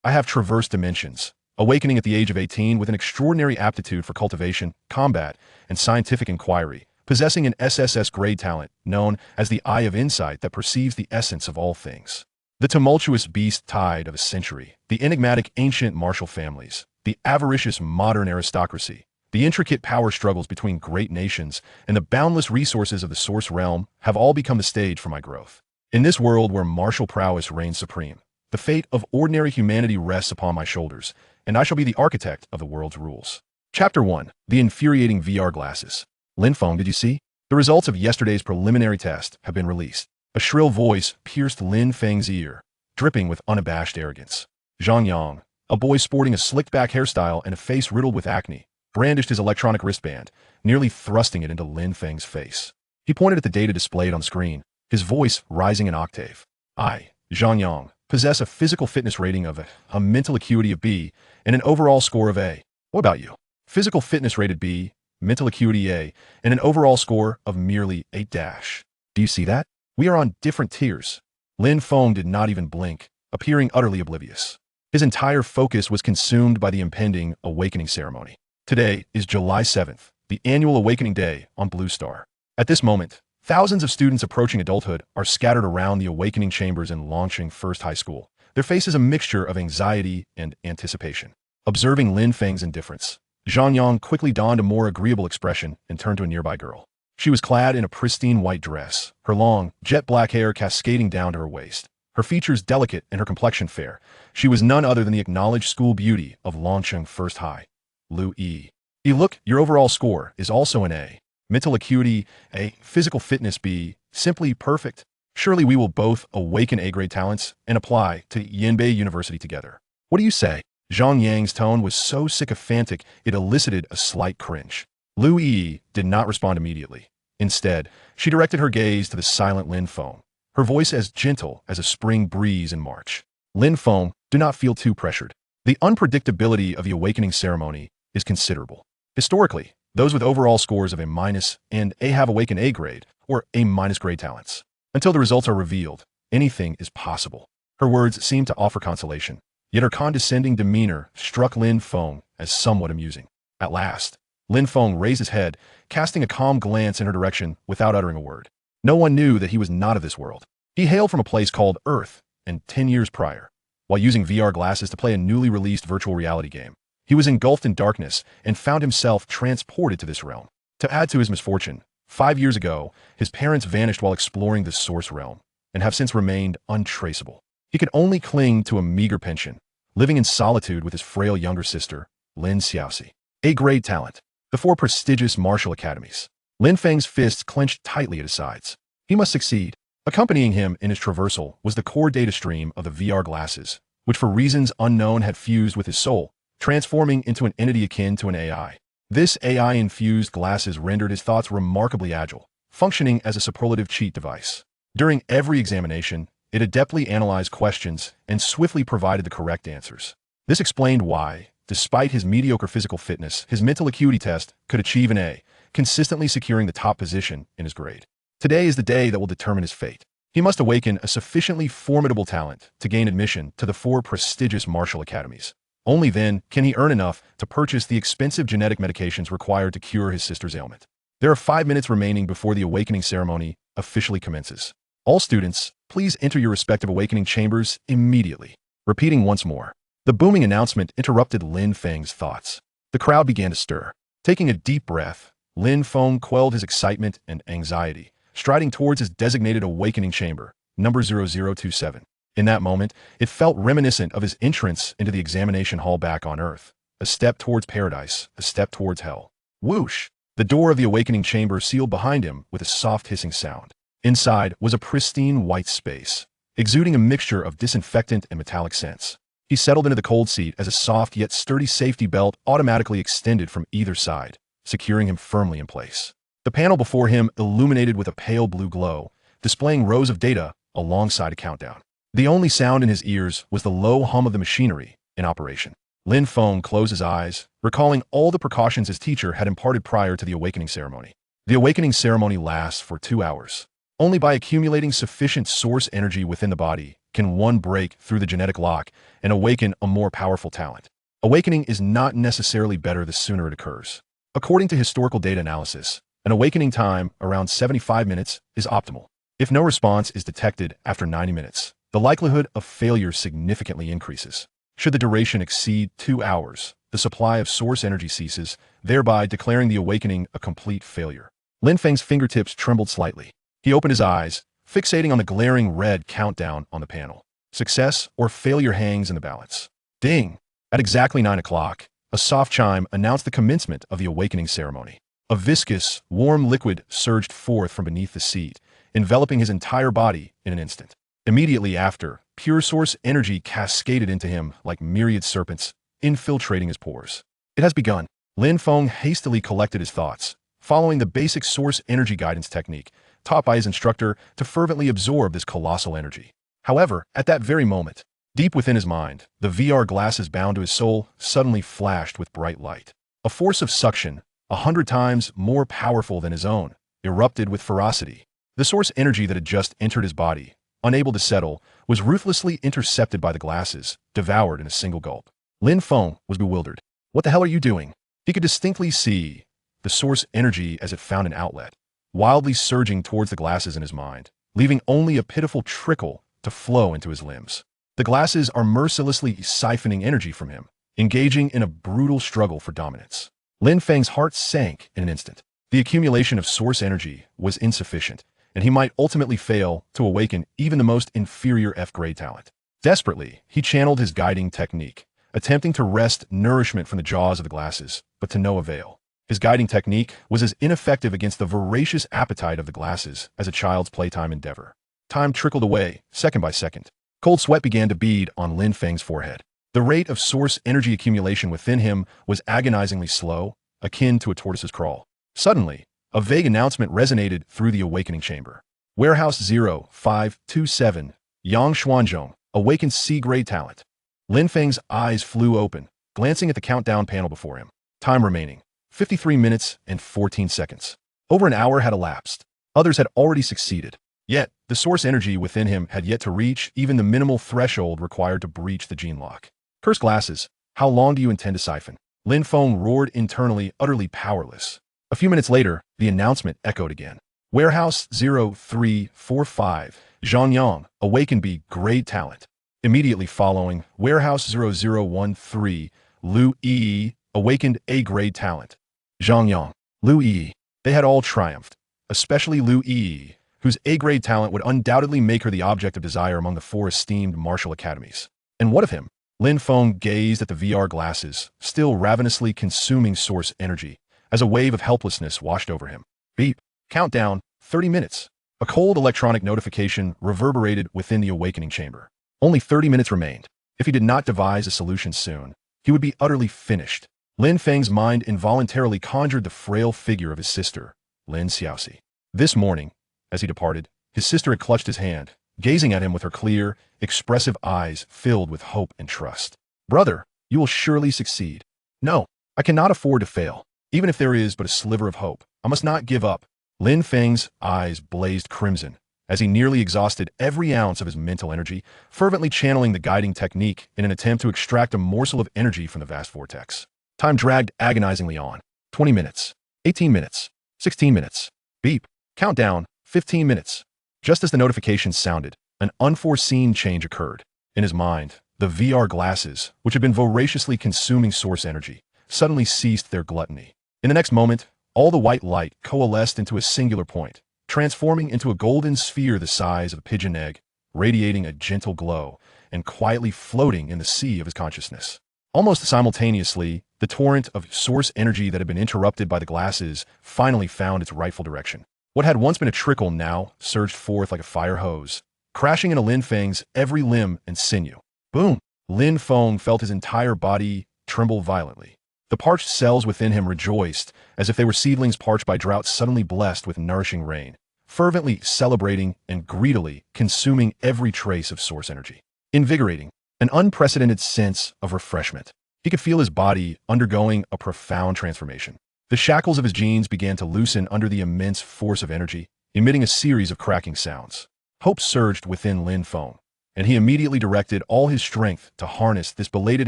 I have traversed dimensions, awakening at the age of 18 with an extraordinary aptitude for cultivation, combat, and scientific inquiry, possessing an SSS grade talent known as the Eye of Insight that perceives the essence of all things. The tumultuous beast tide of a century, the enigmatic ancient martial families, the avaricious modern aristocracy, the intricate power struggles between great nations, and the boundless resources of the source realm have all become the stage for my growth. In this world where martial prowess reigns supreme, the fate of ordinary humanity rests upon my shoulders, and I shall be the architect of the world's rules. Chapter 1. The Infuriating VR Glasses. Lin Feng, did you see? The results of yesterday's preliminary test have been released. A shrill voice pierced Lin Feng's ear, dripping with unabashed arrogance. Zhang Yang, a boy sporting a slicked-back hairstyle and a face riddled with acne, brandished his electronic wristband, nearly thrusting it into Lin Feng's face. He pointed at the data displayed on screen, his voice rising an octave. I, Zhang Yang, possess a physical fitness rating of a mental acuity of B, and an overall score of A. What about you? Physical fitness rated B, mental acuity A, and an overall score of merely 8 dash. Do you see that? We are on different tiers. Lin Feng did not even blink, appearing utterly oblivious. His entire focus was consumed by the impending awakening ceremony. Today is July 7th, the annual awakening day on Blue Star. At this moment, thousands of students approaching adulthood are scattered around the awakening chambers in Longsheng First High School. Their faces a mixture of anxiety and anticipation. Observing Lin Feng's indifference, Zhang Yang quickly donned a more agreeable expression and turned to a nearby girl. She was clad in a pristine white dress, her long, jet-black hair cascading down to her waist. Her features delicate and her complexion fair. She was none other than the acknowledged school beauty of Longsheng First High, Lin Ye. Look, your overall score is also an A. Mental acuity A, physical fitness B, simply perfect. Surely we will both awaken A-grade talents and apply to Yanbei University together. What do you say? Zhang Yang's tone was so sycophantic it elicited a slight cringe. Lin Ye did not respond immediately. Instead, she directed her gaze to the silent Lin Feng, her voice as gentle as a spring breeze in March. Lin Feng, do not feel too pressured. The unpredictability of the awakening ceremony is considerable. Historically, those with overall scores of A- and A have awakened A grade or A- grade talents. Until the results are revealed, anything is possible. Her words seemed to offer consolation, yet her condescending demeanor struck Lin Feng as somewhat amusing. At last, Lin Feng raised his head, casting a calm glance in her direction without uttering a word. No one knew that he was not of this world. He hailed from a place called Earth, and 10 years prior, while using VR glasses to play a newly released virtual reality game, he was engulfed in darkness and found himself transported to this realm. To add to his misfortune, 5 years ago, his parents vanished while exploring the source realm, and have since remained untraceable. He could only cling to a meager pension, living in solitude with his frail younger sister, Lin Xiaoxi. A-grade talent. The 4 prestigious martial academies. Lin Feng's fists clenched tightly at his sides. He must succeed. Accompanying him in his traversal was the core data stream of the VR glasses, which for reasons unknown had fused with his soul, transforming into an entity akin to an AI. This AI-infused glasses rendered his thoughts remarkably agile, functioning as a superlative cheat device. During every examination, it adeptly analyzed questions and swiftly provided the correct answers. This explained why, despite his mediocre physical fitness, his mental acuity test could achieve an A, consistently securing the top position in his grade. Today is the day that will determine his fate. He must awaken a sufficiently formidable talent to gain admission to the 4 prestigious martial academies. Only then can he earn enough to purchase the expensive genetic medications required to cure his sister's ailment. There are 5 minutes remaining before the awakening ceremony officially commences. All students, please enter your respective awakening chambers immediately. Repeating once more. The booming announcement interrupted Lin Feng's thoughts. The crowd began to stir. Taking a deep breath, Lin Feng quelled his excitement and anxiety, striding towards his designated awakening chamber, number 0027. In that moment, it felt reminiscent of his entrance into the examination hall back on Earth. A step towards paradise, a step towards hell. Whoosh! The door of the awakening chamber sealed behind him with a soft hissing sound. Inside was a pristine white space, exuding a mixture of disinfectant and metallic scents. He settled into the cold seat as a soft yet sturdy safety belt automatically extended from either side, securing him firmly in place. The panel before him illuminated with a pale blue glow, displaying rows of data alongside a countdown. The only sound in his ears was the low hum of the machinery in operation. Lin Feng closed his eyes, recalling all the precautions his teacher had imparted prior to the awakening ceremony. The awakening ceremony lasts for 2 hours. Only by accumulating sufficient source energy within the body can one break through the genetic lock and awaken a more powerful talent. Awakening is not necessarily better the sooner it occurs. According to historical data analysis, an awakening time around 75 minutes is optimal. If no response is detected after 90 minutes, the likelihood of failure significantly increases. Should the duration exceed 2 hours, the supply of source energy ceases, thereby declaring the awakening a complete failure. Lin Feng's fingertips trembled slightly. He opened his eyes, fixating on the glaring red countdown on the panel. Success or failure hangs in the balance. Ding! At exactly 9 o'clock, a soft chime announced the commencement of the awakening ceremony. A viscous, warm liquid surged forth from beneath the seat, enveloping his entire body in an instant. Immediately after, pure source energy cascaded into him like myriad serpents, infiltrating his pores. It has begun. Lin Feng hastily collected his thoughts, following the basic source energy guidance technique taught by his instructor to fervently absorb this colossal energy. However, at that very moment, deep within his mind, the VR glasses bound to his soul suddenly flashed with bright light. A force of suction, 100 times more powerful than his own, erupted with ferocity. The source energy that had just entered his body, unable to settle, was ruthlessly intercepted by the glasses, devoured in a single gulp. Lin Feng was bewildered. What the hell are you doing? He could distinctly see the source energy as it found an outlet, wildly surging towards the glasses in his mind, leaving only a pitiful trickle to flow into his limbs. The glasses are mercilessly siphoning energy from him, engaging in a brutal struggle for dominance. Lin Feng's heart sank in an instant. The accumulation of source energy was insufficient, and he might ultimately fail to awaken even the most inferior F-grade talent. Desperately, he channeled his guiding technique, attempting to wrest nourishment from the jaws of the glasses, but to no avail. His guiding technique was as ineffective against the voracious appetite of the glasses as a child's playtime endeavor. Time trickled away, second by second. Cold sweat began to bead on Lin Feng's forehead. The rate of source energy accumulation within him was agonizingly slow, akin to a tortoise's crawl. Suddenly, a vague announcement resonated through the awakening chamber. Warehouse 0527, Yang Xuanzhong, awakened C-grade talent. Lin Feng's eyes flew open, glancing at the countdown panel before him. Time remaining, 53 minutes and 14 seconds. Over an hour had elapsed. Others had already succeeded. Yet, the source energy within him had yet to reach even the minimal threshold required to breach the gene lock. Curse glasses, how long do you intend to siphon? Lin Feng roared internally, utterly powerless. A few minutes later, the announcement echoed again. Warehouse 0345, Zhongyang, awakened B-grade talent. Immediately following, Warehouse 0013, Lu Yi, awakened A-grade talent. Zhongyang, Lu Yi. They had all triumphed, especially Lu Yi, whose A-grade talent would undoubtedly make her the object of desire among the 4 esteemed martial academies. And what of him? Lin Feng gazed at the VR glasses, still ravenously consuming source energy, as a wave of helplessness washed over him. Beep. Countdown, 30 minutes. A cold electronic notification reverberated within the awakening chamber. Only 30 minutes remained. If he did not devise a solution soon, he would be utterly finished. Lin Feng's mind involuntarily conjured the frail figure of his sister, Lin Xiaoxi. This morning, as he departed, his sister had clutched his hand, gazing at him with her clear, expressive eyes filled with hope and trust. Brother, you will surely succeed. No, I cannot afford to fail. Even if there is but a sliver of hope, I must not give up. Lin Feng's eyes blazed crimson as he nearly exhausted every ounce of his mental energy, fervently channeling the guiding technique in an attempt to extract a morsel of energy from the vast vortex. Time dragged agonizingly on. 20 minutes, 18 minutes, 16 minutes. Beep. Countdown, 15 minutes. Just as the notification sounded, an unforeseen change occurred. In his mind, the VR glasses, which had been voraciously consuming source energy, suddenly ceased their gluttony. In the next moment, all the white light coalesced into a singular point, transforming into a golden sphere the size of a pigeon egg, radiating a gentle glow, and quietly floating in the sea of his consciousness. Almost simultaneously, the torrent of source energy that had been interrupted by the glasses finally found its rightful direction. What had once been a trickle now surged forth like a fire hose, crashing into Lin Feng's every limb and sinew. Boom! Lin Feng felt his entire body tremble violently. The parched cells within him rejoiced, as if they were seedlings parched by drought suddenly blessed with nourishing rain, fervently celebrating and greedily consuming every trace of source energy. Invigorating, an unprecedented sense of refreshment. He could feel his body undergoing a profound transformation. The shackles of his genes began to loosen under the immense force of energy, emitting a series of cracking sounds. Hope surged within Lin Feng. and he immediately directed all his strength to harness this belated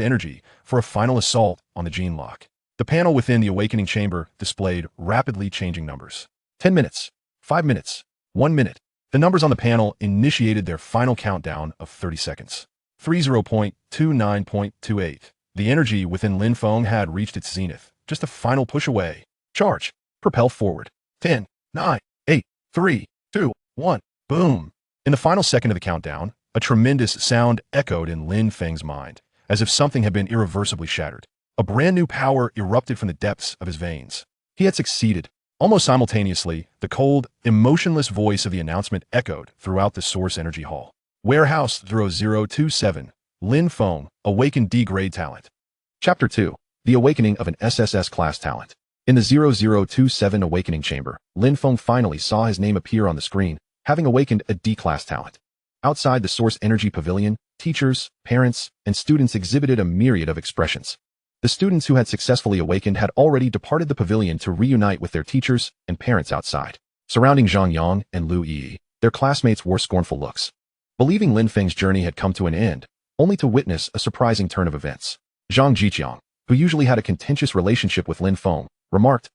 energy for a final assault on the gene lock. The panel within the awakening chamber displayed rapidly changing numbers. 10 minutes, 5 minutes, 1 minute. The numbers on the panel initiated their final countdown of 30 seconds. 30.29.28. The energy within Lin Feng had reached its zenith, just a final push away. Charge. Propel forward. 10, 9, 8, 3, 2, 1. Boom. In the final second of the countdown, a tremendous sound echoed in Lin Feng's mind, as if something had been irreversibly shattered. A brand new power erupted from the depths of his veins. He had succeeded. Almost simultaneously, the cold, emotionless voice of the announcement echoed throughout the source energy hall. Warehouse 0027. Lin Feng, Awakened D-Grade Talent. Chapter 2. The Awakening of an SSS Class Talent. In the 0027 Awakening Chamber, Lin Feng finally saw his name appear on the screen, having awakened a D-Class Talent. Outside the Source Energy Pavilion, teachers, parents, and students exhibited a myriad of expressions. The students who had successfully awakened had already departed the pavilion to reunite with their teachers and parents outside. Surrounding Zhang Yang and Lu Yi, their classmates wore scornful looks, believing Lin Feng's journey had come to an end, only to witness a surprising turn of events. Zhang Jiqiang, who usually had a contentious relationship with Lin Feng, remarked,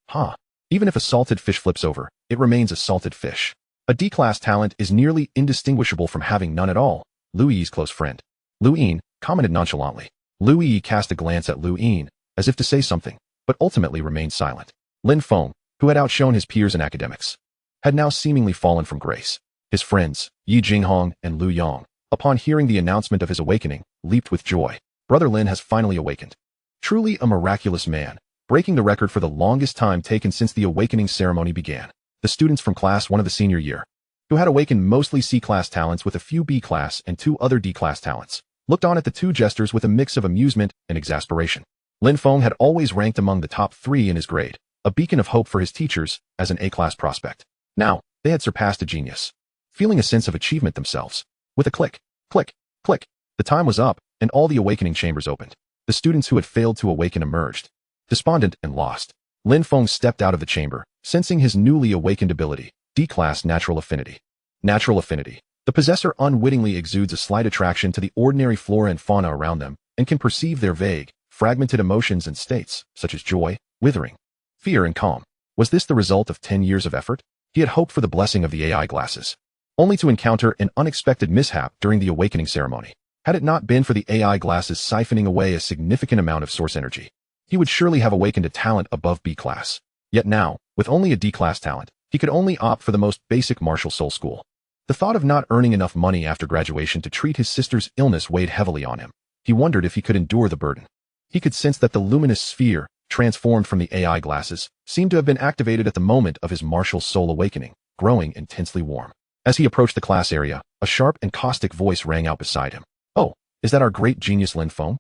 even if a salted fish flips over, it remains a salted fish. A D-class talent is nearly indistinguishable from having none at all. Lu Yi's close friend, Lu Yin, commented nonchalantly. Lu Yi cast a glance at Lu Yin, as if to say something, but ultimately remained silent. Lin Feng, who had outshone his peers in academics, had now seemingly fallen from grace. His friends, Yi Jinghong and Lu Yang, upon hearing the announcement of his awakening, leaped with joy. Brother Lin has finally awakened. Truly a miraculous man, breaking the record for the longest time taken since the awakening ceremony began. The students from Class 1 of the senior year, who had awakened mostly C-class talents with a few B-class and 2 other D-class talents, looked on at the two jesters with a mix of amusement and exasperation. Lin Feng had always ranked among the top 3 in his grade, a beacon of hope for his teachers as an A-class prospect. Now, they had surpassed a genius. Feeling a sense of achievement themselves. With a click, click, click, the time was up, and all the awakening chambers opened. The students who had failed to awaken emerged, despondent and lost. Lin Feng stepped out of the chamber, sensing his newly awakened ability, D-class Natural Affinity. Natural Affinity. The possessor unwittingly exudes a slight attraction to the ordinary flora and fauna around them, and can perceive their vague, fragmented emotions and states, such as joy, withering, fear, and calm. Was this the result of 10 years of effort? He had hoped for the blessing of the AI glasses, only to encounter an unexpected mishap during the awakening ceremony. Had it not been for the AI glasses siphoning away a significant amount of source energy, he would surely have awakened a talent above B-class. Yet now, with only a D-class talent, he could only opt for the most basic martial soul school. The thought of not earning enough money after graduation to treat his sister's illness weighed heavily on him. He wondered if he could endure the burden. He could sense that the luminous sphere, transformed from the AI glasses, seemed to have been activated at the moment of his martial soul awakening, growing intensely warm. As he approached the class area, a sharp and caustic voice rang out beside him. "Oh, is that our great genius Lin Feng?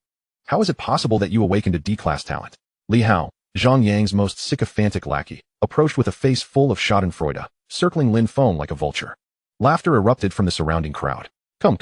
How is it possible that you awakened a D-class talent?" Li Hao, Zhang Yang's most sycophantic lackey, approached with a face full of schadenfreude, circling Lin Feng like a vulture. Laughter erupted from the surrounding crowd. Come,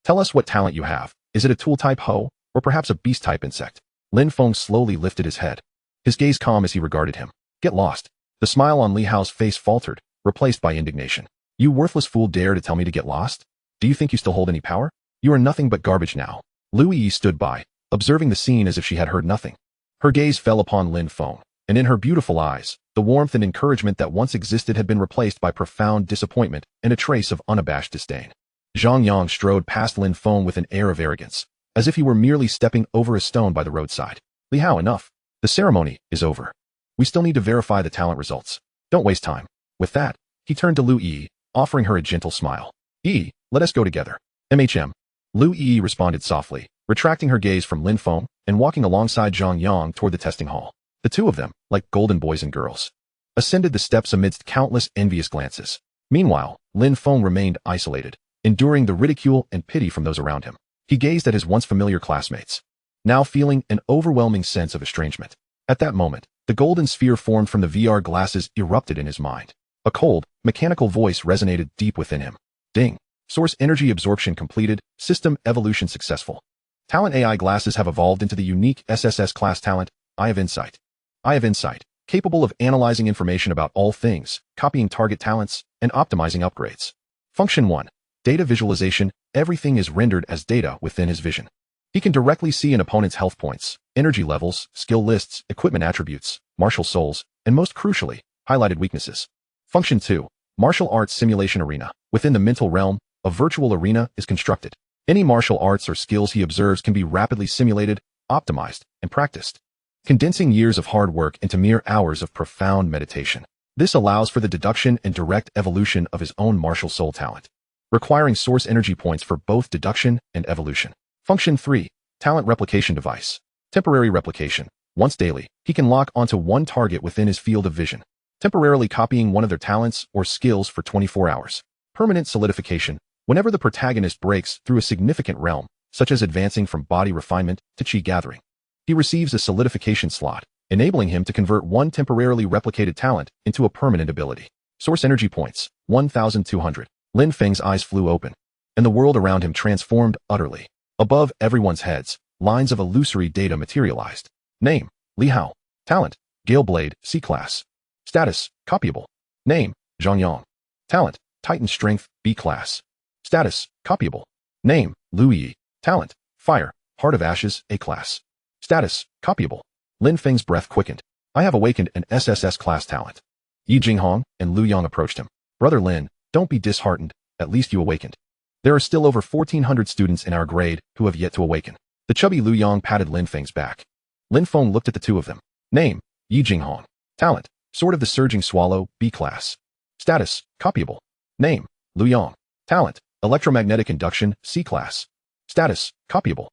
tell us what talent you have. Is it a tool-type hoe, or perhaps a beast-type insect?" Lin Feng slowly lifted his head, his gaze calm as he regarded him. "Get lost." The smile on Li Hao's face faltered, replaced by indignation. "You worthless fool dare to tell me to get lost? Do you think you still hold any power? You are nothing but garbage now." Lu Yi stood by, observing the scene as if she had heard nothing. Her gaze fell upon Lin Feng, and in her beautiful eyes, the warmth and encouragement that once existed had been replaced by profound disappointment and a trace of unabashed disdain. Zhang Yang strode past Lin Feng with an air of arrogance, as if he were merely stepping over a stone by the roadside. "Li Hao, enough. The ceremony is over. We still need to verify the talent results. Don't waste time." With that, he turned to Lu Yi, offering her a gentle smile. "Yi, let us go together." "MHM." Lu Yi responded softly, retracting her gaze from Lin Feng and walking alongside Zhang Yang toward the testing hall. The two of them, like golden boys and girls, ascended the steps amidst countless envious glances. Meanwhile, Lin Feng remained isolated, enduring the ridicule and pity from those around him. He gazed at his once familiar classmates, now feeling an overwhelming sense of estrangement. At that moment, the golden sphere formed from the VR glasses erupted in his mind. A cold, mechanical voice resonated deep within him. Ding. Source energy absorption completed, system evolution successful. Talent AI glasses have evolved into the unique SSS class talent, Eye of Insight. Eye of Insight, capable of analyzing information about all things, copying target talents, and optimizing upgrades. Function 1. Data visualization, everything is rendered as data within his vision. He can directly see an opponent's health points, energy levels, skill lists, equipment attributes, martial souls, and most crucially, highlighted weaknesses. Function 2. Martial Arts Simulation Arena. Within the mental realm, a virtual arena is constructed. Any martial arts or skills he observes can be rapidly simulated, optimized, and practiced, condensing years of hard work into mere hours of profound meditation. This allows for the deduction and direct evolution of his own martial soul talent, requiring source energy points for both deduction and evolution. Function 3. Talent Replication Device. Temporary replication. Once daily, he can lock onto one target within his field of vision, temporarily copying one of their talents or skills for 24 hours. Permanent solidification. Whenever the protagonist breaks through a significant realm, such as advancing from body refinement to chi gathering, he receives a solidification slot, enabling him to convert one temporarily replicated talent into a permanent ability. Source energy points, 1,200. Lin Feng's eyes flew open, and the world around him transformed utterly. Above everyone's heads, lines of illusory data materialized. Name, Li Hao. Talent, Gale Blade, C-Class. Status, Copyable. Name, Zhang Yang. Talent, Titan Strength, B-Class. Status, Copyable. Name, Lin Ye. Talent, Fire, Heart of Ashes, A-Class. Status, Copyable. Lin Feng's breath quickened. I have awakened an SSS class talent. Yi Jinghong and Lu Yang approached him. Brother Lin, don't be disheartened, at least you awakened. There are still over 1,400 students in our grade who have yet to awaken. The chubby Lu Yang patted Lin Feng's back. Lin Feng looked at the two of them. Name, Yi Jinghong. Talent, Sword of the Surging Swallow, B-Class. Status, Copyable. Name, Lu Yang. Talent, Electromagnetic Induction, C-Class. Status, Copyable.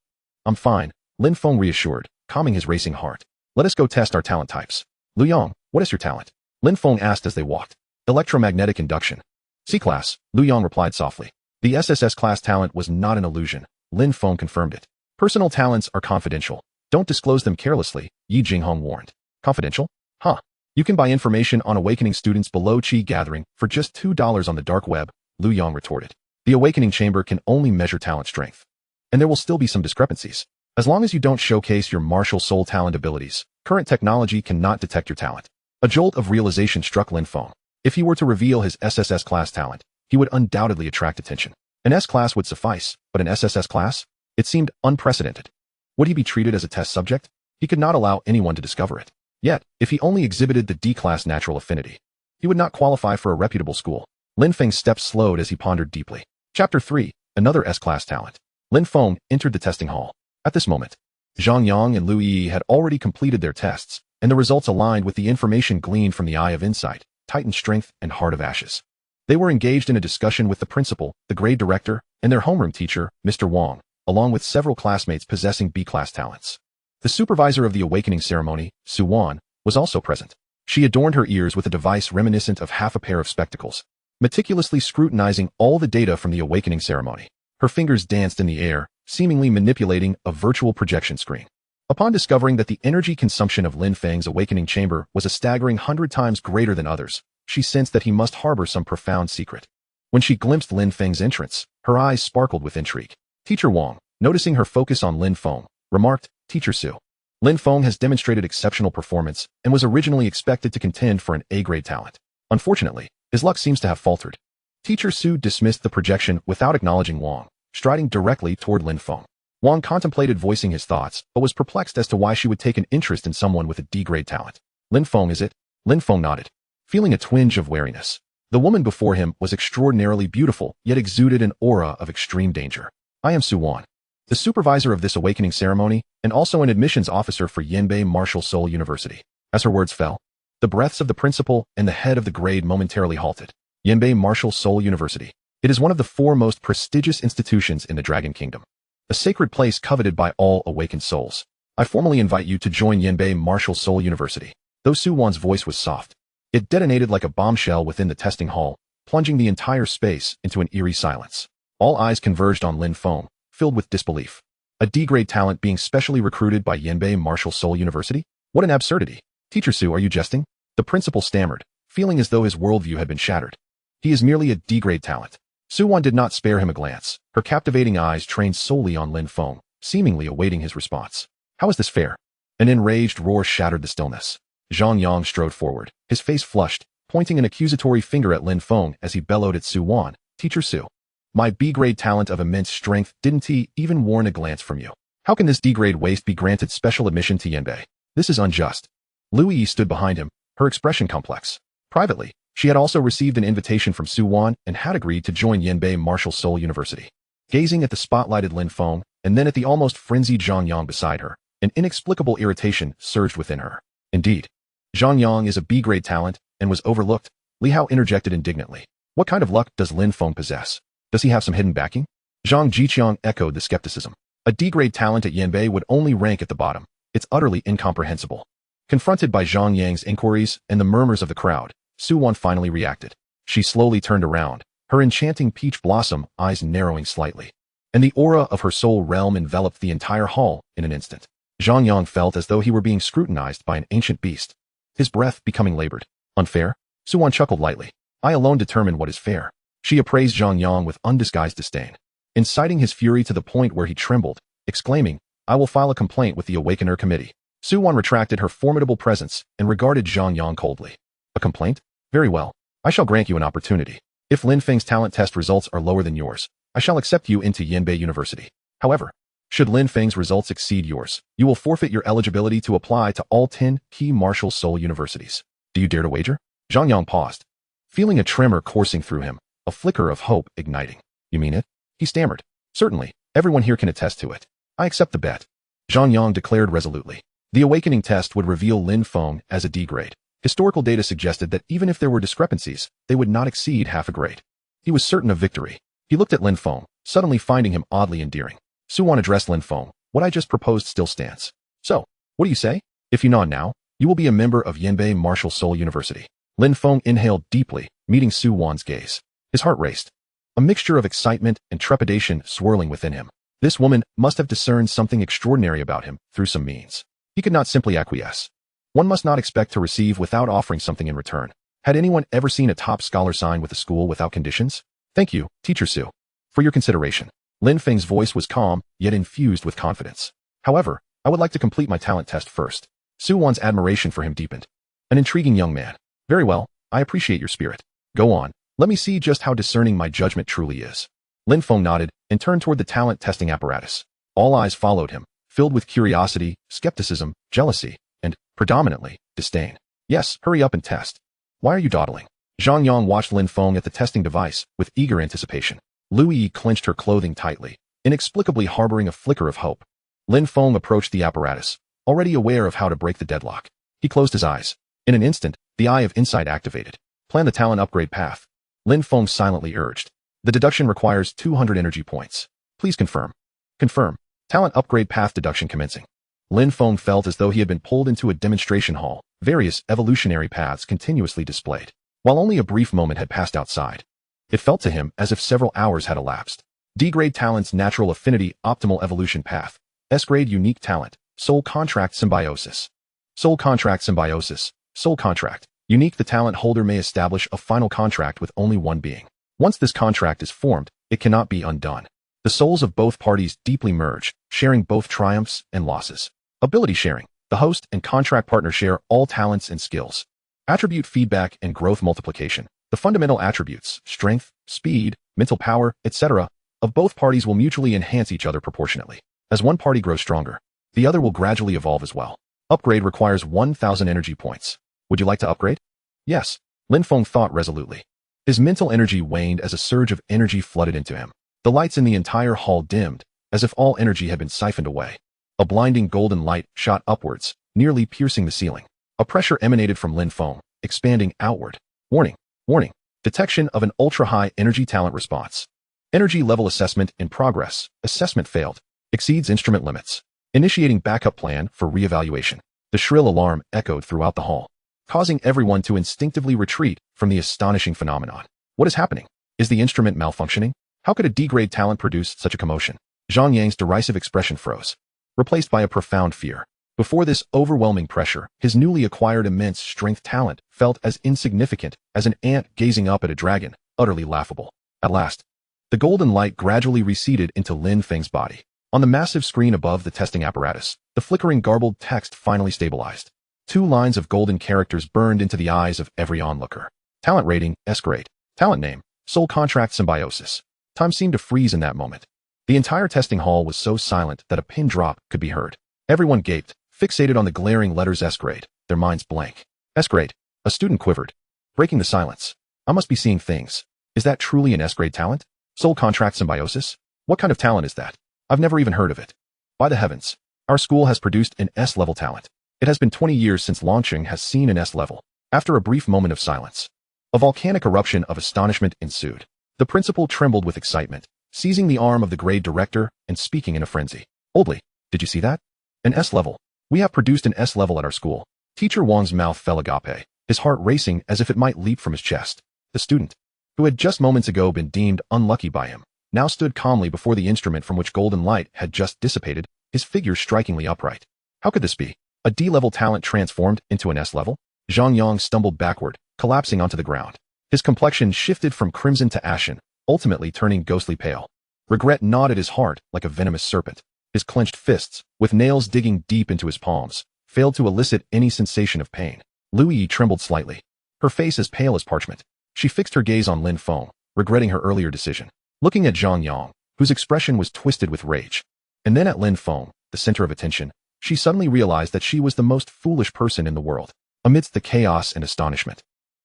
I'm fine, Lin Feng reassured, calming his racing heart. Let us go test our talent types. Lu Yang, what is your talent? Lin Feng asked as they walked. Electromagnetic Induction. C-Class, Lu Yang replied softly. The SSS class talent was not an illusion. Lin Feng confirmed it. Personal talents are confidential. Don't disclose them carelessly, Yi Jinghong warned. Confidential? Huh. You can buy information on awakening students below Chi Gathering for just $2 on the dark web, Lu Yang retorted. The awakening chamber can only measure talent strength, and there will still be some discrepancies. As long as you don't showcase your martial soul talent abilities, current technology cannot detect your talent. A jolt of realization struck Lin Feng. If he were to reveal his SSS class talent, he would undoubtedly attract attention. An S-class would suffice, but an SSS class? It seemed unprecedented. Would he be treated as a test subject? He could not allow anyone to discover it. Yet, if he only exhibited the D-class natural affinity, he would not qualify for a reputable school. Lin Feng's steps slowed as he pondered deeply. Chapter 3. Another S-class talent. Lin Feng entered the testing hall. At this moment, Zhang Yang and Lu Ye had already completed their tests, and the results aligned with the information gleaned from the Eye of Insight, Titan Strength, and Heart of Ashes. They were engaged in a discussion with the principal, the grade director, and their homeroom teacher, Mr. Wang, along with several classmates possessing B-class talents. The supervisor of the awakening ceremony, Su Wan, was also present. She adorned her ears with a device reminiscent of half a pair of spectacles, meticulously scrutinizing all the data from the awakening ceremony. Her fingers danced in the air, seemingly manipulating a virtual projection screen. Upon discovering that the energy consumption of Lin Feng's awakening chamber was a staggering 100 times greater than others, she sensed that he must harbor some profound secret. When she glimpsed Lin Feng's entrance, her eyes sparkled with intrigue. Teacher Wang, noticing her focus on Lin Feng, remarked, Teacher Su. Lin Feng has demonstrated exceptional performance and was originally expected to contend for an A-grade talent. Unfortunately, his luck seems to have faltered. Teacher Su dismissed the projection without acknowledging Wang, striding directly toward Lin Feng. Wang contemplated voicing his thoughts, but was perplexed as to why she would take an interest in someone with a D-grade talent. Lin Feng, is it? Lin Feng nodded, feeling a twinge of wariness. The woman before him was extraordinarily beautiful, yet exuded an aura of extreme danger. I am Su Wan, the supervisor of this awakening ceremony, and also an admissions officer for Yanbei Martial Soul University. As her words fell, the breaths of the principal and the head of the grade momentarily halted. Yanbei Martial Soul University. It is one of the 4 most prestigious institutions in the Dragon Kingdom, a sacred place coveted by all awakened souls. I formally invite you to join Yanbei Martial Soul University. Though Su Wan's voice was soft, it detonated like a bombshell within the testing hall, plunging the entire space into an eerie silence. All eyes converged on Lin Feng, filled with disbelief. A D-grade talent being specially recruited by Yanbei Martial Soul University? What an absurdity. Teacher Su, are you jesting? The principal stammered, feeling as though his worldview had been shattered. He is merely a D-grade talent. Su Wan did not spare him a glance, her captivating eyes trained solely on Lin Feng, seemingly awaiting his response. How is this fair? An enraged roar shattered the stillness. Zhang Yang strode forward, his face flushed, pointing an accusatory finger at Lin Feng as he bellowed at Su Wan, Teacher Su. My B-grade talent of immense strength didn't even warrant a glance from you. How can this D-grade waste be granted special admission to Yanbei? This is unjust. Lin Ye stood behind him, her expression complex. Privately, she had also received an invitation from Su Wan and had agreed to join Yanbei Martial Soul University. Gazing at the spotlighted Lin Feng, and then at the almost frenzied Zhang Yang beside her, an inexplicable irritation surged within her. Indeed, Zhang Yang is a B-grade talent and was overlooked. Li Hao interjected indignantly. What kind of luck does Lin Feng possess? Does he have some hidden backing? Zhang Jiqiang echoed the skepticism. A D-grade talent at Yanbei would only rank at the bottom. It's utterly incomprehensible. Confronted by Zhang Yang's inquiries and the murmurs of the crowd, Su Wan finally reacted. She slowly turned around, her enchanting peach blossom eyes narrowing slightly. And the aura of her soul realm enveloped the entire hall in an instant. Zhang Yang felt as though he were being scrutinized by an ancient beast, his breath becoming labored. Unfair? Su Wan chuckled lightly. I alone determine what is fair. She appraised Zhang Yang with undisguised disdain, inciting his fury to the point where he trembled, exclaiming, I will file a complaint with the Awakener Committee. Su Wan retracted her formidable presence and regarded Zhang Yang coldly. A complaint? Very well. I shall grant you an opportunity. If Lin Feng's talent test results are lower than yours, I shall accept you into Yanbei University. However, should Lin Feng's results exceed yours, you will forfeit your eligibility to apply to all 10 key martial soul universities. Do you dare to wager? Zhang Yang paused, feeling a tremor coursing through him, a flicker of hope igniting. You mean it? He stammered. Certainly, everyone here can attest to it. I accept the bet. Zhang Yang declared resolutely. The awakening test would reveal Lin Feng as a D grade. Historical data suggested that even if there were discrepancies, they would not exceed half a grade. He was certain of victory. He looked at Lin Feng, suddenly finding him oddly endearing. Su Wan addressed Lin Feng. What I just proposed still stands. So, what do you say? If you nod now, you will be a member of Yanbei Martial Soul University. Lin Feng inhaled deeply, meeting Su Wan's gaze. His heart raced, a mixture of excitement and trepidation swirling within him. This woman must have discerned something extraordinary about him through some means. He could not simply acquiesce. One must not expect to receive without offering something in return. Had anyone ever seen a top scholar sign with a school without conditions? Thank you, Teacher Su, for your consideration. Lin Feng's voice was calm, yet infused with confidence. However, I would like to complete my talent test first. Su Wan's admiration for him deepened. An intriguing young man. Very well, I appreciate your spirit. Go on, let me see just how discerning my judgment truly is. Lin Feng nodded and turned toward the talent testing apparatus. All eyes followed him, filled with curiosity, skepticism, jealousy, and, predominantly, disdain. Yes, hurry up and test. Why are you dawdling? Zhang Yang watched Lin Feng at the testing device with eager anticipation. Lin Ye clenched her clothing tightly, inexplicably harboring a flicker of hope. Lin Feng approached the apparatus, already aware of how to break the deadlock. He closed his eyes. In an instant, the Eye of Insight activated. Plan the talent upgrade path. Lin Feng silently urged. The deduction requires 200 energy points. Please confirm. Confirm. Talent upgrade path deduction commencing. Lin Feng felt as though he had been pulled into a demonstration hall, various evolutionary paths continuously displayed. While only a brief moment had passed outside, it felt to him as if several hours had elapsed. D-grade talent's natural affinity optimal evolution path. S-grade unique talent, soul contract symbiosis. Soul contract symbiosis. Soul contract. Unique, the talent holder may establish a final contract with only one being. Once this contract is formed, it cannot be undone. The souls of both parties deeply merge, sharing both triumphs and losses. Ability sharing. The host and contract partner share all talents and skills. Attribute feedback and growth multiplication. The fundamental attributes, strength, speed, mental power, etc., of both parties will mutually enhance each other proportionately. As one party grows stronger, the other will gradually evolve as well. Upgrade requires 1,000 energy points. Would you like to upgrade? Yes, Lin Feng thought resolutely. His mental energy waned as a surge of energy flooded into him. The lights in the entire hall dimmed, as if all energy had been siphoned away. A blinding golden light shot upwards, nearly piercing the ceiling. A pressure emanated from Lin Feng, expanding outward. Warning. Warning. Detection of an ultra-high energy talent response. Energy level assessment in progress. Assessment failed. Exceeds instrument limits. Initiating backup plan for re-evaluation. The shrill alarm echoed throughout the hall, causing everyone to instinctively retreat from the astonishing phenomenon. What is happening? Is the instrument malfunctioning? How could a D-grade talent produce such a commotion? Zhang Yang's derisive expression froze, replaced by a profound fear. Before this overwhelming pressure, his newly acquired immense strength talent felt as insignificant as an ant gazing up at a dragon, utterly laughable. At last, the golden light gradually receded into Lin Feng's body. On the massive screen above the testing apparatus, the flickering garbled text finally stabilized. 2 lines of golden characters burned into the eyes of every onlooker. Talent rating, S-grade. Talent name, Soul Contract Symbiosis. Time seemed to freeze in that moment. The entire testing hall was so silent that a pin drop could be heard. Everyone gaped, fixated on the glaring letters S grade, their minds blank. S grade. A student quivered, breaking the silence. I must be seeing things. Is that truly an S grade talent? Soul contract symbiosis? What kind of talent is that? I've never even heard of it. By the heavens. Our school has produced an S-level talent. It has been 20 years since launching has seen an S-level. After a brief moment of silence, a volcanic eruption of astonishment ensued. The principal trembled with excitement, seizing the arm of the grade director and speaking in a frenzy. Oldly, did you see that? An S-level. We have produced an S-level at our school. Teacher Wang's mouth fell agape, his heart racing as if it might leap from his chest. The student, who had just moments ago been deemed unlucky by him, now stood calmly before the instrument from which golden light had just dissipated, his figure strikingly upright. How could this be? A D-level talent transformed into an S-level? Zhang Yang stumbled backward, collapsing onto the ground. His complexion shifted from crimson to ashen, ultimately turning ghostly pale. Regret gnawed at his heart like a venomous serpent. His clenched fists, with nails digging deep into his palms, failed to elicit any sensation of pain. Lin Ye trembled slightly, her face as pale as parchment. She fixed her gaze on Lin Feng, regretting her earlier decision. Looking at Zhang Yang, whose expression was twisted with rage, and then at Lin Feng, the center of attention, she suddenly realized that she was the most foolish person in the world. Amidst the chaos and astonishment,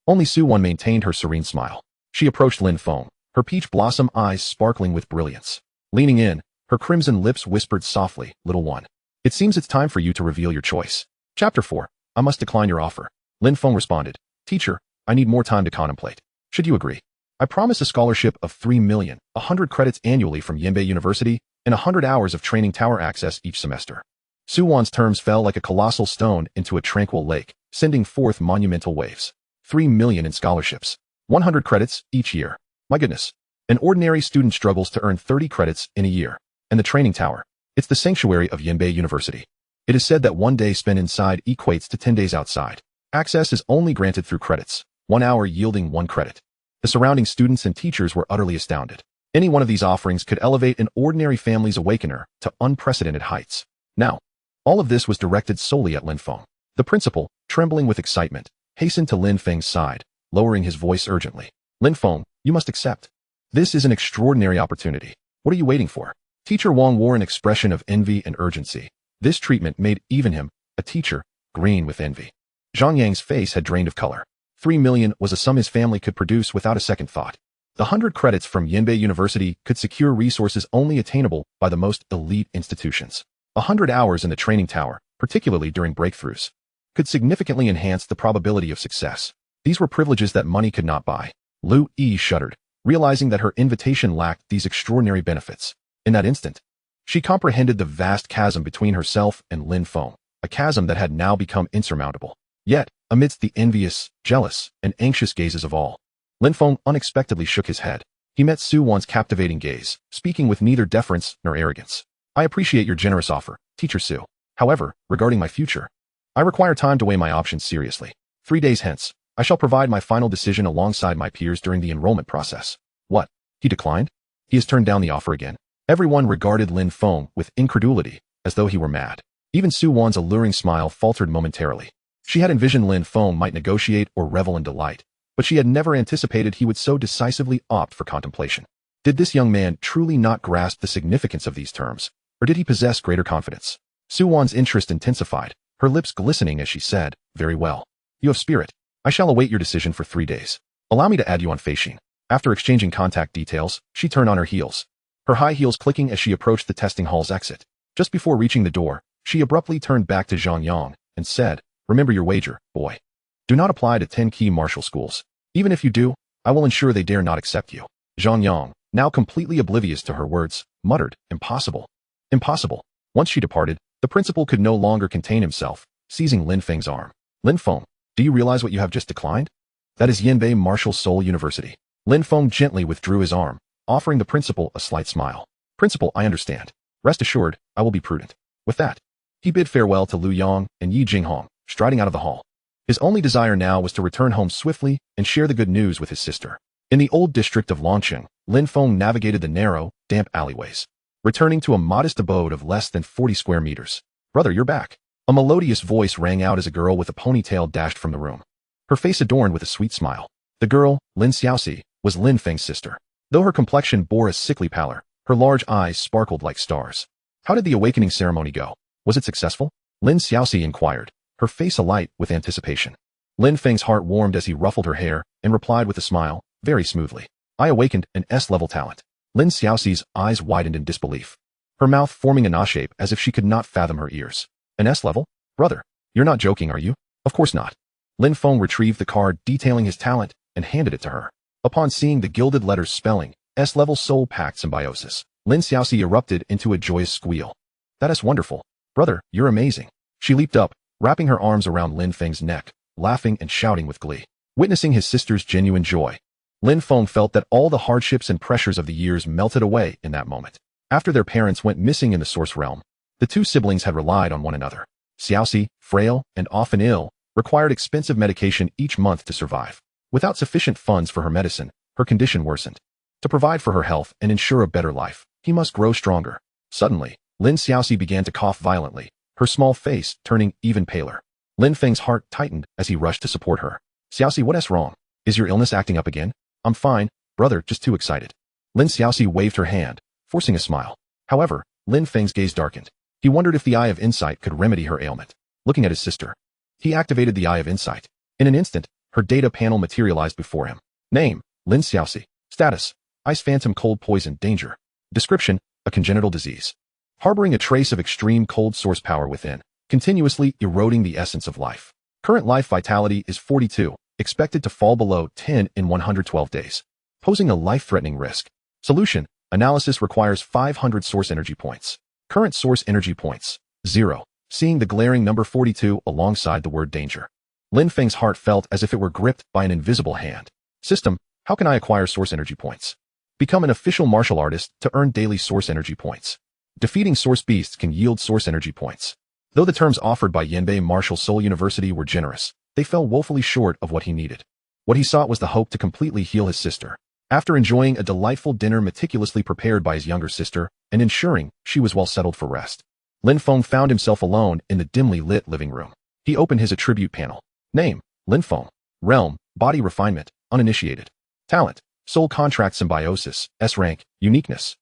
only Su-won maintained her serene smile. She approached Lin Feng, her peach blossom eyes sparkling with brilliance. Leaning in, her crimson lips whispered softly, "Little one, it seems it's time for you to reveal your choice." Chapter 4. I must decline your offer. Lin Feng responded, "Teacher, I need more time to contemplate. Should you agree? I promise a scholarship of 3,100,000 credits annually from Yanbei University and 100 hours of training tower access each semester." Su-won's terms fell like a colossal stone into a tranquil lake, sending forth monumental waves. 3 million in scholarships. 100 credits each year. My goodness. An ordinary student struggles to earn 30 credits in a year. And the training tower. It's the sanctuary of Yanbei University. It is said that 1 day spent inside equates to 10 days outside. Access is only granted through credits, 1 hour yielding 1 credit. The surrounding students and teachers were utterly astounded. Any one of these offerings could elevate an ordinary family's awakener to unprecedented heights. Now, all of this was directed solely at Lin Feng. The principal, trembling with excitement, hastened to Lin Feng's side, lowering his voice urgently. "Lin Feng, you must accept. This is an extraordinary opportunity. What are you waiting for?" Teacher Wang wore an expression of envy and urgency. This treatment made even him, a teacher, green with envy. Zhang Yang's face had drained of color. 3 million was a sum his family could produce without a second thought. The 100 credits from Yanbei University could secure resources only attainable by the most elite institutions. 100 hours in the training tower, particularly during breakthroughs, could significantly enhance the probability of success. These were privileges that money could not buy. Lin Ye shuddered, realizing that her invitation lacked these extraordinary benefits. In that instant, she comprehended the vast chasm between herself and Lin Feng, a chasm that had now become insurmountable. Yet, amidst the envious, jealous, and anxious gazes of all, Lin Feng unexpectedly shook his head. He met Su-won's captivating gaze, speaking with neither deference nor arrogance. "I appreciate your generous offer, Teacher Su. However, regarding my future, I require time to weigh my options seriously. 3 days hence, I shall provide my final decision alongside my peers during the enrollment process." What? He declined? He has turned down the offer again? Everyone regarded Lin Feng with incredulity, as though he were mad. Even Su-won's alluring smile faltered momentarily. She had envisioned Lin Feng might negotiate or revel in delight, but she had never anticipated he would so decisively opt for contemplation. Did this young man truly not grasp the significance of these terms, or did he possess greater confidence? Su-won's interest intensified, her lips glistening as she said, "Very well. You have spirit. I shall await your decision for 3 days. Allow me to add you on Feishin." After exchanging contact details, she turned on her heels, her high heels clicking as she approached the testing hall's exit. Just before reaching the door, she abruptly turned back to Zhang Yang and said, "Remember your wager, boy. Do not apply to 10 key martial schools. Even if you do, I will ensure they dare not accept you." Zhang Yang, now completely oblivious to her words, muttered, "Impossible. Impossible." Once she departed, the principal could no longer contain himself, seizing Lin Feng's arm. "Lin Feng, do you realize what you have just declined? That is Yanbei Martial Soul University." Lin Feng gently withdrew his arm, offering the principal a slight smile. "Principal, I understand. Rest assured, I will be prudent." With that, he bid farewell to Lu Yang and Yi Jinghong, striding out of the hall. His only desire now was to return home swiftly and share the good news with his sister. In the old district of Longqing, Lin Feng navigated the narrow, damp alleyways, returning to a modest abode of less than 40 square meters. "Brother, you're back." A melodious voice rang out as a girl with a ponytail dashed from the room, her face adorned with a sweet smile. The girl, Lin Xiaoxi, was Lin Feng's sister. Though her complexion bore a sickly pallor, her large eyes sparkled like stars. How did the awakening ceremony go? Was it successful? Lin Xiaoxi inquired, her face alight with anticipation. Lin Feng's heart warmed as he ruffled her hair and replied with a smile, very smoothly. I awakened an S-level talent. Lin Xiaoxi's eyes widened in disbelief, her mouth forming a na shape as if she could not fathom her ears. An S-level? Brother, you're not joking, are you? Of course not. Lin Feng retrieved the card detailing his talent and handed it to her. Upon seeing the gilded letters spelling S-level soul pact symbiosis, Lin Xiaoxi erupted into a joyous squeal. That is wonderful. Brother, you're amazing. She leaped up, wrapping her arms around Lin Feng's neck, laughing and shouting with glee. Witnessing his sister's genuine joy, Lin Feng felt that all the hardships and pressures of the years melted away in that moment. After their parents went missing in the Source Realm, the two siblings had relied on one another. Xiaoxi, frail and often ill, required expensive medication each month to survive. Without sufficient funds for her medicine, her condition worsened. To provide for her health and ensure a better life, he must grow stronger. Suddenly, Lin Xiaoxi began to cough violently, her small face turning even paler. Lin Feng's heart tightened as he rushed to support her. Xiaoxi, what's wrong? Is your illness acting up again? I'm fine, brother, just too excited. Lin Xiaoxi waved her hand, forcing a smile. However, Lin Feng's gaze darkened. He wondered if the Eye of Insight could remedy her ailment. Looking at his sister, he activated the Eye of Insight. In an instant, her data panel materialized before him. Name, Lin Xiaoxi. Status, Ice Phantom Cold Poison Danger. Description, a congenital disease. Harboring a trace of extreme cold source power within, continuously eroding the essence of life. Current life vitality is 42, expected to fall below 10 in 112 days, posing a life-threatening risk. Solution, analysis requires 500 source energy points. Current source energy points, 0. Seeing the glaring number 42 alongside the word danger, Lin Feng's heart felt as if it were gripped by an invisible hand. System, how can I acquire source energy points? Become an official martial artist to earn daily source energy points. Defeating source beasts can yield source energy points. Though the terms offered by Yanbei Martial Soul University were generous, they fell woefully short of what he needed. What he sought was the hope to completely heal his sister. After enjoying a delightful dinner meticulously prepared by his younger sister and ensuring she was well settled for rest, Lin Feng found himself alone in the dimly lit living room. He opened his attribute panel. Name, Lin Feng. Realm, body refinement, uninitiated. Talent, soul contract symbiosis, S rank, uniqueness.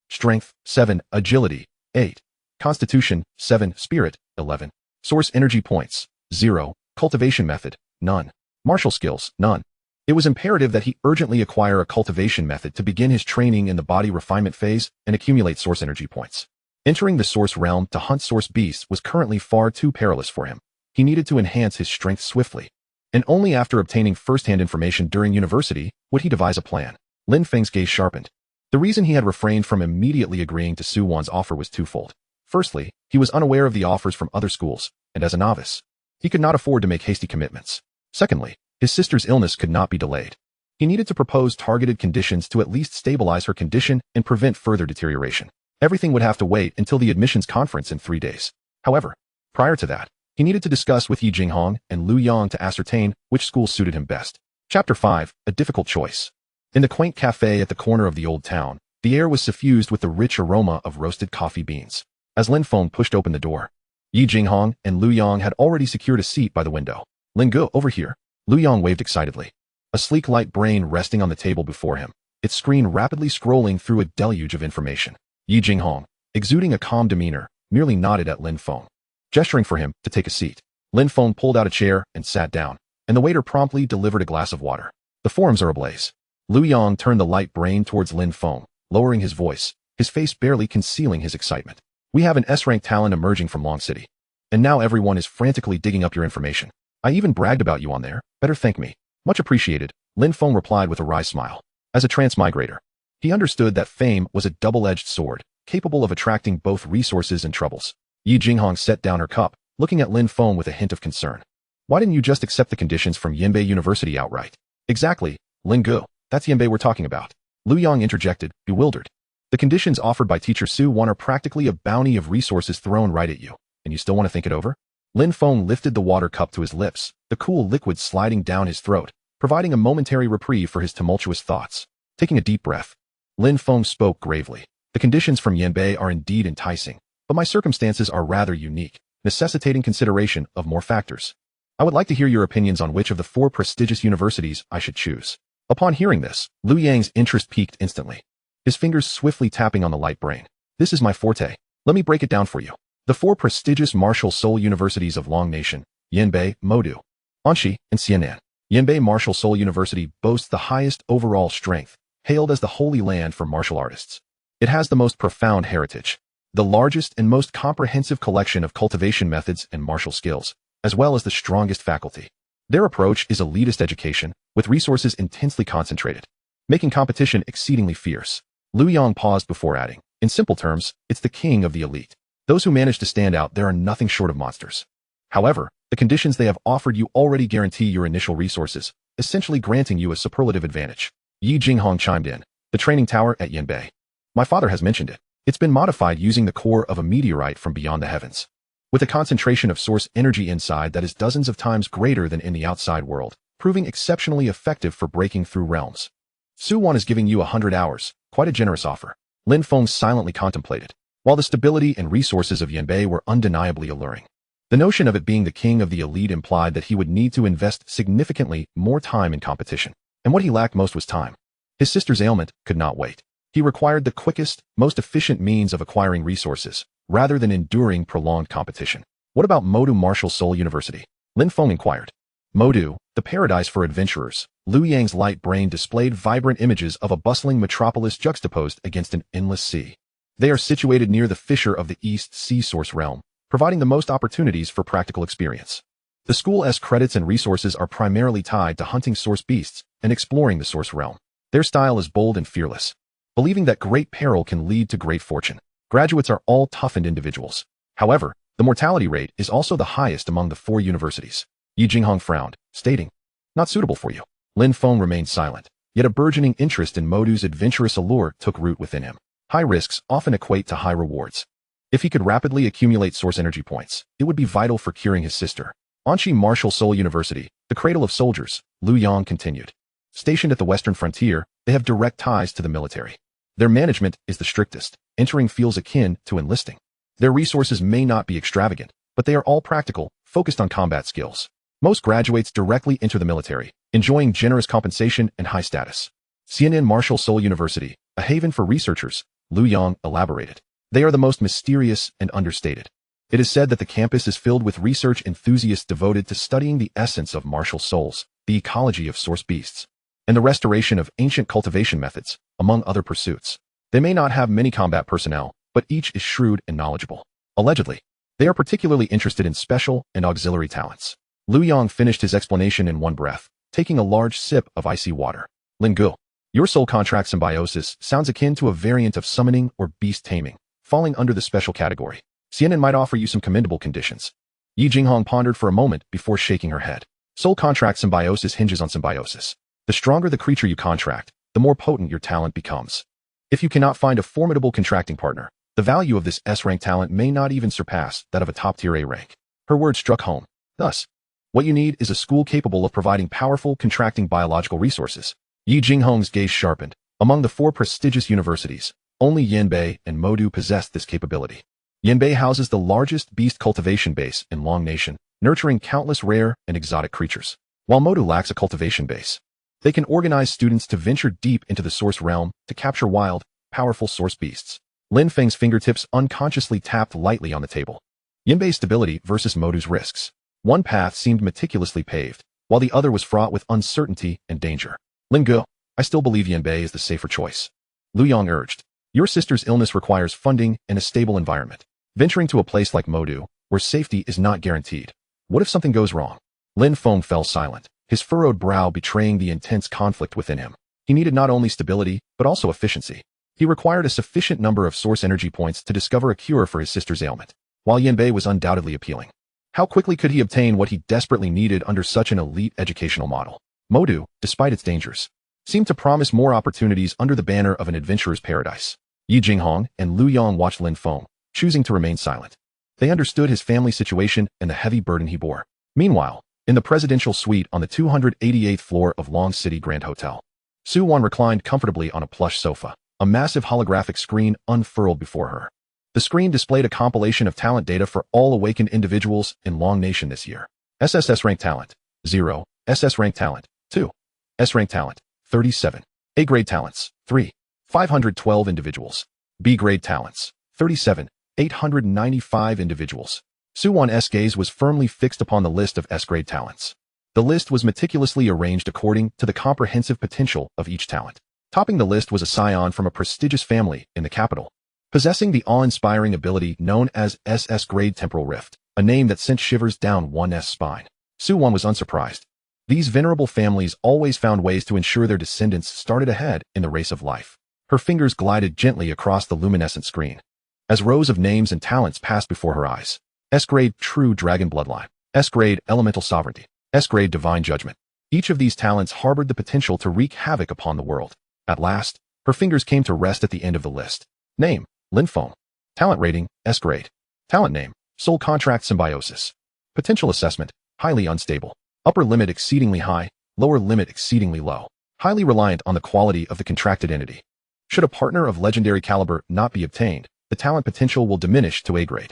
Strength, 7, agility, 8. Constitution, 7, spirit, 11. Source energy points, 0. Cultivation method, none. Martial skills, none. It was imperative that he urgently acquire a cultivation method to begin his training in the body refinement phase and accumulate source energy points. Entering the source realm to hunt source beasts was currently far too perilous for him. He needed to enhance his strength swiftly. And only after obtaining first-hand information during university would he devise a plan. Lin Feng's gaze sharpened. The reason he had refrained from immediately agreeing to Su Wan's offer was twofold. Firstly, he was unaware of the offers from other schools, and as a novice, he could not afford to make hasty commitments. Secondly, his sister's illness could not be delayed. He needed to propose targeted conditions to at least stabilize her condition and prevent further deterioration. Everything would have to wait until the admissions conference in 3 days. However, prior to that, he needed to discuss with Yi Jinghong and Lu Yang to ascertain which school suited him best. Chapter 5, A Difficult Choice. In the quaint cafe at the corner of the old town, the air was suffused with the rich aroma of roasted coffee beans. As Lin Feng pushed open the door, Yi Jinghong and Lu Yang had already secured a seat by the window. Lin Ge, over here. Lu Yang waved excitedly. A sleek light brain resting on the table before him, its screen rapidly scrolling through a deluge of information. Yi Jinghong, exuding a calm demeanor, merely nodded at Lin Feng, gesturing for him to take a seat. Lin Feng pulled out a chair and sat down, and the waiter promptly delivered a glass of water. The forums are ablaze. Lu Yang turned the light brain towards Lin Feng, lowering his voice, his face barely concealing his excitement. We have an S-rank talent emerging from Long City, and now everyone is frantically digging up your information. I even bragged about you on there. Better thank me. Much appreciated, Lin Feng replied with a wry smile. As a transmigrator, he understood that fame was a double-edged sword, capable of attracting both resources and troubles. Yi Jinghong set down her cup, looking at Lin Feng with a hint of concern. Why didn't you just accept the conditions from Yanbei University outright? Exactly, Lin Ge. That's Yanbei we're talking about. Lu Yang interjected, bewildered. The conditions offered by Teacher Su Wan are practically a bounty of resources thrown right at you, and you still want to think it over? Lin Feng lifted the water cup to his lips, the cool liquid sliding down his throat, providing a momentary reprieve for his tumultuous thoughts. Taking a deep breath, Lin Feng spoke gravely. The conditions from Yanbei are indeed enticing, but my circumstances are rather unique, necessitating consideration of more factors. I would like to hear your opinions on which of the 4 prestigious universities I should choose. Upon hearing this, Liu Yang's interest peaked instantly, his fingers swiftly tapping on the light brain. This is my forte. Let me break it down for you. The four prestigious martial soul universities of Long Nation, Yanbei, Modu, Anxi, and Xianan. Yanbei Martial Soul University boasts the highest overall strength, hailed as the holy land for martial artists. It has the most profound heritage, the largest and most comprehensive collection of cultivation methods and martial skills, as well as the strongest faculty. Their approach is elitist education, with resources intensely concentrated, making competition exceedingly fierce. Liu Yang paused before adding, in simple terms, it's the king of the elite. Those who manage to stand out there are nothing short of monsters. However, the conditions they have offered you already guarantee your initial resources, essentially granting you a superlative advantage. Yi Jinghong chimed in, the training tower at Yanbei. My father has mentioned it. It's been modified using the core of a meteorite from beyond the heavens, with a concentration of source energy inside that is dozens of times greater than in the outside world, proving exceptionally effective for breaking through realms. Su Wan is giving you 100 hours, quite a generous offer. Lin Feng silently contemplated, while the stability and resources of Yanbei were undeniably alluring. The notion of it being the king of the elite implied that he would need to invest significantly more time in competition, and what he lacked most was time. His sister's ailment could not wait. He required the quickest, most efficient means of acquiring resources, rather than enduring prolonged competition. What about Modu Martial Soul University? Lin Feng inquired. Modu, the paradise for adventurers. Liu Yang's light brain displayed vibrant images of a bustling metropolis juxtaposed against an endless sea. They are situated near the fissure of the East Sea Source Realm, providing the most opportunities for practical experience. The school's credits and resources are primarily tied to hunting source beasts and exploring the source realm. Their style is bold and fearless, believing that great peril can lead to great fortune. Graduates are all toughened individuals. However, the mortality rate is also the highest among the four universities. Yi Jinghong frowned, stating, not suitable for you. Lin Feng remained silent, yet a burgeoning interest in Modu's adventurous allure took root within him. High risks often equate to high rewards. If he could rapidly accumulate source energy points, it would be vital for curing his sister. Anxi Martial Soul University, the cradle of soldiers, Liu Yang continued. Stationed at the western frontier, they have direct ties to the military. Their management is the strictest. Entering feels akin to enlisting. Their resources may not be extravagant, but they are all practical, focused on combat skills. Most graduates directly enter the military, enjoying generous compensation and high status. Xianan Martial Soul University, a haven for researchers, Liu Yang elaborated. They are the most mysterious and understated. It is said that the campus is filled with research enthusiasts devoted to studying the essence of martial souls, the ecology of source beasts, and the restoration of ancient cultivation methods, among other pursuits. They may not have many combat personnel, but each is shrewd and knowledgeable. Allegedly, they are particularly interested in special and auxiliary talents. Liu Yang finished his explanation in one breath, taking a large sip of icy water. Lin Gu, your soul contract symbiosis sounds akin to a variant of summoning or beast taming, falling under the special category. Xianan might offer you some commendable conditions. Yi Jinghong pondered for a moment before shaking her head. Soul contract symbiosis hinges on symbiosis. The stronger the creature you contract, the more potent your talent becomes. If you cannot find a formidable contracting partner, the value of this S-rank talent may not even surpass that of a top-tier A rank. Her words struck home. Thus, what you need is a school capable of providing powerful, contracting biological resources. Yi Jinghong's gaze sharpened. Among the four prestigious universities, only Yanbei and Modu possessed this capability. Yanbei houses the largest beast cultivation base in Long Nation, nurturing countless rare and exotic creatures, while Modu lacks a cultivation base. They can organize students to venture deep into the source realm to capture wild, powerful source beasts. Lin Feng's fingertips unconsciously tapped lightly on the table. Yanbei's stability versus Modu's risks. One path seemed meticulously paved, while the other was fraught with uncertainty and danger. Lin Gu, I still believe Yanbei is the safer choice. Liu Yang urged. Your sister's illness requires funding and a stable environment. Venturing to a place like Modu, where safety is not guaranteed. What if something goes wrong? Lin Feng fell silent, his furrowed brow betraying the intense conflict within him. He needed not only stability, but also efficiency. He required a sufficient number of source energy points to discover a cure for his sister's ailment, while Yanbei was undoubtedly appealing. How quickly could he obtain what he desperately needed under such an elite educational model? Modu, despite its dangers, seemed to promise more opportunities under the banner of an adventurer's paradise. Yi Jinghong and Liu Yang watched Lin Feng, choosing to remain silent. They understood his family situation and the heavy burden he bore. Meanwhile, in the presidential suite on the 288th floor of Long City Grand Hotel, Su Wan reclined comfortably on a plush sofa, a massive holographic screen unfurled before her. The screen displayed a compilation of talent data for all awakened individuals in Long Nation this year. SSS rank talent, 0. SS rank talent, 2. S rank talent, 37. A-grade talents, 3. 512 individuals. B-grade talents, 37. 895 individuals. Suwon's gaze was firmly fixed upon the list of S-grade talents. The list was meticulously arranged according to the comprehensive potential of each talent. Topping the list was a scion from a prestigious family in the capital, possessing the awe-inspiring ability known as SS-grade temporal rift, a name that sent shivers down one's spine. Suwon was unsurprised. These venerable families always found ways to ensure their descendants started ahead in the race of life. Her fingers glided gently across the luminescent screen, as rows of names and talents passed before her eyes. S-grade true dragon bloodline, S-grade elemental sovereignty, S-grade divine judgment. Each of these talents harbored the potential to wreak havoc upon the world. At last, her fingers came to rest at the end of the list. Name, Lin Feng. Talent rating, S-grade. Talent name, soul contract symbiosis. Potential assessment, highly unstable. Upper limit exceedingly high, lower limit exceedingly low. Highly reliant on the quality of the contracted entity. Should a partner of legendary caliber not be obtained, the talent potential will diminish to A-grade.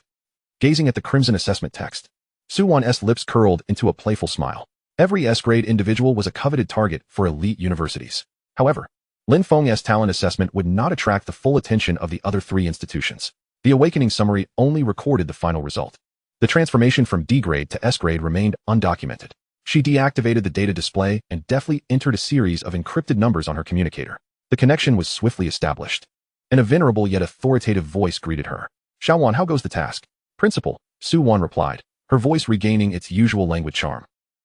Gazing at the crimson assessment text, Suwon's lips curled into a playful smile. Every S-grade individual was a coveted target for elite universities. However, Lin Feng's talent assessment would not attract the full attention of the other three institutions. The awakening summary only recorded the final result. The transformation from D-grade to S-grade remained undocumented. She deactivated the data display and deftly entered a series of encrypted numbers on her communicator. The connection was swiftly established, and a venerable yet authoritative voice greeted her. Xiaowon, how goes the task? Principal, Suwon replied, her voice regaining its usual languid charm.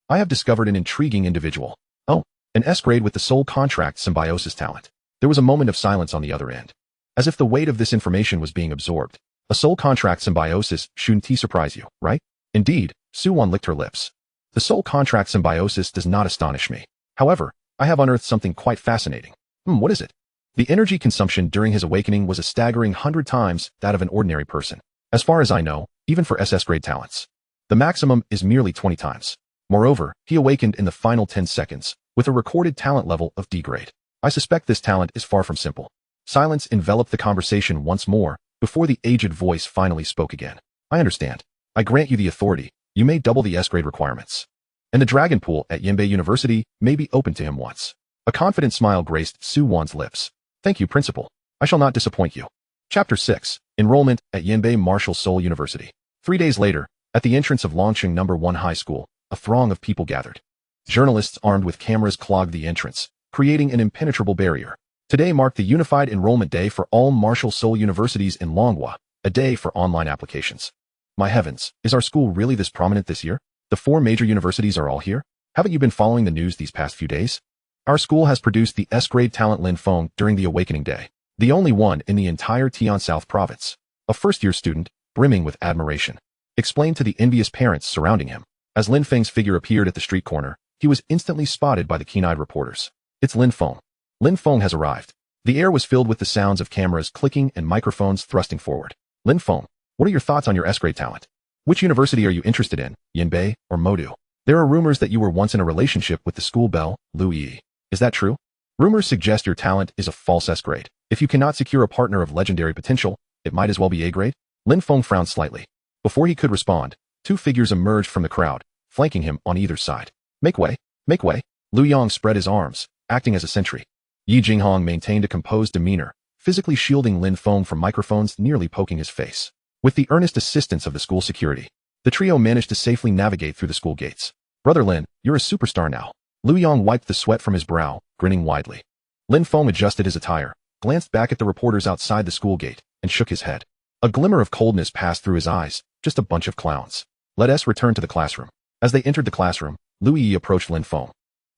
I have discovered an intriguing individual. Oh, an S-grade with the soul contract symbiosis talent. There was a moment of silence on the other end, as if the weight of this information was being absorbed. A soul contract symbiosis shouldn't surprise you, right? Indeed, Suwon licked her lips. The soul contract symbiosis does not astonish me. However, I have unearthed something quite fascinating. What is it? The energy consumption during his awakening was a staggering 100 times that of an ordinary person. As far as I know, even for SS-grade talents, the maximum is merely 20 times. Moreover, he awakened in the final 10 seconds, with a recorded talent level of D-grade. I suspect this talent is far from simple. Silence enveloped the conversation once more, before the aged voice finally spoke again. I understand. I grant you the authority. You may double the S-grade requirements. And the dragon pool at Yanbei University may be open to him once. A confident smile graced Suwon's lips. Thank you, Principal. I shall not disappoint you. Chapter 6. Enrollment at Yanbei Martial Seoul University. 3 days later, at the entrance of Longqing No. 1 High School, a throng of people gathered. Journalists armed with cameras clogged the entrance, creating an impenetrable barrier. Today marked the unified enrollment day for all Martial Seoul universities in Manhwa, a day for online applications. My heavens, is our school really this prominent this year? The 4 major universities are all here? Haven't you been following the news these past few days? Our school has produced the S-grade talent Lin Feng during the awakening day, the only one in the entire Tian South province. A first-year student, brimming with admiration, explained to the envious parents surrounding him. As Lin Feng's figure appeared at the street corner, he was instantly spotted by the keen-eyed reporters. It's Lin Feng. Lin Feng has arrived. The air was filled with the sounds of cameras clicking and microphones thrusting forward. Lin Feng, what are your thoughts on your S-grade talent? Which university are you interested in, Yanbei or Modu? There are rumors that you were once in a relationship with the school belle, Lin Ye. Is that true? Rumors suggest your talent is a false S-grade. If you cannot secure a partner of legendary potential, it might as well be A-grade? Lin Feng frowned slightly. Before he could respond, 2 figures emerged from the crowd, flanking him on either side. Make way, make way. Lu Yang spread his arms, acting as a sentry. Yi Jinghong maintained a composed demeanor, physically shielding Lin Feng from microphones nearly poking his face. With the earnest assistance of the school security, the trio managed to safely navigate through the school gates. Brother Lin, you're a superstar now. Lu Yang wiped the sweat from his brow, grinning widely. Lin Feng adjusted his attire, glanced back at the reporters outside the school gate, and shook his head. A glimmer of coldness passed through his eyes. Just a bunch of clowns. Let us return to the classroom. As they entered the classroom, Lu Yi approached Lin Feng,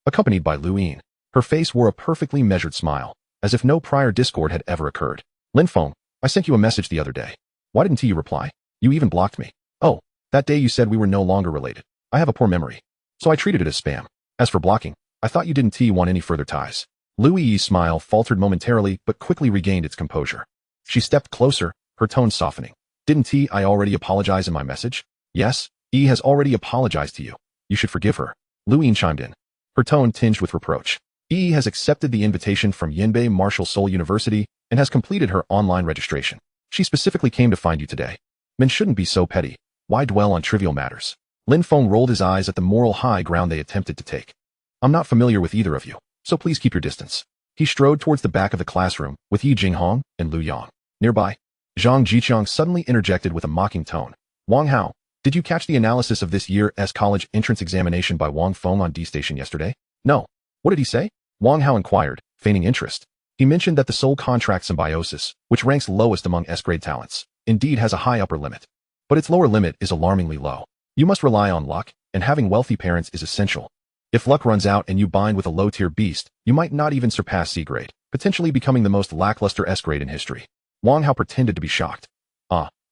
accompanied by Lu Yin. Her face wore a perfectly measured smile, as if no prior discord had ever occurred. Lin Feng, I sent you a message the other day. Why didn't you reply? You even blocked me. Oh, that day you said we were no longer related. I have a poor memory, so I treated it as spam. As for blocking, I thought you didn't want any further ties. Lu Yi's smile faltered momentarily but quickly regained its composure. She stepped closer, her tone softening. Didn't I already apologize in my message? Yes, Yi has already apologized to you. You should forgive her. Lu Yin chimed in, her tone tinged with reproach. Yi has accepted the invitation from Yanbei Martial Seoul University and has completed her online registration. She specifically came to find you today. Men shouldn't be so petty. Why dwell on trivial matters? Lin Feng rolled his eyes at the moral high ground they attempted to take. I'm not familiar with either of you. so please keep your distance. He strode towards the back of the classroom with Yi Jinghong and Lu Yang. Nearby, Zhang Jiqiang suddenly interjected with a mocking tone. Wang Hao, did you catch the analysis of this year's college entrance examination by Wang Feng on D Station yesterday? No. What did he say? Wang Hao inquired, feigning interest. He mentioned that the soul contract symbiosis, which ranks lowest among S-grade talents, indeed has a high upper limit. But its lower limit is alarmingly low. You must rely on luck, and having wealthy parents is essential. If luck runs out and you bind with a low-tier beast, you might not even surpass C-grade, potentially becoming the most lackluster S-grade in history. Wang Hao pretended to be shocked.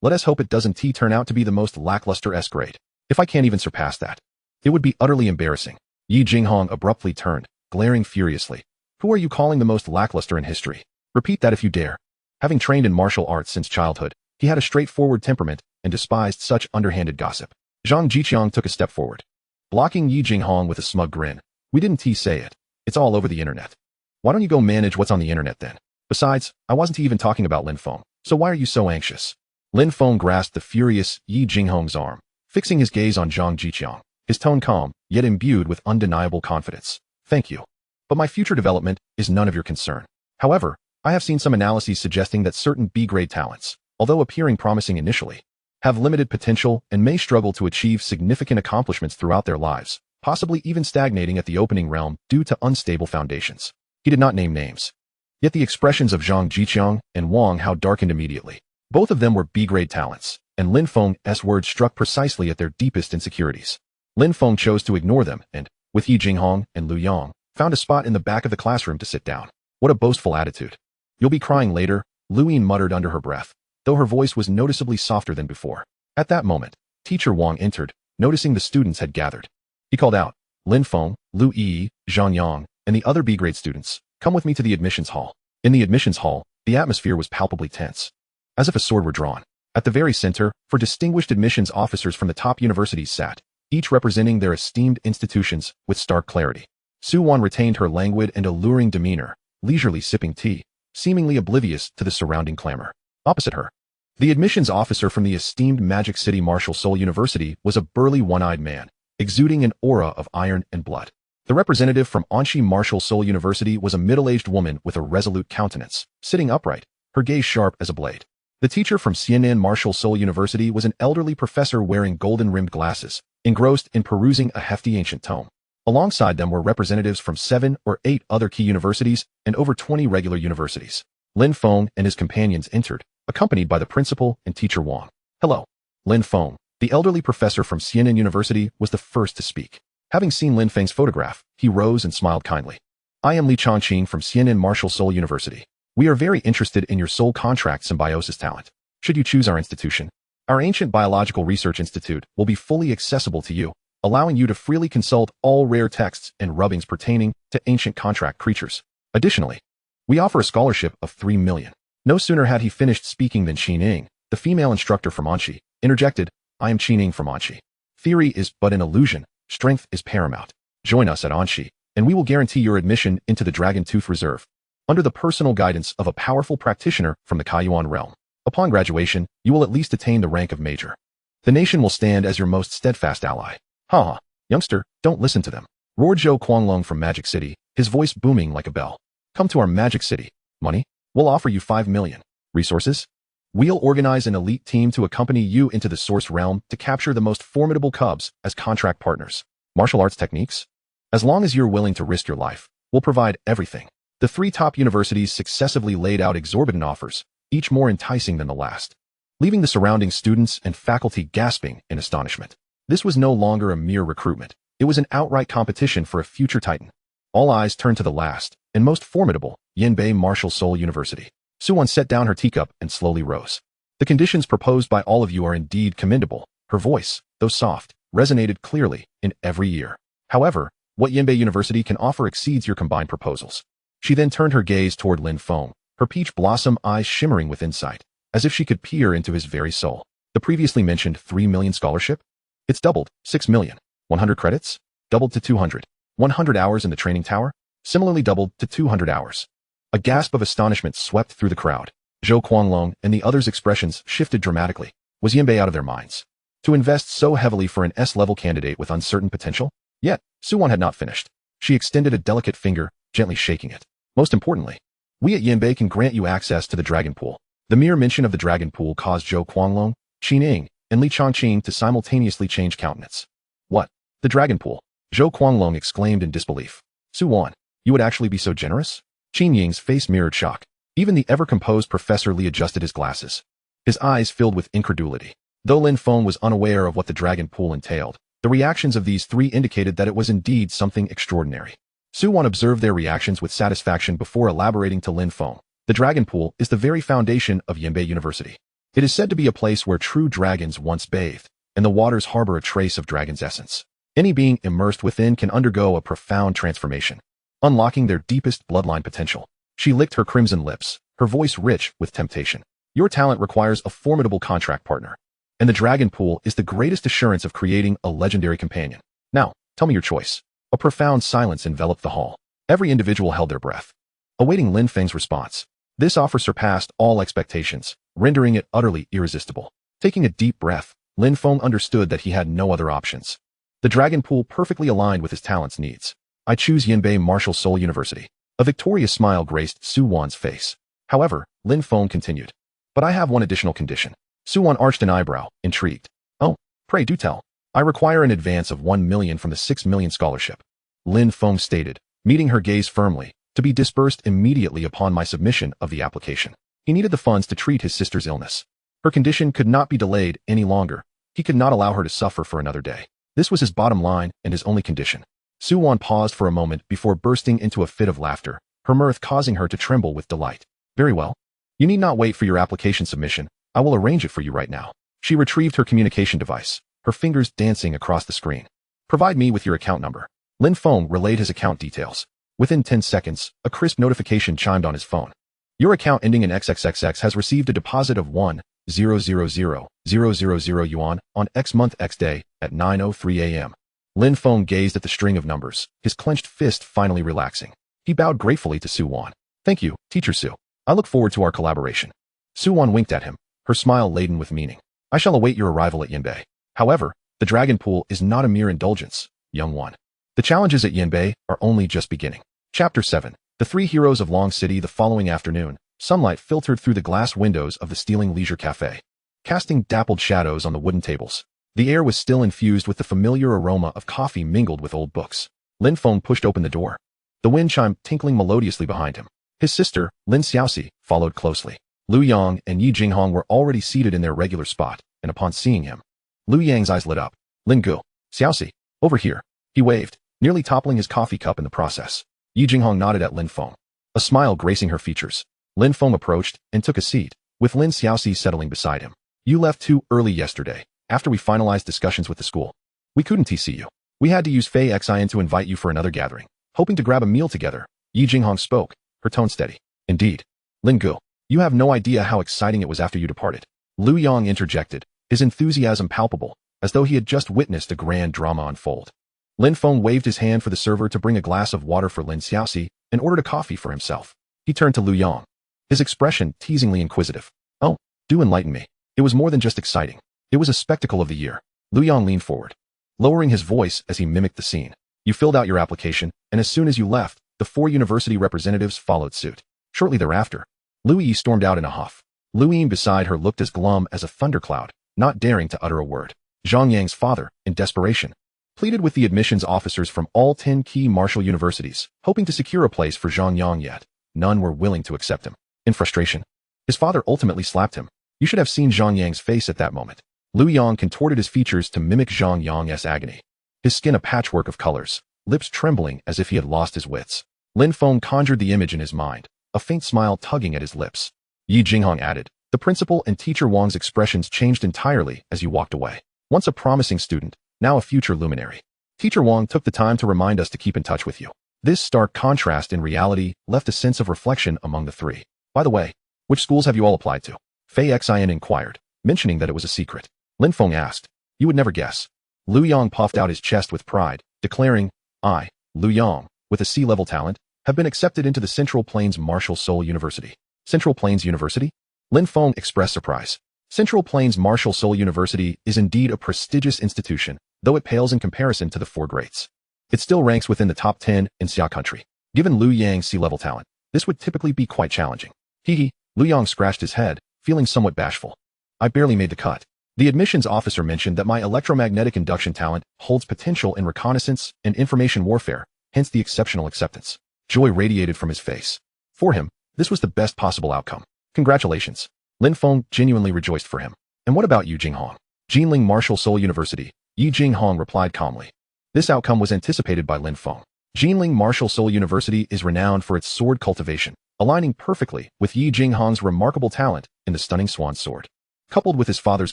Let us hope it doesn't turn out to be the most lackluster S-grade. If I can't even surpass that, it would be utterly embarrassing. Yi Jinghong abruptly turned, glaring furiously. Who are you calling the most lackluster in history? Repeat that if you dare. Having trained in martial arts since childhood, he had a straightforward temperament and despised such underhanded gossip. Zhang Jiqiang took a step forward, blocking Yi Jinghong with a smug grin. We didn't say it. It's all over the internet. Why don't you go manage what's on the internet then? Besides, I wasn't even talking about Lin Feng, so why are you so anxious? Lin Feng grasped the furious Yi Jinghong's arm, fixing his gaze on Zhang Jiqiang, his tone calm, yet imbued with undeniable confidence. Thank you. But my future development is none of your concern. However, I have seen some analyses suggesting that certain B-grade talents, although appearing promising initially, have limited potential and may struggle to achieve significant accomplishments throughout their lives, possibly even stagnating at the opening realm due to unstable foundations. He did not name names. Yet the expressions of Zhang Jiqiang and Wang Hao darkened immediately. Both of them were B-grade talents, and Lin Feng's words struck precisely at their deepest insecurities. Lin Feng chose to ignore them and, with Yi Jinghong and Lu Yang, found a spot in the back of the classroom to sit down. What a boastful attitude. You'll be crying later, Lu Yin muttered under her breath, though her voice was noticeably softer than before. At that moment, Teacher Wang entered, noticing the students had gathered. He called out, Lin Feng, Lu Yi, Zhang Yang, and the other B-grade students, come with me to the admissions hall. In the admissions hall, the atmosphere was palpably tense, as if a sword were drawn. At the very center, for distinguished admissions officers from the top universities sat, each representing their esteemed institutions with stark clarity. Su Wan retained her languid and alluring demeanor, leisurely sipping tea, seemingly oblivious to the surrounding clamor. Opposite her, the admissions officer from the esteemed Magic City Martial Soul University was a burly one-eyed man, exuding an aura of iron and blood. The representative from Anxi Martial Soul University was a middle-aged woman with a resolute countenance, sitting upright, her gaze sharp as a blade. The teacher from Xianan Martial Soul University was an elderly professor wearing golden-rimmed glasses, engrossed in perusing a hefty ancient tome. Alongside them were representatives from 7 or 8 other key universities and over 20 regular universities. Lin Feng and his companions entered, accompanied by the principal and Teacher Wang. Hello. Lin Feng, the elderly professor from Xianan University, was the first to speak. Having seen Lin Feng's photograph, he rose and smiled kindly. I am Li Changqing from Xianan Martial Soul University. We are very interested in your soul contract symbiosis talent. Should you choose our institution, our Ancient Biological Research Institute will be fully accessible to you, allowing you to freely consult all rare texts and rubbings pertaining to ancient contract creatures. Additionally, we offer a scholarship of 3 million. No sooner had he finished speaking than Qining, the female instructor from Anxi, interjected, I am Qining from Anxi. Theory is but an illusion, strength is paramount. Join us at Anxi, and we will guarantee your admission into the Dragon Tooth Reserve, under the personal guidance of a powerful practitioner from the Kaiyuan realm. Upon graduation, you will at least attain the rank of major. The nation will stand as your most steadfast ally. Ha! Youngster, don't listen to them, roared Zhou Quanglong from Magic City, his voice booming like a bell. Come to our Magic City. Money? We'll offer you 5 million. Resources? We'll organize an elite team to accompany you into the Source Realm to capture the most formidable cubs as contract partners. Martial arts techniques? As long as you're willing to risk your life, we'll provide everything. The 3 top universities successively laid out exorbitant offers, each more enticing than the last, leaving the surrounding students and faculty gasping in astonishment. This was no longer a mere recruitment. It was an outright competition for a future titan. All eyes turned to the last and most formidable, Yanbei Martial Soul University. Suwon set down her teacup and slowly rose. The conditions proposed by all of you are indeed commendable. Her voice, though soft, resonated clearly in every ear. However, what Yanbei University can offer exceeds your combined proposals. She then turned her gaze toward Lin Feng, her peach blossom eyes shimmering with insight, as if she could peer into his very soul. The previously mentioned 3 million scholarship? It's doubled, 6 million. 100 credits? Doubled to 200. 100 hours in the training tower? Similarly doubled to 200 hours. A gasp of astonishment swept through the crowd. Zhou Quanglong and the others' expressions shifted dramatically. Was Yanbei out of their minds to invest so heavily for an S-level candidate with uncertain potential? Yet, Suwon had not finished. She extended a delicate finger, gently shaking it. Most importantly, we at Yanbei can grant you access to the Dragon Pool. The mere mention of the Dragon Pool caused Zhou Guanglong, Qin Ying, and Li Chongqing to simultaneously change countenance. What? The Dragon Pool? Zhou Guanglong exclaimed in disbelief. Su Wan, you would actually be so generous? Qin Ying's face mirrored shock. Even the ever-composed Professor Li adjusted his glasses. His eyes filled with incredulity. Though Lin Feng was unaware of what the Dragon Pool entailed, the reactions of these three indicated that it was indeed something extraordinary. Su Wan observed their reactions with satisfaction before elaborating to Lin Feng. The Dragon Pool is the very foundation of Yanbei University. It is said to be a place where true dragons once bathed, and the waters harbor a trace of dragon's essence. Any being immersed within can undergo a profound transformation, unlocking their deepest bloodline potential. She licked her crimson lips, her voice rich with temptation. Your talent requires a formidable contract partner, and the Dragon Pool is the greatest assurance of creating a legendary companion. Now, tell me your choice. A profound silence enveloped the hall. Every individual held their breath, awaiting Lin Feng's response. This offer surpassed all expectations, rendering it utterly irresistible. Taking a deep breath, Lin Feng understood that he had no other options. The Dragon Pool perfectly aligned with his talent's needs. I choose Yanbei Martial Soul University. A victorious smile graced Su Wan's face. However, Lin Feng continued. But I have one additional condition. Su Wan arched an eyebrow, intrigued. Oh, pray do tell. I require an advance of 1 million from the 6 million scholarship. Lin Feng stated, meeting her gaze firmly, to be disbursed immediately upon my submission of the application. He needed the funds to treat his sister's illness. Her condition could not be delayed any longer. He could not allow her to suffer for another day. This was his bottom line and his only condition. Su Wan paused for a moment before bursting into a fit of laughter, her mirth causing her to tremble with delight. Very well. You need not wait for your application submission. I will arrange it for you right now. She retrieved her communication device, her fingers dancing across the screen. Provide me with your account number. Lin Feng relayed his account details. Within 10 seconds, a crisp notification chimed on his phone. Your account ending in XXXX has received a deposit of 1,000,000 yuan on X month X day at 9:03 a.m. Lin Feng gazed at the string of numbers, his clenched fist finally relaxing. He bowed gratefully to Su Wan. Thank you, Teacher Su. I look forward to our collaboration. Su Wan winked at him, her smile laden with meaning. I shall await your arrival at Yanbei. However, the Dragon Pool is not a mere indulgence, young one. The challenges at Yanbei are only just beginning. Chapter 7. The three heroes of Long City. The following afternoon, sunlight filtered through the glass windows of the Stealing Leisure Cafe, casting dappled shadows on the wooden tables. The air was still infused with the familiar aroma of coffee mingled with old books. Lin Feng pushed open the door, the wind chime tinkling melodiously behind him. His sister, Lin Xiaoxi, followed closely. Lu Yang and Yi Jinghong were already seated in their regular spot, and upon seeing him, Lu Yang's eyes lit up. Lin Gu, Xiaoxi, over here. He waved, nearly toppling his coffee cup in the process. Yi Jinghong nodded at Lin Feng, a smile gracing her features. Lin Feng approached and took a seat, with Lin Xiaoxi settling beside him. You left too early yesterday, after we finalized discussions with the school. We couldn't see you. We had to use Fei Xin to invite you for another gathering, hoping to grab a meal together. Yi Jinghong spoke, her tone steady. Indeed. Lin Gu, you have no idea how exciting it was after you departed. Lu Yang interjected, his enthusiasm palpable, as though he had just witnessed a grand drama unfold. Lin Feng waved his hand for the server to bring a glass of water for Lin Xiaoxi and ordered a coffee for himself. He turned to Lu Yang, his expression teasingly inquisitive. Oh, do enlighten me. It was more than just exciting. It was a spectacle of the year. Lu Yang leaned forward, lowering his voice as he mimicked the scene. You filled out your application, and as soon as you left, the 4 university representatives followed suit. Shortly thereafter, Lu Yi stormed out in a huff. Lu Yin beside her looked as glum as a thundercloud, not daring to utter a word. Zhang Yang's father, in desperation, pleaded with the admissions officers from all 10 key martial universities, hoping to secure a place for Zhang Yang, yet none were willing to accept him. In frustration, his father ultimately slapped him. You should have seen Zhang Yang's face at that moment. Lu Yang contorted his features to mimic Zhang Yang's agony, his skin a patchwork of colors, lips trembling as if he had lost his wits. Lin Feng conjured the image in his mind, a faint smile tugging at his lips. Yi Jinghong added, the principal and teacher Wang's expressions changed entirely as you walked away. Once a promising student, now a future luminary. Teacher Wang took the time to remind us to keep in touch with you. This stark contrast in reality left a sense of reflection among the three. By the way, which schools have you all applied to? Fei Xin inquired, mentioning that it was a secret. Lin Feng asked, you would never guess. Lu Yang puffed out his chest with pride, declaring, I, Lu Yang, with a C-level talent, have been accepted into the Central Plains Martial Soul University. Central Plains University? Lin Feng expressed surprise. Central Plains Martial Soul University is indeed a prestigious institution, though it pales in comparison to the 4 greats. It still ranks within the top 10 in Xia country. Given Liu Yang's sea-level talent, this would typically be quite challenging. Hee. Liu Yang scratched his head, feeling somewhat bashful. I barely made the cut. The admissions officer mentioned that my electromagnetic induction talent holds potential in reconnaissance and information warfare, hence the exceptional acceptance. Joy radiated from his face. For him, this was the best possible outcome. Congratulations. Lin Feng genuinely rejoiced for him. And what about you, Jinghong? Jinling Martial Soul University. Yi Jinghong replied calmly. This outcome was anticipated by Lin Feng. Jinling Martial Soul University is renowned for its sword cultivation, aligning perfectly with Yi Jinghong's remarkable talent in the stunning swan sword. Coupled with his father's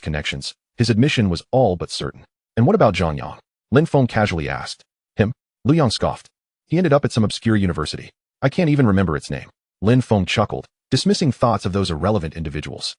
connections, his admission was all but certain. And what about Zhang Yang? Lin Feng casually asked. Him? Liu Yang scoffed. He ended up at some obscure university. I can't even remember its name. Lin Feng chuckled, dismissing thoughts of those irrelevant individuals.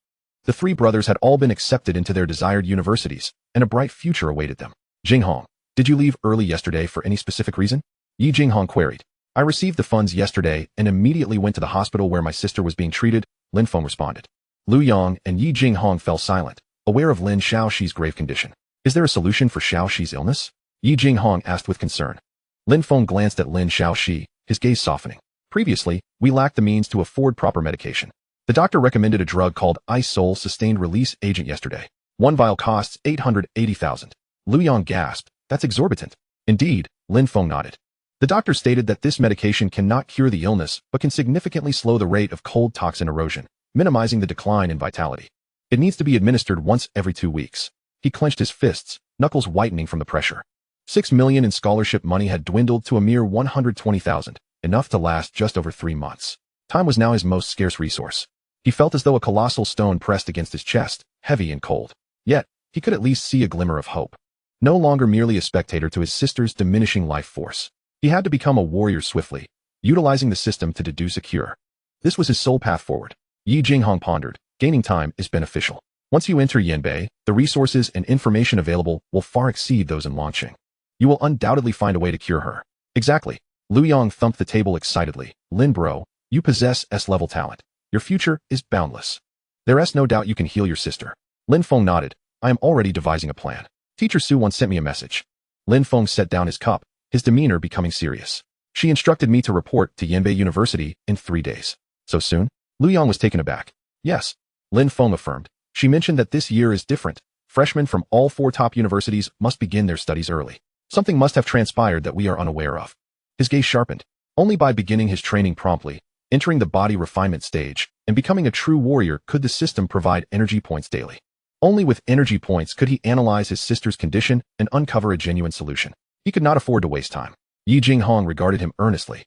The three brothers had all been accepted into their desired universities, and a bright future awaited them. Jinghong, did you leave early yesterday for any specific reason? Yi Jinghong queried. I received the funds yesterday and immediately went to the hospital where my sister was being treated, Lin Feng responded. Liu Yang and Yi Jinghong fell silent, aware of Lin Shaoxi's grave condition. Is there a solution for Shaoxi's illness? Yi Jinghong asked with concern. Lin Feng glanced at Lin Shaoxi, his gaze softening. Previously, we lacked the means to afford proper medication. The doctor recommended a drug called Isoul Sustained Release Agent yesterday. One vial costs 880,000. Liu Yang gasped. That's exorbitant. Indeed, Lin Feng nodded. The doctor stated that this medication cannot cure the illness, but can significantly slow the rate of cold toxin erosion, minimizing the decline in vitality. It needs to be administered once every 2 weeks. He clenched his fists, knuckles whitening from the pressure. 6 million in scholarship money had dwindled to a mere 120,000, enough to last just over 3 months. Time was now his most scarce resource. He felt as though a colossal stone pressed against his chest, heavy and cold. Yet, he could at least see a glimmer of hope. No longer merely a spectator to his sister's diminishing life force. He had to become a warrior swiftly, utilizing the system to deduce a cure. This was his sole path forward. Yi Jinghong pondered. Gaining time is beneficial. Once you enter Yanbei, the resources and information available will far exceed those in Longqing. You will undoubtedly find a way to cure her. Exactly. Liu Yang thumped the table excitedly. Lin bro, you possess S-level talent. Your future is boundless. There's no doubt you can heal your sister. Lin Feng nodded. I am already devising a plan. Teacher Su once sent me a message. Lin Feng set down his cup, his demeanor becoming serious. She instructed me to report to Yanbei University in 3 days. So soon? Liu Yang was taken aback. Yes. Lin Feng affirmed. She mentioned that this year is different. Freshmen from all 4 top universities must begin their studies early. Something must have transpired that we are unaware of. His gaze sharpened. Only by beginning his training promptly, entering the body refinement stage, and becoming a true warrior could the system provide energy points daily. Only with energy points could he analyze his sister's condition and uncover a genuine solution. He could not afford to waste time. Yi Jinghong regarded him earnestly.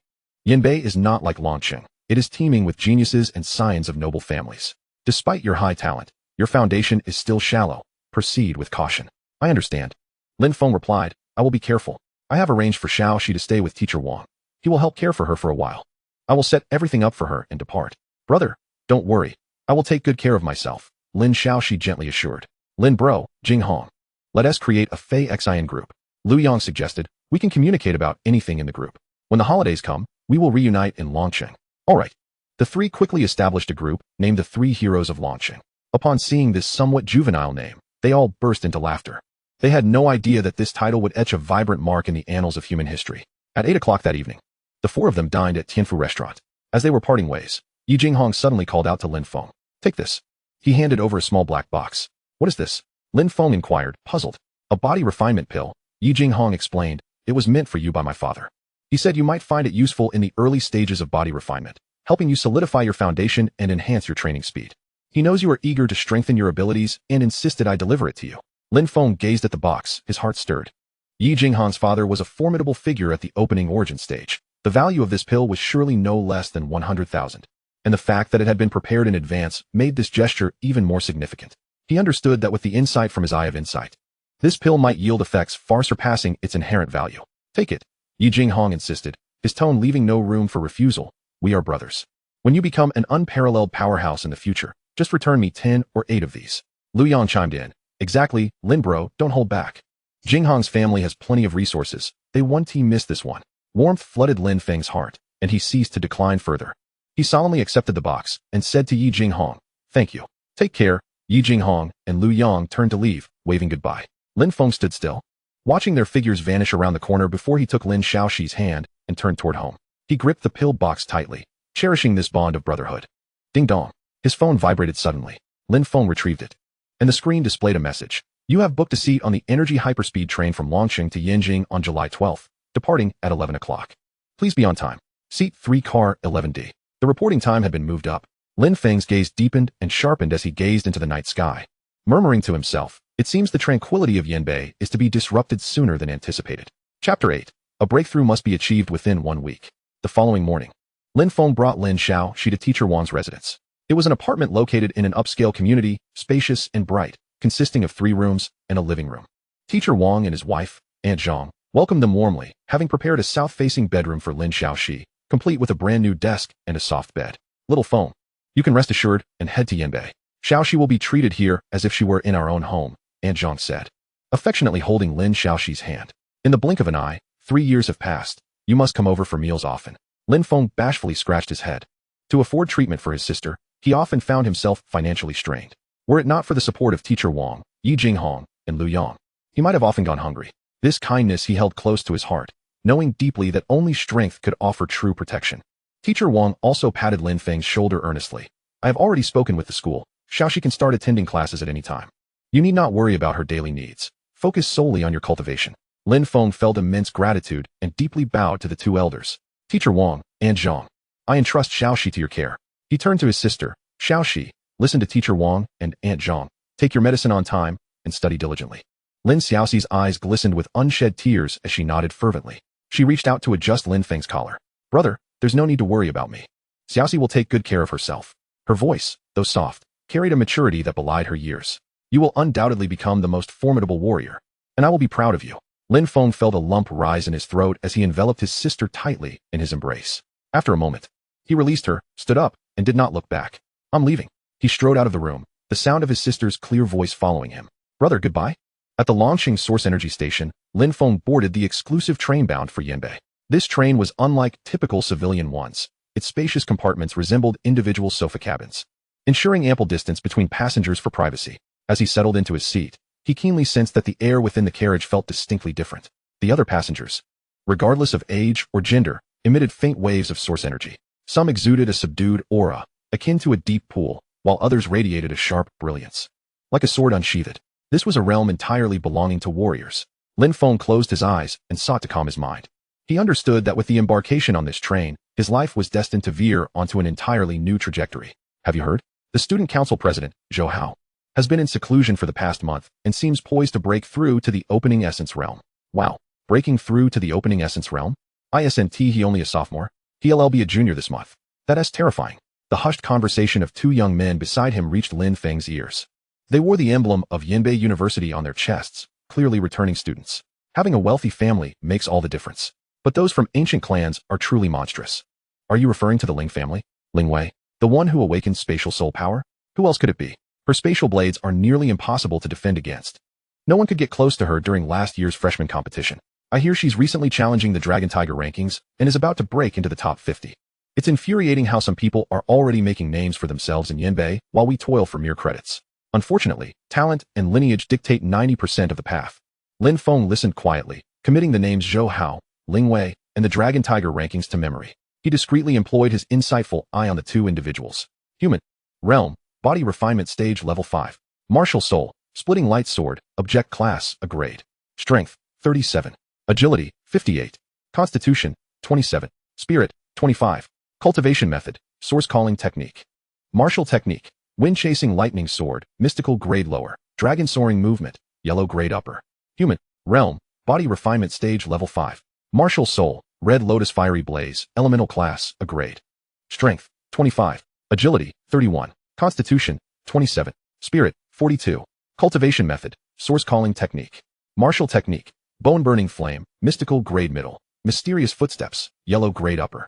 Yanbei is not like Longqing. It is teeming with geniuses and scions of noble families. Despite your high talent, your foundation is still shallow. Proceed with caution. I understand. Lin Feng replied, I will be careful. I have arranged for Shaoxi to stay with Teacher Wang. He will help care for her for a while. I will set everything up for her and depart. Brother, don't worry. I will take good care of myself, Lin Shaoxi gently assured. Lin bro, Jinghong. Let us create a Fei Xian group. Liu Yang suggested, we can communicate about anything in the group. When the holidays come, we will reunite in Longqing. All right. The three quickly established a group, named the Three Heroes of Longqing. Upon seeing this somewhat juvenile name, they all burst into laughter. They had no idea that this title would etch a vibrant mark in the annals of human history. At 8 o'clock that evening, the 4 of them dined at Tianfu Restaurant. As they were parting ways, Yi Jinghong suddenly called out to Lin Feng. Take this. He handed over a small black box. What is this? Lin Feng inquired, puzzled. A body refinement pill, Yi Jinghong explained. It was meant for you by my father. He said you might find it useful in the early stages of body refinement, helping you solidify your foundation and enhance your training speed. He knows you are eager to strengthen your abilities and insisted I deliver it to you. Lin Feng gazed at the box, his heart stirred. Yi Jinghong's father was a formidable figure at the opening origin stage. The value of this pill was surely no less than 100,000. And the fact that it had been prepared in advance made this gesture even more significant. He understood that with the insight from his Eye of Insight, this pill might yield effects far surpassing its inherent value. Take it, Yi Jinghong insisted, his tone leaving no room for refusal. We are brothers. When you become an unparalleled powerhouse in the future, just return me 10 or 8 of these. Liu Yang chimed in. Exactly, Lin bro, don't hold back. Jinghong's family has plenty of resources. They won't miss this one. Warmth flooded Lin Feng's heart, and he ceased to decline further. He solemnly accepted the box and said to Yi Jinghong, thank you. Take care. Yi Jinghong and Liu Yang turned to leave, waving goodbye. Lin Feng stood still, watching their figures vanish around the corner before he took Lin Shaoxi's hand and turned toward home. He gripped the pill box tightly, cherishing this bond of brotherhood. Ding dong. His phone vibrated suddenly. Lin Feng retrieved it, and the screen displayed a message. You have booked a seat on the energy hyperspeed train from Longqing to Yanjing on July 12th, departing at 11 o'clock. Please be on time. Seat 3 car 11D. The reporting time had been moved up. Lin Feng's gaze deepened and sharpened as he gazed into the night sky. Murmuring to himself, it seems the tranquility of Yanbei is to be disrupted sooner than anticipated. Chapter 8. A breakthrough must be achieved within 1 week. The following morning, Lin Feng brought Lin Xiaoxi to Teacher Wang's residence. It was an apartment located in an upscale community, spacious and bright, consisting of 3 rooms and a living room. Teacher Wang and his wife, Aunt Zhang, welcomed them warmly, having prepared a south-facing bedroom for Lin Xiaoxi, complete with a brand new desk and a soft bed. Little Feng, you can rest assured and head to Yanbei. Xiaoxi will be treated here as if she were in our own home, Aunt Zhang said, affectionately holding Lin Xiaoxi's hand. In the blink of an eye, 3 years have passed. You must come over for meals often. Lin Feng bashfully scratched his head. To afford treatment for his sister, he often found himself financially strained. Were it not for the support of Teacher Wang, Yi Jinghong, and Lu Yang, he might have often gone hungry. This kindness he held close to his heart, knowing deeply that only strength could offer true protection. Teacher Wang also patted Lin Feng's shoulder earnestly. I have already spoken with the school. Xiaoxi can start attending classes at any time. You need not worry about her daily needs. Focus solely on your cultivation. Lin Feng felt immense gratitude and deeply bowed to the 2 elders. Teacher Wang, Aunt Zhang, I entrust Xiaoxi to your care. He turned to his sister, Xiaoxi, listen to Teacher Wang and Aunt Zhang. Take your medicine on time and study diligently. Lin Xiaoxi's eyes glistened with unshed tears as she nodded fervently. She reached out to adjust Lin Feng's collar. Brother, there's no need to worry about me. Xiaoxi will take good care of herself. Her voice, though soft, carried a maturity that belied her years. You will undoubtedly become the most formidable warrior, and I will be proud of you. Lin Feng felt a lump rise in his throat as he enveloped his sister tightly in his embrace. After a moment, he released her, stood up, and did not look back. I'm leaving. He strode out of the room, the sound of his sister's clear voice following him. Brother, goodbye. At the Longqing Source Energy Station, Lin Feng boarded the exclusive train bound for Yanbei. This train was unlike typical civilian ones. Its spacious compartments resembled individual sofa cabins, ensuring ample distance between passengers for privacy. As he settled into his seat, he keenly sensed that the air within the carriage felt distinctly different. The other passengers, regardless of age or gender, emitted faint waves of source energy. Some exuded a subdued aura, akin to a deep pool, while others radiated a sharp brilliance, like a sword unsheathed. This was a realm entirely belonging to warriors. Lin Feng closed his eyes and sought to calm his mind. He understood that with the embarkation on this train, his life was destined to veer onto an entirely new trajectory. Have you heard? The student council president, Zhou Hao, has been in seclusion for the past month and seems poised to break through to the opening essence realm. Wow, breaking through to the opening essence realm? ISNT, he only a sophomore? He'll be a junior this month. That's terrifying. The hushed conversation of 2 young men beside him reached Lin Feng's ears. They wore the emblem of Yanbei University on their chests, clearly returning students. Having a wealthy family makes all the difference. But those from ancient clans are truly monstrous. Are you referring to the Ling family? Ling Wei, the one who awakened spatial soul power? Who else could it be? Her spatial blades are nearly impossible to defend against. No one could get close to her during last year's freshman competition. I hear she's recently challenging the Dragon Tiger rankings and is about to break into the top 50. It's infuriating how some people are already making names for themselves in Yanbei while we toil for mere credits. Unfortunately, talent and lineage dictate 90% of the path. Lin Feng listened quietly, committing the names Zhou Hao, Ling Wei, and the Dragon Tiger rankings to memory. He discreetly employed his insightful eye on the 2 individuals. Human. Realm. Body refinement stage level 5. Martial soul. Splitting light sword. Object class. A grade. Strength. 37. Agility. 58. Constitution. 27. Spirit. 25. Cultivation method. Source calling technique. Martial technique. Wind chasing lightning sword. Mystical grade lower. Dragon soaring movement. Yellow grade upper. Human. Realm. Body refinement stage level 5. Martial soul. Red lotus fiery blaze. Elemental class. A grade. Strength. 25. Agility. 31. Constitution. 27. Spirit. 42. Cultivation method. Source calling technique. Martial technique. Bone burning flame. Mystical grade middle. Mysterious footsteps. Yellow grade upper.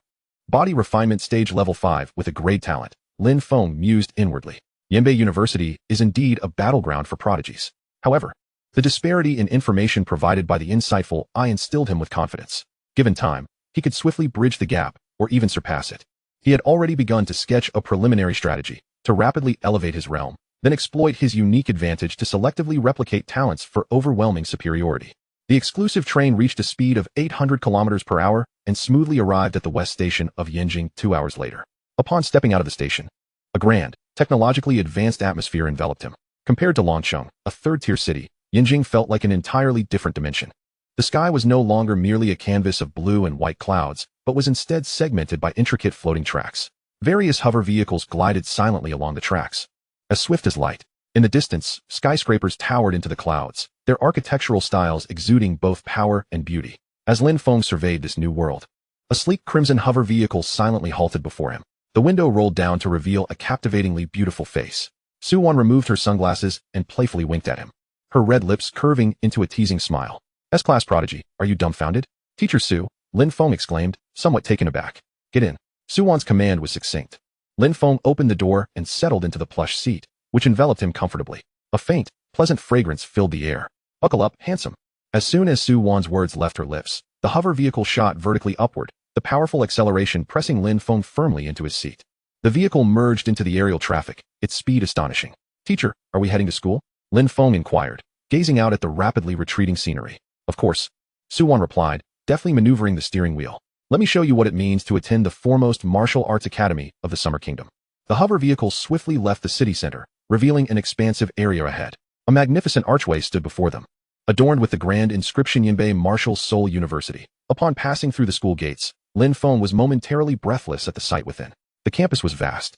Body refinement stage level 5 with a grade talent. Lin Feng mused inwardly. Yanbei University is indeed a battleground for prodigies. However, the disparity in information provided by the insightful eye instilled him with confidence. Given time, he could swiftly bridge the gap or even surpass it. He had already begun to sketch a preliminary strategy to rapidly elevate his realm, then exploit his unique advantage to selectively replicate talents for overwhelming superiority. The exclusive train reached a speed of 800 kilometers per hour and smoothly arrived at the west station of Yanjing 2 hours later. Upon stepping out of the station, a grand, technologically advanced atmosphere enveloped him. Compared to Longcheng, a third-tier city, Yanjing felt like an entirely different dimension. The sky was no longer merely a canvas of blue and white clouds, but was instead segmented by intricate floating tracks. Various hover vehicles glided silently along the tracks, as swift as light. In the distance, skyscrapers towered into the clouds, their architectural styles exuding both power and beauty. As Lin Feng surveyed this new world, a sleek crimson hover vehicle silently halted before him. The window rolled down to reveal a captivatingly beautiful face. Suwon removed her sunglasses and playfully winked at him, her red lips curving into a teasing smile. S-class prodigy, are you dumbfounded? Teacher Su, Lin Feng exclaimed, somewhat taken aback. Get in. Suwon's command was succinct. Lin Feng opened the door and settled into the plush seat, which enveloped him comfortably. A faint, pleasant fragrance filled the air. Buckle up, handsome. As soon as Suwon's words left her lips, the hover vehicle shot vertically upward, the powerful acceleration pressing Lin Feng firmly into his seat. The vehicle merged into the aerial traffic, its speed astonishing. Teacher, are we heading to school? Lin Feng inquired, gazing out at the rapidly retreating scenery. Of course, Suwon replied, deftly maneuvering the steering wheel. Let me show you what it means to attend the foremost martial arts academy of the Summer Kingdom. The hover vehicle swiftly left the city center, revealing an expansive area ahead. A magnificent archway stood before them, adorned with the grand inscription Yinbei Martial Soul University. Upon passing through the school gates, Lin Feng was momentarily breathless at the sight within. The campus was vast,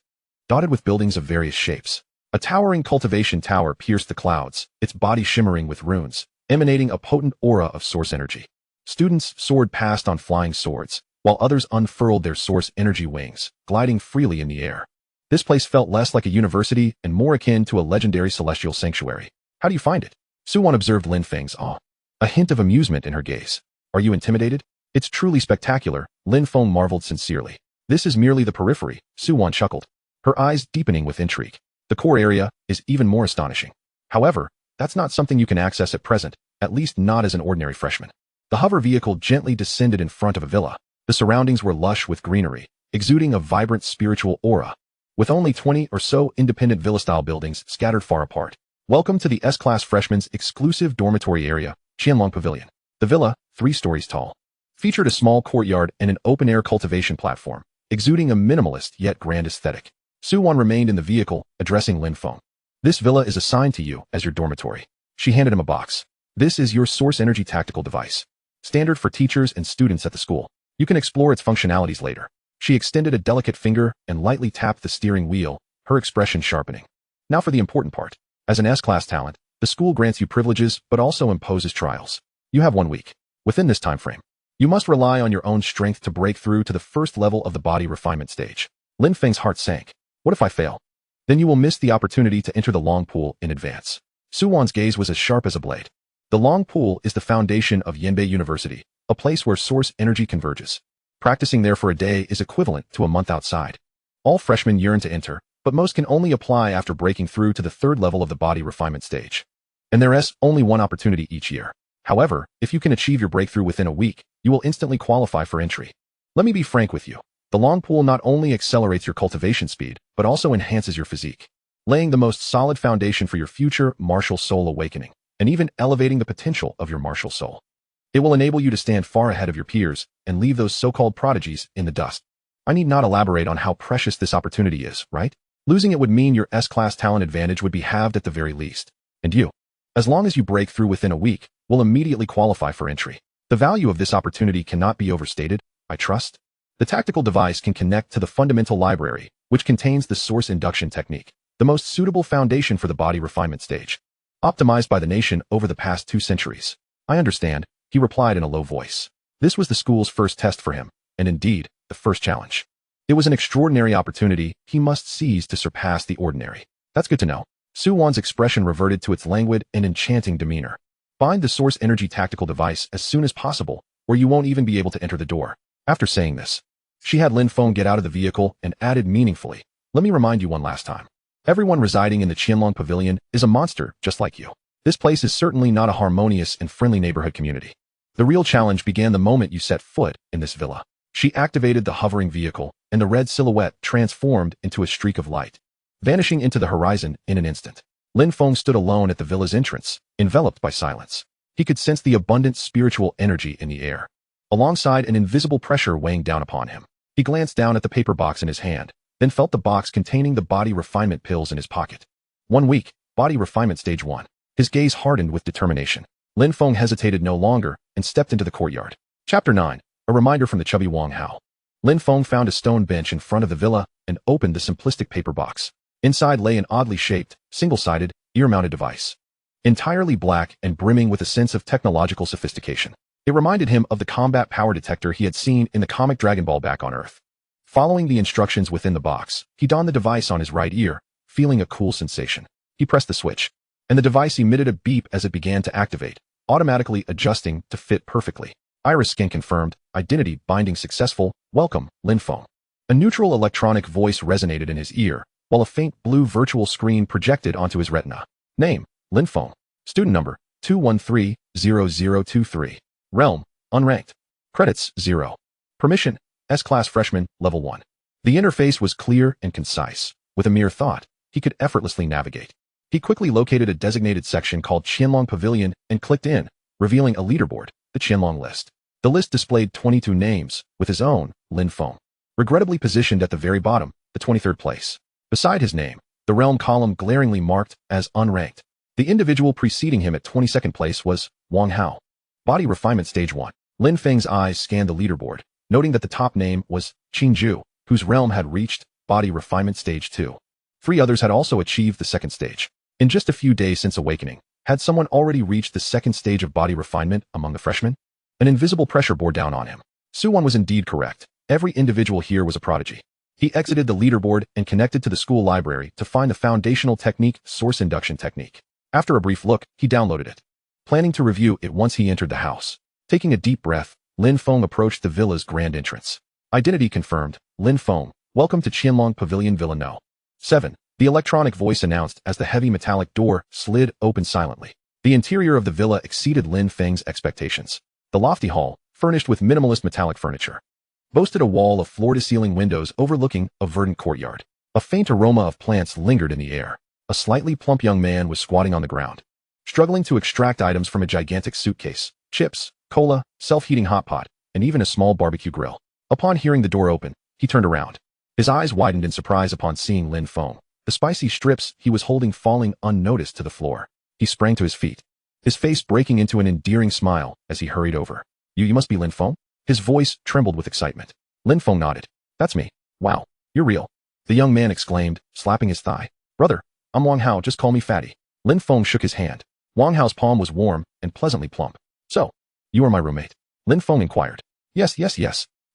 dotted with buildings of various shapes. A towering cultivation tower pierced the clouds, its body shimmering with runes, emanating a potent aura of source energy. Students soared past on flying swords, while others unfurled their source energy wings, gliding freely in the air. This place felt less like a university and more akin to a legendary celestial sanctuary. How do you find it? Suwon observed Lin Feng's awe, a hint of amusement in her gaze. Are you intimidated? It's truly spectacular, Lin Feng marveled sincerely. This is merely the periphery, Suwon chuckled, her eyes deepening with intrigue. The core area is even more astonishing. However, that's not something you can access at present, at least not as an ordinary freshman. The hover vehicle gently descended in front of a villa. The surroundings were lush with greenery, exuding a vibrant spiritual aura, with only 20 or so independent villa-style buildings scattered far apart. Welcome to the S-Class Freshmen's exclusive dormitory area, Qianlong Pavilion. The villa, 3 stories tall, featured a small courtyard and an open-air cultivation platform, exuding a minimalist yet grand aesthetic. Suwon remained in the vehicle, addressing Lin Feng. This villa is assigned to you as your dormitory. She handed him a box. This is your source energy tactical device, standard for teachers and students at the school. You can explore its functionalities later. She extended a delicate finger and lightly tapped the steering wheel, her expression sharpening. Now for the important part. As an S-class talent, the school grants you privileges but also imposes trials. You have 1 week. Within this time frame, you must rely on your own strength to break through to the first level of the body refinement stage. Lin Feng's heart sank. What if I fail? Then you will miss the opportunity to enter the long pool in advance. Suwon's gaze was as sharp as a blade. The long pool is the foundation of Yinbei University, a place where source energy converges. Practicing there for a day is equivalent to a month outside. All freshmen yearn to enter, but most can only apply after breaking through to the 3rd level of the body refinement stage. And there is only 1 opportunity each year. However, if you can achieve your breakthrough within a week, you will instantly qualify for entry. Let me be frank with you. The long pool not only accelerates your cultivation speed, but also enhances your physique, laying the most solid foundation for your future martial soul awakening, and even elevating the potential of your martial soul. It will enable you to stand far ahead of your peers and leave those so-called prodigies in the dust. I need not elaborate on how precious this opportunity is, right? Losing it would mean your S-class talent advantage would be halved at the very least. And you, as long as you break through within a week, will immediately qualify for entry. The value of this opportunity cannot be overstated, I trust. The tactical device can connect to the fundamental library, which contains the source induction technique, the most suitable foundation for the body refinement stage, optimized by the nation over the past 2 centuries. I understand, he replied in a low voice. This was the school's first test for him, and indeed, the first challenge. It was an extraordinary opportunity he must seize to surpass the ordinary. That's good to know. Suwon's expression reverted to its languid and enchanting demeanor. Find the source energy tactical device as soon as possible, or you won't even be able to enter the door. After saying this, she had Lin Feng get out of the vehicle and added meaningfully, let me remind you one last time. Everyone residing in the Qianlong Pavilion is a monster just like you. This place is certainly not a harmonious and friendly neighborhood community. The real challenge began the moment you set foot in this villa. She activated the hovering vehicle, and the red silhouette transformed into a streak of light, vanishing into the horizon in an instant. Lin Feng stood alone at the villa's entrance, enveloped by silence. He could sense the abundant spiritual energy in the air, alongside an invisible pressure weighing down upon him. He glanced down at the paper box in his hand, then felt the box containing the body refinement pills in his pocket. 1 week, body refinement stage 1. His gaze hardened with determination. Lin Feng hesitated no longer and stepped into the courtyard. Chapter 9. A reminder from the chubby Wang Hao. Lin Feng found a stone bench in front of the villa and opened the simplistic paper box. Inside lay an oddly shaped, single-sided, ear-mounted device. Entirely black and brimming with a sense of technological sophistication. It reminded him of the combat power detector he had seen in the comic Dragon Ball back on Earth. Following the instructions within the box, he donned the device on his right ear, feeling a cool sensation. He pressed the switch, and the device emitted a beep as it began to activate, automatically adjusting to fit perfectly. Iris scan confirmed, identity binding successful, welcome, Lin Feng. A neutral electronic voice resonated in his ear, while a faint blue virtual screen projected onto his retina. Name, Lin Feng. Student number, 213-0023. Realm, unranked. Credits, 0. Permission, S-Class Freshman, Level 1. The interface was clear and concise. With a mere thought, he could effortlessly navigate. He quickly located a designated section called Qianlong Pavilion and clicked in, revealing a leaderboard, the Qianlong list. The list displayed 22 names, with his own, Lin Feng, regrettably positioned at the very bottom, the 23rd place. Beside his name, the realm column glaringly marked as unranked. The individual preceding him at 22nd place was Wang Hao. Body refinement stage 1. Lin Feng's eyes scanned the leaderboard, noting that the top name was Qinju, whose realm had reached body refinement stage 2. 3 others had also achieved the second stage. In just a few days since awakening, had someone already reached the second stage of body refinement among the freshmen? An invisible pressure bore down on him. Suwon was indeed correct. Every individual here was a prodigy. He exited the leaderboard and connected to the school library to find the foundational technique, source induction technique. After a brief look, he downloaded it, planning to review it once he entered the house. Taking a deep breath, Lin Feng approached the villa's grand entrance. Identity confirmed, Lin Feng, welcome to Qianlong Pavilion Villa No. 7. The electronic voice announced as the heavy metallic door slid open silently. The interior of the villa exceeded Lin Feng's expectations. The lofty hall, furnished with minimalist metallic furniture, boasted a wall of floor-to-ceiling windows overlooking a verdant courtyard. A faint aroma of plants lingered in the air. A slightly plump young man was squatting on the ground, struggling to extract items from a gigantic suitcase, chips, cola, self-heating hot pot, and even a small barbecue grill. Upon hearing the door open, he turned around. His eyes widened in surprise upon seeing Lin Feng, the spicy strips he was holding falling unnoticed to the floor. He sprang to his feet, his face breaking into an endearing smile as he hurried over. You must be Lin Feng? His voice trembled with excitement. Lin Feng nodded. That's me. Wow, you're real. The young man exclaimed, slapping his thigh. Brother, I'm Wang Hao, just call me Fatty. Lin Feng shook his hand. Wang Hao's palm was warm and pleasantly plump. So, you are my roommate? Lin Feng inquired. Yes.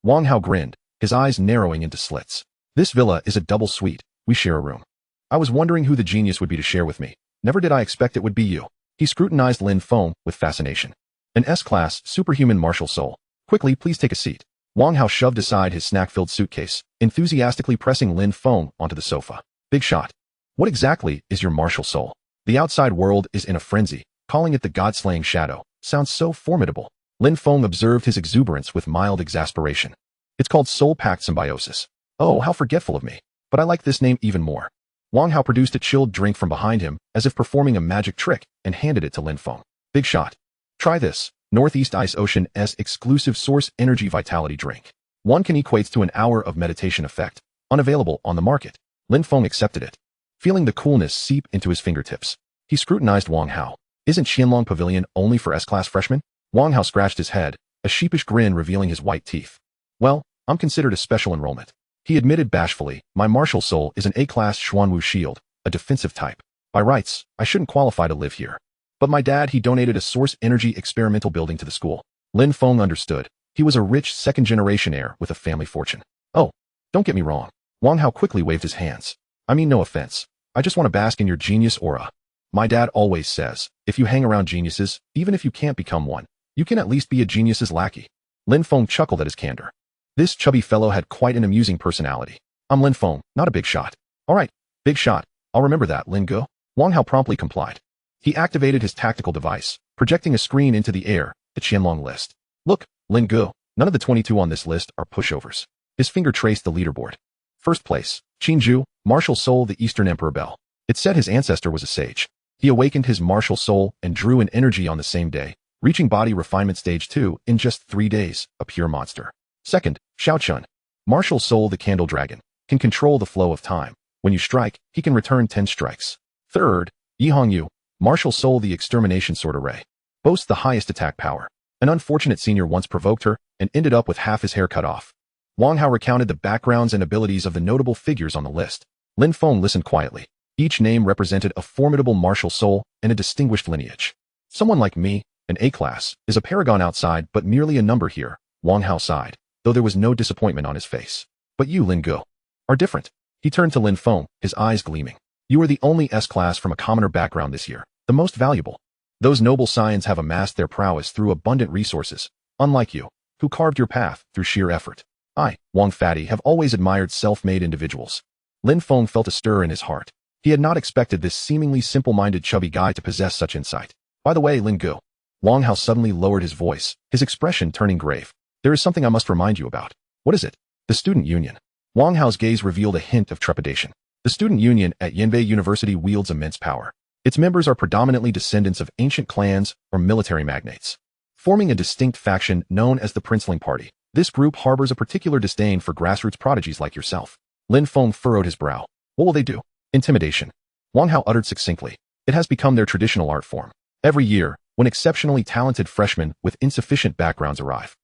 Wang Hao grinned, his eyes narrowing into slits. This villa is a double suite. We share a room. I was wondering who the genius would be to share with me. Never did I expect it would be you. He scrutinized Lin Feng with fascination. An S-Class, superhuman martial soul. Quickly, please take a seat. Wang Hao shoved aside his snack-filled suitcase, enthusiastically pressing Lin Feng onto the sofa. Big shot. What exactly is your martial soul? The outside world is in a frenzy, calling it the god-slaying shadow. Sounds so formidable. Lin Feng observed his exuberance with mild exasperation. It's called Soul Pact Symbiosis. Oh, how forgetful of me. But I like this name even more. Wang Hao produced a chilled drink from behind him, as if performing a magic trick, and handed it to Lin Feng. Big shot. Try this. Northeast Ice Ocean's exclusive Source Energy Vitality drink. One can equate to an hour of meditation effect. Unavailable on the market. Lin Feng accepted it, feeling the coolness seep into his fingertips. He scrutinized Wang Hao. Isn't Qianlong Pavilion only for S-Class freshmen? Wang Hao scratched his head, a sheepish grin revealing his white teeth. Well, I'm considered a special enrollment. He admitted bashfully, my martial soul is an A-Class Xuanwu shield, a defensive type. By rights, I shouldn't qualify to live here. But my dad, he donated a source energy experimental building to the school. Lin Feng understood. He was a rich second-generation heir with a family fortune. Oh, don't get me wrong. Wang Hao quickly waved his hands. I mean no offense. I just want to bask in your genius aura. My dad always says, if you hang around geniuses, even if you can't become one, you can at least be a genius's lackey. Lin Feng chuckled at his candor. This chubby fellow had quite an amusing personality. I'm Lin Feng, not a big shot. All right, big shot. I'll remember that, Lin Ge. Wang Hao promptly complied. He activated his tactical device, projecting a screen into the air, the Qianlong list. Look, Lin Ge, none of the 22 on this list are pushovers. His finger traced the leaderboard. First place, Qinju, martial soul, the Eastern Emperor Bell. It said his ancestor was a sage. He awakened his martial soul and drew an energy on the same day, reaching body refinement stage 2 in just 3 days, a pure monster. Second, Xiaochun, martial soul the candle dragon, can control the flow of time. When you strike, he can return 10 strikes. Third, Yihongyu, martial soul the extermination sword array, boasts the highest attack power. An unfortunate senior once provoked her and ended up with half his hair cut off. Wang Hao recounted the backgrounds and abilities of the notable figures on the list. Lin Feng listened quietly. Each name represented a formidable martial soul and a distinguished lineage. Someone like me, an A-class, is a paragon outside but merely a number here, Wang Hao sighed, though there was no disappointment on his face. But you, Lin Gu, are different. He turned to Lin Feng, his eyes gleaming. You are the only S-class from a commoner background this year, the most valuable. Those noble scions have amassed their prowess through abundant resources, unlike you, who carved your path through sheer effort. I, Wang Fatty, have always admired self-made individuals. Lin Feng felt a stir in his heart. He had not expected this seemingly simple-minded chubby guy to possess such insight. By the way, Lin Gu. Wang Hao suddenly lowered his voice, his expression turning grave. There is something I must remind you about. What is it? The student union. Wang Hao's gaze revealed a hint of trepidation. The student union at Yanbei University wields immense power. Its members are predominantly descendants of ancient clans or military magnates, forming a distinct faction known as the Princeling Party. This group harbors a particular disdain for grassroots prodigies like yourself. Lin Feng furrowed his brow. What will they do? Intimidation. Wang Hao uttered succinctly. It has become their traditional art form. Every year, when exceptionally talented freshmen with insufficient backgrounds arrive,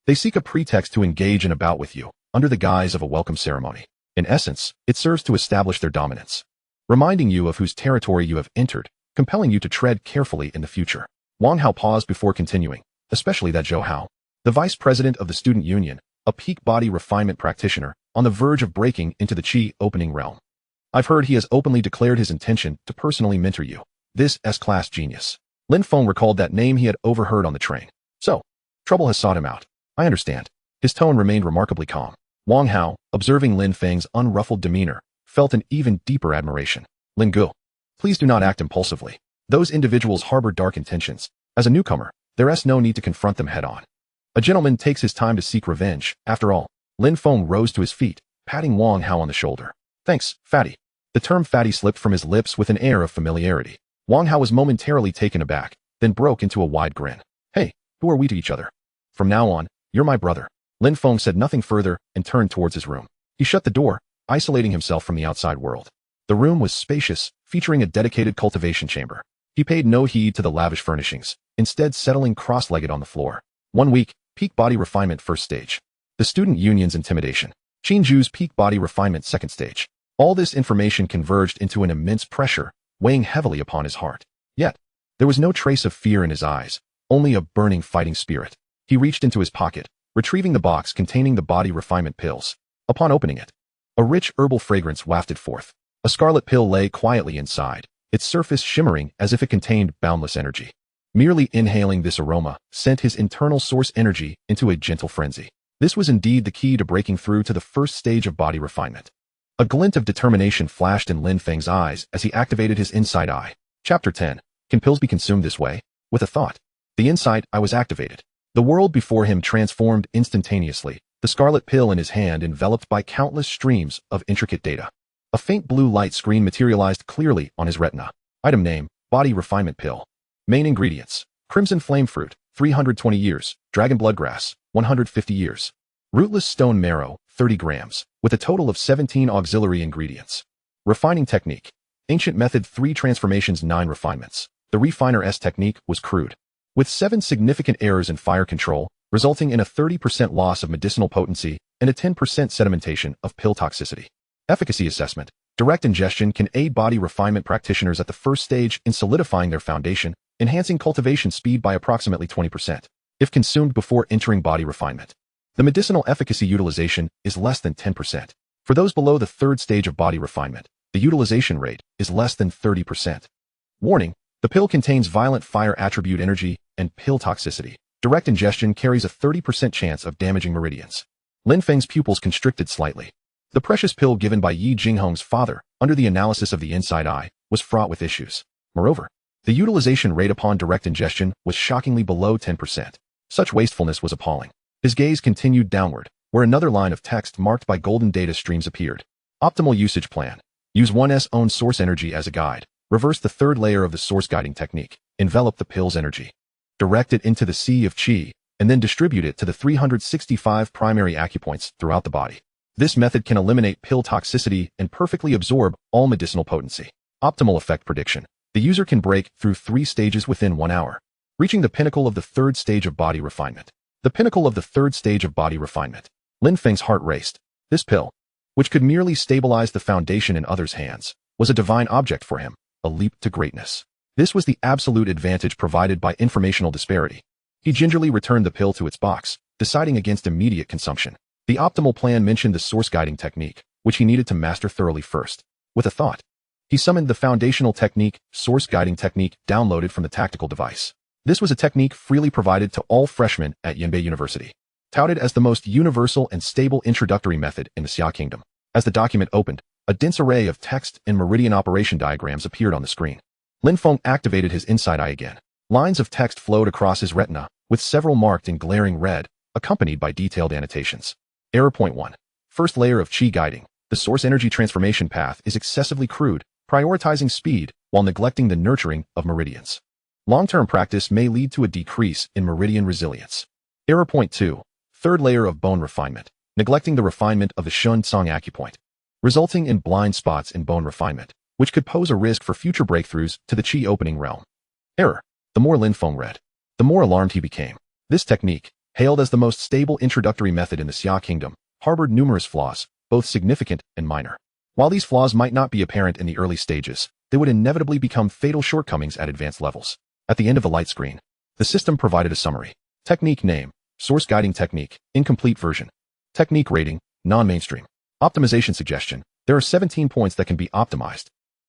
they seek a pretext to engage in a bout with you, under the guise of a welcome ceremony. In essence, it serves to establish their dominance, reminding you of whose territory you have entered, compelling you to tread carefully in the future. Wang Hao paused before continuing, especially that Zhou Hao, the vice president of the student union, a peak body refinement practitioner, on the verge of breaking into the Qi opening realm. I've heard he has openly declared his intention to personally mentor you. This S-class genius. Lin Feng recalled that name he had overheard on the train. So, trouble has sought him out. I understand. His tone remained remarkably calm. Wang Hao, observing Lin Feng's unruffled demeanor, felt an even deeper admiration. Lin Gu, please do not act impulsively. Those individuals harbor dark intentions. As a newcomer, there is no need to confront them head-on. A gentleman takes his time to seek revenge, after all. Lin Feng rose to his feet, patting Wang Hao on the shoulder. Thanks, Fatty. The term fatty slipped from his lips with an air of familiarity. Wang Hao was momentarily taken aback, then broke into a wide grin. Hey, who are we to each other? From now on, you're my brother. Lin Feng said nothing further and turned towards his room. He shut the door, isolating himself from the outside world. The room was spacious, featuring a dedicated cultivation chamber. He paid no heed to the lavish furnishings, instead settling cross-legged on the floor. 1 week, peak body refinement first stage. The student union's intimidation. Qinju's peak body refinement second stage. All this information converged into an immense pressure, weighing heavily upon his heart. Yet, there was no trace of fear in his eyes, only a burning fighting spirit. He reached into his pocket, retrieving the box containing the body refinement pills. Upon opening it, a rich herbal fragrance wafted forth. A scarlet pill lay quietly inside, its surface shimmering as if it contained boundless energy. Merely inhaling this aroma sent his internal source energy into a gentle frenzy. This was indeed the key to breaking through to the first stage of body refinement. A glint of determination flashed in Lin Feng's eyes as he activated his Insight Eye. Chapter 10. Can pills be consumed this way? With a thought, the Insight Eye was activated. The world before him transformed instantaneously, the scarlet pill in his hand enveloped by countless streams of intricate data. A faint blue light screen materialized clearly on his retina. Item name, Body Refinement Pill. Main ingredients, Crimson Flame Fruit, 320 years, Dragon Blood Grass, 150 years. Rootless Stone Marrow, 30 grams, with a total of 17 auxiliary ingredients. Refining Technique. Ancient Method 3 Transformations 9 Refinements. The Refiner S technique was crude, with 7 significant errors in fire control, resulting in a 30% loss of medicinal potency and a 10% sedimentation of pill toxicity. Efficacy Assessment. Direct ingestion can aid body refinement practitioners at the first stage in solidifying their foundation, enhancing cultivation speed by approximately 20%, if consumed before entering body refinement. The medicinal efficacy utilization is less than 10%. For those below the third stage of body refinement, the utilization rate is less than 30%. Warning, the pill contains violent fire attribute energy and pill toxicity. Direct ingestion carries a 30% chance of damaging meridians. Lin Feng's pupils constricted slightly. The precious pill given by Yi Jinghong's father, under the analysis of the Insight Eye, was fraught with issues. Moreover, the utilization rate upon direct ingestion was shockingly below 10%. Such wastefulness was appalling. His gaze continued downward, where another line of text marked by golden data streams appeared. Optimal usage plan. Use 1S own source energy as a guide. Reverse the third layer of the source guiding technique. Envelop the pill's energy. direct it into the sea of qi, and then distribute it to the 365 primary acupoints throughout the body. This method can eliminate pill toxicity and perfectly absorb all medicinal potency. Optimal effect prediction. The user can break through 3 stages within 1 hour, reaching the pinnacle of the 3rd stage of body refinement. The pinnacle of the 3rd stage of body refinement. Lin Feng's heart raced. This pill, which could merely stabilize the foundation in others' hands, was a divine object for him, a leap to greatness. This was the absolute advantage provided by informational disparity. He gingerly returned the pill to its box, deciding against immediate consumption. The optimal plan mentioned the source guiding technique, which he needed to master thoroughly first. With a thought, he summoned the foundational technique, source guiding technique, downloaded from the tactical device. This was a technique freely provided to all freshmen at Yanbei University, touted as the most universal and stable introductory method in the Xia Kingdom. As the document opened, a dense array of text and meridian operation diagrams appeared on the screen. Lin Feng activated his Insight Eye again. Lines of text flowed across his retina, with several marked in glaring red, accompanied by detailed annotations. Error point 1. First layer of qi guiding. The source energy transformation path is excessively crude, prioritizing speed while neglecting the nurturing of meridians. Long-term practice may lead to a decrease in meridian resilience. Error point 2. Third layer of bone refinement. Neglecting the refinement of the Shun Tsang acupoint, resulting in blind spots in bone refinement, which could pose a risk for future breakthroughs to the qi opening realm. Error. The more Lin Feng read, the more alarmed he became. This technique, hailed as the most stable introductory method in the Xia Kingdom, harbored numerous flaws, both significant and minor. While these flaws might not be apparent in the early stages, they would inevitably become fatal shortcomings at advanced levels. At the end of the light screen, the system provided a summary. Technique name, source guiding technique, incomplete version. Technique rating, non-mainstream. Optimization suggestion. There are 17 points that can be optimized,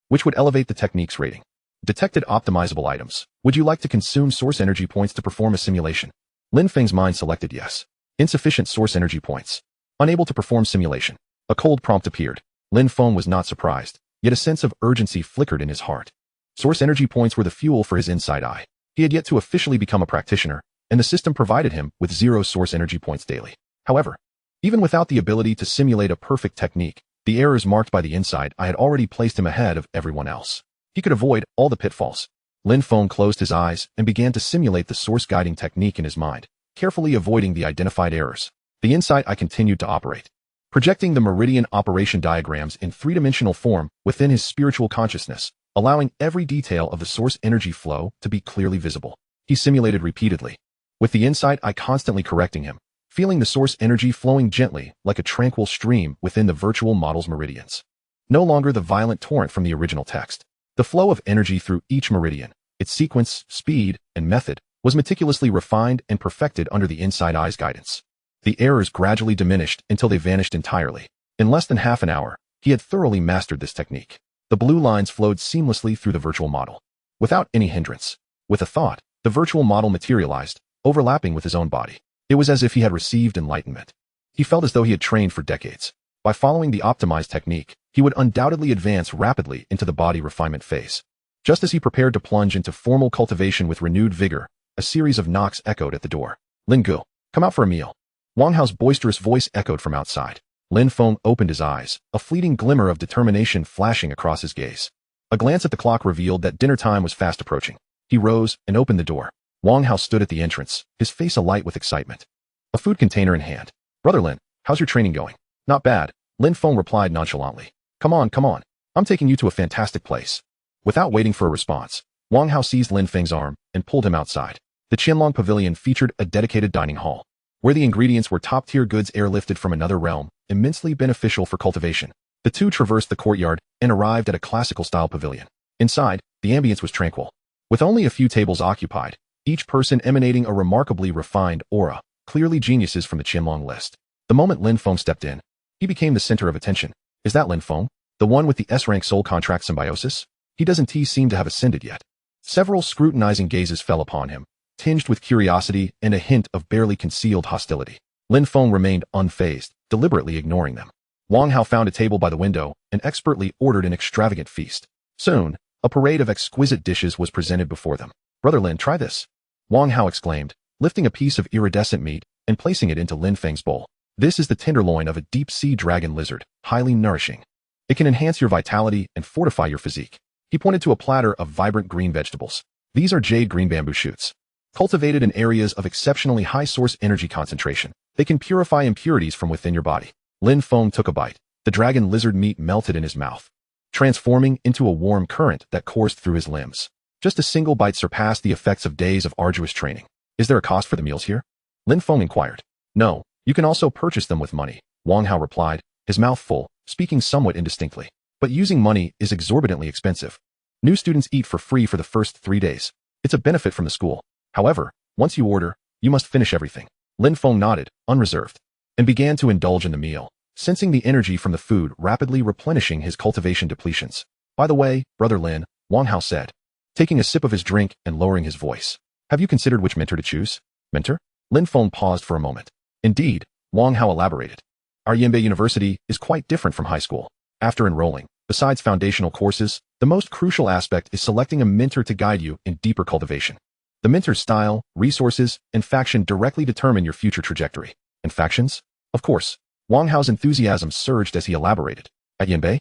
which would elevate the technique's rating. Detected optimizable items. Would you like to consume source energy points to perform a simulation? Lin Feng's mind selected yes. Insufficient source energy points. Unable to perform simulation. A cold prompt appeared. Lin Feng was not surprised, yet a sense of urgency flickered in his heart. Source energy points were the fuel for his Insight Eye. He had yet to officially become a practitioner, and the system provided him with 0 source energy points daily. However, even without the ability to simulate a perfect technique, the errors marked by the Insight Eye had already placed him ahead of everyone else. He could avoid all the pitfalls. Lin Feng closed his eyes and began to simulate the source guiding technique in his mind, carefully avoiding the identified errors. The Insight Eye continued to operate, projecting the meridian operation diagrams in 3-dimensional form within his spiritual consciousness, allowing every detail of the source energy flow to be clearly visible. He simulated repeatedly, with the Insight Eye constantly correcting him, feeling the source energy flowing gently like a tranquil stream within the virtual model's meridians. No longer the violent torrent from the original text. The flow of energy through each meridian, its sequence, speed, and method, was meticulously refined and perfected under the Insight Eye's guidance. The errors gradually diminished until they vanished entirely. In less than half an hour, he had thoroughly mastered this technique. The blue lines flowed seamlessly through the virtual model, without any hindrance. With a thought, the virtual model materialized, overlapping with his own body. It was as if he had received enlightenment. He felt as though he had trained for decades. By following the optimized technique, he would undoubtedly advance rapidly into the body refinement phase. Just as he prepared to plunge into formal cultivation with renewed vigor, a series of knocks echoed at the door. Lin Gu, come out for a meal. Wang Hao's boisterous voice echoed from outside. Lin Feng opened his eyes, a fleeting glimmer of determination flashing across his gaze. A glance at the clock revealed that dinner time was fast approaching. He rose and opened the door. Wang Hao stood at the entrance, his face alight with excitement, a food container in hand. Brother Lin, how's your training going? Not bad, Lin Feng replied nonchalantly. Come on. I'm taking you to a fantastic place. Without waiting for a response, Wang Hao seized Lin Feng's arm and pulled him outside. The Qianlong Pavilion featured a dedicated dining hall, where the ingredients were top-tier goods airlifted from another realm, immensely beneficial for cultivation. The two traversed the courtyard and arrived at a classical-style pavilion. Inside, the ambience was tranquil, with only a few tables occupied, each person emanating a remarkably refined aura, clearly geniuses from the Qianlong list. The moment Lin Feng stepped in, he became the center of attention. Is that Lin Feng? The one with the S-rank soul contract symbiosis? He doesn't seem to have ascended yet. Several scrutinizing gazes fell upon him, tinged with curiosity and a hint of barely concealed hostility. Lin Feng remained unfazed, deliberately ignoring them. Wang Hao found a table by the window and expertly ordered an extravagant feast. Soon, a parade of exquisite dishes was presented before them. Brother Lin, try this, Wang Hao exclaimed, lifting a piece of iridescent meat and placing it into Lin Feng's bowl. This is the tenderloin of a deep-sea dragon lizard, highly nourishing. It can enhance your vitality and fortify your physique. He pointed to a platter of vibrant green vegetables. These are jade green bamboo shoots. Cultivated in areas of exceptionally high source energy concentration, they can purify impurities from within your body. Lin Feng took a bite. The dragon lizard meat melted in his mouth, transforming into a warm current that coursed through his limbs. Just a single bite surpassed the effects of days of arduous training. Is there a cost for the meals here? Lin Feng inquired. No, you can also purchase them with money, Wang Hao replied, his mouth full, speaking somewhat indistinctly. But using money is exorbitantly expensive. New students eat for free for the first 3 days. It's a benefit from the school. However, once you order, you must finish everything. Lin Feng nodded, unreserved, and began to indulge in the meal, sensing the energy from the food rapidly replenishing his cultivation depletions. By the way, Brother Lin, Wang Hao said, taking a sip of his drink and lowering his voice. Have you considered which mentor to choose? Mentor? Lin Feng paused for a moment. Indeed, Wang Hao elaborated. Our Yanbei University is quite different from high school. After enrolling, besides foundational courses, the most crucial aspect is selecting a mentor to guide you in deeper cultivation. The mentor's style, resources, and faction directly determine your future trajectory. And factions? Of course. Wang Hao's enthusiasm surged as he elaborated. At Yanbei,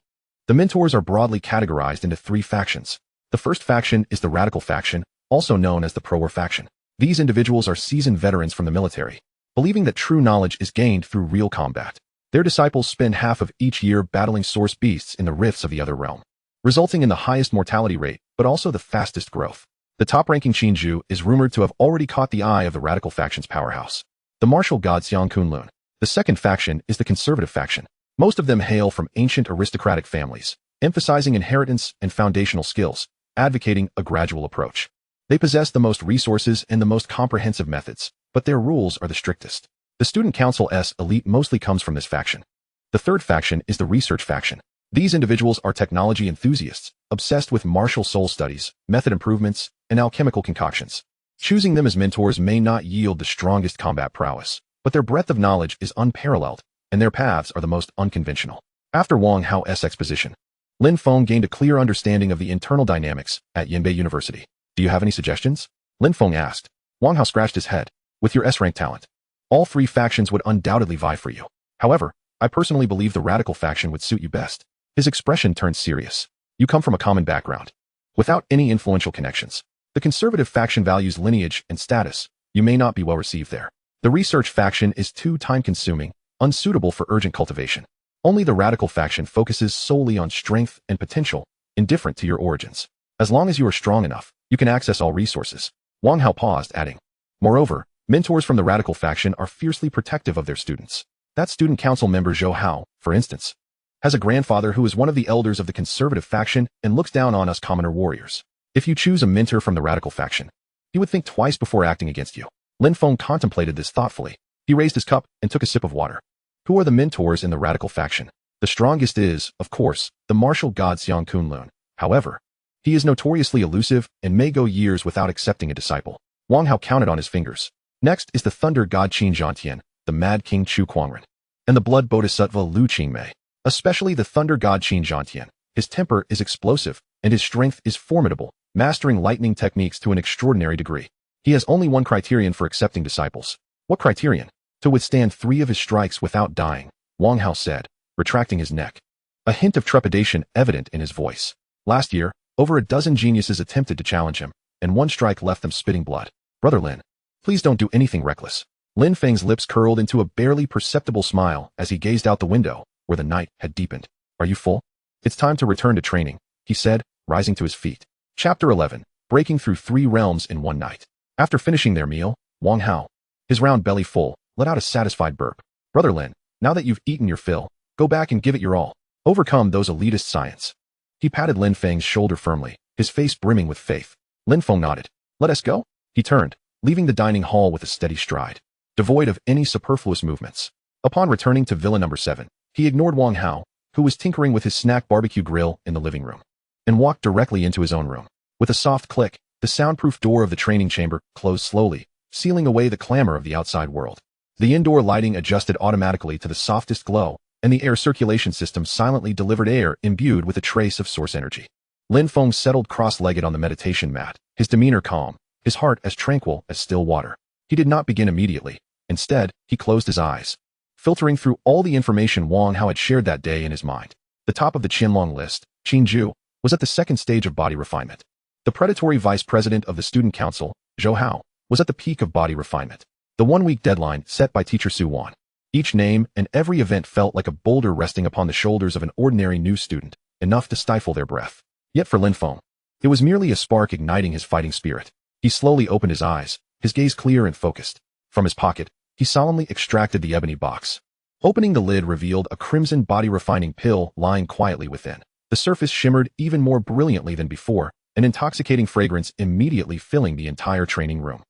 the mentors are broadly categorized into 3 factions. The first faction is the radical faction, also known as the pro-war faction. These individuals are seasoned veterans from the military, believing that true knowledge is gained through real combat. Their disciples spend half of each year battling source beasts in the rifts of the other realm, resulting in the highest mortality rate, but also the fastest growth. The top-ranking Qinju is rumored to have already caught the eye of the radical faction's powerhouse, the martial god Xiang Kunlun. The second faction is the conservative faction. Most of them hail from ancient aristocratic families, emphasizing inheritance and foundational skills, advocating a gradual approach. They possess the most resources and the most comprehensive methods, but their rules are the strictest. The student council's elite mostly comes from this faction. The third faction is the research faction. These individuals are technology enthusiasts, obsessed with martial soul studies, method improvements, and alchemical concoctions. Choosing them as mentors may not yield the strongest combat prowess, but their breadth of knowledge is unparalleled, and their paths are the most unconventional. After Wang Hao's exposition, Lin Feng gained a clear understanding of the internal dynamics at Yanbei University. Do you have any suggestions? Lin Feng asked. Wang Hao scratched his head. With your S-rank talent, all 3 factions would undoubtedly vie for you. However, I personally believe the radical faction would suit you best. His expression turned serious. You come from a common background, without any influential connections. The conservative faction values lineage and status. You may not be well received there. The research faction is too time-consuming, unsuitable for urgent cultivation. Only the radical faction focuses solely on strength and potential, indifferent to your origins. As long as you are strong enough, you can access all resources. Wang Hao paused, adding, moreover, mentors from the radical faction are fiercely protective of their students. That student council member Zhou Hao, for instance, has a grandfather who is one of the elders of the conservative faction and looks down on us commoner warriors. If you choose a mentor from the radical faction, he would think twice before acting against you. Lin Feng contemplated this thoughtfully. He raised his cup and took a sip of water. Who are the mentors in the radical faction? The strongest is, of course, the martial god Xiang Kunlun. However, he is notoriously elusive and may go years without accepting a disciple. Wang Hao counted on his fingers. Next is the thunder god Qin Zhantian, the mad king Chu Quangren, and the blood bodhisattva Lu Qingmei. Especially the thunder god Qin Zhantian. His temper is explosive, and his strength is formidable, mastering lightning techniques to an extraordinary degree. He has only one criterion for accepting disciples. What criterion? To withstand 3 of his strikes without dying, Wang Hao said, retracting his neck, a hint of trepidation evident in his voice. Last year, over a dozen geniuses attempted to challenge him, and 1 strike left them spitting blood. Brother Lin, please don't do anything reckless. Lin Feng's lips curled into a barely perceptible smile as he gazed out the window, where the night had deepened. Are you full? It's time to return to training, he said, rising to his feet. Chapter 11. Breaking through 3 realms in one night. After finishing their meal, Wang Hao, his round belly full, let out a satisfied burp. Brother Lin, now that you've eaten your fill, go back and give it your all. Overcome those elitist science. He patted Lin Feng's shoulder firmly, his face brimming with faith. Lin Feng nodded. Let us go? He turned, leaving the dining hall with a steady stride, devoid of any superfluous movements. Upon returning to Villa number 7, he ignored Wang Hao, who was tinkering with his snack barbecue grill in the living room, and walked directly into his own room. With a soft click, the soundproof door of the training chamber closed slowly, sealing away the clamor of the outside world. The indoor lighting adjusted automatically to the softest glow, and the air circulation system silently delivered air imbued with a trace of source energy. Lin Feng settled cross-legged on the meditation mat, his demeanor calm, his heart as tranquil as still water. He did not begin immediately. Instead, he closed his eyes, filtering through all the information Wang Hao had shared that day in his mind. The top of the Qianlong list, Qinju, was at the second stage of body refinement. The predatory vice president of the student council, Zhou Hao, was at the peak of body refinement. The 1-week deadline set by teacher Su Wan. Each name and every event felt like a boulder resting upon the shoulders of an ordinary new student, enough to stifle their breath. Yet for Lin Feng, it was merely a spark igniting his fighting spirit. He slowly opened his eyes, his gaze clear and focused. From his pocket, he solemnly extracted the ebony box. Opening the lid revealed a crimson body-refining pill lying quietly within. The surface shimmered even more brilliantly than before, an intoxicating fragrance immediately filling the entire training room.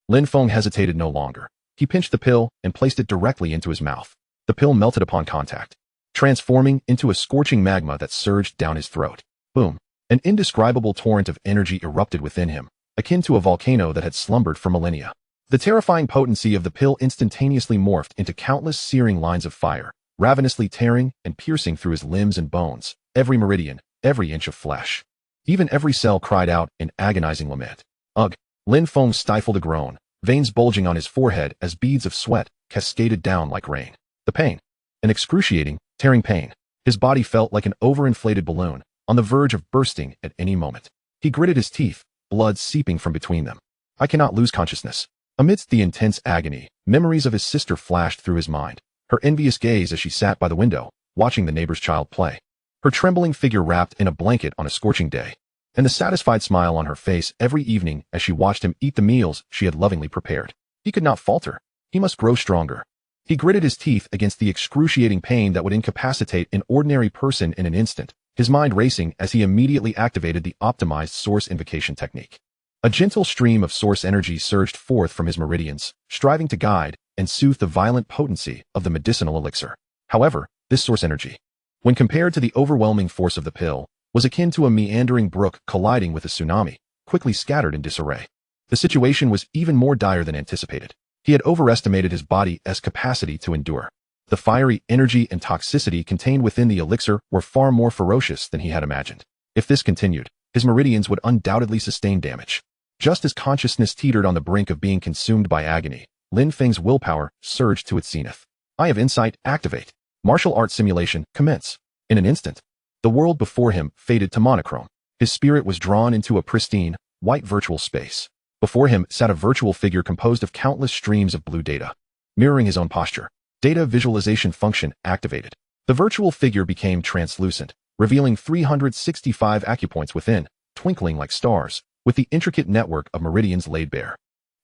Lin Feng hesitated no longer. He pinched the pill and placed it directly into his mouth. The pill melted upon contact, transforming into a scorching magma that surged down his throat. Boom! An indescribable torrent of energy erupted within him, akin to a volcano that had slumbered for millennia. The terrifying potency of the pill instantaneously morphed into countless searing lines of fire, ravenously tearing and piercing through his limbs and bones, every meridian, every inch of flesh. Even every cell cried out in agonizing lament. Ugh! Lin Feng stifled a groan, veins bulging on his forehead as beads of sweat cascaded down like rain. The pain. An excruciating, tearing pain. His body felt like an overinflated balloon, on the verge of bursting at any moment. He gritted his teeth, blood seeping from between them. I cannot lose consciousness. Amidst the intense agony, memories of his sister flashed through his mind. Her envious gaze as she sat by the window, watching the neighbor's child play. Her trembling figure wrapped in a blanket on a scorching day. And the satisfied smile on her face every evening as she watched him eat the meals she had lovingly prepared. He could not falter. He must grow stronger. He gritted his teeth against the excruciating pain that would incapacitate an ordinary person in an instant, his mind racing as he immediately activated the optimized source invocation technique. A gentle stream of source energy surged forth from his meridians, striving to guide and soothe the violent potency of the medicinal elixir. However, this source energy, when compared to the overwhelming force of the pill, was akin to a meandering brook colliding with a tsunami, quickly scattered in disarray. The situation was even more dire than anticipated. He had overestimated his body's capacity to endure. The fiery energy and toxicity contained within the elixir were far more ferocious than he had imagined. If this continued, his meridians would undoubtedly sustain damage. Just as consciousness teetered on the brink of being consumed by agony, Lin Feng's willpower surged to its zenith. Eye of Insight, activate. Martial arts simulation, commence. In an instant, the world before him faded to monochrome. His spirit was drawn into a pristine, white virtual space. Before him sat a virtual figure composed of countless streams of blue data, mirroring his own posture. Data visualization function activated. The virtual figure became translucent, revealing 365 acupoints within, twinkling like stars, with the intricate network of meridians laid bare.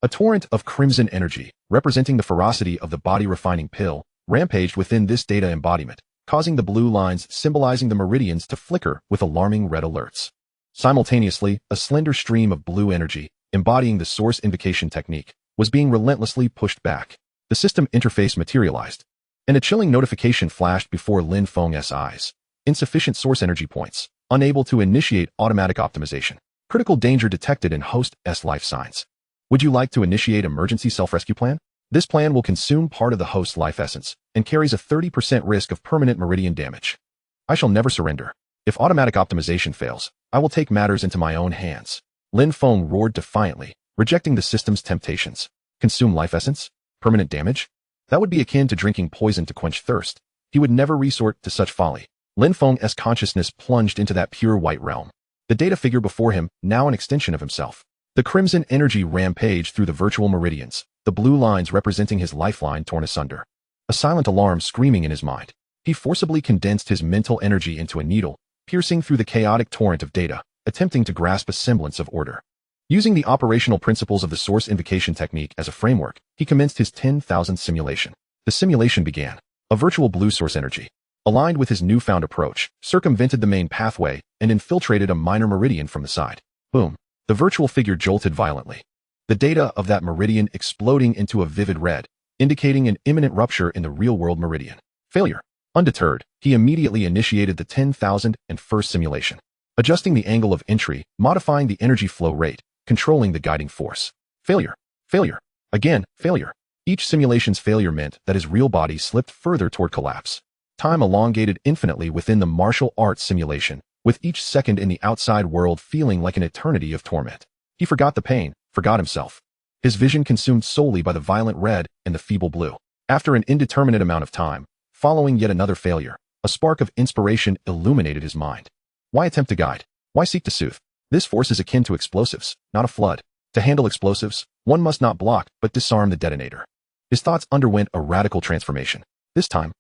A torrent of crimson energy, representing the ferocity of the body-refining pill, rampaged within this data embodiment, causing the blue lines symbolizing the meridians to flicker with alarming red alerts. Simultaneously, a slender stream of blue energy, embodying the source invocation technique, was being relentlessly pushed back. The system interface materialized, and a chilling notification flashed before Lin Feng's eyes. Insufficient source energy points, unable to initiate automatic optimization. Critical danger detected in host's life signs. Would you like to initiate emergency self-rescue plan? This plan will consume part of the host's life essence and carries a 30% risk of permanent meridian damage. I shall never surrender. If automatic optimization fails, I will take matters into my own hands. Lin Feng roared defiantly, rejecting the system's temptations. Consume life essence? Permanent damage? That would be akin to drinking poison to quench thirst. He would never resort to such folly. Lin Feng's consciousness plunged into that pure white realm. The data figure before him, now an extension of himself. The crimson energy rampaged through the virtual meridians, the blue lines representing his lifeline torn asunder. A silent alarm screaming in his mind. He forcibly condensed his mental energy into a needle, piercing through the chaotic torrent of data, attempting to grasp a semblance of order. Using the operational principles of the source invocation technique as a framework, he commenced his 10,000th simulation. The simulation began. A virtual blue source energy, aligned with his newfound approach, circumvented the main pathway and infiltrated a minor meridian from the side. Boom. The virtual figure jolted violently. The data of that meridian exploding into a vivid red, indicating an imminent rupture in the real-world meridian. Failure. Undeterred, he immediately initiated the 10,001st simulation, adjusting the angle of entry, modifying the energy flow rate, controlling the guiding force. Failure. Failure. Again, failure. Each simulation's failure meant that his real body slipped further toward collapse. Time elongated infinitely within the martial arts simulation, with each second in the outside world feeling like an eternity of torment. He forgot the pain, forgot himself. His vision consumed solely by the violent red and the feeble blue. After an indeterminate amount of time, following yet another failure, a spark of inspiration illuminated his mind. Why attempt to guide? Why seek to soothe? This force is akin to explosives, not a flood. To handle explosives, One must not block, but disarm the detonator. His thoughts underwent a radical transformation. This time,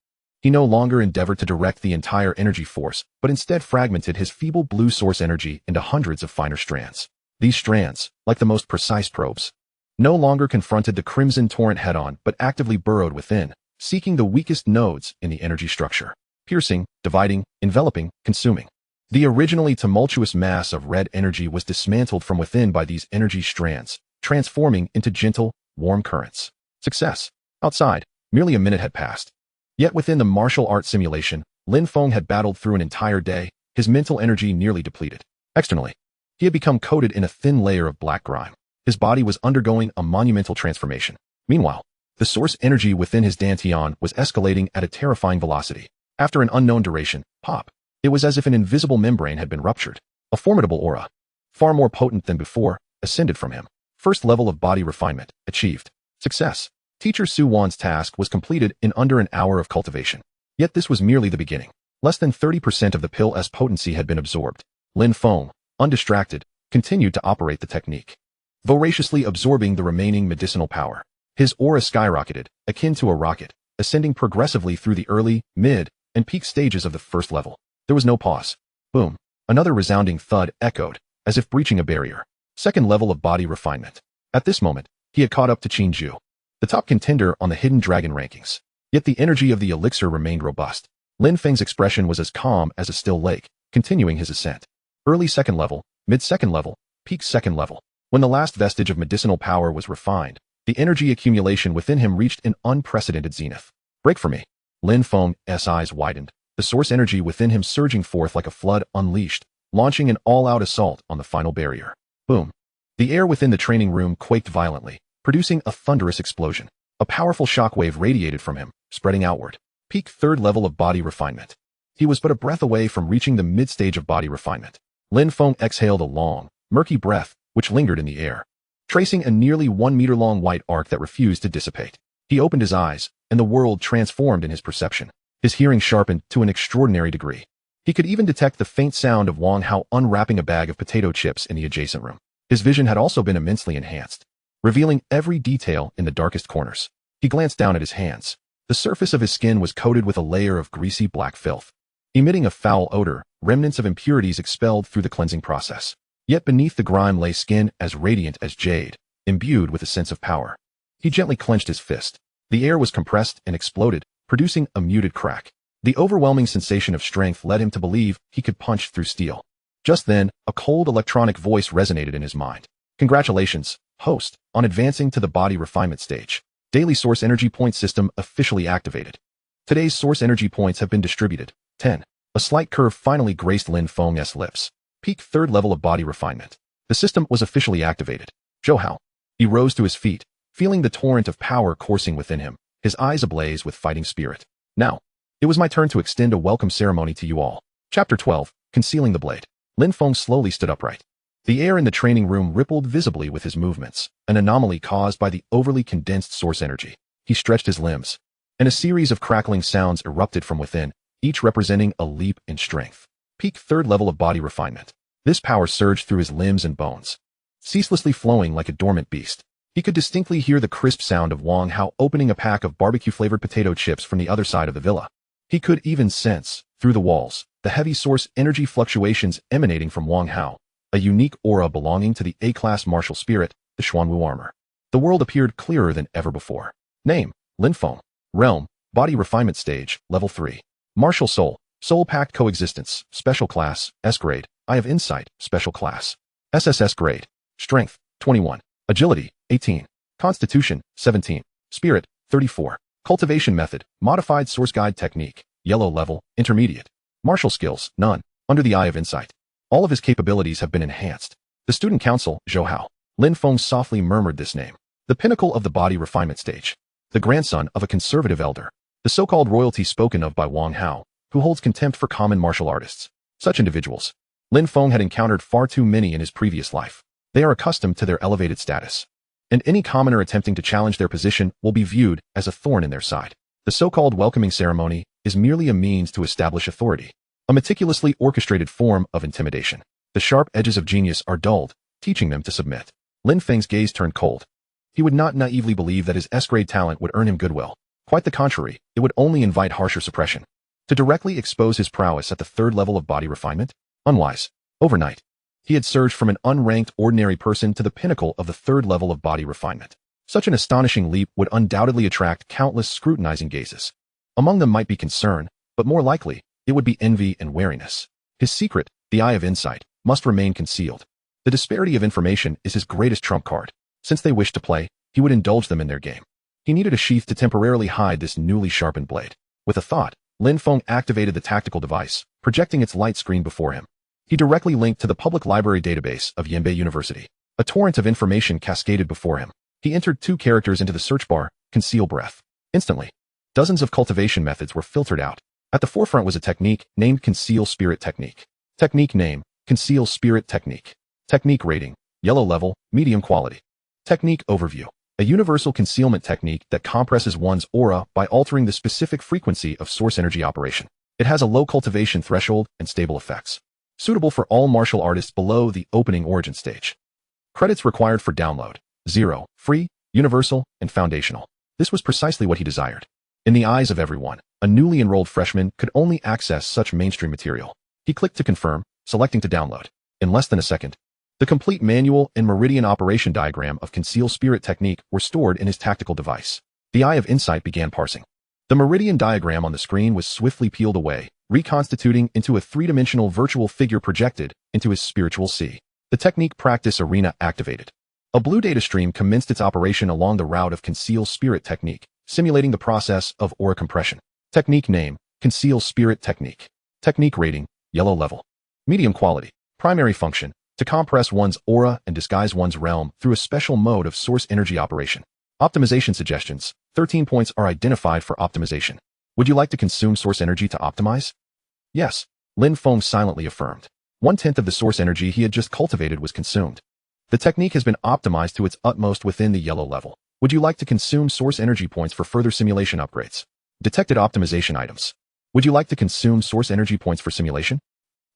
he no longer endeavored to direct the entire energy force, but instead fragmented his feeble blue source energy into hundreds of finer strands. These strands, like the most precise probes, no longer confronted the crimson torrent head-on, but actively burrowed within, seeking the weakest nodes in the energy structure, piercing, dividing, enveloping, consuming. The originally tumultuous mass of red energy was dismantled from within by these energy strands, transforming into gentle, warm currents. Success. Outside, merely a minute had passed. Yet within the martial art simulation, Lin Feng had battled through an entire day, his mental energy nearly depleted. Externally, he had become coated in a thin layer of black grime. His body was undergoing a monumental transformation. Meanwhile, the source energy within his dantian was escalating at a terrifying velocity. After an unknown duration, pop, it was as if an invisible membrane had been ruptured. A formidable aura, far more potent than before, ascended from him. First level of body refinement, achieved. Success. Teacher Su Wan's task was completed in under an hour of cultivation. Yet this was merely the beginning. Less than 30% of the pill's potency had been absorbed. Lin Feng, undistracted, continued to operate the technique, voraciously absorbing the remaining medicinal power. His aura skyrocketed, akin to a rocket, ascending progressively through the early, mid, and peak stages of the first level. There was no pause. Boom. Another resounding thud echoed, as if breaching a barrier. Second level of body refinement. At this moment, he had caught up to Qin Ju, the top contender on the Hidden Dragon rankings. Yet the energy of the elixir remained robust. Lin Feng's expression was as calm as a still lake, continuing his ascent. Early second level, mid-second level, peak second level. When the last vestige of medicinal power was refined, the energy accumulation within him reached an unprecedented zenith. Break for me. Lin Feng's eyes widened, the source energy within him surging forth like a flood unleashed, launching an all-out assault on the final barrier. Boom. The air within the training room quaked violently, producing a thunderous explosion. A powerful shockwave radiated from him, spreading outward. Peak third level of body refinement. He was but a breath away from reaching the mid-stage of body refinement. Lin Feng exhaled a long, murky breath, which lingered in the air, tracing a nearly 1 meter long white arc that refused to dissipate. He opened his eyes, and the world transformed in his perception. His hearing sharpened to an extraordinary degree. He could even detect the faint sound of Wang Hao unwrapping a bag of potato chips in the adjacent room. His vision had also been immensely enhanced, revealing every detail in the darkest corners. He glanced down at his hands. The surface of his skin was coated with a layer of greasy black filth, emitting a foul odor, remnants of impurities expelled through the cleansing process. Yet beneath the grime lay skin as radiant as jade, imbued with a sense of power. He gently clenched his fist. The air was compressed and exploded, producing a muted crack. The overwhelming sensation of strength led him to believe he could punch through steel. Just then, a cold electronic voice resonated in his mind. Congratulations, host, on advancing to the body refinement stage. Daily source energy point system officially activated. Today's source energy points have been distributed. 10. A slight curve finally graced Lin Feng's lips. Peak third level of body refinement. The system was officially activated. Zhou Hao. He rose to his feet, feeling the torrent of power coursing within him, his eyes ablaze with fighting spirit. Now, it was my turn to extend a welcome ceremony to you all. Chapter 12, Concealing the Blade. Lin Feng slowly stood upright. The air in the training room rippled visibly with his movements, an anomaly caused by the overly condensed source energy. He stretched his limbs, and a series of crackling sounds erupted from within, each representing a leap in strength. Peak third level of body refinement. This power surged through his limbs and bones, ceaselessly flowing like a dormant beast. He could distinctly hear the crisp sound of Wang Hao opening a pack of barbecue-flavored potato chips from the other side of the villa. He could even sense, through the walls, the heavy source energy fluctuations emanating from Wang Hao, a unique aura belonging to the A-class martial spirit, the Xuanwu armor. The world appeared clearer than ever before. Name, Lin Feng. Realm, body refinement stage, level 3. Martial soul, soul pact coexistence, special class, S grade, Eye of Insight, special class. SSS grade. Strength, 21. Agility, 18. Constitution, 17. Spirit, 34. Cultivation method, modified source guide technique, yellow level, intermediate. Martial skills, none, under the Eye of Insight. All of his capabilities have been enhanced. The student council, Zhou Hao. Lin Feng softly murmured this name. The pinnacle of the body refinement stage. The grandson of a conservative elder. The so-called royalty spoken of by Wang Hao, who holds contempt for common martial artists. Such individuals, Lin Feng had encountered far too many in his previous life. They are accustomed to their elevated status, and any commoner attempting to challenge their position will be viewed as a thorn in their side. The so-called welcoming ceremony is merely a means to establish authority, a meticulously orchestrated form of intimidation. The sharp edges of genius are dulled, teaching them to submit. Lin Feng's gaze turned cold. He would not naively believe that his S-grade talent would earn him goodwill. Quite the contrary, it would only invite harsher suppression. To directly expose his prowess at the third level of body refinement? Unwise. Overnight, he had surged from an unranked ordinary person to the pinnacle of the third level of body refinement. Such an astonishing leap would undoubtedly attract countless scrutinizing gazes. Among them might be concern, but more likely, it would be envy and wariness. His secret, the Eye of Insight, must remain concealed. The disparity of information is his greatest trump card. Since they wished to play, he would indulge them in their game. He needed a sheath to temporarily hide this newly sharpened blade. With a thought, Lin Feng activated the tactical device, projecting its light screen before him. He directly linked to the public library database of Yanbei University. A torrent of information cascaded before him. He entered 2 characters into the search bar, conceal breath. Instantly, dozens of cultivation methods were filtered out. At the forefront was a technique named Conceal Spirit Technique. Technique name, Conceal Spirit Technique. Technique rating, yellow level, medium quality. Technique overview, a universal concealment technique that compresses one's aura by altering the specific frequency of source energy operation. It has a low cultivation threshold and stable effects. Suitable for all martial artists below the opening origin stage. Credits required for download: 0, free, universal, and foundational. This was precisely what he desired. In the eyes of everyone, a newly enrolled freshman could only access such mainstream material. He clicked to confirm, selecting to download. In less than a second, the complete manual and meridian operation diagram of Conceal Spirit Technique were stored in his tactical device. The Eye of Insight began parsing. The meridian diagram on the screen was swiftly peeled away, reconstituting into a 3-dimensional virtual figure projected into his spiritual sea. The technique practice arena activated. A blue data stream commenced its operation along the route of Conceal Spirit Technique, simulating the process of aura compression. Technique name, Conceal Spirit Technique. Technique rating, yellow level. Medium quality. Primary function, to compress one's aura and disguise one's realm through a special mode of source energy operation. Optimization suggestions. 13 points are identified for optimization. Would you like to consume source energy to optimize? Yes, Lin Feng silently affirmed. 1/10 of the source energy he had just cultivated was consumed. The technique has been optimized to its utmost within the yellow level. Would you like to consume source energy points for further simulation upgrades? Detected optimization items. Would you like to consume source energy points for simulation?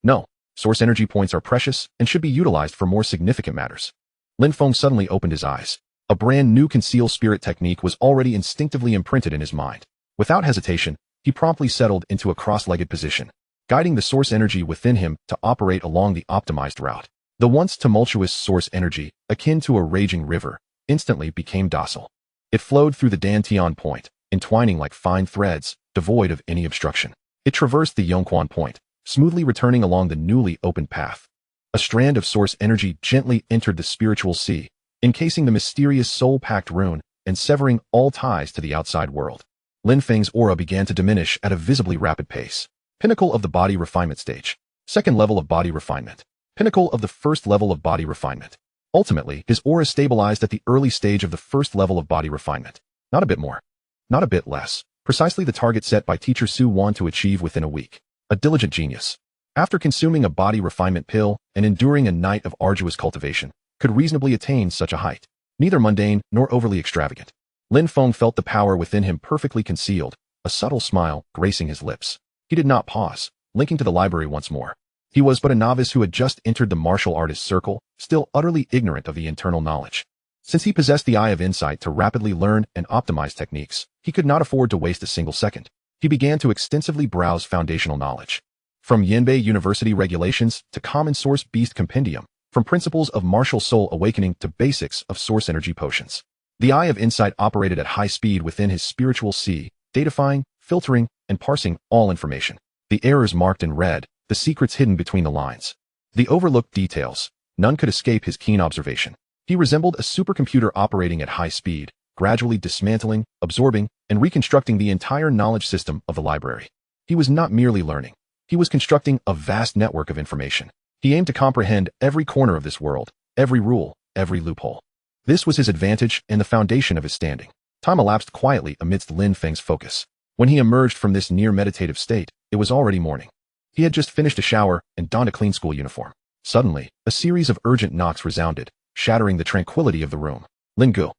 No. Source energy points are precious and should be utilized for more significant matters. Lin Feng suddenly opened his eyes. A brand new Conceal Spirit Technique was already instinctively imprinted in his mind. Without hesitation, he promptly settled into a cross-legged position, guiding the source energy within him to operate along the optimized route. The once tumultuous source energy, akin to a raging river, instantly became docile. It flowed through the Dantian point, entwining like fine threads, devoid of any obstruction. It traversed the Yongquan point, smoothly returning along the newly opened path. A strand of source energy gently entered the spiritual sea, encasing the mysterious soul-packed rune and severing all ties to the outside world. Lin Feng's aura began to diminish at a visibly rapid pace. Pinnacle of the body refinement stage. Second level of body refinement. Pinnacle of the first level of body refinement. Ultimately, his aura stabilized at the early stage of the first level of body refinement. Not a bit more. Not a bit less. Precisely the target set by teacher Su Wan to achieve within a week. A diligent genius. After consuming a body refinement pill and enduring a night of arduous cultivation, could reasonably attain such a height. Neither mundane nor overly extravagant. Lin Feng felt the power within him perfectly concealed, a subtle smile gracing his lips. He did not pause, linking to the library once more. He was but a novice who had just entered the martial artist circle, still utterly ignorant of the internal knowledge. Since he possessed the Eye of Insight to rapidly learn and optimize techniques, he could not afford to waste a single second. He began to extensively browse foundational knowledge. From Yanbei University regulations to Common Source Beast Compendium, from principles of martial soul awakening to basics of source energy potions. The Eye of Insight operated at high speed within his spiritual sea, datifying, filtering, and parsing all information. The errors marked in red, the secrets hidden between the lines. The overlooked details, none could escape his keen observation. He resembled a supercomputer operating at high speed, gradually dismantling, absorbing, and reconstructing the entire knowledge system of the library. He was not merely learning. He was constructing a vast network of information. He aimed to comprehend every corner of this world, every rule, every loophole. This was his advantage and the foundation of his standing. Time elapsed quietly amidst Lin Feng's focus. When he emerged from this near meditative state, it was already morning. He had just finished a shower and donned a clean school uniform. Suddenly, a series of urgent knocks resounded, shattering the tranquility of the room. Lin Gu,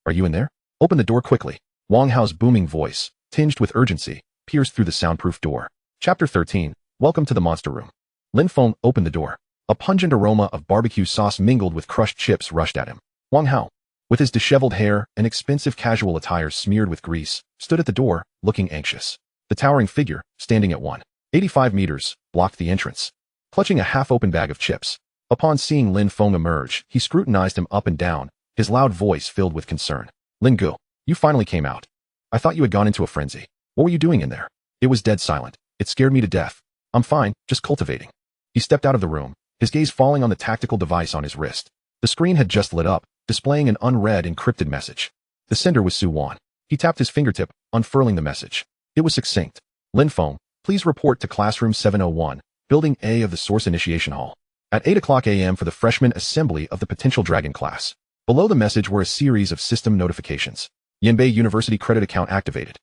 are you in there? Open the door quickly. Wang Hao's booming voice, tinged with urgency, pierced through the soundproof door. Chapter 13, Welcome to the Monster Room. Lin Feng opened the door. A pungent aroma of barbecue sauce mingled with crushed chips rushed at him. Wang Hao, with his disheveled hair and expensive casual attire smeared with grease, stood at the door, looking anxious. The towering figure, standing at 185 meters, blocked the entrance, clutching a half-open bag of chips. Upon seeing Lin Feng emerge, he scrutinized him up and down, his loud voice filled with concern. "Lin Gu, you finally came out. I thought you had gone into a frenzy. What were you doing in there?" It was dead silent. It scared me to death. "I'm fine, just cultivating." He stepped out of the room, his gaze falling on the tactical device on his wrist. The screen had just lit up, displaying an unread encrypted message. The sender was Su Wan. He tapped his fingertip, unfurling the message. It was succinct. "Lin Feng, please report to Classroom 701, Building A of the Source Initiation Hall, at 8 a.m. for the freshman assembly of the potential dragon class." Below the message were a series of system notifications. Yanbei University credit account activated.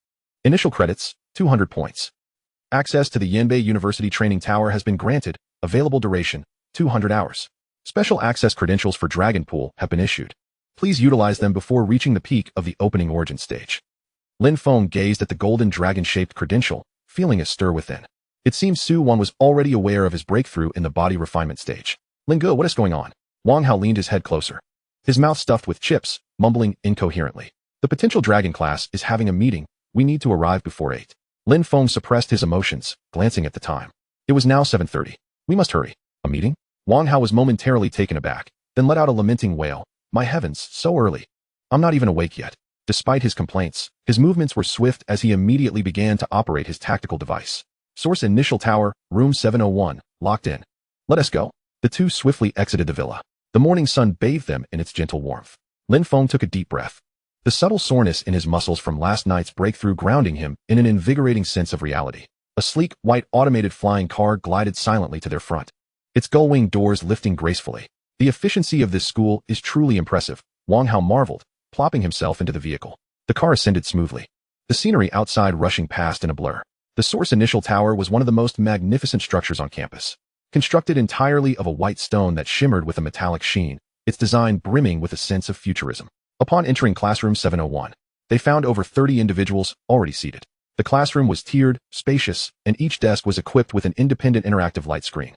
Initial credits, 200 points. Access to the Yanbei University Training Tower has been granted. Available duration, 200 hours. Special access credentials for Dragon Pool have been issued. Please utilize them before reaching the peak of the opening origin stage. Lin Feng gazed at the golden dragon-shaped credential, feeling a stir within. It seemed Su Wan was already aware of his breakthrough in the body refinement stage. "Lin Gu, what is going on?" Wang Hao leaned his head closer, his mouth stuffed with chips, mumbling incoherently. "The potential dragon class is having a meeting. We need to arrive before 8. Lin Feng suppressed his emotions, glancing at the time. It was now 7:30. "We must hurry." "A meeting?" Wang Hao was momentarily taken aback, then let out a lamenting wail. "My heavens, so early. I'm not even awake yet." Despite his complaints, his movements were swift as he immediately began to operate his tactical device. Source Initial Tower, Room 701, locked in. "Let us go." The two swiftly exited the villa. The morning sun bathed them in its gentle warmth. Lin Feng took a deep breath, the subtle soreness in his muscles from last night's breakthrough grounding him in an invigorating sense of reality. A sleek, white automated flying car glided silently to their front, its gull-wing doors lifting gracefully. "The efficiency of this school is truly impressive," Wang Hao marveled, plopping himself into the vehicle. The car ascended smoothly, the scenery outside rushing past in a blur. The Source Initial Tower was one of the most magnificent structures on campus. Constructed entirely of a white stone that shimmered with a metallic sheen, its design brimming with a sense of futurism. Upon entering Classroom 701, they found over 30 individuals already seated. The classroom was tiered, spacious, and each desk was equipped with an independent interactive light screen.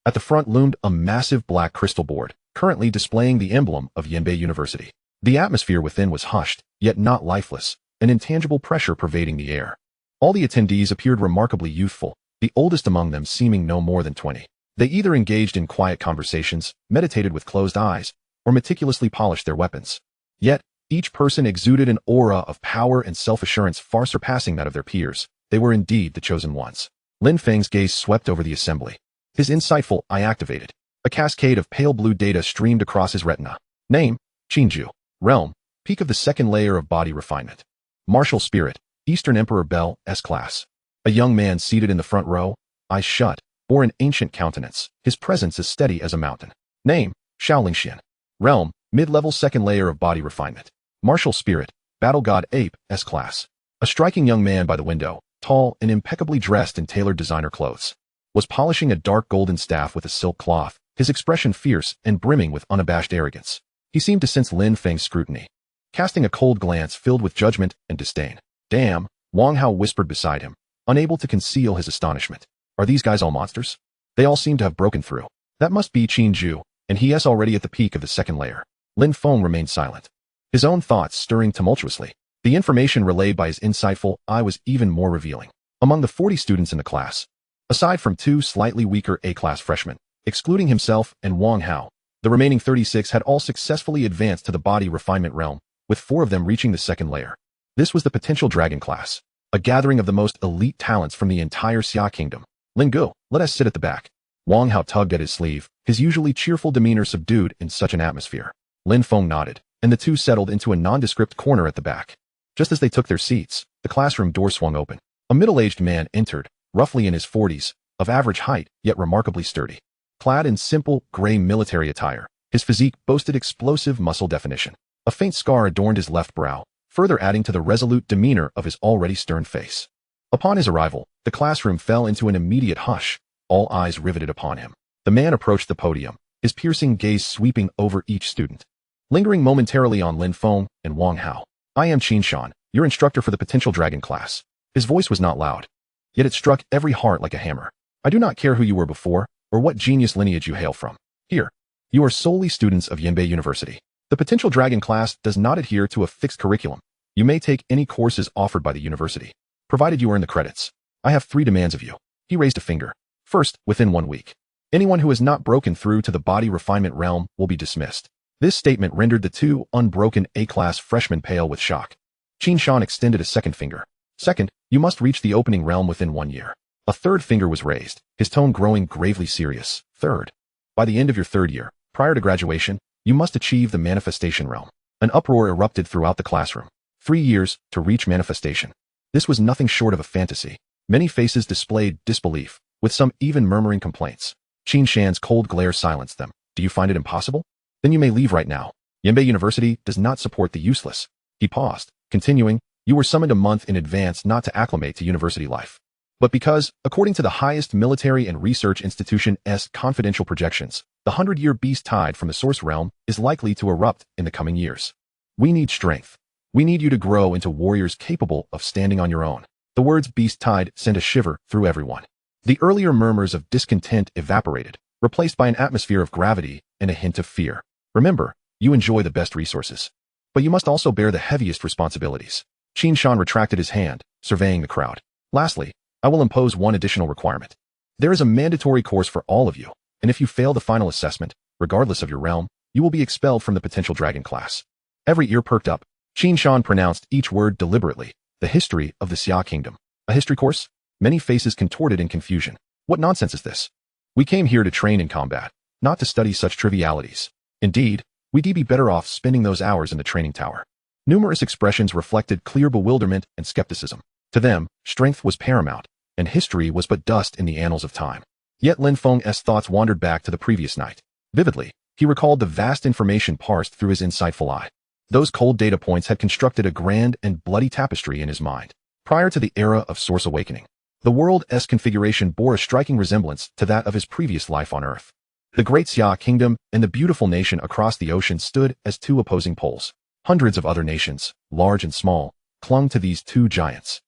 At the front loomed a massive black crystal board, currently displaying the emblem of Yanbei University. The atmosphere within was hushed, yet not lifeless, an intangible pressure pervading the air. All the attendees appeared remarkably youthful, the oldest among them seeming no more than 20. They either engaged in quiet conversations, meditated with closed eyes, or meticulously polished their weapons. Yet, each person exuded an aura of power and self-assurance far surpassing that of their peers. They were indeed the chosen ones. Lin Feng's gaze swept over the assembly. His insightful eye activated. A cascade of pale blue data streamed across his retina. Name, Qinju. Realm, peak of the second layer of body refinement. Martial spirit, Eastern Emperor Bell, S-Class. A young man seated in the front row, eyes shut, bore an ancient countenance, his presence as steady as a mountain. Name, Shaolingxian. Realm, mid-level second layer of body refinement. Martial spirit, Battle God Ape, S-Class. A striking young man by the window, tall and impeccably dressed in tailored designer clothes, was polishing a dark golden staff with a silk cloth, his expression fierce and brimming with unabashed arrogance. He seemed to sense Lin Feng's scrutiny, casting a cold glance filled with judgment and disdain. "Damn," Wang Hao whispered beside him, unable to conceal his astonishment. "Are these guys all monsters? They all seem to have broken through. That must be Qinju, and he is already at the peak of the second layer." Lin Feng remained silent, his own thoughts stirring tumultuously. The information relayed by his insightful eye was even more revealing. Among the 40 students in the class, aside from 2 slightly weaker A-class freshmen, excluding himself and Wang Hao, the remaining 36 had all successfully advanced to the body refinement realm, with 4 of them reaching the second layer. This was the potential dragon class, a gathering of the most elite talents from the entire Xia kingdom. "Lin Gu, let us sit at the back." Wang Hao tugged at his sleeve, his usually cheerful demeanor subdued in such an atmosphere. Lin Feng nodded, and the two settled into a nondescript corner at the back. Just as they took their seats, the classroom door swung open. A middle-aged man entered, roughly in his 40s, of average height, yet remarkably sturdy. Clad in simple, gray military attire, his physique boasted explosive muscle definition. A faint scar adorned his left brow, further adding to the resolute demeanor of his already stern face. Upon his arrival, the classroom fell into an immediate hush, all eyes riveted upon him. The man approached the podium, his piercing gaze sweeping over each student, lingering momentarily on Lin Feng and Wang Hao. "I am Qin Shan, your instructor for the potential dragon class." His voice was not loud, yet it struck every heart like a hammer. "I do not care who you were before, or what genius lineage you hail from. Here, you are solely students of Yanbei University. The potential dragon class does not adhere to a fixed curriculum. You may take any courses offered by the university, provided you earn the credits. I have 3 demands of you. He raised a finger. First, within 1 week. Anyone who has not broken through to the body refinement realm will be dismissed. This statement rendered the 2 unbroken A-class freshmen pale with shock. Qin Shan extended a second finger. Second, you must reach the opening realm within 1 year. A third finger was raised, his tone growing gravely serious. Third, by the end of your 3rd year, prior to graduation, you must achieve the manifestation realm. An uproar erupted throughout the classroom. 3 years to reach manifestation. This was nothing short of a fantasy. Many faces displayed disbelief, with some even murmuring complaints. Qin Shan's cold glare silenced them. Do you find it impossible? Then you may leave right now. Yanbei University does not support the useless. He paused, continuing, you were summoned a month in advance not to acclimate to university life. But because, according to the highest military and research institution's confidential projections, the 100-year beast tide from the source realm is likely to erupt in the coming years. We need strength. We need you to grow into warriors capable of standing on your own. The words beast tide sent a shiver through everyone. The earlier murmurs of discontent evaporated, replaced by an atmosphere of gravity and a hint of fear. Remember, you enjoy the best resources. But you must also bear the heaviest responsibilities. Qin Shan retracted his hand, surveying the crowd. Lastly, I will impose one additional requirement. There is a mandatory course for all of you, and if you fail the final assessment, regardless of your realm, you will be expelled from the potential dragon class. Every ear perked up. Qin Shan pronounced each word deliberately. The history of the Xia Kingdom. A history course? Many faces contorted in confusion. What nonsense is this? We came here to train in combat, not to study such trivialities. Indeed, we'd be better off spending those hours in the training tower. Numerous expressions reflected clear bewilderment and skepticism. To them, strength was paramount, and history was but dust in the annals of time. Yet Lin Feng's thoughts wandered back to the previous night. Vividly, he recalled the vast information parsed through his insightful eye. Those cold data points had constructed a grand and bloody tapestry in his mind. Prior to the era of Source Awakening, the world's configuration bore a striking resemblance to that of his previous life on Earth. The Great Xia Kingdom and the beautiful nation across the ocean stood as 2 opposing poles. Hundreds of other nations, large and small, clung to these 2 giants,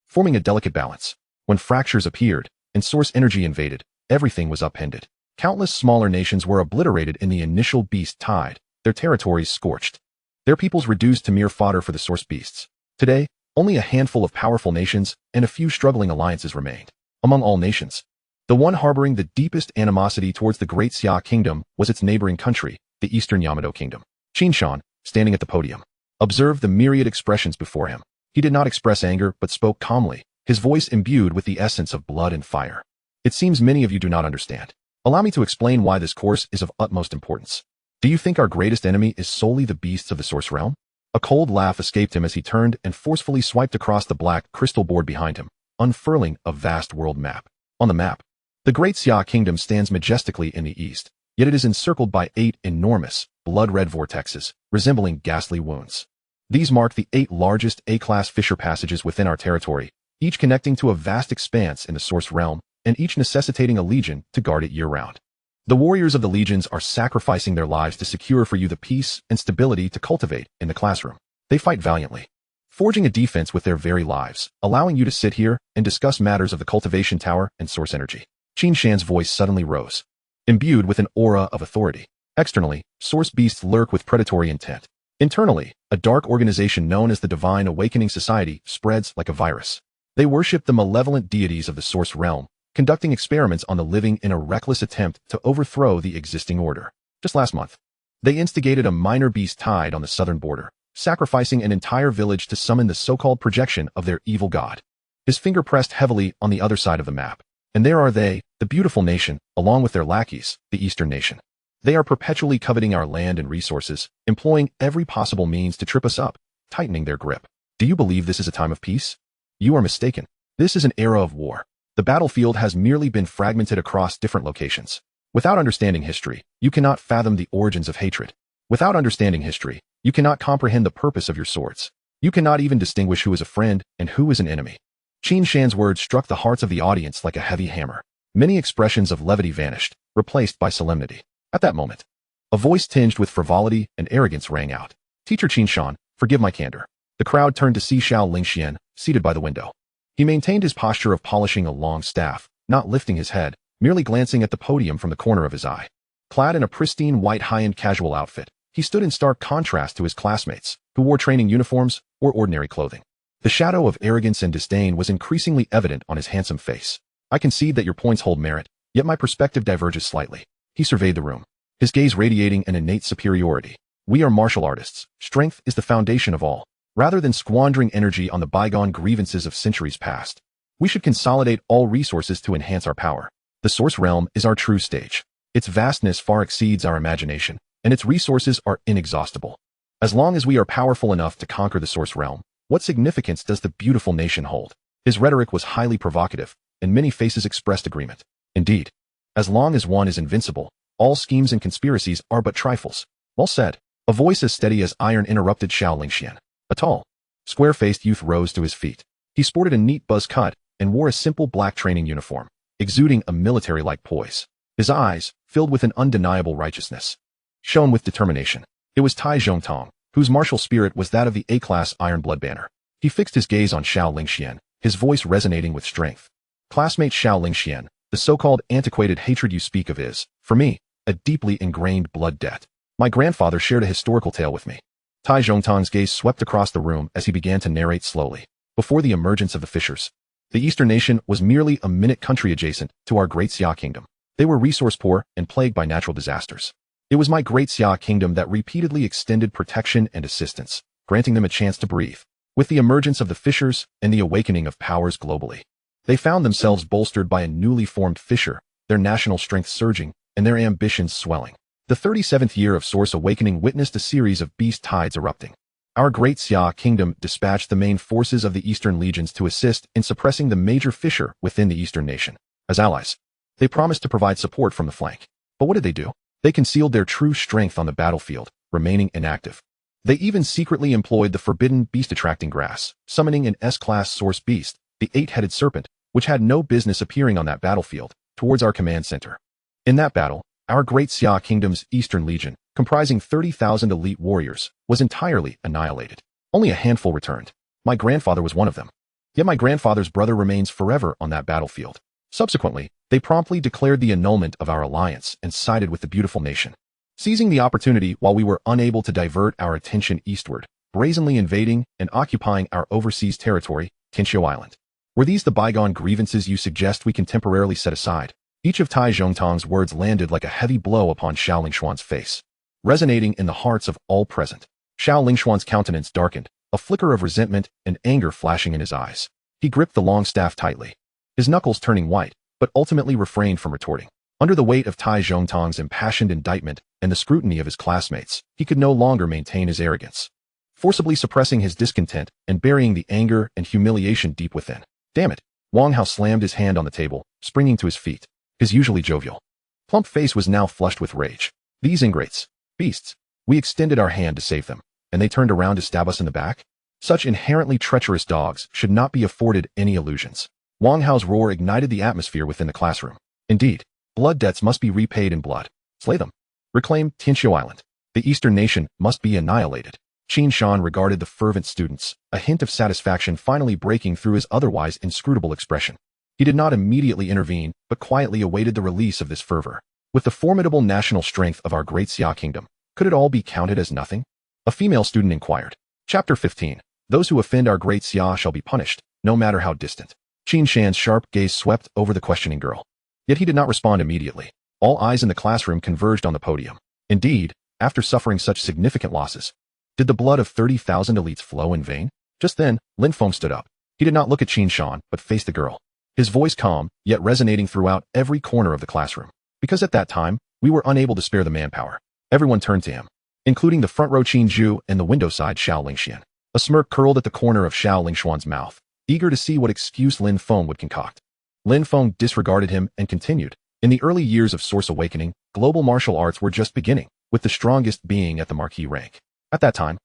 forming a delicate balance. When fractures appeared and source energy invaded, everything was upended. Countless smaller nations were obliterated in the initial beast tide, their territories scorched, their peoples reduced to mere fodder for the source beasts. Today, only a handful of powerful nations and a few struggling alliances remained. Among all nations, the one harboring the deepest animosity towards the Great Xia Kingdom was its neighboring country, the Eastern Yamato Kingdom. Qin Shan, standing at the podium, observed the myriad expressions before him. He did not express anger but spoke calmly, his voice imbued with the essence of blood and fire. It seems many of you do not understand. Allow me to explain why this course is of utmost importance. Do you think our greatest enemy is solely the beasts of the source realm? A cold laugh escaped him as he turned and forcefully swiped across the black crystal board behind him, unfurling a vast world map. On the map, the Great Xia Kingdom stands majestically in the east, yet it is encircled by 8 enormous, blood-red vortexes, resembling ghastly wounds. These mark the 8 largest A-class fissure passages within our territory, each connecting to a vast expanse in the source realm, and each necessitating a legion to guard it year-round. The warriors of the legions are sacrificing their lives to secure for you the peace and stability to cultivate in the classroom. They fight valiantly, forging a defense with their very lives, allowing you to sit here and discuss matters of the cultivation tower and source energy. Qin Shan's voice suddenly rose, imbued with an aura of authority. Externally, source beasts lurk with predatory intent. Internally, a dark organization known as the Divine Awakening Society spreads like a virus. They worship the malevolent deities of the source realm, conducting experiments on the living in a reckless attempt to overthrow the existing order. Just last month, they instigated a minor beast tide on the southern border, sacrificing an entire village to summon the so-called projection of their evil god. His finger pressed heavily on the other side of the map, and there are they, the beautiful nation, along with their lackeys, the Eastern nation. They are perpetually coveting our land and resources, employing every possible means to trip us up, tightening their grip. Do you believe this is a time of peace? You are mistaken. This is an era of war. The battlefield has merely been fragmented across different locations. Without understanding history, you cannot fathom the origins of hatred. Without understanding history, you cannot comprehend the purpose of your swords. You cannot even distinguish who is a friend and who is an enemy. Qin Shan's words struck the hearts of the audience like a heavy hammer. Many expressions of levity vanished, replaced by solemnity. At that moment, a voice tinged with frivolity and arrogance rang out. Teacher Qin Shan, forgive my candor. The crowd turned to see Xiao Lingxian, seated by the window. He maintained his posture of polishing a long staff, not lifting his head, merely glancing at the podium from the corner of his eye. Clad in a pristine white high-end casual outfit, He stood in stark contrast to his classmates, who wore training uniforms or ordinary clothing. The shadow of arrogance and disdain was increasingly evident on his handsome face. I concede that your points hold merit, yet my perspective diverges slightly. He surveyed the room, his gaze radiating an innate superiority. We are martial artists. Strength is the foundation of all. Rather than squandering energy on the bygone grievances of centuries past, we should consolidate all resources to enhance our power. The Source Realm is our true stage. Its vastness far exceeds our imagination, and its resources are inexhaustible. As long as we are powerful enough to conquer the Source Realm, what significance does the beautiful nation hold? His rhetoric was highly provocative, and many faces expressed agreement. Indeed, as long as one is invincible, all schemes and conspiracies are but trifles. Well said. A voice as steady as iron interrupted Xiao Lingxian. A tall, square-faced youth rose to his feet. He sported a neat buzz cut and wore a simple black training uniform, exuding a military-like poise. His eyes, filled with an undeniable righteousness, shone with determination. It was Tai Zhongtong, whose martial spirit was that of the A-class Iron Blood Banner. He fixed his gaze on Xiao Lingxian, his voice resonating with strength. Classmate Xiao Lingxian, the so-called antiquated hatred you speak of is, for me, a deeply ingrained blood debt. My grandfather shared a historical tale with me. Tai Zhongtong's gaze swept across the room as he began to narrate slowly. Before the emergence of the fishers, the Eastern nation was merely a minute country adjacent to our great Xia kingdom. They were resource-poor and plagued by natural disasters. It was my great Xia kingdom that repeatedly extended protection and assistance, granting them a chance to breathe. With the emergence of the fishers and the awakening of powers globally, they found themselves bolstered by a newly formed fisher, their national strength surging, and their ambitions swelling. The 37th year of Source Awakening witnessed a series of beast tides erupting. Our great Xia kingdom dispatched the main forces of the Eastern legions to assist in suppressing the major fisher within the Eastern nation. As allies, they promised to provide support from the flank. But what did they do? They concealed their true strength on the battlefield, remaining inactive. They even secretly employed the forbidden beast-attracting grass, summoning an S-class source beast, the 8-headed serpent, which had no business appearing on that battlefield, towards our command center. In that battle, our great Xia kingdom's Eastern Legion, comprising 30,000 elite warriors, was entirely annihilated. Only a handful returned. My grandfather was one of them. Yet my grandfather's brother remains forever on that battlefield. Subsequently, they promptly declared the annulment of our alliance and sided with the beautiful nation. Seizing the opportunity while we were unable to divert our attention eastward, brazenly invading and occupying our overseas territory, Tianqiu Island. Were these the bygone grievances you suggest we can temporarily set aside? Each of Tai Zhongtong's words landed like a heavy blow upon Xiao Lingshuan's face, resonating in the hearts of all present. Xiao Lingshuan's countenance darkened, a flicker of resentment and anger flashing in his eyes. He gripped the long staff tightly, his knuckles turning white, but ultimately refrained from retorting. Under the weight of Tai Zhongtong's impassioned indictment and the scrutiny of his classmates, he could no longer maintain his arrogance, forcibly suppressing his discontent and burying the anger and humiliation deep within. Damn it! Wang Hao slammed his hand on the table, springing to his feet. His usually jovial, plump face was now flushed with rage. These ingrates, beasts, we extended our hand to save them, and they turned around to stab us in the back? Such inherently treacherous dogs should not be afforded any illusions. Wang Hao's roar ignited the atmosphere within the classroom. Indeed, blood debts must be repaid in blood. Slay them. Reclaim Tianqiu Island. The Eastern nation must be annihilated. Qin Shan regarded the fervent students, a hint of satisfaction finally breaking through his otherwise inscrutable expression. He did not immediately intervene, but quietly awaited the release of this fervor. With the formidable national strength of our great Xia kingdom, could it all be counted as nothing? A female student inquired. Chapter 15. Those who offend our great Xia shall be punished, no matter how distant. Qin Shan's sharp gaze swept over the questioning girl. Yet he did not respond immediately. All eyes in the classroom converged on the podium. Indeed, after suffering such significant losses, did the blood of 30,000 elites flow in vain? Just then, Lin Feng stood up. He did not look at Qin Shan, but faced the girl. His voice calm, yet resonating throughout every corner of the classroom. Because at that time, we were unable to spare the manpower. Everyone turned to him, including the front row Qin Zhu and the window side Xiao Lingxian. A smirk curled at the corner of Xiao Lingshuan's mouth, eager to see what excuse Lin Feng would concoct. Lin Feng disregarded him and continued. In the early years of Source Awakening, global martial arts were just beginning, with the strongest being at the Marquis rank. At that time,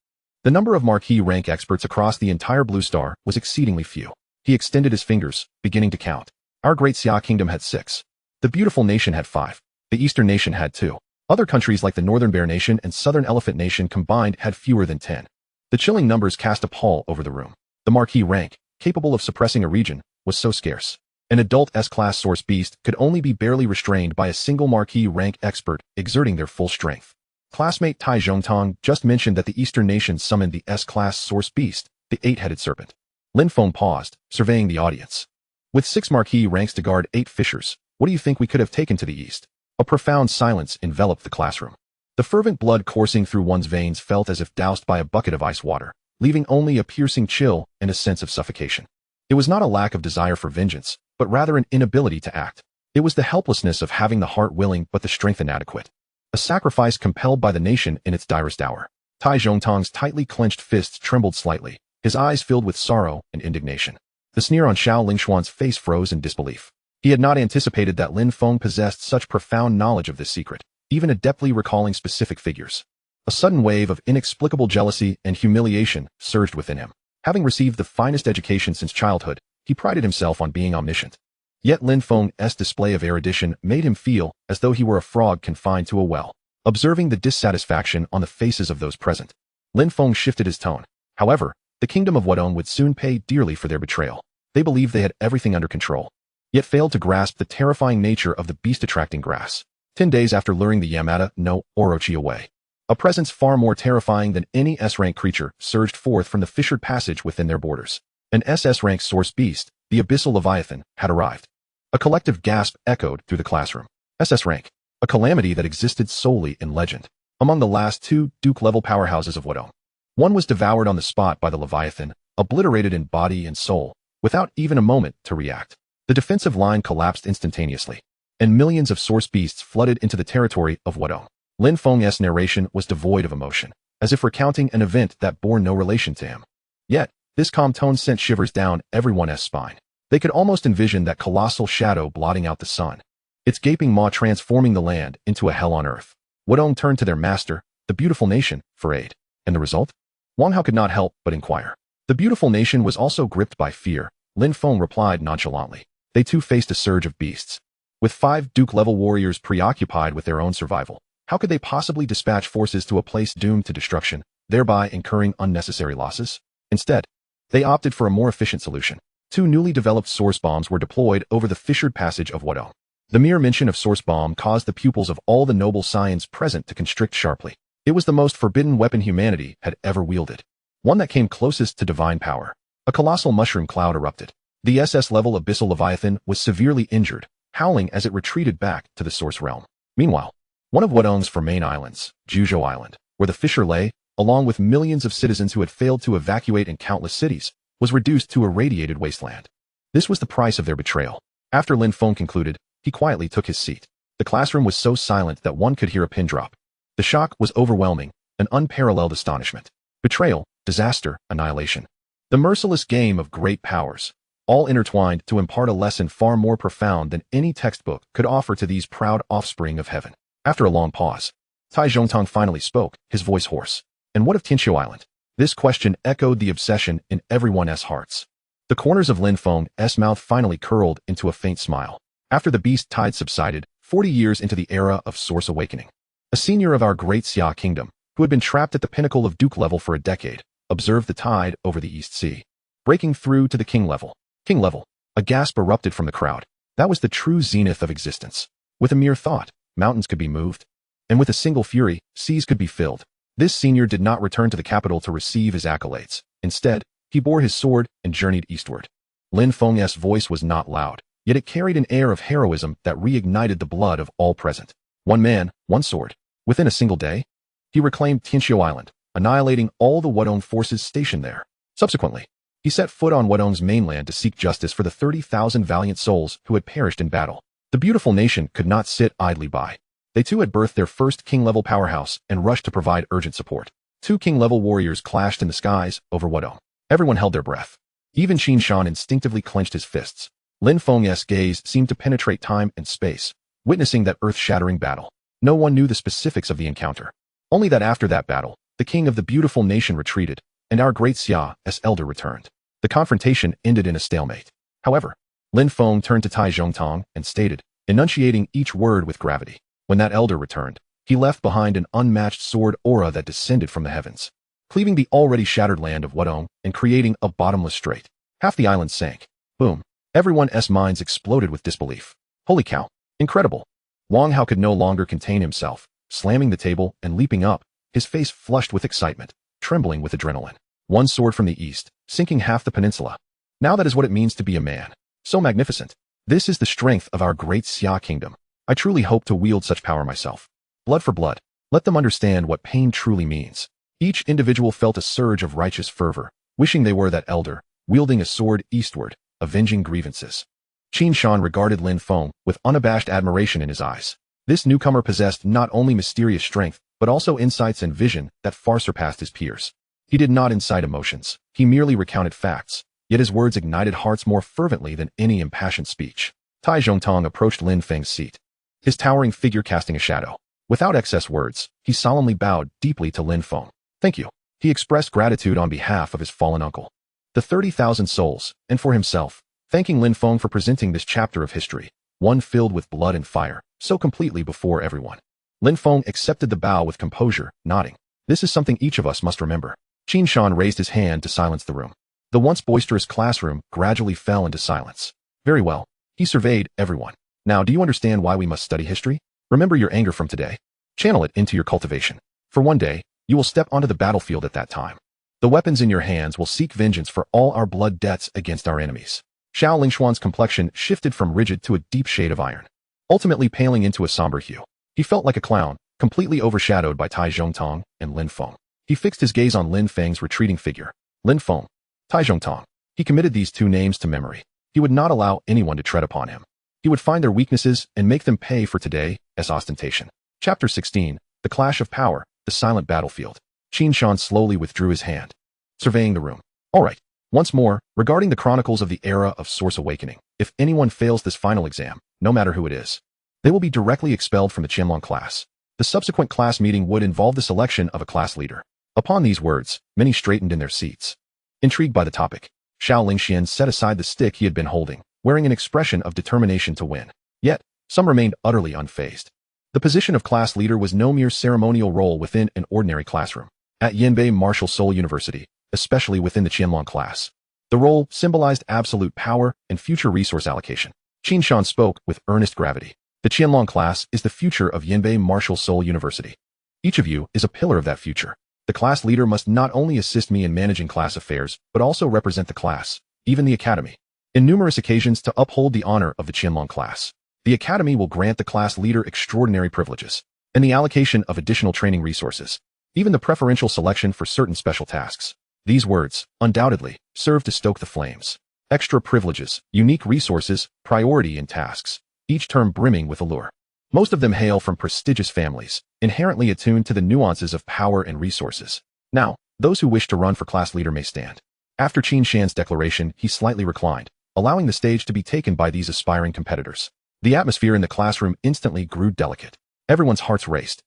the number of Marquis rank experts across the entire Blue Star was exceedingly few. He extended his fingers, beginning to count. Our great Xia kingdom had 6. The beautiful nation had 5. The Eastern nation had 2. Other countries like the Northern Bear Nation and Southern Elephant Nation combined had fewer than 10. The chilling numbers cast a pall over the room. The Marquis rank, capable of suppressing a region, was so scarce. An adult S-class source beast could only be barely restrained by a single Marquis rank expert exerting their full strength. Classmate Tai Zhongtong just mentioned that the Eastern nations summoned the S-class source beast, the 8-headed serpent. Lin Feng paused, surveying the audience. With 6 marquee ranks to guard 8 fishers, what do you think we could have taken to the east? A profound silence enveloped the classroom. The fervent blood coursing through one's veins felt as if doused by a bucket of ice water, leaving only a piercing chill and a sense of suffocation. It was not a lack of desire for vengeance, but rather an inability to act. It was the helplessness of having the heart willing but the strength inadequate. A sacrifice compelled by the nation in its direst hour. Tai Zhongtong's tightly clenched fists trembled slightly, his eyes filled with sorrow and indignation. The sneer on Xiao Lingxuan's face froze in disbelief. He had not anticipated that Lin Feng possessed such profound knowledge of this secret, even adeptly recalling specific figures. A sudden wave of inexplicable jealousy and humiliation surged within him. Having received the finest education since childhood, he prided himself on being omniscient. Yet Lin Feng's display of erudition made him feel as though he were a frog confined to a well. Observing the dissatisfaction on the faces of those present, Lin Feng shifted his tone. However, the kingdom of Wudong would soon pay dearly for their betrayal. They believed they had everything under control, yet failed to grasp the terrifying nature of the beast-attracting grass. 10 days after luring the Yamada no Orochi away, a presence far more terrifying than any S-rank creature surged forth from the fissured passage within their borders. An SS-rank source beast, the Abyssal Leviathan, had arrived. A collective gasp echoed through the classroom. SS rank, a calamity that existed solely in legend. Among the last 2 Duke-level powerhouses of Wudong, one was devoured on the spot by the Leviathan, obliterated in body and soul, without even a moment to react. The defensive line collapsed instantaneously, and millions of source beasts flooded into the territory of Wudong. Lin Feng's narration was devoid of emotion, as if recounting an event that bore no relation to him. Yet, this calm tone sent shivers down everyone's spine. They could almost envision that colossal shadow blotting out the sun, its gaping maw transforming the land into a hell on earth. Wudong turned to their master, the beautiful nation, for aid. And the result? Wang Hao could not help but inquire. The beautiful nation was also gripped by fear. Lin Feng replied nonchalantly. They too faced a surge of beasts. With 5 Duke-level warriors preoccupied with their own survival, how could they possibly dispatch forces to a place doomed to destruction, thereby incurring unnecessary losses? Instead, they opted for a more efficient solution. 2 newly developed source bombs were deployed over the fissured passage of Wudong. The mere mention of source bomb caused the pupils of all the noble scions present to constrict sharply. It was the most forbidden weapon humanity had ever wielded, one that came closest to divine power. A colossal mushroom cloud erupted. The SS-level Abyssal Leviathan was severely injured, howling as it retreated back to the source realm. Meanwhile, one of Wudong's 4 main islands, Juzhou Island, where the fissure lay, along with millions of citizens who had failed to evacuate in countless cities, was reduced to a radiated wasteland. This was the price of their betrayal. After Lin Feng concluded, he quietly took his seat. The classroom was so silent that one could hear a pin drop. The shock was overwhelming, an unparalleled astonishment. Betrayal, disaster, annihilation. The merciless game of great powers, all intertwined to impart a lesson far more profound than any textbook could offer to these proud offspring of heaven. After a long pause, Tai Zhongtong finally spoke, his voice hoarse. And what of Tianqiu Island? This question echoed the obsession in everyone's hearts. The corners of Lin Feng's mouth finally curled into a faint smile. After the beast tide subsided, 40 years into the era of Source Awakening, a senior of our great Xia kingdom, who had been trapped at the pinnacle of Duke level for a decade, observed the tide over the East Sea, breaking through to the King level. King level. A gasp erupted from the crowd. That was the true zenith of existence. With a mere thought, mountains could be moved, and with a single fury, seas could be filled. This senior did not return to the capital to receive his accolades. Instead, he bore his sword and journeyed eastward. Lin Feng's voice was not loud, yet it carried an air of heroism that reignited the blood of all present. 1 man, 1 sword. Within a single day, he reclaimed Tianqiu Island, annihilating all the Wudong forces stationed there. Subsequently, he set foot on Wudong's mainland to seek justice for the 30,000 valiant souls who had perished in battle. The beautiful nation could not sit idly by. They too had birthed their first king-level powerhouse and rushed to provide urgent support. 2 king-level warriors clashed in the skies over Wudong. Everyone held their breath. Even Qin Shan instinctively clenched his fists. Lin Feng's gaze seemed to penetrate time and space, witnessing that earth-shattering battle. No one knew the specifics of the encounter. Only that after that battle, the king of the beautiful nation retreated, and our great Xia's elder returned. The confrontation ended in a stalemate. However, Lin Feng turned to Tai Zhongtong and stated, enunciating each word with gravity. When that elder returned, he left behind an unmatched sword aura that descended from the heavens, cleaving the already shattered land of Wudong and creating a bottomless strait. Half the island sank. Boom. Everyone's minds exploded with disbelief. Holy cow. Incredible. Wang Hao could no longer contain himself. slamming the table and leaping up, his face flushed with excitement, trembling with adrenaline. One sword from the east, sinking half the peninsula. Now that is what it means to be a man. So magnificent. This is the strength of our great Xia kingdom. I truly hope to wield such power myself. Blood for blood. Let them understand what pain truly means. Each individual felt a surge of righteous fervor, wishing they were that elder, wielding a sword eastward, avenging grievances. Qin Shan regarded Lin Feng with unabashed admiration in his eyes. This newcomer possessed not only mysterious strength, but also insights and vision that far surpassed his peers. He did not incite emotions, he merely recounted facts, yet his words ignited hearts more fervently than any impassioned speech. Tai Zhongtong approached Lin Feng's seat, his towering figure casting a shadow. Without excess words, he solemnly bowed deeply to Lin Feng. Thank you. He expressed gratitude on behalf of his fallen uncle, the 30,000 souls, and for himself, thanking Lin Feng for presenting this chapter of history, one filled with blood and fire, so completely before everyone. Lin Feng accepted the bow with composure, nodding. This is something each of us must remember. Qin Shan raised his hand to silence the room. The once boisterous classroom gradually fell into silence. Very well. He surveyed everyone. Now, do you understand why we must study history? Remember your anger from today. Channel it into your cultivation. For one day, you will step onto the battlefield at that time. The weapons in your hands will seek vengeance for all our blood debts against our enemies. Xiao Lingshuan's complexion shifted from rigid to a deep shade of iron, ultimately paling into a somber hue. He felt like a clown, completely overshadowed by Tai Zhongtong and Lin Feng. He fixed his gaze on Lin Feng's retreating figure. Lin Feng, Tai Zhongtong. He committed these two names to memory. He would not allow anyone to tread upon him. He would find their weaknesses and make them pay for today's ostentation. Chapter 16, The Clash of Power, the Silent Battlefield. Qin Shan slowly withdrew his hand, surveying the room. All right. Once more, regarding the chronicles of the era of Source Awakening, if anyone fails this final exam, no matter who it is, they will be directly expelled from the Qianlong class. The subsequent class meeting would involve the selection of a class leader. Upon these words, many straightened in their seats. Intrigued by the topic, Xiao Lingxian set aside the stick he had been holding, wearing an expression of determination to win. Yet, some remained utterly unfazed. The position of class leader was no mere ceremonial role within an ordinary classroom. At Yanbei Martial Soul University, especially within the Qianlong class, the role symbolized absolute power and future resource allocation. Qin Shan spoke with earnest gravity. The Qianlong class is the future of Yanbei Martial Soul University. Each of you is a pillar of that future. The class leader must not only assist me in managing class affairs, but also represent the class, even the academy, in numerous occasions to uphold the honor of the Qianlong class. The academy will grant the class leader extraordinary privileges, and the allocation of additional training resources, even the preferential selection for certain special tasks. These words, undoubtedly, serve to stoke the flames. Extra privileges, unique resources, priority in tasks, each term brimming with allure. Most of them hail from prestigious families, inherently attuned to the nuances of power and resources. Now, those who wish to run for class leader may stand. After Qin Shan's declaration, he slightly reclined, allowing the stage to be taken by these aspiring competitors. The atmosphere in the classroom instantly grew delicate. Everyone's hearts raced,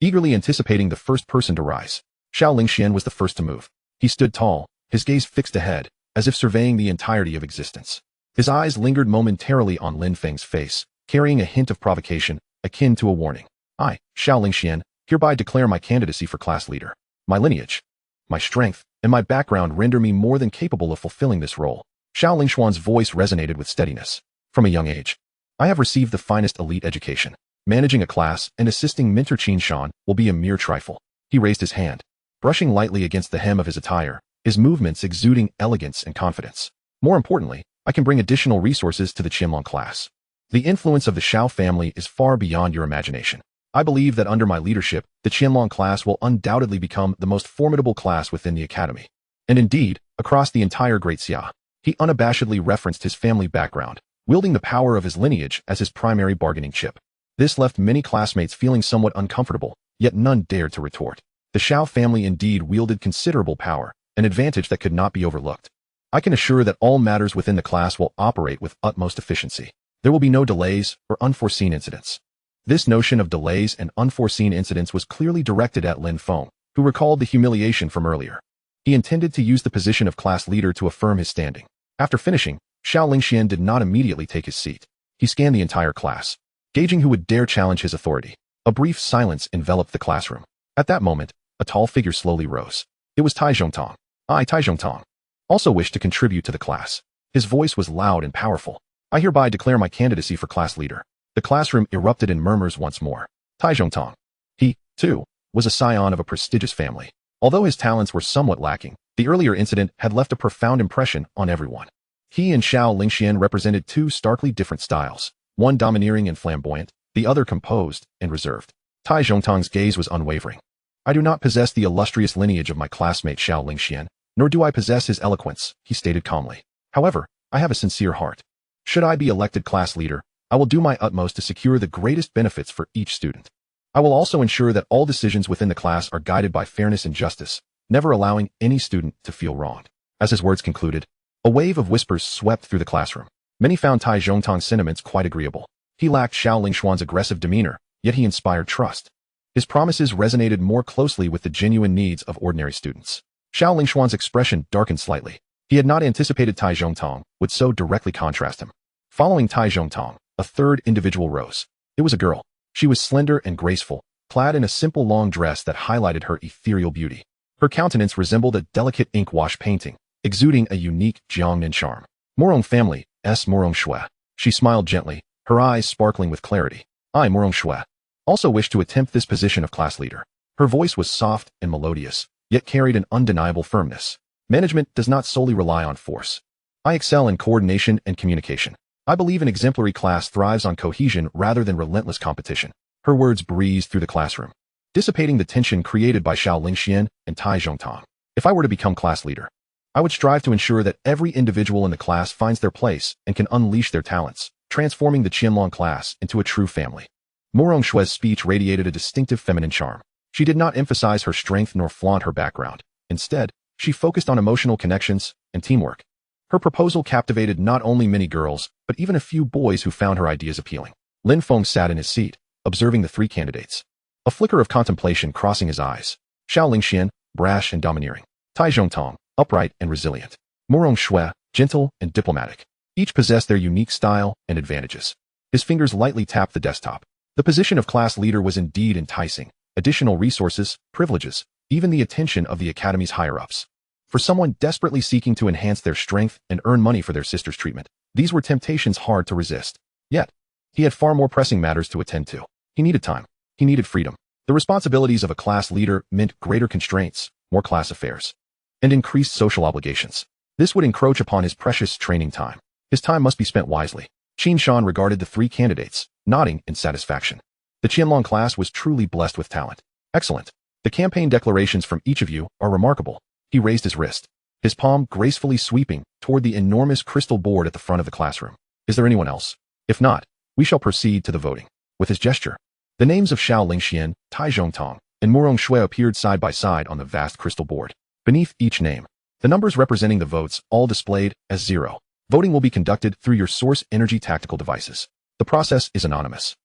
eagerly anticipating the first person to rise. Xiao Lingxian was the first to move. He stood tall, his gaze fixed ahead, as if surveying the entirety of existence. His eyes lingered momentarily on Lin Feng's face, carrying a hint of provocation, akin to a warning. I, Xiao Lingxian, hereby declare my candidacy for class leader. My lineage, my strength, and my background render me more than capable of fulfilling this role. Xiao Lingshuan's voice resonated with steadiness. From a young age, I have received the finest elite education. Managing a class and assisting Mentor Qin Shan will be a mere trifle. He raised his hand, brushing lightly against the hem of his attire, his movements exuding elegance and confidence. More importantly, I can bring additional resources to the Qianlong class. The influence of the Xiao family is far beyond your imagination. I believe that under my leadership, the Qianlong class will undoubtedly become the most formidable class within the academy. And indeed, across the entire Great Xia. He unabashedly referenced his family background, wielding the power of his lineage as his primary bargaining chip. This left many classmates feeling somewhat uncomfortable, yet none dared to retort. The Xiao family indeed wielded considerable power, an advantage that could not be overlooked. I can assure that all matters within the class will operate with utmost efficiency. There will be no delays or unforeseen incidents. This notion of delays and unforeseen incidents was clearly directed at Lin Feng, who recalled the humiliation from earlier. He intended to use the position of class leader to affirm his standing. After finishing, Xiao Lingxian did not immediately take his seat. He scanned the entire class, gauging who would dare challenge his authority. A brief silence enveloped the classroom. At that moment, a tall figure slowly rose. It was Tai Zhongtong. I, Tai Zhongtong, also wished to contribute to the class. His voice was loud and powerful. I hereby declare my candidacy for class leader. The classroom erupted in murmurs once more. Tai Zhongtong. He 2. Was a scion of a prestigious family. Although his talents were somewhat lacking, the earlier incident had left a profound impression on everyone. He and Xiao Lingxian represented two starkly different styles, one domineering and flamboyant, the other composed and reserved. Tai Zhongtang's gaze was unwavering. I do not possess the illustrious lineage of my classmate Xiao Lingxian, nor do I possess his eloquence, he stated calmly. However, I have a sincere heart. Should I be elected class leader, I will do my utmost to secure the greatest benefits for each student. I will also ensure that all decisions within the class are guided by fairness and justice, never allowing any student to feel wronged. As his words concluded, a wave of whispers swept through the classroom. Many found Tai Zhongtang's sentiments quite agreeable. He lacked Xiao Lingshuan's aggressive demeanor, yet he inspired trust. His promises resonated more closely with the genuine needs of ordinary students. Xiao Lingshuan's expression darkened slightly. He had not anticipated Tai Zhongtang would so directly contrast him. Following Tai Zhongtang, a third individual rose. It was a girl. She was slender and graceful, clad in a simple long dress that highlighted her ethereal beauty. Her countenance resembled a delicate ink wash painting, exuding a unique Jiangnan charm. Morong family, S. Morong Shui. She smiled gently, her eyes sparkling with clarity. I, Morong Shui, also wish to attempt this position of class leader. Her voice was soft and melodious, yet carried an undeniable firmness. Management does not solely rely on force. I excel in coordination and communication. I believe an exemplary class thrives on cohesion rather than relentless competition. Her words breezed through the classroom, dissipating the tension created by Xiao Lingxian and Tai Zhongtang. If I were to become class leader, I would strive to ensure that every individual in the class finds their place and can unleash their talents, transforming the Qianlong class into a true family. Morong Shui's speech radiated a distinctive feminine charm. She did not emphasize her strength nor flaunt her background. Instead, she focused on emotional connections and teamwork. Her proposal captivated not only many girls, but even a few boys who found her ideas appealing. Lin Feng sat in his seat, observing the three candidates. A flicker of contemplation crossing his eyes. Xiao Lingxian, brash and domineering. Tai Zhongtang, upright and resilient. Morong Shui, gentle and diplomatic. Each possessed their unique style and advantages. His fingers lightly tapped the desktop. The position of class leader was indeed enticing. Additional resources, privileges, even the attention of the academy's higher-ups. For someone desperately seeking to enhance their strength and earn money for their sister's treatment, these were temptations hard to resist. Yet, he had far more pressing matters to attend to. He needed time. He needed freedom. The responsibilities of a class leader meant greater constraints, more class affairs, and increased social obligations. This would encroach upon his precious training time. His time must be spent wisely. Qin Shan regarded the three candidates, nodding in satisfaction. The Qianlong class was truly blessed with talent. Excellent. The campaign declarations from each of you are remarkable. He raised his wrist, his palm gracefully sweeping toward the enormous crystal board at the front of the classroom. Is there anyone else? If not, we shall proceed to the voting. With his gesture, the names of Xiao Lingxian, Tai Zhongtang, and Morong Shui appeared side by side on the vast crystal board. Beneath each name, the numbers representing the votes all displayed as 0. Voting will be conducted through your source energy tactical devices. The process is anonymous.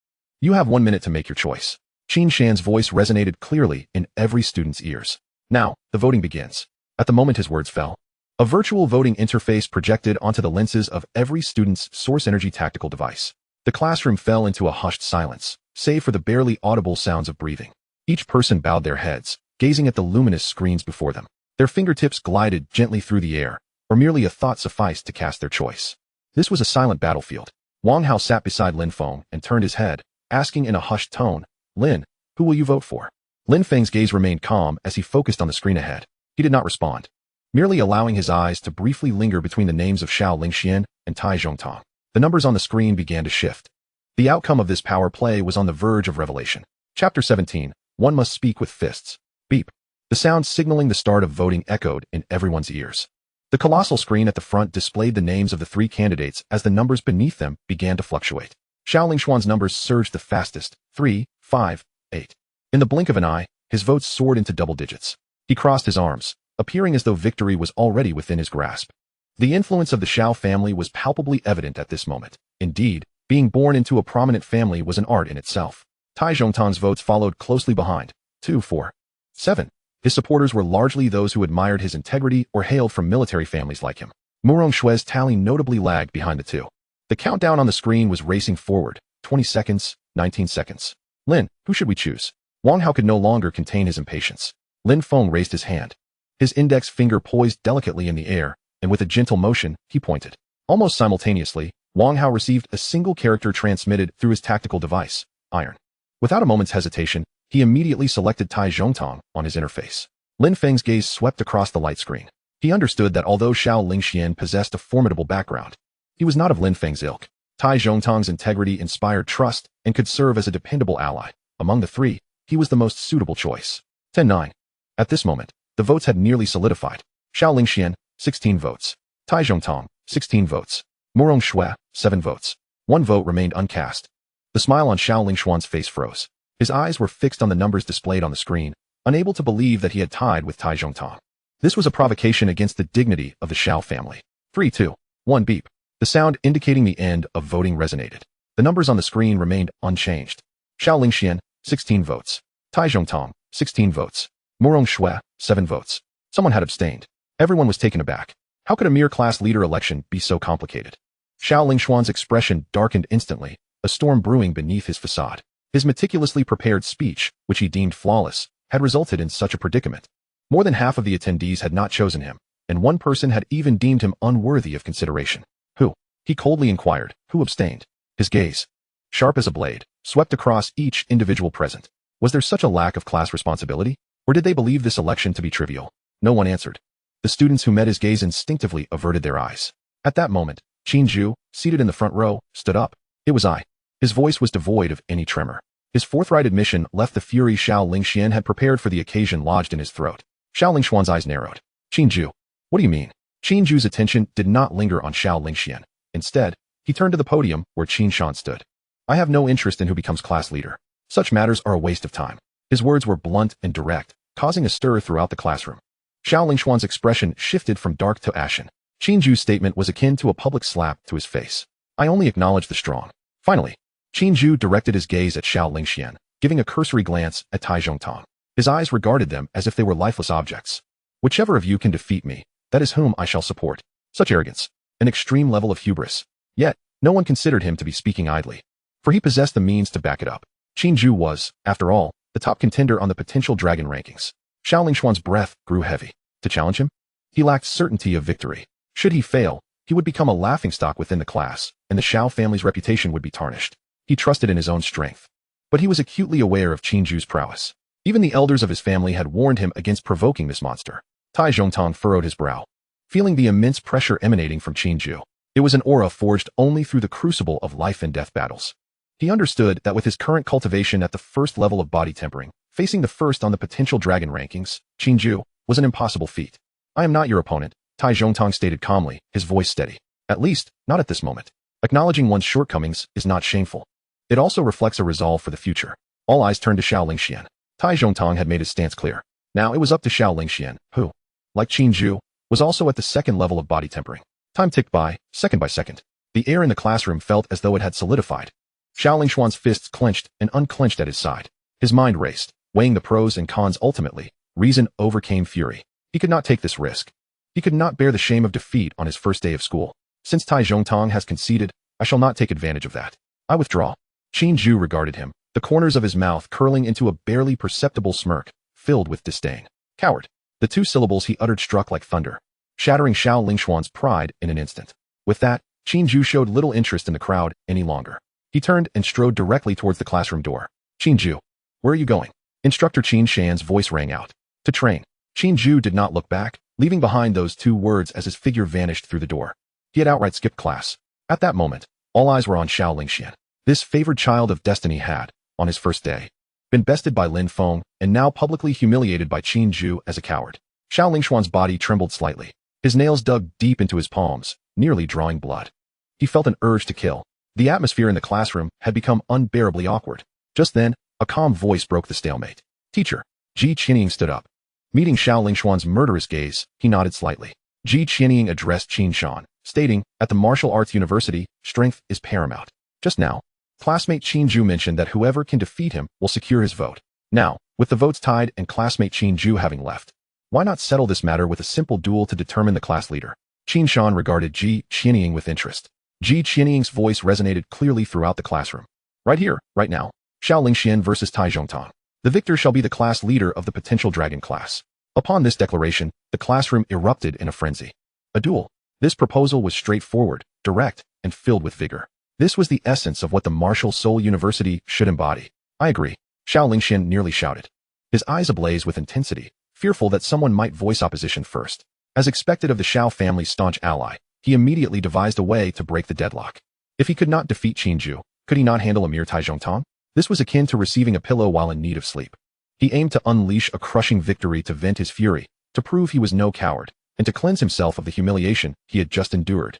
You have 1 minute to make your choice. Qin Shan's voice resonated clearly in every student's ears. Now, the voting begins. At the moment his words fell, a virtual voting interface projected onto the lenses of every student's source energy tactical device. The classroom fell into a hushed silence, save for the barely audible sounds of breathing. Each person bowed their heads, gazing at the luminous screens before them. Their fingertips glided gently through the air, or merely a thought sufficed to cast their choice. This was a silent battlefield. Wang Hao sat beside Lin Feng and turned his head, asking in a hushed tone, Lin, who will you vote for? Lin Feng's gaze remained calm as he focused on the screen ahead. He did not respond, merely allowing his eyes to briefly linger between the names of Xiao Lingxian and Tai Zhongtang. The numbers on the screen began to shift. The outcome of this power play was on the verge of revelation. Chapter 17, One Must Speak with Fists. Beep. The sound signaling the start of voting echoed in everyone's ears. The colossal screen at the front displayed the names of the three candidates as the numbers beneath them began to fluctuate. Xiao Lingshuan's numbers surged the fastest, 3, 5, 8. In the blink of an eye, his votes soared into double digits. He crossed his arms, appearing as though victory was already within his grasp. The influence of the Xiao family was palpably evident at this moment. Indeed, being born into a prominent family was an art in itself. Tai Zhongtang's votes followed closely behind, 2, 4, 7. His supporters were largely those who admired his integrity or hailed from military families like him. Morong Shui's tally notably lagged behind the two. The countdown on the screen was racing forward, 20 seconds, 19 seconds. Lin, who should we choose? Wang Hao could no longer contain his impatience. Lin Feng raised his hand. His index finger poised delicately in the air, and with a gentle motion, he pointed. Almost simultaneously, Wang Hao received a single character transmitted through his tactical device, iron. Without a moment's hesitation, he immediately selected Tai Zhongtong on his interface. Lin Feng's gaze swept across the light screen. He understood that although Xiao Lingxian possessed a formidable background, he was not of Lin Feng's ilk. Tai Zhongtong's integrity inspired trust and could serve as a dependable ally. Among the three, he was the most suitable choice. 10-9. At this moment, the votes had nearly solidified. Xiao Lingxian, 16 votes. Tai Zhongtong, 16 votes. Murong Shui, 7 votes. 1 vote remained uncast. The smile on Xiao Lingxuan's face froze. His eyes were fixed on the numbers displayed on the screen, unable to believe that he had tied with Tai Zhongtong. This was a provocation against the dignity of the Xiao family. 3-2. 1 beep. The sound indicating the end of voting resonated. The numbers on the screen remained unchanged. Xiao Lingxian, 16 votes. Tai Zhongtong, 16 votes. Murong Shui, 7 votes. Someone had abstained. Everyone was taken aback. How could a mere class leader election be so complicated? Xiao Lingxuan's expression darkened instantly, a storm brewing beneath his facade. His meticulously prepared speech, which he deemed flawless, had resulted in such a predicament. More than half of the attendees had not chosen him, and one person had even deemed him unworthy of consideration. Who? He coldly inquired. Who abstained? His gaze, sharp as a blade, swept across each individual present. Was there such a lack of class responsibility? Or did they believe this election to be trivial? No one answered. The students who met his gaze instinctively averted their eyes. At that moment, Qin Zhu, seated in the front row, stood up. It was I. His voice was devoid of any tremor. His forthright admission left the fury Xiao Lingxian had prepared for the occasion lodged in his throat. Xiao Lingxuan's eyes narrowed. Qin Zhu. What do you mean? Qin Zhu's attention did not linger on Xiao Lingxian. Instead, he turned to the podium where Qin Shan stood. I have no interest in who becomes class leader. Such matters are a waste of time. His words were blunt and direct, causing a stir throughout the classroom. Xiao Lingxuan's expression shifted from dark to ashen. Qin Zhu's statement was akin to a public slap to his face. I only acknowledge the strong. Finally, Qin Zhu directed his gaze at Xiao Lingxian, giving a cursory glance at Tai Zhongtong. His eyes regarded them as if they were lifeless objects. Whichever of you can defeat me, that is whom I shall support. Such arrogance. An extreme level of hubris. Yet, no one considered him to be speaking idly, for he possessed the means to back it up. Qin Zhu was, after all, the top contender on the potential dragon rankings. Xiao Lingxuan's breath grew heavy. To challenge him? He lacked certainty of victory. Should he fail, he would become a laughingstock within the class, and the Xiao family's reputation would be tarnished. He trusted in his own strength. But he was acutely aware of Qin Zhu's prowess. Even the elders of his family had warned him against provoking this monster. Tai Zhongtong furrowed his brow, feeling the immense pressure emanating from Qin Zhu. It was an aura forged only through the crucible of life and death battles. He understood that with his current cultivation at the first level of body tempering, facing the first on the potential dragon rankings, Qin Zhu, was an impossible feat. I am not your opponent, Tai Zhongtong stated calmly, his voice steady. At least, not at this moment. Acknowledging one's shortcomings is not shameful. It also reflects a resolve for the future. All eyes turned to Xiao Lingxian. Tai Zhongtong had made his stance clear. Now it was up to Xiao Lingxian, who, like Qin Zhu, was also at the second level of body tempering. Time ticked by second. The air in the classroom felt as though it had solidified. Xiao Lingxuan's fists clenched and unclenched at his side. His mind raced, weighing the pros and cons. Ultimately, reason overcame fury. He could not take this risk. He could not bear the shame of defeat on his first day of school. Since Tai Zhongtong has conceded, I shall not take advantage of that. I withdraw. Qin Zhu regarded him, the corners of his mouth curling into a barely perceptible smirk, filled with disdain. Coward. The two syllables he uttered struck like thunder, shattering Xiao Lingxuan's pride in an instant. With that, Qin Zhu showed little interest in the crowd any longer. He turned and strode directly towards the classroom door. Qin Zhu. Where are you going? Instructor Qin Shan's voice rang out. To train. Qin Zhu did not look back, leaving behind those two words as his figure vanished through the door. He had outright skipped class. At that moment, all eyes were on Xiao Lingxian. This favored child of destiny had, on his first day, been bested by Lin Feng and now publicly humiliated by Qin Zhu as a coward. Xiao Lingxuan's body trembled slightly. His nails dug deep into his palms, nearly drawing blood. He felt an urge to kill. The atmosphere in the classroom had become unbearably awkward. Just then, a calm voice broke the stalemate. Teacher. Ji Qianying stood up. Meeting Xiao Lingxuan's murderous gaze, he nodded slightly. Ji Qianying addressed Qin Shan, stating, at the Martial Arts University, strength is paramount. Just now, classmate Qin Zhu mentioned that whoever can defeat him will secure his vote. Now, with the votes tied and classmate Qin Zhu having left, why not settle this matter with a simple duel to determine the class leader? Qin Shan regarded Ji Qianying with interest. Ji Qianying's voice resonated clearly throughout the classroom. Right here, right now. Xiao Lingxian versus Tai Zhongtong. The victor shall be the class leader of the potential dragon class. Upon this declaration, the classroom erupted in a frenzy. A duel. This proposal was straightforward, direct, and filled with vigor. This was the essence of what the Martial Soul University should embody. I agree. Xiao Lingxian nearly shouted, his eyes ablaze with intensity, fearful that someone might voice opposition first. As expected of the Xiao family's staunch ally, he immediately devised a way to break the deadlock. If he could not defeat Qin Ju, could he not handle a mere Taizhongtong? This was akin to receiving a pillow while in need of sleep. He aimed to unleash a crushing victory to vent his fury, to prove he was no coward, and to cleanse himself of the humiliation he had just endured.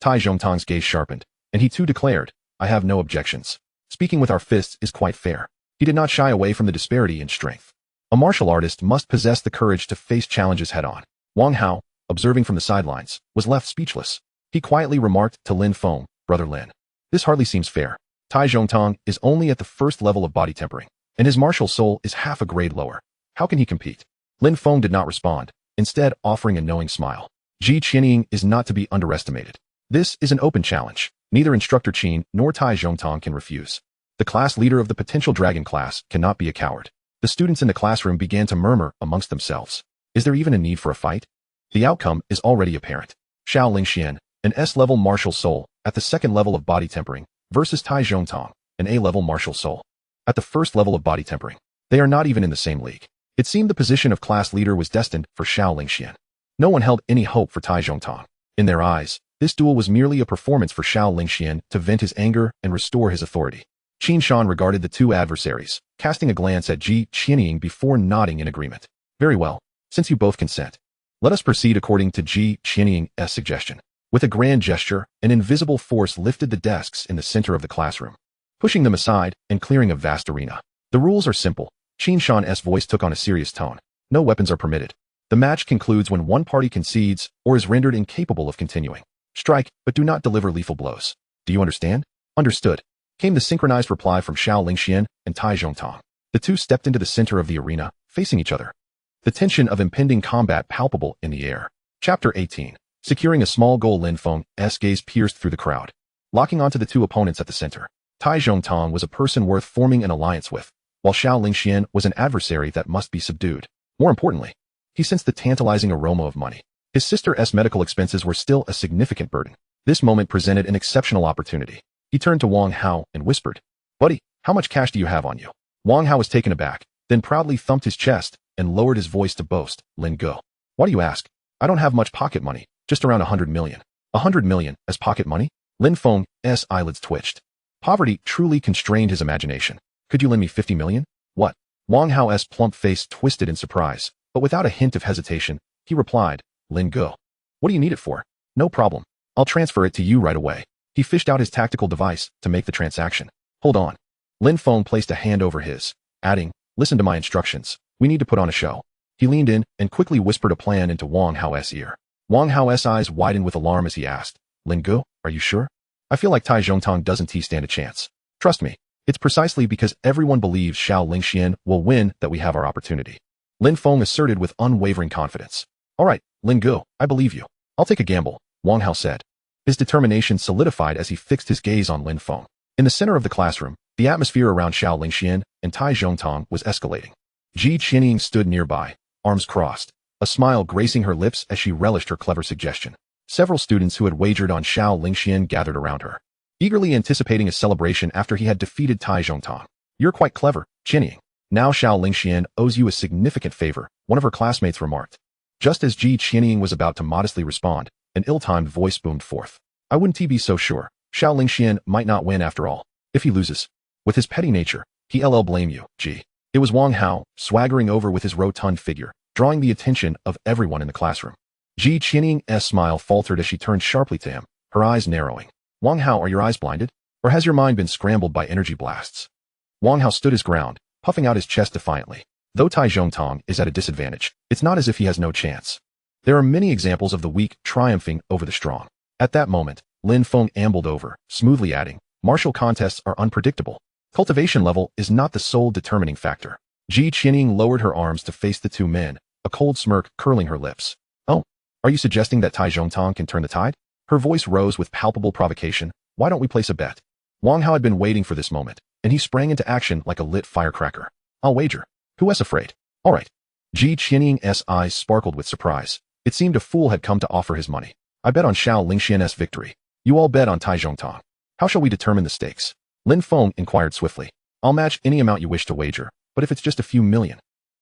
Taizhongtong's gaze sharpened, and he too declared, I have no objections. Speaking with our fists is quite fair. He did not shy away from the disparity in strength. A martial artist must possess the courage to face challenges head-on. Wang Hao, observing from the sidelines, was left speechless. He quietly remarked to Lin Feng, Brother Lin, this hardly seems fair. Taizhongtong is only at the first level of body tempering, and his martial soul is half a grade lower. How can he compete? Lin Feng did not respond, instead offering a knowing smile. Ji Qianying is not to be underestimated. This is an open challenge. Neither Instructor Qin nor Taizhongtong can refuse. The class leader of the potential dragon class cannot be a coward. The students in the classroom began to murmur amongst themselves. Is there even a need for a fight? The outcome is already apparent. Xiao Lingxian, an S-level martial soul, at the second level of body tempering, versus Taizhongtong, an A-level martial soul, at the first level of body tempering. They are not even in the same league. It seemed the position of class leader was destined for Xiao Lingxian. No one held any hope for Taizhongtong. In their eyes, this duel was merely a performance for Xiao Lingxian to vent his anger and restore his authority. Qin Shan regarded the two adversaries, casting a glance at Ji Qianying before nodding in agreement. Very well, since you both consent. Let us proceed according to Ji Qianying's suggestion. With a grand gesture, an invisible force lifted the desks in the center of the classroom, pushing them aside and clearing a vast arena. The rules are simple. Qin Shan's voice took on a serious tone. No weapons are permitted. The match concludes when one party concedes or is rendered incapable of continuing. Strike, but do not deliver lethal blows. Do you understand? Understood, came the synchronized reply from Xiao Lingxian and Taizhongtong. The two stepped into the center of the arena, facing each other. The tension of impending combat palpable in the air. Chapter 18. Securing a small goal. Lin Feng's gaze pierced through the crowd, locking onto the two opponents at the center. Taizhongtong was a person worth forming an alliance with, while Xiao Lingxian was an adversary that must be subdued. More importantly, he sensed the tantalizing aroma of money. His sister's medical expenses were still a significant burden. This moment presented an exceptional opportunity. He turned to Wang Hao and whispered, Buddy, how much cash do you have on you? Wang Hao was taken aback, then proudly thumped his chest and lowered his voice to boast, Lin Ge. Why do you ask? I don't have much pocket money, just around 100 million. 100 million as pocket money? Lin Feng's eyelids twitched. Poverty truly constrained his imagination. Could you lend me 50 million? What? Wang Hao's plump face twisted in surprise, but without a hint of hesitation, he replied, Lin Ge. What do you need it for? No problem. I'll transfer it to you right away. He fished out his tactical device to make the transaction. Hold on. Lin Feng placed a hand over his, adding, Listen to my instructions. We need to put on a show. He leaned in and quickly whispered a plan into Wang Hao's ear. Wang Hao's eyes widened with alarm as he asked, Lin Ge, are you sure? I feel like Taizhongtong doesn't stand a chance. Trust me, it's precisely because everyone believes Xiao Lingxian will win that we have our opportunity. Lin Feng asserted with unwavering confidence. All right, Lin Ge, I believe you. I'll take a gamble, Wang Hao said. His determination solidified as he fixed his gaze on Lin Feng. In the center of the classroom, the atmosphere around Xiao Lingxian and Taizhongtong was escalating. Ji Qianying stood nearby, arms crossed, a smile gracing her lips as she relished her clever suggestion. Several students who had wagered on Xiao Lingxian gathered around her, eagerly anticipating a celebration after he had defeated Taizhongtong. You're quite clever, Qianying. Now Xiao Lingxian owes you a significant favor, one of her classmates remarked. Just as Ji Qianying was about to modestly respond, an ill-timed voice boomed forth. I wouldn't be so sure. Xiao Lingxian might not win after all. If he loses, with his petty nature, he'll blame you, Ji. It was Wang Hao, swaggering over with his rotund figure, drawing the attention of everyone in the classroom. Ji Qianying's smile faltered as she turned sharply to him, her eyes narrowing. Wang Hao, are your eyes blinded? Or has your mind been scrambled by energy blasts? Wang Hao stood his ground, puffing out his chest defiantly. Though Taizhongtong is at a disadvantage, it's not as if he has no chance. There are many examples of the weak triumphing over the strong. At that moment, Lin Feng ambled over, smoothly adding, martial contests are unpredictable. Cultivation level is not the sole determining factor. Ji Qianying lowered her arms to face the two men, a cold smirk curling her lips. Oh, are you suggesting that Taizhongtong can turn the tide? Her voice rose with palpable provocation. Why don't we place a bet? Wang Hao had been waiting for this moment, and he sprang into action like a lit firecracker. I'll wager. Who is afraid? All right. Ji Qianying's eyes sparkled with surprise. It seemed a fool had come to offer his money. I bet on Xiao Lingxian's victory. You all bet on Taizhongtong. How shall we determine the stakes? Lin Feng inquired swiftly. I'll match any amount you wish to wager, but if it's just a few million,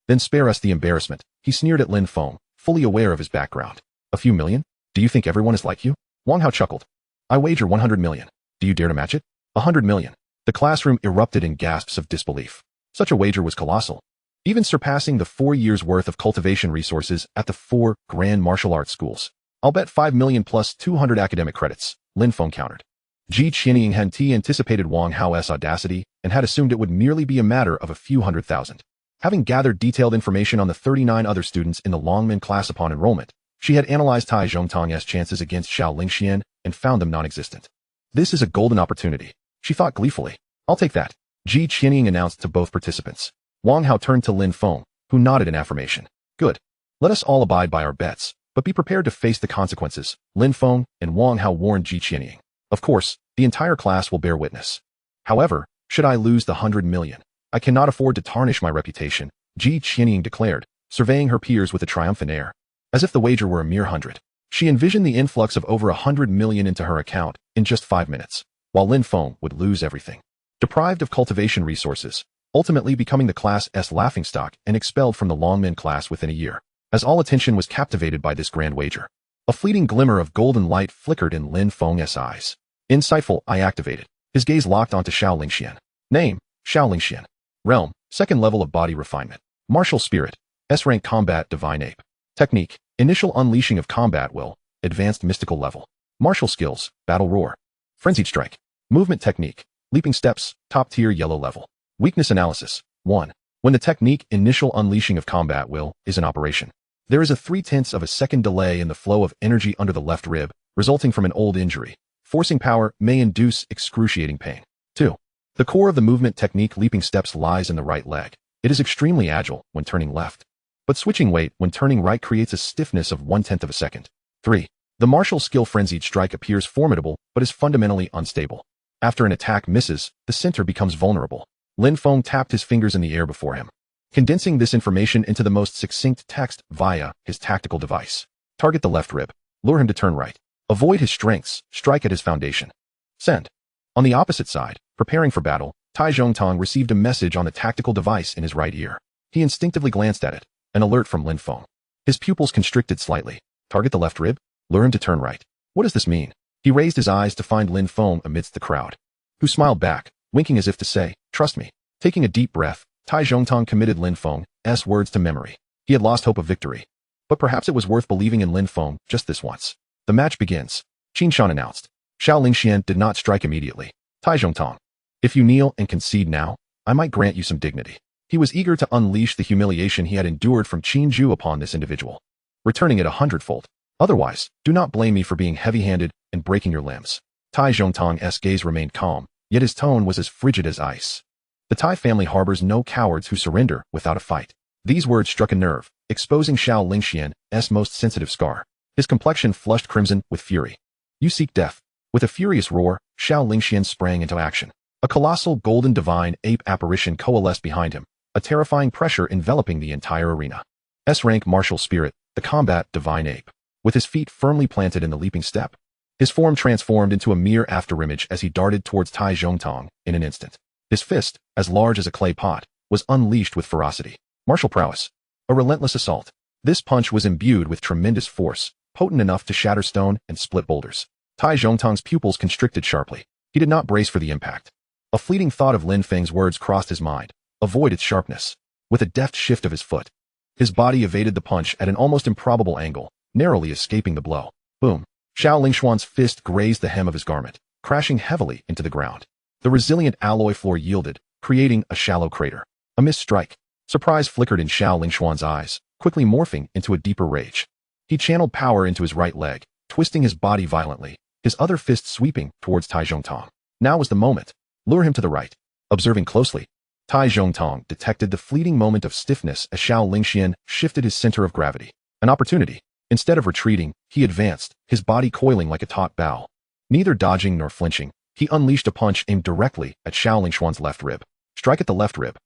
then spare us the embarrassment, he sneered at Lin Feng, fully aware of his background. A few million? Do you think everyone is like you? Wang Hao chuckled. I wager 100 million. Do you dare to match it? 100 million. The classroom erupted in gasps of disbelief. Such a wager was colossal, even surpassing the 4 years' worth of cultivation resources at the 4 grand martial arts schools. I'll bet 5 million plus 200 academic credits, Lin Feng countered. Ji Qianying had anticipated Wang Hao's audacity and had assumed it would merely be a matter of a few 100,000. Having gathered detailed information on the 39 other students in the Longmen class upon enrollment, she had analyzed Tai Zhongtang's chances against Xiao Lingxian and found them non-existent. This is a golden opportunity, she thought gleefully. I'll take that, Ji Qianying announced to both participants. Wang Hao turned to Lin Feng, who nodded in affirmation. Good. Let us all abide by our bets, but be prepared to face the consequences, Lin Feng and Wang Hao warned Ji Qianying. Of course, the entire class will bear witness. However, should I lose the 100 million, I cannot afford to tarnish my reputation, Ji Qianying declared, surveying her peers with a triumphant air. As if the wager were a mere 100. She envisioned the influx of over 100 million into her account in just 5 minutes, while Lin Feng would lose everything. Deprived of cultivation resources, ultimately becoming the class's laughingstock and expelled from the Longmen class within a year, as all attention was captivated by this grand wager. A fleeting glimmer of golden light flickered in Lin Feng's eyes. Insightful eye activated. His gaze locked onto Xiao Lingxian. Name, Xiao Lingxian. Realm, 2nd level of body refinement. Martial spirit, S-rank combat divine ape. Technique, initial unleashing of combat will, advanced mystical level. Martial skills, battle roar. Frenzied strike. Movement technique, leaping steps, top tier yellow level. Weakness analysis, 1. When the technique initial unleashing of combat will is in operation, there is a 3/10 of a second delay in the flow of energy under the left rib, resulting from an old injury. Forcing power may induce excruciating pain. 2. The core of the movement technique leaping steps lies in the right leg. It is extremely agile when turning left, but switching weight when turning right creates a stiffness of 1/10 of a second. 3. The martial skill frenzied strike appears formidable but is fundamentally unstable. After an attack misses, the center becomes vulnerable. Lin Feng tapped his fingers in the air before him, condensing this information into the most succinct text via his tactical device. Target the left rib. Lure him to turn right. Avoid his strengths. Strike at his foundation. Send. On the opposite side, preparing for battle, Tai Zhongtang received a message on the tactical device in his right ear. He instinctively glanced at it, an alert from Lin Feng. His pupils constricted slightly. Target the left rib. Lure him to turn right. What does this mean? He raised his eyes to find Lin Feng amidst the crowd, who smiled back, winking as if to say, trust me. Taking a deep breath, Tai Zhongtang committed Lin Feng's words to memory. He had lost hope of victory, but perhaps it was worth believing in Lin Feng just this once. The match begins, Qin Shan announced. Xiao Lingxian did not strike immediately. Tai Zhongtang, if you kneel and concede now, I might grant you some dignity. He was eager to unleash the humiliation he had endured from Qin Zhu upon this individual, returning it 100-fold. Otherwise, do not blame me for being heavy-handed and breaking your limbs. Tai Zhongtang's gaze remained calm, yet his tone was as frigid as ice. The Tai family harbors no cowards who surrender without a fight. These words struck a nerve, exposing Xiao Lingxian's most sensitive scar. His complexion flushed crimson with fury. You seek death. With a furious roar, Xiao Lingxian sprang into action. A colossal golden divine ape apparition coalesced behind him, a terrifying pressure enveloping the entire arena. S-rank martial spirit, the combat divine ape. With his feet firmly planted in the leaping step, his form transformed into a mere afterimage as he darted towards Tai Zhongtang in an instant. His fist, as large as a clay pot, was unleashed with ferocity. Martial prowess. A relentless assault. This punch was imbued with tremendous force, potent enough to shatter stone and split boulders. Tai Zhongtang's pupils constricted sharply. He did not brace for the impact. A fleeting thought of Lin Feng's words crossed his mind. Avoid its sharpness. With a deft shift of his foot, his body evaded the punch at an almost improbable angle, narrowly escaping the blow. Boom. Xiao Lingxuan's fist grazed the hem of his garment, crashing heavily into the ground. The resilient alloy floor yielded, creating a shallow crater. A missed strike. Surprise flickered in Xiao Lingxuan's eyes, quickly morphing into a deeper rage. He channeled power into his right leg, twisting his body violently, his other fist sweeping towards Tai Zhongtang. Now was the moment. Lure him to the right. Observing closely, Tai Zhongtang detected the fleeting moment of stiffness as Xiao Lingxian shifted his center of gravity. An opportunity. Instead of retreating, he advanced, his body coiling like a taut bow. Neither dodging nor flinching, he unleashed a punch aimed directly at Xiao Lingxuan's left rib. Strike at the left rib.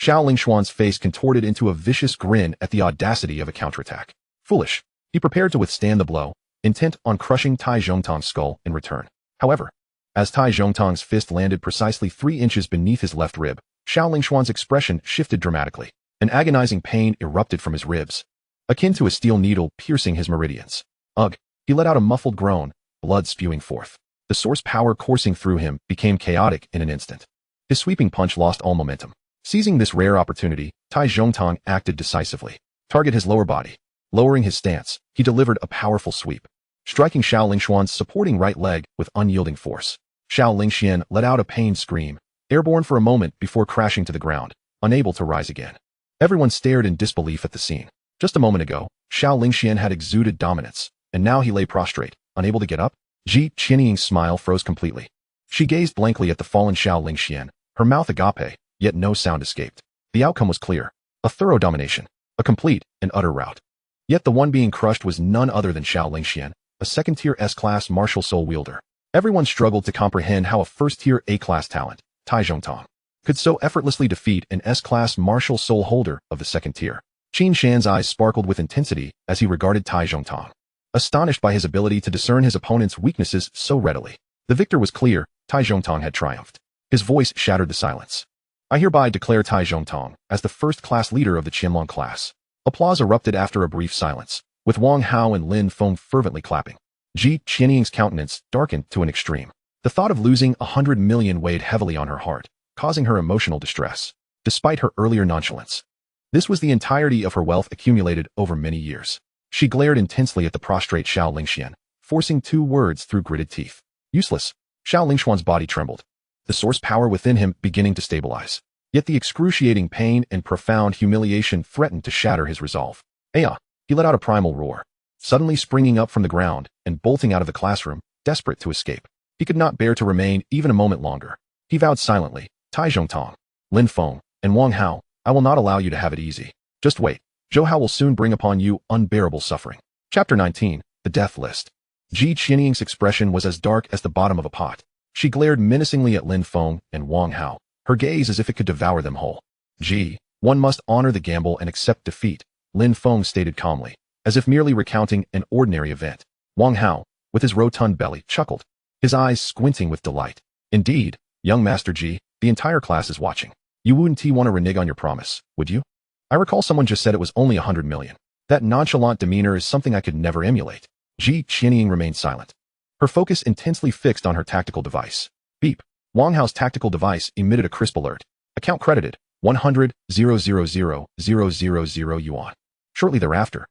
Xiao Lingxuan's face contorted into a vicious grin at the audacity of a counterattack. Foolish. He prepared to withstand the blow, intent on crushing Tai Zhongtang's skull in return. However, as Tai Zhongtang's fist landed precisely 3 inches beneath his left rib, Xiao Lingshuan's expression shifted dramatically. An agonizing pain erupted from his ribs, akin to a steel needle piercing his meridians. Ugh! He let out a muffled groan, blood spewing forth. The source power coursing through him became chaotic in an instant. His sweeping punch lost all momentum. Seizing this rare opportunity, Tai Zhongtong acted decisively. Target his lower body. Lowering his stance, he delivered a powerful sweep, striking Xiao Lingshuan's supporting right leg with unyielding force. Xiao Lingxian let out a pained scream, airborne for a moment before crashing to the ground, unable to rise again. Everyone stared in disbelief at the scene. Just a moment ago, Xiao Lingxian had exuded dominance, and now he lay prostrate, unable to get up. Ji Qianying's smile froze completely. She gazed blankly at the fallen Xiao Lingxian, her mouth agape, yet no sound escaped. The outcome was clear. A thorough domination. A complete and utter rout. Yet the one being crushed was none other than Xiao Lingxian, a second-tier S-class martial soul wielder. Everyone struggled to comprehend how a first-tier A-class talent, Tai Zhongtong, could so effortlessly defeat an S-class martial soul holder of the second tier. Qin Shan's eyes sparkled with intensity as he regarded Tai Zhongtong, astonished by his ability to discern his opponent's weaknesses so readily. The victor was clear. Tai Zhongtong had triumphed. His voice shattered the silence. I hereby declare Tai Zhongtong as the first-class leader of the Qianlong class. Applause erupted after a brief silence, with Wang Hao and Lin Feng fervently clapping. Ji Qianying's countenance darkened to an extreme. The thought of losing 100 million weighed heavily on her heart, causing her emotional distress, despite her earlier nonchalance. This was the entirety of her wealth accumulated over many years. She glared intensely at the prostrate Xiao Lingxian, forcing two words through gritted teeth. Useless. Xiao Lingshuan's body trembled, the source power within him beginning to stabilize. Yet the excruciating pain and profound humiliation threatened to shatter his resolve. Aya! He let out a primal roar, suddenly springing up from the ground and bolting out of the classroom, desperate to escape. He could not bear to remain even a moment longer. He vowed silently, Tai Zhongtong, Lin Feng, and Wang Hao, I will not allow you to have it easy. Just wait. Zhou Hao will soon bring upon you unbearable suffering. Chapter 19, The Death List. Ji Qianying's expression was as dark as the bottom of a pot. She glared menacingly at Lin Feng and Wang Hao, her gaze as if it could devour them whole. Ji, one must honor the gamble and accept defeat, Lin Feng stated calmly, as if merely recounting an ordinary event. Wang Hao, with his rotund belly, chuckled, his eyes squinting with delight. Indeed, young Master Ji, the entire class is watching. You wouldn't want to renege on your promise, would you? I recall someone just said it was only 100 million. That nonchalant demeanor is something I could never emulate. Ji Qianying remained silent, her focus intensely fixed on her tactical device. Beep. Wang Hao's tactical device emitted a crisp alert. Account credited, 100,000,000 yuan. Shortly thereafter,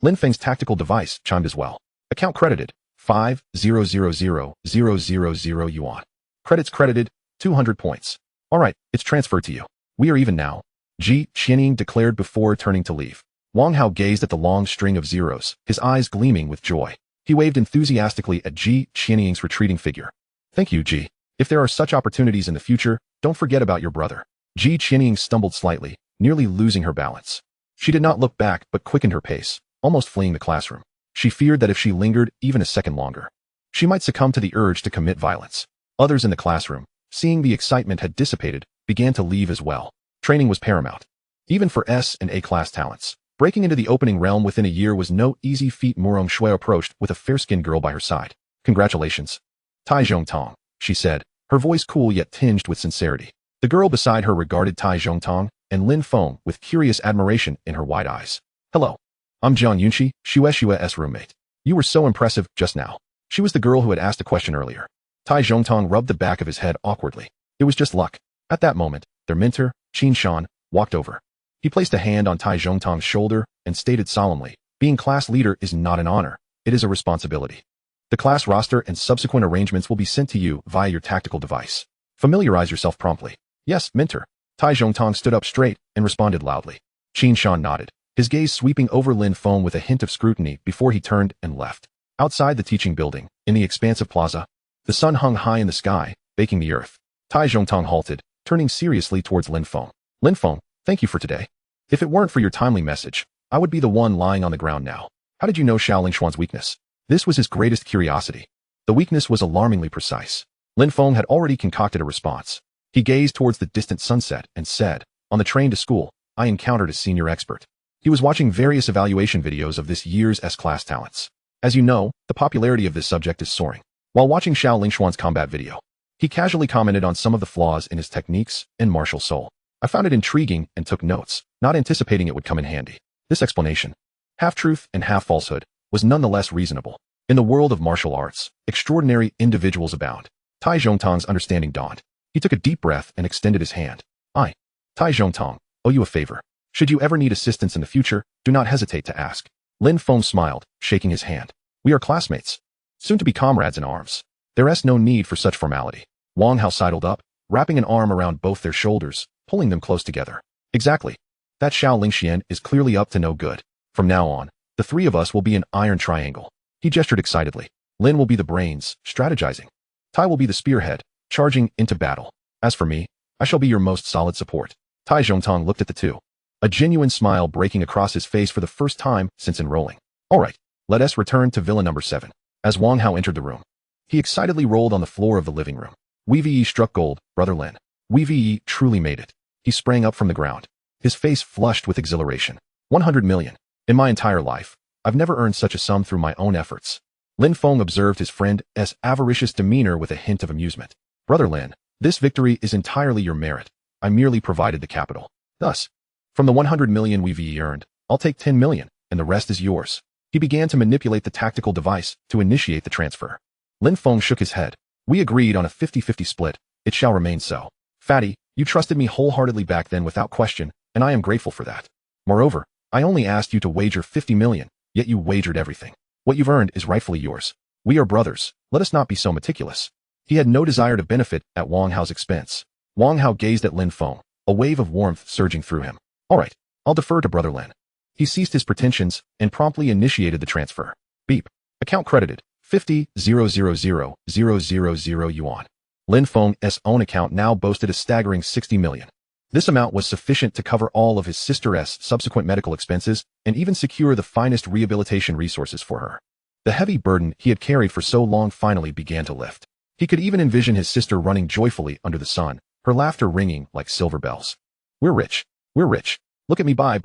Lin Feng's tactical device chimed as well. Account credited, 5,000,000 yuan. Credits credited, 200 points. Alright, it's transferred to you. We are even now, Ji Qianying declared before turning to leave. Wang Hao gazed at the long string of zeros, his eyes gleaming with joy. He waved enthusiastically at Ji Qianying's retreating figure. Thank you, Ji. If there are such opportunities in the future, don't forget about your brother. Ji Qianying stumbled slightly, nearly losing her balance. She did not look back but quickened her pace, almost fleeing the classroom. She feared that if she lingered even a second longer, she might succumb to the urge to commit violence. Others in the classroom, seeing the excitement had dissipated, began to leave as well. Training was paramount, even for S and A-class talents. Breaking into the opening realm within a year was no easy feat. Murong Shui approached with a fair-skinned girl by her side. Congratulations. Tai Zhongtong, she said, her voice cool yet tinged with sincerity. The girl beside her regarded Tai Zhongtong and Lin Feng with curious admiration in her wide eyes. Hello. I'm Jiang Yunxi, Shue's roommate. You were so impressive just now. She was the girl who had asked a question earlier. Tai Zhongtong rubbed the back of his head awkwardly. It was just luck. At that moment, their mentor, Qin Shan, walked over. He placed a hand on Tai Zhongtong's shoulder and stated solemnly, being class leader is not an honor, it is a responsibility. The class roster and subsequent arrangements will be sent to you via your tactical device. Familiarize yourself promptly. Yes, mentor. Tai Zhongtong stood up straight and responded loudly. Qin Shan nodded, his gaze sweeping over Lin Feng with a hint of scrutiny before he turned and left. Outside the teaching building, in the expansive plaza, the sun hung high in the sky, baking the earth. Tai Zhongtong halted, turning seriously towards Lin Feng. Lin Feng, thank you for today. If it weren't for your timely message, I would be the one lying on the ground now. How did you know Xiao Lingshuan's weakness? This was his greatest curiosity. The weakness was alarmingly precise. Lin Feng had already concocted a response. He gazed towards the distant sunset and said, on the train to school, I encountered a senior expert. He was watching various evaluation videos of this year's S-class talents. As you know, the popularity of this subject is soaring. While watching Xiao Lingshuan's combat video, he casually commented on some of the flaws in his techniques and martial soul. I found it intriguing and took notes, not anticipating it would come in handy. This explanation, half truth and half falsehood, was nonetheless reasonable. In the world of martial arts, extraordinary individuals abound. Tai Zhongtong's understanding dawned. He took a deep breath and extended his hand. I, Tai Zhongtong, owe you a favor. Should you ever need assistance in the future, do not hesitate to ask. Lin Feng smiled, shaking his hand. We are classmates, soon to be comrades in arms. There is no need for such formality. Wang Hao sidled up, wrapping an arm around both their shoulders, pulling them close together. Exactly. That Xiao Lingxian is clearly up to no good. From now on, the three of us will be an iron triangle. He gestured excitedly. Lin will be the brains, strategizing. Tai will be the spearhead, charging into battle. As for me, I shall be your most solid support. Tai Zhongtong looked at the two, a genuine smile breaking across his face for the first time since enrolling. All right, let us return to villa number 7. As Wang Hao entered the room, he excitedly rolled on the floor of the living room. Wei struck gold, brother Lin. Wei truly made it. He sprang up from the ground, his face flushed with exhilaration. 100 million. In my entire life, I've never earned such a sum through my own efforts. Lin Feng observed his friend's avaricious demeanor with a hint of amusement. Brother Lin, this victory is entirely your merit. I merely provided the capital. Thus, from the 100 million Wei earned, I'll take 10 million, and the rest is yours. He began to manipulate the tactical device to initiate the transfer. Lin Feng shook his head. We agreed on a 50-50 split. It shall remain so. Fatty, you trusted me wholeheartedly back then without question, and I am grateful for that. Moreover, I only asked you to wager 50 million, yet you wagered everything. What you've earned is rightfully yours. We are brothers. Let us not be so meticulous. He had no desire to benefit at Wang Hao's expense. Wang Hao gazed at Lin Feng, a wave of warmth surging through him. All right, I'll defer to brother Lin. He ceased his pretensions and promptly initiated the transfer. Beep. Account credited. 50,000,000 yuan. Lin Feng's own account now boasted a staggering 60 million. This amount was sufficient to cover all of his sister's subsequent medical expenses and even secure the finest rehabilitation resources for her. The heavy burden he had carried for so long finally began to lift. He could even envision his sister running joyfully under the sun, her laughter ringing like silver bells. We're rich. We're rich. Look at me, bye.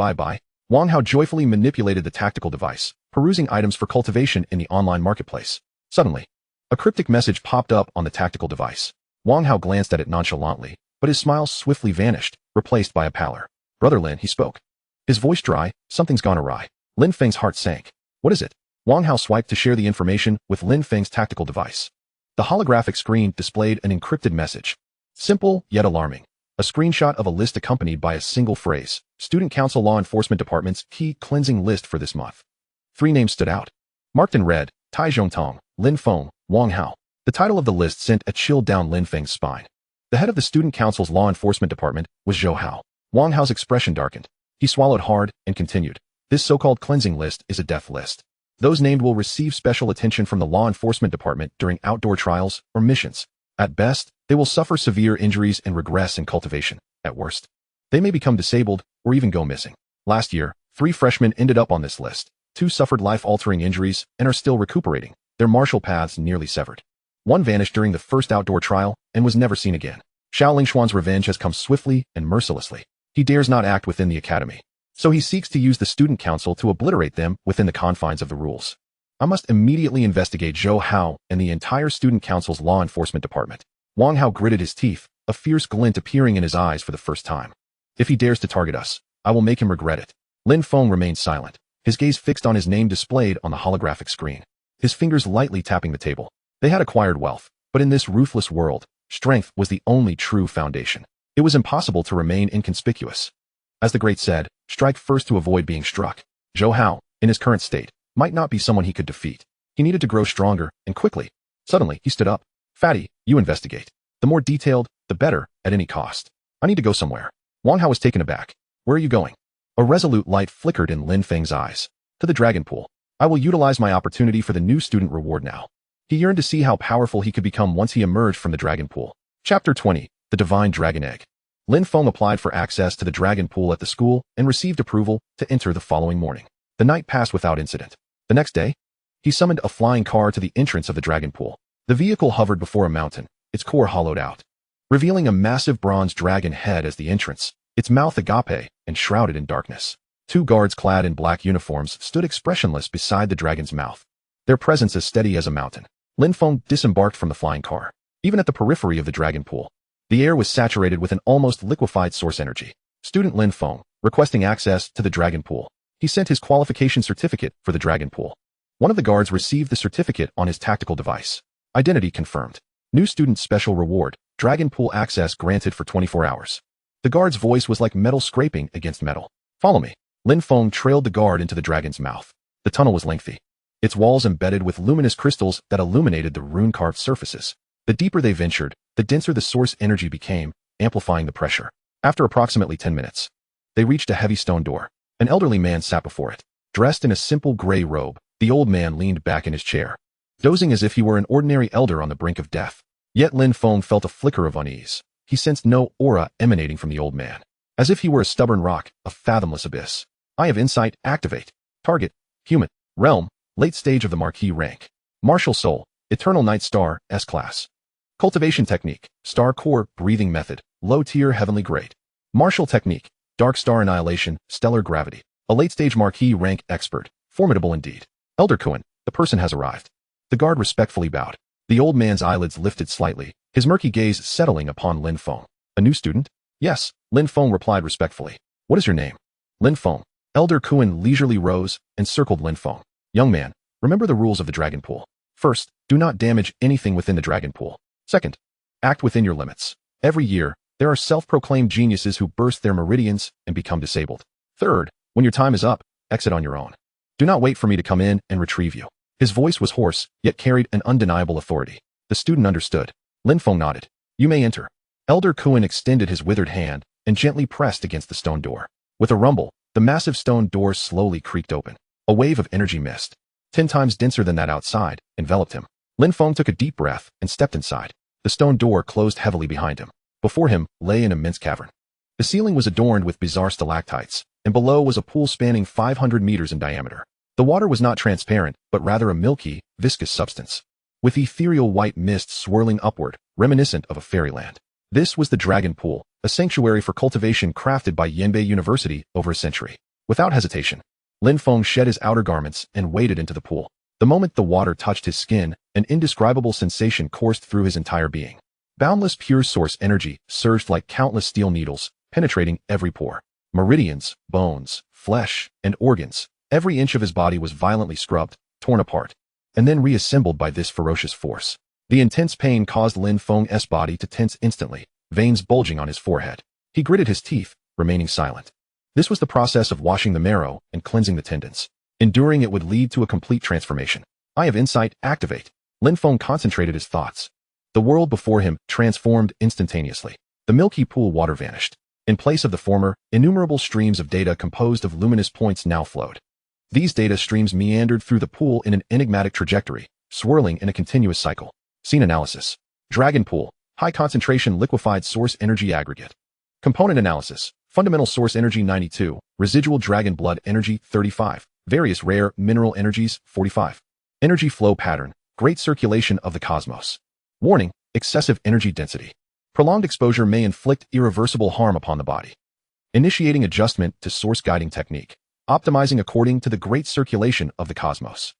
Wang Hao joyfully manipulated the tactical device, perusing items for cultivation in the online marketplace. Suddenly, a cryptic message popped up on the tactical device. Wang Hao glanced at it nonchalantly, but his smile swiftly vanished, replaced by a pallor. Brother Lin, he spoke. His voice dry, something's gone awry. Lin Feng's heart sank. What is it? Wang Hao swiped to share the information with Lin Feng's tactical device. The holographic screen displayed an encrypted message. Simple, yet alarming. A screenshot of a list accompanied by a single phrase. Student Council Law Enforcement Department's key cleansing list for this month. 3 names stood out. Marked in red, Tai Zhongtong, Lin Feng, Wang Hao. The title of the list sent a chill down Lin Feng's spine. The head of the Student Council's Law Enforcement Department was Zhou Hao. Wang Hao's expression darkened. He swallowed hard and continued. This so-called cleansing list is a death list. Those named will receive special attention from the Law Enforcement Department during outdoor trials or missions. At best, they will suffer severe injuries and regress in cultivation. At worst, they may become disabled or even go missing. Last year, 3 freshmen ended up on this list. 2 suffered life-altering injuries and are still recuperating, their martial paths nearly severed. 1 vanished during the first outdoor trial and was never seen again. Xiao Lingshuan's revenge has come swiftly and mercilessly. He dares not act within the academy, so he seeks to use the student council to obliterate them within the confines of the rules. I must immediately investigate Zhou Hao and the entire student council's law enforcement department. Wang Hao gritted his teeth, a fierce glint appearing in his eyes for the first time. If he dares to target us, I will make him regret it. Lin Feng remained silent, his gaze fixed on his name displayed on the holographic screen, his fingers lightly tapping the table. They had acquired wealth, but in this ruthless world, strength was the only true foundation. It was impossible to remain inconspicuous. As the great said, strike first to avoid being struck. Zhou Hao, in his current state, might not be someone he could defeat. He needed to grow stronger, and quickly. Suddenly, he stood up. Fatty, you investigate. The more detailed, the better, at any cost. I need to go somewhere. Wang Hao was taken aback. Where are you going? A resolute light flickered in Lin Feng's eyes. To the dragon pool. I will utilize my opportunity for the new student reward now. He yearned to see how powerful he could become once he emerged from the dragon pool. Chapter 20. The Divine Dragon Egg. Lin Feng applied for access to the dragon pool at the school and received approval to enter the following morning. The night passed without incident. The next day, he summoned a flying car to the entrance of the dragon pool. The vehicle hovered before a mountain, its core hollowed out, revealing a massive bronze dragon head as the entrance, its mouth agape and shrouded in darkness. 2 guards clad in black uniforms stood expressionless beside the dragon's mouth, their presence as steady as a mountain. Lin Feng disembarked from the flying car. Even at the periphery of the dragon pool, The air was saturated with an almost liquefied source energy. Student Lin Feng, requesting access to the dragon pool. He sent his qualification certificate for the dragon pool. One of the guards received the certificate on his tactical device. Identity confirmed. New student special reward, dragon pool access granted for 24 hours. The guard's voice was like metal scraping against metal. Follow me. Lin Feng trailed the guard into the dragon's mouth. The tunnel was lengthy, its walls embedded with luminous crystals that illuminated the rune-carved surfaces. The deeper they ventured, the denser the source energy became, amplifying the pressure. After approximately 10 minutes, they reached a heavy stone door. An elderly man sat before it. Dressed in a simple gray robe, the old man leaned back in his chair, dozing as if he were an ordinary elder on the brink of death. Yet Lin Feng felt a flicker of unease. He sensed no aura emanating from the old man. As if he were a stubborn rock, a fathomless abyss. Eye of Insight, activate. Target, human. Realm, late stage of the Marquis rank. Martial Soul, Eternal Night Star, S-Class. Cultivation Technique, Star Core, Breathing Method, Low Tier Heavenly Grade. Martial Technique, Dark Star Annihilation, Stellar Gravity. A late stage Marquis rank expert, formidable indeed. Elder Kuan, the person has arrived. The guard respectfully bowed. The old man's eyelids lifted slightly, his murky gaze settling upon Lin Feng. A new student? Yes, Lin Feng replied respectfully. What is your name? Lin Feng. Elder Kuan leisurely rose and circled Lin Feng. Young man, remember the rules of the dragon pool. First, do not damage anything within the dragon pool. Second, act within your limits. Every year, there are self-proclaimed geniuses who burst their meridians and become disabled. Third, when your time is up, exit on your own. Do not wait for me to come in and retrieve you. His voice was hoarse, yet carried an undeniable authority. The student understood. Lin Feng nodded. You may enter. Elder Kuan extended his withered hand and gently pressed against the stone door. With a rumble, the massive stone door slowly creaked open. A wave of energy mist, 10 times denser than that outside, enveloped him. Lin Feng took a deep breath and stepped inside. The stone door closed heavily behind him. Before him lay an immense cavern. The ceiling was adorned with bizarre stalactites, and below was a pool spanning 500 meters in diameter. The water was not transparent, but rather a milky, viscous substance, with ethereal white mist swirling upward, reminiscent of a fairyland. This was the Dragon Pool, a sanctuary for cultivation crafted by Yanbei University over a century. Without hesitation, Lin Feng shed his outer garments and waded into the pool. The moment the water touched his skin, an indescribable sensation coursed through his entire being. Boundless pure source energy surged like countless steel needles, penetrating every pore. Meridians, bones, flesh, and organs. Every inch of his body was violently scrubbed, torn apart, and then reassembled by this ferocious force. The intense pain caused Lin Feng's body to tense instantly, veins bulging on his forehead. He gritted his teeth, remaining silent. This was the process of washing the marrow and cleansing the tendons. Enduring it would lead to a complete transformation. Eye of Insight, activate. Lin Feng concentrated his thoughts. The world before him transformed instantaneously. The milky pool water vanished. In place of the former, innumerable streams of data composed of luminous points now flowed. These data streams meandered through the pool in an enigmatic trajectory, swirling in a continuous cycle. Scene analysis. Dragon Pool, high concentration liquefied source energy aggregate. Component analysis. Fundamental source energy 92, residual dragon blood energy 35, various rare mineral energies 45. Energy flow pattern, great circulation of the cosmos. Warning, excessive energy density. Prolonged exposure may inflict irreversible harm upon the body. Initiating adjustment to source guiding technique. Optimizing according to the great circulation of the cosmos.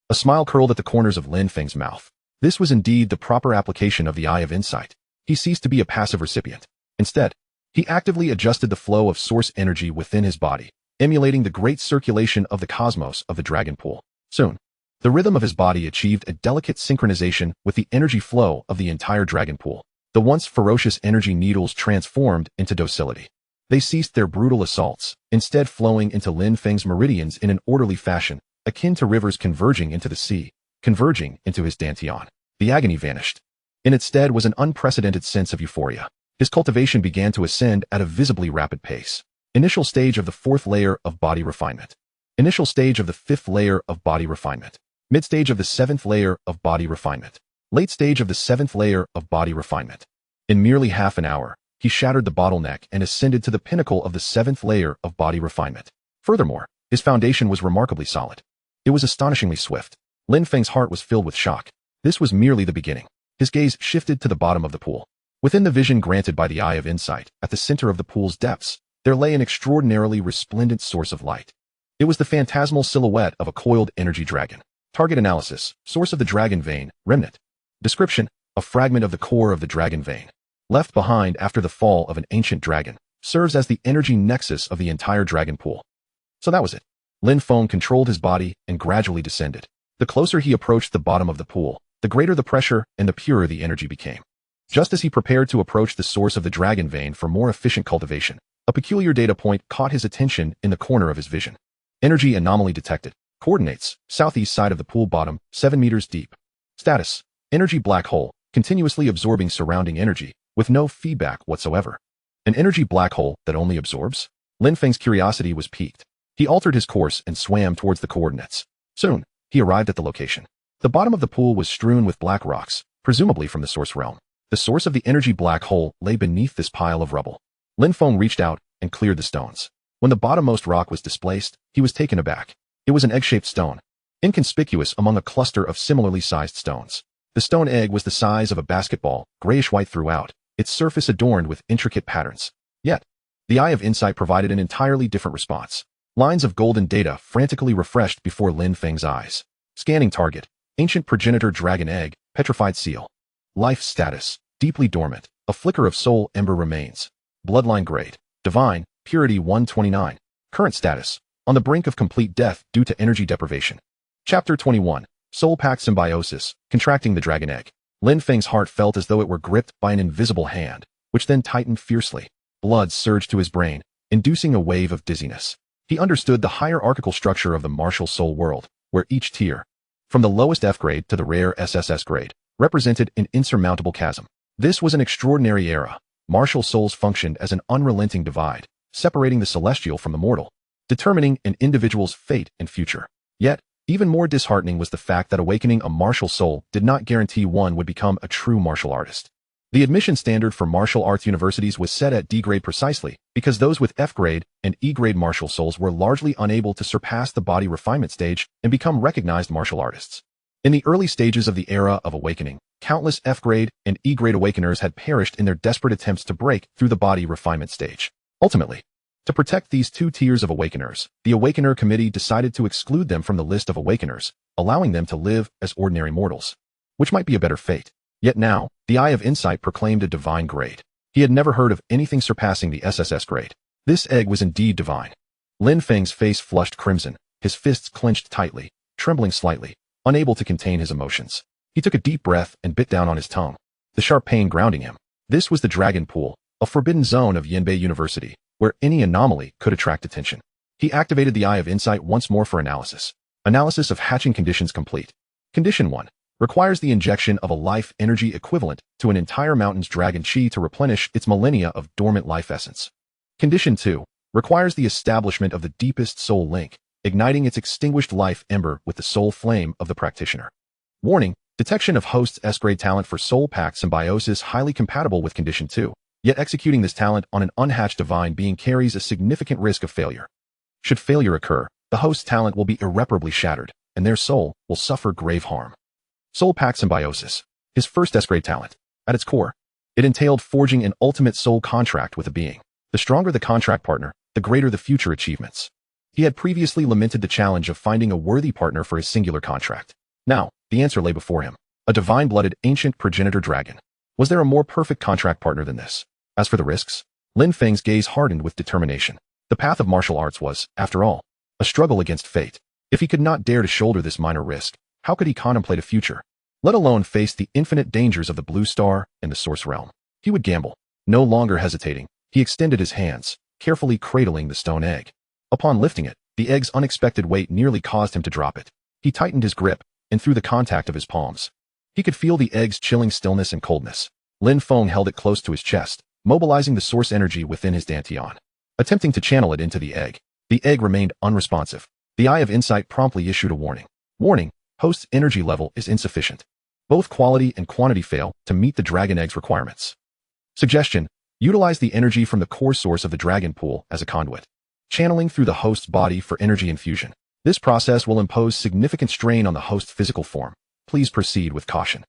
A smile curled at the corners of Lin Feng's mouth. This was indeed the proper application of the Eye of Insight. He ceased to be a passive recipient. Instead, he actively adjusted the flow of source energy within his body, emulating the great circulation of the cosmos of the Dragon Pool. Soon, the rhythm of his body achieved a delicate synchronization with the energy flow of the entire Dragon Pool. The once ferocious energy needles transformed into docility. They ceased their brutal assaults, instead flowing into Lin Feng's meridians in an orderly fashion, akin to rivers converging into the sea, converging into his dantian. The agony vanished. In its stead was an unprecedented sense of euphoria. His cultivation began to ascend at a visibly rapid pace. Initial stage of the 4th layer of body refinement. Initial stage of the 5th layer of body refinement. Mid-stage of the 7th layer of body refinement. Late stage of the 7th layer of body refinement. In merely half an hour, he shattered the bottleneck and ascended to the pinnacle of the 7th layer of body refinement. Furthermore, his foundation was remarkably solid. It was astonishingly swift. Lin Feng's heart was filled with shock. This was merely the beginning. His gaze shifted to the bottom of the pool. Within the vision granted by the Eye of Insight, at the center of the pool's depths, there lay an extraordinarily resplendent source of light. It was the phantasmal silhouette of a coiled energy dragon. Target analysis, source of the dragon vein, remnant. Description, a fragment of the core of the dragon vein. left behind after the fall of an ancient dragon, serves as the energy nexus of the entire dragon pool. So that was it. Lin Feng controlled his body and gradually descended. The closer he approached the bottom of the pool, the greater the pressure and the purer the energy became. Just as he prepared to approach the source of the dragon vein for more efficient cultivation, a peculiar data point caught his attention in the corner of his vision. Energy anomaly detected. Coordinates, southeast side of the pool bottom, 7 meters deep. Status, energy black hole, continuously absorbing surrounding energy, with no feedback whatsoever. An energy black hole that only absorbs? Lin Feng's curiosity was piqued. He altered his course and swam towards the coordinates. Soon, he arrived at the location. The bottom of the pool was strewn with black rocks, presumably from the source realm. The source of the energy black hole lay beneath this pile of rubble. Lin Feng reached out and cleared the stones. When the bottommost rock was displaced, he was taken aback. It was an egg-shaped stone, inconspicuous among a cluster of similarly sized stones. The stone egg was the size of a basketball, grayish-white throughout, its surface adorned with intricate patterns. Yet, the Eye of Insight provided an entirely different response. Lines of golden data frantically refreshed before Lin Feng's eyes. Scanning target, ancient progenitor dragon egg, petrified seal. Life status, deeply dormant, a flicker of soul ember remains. Bloodline grade, divine, purity 129. Current status, on the brink of complete death due to energy deprivation. Chapter 21, Soul Pact Symbiosis, Contracting the Dragon Egg. Lin Feng's heart felt as though it were gripped by an invisible hand, which then tightened fiercely. Blood surged to his brain, inducing a wave of dizziness. He understood the hierarchical structure of the martial soul world, where each tier, from the lowest F grade to the rare SSS grade, represented an insurmountable chasm. This was an extraordinary era. Martial souls functioned as an unrelenting divide, separating the celestial from the mortal, determining an individual's fate and future. Yet, even more disheartening was the fact that awakening a martial soul did not guarantee one would become a true martial artist. The admission standard for martial arts universities was set at D grade precisely because those with F grade and E grade martial souls were largely unable to surpass the body refinement stage and become recognized martial artists. In the early stages of the era of awakening, countless F grade and E grade awakeners had perished in their desperate attempts to break through the body refinement stage. Ultimately, to protect these two tiers of awakeners, the Awakener Committee decided to exclude them from the list of awakeners, allowing them to live as ordinary mortals, which might be a better fate. Yet now, the Eye of Insight proclaimed a divine grade. He had never heard of anything surpassing the SSS grade. This egg was indeed divine. Lin Feng's face flushed crimson, his fists clenched tightly, trembling slightly, unable to contain his emotions. He took a deep breath and bit down on his tongue, the sharp pain grounding him. This was the Dragon Pool, a forbidden zone of Yanbei University, where any anomaly could attract attention. He activated the Eye of Insight once more for analysis. Analysis of hatching conditions complete. Condition 1. Requires the injection of a life energy equivalent to an entire mountain's dragon chi to replenish its millennia of dormant life essence. Condition 2. Requires the establishment of the deepest soul link, igniting its extinguished life ember with the soul flame of the practitioner. Warning, detection of host's S-grade talent for soul pact symbiosis highly compatible with Condition 2, yet executing this talent on an unhatched divine being carries a significant risk of failure. Should failure occur, the host's talent will be irreparably shattered, and their soul will suffer grave harm. Soul Pact Symbiosis, his first S-grade talent. At its core, it entailed forging an ultimate soul contract with a being. The stronger the contract partner, the greater the future achievements. He had previously lamented the challenge of finding a worthy partner for his singular contract. Now, the answer lay before him. A divine-blooded ancient progenitor dragon. Was there a more perfect contract partner than this? As for the risks, Lin Feng's gaze hardened with determination. The path of martial arts was, after all, a struggle against fate. If he could not dare to shoulder this minor risk, how could he contemplate a future, let alone face the infinite dangers of the blue star and the source realm? He would gamble. No longer hesitating, he extended his hands, carefully cradling the stone egg. Upon lifting it, the egg's unexpected weight nearly caused him to drop it. He tightened his grip, and through the contact of his palms, he could feel the egg's chilling stillness and coldness. Lin Feng held it close to his chest, mobilizing the source energy within his dantian. Attempting to channel it into the egg remained unresponsive. The Eye of Insight promptly issued a warning. Warning, host's energy level is insufficient. Both quality and quantity fail to meet the dragon egg's requirements. Suggestion, utilize the energy from the core source of the dragon pool as a conduit, channeling through the host's body for energy infusion. This process will impose significant strain on the host's physical form. Please proceed with caution.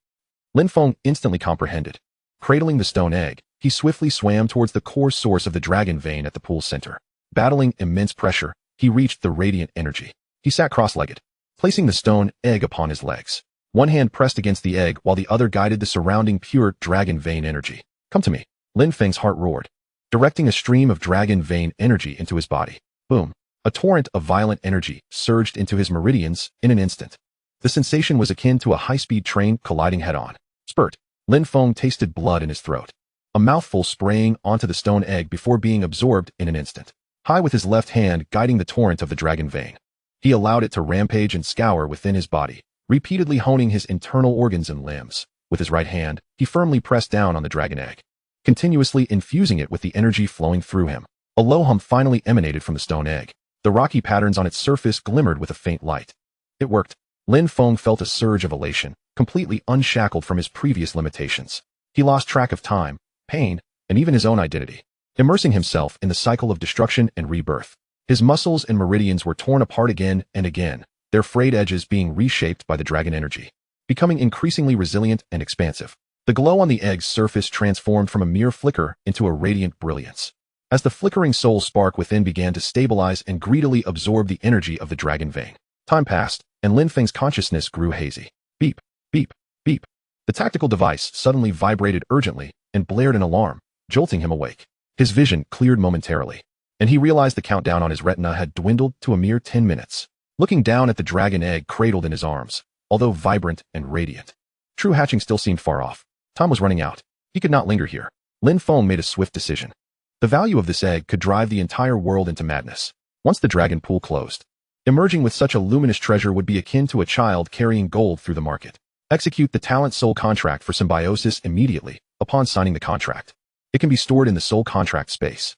Lin Feng instantly comprehended. Cradling the stone egg, he swiftly swam towards the core source of the dragon vein at the pool's center. Battling immense pressure, he reached the radiant energy. He sat cross-legged, placing the stone egg upon his legs. One hand pressed against the egg while the other guided the surrounding pure dragon vein energy. Come to me. Lin Feng's heart roared, directing a stream of dragon vein energy into his body. Boom. A torrent of violent energy surged into his meridians in an instant. The sensation was akin to a high-speed train colliding head-on. Spurt. Lin Feng tasted blood in his throat, a mouthful spraying onto the stone egg before being absorbed in an instant. High with his left hand guiding the torrent of the dragon vein, he allowed it to rampage and scour within his body, repeatedly honing his internal organs and limbs. With his right hand, he firmly pressed down on the dragon egg, continuously infusing it with the energy flowing through him. A low hum finally emanated from the stone egg. The rocky patterns on its surface glimmered with a faint light. It worked. Lin Feng felt a surge of elation, completely unshackled from his previous limitations. He lost track of time, pain, and even his own identity, immersing himself in the cycle of destruction and rebirth. His muscles and meridians were torn apart again and again, their frayed edges being reshaped by the dragon energy, becoming increasingly resilient and expansive. The glow on the egg's surface transformed from a mere flicker into a radiant brilliance, as the flickering soul spark within began to stabilize and greedily absorb the energy of the dragon vein. Time passed, and Lin Feng's consciousness grew hazy. Beep, beep, beep. The tactical device suddenly vibrated urgently and blared an alarm, jolting him awake. His vision cleared momentarily, and he realized the countdown on his retina had dwindled to a mere 10 minutes. Looking down at the dragon egg cradled in his arms, although vibrant and radiant, true hatching still seemed far off. Time was running out. He could not linger here. Lin Feng made a swift decision. The value of this egg could drive the entire world into madness. Once the dragon pool closed, emerging with such a luminous treasure would be akin to a child carrying gold through the market. Execute the talent soul contract for symbiosis immediately upon signing the contract. It can be stored in the soul contract space.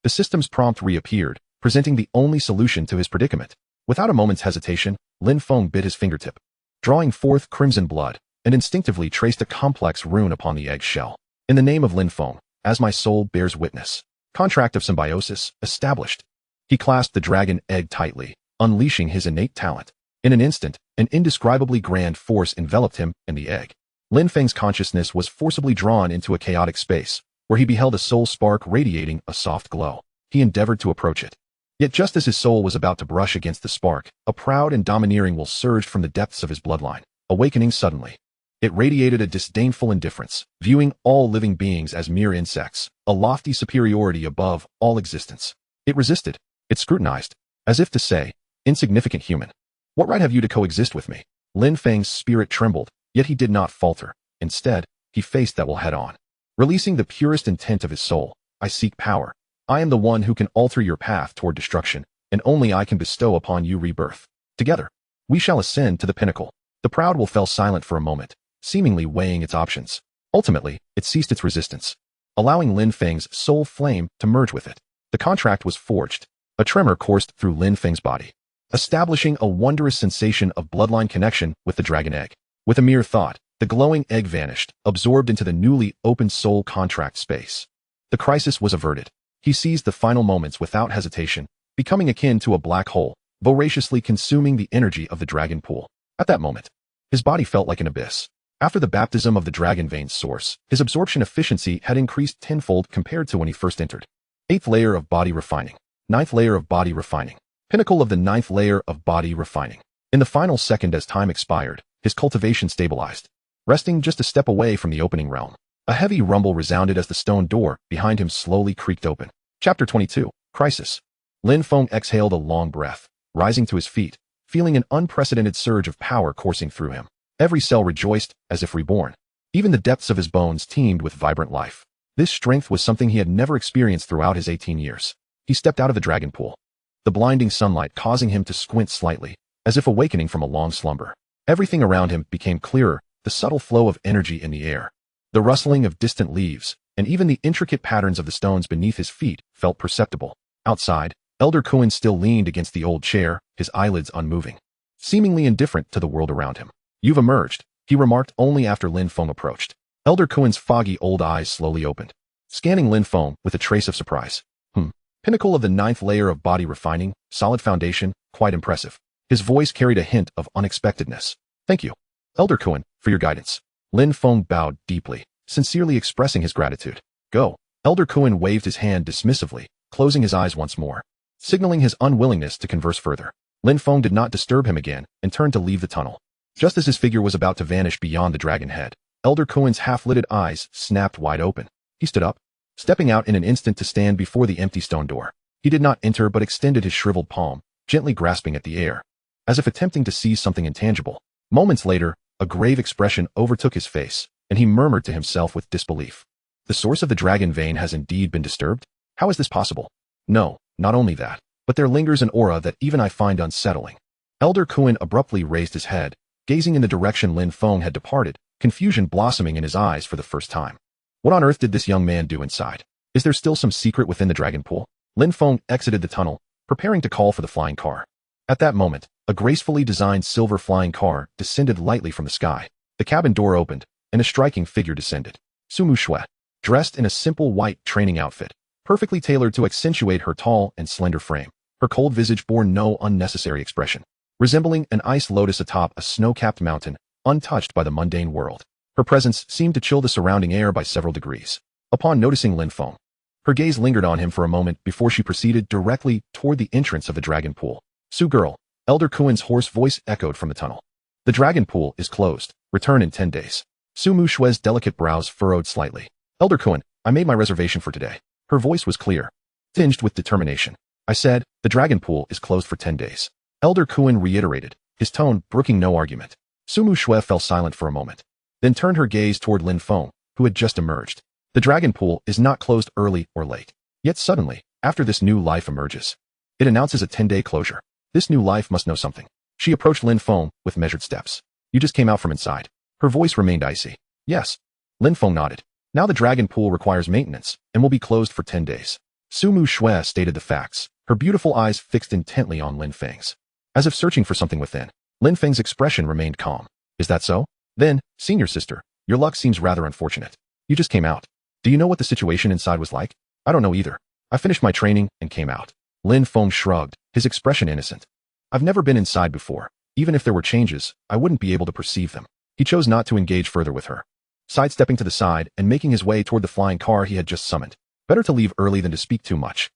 The system's prompt reappeared, presenting the only solution to his predicament. Without a moment's hesitation, Lin Feng bit his fingertip, drawing forth crimson blood, and instinctively traced a complex rune upon the egg's shell. In the name of Lin Feng, as my soul bears witness. Contract of symbiosis established. He clasped the dragon egg tightly, unleashing his innate talent. In an instant, an indescribably grand force enveloped him and the egg. Lin Feng's consciousness was forcibly drawn into a chaotic space, where he beheld a soul spark radiating a soft glow. He endeavored to approach it. Yet just as his soul was about to brush against the spark, a proud and domineering will surged from the depths of his bloodline, awakening suddenly. It radiated a disdainful indifference, viewing all living beings as mere insects, a lofty superiority above all existence. It resisted. It scrutinized, as if to say, insignificant human, what right have you to coexist with me? Lin Feng's spirit trembled, yet he did not falter. Instead, he faced that will head on. Releasing the purest intent of his soul, I seek power. I am the one who can alter your path toward destruction, and only I can bestow upon you rebirth. Together, we shall ascend to the pinnacle. The proud will fell silent for a moment, seemingly weighing its options. Ultimately, it ceased its resistance, allowing Lin Feng's soul flame to merge with it. The contract was forged. A tremor coursed through Lin Feng's body, establishing a wondrous sensation of bloodline connection with the dragon egg. With a mere thought, the glowing egg vanished, absorbed into the newly opened soul contract space. The crisis was averted. He seized the final moments without hesitation, becoming akin to a black hole, voraciously consuming the energy of the dragon pool. At that moment, his body felt like an abyss. After the baptism of the dragon vein's source, his absorption efficiency had increased tenfold compared to when he first entered. 8th layer of body refining. 9th layer of body refining. Pinnacle of the 9th layer of body refining. In the final second as time expired, his cultivation stabilized, resting just a step away from the opening realm. A heavy rumble resounded as the stone door behind him slowly creaked open. Chapter 22. Crisis. Lin Feng exhaled a long breath, rising to his feet, feeling an unprecedented surge of power coursing through him. Every cell rejoiced as if reborn. Even the depths of his bones teemed with vibrant life. This strength was something he had never experienced throughout his 18 years. He stepped out of the dragon pool, the blinding sunlight causing him to squint slightly, as if awakening from a long slumber. Everything around him became clearer, the subtle flow of energy in the air, the rustling of distant leaves, and even the intricate patterns of the stones beneath his feet felt perceptible. Outside, Elder Kuan still leaned against the old chair, his eyelids unmoving, seemingly indifferent to the world around him. You've emerged, he remarked only after Lin Feng approached. Elder Kuan's foggy old eyes slowly opened, scanning Lin Feng with a trace of surprise. Pinnacle of the 9th layer of body refining, solid foundation, quite impressive. His voice carried a hint of unexpectedness. Thank you, Elder Kuan, for your guidance. Lin Feng bowed deeply, sincerely expressing his gratitude. Go. Elder Kuan waved his hand dismissively, closing his eyes once more, signaling his unwillingness to converse further. Lin Feng did not disturb him again and turned to leave the tunnel. Just as his figure was about to vanish beyond the dragon head, Elder Kuan's half-lidded eyes snapped wide open. He stood up, stepping out in an instant to stand before the empty stone door. He did not enter but extended his shriveled palm, gently grasping at the air, as if attempting to seize something intangible. Moments later, a grave expression overtook his face, and he murmured to himself with disbelief. The source of the dragon vein has indeed been disturbed? How is this possible? No, not only that, but there lingers an aura that even I find unsettling. Elder Kuan abruptly raised his head, gazing in the direction Lin Feng had departed, confusion blossoming in his eyes for the first time. What on earth did this young man do inside? Is there still some secret within the dragon pool? Lin Feng exited the tunnel, preparing to call for the flying car. At that moment, a gracefully designed silver flying car descended lightly from the sky. The cabin door opened, and a striking figure descended. Sumu Shui, dressed in a simple white training outfit, perfectly tailored to accentuate her tall and slender frame. Her cold visage bore no unnecessary expression. Resembling an ice lotus atop a snow-capped mountain, untouched by the mundane world. Her presence seemed to chill the surrounding air by several degrees. Upon noticing Lin Feng, her gaze lingered on him for a moment before she proceeded directly toward the entrance of the dragon pool. Su girl, Elder Kuan's hoarse voice echoed from the tunnel. The dragon pool is closed. Return in 10 days. Su Mu Shui's delicate brows furrowed slightly. Elder Kuan, I made my reservation for today. Her voice was clear, tinged with determination. I said, the dragon pool is closed for 10 days. Elder Kuan reiterated, his tone brooking no argument. Su Mu Shui fell silent for a moment, then turned her gaze toward Lin Feng, who had just emerged. The dragon pool is not closed early or late. Yet suddenly, after this new life emerges, it announces a 10-day closure. This new life must know something. She approached Lin Feng with measured steps. You just came out from inside. Her voice remained icy. Yes. Lin Feng nodded. Now the dragon pool requires maintenance and will be closed for 10 days. Su Mu Shui stated the facts, her beautiful eyes fixed intently on Lin Feng's. As if searching for something within, Lin Feng's expression remained calm. Is that so? Then, senior sister, your luck seems rather unfortunate. You just came out. Do you know what the situation inside was like? I don't know either. I finished my training and came out. Lin Feng shrugged, his expression innocent. I've never been inside before. Even if there were changes, I wouldn't be able to perceive them. He chose not to engage further with her. Sidestepping to the side and making his way toward the flying car he had just summoned. Better to leave early than to speak too much.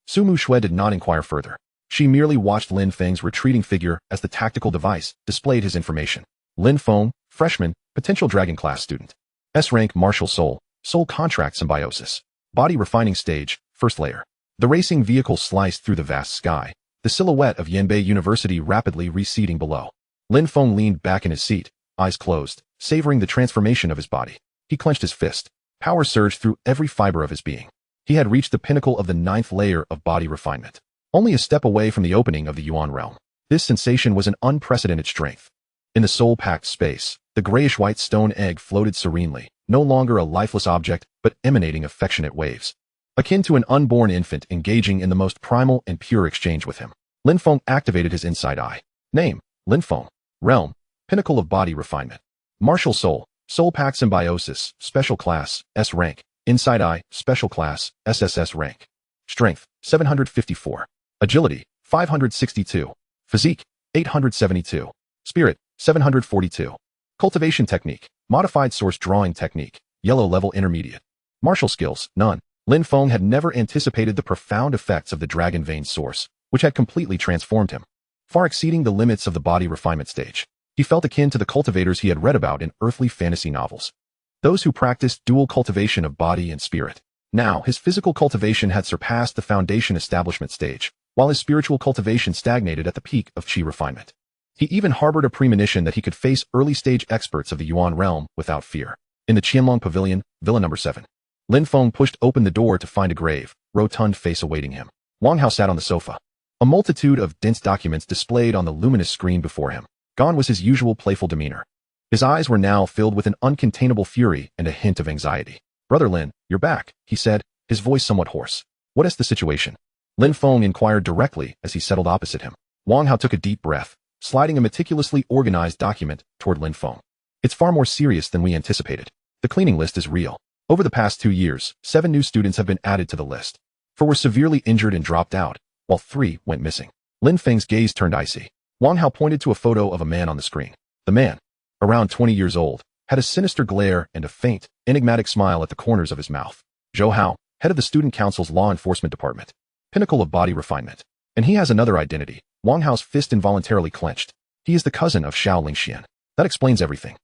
Su Mu Shui did not inquire further. She merely watched Lin Feng's retreating figure as the tactical device displayed his information. Lin Feng, freshman, potential dragon class student. S-rank martial soul contract symbiosis. Body refining stage, first layer. The racing vehicle sliced through the vast sky, the silhouette of Yanbei University rapidly receding below. Lin Feng leaned back in his seat, eyes closed, savoring the transformation of his body. He clenched his fist. Power surged through every fiber of his being. He had reached the pinnacle of the 9th layer of body refinement. Only a step away from the opening of the Yuan realm. This sensation was an unprecedented strength. In the soul-packed space, the grayish-white stone egg floated serenely, no longer a lifeless object, but emanating affectionate waves. Akin to an unborn infant engaging in the most primal and pure exchange with him. Lin Feng activated his Insight Eye. Name, Lin Feng. Realm, pinnacle of body refinement. Martial soul-packed symbiosis, special class, S rank. Insight Eye, special class, SSS rank. Strength, 754. Agility, 562. Physique, 872. Spirit, 742. Cultivation technique, modified source drawing technique, yellow level intermediate. Martial skills, none. Lin Feng had never anticipated the profound effects of the dragon vein source, which had completely transformed him, far exceeding the limits of the body refinement stage. He felt akin to the cultivators he had read about in earthly fantasy novels. Those who practiced dual cultivation of body and spirit. Now, his physical cultivation had surpassed the foundation establishment stage, while his spiritual cultivation stagnated at the peak of chi refinement. He even harbored a premonition that he could face early-stage experts of the Yuan realm without fear. In the Qianlong Pavilion, Villa number 7. Lin Feng pushed open the door to find a grave, rotund face awaiting him. Wang Hao sat on the sofa. A multitude of dense documents displayed on the luminous screen before him. Gone was his usual playful demeanor. His eyes were now filled with an uncontainable fury and a hint of anxiety. Brother Lin, you're back, he said, his voice somewhat hoarse. What is the situation? Lin Feng inquired directly as he settled opposite him. Wang Hao took a deep breath, sliding a meticulously organized document toward Lin Feng. It's far more serious than we anticipated. The cleaning list is real. Over the past 2 years, 7 new students have been added to the list. 4 were severely injured and dropped out, while 3 went missing. Lin Feng's gaze turned icy. Wang Hao pointed to a photo of a man on the screen. The man, around 20 years old, had a sinister glare and a faint, enigmatic smile at the corners of his mouth. Zhou Hao, head of the Student Council's Law Enforcement Department. Pinnacle of body refinement. And he has another identity. Wang Hao's fist involuntarily clenched. He is the cousin of Xiao Lingxian. That explains everything.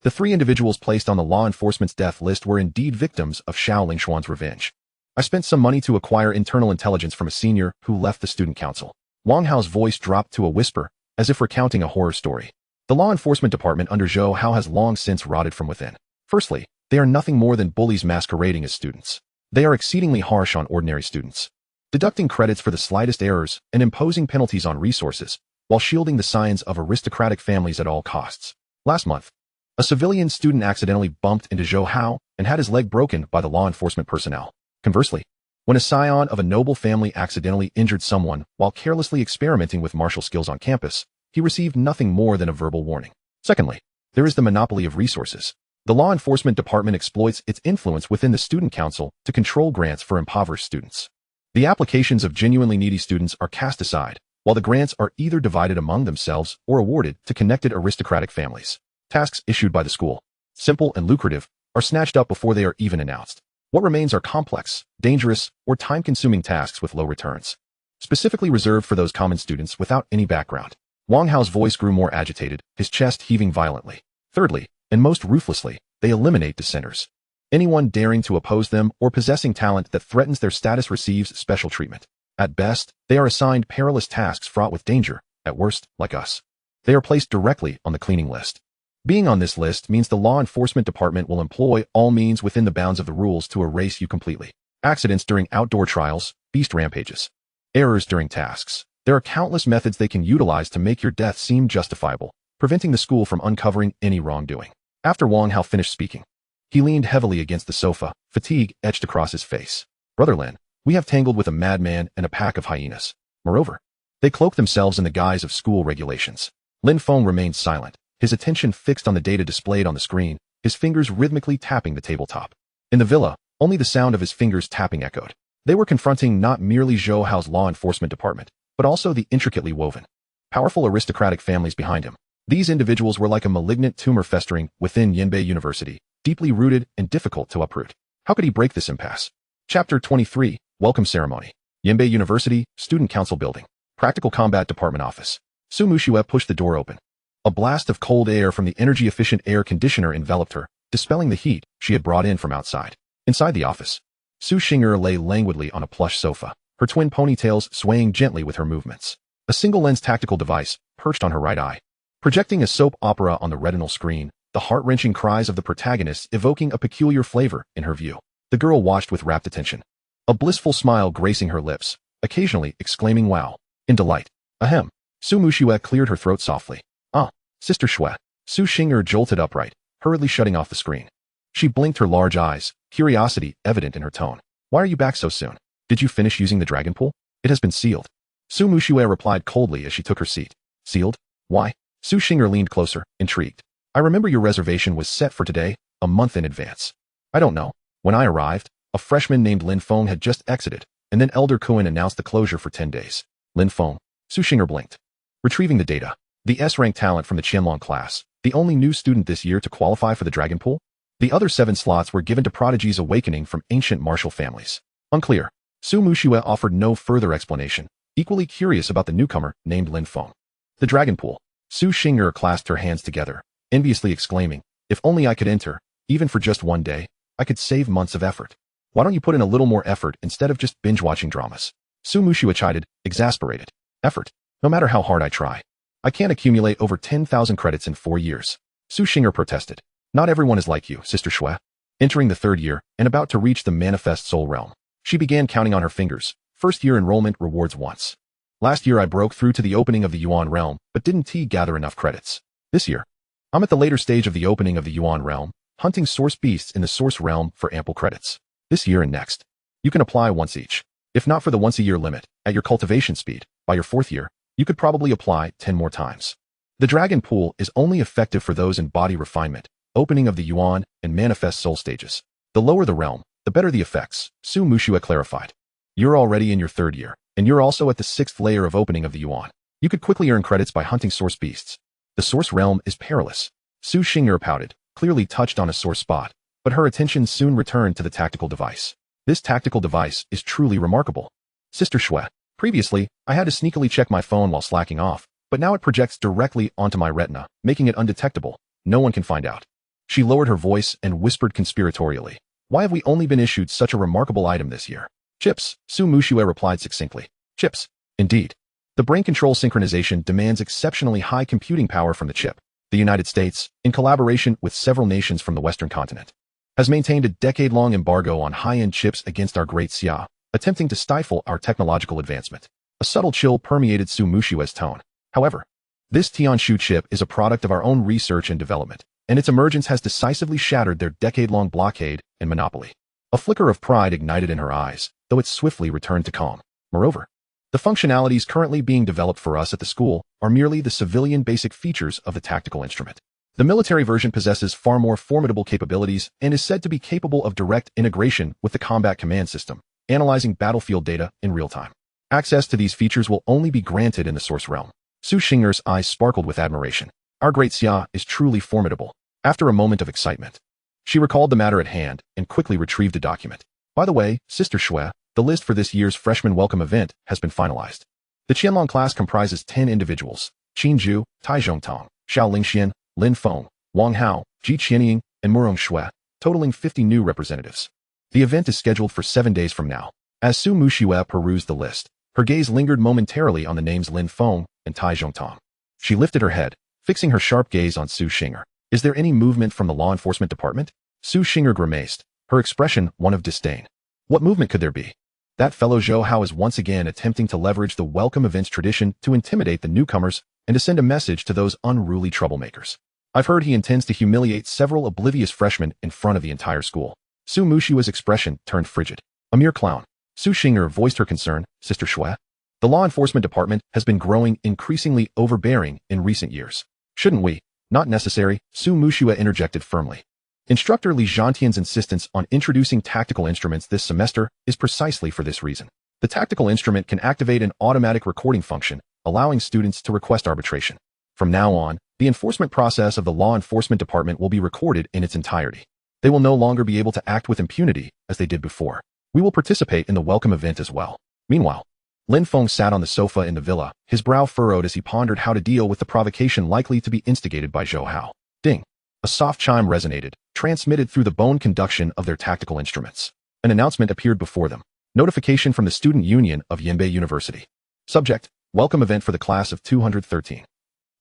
The 3 individuals placed on the law enforcement's death list were indeed victims of Xiao Lingshuan's revenge. I spent some money to acquire internal intelligence from a senior who left the student council. Wang Hao's voice dropped to a whisper, as if recounting a horror story. The law enforcement department under Zhou Hao has long since rotted from within. Firstly, they are nothing more than bullies masquerading as students. They are exceedingly harsh on ordinary students, deducting credits for the slightest errors and imposing penalties on resources, while shielding the scions of aristocratic families at all costs. Last month, a civilian student accidentally bumped into Zhou Hao and had his leg broken by the law enforcement personnel. Conversely, when a scion of a noble family accidentally injured someone while carelessly experimenting with martial skills on campus, he received nothing more than a verbal warning. Secondly, there is the monopoly of resources. The law enforcement department exploits its influence within the student council to control grants for impoverished students. The applications of genuinely needy students are cast aside, while the grants are either divided among themselves or awarded to connected aristocratic families. Tasks issued by the school, simple and lucrative, are snatched up before they are even announced. What remains are complex, dangerous, or time-consuming tasks with low returns, specifically reserved for those common students without any background. Wang Hao's voice grew more agitated, his chest heaving violently. Thirdly, and most ruthlessly, they eliminate dissenters. Anyone daring to oppose them or possessing talent that threatens their status receives special treatment. At best, they are assigned perilous tasks fraught with danger. At worst, like us, they are placed directly on the cleaning list. Being on this list means the law enforcement department will employ all means within the bounds of the rules to erase you completely. Accidents during outdoor trials, beast rampages, errors during tasks. There are countless methods they can utilize to make your death seem justifiable, preventing the school from uncovering any wrongdoing. After Wang Hao finished speaking, he leaned heavily against the sofa, fatigue etched across his face. Brother Lin, we have tangled with a madman and a pack of hyenas. Moreover, they cloak themselves in the guise of school regulations. Lin Feng remained silent, his attention fixed on the data displayed on the screen, his fingers rhythmically tapping the tabletop. In the villa, only the sound of his fingers tapping echoed. They were confronting not merely Zhou Hao's law enforcement department, but also the intricately woven, powerful aristocratic families behind him. These individuals were like a malignant tumor festering within Yanbei University, deeply rooted and difficult to uproot. How could he break this impasse? Chapter 23, Welcome Ceremony. Yanbei University, Student Council Building. Practical Combat Department Office. Su Muxue pushed the door open. A blast of cold air from the energy-efficient air conditioner enveloped her, dispelling the heat she had brought in from outside. Inside the office, Su Xing'er lay languidly on a plush sofa, her twin ponytails swaying gently with her movements. A single-lens tactical device perched on her right eye, projecting a soap opera on the retinal screen, the heart-wrenching cries of the protagonists evoking a peculiar flavor in her view. The girl watched with rapt attention, a blissful smile gracing her lips, occasionally exclaiming wow, in delight. Ahem. Su Muxue cleared her throat softly. Ah, Sister Shui. Su Xing'er jolted upright, hurriedly shutting off the screen. She blinked her large eyes, curiosity evident in her tone. Why are you back so soon? Did you finish using the dragon pool? It has been sealed. Su Muxue replied coldly as she took her seat. Sealed? Why? Su Xing'er leaned closer, intrigued. I remember your reservation was set for today, a month in advance. I don't know. When I arrived, a freshman named Lin Feng had just exited, and then Elder Kuan announced the closure for 10 days. Lin Feng. Su Xing'er blinked. Retrieving the data. The S-rank talent from the Qianlong class, the only new student this year to qualify for the dragon pool? The other 7 slots were given to prodigies awakening from ancient martial families. Unclear. Su Muxue offered no further explanation, equally curious about the newcomer named Lin Feng. The dragon pool. Su Xing'er clasped her hands together, enviously exclaiming, if only I could enter, even for just one day, I could save months of effort. Why don't you put in a little more effort instead of just binge-watching dramas? Su Muxue chided, exasperated. Effort. No matter how hard I try, I can't accumulate over 10,000 credits in 4 years. Su Xing'er protested. Not everyone is like you, Sister Shui. Entering the 3rd year and about to reach the manifest soul realm, she began counting on her fingers. First year enrollment rewards once. Last year I broke through to the opening of the Yuan realm, but didn't gather enough credits. This year, I'm at the later stage of the opening of the Yuan realm, hunting source beasts in the source realm for ample credits. This year and next, you can apply once each. If not for the once-a-year limit, at your cultivation speed, by your 4th year, you could probably apply 10 more times. The dragon pool is only effective for those in body refinement, opening of the Yuan, and manifest soul stages. The lower the realm, the better the effects, Su Muxue clarified. You're already in your 3rd year, and you're also at the 6th layer of opening of the Yuan. You could quickly earn credits by hunting source beasts. The source realm is perilous. Su Xing'er pouted, clearly touched on a sore spot, but her attention soon returned to the tactical device. This tactical device is truly remarkable. Sister Shui. Previously, I had to sneakily check my phone while slacking off, but now it projects directly onto my retina, making it undetectable. No one can find out. She lowered her voice and whispered conspiratorially. Why have we only been issued such a remarkable item this year? Chips, Su Muxue replied succinctly. Chips. Indeed. The brain control synchronization demands exceptionally high computing power from the chip. The United States, in collaboration with several nations from the Western continent, has maintained a decade-long embargo on high-end chips against our great Xia, attempting to stifle our technological advancement. A subtle chill permeated Su Muxue's tone. However, this Tianshu chip is a product of our own research and development, and its emergence has decisively shattered their decade-long blockade and monopoly. A flicker of pride ignited in her eyes, though it swiftly returned to calm. Moreover, the functionalities currently being developed for us at the school are merely the civilian basic features of the tactical instrument. The military version possesses far more formidable capabilities and is said to be capable of direct integration with the combat command system, analyzing battlefield data in real time. Access to these features will only be granted in the source realm. Su Xing'er's eyes sparkled with admiration. Our great Xia is truly formidable. After a moment of excitement, she recalled the matter at hand and quickly retrieved a document. By the way, Sister Shui, the list for this year's freshman welcome event has been finalized. The Qianlong class comprises 10 individuals: Qin Zhu, Tai Zhongtong, Xiao Lingxian, Lin Feng, Wang Hao, Ji Qianying, and Murong Shui, totaling 50 new representatives. The event is scheduled for 7 days from now. As Su Muxue perused the list, her gaze lingered momentarily on the names Lin Feng and Tai Zhongtong. She lifted her head, fixing her sharp gaze on Su Xing'er. Is there any movement from the law enforcement department? Su Xing'er grimaced, her expression one of disdain. What movement could there be? That fellow Zhou Hao is once again attempting to leverage the welcome events tradition to intimidate the newcomers and to send a message to those unruly troublemakers. I've heard he intends to humiliate several oblivious freshmen in front of the entire school. Su Muxue's expression turned frigid. A mere clown. Su Xing'er voiced her concern. Sister Shui, the law enforcement department has been growing increasingly overbearing in recent years. Shouldn't we? Not necessary, Su Muxue interjected firmly. Instructor Li Zhantian's insistence on introducing tactical instruments this semester is precisely for this reason. The tactical instrument can activate an automatic recording function, allowing students to request arbitration. From now on, the enforcement process of the law enforcement department will be recorded in its entirety. They will no longer be able to act with impunity as they did before. We will participate in the welcome event as well. Meanwhile, Lin Feng sat on the sofa in the villa, his brow furrowed as he pondered how to deal with the provocation likely to be instigated by Zhou Hao. Ding! A soft chime resonated, transmitted through the bone conduction of their tactical instruments. An announcement appeared before them. Notification from the Student Union of Yinbei University. Subject: welcome event for the class of 213.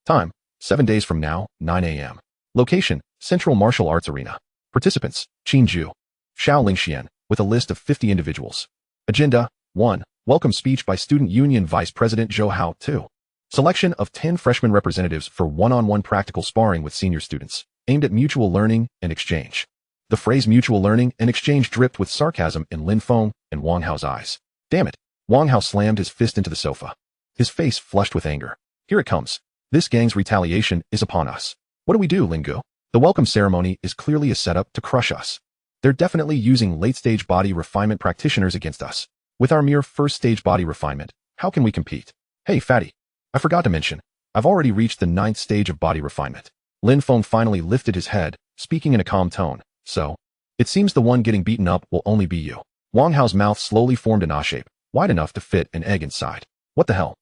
Time: 7 days from now, 9 a.m. Location: Central Martial Arts Arena. Participants: Qin Zhu, Xiao Lingxian, with a list of 50 individuals. Agenda: 1. Welcome speech by Student Union Vice President Zhou Hao. 2. Selection of 10 freshman representatives for one-on-one practical sparring with senior students, aimed at mutual learning and exchange. The phrase mutual learning and exchange dripped with sarcasm in Lin Feng and Wang Hao's eyes. Damn it! Wang Hao slammed his fist into the sofa. His face flushed with anger. Here it comes. This gang's retaliation is upon us. What do we do, Lingu? The welcome ceremony is clearly a setup to crush us. They're definitely using late-stage body refinement practitioners against us. With our mere first-stage body refinement, how can we compete? Hey, fatty. I forgot to mention, I've already reached the 9th stage of body refinement. Lin Feng finally lifted his head, speaking in a calm tone. So, it seems the one getting beaten up will only be you. Wang Hao's mouth slowly formed an A-shape, wide enough to fit an egg inside. What the hell?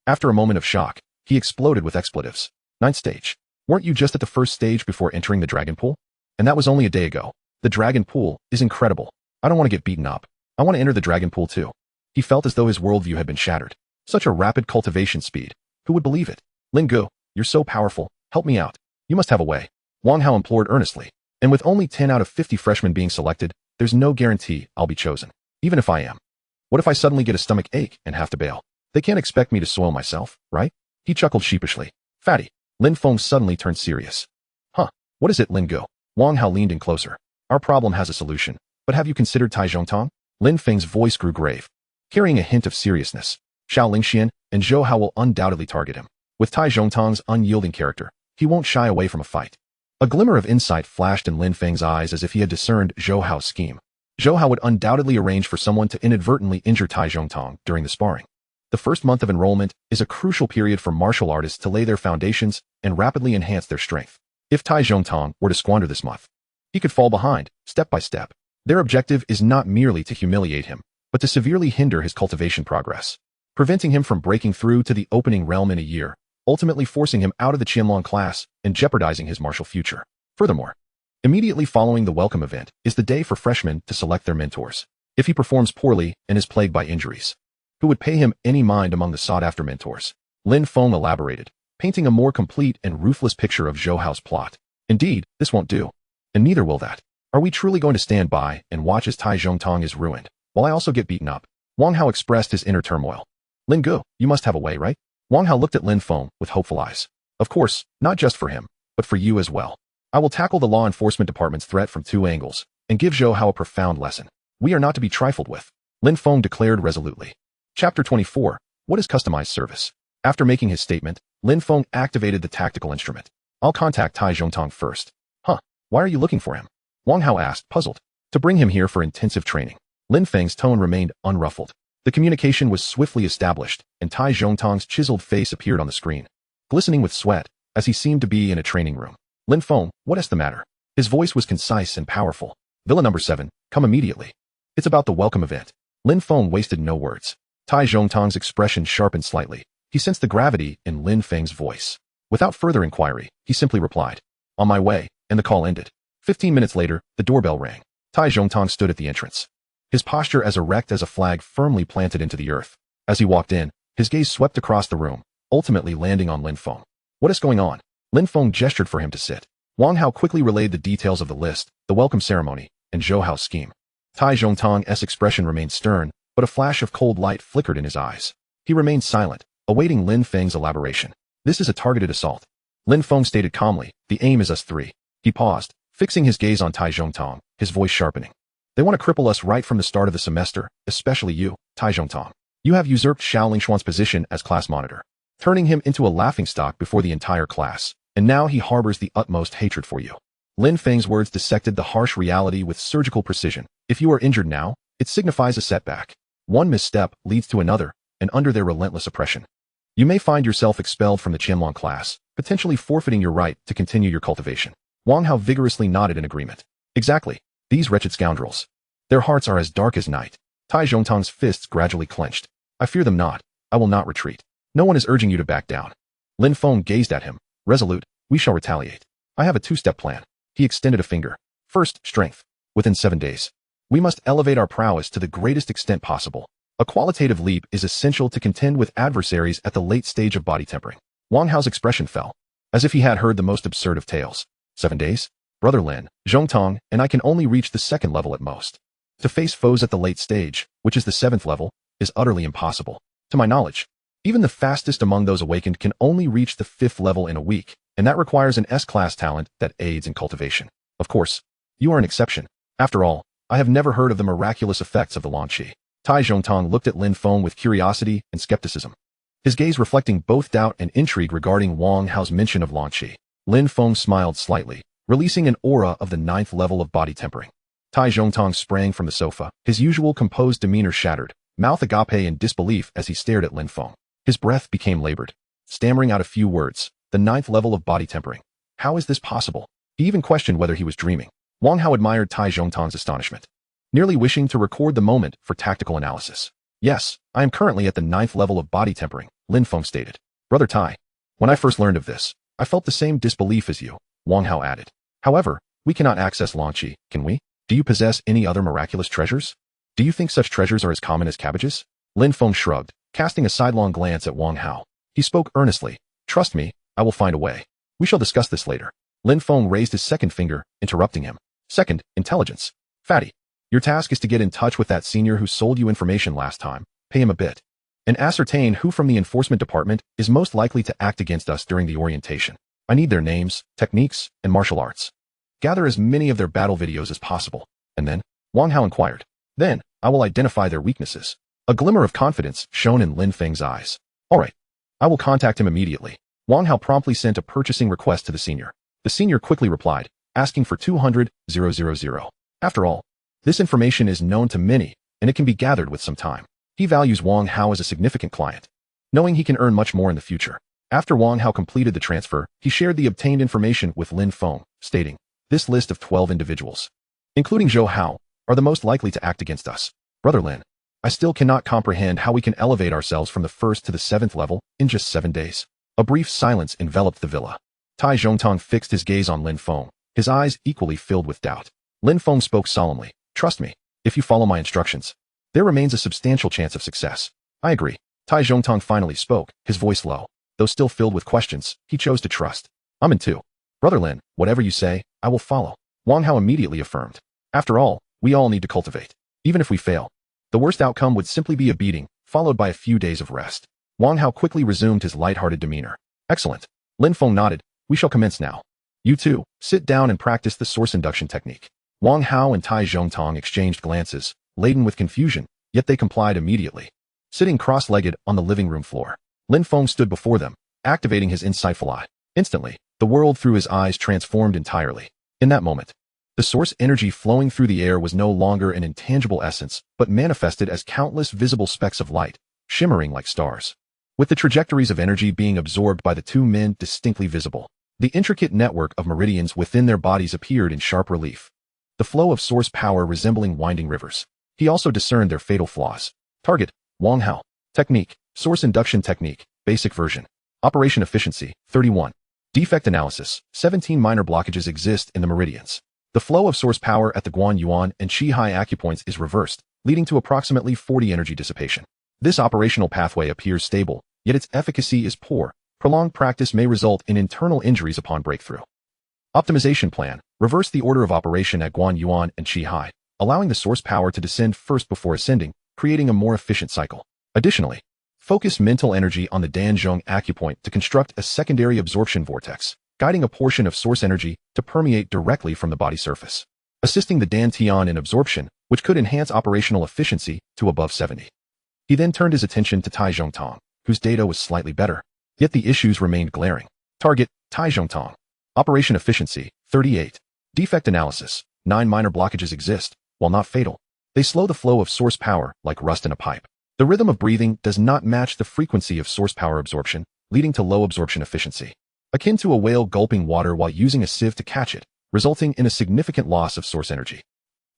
After a moment of shock, he exploded with expletives. 9th stage. Weren't you just at the 1st stage before entering the dragon pool? And that was only a day ago. The dragon pool is incredible. I don't want to get beaten up. I want to enter the dragon pool too. He felt as though his worldview had been shattered. Such a rapid cultivation speed. Who would believe it? Ling Gu, you're so powerful. Help me out. You must have a way. Wang Hao implored earnestly. And with only 10 out of 50 freshmen being selected, there's no guarantee I'll be chosen. Even if I am. What if I suddenly get a stomach ache and have to bail? They can't expect me to soil myself, right? He chuckled sheepishly. Fatty. Lin Feng suddenly turned serious. Huh. What is it, Ling Gu? Wang Hao leaned in closer. Our problem has a solution. But have you considered Tai Zhongtong? Lin Feng's voice grew grave, carrying a hint of seriousness. Xiao Lingxian and Zhou Hao will undoubtedly target him. With Tai Zhongtong's unyielding character, he won't shy away from a fight. A glimmer of insight flashed in Lin Feng's eyes as if he had discerned Zhou Hao's scheme. Zhou Hao would undoubtedly arrange for someone to inadvertently injure Tai Zhongtong during the sparring. The first month of enrollment is a crucial period for martial artists to lay their foundations and rapidly enhance their strength. If Tai Zhongtong were to squander this month, he could fall behind, step by step. Their objective is not merely to humiliate him, but to severely hinder his cultivation progress, preventing him from breaking through to the opening realm in a year, ultimately forcing him out of the Qianlong class and jeopardizing his martial future. Furthermore, Immediately following the welcome event is the day for freshmen to select their mentors. If he performs poorly and is plagued by injuries, who would pay him any mind among the sought-after mentors? Lin Feng elaborated, painting a more complete and ruthless picture of Zhou Hao's plot. Indeed, this won't do. And neither will that. Are we truly going to stand by and watch as Tai Zhongtong is ruined, while I also get beaten up? Wang Hao expressed his inner turmoil. Lin Gu, you must have a way, right? Wang Hao looked at Lin Feng with hopeful eyes. Of course, not just for him, but for you as well. I will tackle the law enforcement department's threat from two angles, and give Zhou Hao a profound lesson. We are not to be trifled with, Lin Feng declared resolutely. Chapter 24. What is customized service? After making his statement, Lin Feng activated the tactical instrument. I'll contact Tai Zhongtong first. Huh, why are you looking for him? Wang Hao asked, puzzled. To bring him here for intensive training. Lin Feng's tone remained unruffled. The communication was swiftly established, and Tai Zhongtong's chiseled face appeared on the screen, glistening with sweat, as he seemed to be in a training room. Lin Feng, what is the matter? His voice was concise and powerful. Villa number 7, come immediately. It's about the welcome event. Lin Feng wasted no words. Tai Zhongtong's expression sharpened slightly. He sensed the gravity in Lin Feng's voice. Without further inquiry, he simply replied, on my way, and the call ended. 15 minutes later, the doorbell rang. Tai Zhongtong stood at the entrance, his posture as erect as a flag firmly planted into the earth. As he walked in, his gaze swept across the room, ultimately landing on Lin Feng. What is going on? Lin Feng gestured for him to sit. Wang Hao quickly relayed the details of the list, the welcome ceremony, and Zhou Hao's scheme. Tai Zhongtong's expression remained stern, but a flash of cold light flickered in his eyes. He remained silent, awaiting Lin Feng's elaboration. This is a targeted assault. Lin Feng stated calmly, the aim is us three. He paused, fixing his gaze on Tai Zhongtong, his voice sharpening. They want to cripple us right from the start of the semester, especially you, Tai Zhongtong. You have usurped Xiao Lingshuan's position as class monitor, turning him into a laughingstock before the entire class, and now he harbors the utmost hatred for you. Lin Feng's words dissected the harsh reality with surgical precision. If you are injured now, it signifies a setback. One misstep leads to another, and under their relentless oppression, you may find yourself expelled from the Qianlong class, potentially forfeiting your right to continue your cultivation. Wang Hao vigorously nodded in agreement. Exactly. These wretched scoundrels. Their hearts are as dark as night. Tai Zhongtong's fists gradually clenched. I fear them not. I will not retreat. No one is urging you to back down. Lin Feng gazed at him, resolute. We shall retaliate. I have a two-step plan. He extended a finger. First, strength. Within 7 days, we must elevate our prowess to the greatest extent possible. A qualitative leap is essential to contend with adversaries at the late stage of body tempering. Wang Hao's expression fell, as if he had heard the most absurd of tales. 7 days? Brother Lin, Zhongtong, and I can only reach the 2nd level at most. To face foes at the late stage, which is the 7th level, is utterly impossible. To my knowledge, even the fastest among those awakened can only reach the 5th level in a week, and that requires an S-class talent that aids in cultivation. Of course, you are an exception. After all, I have never heard of the miraculous effects of the Lan Qi. Tai Zhongtong looked at Lin Feng with curiosity and skepticism, his gaze reflecting both doubt and intrigue regarding Wang Hao's mention of Lan Qi. Lin Feng smiled slightly, releasing an aura of the 9th level of body tempering. Tai Zhongtong sprang from the sofa, his usual composed demeanor shattered, mouth agape in disbelief as he stared at Lin Feng. His breath became labored, stammering out a few words. The 9th level of body tempering. How is this possible? He even questioned whether he was dreaming. Wang Hao admired Tai Zhongtong's astonishment, nearly wishing to record the moment for tactical analysis. Yes, I am currently at the 9th level of body tempering, Lin Feng stated. Brother Tai, when I first learned of this, I felt the same disbelief as you, Wang Hao added. However, we cannot access Lan Qi, can we? Do you possess any other miraculous treasures? Do you think such treasures are as common as cabbages? Lin Feng shrugged, casting a sidelong glance at Wang Hao. He spoke earnestly. Trust me, I will find a way. We shall discuss this later. Lin Feng raised his 2nd finger, interrupting him. Second, intelligence. Fatty, your task is to get in touch with that senior who sold you information last time, pay him a bit, and ascertain who from the enforcement department is most likely to act against us during the orientation. I need their names, techniques, and martial arts. Gather as many of their battle videos as possible, and then, Wang Hao inquired, then, I will identify their weaknesses. A glimmer of confidence shone in Lin Feng's eyes. All right. I will contact him immediately. Wang Hao promptly sent a purchasing request to the senior. The senior quickly replied, asking for 200,000. After all, this information is known to many, and it can be gathered with some time. He values Wang Hao as a significant client, knowing he can earn much more in the future. After Wang Hao completed the transfer, he shared the obtained information with Lin Feng, stating, this list of 12 individuals, including Zhou Hao, are the most likely to act against us. Brother Lin, I still cannot comprehend how we can elevate ourselves from the 1st to the 7th level in just 7 days. A brief silence enveloped the villa. Tai Zhongtong fixed his gaze on Lin Feng, his eyes equally filled with doubt. Lin Feng spoke solemnly. Trust me, if you follow my instructions, there remains a substantial chance of success. I agree. Tai Zhongtong finally spoke, his voice low. Though still filled with questions, he chose to trust. I'm in too. Brother Lin, whatever you say, I will follow. Wang Hao immediately affirmed. After all, we all need to cultivate. Even if we fail, the worst outcome would simply be a beating, followed by a few days of rest. Wang Hao quickly resumed his light-hearted demeanor. Excellent. Lin Feng nodded. We shall commence now. You two, sit down and practice the source induction technique. Wang Hao and Tai Zhongtong exchanged glances, laden with confusion, yet they complied immediately. Sitting cross-legged on the living room floor, Lin Feng stood before them, activating his insightful eye. Instantly, the world through his eyes transformed entirely. In that moment, the source energy flowing through the air was no longer an intangible essence, but manifested as countless visible specks of light, shimmering like stars. With the trajectories of energy being absorbed by the two men distinctly visible, the intricate network of meridians within their bodies appeared in sharp relief. The flow of source power resembling winding rivers. He also discerned their fatal flaws. Target, Wang Hao. Technique, source induction technique, basic version. Operation efficiency, 31. Defect analysis, 17 minor blockages exist in the meridians. The flow of source power at the Guan Yuan and Qi Hai acupoints is reversed, leading to approximately 40 energy dissipation. This operational pathway appears stable, yet its efficacy is poor. Prolonged practice may result in internal injuries upon breakthrough. Optimization plan, reverse the order of operation at Guan Yuan and Qi Hai, allowing the source power to descend first before ascending, creating a more efficient cycle. Additionally, focus mental energy on the Danzhong acupoint to construct a secondary absorption vortex, guiding a portion of source energy to permeate directly from the body surface, assisting the Dantian in absorption, which could enhance operational efficiency to above 70. He then turned his attention to Tai Zhongtong, whose data was slightly better, yet the issues remained glaring. Target, Tai Zhongtong. Operation efficiency, 38. Defect analysis, 9 minor blockages exist, while not fatal. They slow the flow of source power like rust in a pipe. The rhythm of breathing does not match the frequency of source power absorption, leading to low absorption efficiency. Akin to a whale gulping water while using a sieve to catch it, resulting in a significant loss of source energy.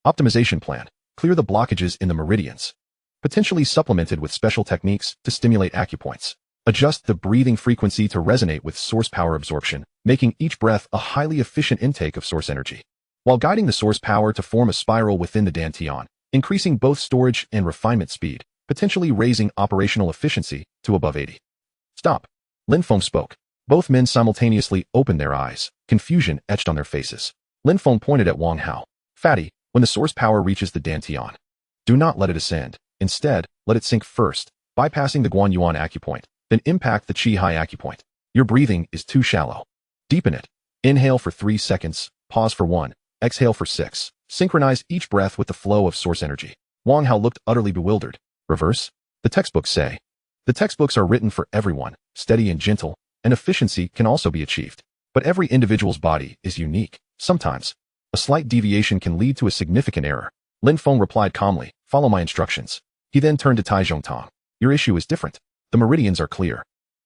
Optimization plan, clear the blockages in the meridians, potentially supplemented with special techniques to stimulate acupoints. Adjust the breathing frequency to resonate with source power absorption, making each breath a highly efficient intake of source energy, while guiding the source power to form a spiral within the Dantian, increasing both storage and refinement speed, potentially raising operational efficiency to above 80. Stop. Lin Feng spoke. Both men simultaneously opened their eyes, confusion etched on their faces. Lin Feng pointed at Wang Hao. Fatty, when the source power reaches the Dantian, do not let it ascend. Instead, let it sink first, bypassing the Guan Yuan acupoint, then impact the Qi Hai acupoint. Your breathing is too shallow. Deepen it. Inhale for 3 seconds, pause for 1, exhale for 6. Synchronize each breath with the flow of source energy. Wang Hao looked utterly bewildered. Reverse? The textbooks say. The textbooks are written for everyone, steady and gentle, and efficiency can also be achieved. But every individual's body is unique. Sometimes, a slight deviation can lead to a significant error. Lin Feng replied calmly, follow my instructions. He then turned to Tai Zhongtong. Your issue is different. The meridians are clear.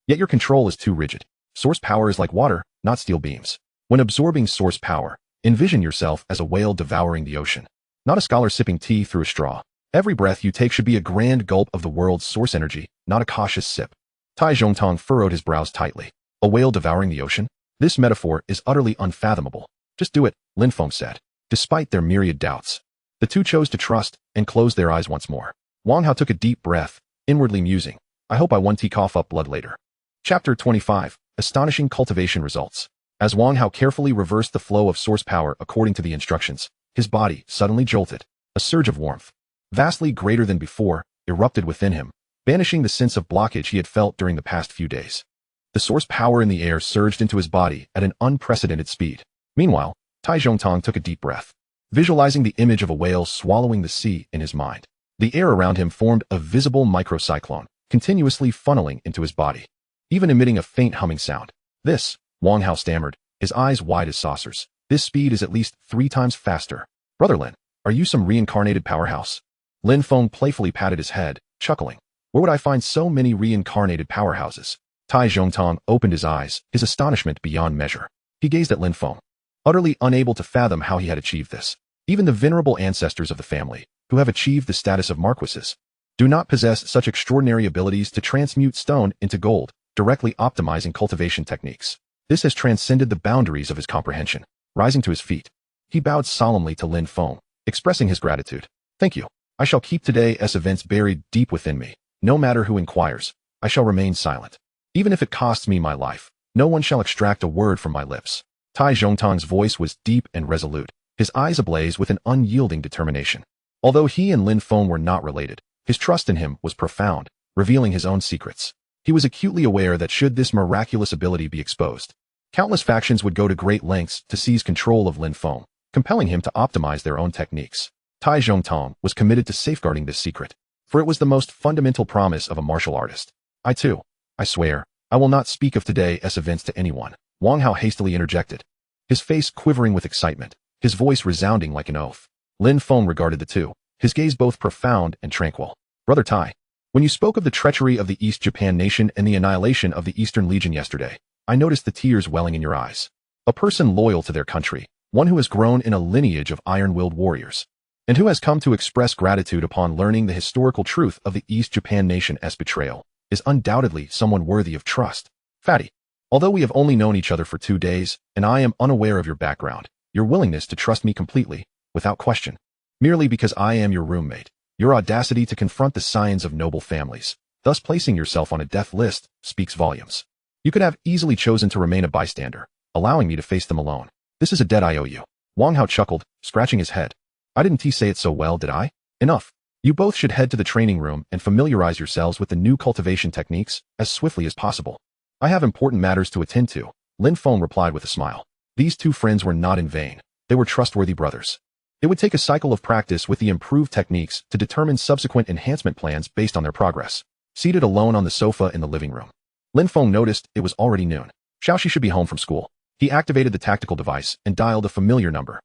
Yet your control is too rigid. Source power is like water, not steel beams. When absorbing source power, envision yourself as a whale devouring the ocean, not a scholar sipping tea through a straw. Every breath you take should be a grand gulp of the world's source energy, not a cautious sip. Tai Zhongtong furrowed his brows tightly. A whale devouring the ocean? This metaphor is utterly unfathomable. Just do it, Lin Feng said. Despite their myriad doubts, the two chose to trust and closed their eyes once more. Wang Hao took a deep breath, inwardly musing. I hope I won't cough up blood later. Chapter 25. Astonishing cultivation results. As Wang Hao carefully reversed the flow of source power according to the instructions, his body suddenly jolted. A surge of warmth, vastly greater than before, erupted within him, banishing the sense of blockage he had felt during the past few days. The source power in the air surged into his body at an unprecedented speed. Meanwhile, Tai Zhongtong took a deep breath, visualizing the image of a whale swallowing the sea in his mind. The air around him formed a visible microcyclone, continuously funneling into his body, even emitting a faint humming sound. This, Wang Hao stammered, his eyes wide as saucers. This speed is at least 3 times faster. Brother Lin, are you some reincarnated powerhouse? Lin Feng playfully patted his head, chuckling. Where would I find so many reincarnated powerhouses? Tai Zhongtong opened his eyes, his astonishment beyond measure. He gazed at Lin Feng, utterly unable to fathom how he had achieved this. Even the venerable ancestors of the family, who have achieved the status of marquises, do not possess such extraordinary abilities to transmute stone into gold, directly optimizing cultivation techniques. This has transcended the boundaries of his comprehension. Rising to his feet, he bowed solemnly to Lin Feng, expressing his gratitude. Thank you. I shall keep today's events buried deep within me. No matter who inquires, I shall remain silent. Even if it costs me my life, no one shall extract a word from my lips. Tai Zhongtang's voice was deep and resolute, his eyes ablaze with an unyielding determination. Although he and Lin Feng were not related, his trust in him was profound, revealing his own secrets. He was acutely aware that should this miraculous ability be exposed, countless factions would go to great lengths to seize control of Lin Feng, compelling him to optimize their own techniques. Tai Zhongtang was committed to safeguarding this secret, for it was the most fundamental promise of a martial artist. I swear, I will not speak of today's events to anyone, Wang Hao hastily interjected, his face quivering with excitement, his voice resounding like an oath. Lin Feng regarded the two, his gaze both profound and tranquil. Brother Tai, when you spoke of the treachery of the East Japan nation and the annihilation of the Eastern Legion yesterday, I noticed the tears welling in your eyes. A person loyal to their country, one who has grown in a lineage of iron-willed warriors, and who has come to express gratitude upon learning the historical truth of the East Japan nation's betrayal, is undoubtedly someone worthy of trust. Fatty, although we have only known each other for 2 days, and I am unaware of your background, your willingness to trust me completely, without question, merely because I am your roommate, your audacity to confront the scions of noble families, thus placing yourself on a death list, speaks volumes. You could have easily chosen to remain a bystander, allowing me to face them alone. This is a debt I owe you. Wang Hao chuckled, scratching his head. I didn't say it so well, did I? Enough. You both should head to the training room and familiarize yourselves with the new cultivation techniques as swiftly as possible. I have important matters to attend to, Lin Feng replied with a smile. These two friends were not in vain. They were trustworthy brothers. It would take a cycle of practice with the improved techniques to determine subsequent enhancement plans based on their progress. Seated alone on the sofa in the living room, Lin Feng noticed it was already noon. Xiaoxi should be home from school. He activated the tactical device and dialed a familiar number.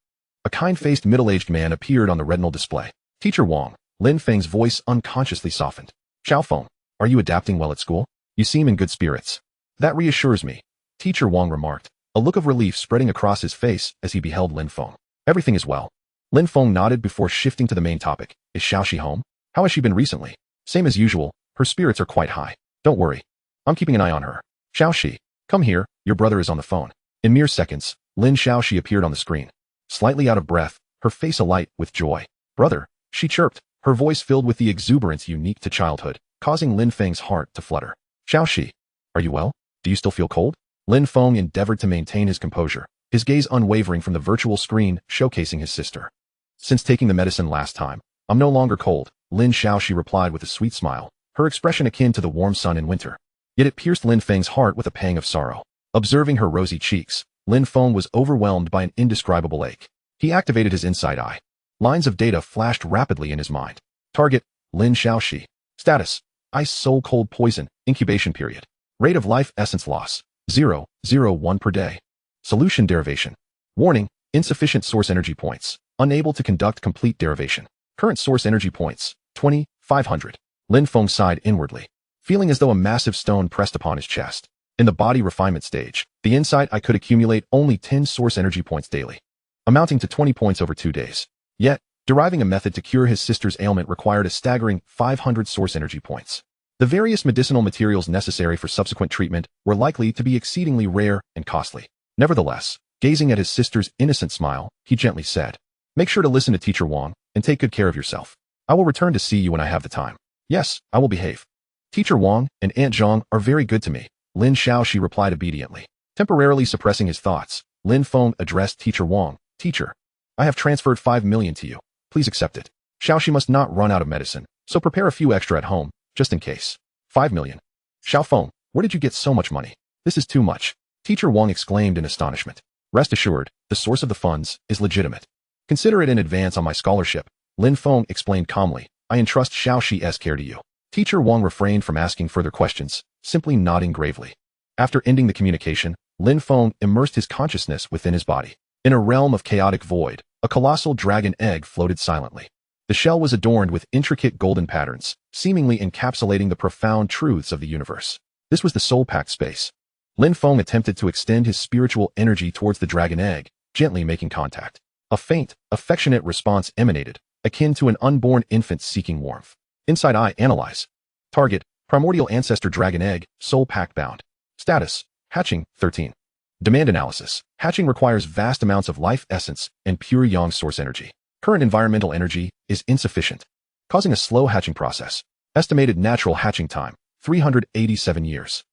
A kind-faced middle-aged man appeared on the retinal display. Teacher Wang, Lin Feng's voice unconsciously softened. Xiao Feng, are you adapting well at school? You seem in good spirits. That reassures me, Teacher Wang remarked, a look of relief spreading across his face as he beheld Lin Feng. Everything is well. Lin Feng nodded before shifting to the main topic. Is Xiaoxi home? How has she been recently? Same as usual, her spirits are quite high. Don't worry. I'm keeping an eye on her. Xiaoxi, come here, your brother is on the phone. In mere seconds, Lin Xiaoxi appeared on the screen. Slightly out of breath, her face alight with joy. Brother, she chirped, her voice filled with the exuberance unique to childhood, causing Lin Feng's heart to flutter. Xiaoxi, are you well? Do you still feel cold? Lin Feng endeavored to maintain his composure, his gaze unwavering from the virtual screen showcasing his sister. Since taking the medicine last time, I'm no longer cold, Lin Xiaoxi replied with a sweet smile, her expression akin to the warm sun in winter. Yet it pierced Lin Feng's heart with a pang of sorrow. Observing her rosy cheeks, Lin Feng was overwhelmed by an indescribable ache. He activated his Insight Eye. Lines of data flashed rapidly in his mind. Target, Lin Xiaoxi. Status, ice soul cold poison, incubation period. Rate of life essence loss, 0.01 per day. Solution derivation. Warning, insufficient source energy points. Unable to conduct complete derivation. Current source energy points, 2,500. Lin Feng sighed inwardly, feeling as though a massive stone pressed upon his chest. In the body refinement stage, the Insight Eye could accumulate only 10 source energy points daily, amounting to 20 points over 2 days. Yet, deriving a method to cure his sister's ailment required a staggering 500 source energy points. The various medicinal materials necessary for subsequent treatment were likely to be exceedingly rare and costly. Nevertheless, gazing at his sister's innocent smile, he gently said, "Make sure to listen to Teacher Wang and take good care of yourself. I will return to see you when I have the time." "Yes, I will behave. Teacher Wang and Aunt Zhang are very good to me," Lin Xiaoxi replied obediently. Temporarily suppressing his thoughts, Lin Feng addressed Teacher Wang. "Teacher, I have transferred 5 million to you. Please accept it. Xiaoxi must not run out of medicine, so prepare a few extra at home, just in case." 5 million. Xiao Feng, where did you get so much money? This is too much. Teacher Wang exclaimed in astonishment. Rest assured, the source of the funds is legitimate. Consider it in advance on my scholarship, Lin Feng explained calmly. I entrust Xiaoxi's care to you. Teacher Wang refrained from asking further questions, simply nodding gravely. After ending the communication, Lin Feng immersed his consciousness within his body. In a realm of chaotic void, a colossal dragon egg floated silently. The shell was adorned with intricate golden patterns, seemingly encapsulating the profound truths of the universe. This was the soul-packed space. Lin Feng attempted to extend his spiritual energy towards the dragon egg, gently making contact. A faint, affectionate response emanated, akin to an unborn infant seeking warmth. Insight Eye analyze. Target, primordial ancestor dragon egg, soul pack bound. Status, hatching, 13. Demand analysis. Hatching requires vast amounts of life essence and pure yang source energy. Current environmental energy is insufficient, causing a slow hatching process. Estimated natural hatching time, 387 years.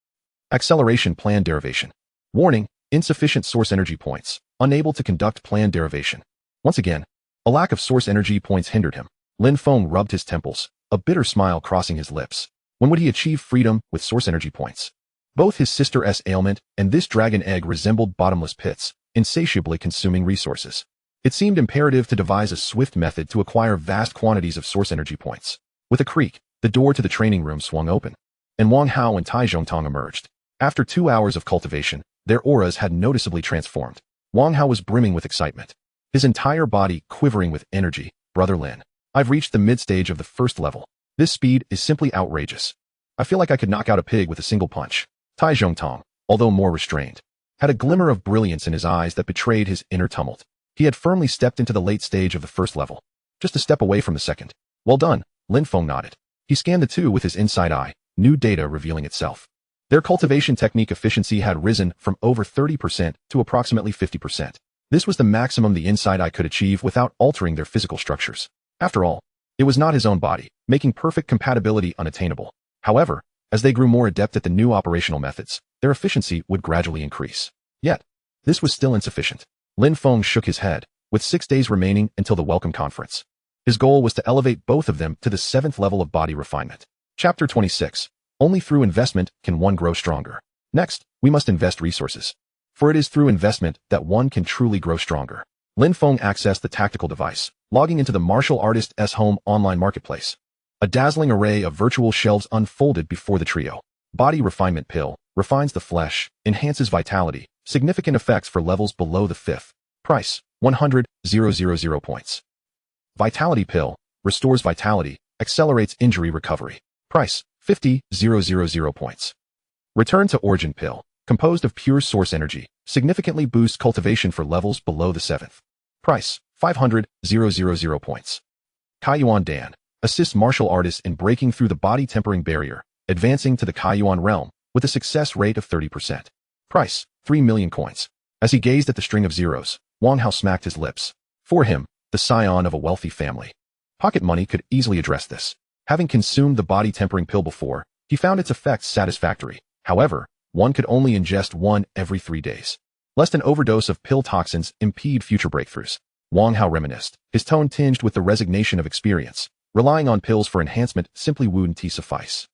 Acceleration plan derivation. Warning, insufficient source energy points, unable to conduct plan derivation. Once again, a lack of source energy points hindered him. Lin Feng rubbed his temples, a bitter smile crossing his lips. When would he achieve freedom with source energy points? Both his sister's ailment and this dragon egg resembled bottomless pits, insatiably consuming resources. It seemed imperative to devise a swift method to acquire vast quantities of source energy points. With a creak, the door to the training room swung open, and Wang Hao and Tai Zhongtong emerged. After 2 hours of cultivation, their auras had noticeably transformed. Wang Hao was brimming with excitement, his entire body quivering with energy. Brother Lin, I've reached the mid-stage of the first level. This speed is simply outrageous. I feel like I could knock out a pig with a single punch. Tai Zhongtong, although more restrained, had a glimmer of brilliance in his eyes that betrayed his inner tumult. He had firmly stepped into the late stage of the first level, just a step away from the second. Well done, Lin Feng nodded. He scanned the two with his Insight Eye, new data revealing itself. Their cultivation technique efficiency had risen from over 30% to approximately 50%. This was the maximum the Insight Eye could achieve without altering their physical structures. After all, it was not his own body, making perfect compatibility unattainable. However, as they grew more adept at the new operational methods, their efficiency would gradually increase. Yet, this was still insufficient. Lin Feng shook his head, with 6 days remaining until the welcome conference. His goal was to elevate both of them to the 7th level of body refinement. Chapter 26. Only through investment can one grow stronger. Next, we must invest resources. For it is through investment that one can truly grow stronger. Lin Feng accessed the tactical device, logging into the Martial Artist's home online marketplace. A dazzling array of virtual shelves unfolded before the trio. Body refinement pill refines the flesh, enhances vitality, significant effects for levels below the 5th. Price, 100,000 points. Vitality pill restores vitality, accelerates injury recovery. Price, 50,000 points. Return to origin pill, composed of pure source energy, significantly boosts cultivation for levels below the 7th. Price, 500,000 points. Kaiyuan Dan assists martial artists in breaking through the body tempering barrier, advancing to the Kaiyuan realm with a success rate of 30%. Price, 3 million coins. As he gazed at the string of zeros, Wang Hao smacked his lips. For him, the scion of a wealthy family, pocket money could easily address this. Having consumed the body tempering pill before, he found its effects satisfactory. However, one could only ingest one every 3 days. Lest an overdose of pill toxins impede future breakthroughs. Wang Hao reminisced, his tone tinged with the resignation of experience. Relying on pills for enhancement simply wouldn't suffice.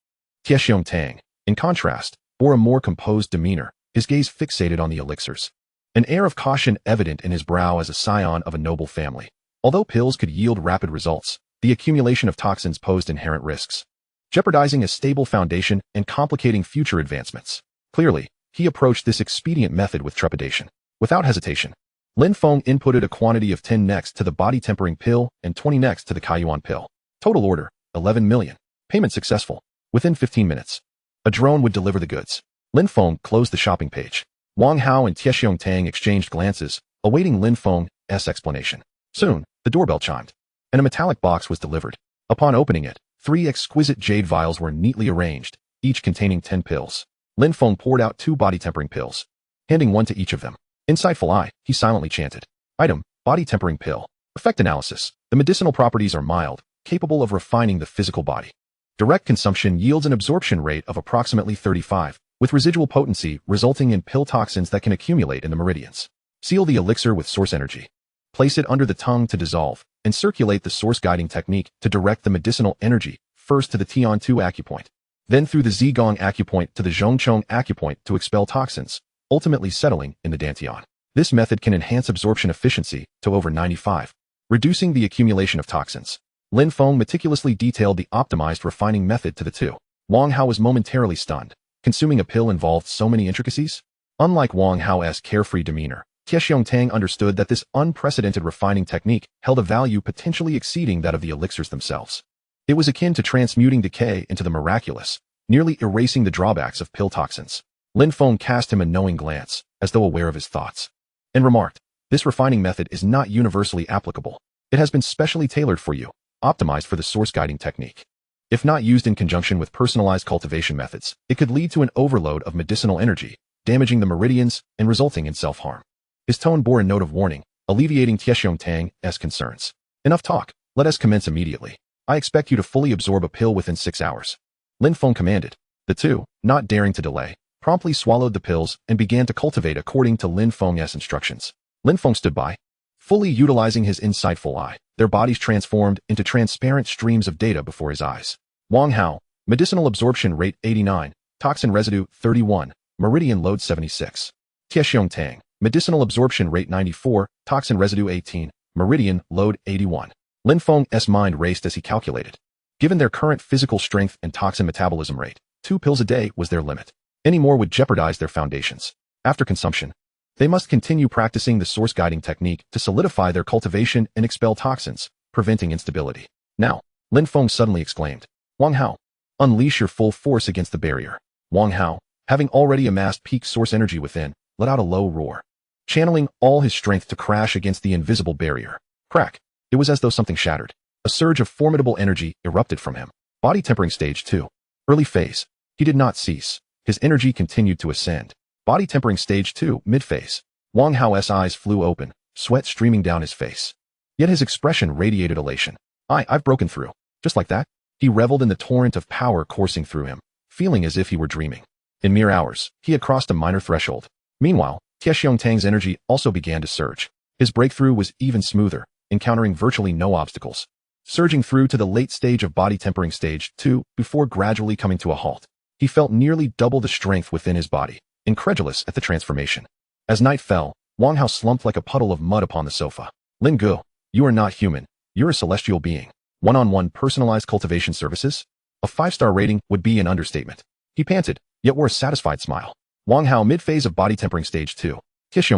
Tiexiong Tang, in contrast, bore a more composed demeanor, his gaze fixated on the elixirs. An air of caution evident in his brow as a scion of a noble family. Although pills could yield rapid results, the accumulation of toxins posed inherent risks, jeopardizing a stable foundation and complicating future advancements. Clearly, he approached this expedient method with trepidation. Without hesitation, Lin Feng inputted a quantity of 10 next to the body tempering pill and 20 next to the Kaiyuan pill. Total order, 11 million. Payment successful. Within 15 minutes, a drone would deliver the goods. Lin Feng closed the shopping page. Wang Hao and Tiexiong Tang exchanged glances, awaiting Lin Feng's explanation. Soon, the doorbell chimed, and a metallic box was delivered. Upon opening it, 3 exquisite jade vials were neatly arranged, each containing 10 pills. Lin Feng poured out 2 body tempering pills, handing one to each of them. Insightful eye, he silently chanted. Item, body tempering pill. Effect analysis. The medicinal properties are mild, capable of refining the physical body. Direct consumption yields an absorption rate of approximately 35, with residual potency resulting in pill toxins that can accumulate in the meridians. Seal the elixir with source energy. Place it under the tongue to dissolve, and circulate the source guiding technique to direct the medicinal energy, first to the Tian-2 acupoint, then through the Zigong acupoint to the Zhongchong acupoint to expel toxins, ultimately settling in the Dantian. This method can enhance absorption efficiency to over 95, reducing the accumulation of toxins. Lin Feng meticulously detailed the optimized refining method to the two. Wang Hao was momentarily stunned. Consuming a pill involved so many intricacies? Unlike Wang Hao's carefree demeanor, Tiexiong Tang understood that this unprecedented refining technique held a value potentially exceeding that of the elixirs themselves. It was akin to transmuting decay into the miraculous, nearly erasing the drawbacks of pill toxins. Lin Feng cast him a knowing glance, as though aware of his thoughts, and remarked, "This refining method is not universally applicable. It has been specially tailored for you, optimized for the source guiding technique. If not used in conjunction with personalized cultivation methods, it could lead to an overload of medicinal energy, damaging the meridians and resulting in self-harm. His tone bore a note of warning, alleviating Tang's concerns. Enough talk. Let us commence immediately. I expect you to fully absorb a pill within 6 hours. Lin Feng commanded. The two, not daring to delay, promptly swallowed the pills and began to cultivate according to Lin Feng's instructions. Lin Feng stood by, fully utilizing his insightful eye. Their bodies transformed into transparent streams of data before his eyes. Wang Hao, medicinal absorption rate 89, toxin residue 31, meridian load 76. Tang, medicinal absorption rate 94, toxin residue 18, meridian load 81. Lin Feng's mind raced as he calculated. Given their current physical strength and toxin metabolism rate, 2 pills a day was their limit. Any more would jeopardize their foundations. After consumption, they must continue practicing the source guiding technique to solidify their cultivation and expel toxins, preventing instability. Now, Lin Feng suddenly exclaimed, Wang Hao, unleash your full force against the barrier. Wang Hao, having already amassed peak source energy within, let out a low roar, channeling all his strength to crash against the invisible barrier. Crack! It was as though something shattered. A surge of formidable energy erupted from him. Body tempering stage 2. Early phase. He did not cease. His energy continued to ascend. Body tempering stage 2, mid-phase. Wang Hao's eyes flew open, sweat streaming down his face. Yet his expression radiated elation. I've broken through. Just like that. He reveled in the torrent of power coursing through him, feeling as if he were dreaming. In mere hours, he had crossed a minor threshold. Meanwhile, Tang's energy also began to surge. His breakthrough was even smoother, encountering virtually no obstacles, surging through to the late stage of body tempering stage 2 before gradually coming to a halt. He felt nearly double the strength within his body, incredulous at the transformation. As night fell, Wang Hao slumped like a puddle of mud upon the sofa. Lin Gu, you are not human. You're a celestial being. One-on-one personalized cultivation services? A 5-star rating would be an understatement. He panted, yet wore a satisfied smile. Wang Hao mid-phase of body tempering stage 2.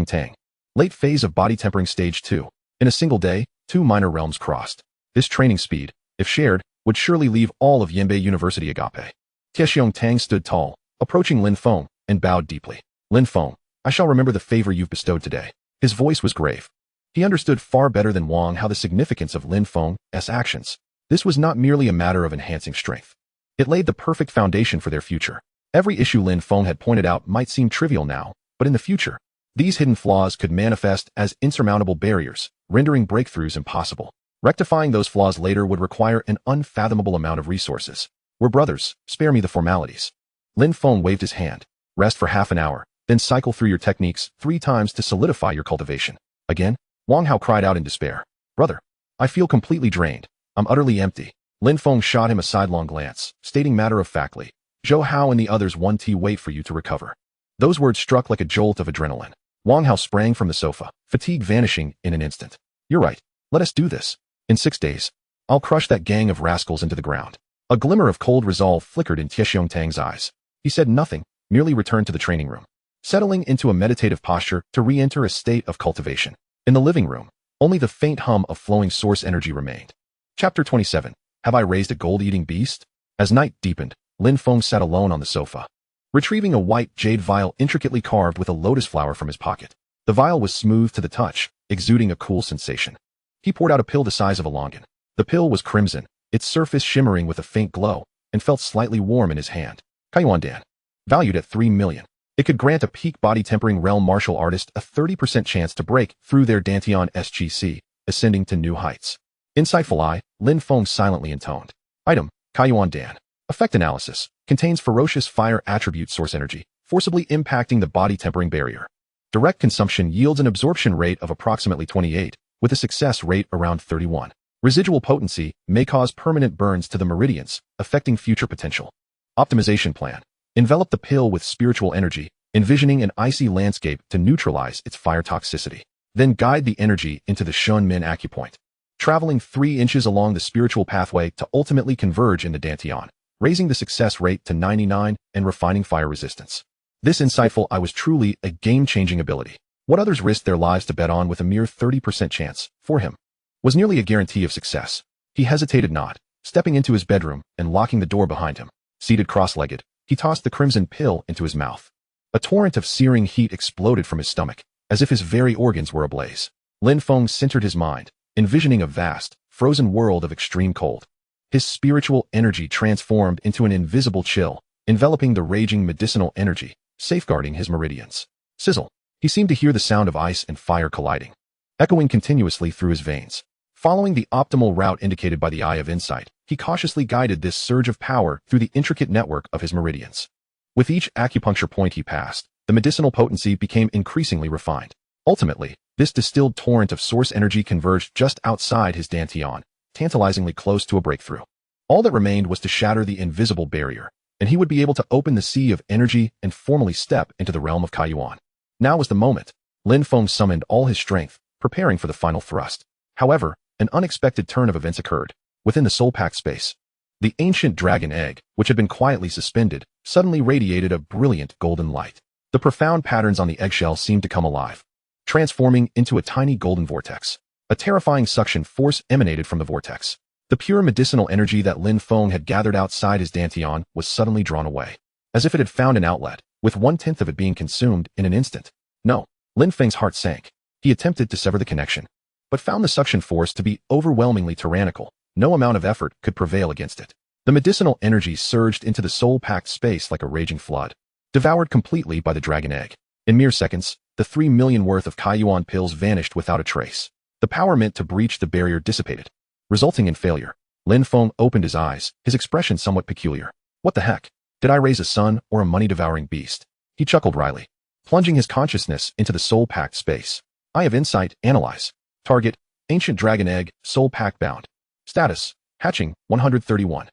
Tang. Late phase of body tempering stage 2. In a single day, 2 minor realms crossed. This training speed, if shared, would surely leave all of Yanbei University agape. Tang stood tall, approaching Lin Feng, and bowed deeply. Lin Feng, I shall remember the favor you've bestowed today. His voice was grave. He understood far better than Wang Hao the significance of Lin Feng's actions. This was not merely a matter of enhancing strength. It laid the perfect foundation for their future. Every issue Lin Feng had pointed out might seem trivial now, but in the future, these hidden flaws could manifest as insurmountable barriers, rendering breakthroughs impossible. Rectifying those flaws later would require an unfathomable amount of resources. We're brothers, spare me the formalities. Lin Feng waved his hand. Rest for half an hour, then cycle through your techniques 3 times to solidify your cultivation. Again, Wang Hao cried out in despair. Brother, I feel completely drained. I'm utterly empty. Lin Feng shot him a sidelong glance, stating matter-of-factly, Zhou Hao and the others 1T wait for you to recover. Those words struck like a jolt of adrenaline. Wang Hao sprang from the sofa, fatigue vanishing in an instant. You're right. Let us do this. In 6 days, I'll crush that gang of rascals into the ground. A glimmer of cold resolve flickered in Tang's eyes. He said nothing, merely returned to the training room, settling into a meditative posture to re-enter a state of cultivation. In the living room, only the faint hum of flowing source energy remained. Chapter 27. Have I raised a gold-eating beast? As night deepened, Lin Feng sat alone on the sofa, retrieving a white jade vial intricately carved with a lotus flower from his pocket. The vial was smooth to the touch, exuding a cool sensation. He poured out a pill the size of a longan. The pill was crimson, its surface shimmering with a faint glow, and felt slightly warm in his hand. Kaiyuandan. Valued at 3 million. It could grant a peak body-tempering realm martial artist a 30% chance to break through their Dantian SGC, ascending to new heights. Insightful Eye, Lin Feng silently intoned. Item, Kaiyuandan. Effect analysis. Contains ferocious fire attribute source energy, forcibly impacting the body-tempering barrier. Direct consumption yields an absorption rate of approximately 28, with a success rate around 31. Residual potency may cause permanent burns to the meridians, affecting future potential. Optimization plan. Envelop the pill with spiritual energy, envisioning an icy landscape to neutralize its fire toxicity. Then guide the energy into the Shun Min acupoint, traveling 3 inches along the spiritual pathway to ultimately converge into Dantian, raising the success rate to 99 and refining fire resistance. This insightful eye was truly a game-changing ability. What others risked their lives to bet on with a mere 30% chance, for him, was nearly a guarantee of success. He hesitated not, stepping into his bedroom and locking the door behind him. Seated cross-legged, he tossed the crimson pill into his mouth. A torrent of searing heat exploded from his stomach, as if his very organs were ablaze. Lin Feng centered his mind, envisioning a vast, frozen world of extreme cold. His spiritual energy transformed into an invisible chill, enveloping the raging medicinal energy, safeguarding his meridians. Sizzle. He seemed to hear the sound of ice and fire colliding, echoing continuously through his veins. Following the optimal route indicated by the Eye of Insight, he cautiously guided this surge of power through the intricate network of his meridians. With each acupuncture point he passed, the medicinal potency became increasingly refined. Ultimately, this distilled torrent of source energy converged just outside his dantian, tantalizingly close to a breakthrough. All that remained was to shatter the invisible barrier, and he would be able to open the sea of energy and formally step into the realm of Kaiyuan. Now was the moment. Lin Feng summoned all his strength, preparing for the final thrust. However, an unexpected turn of events occurred. Within the soul-packed space, the ancient dragon egg, which had been quietly suspended, suddenly radiated a brilliant golden light. The profound patterns on the eggshell seemed to come alive, transforming into a tiny golden vortex. A terrifying suction force emanated from the vortex. The pure medicinal energy that Lin Feng had gathered outside his dantian was suddenly drawn away, as if it had found an outlet, with 1/10 of it being consumed in an instant. No, Lin Feng's heart sank. He attempted to sever the connection, but found the suction force to be overwhelmingly tyrannical. No amount of effort could prevail against it. The medicinal energy surged into the soul-packed space like a raging flood, devoured completely by the dragon egg. In mere seconds, the 3 million worth of Kaiyuan pills vanished without a trace. The power meant to breach the barrier dissipated, resulting in failure. Lin Feng opened his eyes, his expression somewhat peculiar. What the heck? Did I raise a son or a money-devouring beast? He chuckled wryly, plunging his consciousness into the soul-packed space. Eye of Insight, analyze. Target, ancient dragon egg, soul-packed bound. Status, hatching, 131.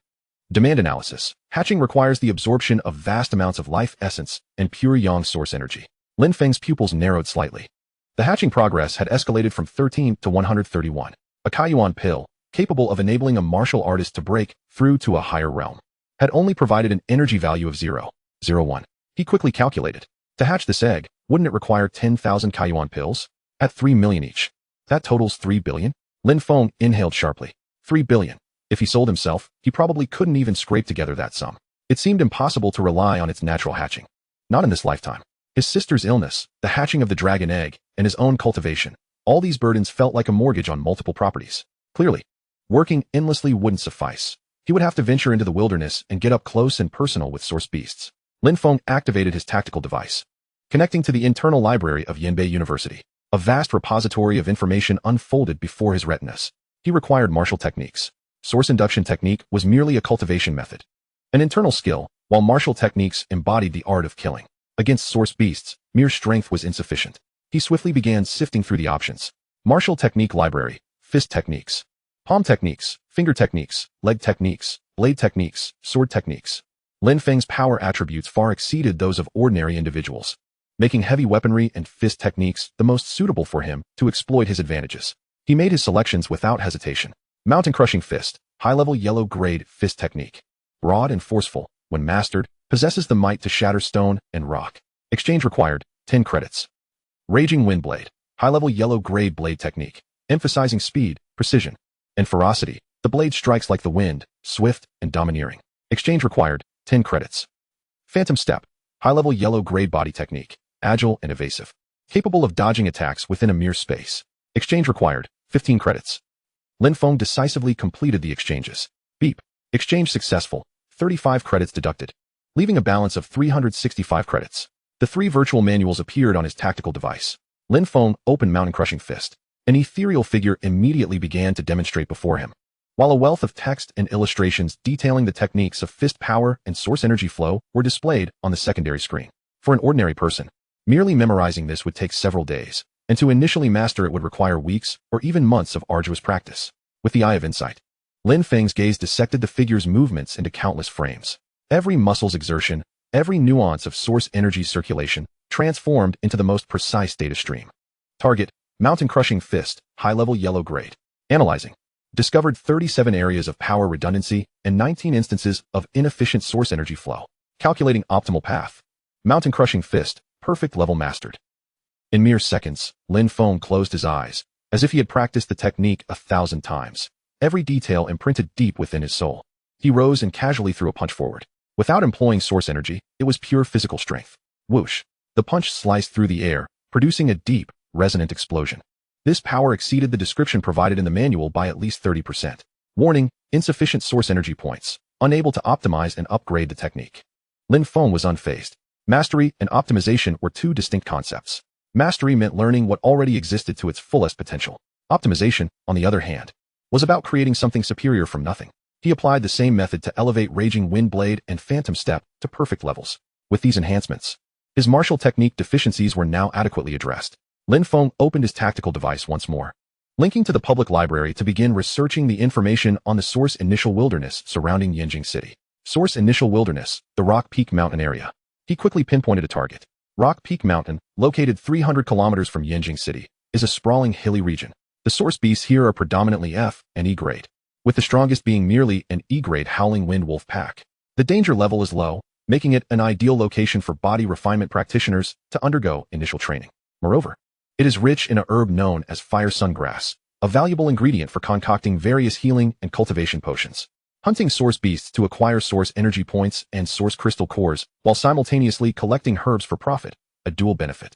Demand analysis. Hatching requires the absorption of vast amounts of life essence and pure yang source energy. Lin Feng's pupils narrowed slightly. The hatching progress had escalated from 13 to 131. A Kaiyuan pill, capable of enabling a martial artist to break through to a higher realm, had only provided an energy value of 0.01. He quickly calculated. To hatch this egg, wouldn't it require 10,000 Kaiyuan pills? At 3 million each. That totals 3 billion? Lin Feng inhaled sharply. 3 billion. If he sold himself, he probably couldn't even scrape together that sum. It seemed impossible to rely on its natural hatching. Not in this lifetime. His sister's illness, the hatching of the dragon egg, and his own cultivation, all these burdens felt like a mortgage on multiple properties. Clearly, working endlessly wouldn't suffice. He would have to venture into the wilderness and get up close and personal with source beasts. Lin Feng activated his tactical device, connecting to the internal library of Yanbei University. A vast repository of information unfolded before his retinas. He required martial techniques. Source induction technique was merely a cultivation method, an internal skill, while martial techniques embodied the art of killing. Against source beasts, mere strength was insufficient. He swiftly began sifting through the options. Martial technique library, fist techniques, palm techniques, finger techniques, leg techniques, blade techniques, sword techniques. Lin Feng's power attributes far exceeded those of ordinary individuals, making heavy weaponry and fist techniques the most suitable for him to exploit his advantages. He made his selections without hesitation. Mountain Crushing Fist, high-level yellow-grade fist technique. Broad and forceful, when mastered, possesses the might to shatter stone and rock. Exchange required, 10 credits. Raging Wind Blade, high-level yellow-grade blade technique, emphasizing speed, precision, and ferocity. The blade strikes like the wind, swift and domineering. Exchange required, 10 credits. Phantom Step, high-level yellow-grade body technique, agile and evasive, capable of dodging attacks within a mere space. Exchange required, 15 credits. Lin Feng decisively completed the exchanges. Beep. Exchange successful. 35 credits deducted, leaving a balance of 365 credits. The 3 virtual manuals appeared on his tactical device. Lin Feng opened Mountain Crushing Fist. An ethereal figure immediately began to demonstrate before him, while a wealth of text and illustrations detailing the techniques of fist power and source energy flow were displayed on the secondary screen. For an ordinary person, merely memorizing this would take several days, and to initially master it would require weeks or even months of arduous practice. With the Eye of Insight, Lin Feng's gaze dissected the figure's movements into countless frames. Every muscle's exertion, every nuance of source energy circulation, transformed into the most precise data stream. Target, Mountain Crushing Fist, high-level yellow grade. Analyzing. Discovered 37 areas of power redundancy and 19 instances of inefficient source energy flow. Calculating optimal path. Mountain Crushing Fist, perfect level mastered. In mere seconds, Lin Feng closed his eyes, as if he had practiced the technique 1,000 times. Every detail imprinted deep within his soul. He rose and casually threw a punch forward. Without employing source energy, it was pure physical strength. Whoosh! The punch sliced through the air, producing a deep, resonant explosion. This power exceeded the description provided in the manual by at least 30%. Warning, insufficient source energy points, unable to optimize and upgrade the technique. Lin Feng was unfazed. Mastery and optimization were two distinct concepts. Mastery meant learning what already existed to its fullest potential. Optimization, on the other hand, was about creating something superior from nothing. He applied the same method to elevate Raging Wind Blade and Phantom Step to perfect levels. With these enhancements, his martial technique deficiencies were now adequately addressed. Lin Feng opened his tactical device once more, linking to the public library to begin researching the information on the Source Initial Wilderness surrounding Yanjing City. Source Initial Wilderness, the Rock Peak Mountain area. He quickly pinpointed a target. Rock Peak Mountain, located 300 kilometers from Yanjing City, is a sprawling hilly region. The source beasts here are predominantly F and E grade, with the strongest being merely an E grade Howling Wind Wolf pack. The danger level is low, making it an ideal location for body refinement practitioners to undergo initial training. Moreover, it is rich in a herb known as fire sun grass, a valuable ingredient for concocting various healing and cultivation potions. Hunting source beasts to acquire source energy points and source crystal cores, while simultaneously collecting herbs for profit, a dual benefit.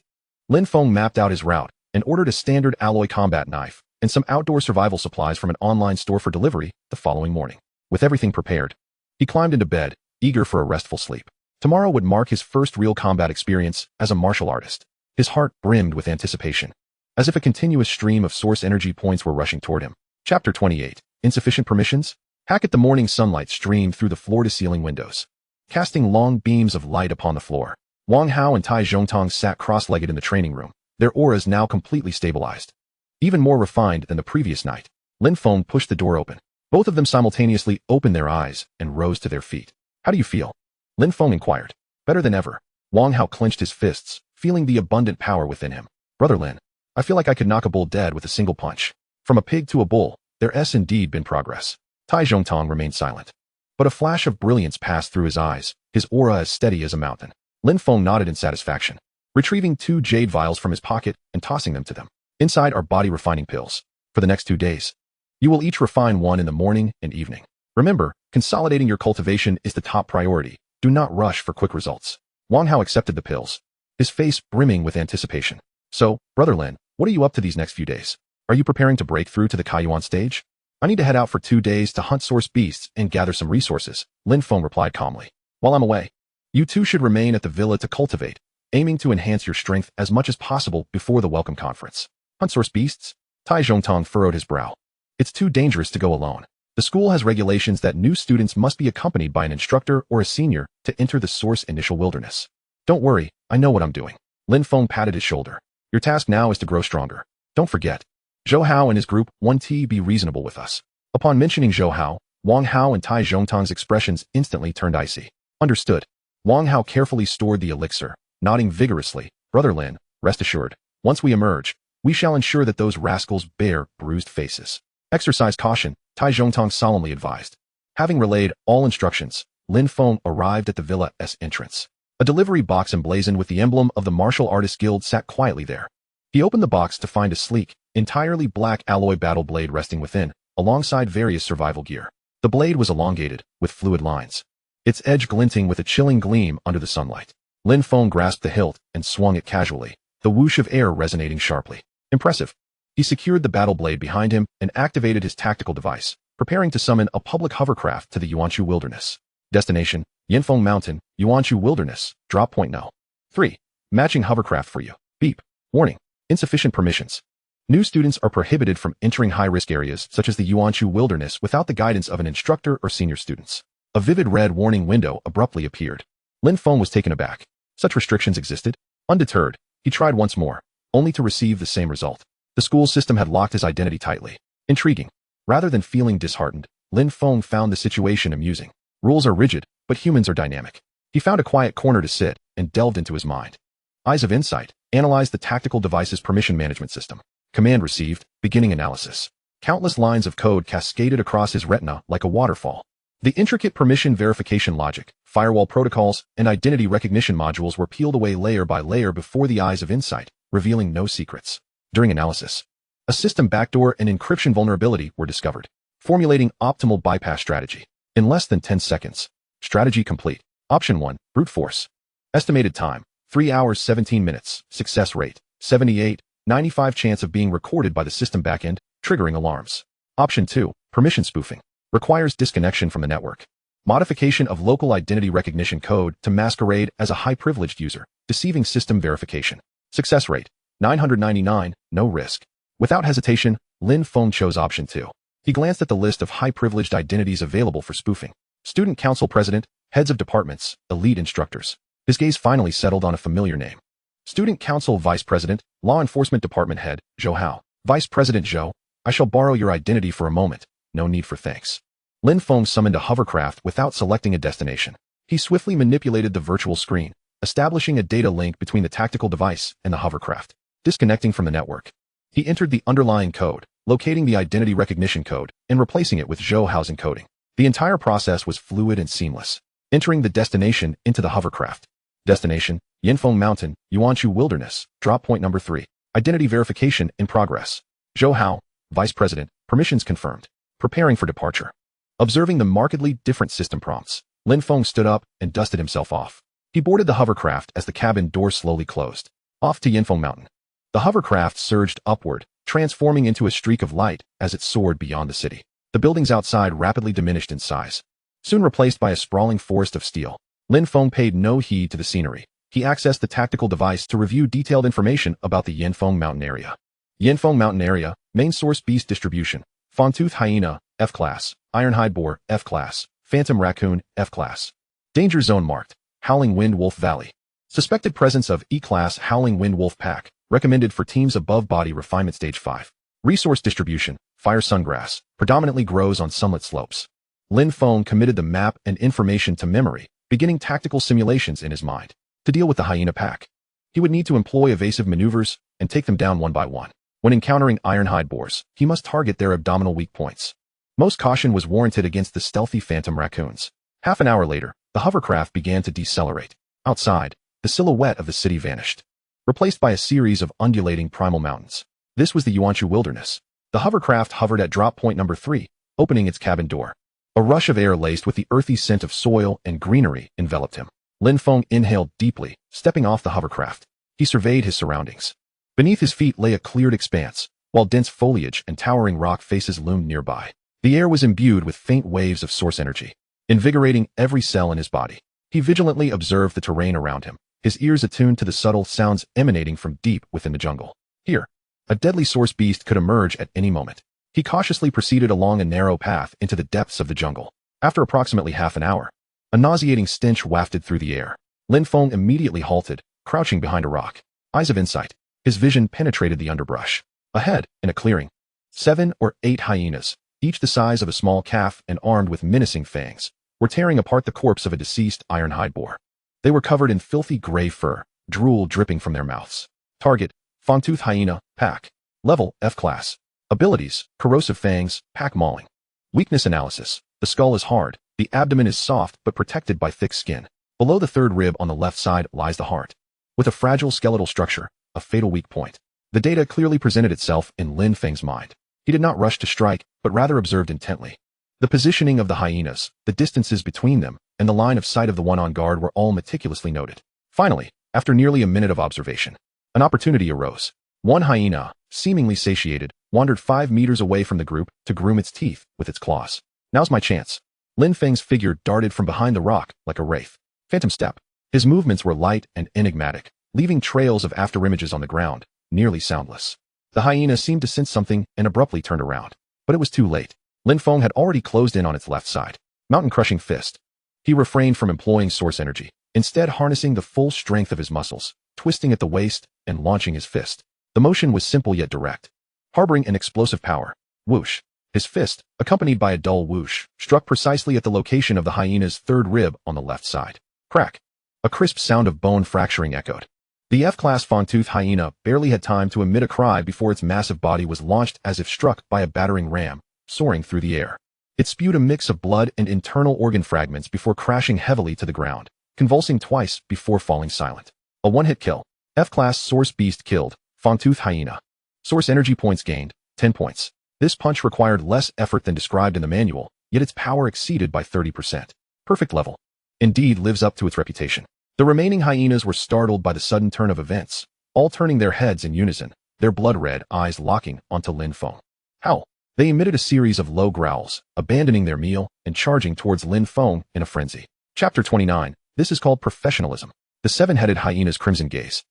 Lin Feng mapped out his route and ordered a standard alloy combat knife and some outdoor survival supplies from an online store for delivery the following morning. With everything prepared, he climbed into bed, eager for a restful sleep. Tomorrow would mark his first real combat experience as a martial artist. His heart brimmed with anticipation, as if a continuous stream of source energy points were rushing toward him. Chapter 28. Insufficient permissions? Hack at the morning sunlight streamed through the floor-to-ceiling windows, casting long beams of light upon the floor. Wang Hao and Tai Zhongtong sat cross-legged in the training room, their auras now completely stabilized. Even more refined than the previous night, Lin Feng pushed the door open. Both of them simultaneously opened their eyes and rose to their feet. How do you feel? Lin Feng inquired. Better than ever. Wang Hao clenched his fists, feeling the abundant power within him. Brother Lin, I feel like I could knock a bull dead with a single punch. From a pig to a bull, there has indeed been progress. Tai Zhongtong remained silent, but a flash of brilliance passed through his eyes, his aura as steady as a mountain. Lin Feng nodded in satisfaction, retrieving 2 jade vials from his pocket and tossing them to them. Inside are body refining pills. For the next 2 days, you will each refine one in the morning and evening. Remember, consolidating your cultivation is the top priority. Do not rush for quick results. Wang Hao accepted the pills, his face brimming with anticipation. So, Brother Lin, what are you up to these next few days? Are you preparing to break through to the Kaiyuan stage? I need to head out for 2 days to hunt source beasts and gather some resources, Lin Feng replied calmly. While I'm away, you two should remain at the villa to cultivate, aiming to enhance your strength as much as possible before the welcome conference. Hunt source beasts? Tai Zhongtong furrowed his brow. It's too dangerous to go alone. The school has regulations that new students must be accompanied by an instructor or a senior to enter the Source Initial Wilderness. Don't worry, I know what I'm doing. Lin Feng patted his shoulder. Your task now is to grow stronger. Don't forget, Zhou Hao and his group 1T be reasonable with us. Upon mentioning Zhou Hao, Wang Hao and Tai Zhongtong's expressions instantly turned icy. Understood. Wang Hao carefully stored the elixir, nodding vigorously. Brother Lin, rest assured, once we emerge, we shall ensure that those rascals bear bruised faces. Exercise caution, Tai Zhongtong solemnly advised. Having relayed all instructions, Lin Feng arrived at the villa's entrance. A delivery box emblazoned with the emblem of the Martial Artists Guild sat quietly there. He opened the box to find a sleek, entirely black alloy battle blade resting within, alongside various survival gear. The blade was elongated, with fluid lines, its edge glinting with a chilling gleam under the sunlight. Lin Feng grasped the hilt and swung it casually, the whoosh of air resonating sharply. Impressive. He secured the battle blade behind him and activated his tactical device, preparing to summon a public hovercraft to the Yuanshu Wilderness. Destination, Yanfeng Mountain, Yuanshu Wilderness, drop point no. 3. Matching hovercraft for you. Beep. Warning. Insufficient permissions. New students are prohibited from entering high-risk areas such as the Yuanshu Wilderness without the guidance of an instructor or senior students. A vivid red warning window abruptly appeared. Lin Feng was taken aback. Such restrictions existed? Undeterred, he tried once more, only to receive the same result. The school system had locked his identity tightly. Intriguing. Rather than feeling disheartened, Lin Feng found the situation amusing. Rules are rigid, but humans are dynamic. He found a quiet corner to sit and delved into his mind. Eyes of Insight analyzed the tactical device's permission management system. Command received, beginning analysis. Countless lines of code cascaded across his retina like a waterfall. The intricate permission verification logic, firewall protocols, and identity recognition modules were peeled away layer by layer before the eyes of Insight, revealing no secrets. During analysis, a system backdoor and encryption vulnerability were discovered. Formulating optimal bypass strategy. In less than 10 seconds. Strategy complete. Option 1, brute force. Estimated time, 3 hours 17 minutes. Success rate, 78.95 chance of being recorded by the system backend, triggering alarms. Option 2, permission spoofing. Requires disconnection from the network. Modification of local identity recognition code to masquerade as a high-privileged user, deceiving system verification. Success rate, 999, no risk. Without hesitation, Lin Feng chose option 2. He glanced at the list of high-privileged identities available for spoofing. Student council president, heads of departments, elite instructors. His gaze finally settled on a familiar name. Student council vice president, law enforcement department head, Zhou Hao. Vice President Zhou, I shall borrow your identity for a moment. No need for thanks. Lin Feng summoned a hovercraft without selecting a destination. He swiftly manipulated the virtual screen, establishing a data link between the tactical device and the hovercraft. Disconnecting from the network. He entered the underlying code, locating the identity recognition code, and replacing it with Zhou Hao's encoding. The entire process was fluid and seamless. Entering the destination into the hovercraft. Destination, Yinfeng Mountain, Yuanshu Wilderness, drop point number 3. Identity verification in progress. Zhou Hao, Vice President, permissions confirmed. Preparing for departure. Observing the markedly different system prompts, Lin Feng stood up and dusted himself off. He boarded the hovercraft as the cabin door slowly closed. Off to Yinfeng Mountain. The hovercraft surged upward, transforming into a streak of light as it soared beyond the city. The buildings outside rapidly diminished in size. Soon replaced by a sprawling forest of steel, Lin Feng paid no heed to the scenery. He accessed the tactical device to review detailed information about the Yinfeng Mountain area. Yinfeng Mountain area, main source beast distribution, Fawn-tooth hyena, F-class, ironhide boar, F-class, phantom raccoon, F-class. Danger zone marked, howling wind wolf valley. Suspected presence of E-class howling wind wolf pack, recommended for teams above body refinement stage 5. Resource distribution, fire sungrass, predominantly grows on sunlit slopes. Lin Feng committed the map and information to memory, beginning tactical simulations in his mind. To deal with the hyena pack, he would need to employ evasive maneuvers and take them down one by one. When encountering ironhide boars, he must target their abdominal weak points. Most caution was warranted against the stealthy phantom raccoons. Half an hour later, the hovercraft began to decelerate. Outside, the silhouette of the city vanished, replaced by a series of undulating primal mountains. This was the Yuanshu Wilderness. The hovercraft hovered at drop point number 3, opening its cabin door. A rush of air laced with the earthy scent of soil and greenery enveloped him. Lin Feng inhaled deeply, stepping off the hovercraft. He surveyed his surroundings. Beneath his feet lay a cleared expanse, while dense foliage and towering rock faces loomed nearby. The air was imbued with faint waves of source energy, invigorating every cell in his body. He vigilantly observed the terrain around him, his ears attuned to the subtle sounds emanating from deep within the jungle. Here, a deadly source beast could emerge at any moment. He cautiously proceeded along a narrow path into the depths of the jungle. After approximately half an hour, a nauseating stench wafted through the air. Lin Feng immediately halted, crouching behind a rock. Eyes of insight. His vision penetrated the underbrush. Ahead, in a clearing, 7 or 8 hyenas, each the size of a small calf and armed with menacing fangs, were tearing apart the corpse of a deceased ironhide boar. They were covered in filthy gray fur, drool dripping from their mouths. Target, fawn-tooth hyena, pack. Level, F-class. Abilities, corrosive fangs, pack mauling. Weakness analysis. The skull is hard, the abdomen is soft but protected by thick skin. Below the third rib on the left side lies the heart. With a fragile skeletal structure, a fatal weak point. The data clearly presented itself in Lin Feng's mind. He did not rush to strike, but rather observed intently. The positioning of the hyenas, the distances between them, and the line of sight of the one on guard were all meticulously noted. Finally, after nearly a minute of observation, an opportunity arose. One hyena, seemingly satiated, wandered 5 meters away from the group to groom its teeth with its claws. Now's my chance. Lin Feng's figure darted from behind the rock like a wraith. Phantom step. His movements were light and enigmatic, leaving trails of afterimages on the ground, nearly soundless. The hyena seemed to sense something and abruptly turned around. But it was too late. Lin Feng had already closed in on its left side. Mountain-crushing fist. He refrained from employing source energy, instead harnessing the full strength of his muscles, twisting at the waist and launching his fist. The motion was simple yet direct, harboring an explosive power. Whoosh. His fist, accompanied by a dull whoosh, struck precisely at the location of the hyena's third rib on the left side. Crack. A crisp sound of bone fracturing echoed. The F-class fawn-tooth hyena barely had time to emit a cry before its massive body was launched as if struck by a battering ram, soaring through the air. It spewed a mix of blood and internal organ fragments before crashing heavily to the ground, convulsing twice before falling silent. A one-hit kill. F-class source beast killed, fawn-tooth hyena. Source energy points gained, 10 points. This punch required less effort than described in the manual, yet its power exceeded by 30%. Perfect level. Indeed lives up to its reputation. The remaining hyenas were startled by the sudden turn of events, all turning their heads in unison, their blood-red eyes locking onto Lin Feng. Howl. They emitted a series of low growls, abandoning their meal and charging towards Lin Feng in a frenzy. Chapter 29. This is called professionalism. The seven-headed hyena's crimson gaze,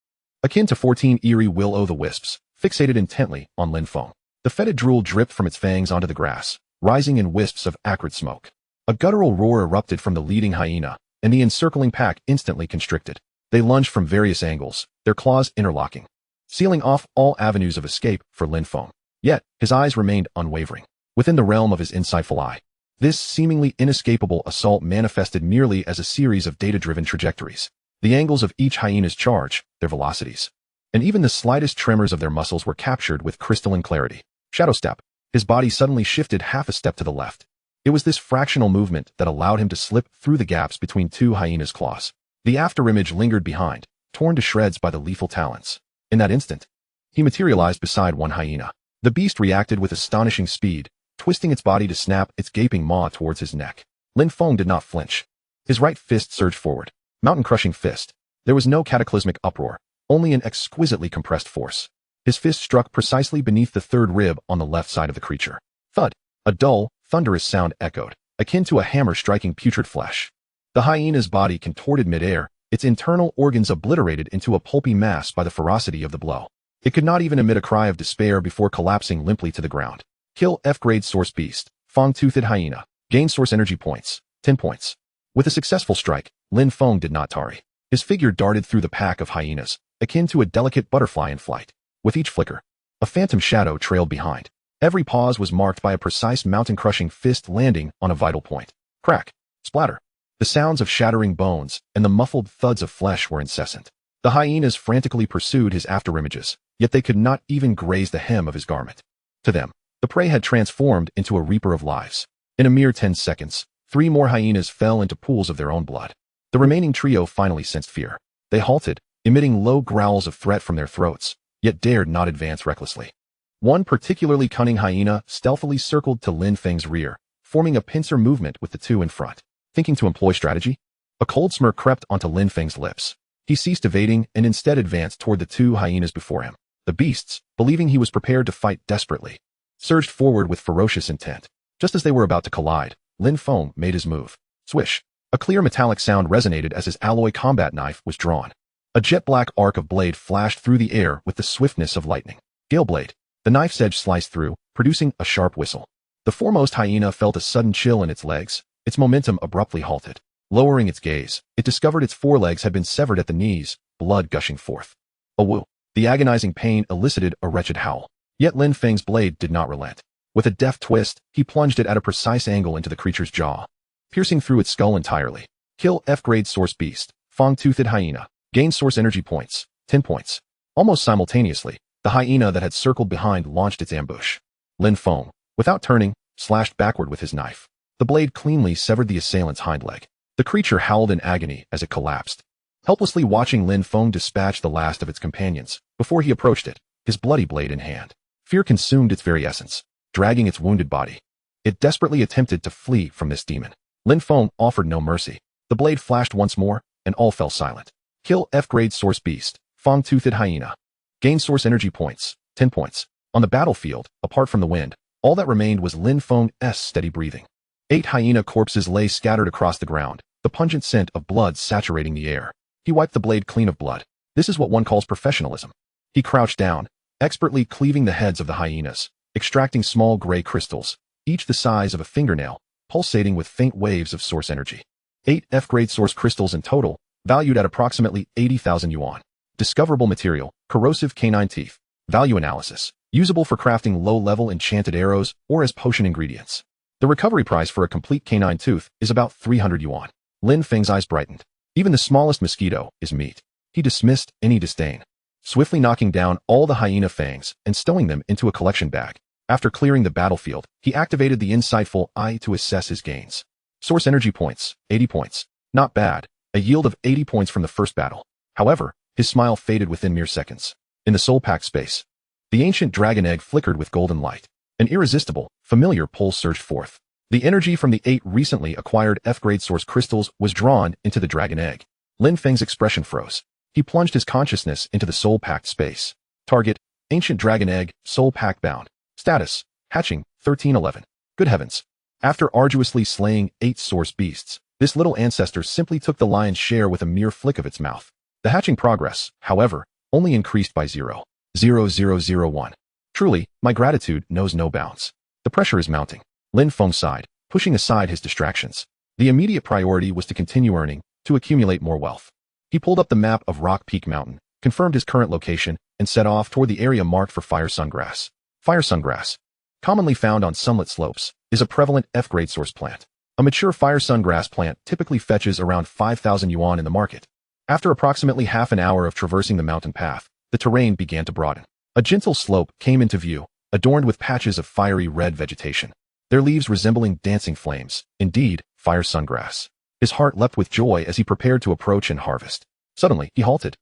akin to 14 eerie will-o'-the-wisps, fixated intently on Lin Feng. The fetid drool dripped from its fangs onto the grass, rising in wisps of acrid smoke. A guttural roar erupted from the leading hyena, and the encircling pack instantly constricted. They lunged from various angles, their claws interlocking, sealing off all avenues of escape for Lin Feng. Yet, his eyes remained unwavering, within the realm of his insightful eye. This seemingly inescapable assault manifested merely as a series of data-driven trajectories. The angles of each hyena's charge, their velocities, and even the slightest tremors of their muscles were captured with crystalline clarity. Shadow step. His body suddenly shifted half a step to the left. It was this fractional movement that allowed him to slip through the gaps between two hyenas' claws. The afterimage lingered behind, torn to shreds by the lethal talons. In that instant, he materialized beside one hyena. The beast reacted with astonishing speed, twisting its body to snap its gaping maw towards his neck. Lin Feng did not flinch. His right fist surged forward. Mountain-crushing fist. There was no cataclysmic uproar, only an exquisitely compressed force. His fist struck precisely beneath the third rib on the left side of the creature. Thud. A dull, thunderous sound echoed, akin to a hammer striking putrid flesh. The hyena's body contorted midair, its internal organs obliterated into a pulpy mass by the ferocity of the blow. It could not even emit a cry of despair before collapsing limply to the ground. Kill F-grade source beast, Fang-toothed hyena. Gain source energy points, 10 points. With a successful strike, Lin Feng did not tarry. His figure darted through the pack of hyenas, akin to a delicate butterfly in flight. With each flicker, a phantom shadow trailed behind. Every pause was marked by a precise mountain-crushing fist landing on a vital point. Crack. Splatter. The sounds of shattering bones and the muffled thuds of flesh were incessant. The hyenas frantically pursued his afterimages, yet they could not even graze the hem of his garment. To them, the prey had transformed into a reaper of lives. In a mere 10 seconds, 3 more hyenas fell into pools of their own blood. The remaining trio finally sensed fear. They halted, emitting low growls of threat from their throats, yet dared not advance recklessly. One particularly cunning hyena stealthily circled to Lin Feng's rear, forming a pincer movement with the two in front. Thinking to employ strategy? A cold smirk crept onto Lin Feng's lips. He ceased evading and instead advanced toward the 2 hyenas before him. The beasts, believing he was prepared to fight desperately, surged forward with ferocious intent. Just as they were about to collide, Lin Feng made his move. Swish. A clear metallic sound resonated as his alloy combat knife was drawn. A jet-black arc of blade flashed through the air with the swiftness of lightning. Gale blade. The knife's edge sliced through, producing a sharp whistle. The foremost hyena felt a sudden chill in its legs. Its momentum abruptly halted. Lowering its gaze, it discovered its forelegs had been severed at the knees, blood gushing forth. A woo. The agonizing pain elicited a wretched howl. Yet Lin Feng's blade did not relent. With a deft twist, he plunged it at a precise angle into the creature's jaw, piercing through its skull entirely. Kill F-grade source beast, Fang-toothed hyena. Gain source energy points, 10 points. Almost simultaneously, the hyena that had circled behind launched its ambush. Lin Feng, without turning, slashed backward with his knife. The blade cleanly severed the assailant's hind leg. The creature howled in agony as it collapsed, helplessly watching Lin Feng dispatch the last of its companions before he approached it, his bloody blade in hand. Fear consumed its very essence, dragging its wounded body. It desperately attempted to flee from this demon. Lin Feng offered no mercy. The blade flashed once more, and all fell silent. Kill F-grade source beast, Fang-toothed hyena. Gain source energy points, 10 points. On the battlefield, apart from the wind, all that remained was Lin Feng's steady breathing. 8 hyena corpses lay scattered across the ground, the pungent scent of blood saturating the air. He wiped the blade clean of blood. This is what one calls professionalism. He crouched down, expertly cleaving the heads of the hyenas, extracting small gray crystals, each the size of a fingernail, pulsating with faint waves of source energy. 8 F-grade source crystals in total, valued at approximately 80,000 yuan. Discoverable material, corrosive canine teeth. Value analysis, usable for crafting low-level enchanted arrows or as potion ingredients. The recovery price for a complete canine tooth is about 300 yuan. Lin Feng's eyes brightened. Even the smallest mosquito is meat. He dismissed any disdain, swiftly knocking down all the hyena fangs and stowing them into a collection bag. After clearing the battlefield, he activated the insightful eye to assess his gains. Source energy points, 80 points. Not bad, a yield of 80 points from the first battle. However, his smile faded within mere seconds. In the soul-packed space, the ancient dragon egg flickered with golden light. An irresistible, familiar pull surged forth. The energy from the 8 recently acquired F-grade source crystals was drawn into the dragon egg. Lin Feng's expression froze. He plunged his consciousness into the soul-packed space. Target, ancient dragon egg, soul-pack bound. Status, hatching, 1311. Good heavens. After arduously slaying 8 source beasts, this little ancestor simply took the lion's share with a mere flick of its mouth. The hatching progress, however, only increased by 0.0001. Truly, my gratitude knows no bounds. The pressure is mounting. Lin Feng sighed, pushing aside his distractions. The immediate priority was to continue earning, to accumulate more wealth. He pulled up the map of Rock Peak Mountain, confirmed his current location, and set off toward the area marked for fire sungrass. Fire sungrass, commonly found on sunlit slopes, is a prevalent F-grade source plant. A mature fire sungrass plant typically fetches around 5,000 yuan in the market. After approximately half an hour of traversing the mountain path, the terrain began to broaden. A gentle slope came into view, adorned with patches of fiery red vegetation, their leaves resembling dancing flames, indeed, fire sungrass. His heart leapt with joy as he prepared to approach and harvest. Suddenly, he halted,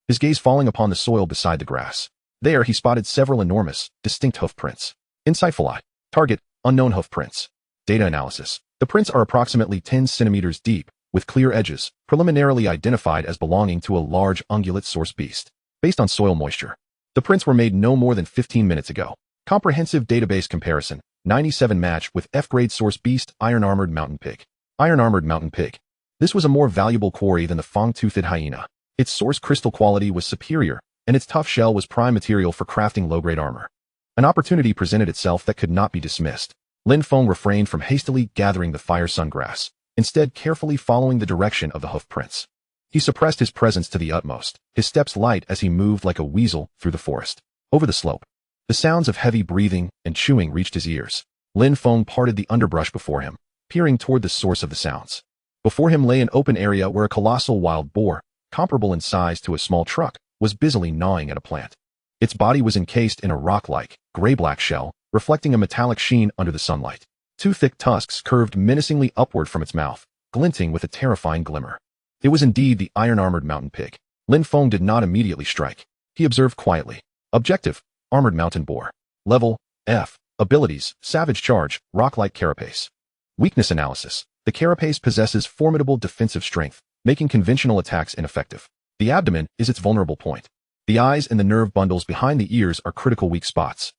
his gaze falling upon the soil beside the grass. There he spotted several enormous, distinct hoof prints. Insightful eye. Target, unknown hoof prints. Data analysis. The prints are approximately 10 centimeters deep, with clear edges, preliminarily identified as belonging to a large ungulate source beast. Based on soil moisture, the prints were made no more than 15 minutes ago. Comprehensive database comparison. 97 match with F-grade source beast iron-armored mountain pig. Iron-armored mountain pig. This was a more valuable quarry than the fang-toothed hyena. Its source crystal quality was superior, and its tough shell was prime material for crafting low-grade armor. An opportunity presented itself that could not be dismissed. Lin Feng refrained from hastily gathering the fire sungrass, instead carefully following the direction of the hoof prints. He suppressed his presence to the utmost, his steps light as he moved like a weasel through the forest. Over the slope, the sounds of heavy breathing and chewing reached his ears. Lin Feng parted the underbrush before him, peering toward the source of the sounds. Before him lay an open area where a colossal wild boar, comparable in size to a small truck, was busily gnawing at a plant. Its body was encased in a rock-like, gray-black shell, reflecting a metallic sheen under the sunlight. 2 thick tusks curved menacingly upward from its mouth, glinting with a terrifying glimmer. It was indeed the iron-armored mountain pig. Lin Feng did not immediately strike. He observed quietly. Objective: armored mountain boar. Level: F. Abilities: savage charge, rock-like carapace. Weakness analysis: the carapace possesses formidable defensive strength, making conventional attacks ineffective. The abdomen is its vulnerable point. The eyes and the nerve bundles behind the ears are critical weak spots.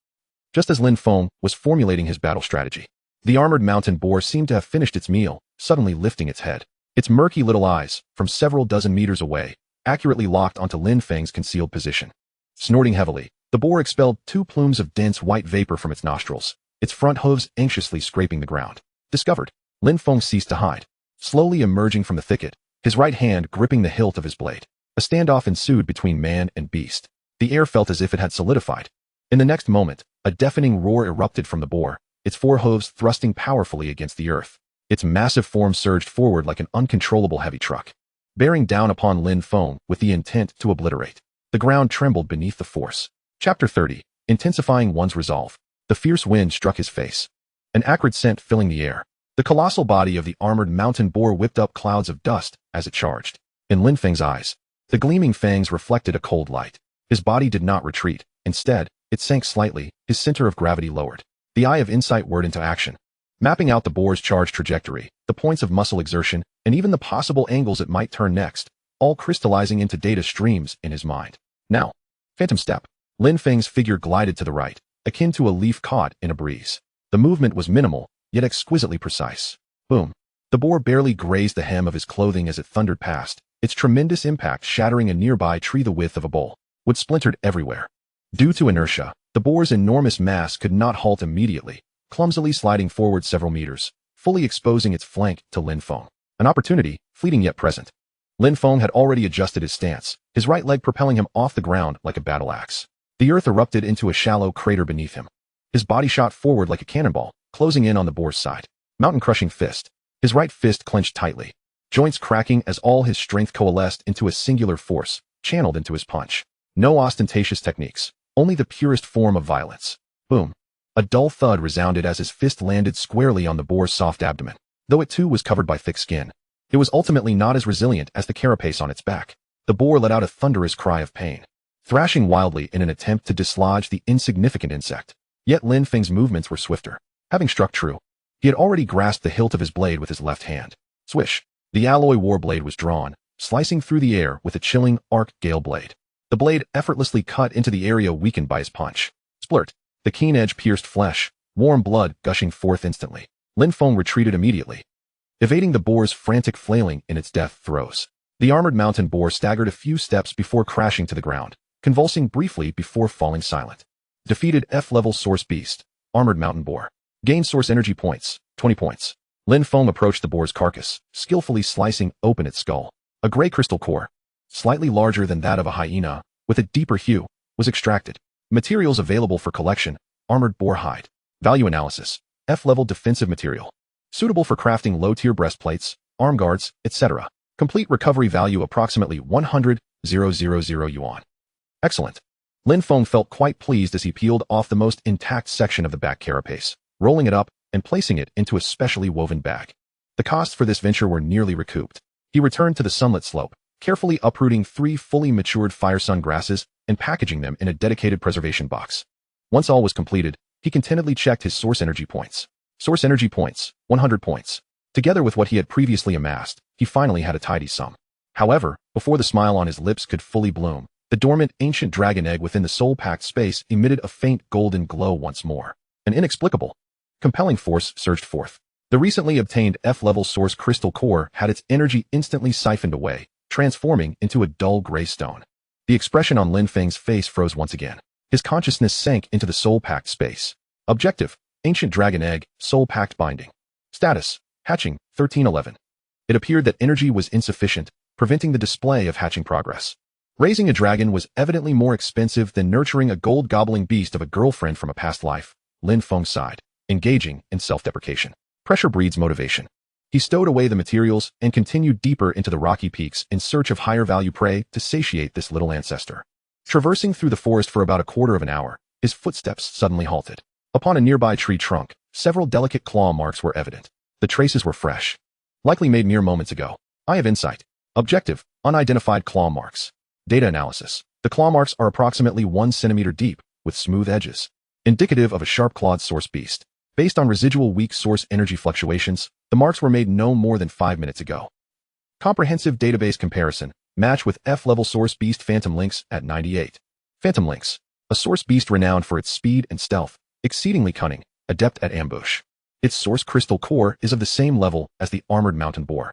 Just as Lin Feng was formulating his battle strategy, the armored mountain boar seemed to have finished its meal, suddenly lifting its head. Its murky little eyes, from several dozen meters away, accurately locked onto Lin Feng's concealed position. Snorting heavily, the boar expelled 2 plumes of dense white vapor from its nostrils, its front hooves anxiously scraping the ground. Discovered. Lin Feng ceased to hide, slowly emerging from the thicket, his right hand gripping the hilt of his blade. A standoff ensued between man and beast. The air felt as if it had solidified. In the next moment, a deafening roar erupted from the boar, its 4 hooves thrusting powerfully against the earth. Its massive form surged forward like an uncontrollable heavy truck, bearing down upon Lin Feng with the intent to obliterate. The ground trembled beneath the force. Chapter 30. Intensifying one's resolve. The fierce wind struck his face, an acrid scent filling the air. The colossal body of the armored mountain boar whipped up clouds of dust as it charged. In Lin Feng's eyes, the gleaming fangs reflected a cold light. His body did not retreat. Instead, it sank slightly, his center of gravity lowered. The eye of insight whirred into action, mapping out the boar's charge trajectory, the points of muscle exertion, and even the possible angles it might turn next, all crystallizing into data streams in his mind. Now, phantom step. Lin Feng's figure glided to the right, akin to a leaf caught in a breeze. The movement was minimal, yet exquisitely precise. Boom. The boar barely grazed the hem of his clothing as it thundered past, its tremendous impact shattering a nearby tree the width of a bowl. Wood splintered everywhere. Due to inertia, the boar's enormous mass could not halt immediately, clumsily sliding forward several meters, fully exposing its flank to Lin Feng. An opportunity, fleeting yet present. Lin Feng had already adjusted his stance, his right leg propelling him off the ground like a battle axe. The earth erupted into a shallow crater beneath him. His body shot forward like a cannonball, closing in on the boar's side. Mountain-crushing fist. His right fist clenched tightly, joints cracking as all his strength coalesced into a singular force, channeled into his punch. No ostentatious techniques, only the purest form of violence. Boom. A dull thud resounded as his fist landed squarely on the boar's soft abdomen. Though it too was covered by thick skin, it was ultimately not as resilient as the carapace on its back. The boar let out a thunderous cry of pain, thrashing wildly in an attempt to dislodge the insignificant insect. Yet Lin Feng's movements were swifter. Having struck true, he had already grasped the hilt of his blade with his left hand. Swish. The alloy war blade was drawn, slicing through the air with a chilling arc gale blade. The blade effortlessly cut into the area weakened by his punch. Splurt. The keen edge pierced flesh, warm blood gushing forth instantly. Lin Feng retreated immediately, evading the boar's frantic flailing in its death throes. The armored mountain boar staggered a few steps before crashing to the ground, convulsing briefly before falling silent. Defeated F-level source beast, armored mountain boar. Gained source energy points, 20 points. Lin Feng approached the boar's carcass, skillfully slicing open its skull. A gray crystal core, slightly larger than that of a hyena, with a deeper hue, was extracted. Materials available for collection: armored boar hide. Value analysis: F-level defensive material. Suitable for crafting low-tier breastplates, arm guards, etc. Complete recovery value approximately 100,000 yuan. Excellent. Lin Feng felt quite pleased as he peeled off the most intact section of the back carapace, rolling it up and placing it into a specially woven bag. The costs for this venture were nearly recouped. He returned to the sunlit slope, carefully uprooting 3 fully matured fire sun grasses and packaging them in a dedicated preservation box. Once all was completed, he contentedly checked his source energy points. Source energy points, 100 points. Together with what he had previously amassed, he finally had a tidy sum. However, before the smile on his lips could fully bloom, the dormant ancient dragon egg within the soul-packed space emitted a faint golden glow once more. An inexplicable, compelling force surged forth. The recently obtained F-level source crystal core had its energy instantly siphoned away, transforming into a dull gray stone. The expression on Lin Feng's face froze once again. His consciousness sank into the soul-packed space. Objective: ancient dragon egg, soul-packed binding. Status: hatching, 1311. It appeared that energy was insufficient, preventing the display of hatching progress. Raising a dragon was evidently more expensive than nurturing a gold-gobbling beast of a girlfriend from a past life. Lin Feng sighed, engaging in self-deprecation. Pressure breeds motivation. He stowed away the materials and continued deeper into the rocky peaks in search of higher-value prey to satiate this little ancestor. Traversing through the forest for about a quarter of an hour, his footsteps suddenly halted. Upon a nearby tree trunk, several delicate claw marks were evident. The traces were fresh, likely made mere moments ago. Eye of Insight. Objective: unidentified claw marks. Data analysis. The claw marks are approximately 1 centimeter deep, with smooth edges, indicative of a sharp-clawed source beast. Based on residual weak source energy fluctuations, the marks were made no more than 5 minutes ago. Comprehensive database comparison. Match with F-level source beast Phantom Lynx at 98. Phantom Lynx. A source beast renowned for its speed and stealth, exceedingly cunning, adept at ambush. Its source crystal core is of the same level as the armored mountain boar.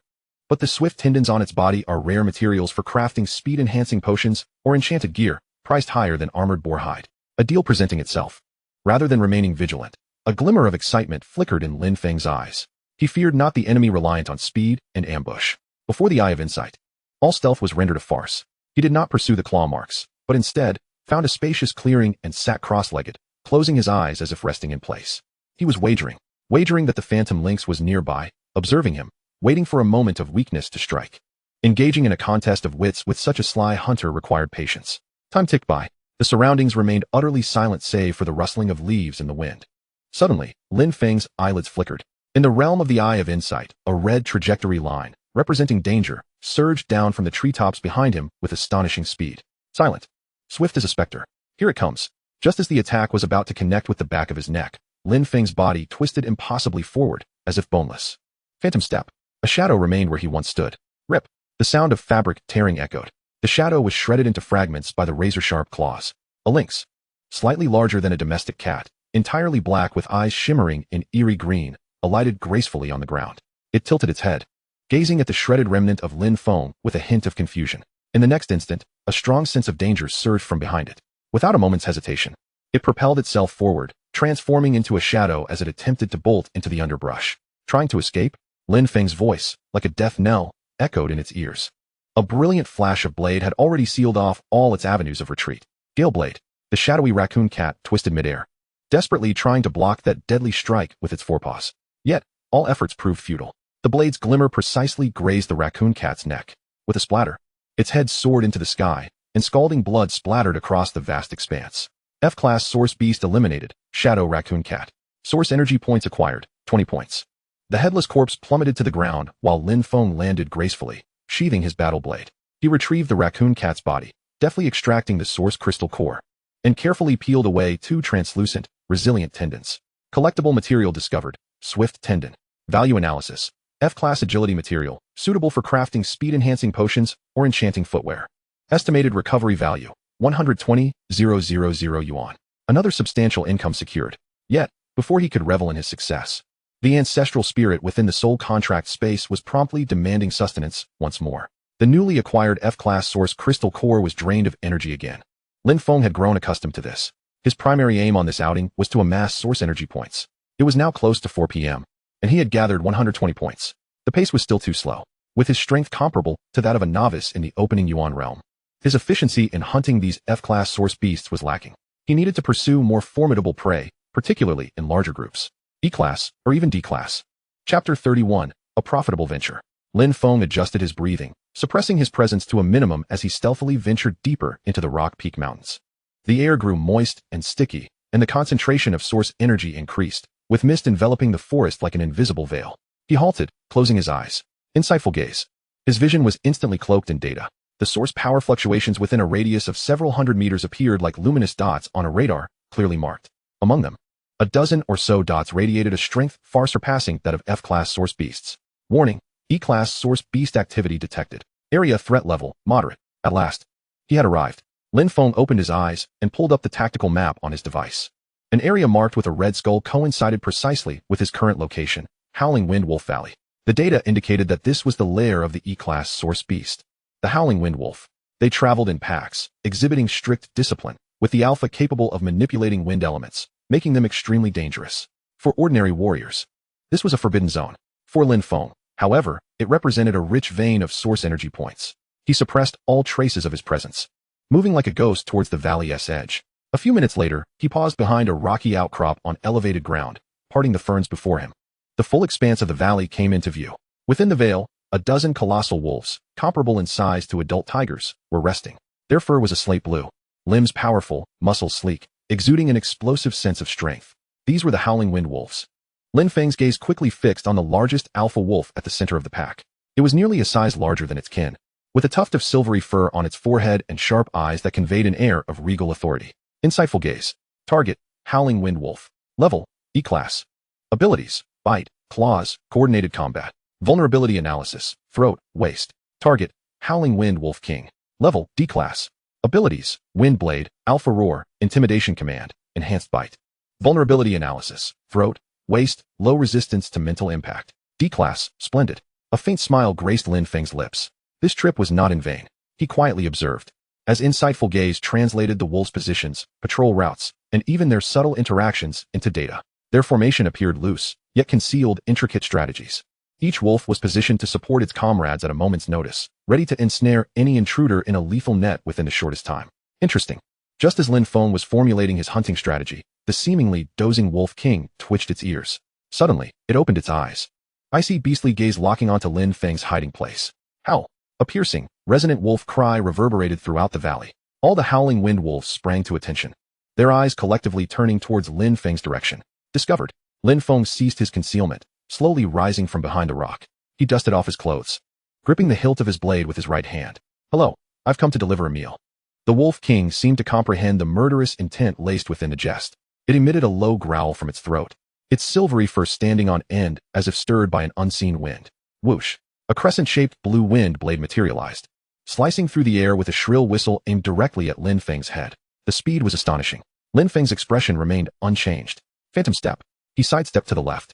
But the swift tendons on its body are rare materials for crafting speed-enhancing potions or enchanted gear, priced higher than armored boar hide. A deal presenting itself. Rather than remaining vigilant, a glimmer of excitement flickered in Lin Feng's eyes. He feared not the enemy reliant on speed and ambush. Before the Eye of Insight, all stealth was rendered a farce. He did not pursue the claw marks, but instead found a spacious clearing and sat cross-legged, closing his eyes as if resting in place. He was wagering that the Phantom Lynx was nearby, observing him, waiting for a moment of weakness to strike. Engaging in a contest of wits with such a sly hunter required patience. Time ticked by. The surroundings remained utterly silent save for the rustling of leaves in the wind. Suddenly, Lin Feng's eyelids flickered. In the realm of the Eye of Insight, a red trajectory line, representing danger, surged down from the treetops behind him with astonishing speed. Silent. Swift as a specter. Here it comes. Just as the attack was about to connect with the back of his neck, Lin Feng's body twisted impossibly forward, as if boneless. Phantom step. A shadow remained where he once stood. Rip. The sound of fabric tearing echoed. The shadow was shredded into fragments by the razor-sharp claws. A lynx. Slightly larger than a domestic cat, entirely black with eyes shimmering in eerie green, alighted gracefully on the ground. It tilted its head, gazing at the shredded remnant of Lin Feng with a hint of confusion. In the next instant, a strong sense of danger surged from behind it. Without a moment's hesitation, it propelled itself forward, transforming into a shadow as it attempted to bolt into the underbrush. Trying to escape? Lin Feng's voice, like a death knell, echoed in its ears. A brilliant flash of blade had already sealed off all its avenues of retreat. Gale blade. The shadowy raccoon cat twisted midair, desperately trying to block that deadly strike with its forepaws. Yet, all efforts proved futile. The blade's glimmer precisely grazed the raccoon cat's neck. With a splatter, its head soared into the sky, and scalding blood splattered across the vast expanse. F-class source beast eliminated. Shadow raccoon cat. Source energy points acquired, 20 points. The headless corpse plummeted to the ground while Lin Feng landed gracefully, sheathing his battle blade. He retrieved the raccoon cat's body, deftly extracting the source crystal core, and carefully peeled away 2 translucent, resilient tendons. Collectible material discovered. Swift tendon. Value analysis. F-class agility material, suitable for crafting speed-enhancing potions or enchanting footwear. Estimated recovery value, 120,000 yuan. Another substantial income secured. Yet, before he could revel in his success. The ancestral spirit within the soul contract space was promptly demanding sustenance once more. The newly acquired F-class source crystal core was drained of energy again. Lin Feng had grown accustomed to this. His primary aim on this outing was to amass source energy points. It was now close to 4 p.m., and he had gathered 120 points. The pace was still too slow, with his strength comparable to that of a novice in the opening Yuan realm. His efficiency in hunting these F-class source beasts was lacking. He needed to pursue more formidable prey, particularly in larger groups. E-class, or even D-class. Chapter 31, A Profitable Venture. Lin Feng adjusted his breathing, suppressing his presence to a minimum as he stealthily ventured deeper into the Rock Peak Mountains. The air grew moist and sticky, and the concentration of source energy increased, with mist enveloping the forest like an invisible veil. He halted, closing his eyes. Insightful gaze. His vision was instantly cloaked in data. The source power fluctuations within a radius of several hundred meters appeared like luminous dots on a radar, clearly marked. Among them, a dozen or so dots radiated a strength far surpassing that of F-class source beasts. Warning, E-class source beast activity detected. Area threat level, moderate. At last, he had arrived. Lin Feng opened his eyes and pulled up the tactical map on his device. An area marked with a red skull coincided precisely with his current location, Howling Wind Wolf Valley. The data indicated that this was the lair of the E-class source beast, the Howling Wind Wolf. They traveled in packs, exhibiting strict discipline, with the alpha capable of manipulating wind elements, making them extremely dangerous. For ordinary warriors, this was a forbidden zone. For Lin Feng, however, it represented a rich vein of source energy points. He suppressed all traces of his presence, moving like a ghost towards the valley's edge. A few minutes later, he paused behind a rocky outcrop on elevated ground, parting the ferns before him. The full expanse of the valley came into view. Within the vale, a dozen colossal wolves, comparable in size to adult tigers, were resting. Their fur was a slate blue, limbs powerful, muscles sleek, exuding an explosive sense of strength. These were the Howling Wind Wolves. Lin Feng's gaze quickly fixed on the largest alpha wolf at the center of the pack. It was nearly a size larger than its kin, with a tuft of silvery fur on its forehead and sharp eyes that conveyed an air of regal authority. Insightful gaze. Target, Howling Wind Wolf. Level, E-class. Abilities, bite, claws, coordinated combat. Vulnerability analysis, throat, waist. Target, Howling Wind Wolf King. Level, D-class. Abilities, Wind Blade, Alpha Roar, Intimidation Command, Enhanced Bite. Vulnerability analysis, throat, waist, low resistance to mental impact. D-class, Splendid. A faint smile graced Lin Feng's lips. This trip was not in vain. He quietly observed, as insightful gaze translated the wolves' positions, patrol routes, and even their subtle interactions into data. Their formation appeared loose, yet concealed intricate strategies. Each wolf was positioned to support its comrades at a moment's notice, ready to ensnare any intruder in a lethal net within the shortest time. Interesting. Just as Lin Feng was formulating his hunting strategy, the seemingly dozing Wolf King twitched its ears. Suddenly, it opened its eyes. Icy beastly gaze locking onto Lin Feng's hiding place. Howl! A piercing, resonant wolf cry reverberated throughout the valley. All the Howling Wind Wolves sprang to attention, their eyes collectively turning towards Lin Feng's direction. Discovered. Lin Feng ceased his concealment, slowly rising from behind a rock. He dusted off his clothes, gripping the hilt of his blade with his right hand. Hello, I've come to deliver a meal. The Wolf King seemed to comprehend the murderous intent laced within the jest. It emitted a low growl from its throat, its silvery fur standing on end as if stirred by an unseen wind. Whoosh! A crescent-shaped blue wind blade materialized, slicing through the air with a shrill whistle aimed directly at Lin Feng's head. The speed was astonishing. Lin Feng's expression remained unchanged. Phantom step. He sidestepped to the left,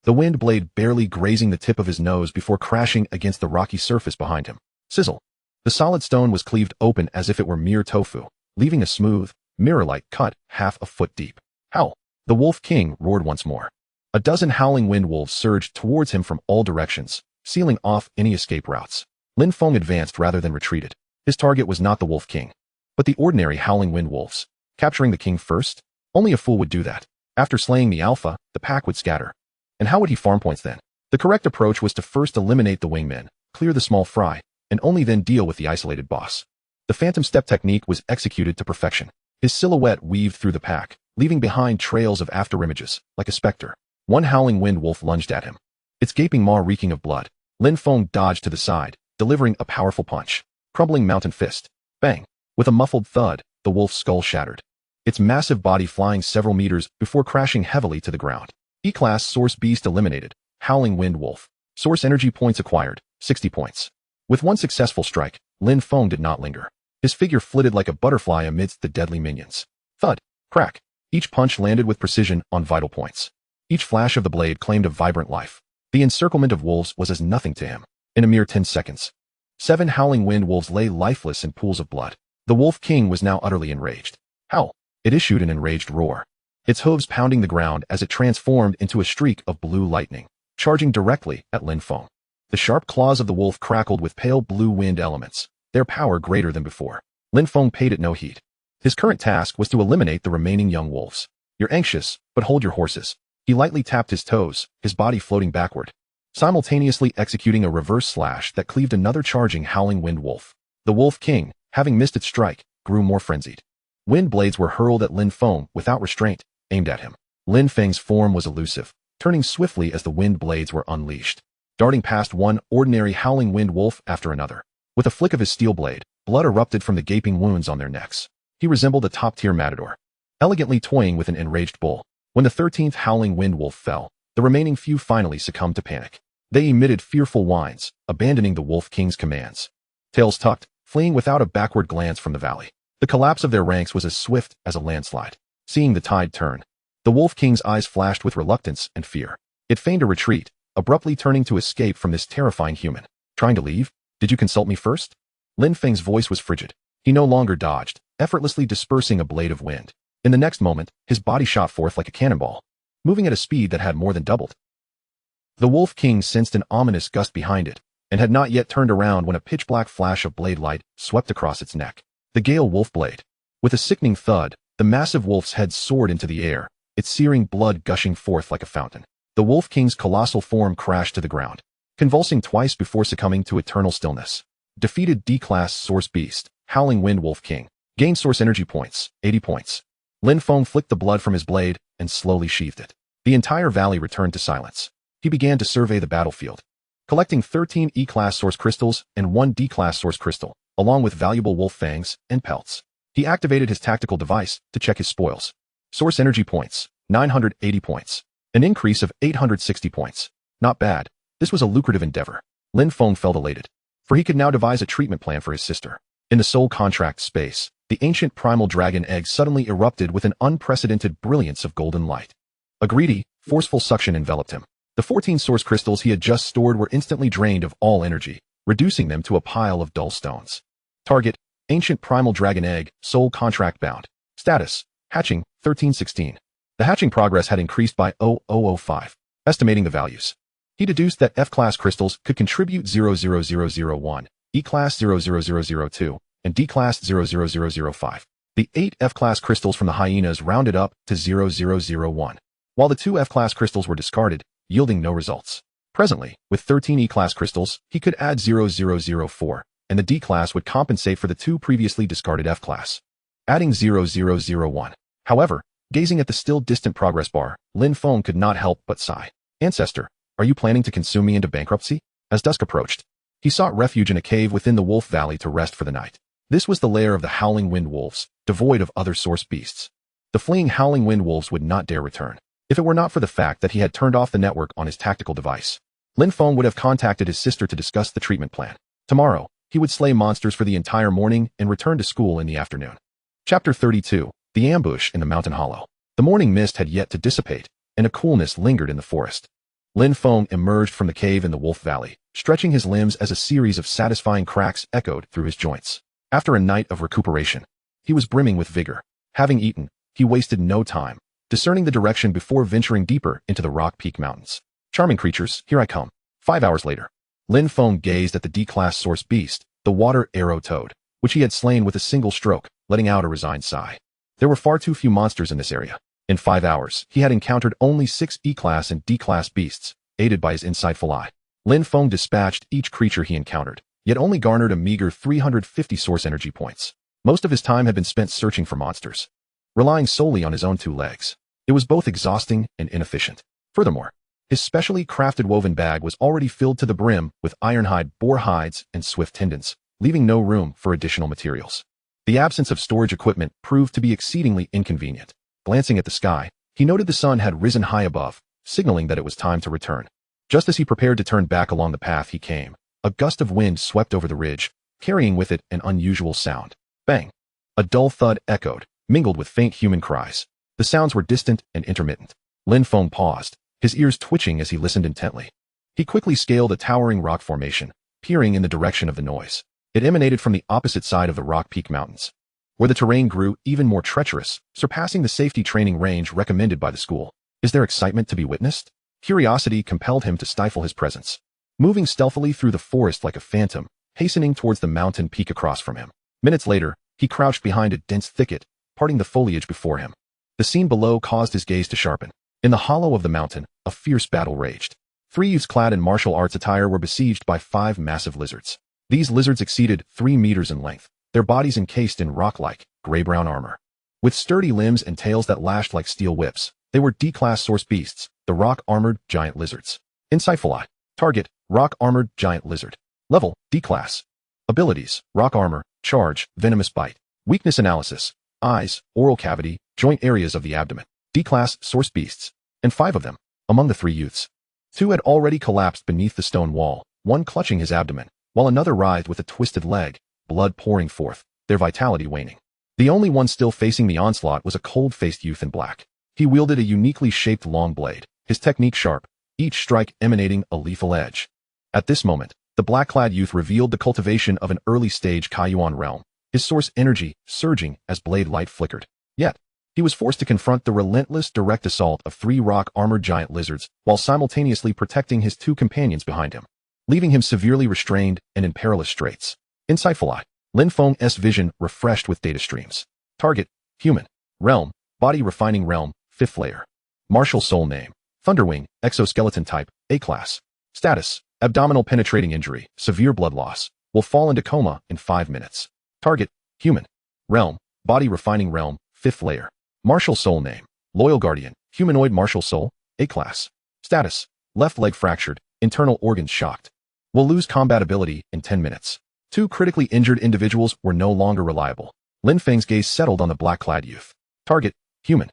the wind blade barely grazing the tip of his nose before crashing against the rocky surface behind him. Sizzle. The solid stone was cleaved open as if it were mere tofu, leaving a smooth, mirror-like cut half a foot deep. Howl! The Wolf King roared once more. A dozen howling wind wolves surged towards him from all directions, sealing off any escape routes. Lin Feng advanced rather than retreated. His target was not the Wolf King, but the ordinary howling wind wolves. Capturing the king first? Only a fool would do that. After slaying the alpha, the pack would scatter. And how would he farm points then? The correct approach was to first eliminate the wingmen, clear the small fry, and only then deal with the isolated boss. The phantom step technique was executed to perfection. His silhouette weaved through the pack, leaving behind trails of afterimages, like a specter. One howling wind wolf lunged at him, its gaping maw reeking of blood. Lin Feng dodged to the side, delivering a powerful punch. Crumbling mountain fist. Bang! With a muffled thud, the wolf's skull shattered, its massive body flying several meters before crashing heavily to the ground. E-class source beast eliminated. Howling wind wolf. Source energy points acquired, 60 points. With one successful strike, Lin Feng did not linger. His figure flitted like a butterfly amidst the deadly minions. Thud! Crack! Each punch landed with precision on vital points. Each flash of the blade claimed a vibrant life. The encirclement of wolves was as nothing to him. In a mere 10 seconds, 7 howling wind wolves lay lifeless in pools of blood. The Wolf King was now utterly enraged. Howl! It issued an enraged roar, its hooves pounding the ground as it transformed into a streak of blue lightning, charging directly at Lin Feng. The sharp claws of the wolf crackled with pale blue wind elements, their power greater than before. Lin Feng paid it no heed. His current task was to eliminate the remaining young wolves. You're anxious, but hold your horses. He lightly tapped his toes, his body floating backward, simultaneously executing a reverse slash that cleaved another charging howling wind wolf. The Wolf King, having missed its strike, grew more frenzied. Wind blades were hurled at Lin Feng without restraint, aimed at him. Lin Feng's form was elusive, turning swiftly as the wind blades were unleashed, darting past one ordinary howling wind wolf after another. With a flick of his steel blade, blood erupted from the gaping wounds on their necks. He resembled a top-tier matador, elegantly toying with an enraged bull. When the 13th howling wind wolf fell, the remaining few finally succumbed to panic. They emitted fearful whines, abandoning the Wolf King's commands. Tails tucked, fleeing without a backward glance from the valley. The collapse of their ranks was as swift as a landslide. Seeing the tide turn, the Wolf King's eyes flashed with reluctance and fear. It feigned a retreat, abruptly turning to escape from this terrifying human. Trying to leave? Did you consult me first? Lin Feng's voice was frigid. He no longer dodged, effortlessly dispersing a blade of wind. In the next moment, his body shot forth like a cannonball, moving at a speed that had more than doubled. The Wolf King sensed an ominous gust behind it, and had not yet turned around when a pitch-black flash of blade light swept across its neck. The Gale Wolf Blade. With a sickening thud, the massive wolf's head soared into the air, its searing blood gushing forth like a fountain. The Wolf King's colossal form crashed to the ground, convulsing twice before succumbing to eternal stillness. Defeated D-Class Source Beast, Howling Wind Wolf King. Gained Source Energy Points, 80 points. Lin Feng flicked the blood from his blade and slowly sheathed it. The entire valley returned to silence. He began to survey the battlefield, collecting 13 E-Class Source Crystals and 1 D-Class Source Crystal, along with valuable wolf fangs and pelts. He activated his tactical device to check his spoils. Source Energy Points, 980 points. An increase of 860 points. Not bad. This was a lucrative endeavor. Lin Feng felt elated, for he could now devise a treatment plan for his sister. In the soul contract space, the ancient primal dragon egg suddenly erupted with an unprecedented brilliance of golden light. A greedy, forceful suction enveloped him. The 14 source crystals he had just stored were instantly drained of all energy, reducing them to a pile of dull stones. Target: ancient primal dragon egg, soul contract bound. Status: hatching, 1316. The hatching progress had increased by 0.0005. Estimating the values, he deduced that F-class crystals could contribute 0.0001, E-class 0.0002, and D-class 0.0005. The 8 F-class crystals from the hyenas rounded up to 0.001, while the 2 F-class crystals were discarded, yielding no results. Presently, with 13 E-class crystals, he could add 0.004, and the D-class would compensate for the 2 previously discarded F-class, adding 0.001. However, gazing at the still distant progress bar, Lin Feng could not help but sigh. Ancestor, are you planning to consume me into bankruptcy? As dusk approached, he sought refuge in a cave within the Wolf Valley to rest for the night. This was the lair of the Howling Wind Wolves, devoid of other source beasts. The fleeing Howling Wind Wolves would not dare return. If it were not for the fact that he had turned off the network on his tactical device, Lin Feng would have contacted his sister to discuss the treatment plan. Tomorrow, he would slay monsters for the entire morning and return to school in the afternoon. Chapter 32. The Ambush in the Mountain Hollow. The morning mist had yet to dissipate, and a coolness lingered in the forest. Lin Feng emerged from the cave in the Wolf Valley, stretching his limbs as a series of satisfying cracks echoed through his joints. After a night of recuperation, he was brimming with vigor. Having eaten, he wasted no time, discerning the direction before venturing deeper into the Rock Peak Mountains. Charming creatures, here I come. 5 hours later, Lin Feng gazed at the D-class source beast, the water arrow toad, which he had slain with a single stroke, letting out a resigned sigh. There were far too few monsters in this area. In 5 hours, he had encountered only 6 E-class and D-class beasts, aided by his insightful eye. Lin Feng dispatched each creature he encountered, yet only garnered a meager 350 source energy points. Most of his time had been spent searching for monsters, relying solely on his own 2 legs. It was both exhausting and inefficient. Furthermore, his specially crafted woven bag was already filled to the brim with ironhide, boar hides, and swift tendons, leaving no room for additional materials. The absence of storage equipment proved to be exceedingly inconvenient. Glancing at the sky, he noted the sun had risen high above, signaling that it was time to return. Just as he prepared to turn back along the path he came, a gust of wind swept over the ridge, carrying with it an unusual sound. Bang! A dull thud echoed, mingled with faint human cries. The sounds were distant and intermittent. Lin Feng paused, his ears twitching as he listened intently. He quickly scaled a towering rock formation, peering in the direction of the noise. It emanated from the opposite side of the Rock Peak Mountains, where the terrain grew even more treacherous, surpassing the safety training range recommended by the school. Is there excitement to be witnessed? Curiosity compelled him to stifle his presence. Moving stealthily through the forest like a phantom, hastening towards the mountain peak across from him. Minutes later, he crouched behind a dense thicket, parting the foliage before him. The scene below caused his gaze to sharpen. In the hollow of the mountain, a fierce battle raged. 3 youths clad in martial arts attire were besieged by 5 massive lizards. These lizards exceeded 3 meters in length, their bodies encased in rock-like, gray-brown armor. With sturdy limbs and tails that lashed like steel whips, they were D-class source beasts, the rock-armored giant lizards. Insightful Eye. Target, rock-armored giant lizard. Level, D-class. Abilities, rock armor, charge, venomous bite. Weakness analysis, eyes, oral cavity, joint areas of the abdomen. D-class source beasts, and 5 of them. Among the 3 youths, 2 had already collapsed beneath the stone wall, one clutching his abdomen, while another writhed with a twisted leg, blood pouring forth, their vitality waning. The only one still facing the onslaught was a cold-faced youth in black. He wielded a uniquely shaped long blade, his technique sharp, each strike emanating a lethal edge. At this moment, the black-clad youth revealed the cultivation of an early-stage Kaiyuan realm, his source energy surging as blade light flickered. Yet, he was forced to confront the relentless direct assault of 3 rock-armored giant lizards while simultaneously protecting his 2 companions behind him, leaving him severely restrained and in perilous straits. Insightful Eye. Lin Feng's vision refreshed with data streams. Target, human. Realm, body refining realm, 5th layer. Martial soul name, Thunderwing, exoskeleton type, A-class. Status, abdominal penetrating injury, severe blood loss, will fall into coma in 5 minutes. Target, human. Realm, body refining realm, 5th layer. Martial soul name, Loyal Guardian, humanoid martial soul, A-class. Status, left leg fractured, internal organs shocked. Will lose combat ability in 10 minutes. 2 critically injured individuals were no longer reliable. Lin Feng's gaze settled on the black-clad youth. Target, human.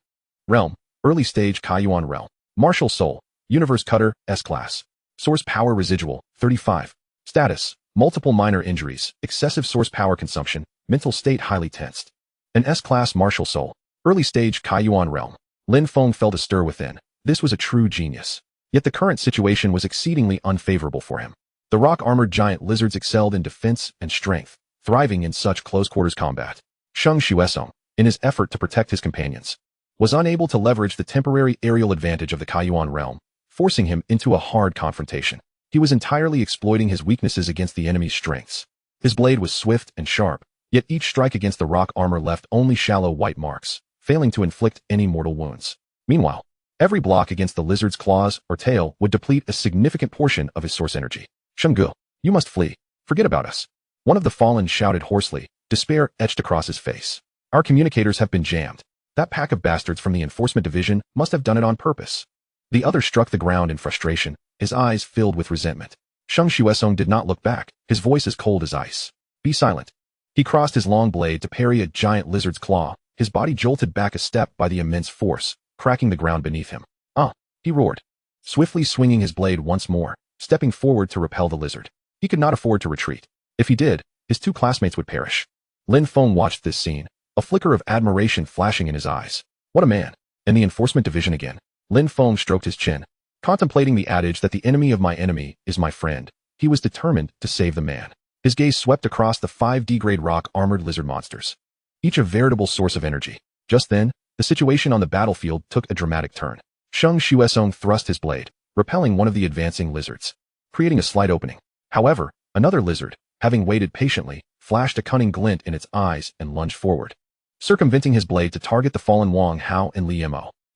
Realm, early stage Kaiyuan realm. Martial soul, universe cutter, S-class. Source power residual, 35. Status, multiple minor injuries, excessive source power consumption, mental state highly tensed. An S-class martial soul, early stage Kaiyuan realm. Lin Feng felt a stir within. This was a true genius. Yet the current situation was exceedingly unfavorable for him. The rock-armored giant lizards excelled in defense and strength, thriving in such close-quarters combat. Sheng Xuesong, in his effort to protect his companions, was unable to leverage the temporary aerial advantage of the Kaiyuan realm, forcing him into a hard confrontation. He was entirely exploiting his weaknesses against the enemy's strengths. His blade was swift and sharp, yet each strike against the rock armor left only shallow white marks, failing to inflict any mortal wounds. Meanwhile, every block against the lizard's claws or tail would deplete a significant portion of his source energy. Shenggu, you must flee. Forget about us. One of the fallen shouted hoarsely, despair etched across his face. Our communicators have been jammed. That pack of bastards from the enforcement division must have done it on purpose. The other struck the ground in frustration, his eyes filled with resentment. Sheng Xuesong did not look back, his voice as cold as ice. Be silent. He crossed his long blade to parry a giant lizard's claw, his body jolted back a step by the immense force, cracking the ground beneath him. Ah! He roared, swiftly swinging his blade once more, stepping forward to repel the lizard. He could not afford to retreat. If he did, his 2 classmates would perish. Lin Feng watched this scene, a flicker of admiration flashing in his eyes. What a man! In the enforcement division again. Lin Feng stroked his chin. Contemplating the adage that the enemy of my enemy is my friend, he was determined to save the man. His gaze swept across the 5 D-grade rock-armored lizard monsters, each a veritable source of energy. Just then, the situation on the battlefield took a dramatic turn. Sheng Xuesong thrust his blade, repelling one of the advancing lizards, creating a slight opening. However, another lizard, having waited patiently, flashed a cunning glint in its eyes and lunged forward, circumventing his blade to target the fallen Wang Hao and Li Ye.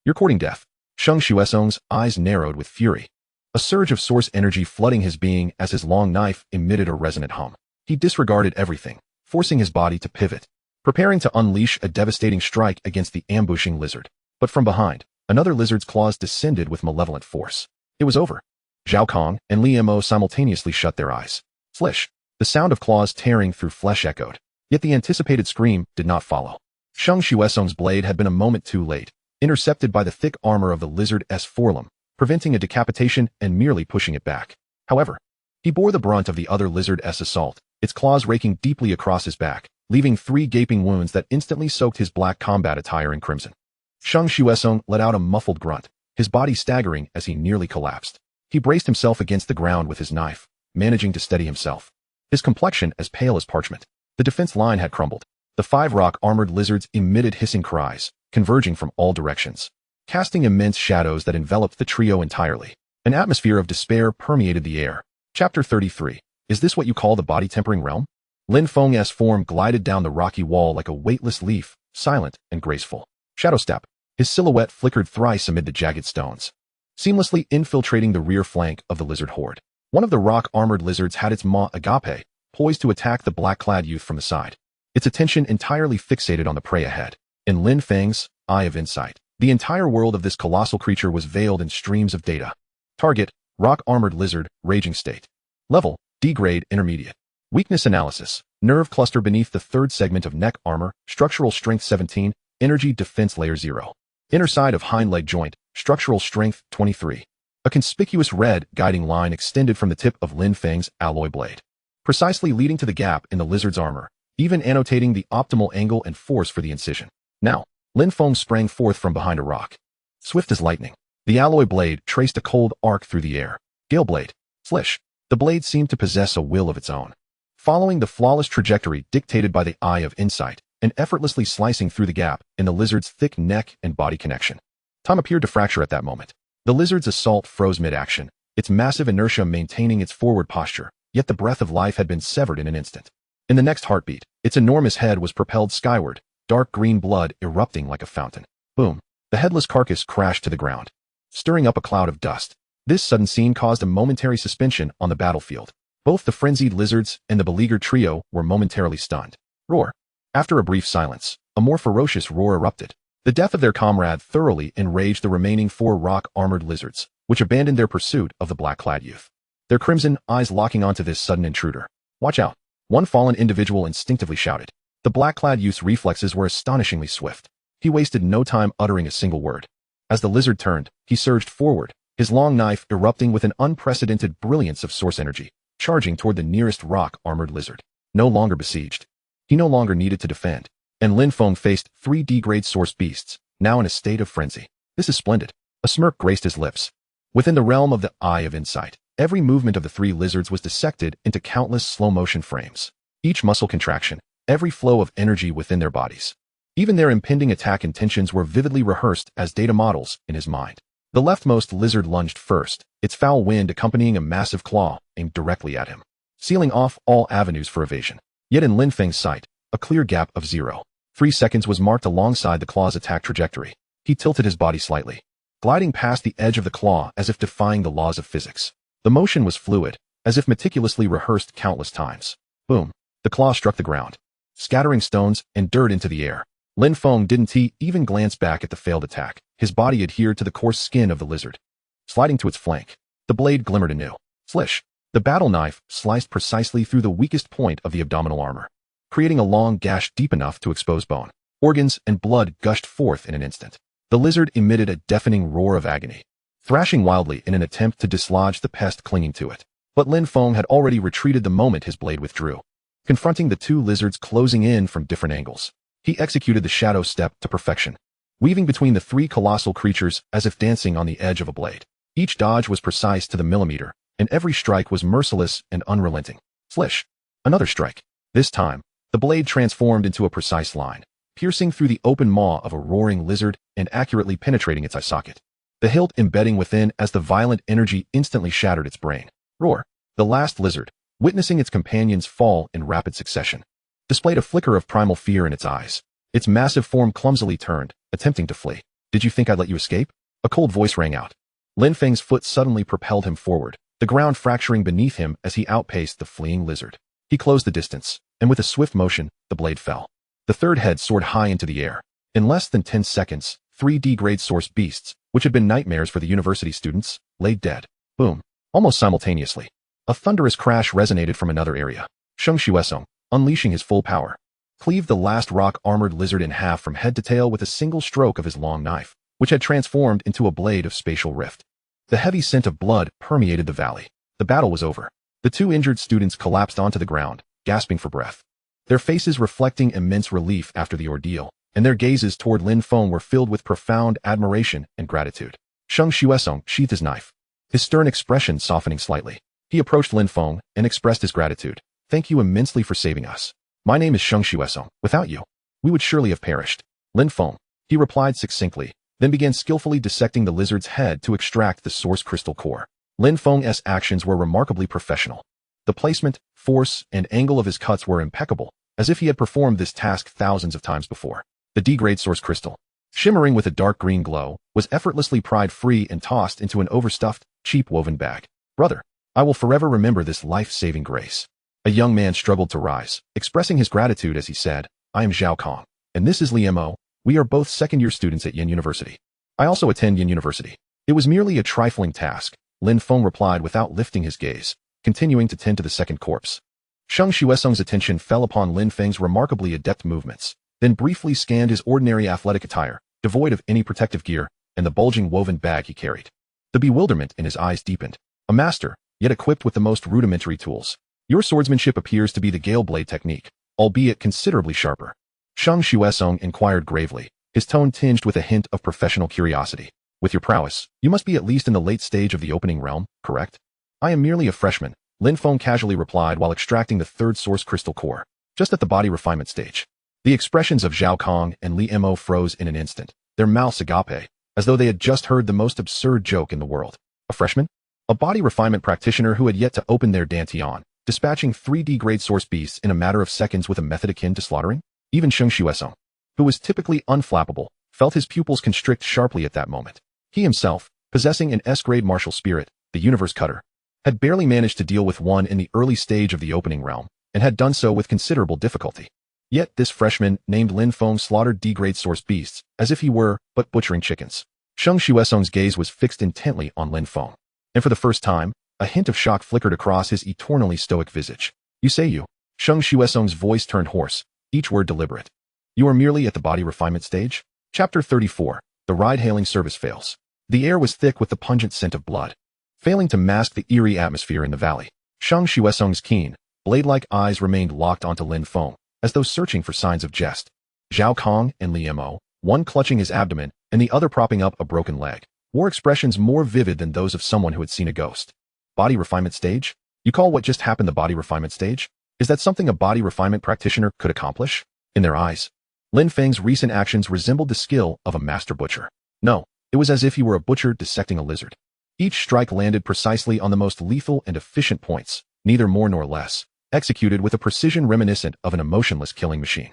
You're courting death. Sheng Xuesong's eyes narrowed with fury, a surge of source energy flooding his being as his long knife emitted a resonant hum. He disregarded everything, forcing his body to pivot, preparing to unleash a devastating strike against the ambushing lizard. But from behind, another lizard's claws descended with malevolent force. It was over. Zhao Kong and Li Ye simultaneously shut their eyes. Flish! The sound of claws tearing through flesh echoed, yet the anticipated scream did not follow. Sheng Xuesong's blade had been a moment too late, intercepted by the thick armor of the lizard's forelimb, preventing a decapitation and merely pushing it back. However, he bore the brunt of the other lizard's assault, its claws raking deeply across his back, leaving 3 gaping wounds that instantly soaked his black combat attire in crimson. Sheng Xuesong let out a muffled grunt, his body staggering as he nearly collapsed. He braced himself against the ground with his knife, managing to steady himself. His complexion as pale as parchment. The defense line had crumbled. The 5 rock-armored lizards emitted hissing cries, converging from all directions, casting immense shadows that enveloped the trio entirely. An atmosphere of despair permeated the air. Chapter 33. Is this what you call the body-tempering realm? Lin Feng's form glided down the rocky wall like a weightless leaf, silent and graceful. Shadow step. His silhouette flickered thrice amid the jagged stones, seamlessly infiltrating the rear flank of the lizard horde. One of the rock-armored lizards had its maw agape, poised to attack the black-clad youth from the side, its attention entirely fixated on the prey ahead. In Lin Feng's Eye of Insight, the entire world of this colossal creature was veiled in streams of data. Target, rock-armored lizard, raging state. Level, D-grade, intermediate. Weakness analysis, nerve cluster beneath the 3rd segment of neck armor, structural strength 17, energy defense layer 0. Inner side of hind leg joint, structural strength 23. A conspicuous red guiding line extended from the tip of Lin Feng's alloy blade, precisely leading to the gap in the lizard's armor, even annotating the optimal angle and force for the incision. Now, Lin Feng sprang forth from behind a rock. Swift as lightning, the alloy blade traced a cold arc through the air. Gale blade. Slish. The blade seemed to possess a will of its own, following the flawless trajectory dictated by the Eye of Insight, and effortlessly slicing through the gap in the lizard's thick neck and body connection. Time appeared to fracture at that moment. The lizard's assault froze mid-action, its massive inertia maintaining its forward posture, yet the breath of life had been severed in an instant. In the next heartbeat, its enormous head was propelled skyward, dark green blood erupting like a fountain. Boom. The headless carcass crashed to the ground, stirring up a cloud of dust. This sudden scene caused a momentary suspension on the battlefield. Both the frenzied lizards and the beleaguered trio were momentarily stunned. Roar. After a brief silence, a more ferocious roar erupted. The death of their comrade thoroughly enraged the remaining 4 rock-armored lizards, which abandoned their pursuit of the black-clad youth, their crimson eyes locking onto this sudden intruder. Watch out. One fallen individual instinctively shouted. The black-clad youth's reflexes were astonishingly swift. He wasted no time uttering a single word. As the lizard turned, he surged forward, his long knife erupting with an unprecedented brilliance of source energy, charging toward the nearest rock-armored lizard. No longer besieged, he no longer needed to defend, and Lin Feng faced 3 D-grade source beasts, now in a state of frenzy. This is splendid. A smirk graced his lips. Within the realm of the Eye of Insight, every movement of the 3 lizards was dissected into countless slow-motion frames. Each muscle contraction, every flow of energy within their bodies. Even their impending attack intentions were vividly rehearsed as data models in his mind. The leftmost lizard lunged first, its foul wind accompanying a massive claw aimed directly at him, sealing off all avenues for evasion. Yet in Lin Feng's sight, a clear gap of 0.3 seconds was marked alongside the claw's attack trajectory. He tilted his body slightly, gliding past the edge of the claw as if defying the laws of physics. The motion was fluid, as if meticulously rehearsed countless times. Boom. The claw struck the ground, scattering stones and dirt into the air. Lin Feng didn't even glance back at the failed attack. His body adhered to the coarse skin of the lizard, sliding to its flank. The blade glimmered anew. Slish. The battle knife sliced precisely through the weakest point of the abdominal armor, creating a long gash deep enough to expose bone. Organs and blood gushed forth in an instant. The lizard emitted a deafening roar of agony, thrashing wildly in an attempt to dislodge the pest clinging to it. But Lin Feng had already retreated the moment his blade withdrew, confronting the 2 lizards closing in from different angles. He executed the shadow step to perfection, weaving between the 3 colossal creatures as if dancing on the edge of a blade. Each dodge was precise to the millimeter, and every strike was merciless and unrelenting. Slish. Another strike. This time, the blade transformed into a precise line, piercing through the open maw of a roaring lizard and accurately penetrating its eye socket, the hilt embedding within as the violent energy instantly shattered its brain. Roar. The last lizard, witnessing its companions fall in rapid succession, displayed a flicker of primal fear in its eyes. Its massive form clumsily turned, attempting to flee. Did you think I'd let you escape? A cold voice rang out. Lin Feng's foot suddenly propelled him forward, the ground fracturing beneath him as he outpaced the fleeing lizard. He closed the distance, and with a swift motion, the blade fell. The 3rd head soared high into the air. In less than 10 seconds, 3 D-grade source beasts, which had been nightmares for the university students, lay dead. Boom. Almost simultaneously, a thunderous crash resonated from another area. Sheng Xuesong, unleashing his full power, cleaved the last rock-armored lizard in half from head to tail with a single stroke of his long knife, which had transformed into a blade of spatial rift. The heavy scent of blood permeated the valley. The battle was over. The 2 injured students collapsed onto the ground, gasping for breath, their faces reflecting immense relief after the ordeal. and their gazes toward Lin Feng were filled with profound admiration and gratitude. Sheng Xuesong sheathed his knife, his stern expression softening slightly. He approached Lin Feng and expressed his gratitude. Thank you immensely for saving us. My name is Sheng Xuesong. Without you, we would surely have perished. Lin Feng, he replied succinctly, then began skillfully dissecting the lizard's head to extract the source crystal core. Lin Feng's actions were remarkably professional. The placement, force, and angle of his cuts were impeccable, as if he had performed this task thousands of times before. The D-grade source crystal, shimmering with a dark green glow, was effortlessly pried free and tossed into an overstuffed, cheap woven bag. Brother, I will forever remember this life-saving grace. A young man struggled to rise, expressing his gratitude as he said, I am Zhao Kong, and this is Li Mo. We are both second-year students at Yin University. I also attend Yin University. It was merely a trifling task, Lin Feng replied without lifting his gaze, continuing to tend to the second corpse. Sheng Xuesong's attention fell upon Lin Feng's remarkably adept movements, then briefly scanned his ordinary athletic attire, devoid of any protective gear, and the bulging woven bag he carried. The bewilderment in his eyes deepened. A master, yet equipped with the most rudimentary tools. Your swordsmanship appears to be the gale blade technique, albeit considerably sharper. Sheng Xuesong inquired gravely, his tone tinged with a hint of professional curiosity. With your prowess, you must be at least in the late stage of the opening realm, correct? I am merely a freshman, Lin Feng casually replied while extracting the third source crystal core, just at the body refinement stage. The expressions of Zhao Kong and Li Mo froze in an instant, their mouths agape, as though they had just heard the most absurd joke in the world. A freshman? A body refinement practitioner who had yet to open their dantian, dispatching 3D grade source beasts in a matter of seconds with a method akin to slaughtering? Even Sheng Xuesong, who was typically unflappable, felt his pupils constrict sharply at that moment. He himself, possessing an S-grade martial spirit, the universe cutter, had barely managed to deal with one in the early stage of the opening realm, and had done so with considerable difficulty. Yet this freshman named Lin Feng slaughtered D-grade source beasts, as if he were but butchering chickens. Sheng Xuesong's gaze was fixed intently on Lin Feng, and for the first time, a hint of shock flickered across his eternally stoic visage. You say you. Sheng Xuesong's voice turned hoarse, each word deliberate. You are merely at the body refinement stage? Chapter 34. The ride-hailing service fails. The air was thick with the pungent scent of blood, failing to mask the eerie atmosphere in the valley. Sheng Xuesong's keen, blade-like eyes remained locked onto Lin Feng, as though searching for signs of jest. Zhao Kong and Li Mo, one clutching his abdomen and the other propping up a broken leg, wore expressions more vivid than those of someone who had seen a ghost. Body refinement stage? You call what just happened the body refinement stage? Is that something a body refinement practitioner could accomplish? In their eyes, Lin Feng's recent actions resembled the skill of a master butcher. No, it was as if he were a butcher dissecting a lizard. Each strike landed precisely on the most lethal and efficient points, neither more nor less, executed with a precision reminiscent of an emotionless killing machine.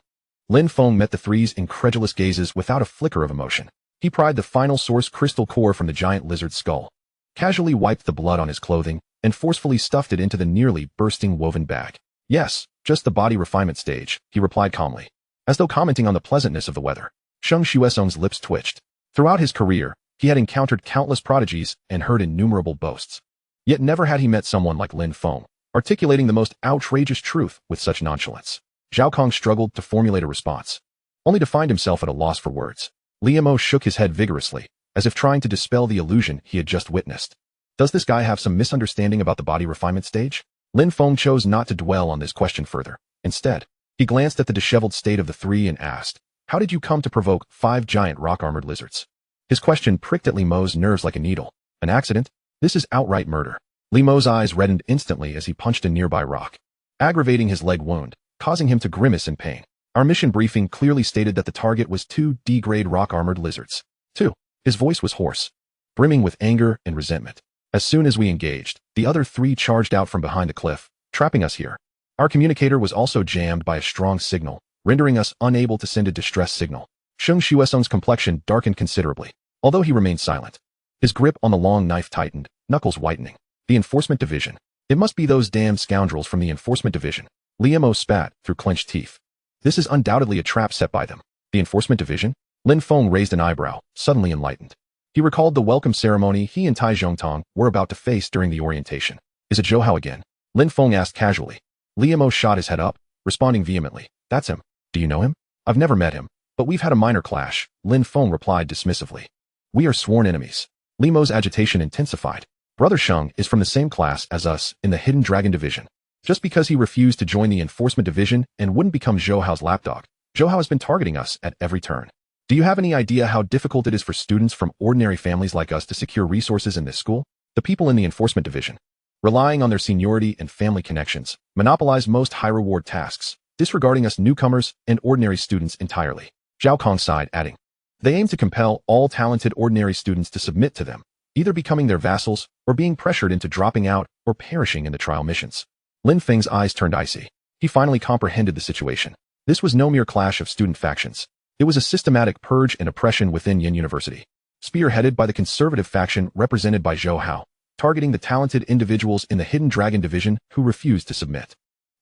Lin Feng met the three's incredulous gazes without a flicker of emotion. He pried the final source crystal core from the giant lizard's skull, casually wiped the blood on his clothing, and forcefully stuffed it into the nearly bursting woven bag. Yes, just the body refinement stage, he replied calmly, as though commenting on the pleasantness of the weather. Sheng Xuesong's lips twitched. Throughout his career, he had encountered countless prodigies and heard innumerable boasts. Yet never had he met someone like Lin Feng, articulating the most outrageous truth with such nonchalance. Zhao Kong struggled to formulate a response, only to find himself at a loss for words. Li Mo shook his head vigorously, as if trying to dispel the illusion he had just witnessed. Does this guy have some misunderstanding about the body refinement stage? Lin Feng chose not to dwell on this question further. Instead, he glanced at the disheveled state of the three and asked, how did you come to provoke 5 giant rock-armored lizards? His question pricked at Li Mo's nerves like a needle. An accident? This is outright murder. Li Mo's eyes reddened instantly as he punched a nearby rock, aggravating his leg wound, causing him to grimace in pain. Our mission briefing clearly stated that the target was 2 D-grade rock-armored lizards. 2. His voice was hoarse, brimming with anger and resentment. As soon as we engaged, the other 3 charged out from behind the cliff, trapping us here. Our communicator was also jammed by a strong signal, rendering us unable to send a distress signal. Sheng Xuesong's complexion darkened considerably, although he remained silent. His grip on the long knife tightened, knuckles whitening. The Enforcement Division. It must be those damned scoundrels from the Enforcement Division. Li Mo spat through clenched teeth. This is undoubtedly a trap set by them. The Enforcement Division? Lin Feng raised an eyebrow, suddenly enlightened. He recalled the welcome ceremony he and Tai Zhongtong were about to face during the orientation. Is it Zhou Hao again? Lin Feng asked casually. Li Mo shot his head up, responding vehemently. That's him. Do you know him? I've never met him, but we've had a minor clash, Lin Feng replied dismissively. We are sworn enemies. Li Mo's agitation intensified. Brother Sheng is from the same class as us in the Hidden Dragon Division. Just because he refused to join the Enforcement Division and wouldn't become Zhou Hao's lapdog, Zhou Hao has been targeting us at every turn. Do you have any idea how difficult it is for students from ordinary families like us to secure resources in this school? The people in the enforcement division, relying on their seniority and family connections, monopolize most high-reward tasks, disregarding us newcomers and ordinary students entirely. Zhao Kong sighed, adding, they aim to compel all talented ordinary students to submit to them, either becoming their vassals or being pressured into dropping out or perishing in the trial missions. Lin Feng's eyes turned icy. He finally comprehended the situation. This was no mere clash of student factions. It was a systematic purge and oppression within Yin University, spearheaded by the conservative faction represented by Zhou Hao, targeting the talented individuals in the Hidden Dragon Division who refused to submit.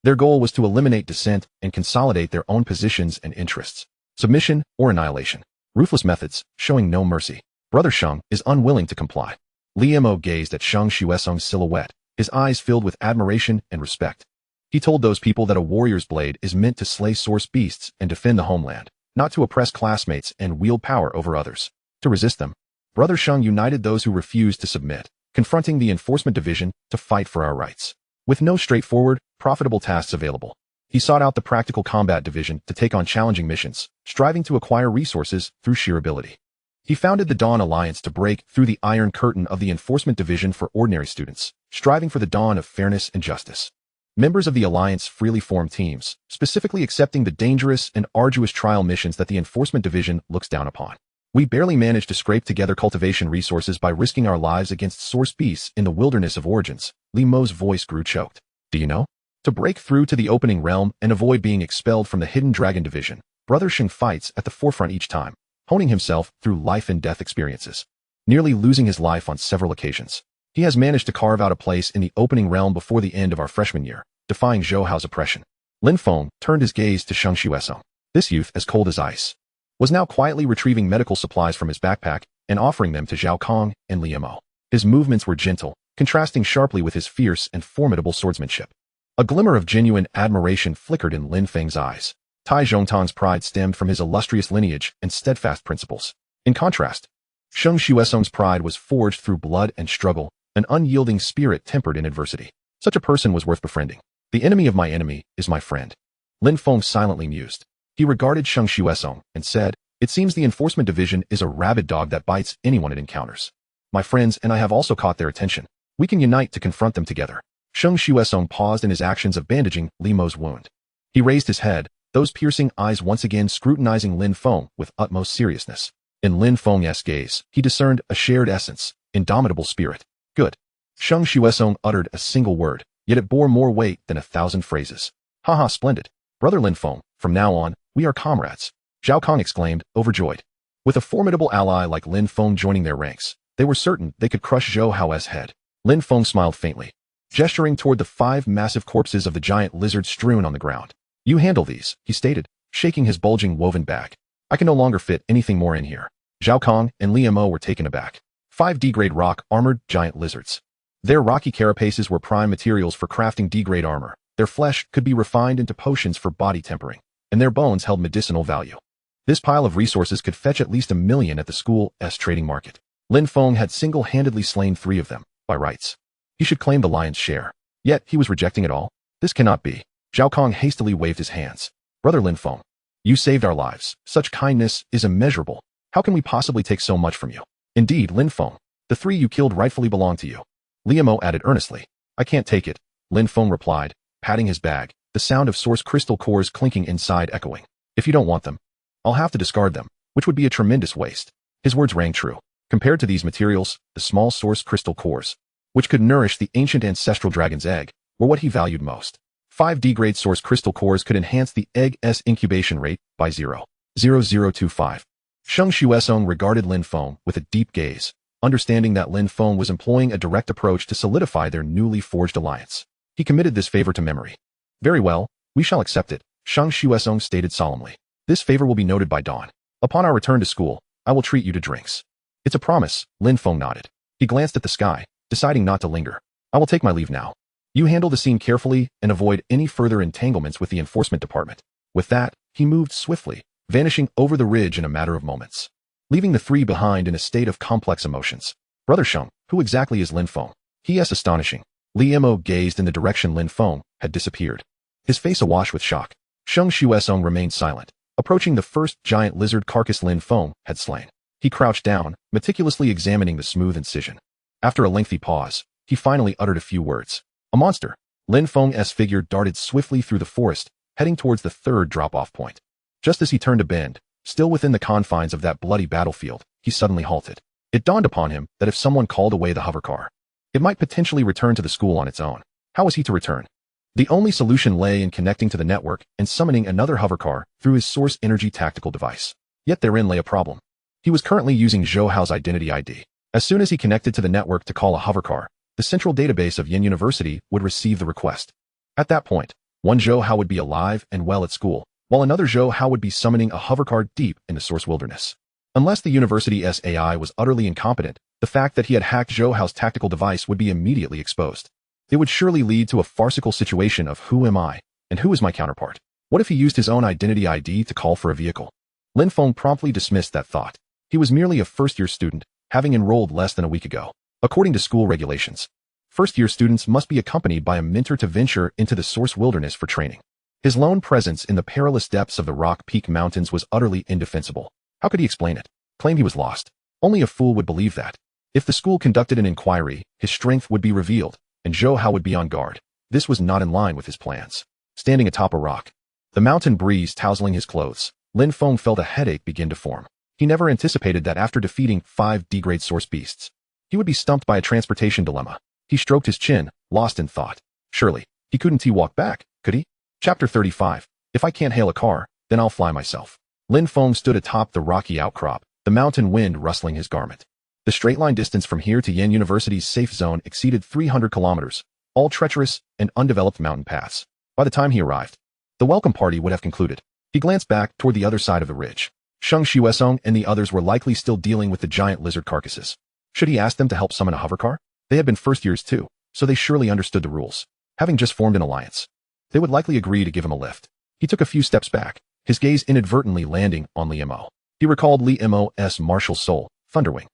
Their goal was to eliminate dissent and consolidate their own positions and interests. Submission or annihilation. Ruthless methods, showing no mercy. Brother Sheng is unwilling to comply. Lin Ye gazed at Sheng Xuesong's silhouette, his eyes filled with admiration and respect. He told those people that a warrior's blade is meant to slay source beasts and defend the homeland, not to oppress classmates and wield power over others. To resist them, Brother Sheng united those who refused to submit, confronting the enforcement division to fight for our rights. With no straightforward, profitable tasks available, he sought out the practical combat division to take on challenging missions, striving to acquire resources through sheer ability. He founded the Dawn Alliance to break through the iron curtain of the enforcement division for ordinary students, striving for the dawn of fairness and justice. Members of the Alliance freely formed teams, specifically accepting the dangerous and arduous trial missions that the enforcement division looks down upon. We barely managed to scrape together cultivation resources by risking our lives against source beasts in the wilderness of origins. Li Mo's voice grew choked. Do you know? To break through to the opening realm and avoid being expelled from the Hidden Dragon Division, Brother Sheng fights at the forefront each time, honing himself through life and death experiences, nearly losing his life on several occasions. He has managed to carve out a place in the opening realm before the end of our freshman year, defying Zhou Hao's oppression. Lin Feng turned his gaze to Sheng Xuesong. This youth, as cold as ice, was now quietly retrieving medical supplies from his backpack and offering them to Zhao Kong and Lin Ye. His movements were gentle, contrasting sharply with his fierce and formidable swordsmanship. A glimmer of genuine admiration flickered in Lin Feng's eyes. Tai Zhongtang's pride stemmed from his illustrious lineage and steadfast principles. In contrast, Sheng Xuesong's pride was forged through blood and struggle, an unyielding spirit tempered in adversity. Such a person was worth befriending. The enemy of my enemy is my friend. Lin Feng silently mused. He regarded Sheng Xuesong and said, it seems the enforcement division is a rabid dog that bites anyone it encounters. My friends and I have also caught their attention. We can unite to confront them together. Sheng Xuesong paused in his actions of bandaging Li Mo's wound. He raised his head, those piercing eyes once again scrutinizing Lin Feng with utmost seriousness. In Lin Feng's gaze, he discerned a shared essence, indomitable spirit. Good. Sheng Xuesong uttered a single word, yet it bore more weight than 1,000 phrases. Haha, splendid. Brother Lin Feng, from now on, we are comrades. Zhao Kong exclaimed, overjoyed. With a formidable ally like Lin Feng joining their ranks, they were certain they could crush Zhou Hao's head. Lin Feng smiled faintly, gesturing toward the 5 massive corpses of the giant lizard strewn on the ground. You handle these, he stated, shaking his bulging woven bag. I can no longer fit anything more in here. Zhao Kong and Lin Ye were taken aback. 5 D-grade rock-armored giant lizards. Their rocky carapaces were prime materials for crafting D-grade armor. Their flesh could be refined into potions for body tempering, and their bones held medicinal value. This pile of resources could fetch at least $1 million at the school's trading market. Lin Feng had single-handedly slain 3 of them, by rights. He should claim the lion's share. Yet, he was rejecting it all. This cannot be. Zhao Kong hastily waved his hands. Brother Lin Feng, you saved our lives. Such kindness is immeasurable. How can we possibly take so much from you? Indeed, Lin Feng, the 3 you killed rightfully belong to you. Lin Ye added earnestly. I can't take it, Lin Feng replied, patting his bag, the sound of source crystal cores clinking inside echoing. If you don't want them, I'll have to discard them, which would be a tremendous waste. His words rang true. Compared to these materials, the small source crystal cores, which could nourish the ancient ancestral dragon's egg, were what he valued most. 5 D-grade source crystal cores could enhance the egg's incubation rate by 0.0025. Sheng Xuesong regarded Lin Feng with a deep gaze, understanding that Lin Feng was employing a direct approach to solidify their newly forged alliance. He committed this favor to memory. Very well, we shall accept it, Sheng Xuesong stated solemnly. This favor will be noted by dawn. Upon our return to school, I will treat you to drinks. It's a promise, Lin Feng nodded. He glanced at the sky, deciding not to linger. I will take my leave now. You handle the scene carefully and avoid any further entanglements with the enforcement department. With that, he moved swiftly, vanishing over the ridge in a matter of moments, leaving the 3 behind in a state of complex emotions. Brother Sheng, who exactly is Lin Feng? He is astonishing. Lin Ye gazed in the direction Lin Feng had disappeared, his face awash with shock. Sheng Xuesong remained silent, approaching the first giant lizard carcass Lin Feng had slain. He crouched down, meticulously examining the smooth incision. After a lengthy pause, he finally uttered a few words. A monster. Lin Feng's figure darted swiftly through the forest, heading towards the third drop-off point. Just as he turned a bend, still within the confines of that bloody battlefield, he suddenly halted. It dawned upon him that if someone called away the hovercar, it might potentially return to the school on its own. How was he to return? The only solution lay in connecting to the network and summoning another hovercar through his source energy tactical device. Yet therein lay a problem. He was currently using Zhou Hao's identity ID. As soon as he connected to the network to call a hovercar, the central database of Yin University would receive the request. At that point, one Zhou Hao would be alive and well at school, while another Zhou Hao would be summoning a hovercar deep in the source wilderness. Unless the university's AI was utterly incompetent, the fact that he had hacked Zhou Hao's tactical device would be immediately exposed. It would surely lead to a farcical situation of who am I, and who is my counterpart? What if he used his own identity ID to call for a vehicle? Lin Feng promptly dismissed that thought. He was merely a first-year student, having enrolled less than a week ago. According to school regulations, first-year students must be accompanied by a mentor to venture into the source wilderness for training. His lone presence in the perilous depths of the Rock Peak Mountains was utterly indefensible. How could he explain it? Claim he was lost. Only a fool would believe that. If the school conducted an inquiry, his strength would be revealed, and Zhou Hao would be on guard. This was not in line with his plans. Standing atop a rock, the mountain breeze tousling his clothes, Lin Feng felt a headache begin to form. He never anticipated that after defeating 5 D-grade source beasts, he would be stumped by a transportation dilemma. He stroked his chin, lost in thought. Surely, he couldn't walk back, could he? Chapter 35. If I can't hail a car, then I'll fly myself. Lin Feng stood atop the rocky outcrop, the mountain wind rustling his garment. The straight-line distance from here to Yin University's safe zone exceeded 300 kilometers, all treacherous and undeveloped mountain paths. By the time he arrived, the welcome party would have concluded. He glanced back toward the other side of the ridge. Sheng Xuesong and the others were likely still dealing with the giant lizard carcasses. Should he ask them to help summon a hovercar? They had been first years too, so they surely understood the rules. Having just formed an alliance, they would likely agree to give him a lift. He took a few steps back, his gaze inadvertently landing on Li Mo. He recalled Li Mo's martial soul, Thunderwing.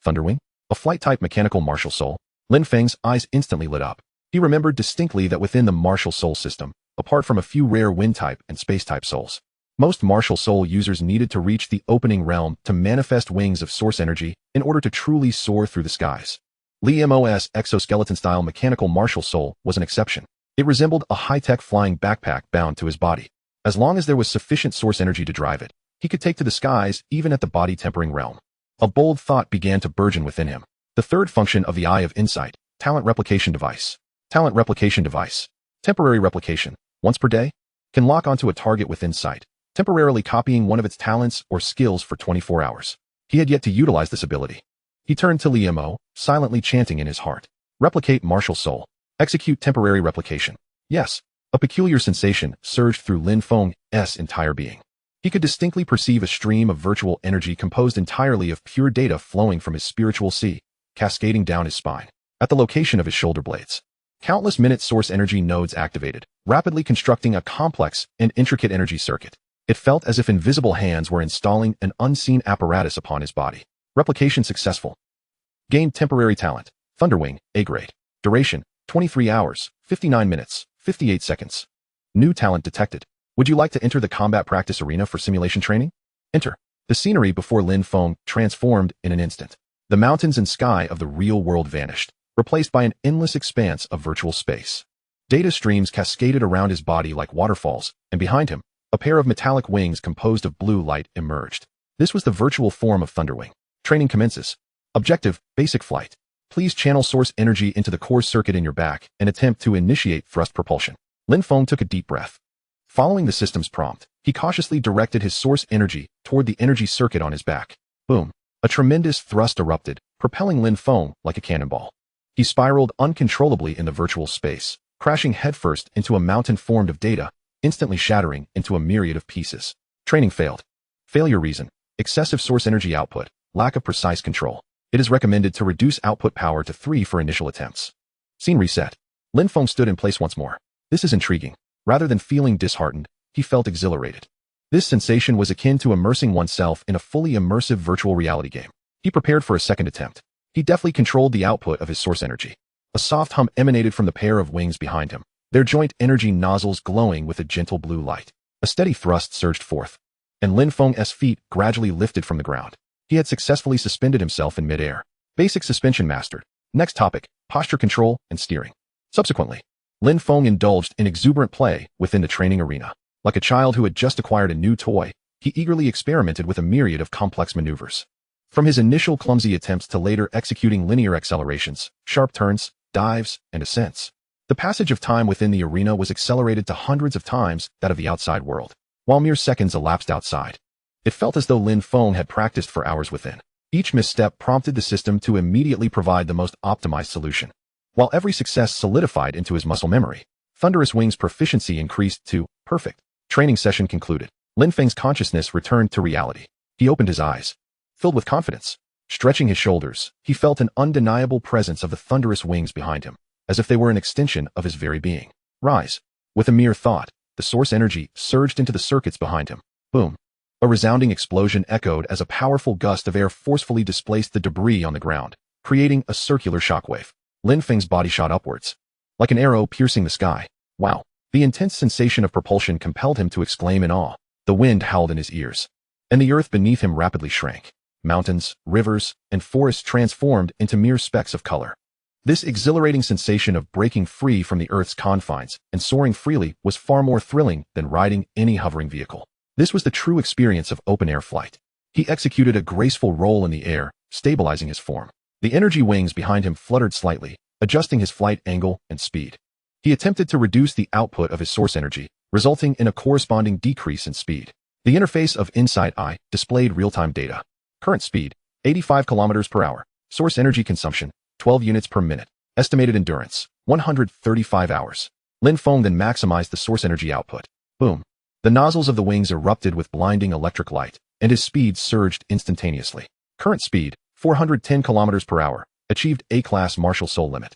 Thunderwing? A flight-type mechanical martial soul? Lin Feng's eyes instantly lit up. He remembered distinctly that within the martial soul system, apart from a few rare wind-type and space-type souls, most martial soul users needed to reach the opening realm to manifest wings of source energy in order to truly soar through the skies. Li Mo's exoskeleton-style mechanical martial soul was an exception. It resembled a high-tech flying backpack bound to his body. As long as there was sufficient source energy to drive it, he could take to the skies even at the body-tempering realm. A bold thought began to burgeon within him. The third function of the Eye of Insight, Talent Replication Device. Talent Replication Device. Temporary replication, once per day, can lock onto a target within sight, temporarily copying one of its talents or skills for 24 hours. He had yet to utilize this ability. He turned to Li Mo, silently chanting in his heart. Replicate martial soul. Execute temporary replication. Yes, a peculiar sensation surged through Lin Feng's entire being. He could distinctly perceive a stream of virtual energy composed entirely of pure data flowing from his spiritual sea, cascading down his spine. At the location of his shoulder blades, countless minute source energy nodes activated, rapidly constructing a complex and intricate energy circuit. It felt as if invisible hands were installing an unseen apparatus upon his body. Replication successful. Gained temporary talent. Thunderwing, A grade. Duration, 23 hours, 59 minutes, 58 seconds. New talent detected. Would you like to enter the combat practice arena for simulation training? Enter. The scenery before Lin Feng transformed in an instant. The mountains and sky of the real world vanished, replaced by an endless expanse of virtual space. Data streams cascaded around his body like waterfalls, and behind him, a pair of metallic wings composed of blue light emerged. This was the virtual form of Thunderwing. Training commences. Objective, basic flight. Please channel source energy into the core circuit in your back and attempt to initiate thrust propulsion. Lin Feng took a deep breath. Following the system's prompt, he cautiously directed his source energy toward the energy circuit on his back. Boom. A tremendous thrust erupted, propelling Lin Feng like a cannonball. He spiraled uncontrollably in the virtual space, crashing headfirst into a mountain formed of data, instantly shattering into a myriad of pieces. Training failed. Failure reason: excessive source energy output, lack of precise control. It is recommended to reduce output power to 3 for initial attempts. Scene reset. Lin Feng stood in place once more. This is intriguing. Rather than feeling disheartened, he felt exhilarated. This sensation was akin to immersing oneself in a fully immersive virtual reality game. He prepared for a second attempt. He deftly controlled the output of his source energy. A soft hum emanated from the pair of wings behind him, their joint energy nozzles glowing with a gentle blue light. A steady thrust surged forth. and Lin Feng's feet gradually lifted from the ground. He had successfully suspended himself in midair. Basic suspension mastered. Next topic, posture control and steering. Subsequently, Lin Feng indulged in exuberant play within the training arena. Like a child who had just acquired a new toy, he eagerly experimented with a myriad of complex maneuvers. From his initial clumsy attempts to later executing linear accelerations, sharp turns, dives, and ascents, the passage of time within the arena was accelerated to hundreds of times that of the outside world, while mere seconds elapsed outside. It felt as though Lin Feng had practiced for hours within. Each misstep prompted the system to immediately provide the most optimized solution, while every success solidified into his muscle memory. Thunderous Wing's proficiency increased to perfect. Training session concluded. Lin Feng's consciousness returned to reality. He opened his eyes. Filled with confidence, stretching his shoulders, he felt an undeniable presence of the thunderous wings behind him, as if they were an extension of his very being. Rise. With a mere thought, the source energy surged into the circuits behind him. Boom. A resounding explosion echoed as a powerful gust of air forcefully displaced the debris on the ground, creating a circular shockwave. Lin Feng's body shot upwards, like an arrow piercing the sky. Wow. The intense sensation of propulsion compelled him to exclaim in awe. The wind howled in his ears, and the earth beneath him rapidly shrank. Mountains, rivers, and forests transformed into mere specks of color. This exhilarating sensation of breaking free from the Earth's confines and soaring freely was far more thrilling than riding any hovering vehicle. This was the true experience of open-air flight. He executed a graceful roll in the air, stabilizing his form. The energy wings behind him fluttered slightly, adjusting his flight angle and speed. He attempted to reduce the output of his source energy, resulting in a corresponding decrease in speed. The interface of Insight Eye displayed real-time data. Current speed, 85 kilometers per hour. Source energy consumption, 12 units per minute. Estimated endurance, 135 hours. Lin Feng then maximized the source energy output. Boom. The nozzles of the wings erupted with blinding electric light, and his speed surged instantaneously. Current speed, 410 kilometers per hour. Achieved A-class martial soul limit.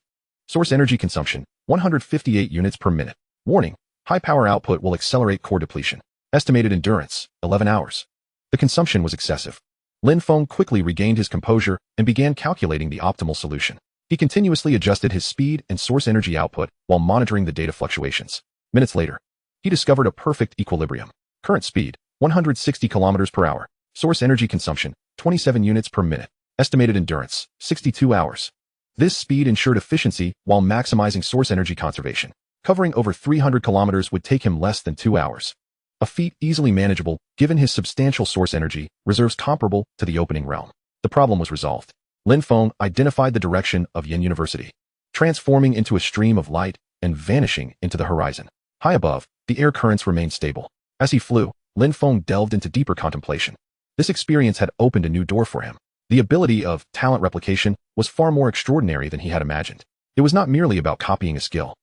Source energy consumption, 158 units per minute. Warning, high power output will accelerate core depletion. Estimated endurance, 11 hours. The consumption was excessive. Lin Feng quickly regained his composure and began calculating the optimal solution. He continuously adjusted his speed and source energy output while monitoring the data fluctuations. Minutes later, he discovered a perfect equilibrium. Current speed, 160 kilometers per hour. Source energy consumption, 27 units per minute. Estimated endurance, 62 hours. This speed ensured efficiency while maximizing source energy conservation. Covering over 300 kilometers would take him less than 2 hours. A feat easily manageable given his substantial source energy reserves comparable to the opening realm. The problem was resolved. Lin Feng identified the direction of Yen University, transforming into a stream of light and vanishing into the horizon. High above, the air currents remained stable. As he flew, Lin Feng delved into deeper contemplation. This experience had opened a new door for him. The ability of talent replication was far more extraordinary than he had imagined. It was not merely about copying a skill.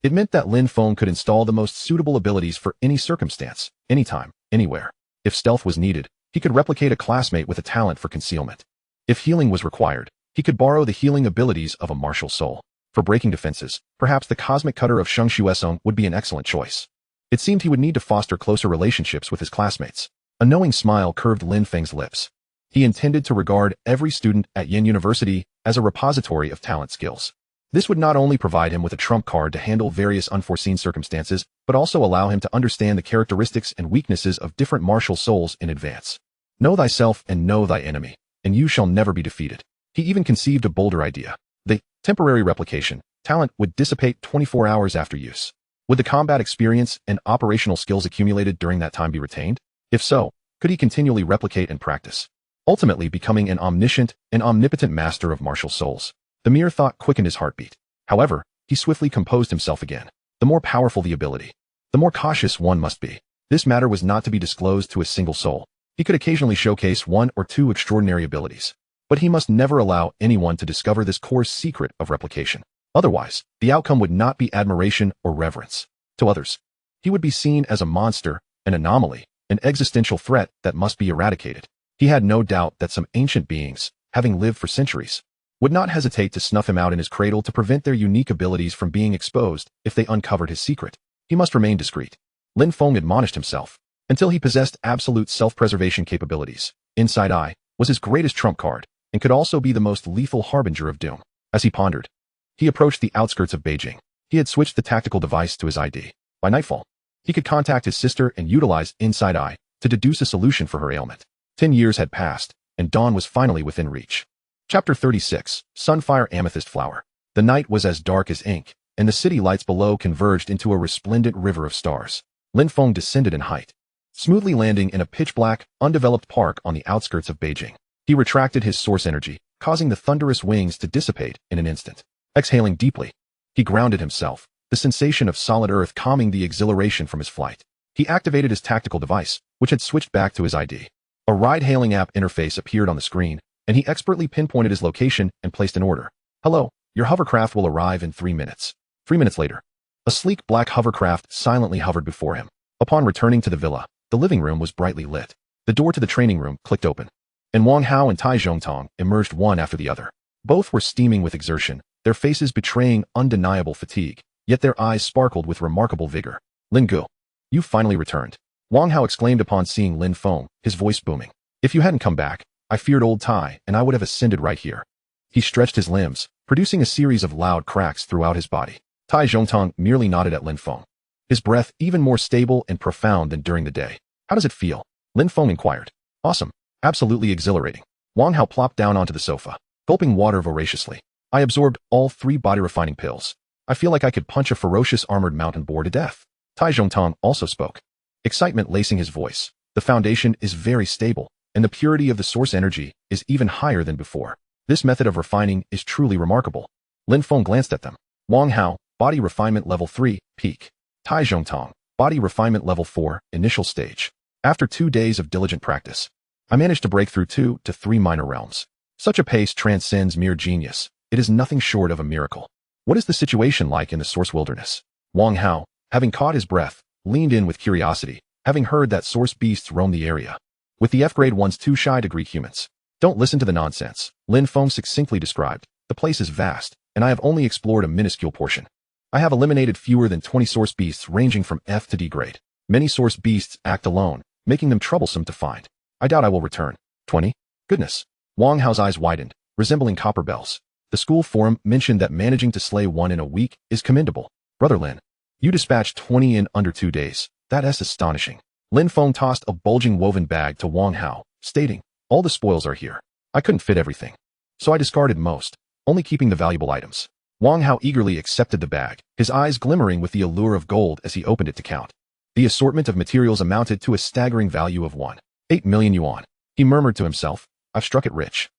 It meant that Lin Feng could install the most suitable abilities for any circumstance, anytime, anywhere. If stealth was needed, he could replicate a classmate with a talent for concealment. If healing was required, he could borrow the healing abilities of a martial soul. For breaking defenses, perhaps the cosmic cutter of Sheng Xuesong would be an excellent choice. It seemed he would need to foster closer relationships with his classmates. A knowing smile curved Lin Feng's lips. He intended to regard every student at Yen University as a repository of talent skills. This would not only provide him with a trump card to handle various unforeseen circumstances, but also allow him to understand the characteristics and weaknesses of different martial souls in advance. Know thyself and know thy enemy, and you shall never be defeated. He even conceived a bolder idea. The temporary replication talent would dissipate 24 hours after use. Would the combat experience and operational skills accumulated during that time be retained? If so, could he continually replicate and practice, ultimately becoming an omniscient and omnipotent master of martial souls? The mere thought quickened his heartbeat. However, he swiftly composed himself again. The more powerful the ability, the more cautious one must be. This matter was not to be disclosed to a single soul. He could occasionally showcase one or two extraordinary abilities, but he must never allow anyone to discover this core secret of replication. Otherwise, the outcome would not be admiration or reverence. To others, he would be seen as a monster, an anomaly, an existential threat that must be eradicated. He had no doubt that some ancient beings, having lived for centuries, would not hesitate to snuff him out in his cradle to prevent their unique abilities from being exposed if they uncovered his secret. He must remain discreet. Lin Feng admonished himself. Until he possessed absolute self-preservation capabilities, Insight Eye was his greatest trump card and could also be the most lethal harbinger of doom. As he pondered, he approached the outskirts of Beijing. He had switched the tactical device to his ID. By nightfall, he could contact his sister and utilize Insight Eye to deduce a solution for her ailment. 10 years had passed, and dawn was finally within reach. Chapter 36, Sunfire Amethyst Flower. The night was as dark as ink, and the city lights below converged into a resplendent river of stars. Lin Feng descended in height, smoothly landing in a pitch-black, undeveloped park on the outskirts of Beijing. He retracted his source energy, causing the thunderous wings to dissipate in an instant. Exhaling deeply, he grounded himself, the sensation of solid earth calming the exhilaration from his flight. He activated his tactical device, which had switched back to his ID. A ride-hailing app interface appeared on the screen, and he expertly pinpointed his location and placed an order. Hello, your hovercraft will arrive in 3 minutes. 3 minutes later, a sleek black hovercraft silently hovered before him. Upon returning to the villa, the living room was brightly lit. The door to the training room clicked open, and Wang Hao and Tai Zhongtong emerged one after the other. Both were steaming with exertion, their faces betraying undeniable fatigue, yet their eyes sparkled with remarkable vigor. Lin Gu, you finally returned. Wang Hao exclaimed upon seeing Lin Feng, his voice booming. If you hadn't come back, I feared old Tai, and I would have ascended right here. He stretched his limbs, producing a series of loud cracks throughout his body. Tai Zhongtong merely nodded at Lin Feng, his breath even more stable and profound than during the day. How does it feel? Lin Feng inquired. Awesome. Absolutely exhilarating. Wang Hao plopped down onto the sofa, gulping water voraciously. I absorbed all 3 body-refining pills. I feel like I could punch a ferocious armored mountain boar to death. Tai Zhongtong also spoke, excitement lacing his voice. The foundation is very stable, and the purity of the source energy is even higher than before. This method of refining is truly remarkable. Lin Feng glanced at them. Wang Hao, body refinement level 3, peak. Tai Zhongtong, body refinement level 4, initial stage. After 2 days of diligent practice, I managed to break through 2 to 3 minor realms. Such a pace transcends mere genius. It is nothing short of a miracle. What is the situation like in the source wilderness? Wang Hao, having caught his breath, leaned in with curiosity, having heard that source beasts roam the area. With the F-grade ones too shy to greet humans. Don't listen to the nonsense, Lin Feng succinctly described. The place is vast, and I have only explored a minuscule portion. I have eliminated fewer than 20 source beasts ranging from F to D grade. Many source beasts act alone, making them troublesome to find. I doubt I will return. 20? Goodness. Wang Hao's eyes widened, resembling copper bells. The school forum mentioned that managing to slay 1 in a week is commendable. Brother Lin, you dispatched 20 in under 2 days. That is astonishing. Lin Feng tossed a bulging woven bag to Wang Hao, stating, all the spoils are here. I couldn't fit everything, so I discarded most, only keeping the valuable items. Wang Hao eagerly accepted the bag, his eyes glimmering with the allure of gold as he opened it to count. The assortment of materials amounted to a staggering value of 1.8 million yuan. He murmured to himself, I've struck it rich.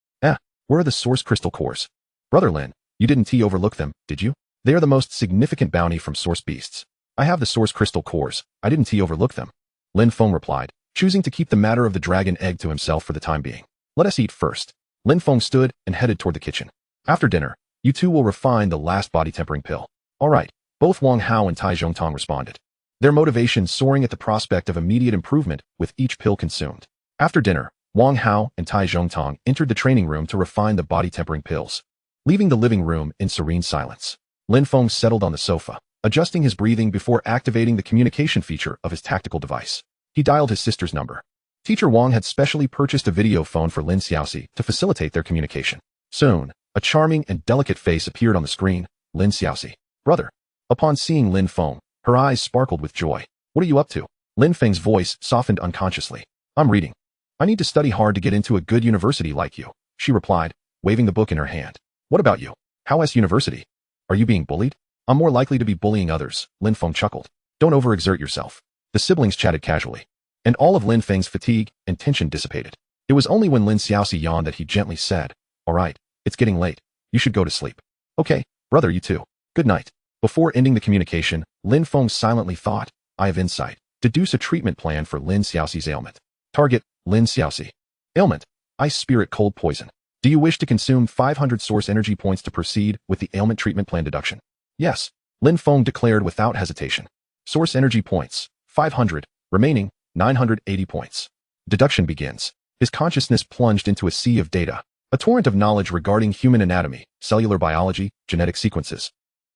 Where are the source crystal cores? Brother Lin, you didn't overlook them, did you? They are the most significant bounty from source beasts. I have the source crystal cores. I didn't overlook them. Lin Feng replied, choosing to keep the matter of the dragon egg to himself for the time being. Let us eat first. Lin Feng stood and headed toward the kitchen. After dinner, you two will refine the last body tempering pill. All right, both Wang Hao and Tai Zhongtong responded, their motivation soaring at the prospect of immediate improvement with each pill consumed. After dinner, Wang Hao and Tai Zhongtong entered the training room to refine the body tempering pills. Leaving the living room in serene silence, Lin Feng settled on the sofa, adjusting his breathing before activating the communication feature of his tactical device. He dialed his sister's number. Teacher Wang had specially purchased a video phone for Lin Xiaoxi to facilitate their communication. Soon, a charming and delicate face appeared on the screen. Lin Xiaoxi. Brother. Upon seeing Lin Feng, her eyes sparkled with joy. What are you up to? Lin Feng's voice softened unconsciously. I'm reading. I need to study hard to get into a good university like you, she replied, waving the book in her hand. What about you? How's university? Are you being bullied? I'm more likely to be bullying others, Lin Feng chuckled. Don't overexert yourself. The siblings chatted casually, and all of Lin Feng's fatigue and tension dissipated. It was only when Lin Xiaoxi yawned that he gently said, all right, it's getting late. You should go to sleep. Okay, brother, you too. Good night. Before ending the communication, Lin Feng silently thought, Eye of Insight. Deduce a treatment plan for Lin Xiaoxi's ailment. Target, Lin Xiaoxi. Ailment, Ice Spirit Cold Poison. Do you wish to consume 500 source energy points to proceed with the ailment treatment plan deduction? Yes, Lin Feng declared without hesitation. Source energy points, 500, remaining, 980 points. Deduction begins. His consciousness plunged into a sea of data, a torrent of knowledge regarding human anatomy, cellular biology, genetic sequences,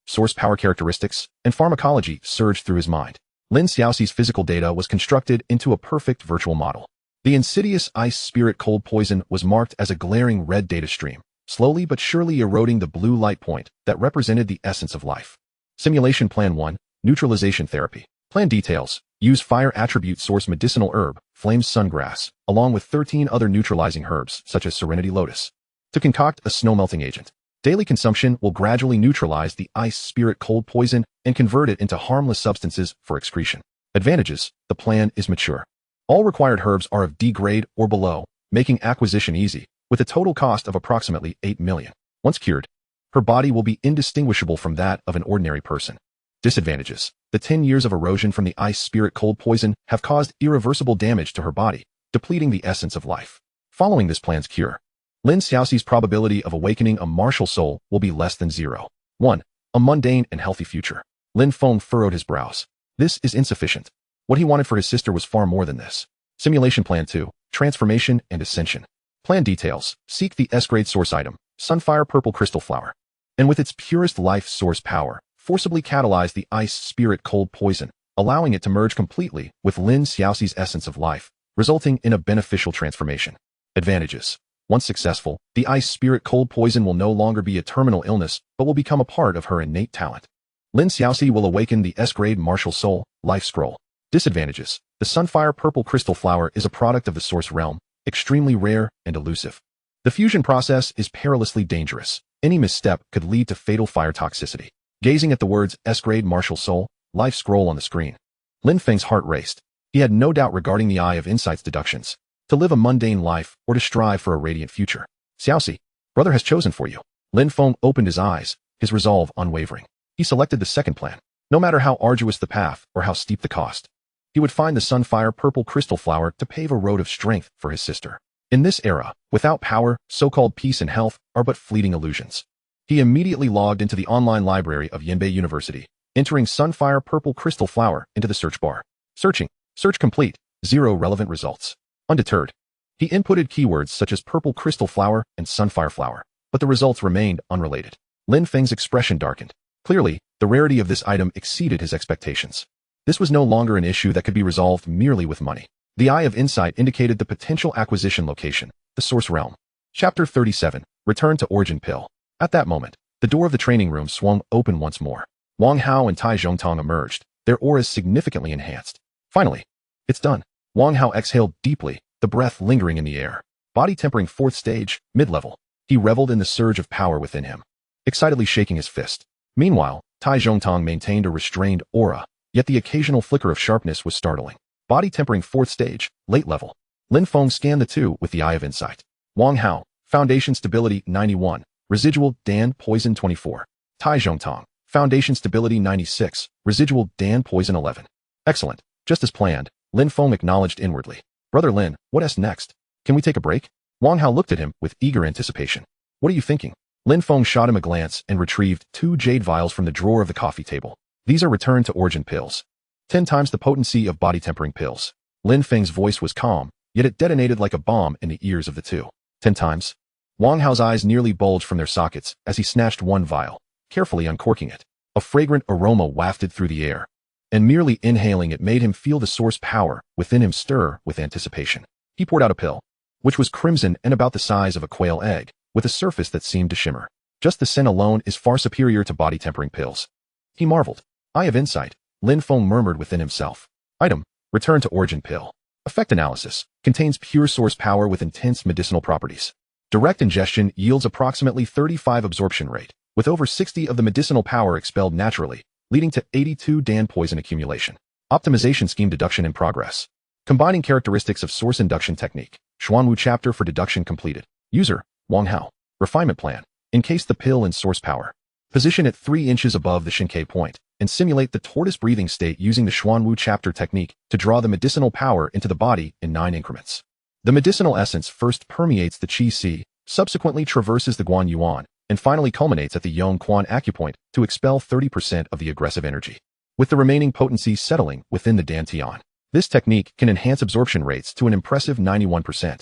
source power characteristics, and pharmacology surged through his mind. Lin Xiaoxi's physical data was constructed into a perfect virtual model. The insidious Ice Spirit Cold Poison was marked as a glaring red data stream, slowly but surely eroding the blue light point that represented the essence of life. Simulation Plan 1, Neutralization Therapy. Plan details. Use fire attribute source medicinal herb, flames sungrass, along with 13 other neutralizing herbs, such as serenity lotus, to concoct a snow-melting agent. Daily consumption will gradually neutralize the ice spirit cold poison and convert it into harmless substances for excretion. Advantages. The plan is mature. All required herbs are of D grade or below, making acquisition easy, with a total cost of approximately 8 million. Once cured, her body will be indistinguishable from that of an ordinary person. Disadvantages. The 10 years of erosion from the ice spirit cold poison have caused irreversible damage to her body, depleting the essence of life. Following this plan's cure, Lin Xiaoxi's probability of awakening a martial soul will be less than 0. 1. A mundane and healthy future. Lin Feng furrowed his brows. This is insufficient. What he wanted for his sister was far more than this. Simulation Plan 2. Transformation and Ascension. Plan details. Seek the S-grade source item, Sunfire Purple Crystal Flower, and with its purest life source power, forcibly catalyze the ice spirit cold poison, allowing it to merge completely with Lin Xiaoxi's essence of life, resulting in a beneficial transformation. Advantages. Once successful, the ice spirit cold poison will no longer be a terminal illness, but will become a part of her innate talent. Lin Xiaoxi will awaken the S-grade martial soul, life scroll. Disadvantages. The Sunfire Purple Crystal Flower is a product of the source realm, extremely rare and elusive. The fusion process is perilously dangerous. Any misstep could lead to fatal fire toxicity. Gazing at the words S-grade martial soul, life scroll on the screen, Lin Feng's heart raced. He had no doubt regarding the Eye of Insight's deductions. To live a mundane life or to strive for a radiant future. Xiaoxi, brother has chosen for you. Lin Feng opened his eyes, his resolve unwavering. He selected the second plan. No matter how arduous the path or how steep the cost, he would find the Sunfire Purple Crystal Flower to pave a road of strength for his sister. In this era, without power, so-called peace and health are but fleeting illusions. He immediately logged into the online library of Yanbei University, entering Sunfire Purple Crystal Flower into the search bar. Searching. Search complete. 0 relevant results. Undeterred, he inputted keywords such as Purple Crystal Flower and Sunfire Flower, but the results remained unrelated. Lin Feng's expression darkened. Clearly, the rarity of this item exceeded his expectations. This was no longer an issue that could be resolved merely with money. The Eye of Insight indicated the potential acquisition location, the source realm. Chapter 37. Return to Origin Pill. At that moment, the door of the training room swung open once more. Wang Hao and Tai Zhongtong emerged, their auras significantly enhanced. Finally, it's done. Wang Hao exhaled deeply, the breath lingering in the air. Body tempering 4th stage, mid-level. He reveled in the surge of power within him, excitedly shaking his fist. Meanwhile, Tai Zhongtong maintained a restrained aura, yet the occasional flicker of sharpness was startling. Body tempering 4th stage, late level. Lin Feng scanned the two with the Eye of Insight. Wang Hao, Foundation Stability 91, Residual Dan Poison 24. Tai Zhongtong, Foundation Stability 96, Residual Dan Poison 11. Excellent, just as planned. Lin Feng acknowledged inwardly. Brother Lin, what's next? Can we take a break? Wang Hao looked at him with eager anticipation. What are you thinking? Lin Feng shot him a glance and retrieved 2 jade vials from the drawer of the coffee table. These are return to origin pills. 10 times the potency of body tempering pills. Lin Feng's voice was calm, yet it detonated like a bomb in the ears of the two. 10 times? Wang Hao's eyes nearly bulged from their sockets as he snatched one vial, carefully uncorking it. A fragrant aroma wafted through the air, and merely inhaling it made him feel the source power within him stir with anticipation. He poured out a pill, which was crimson and about the size of a quail egg, with a surface that seemed to shimmer. Just the scent alone is far superior to body tempering pills. He marveled. Eye of Insight, Lin Feng murmured within himself. Item, return to origin pill. Effect analysis, contains pure source power with intense medicinal properties. Direct ingestion yields approximately 35 absorption rate, with over 60 of the medicinal power expelled naturally, leading to 82 Dan poison accumulation. Optimization scheme deduction in progress. Combining characteristics of source induction technique. Xuanwu chapter for deduction completed. User, Wang Hao. Refinement plan. Encase the pill in source power. Position it 3 inches above the Shinkei point, and simulate the tortoise breathing state using the Xuanwu chapter technique to draw the medicinal power into the body in 9 increments. The medicinal essence first permeates the Qi Si, subsequently traverses the Guan Yuan, and finally culminates at the Yong Quan acupoint to expel 30% of the aggressive energy, with the remaining potency settling within the Dantian. This technique can enhance absorption rates to an impressive 91%,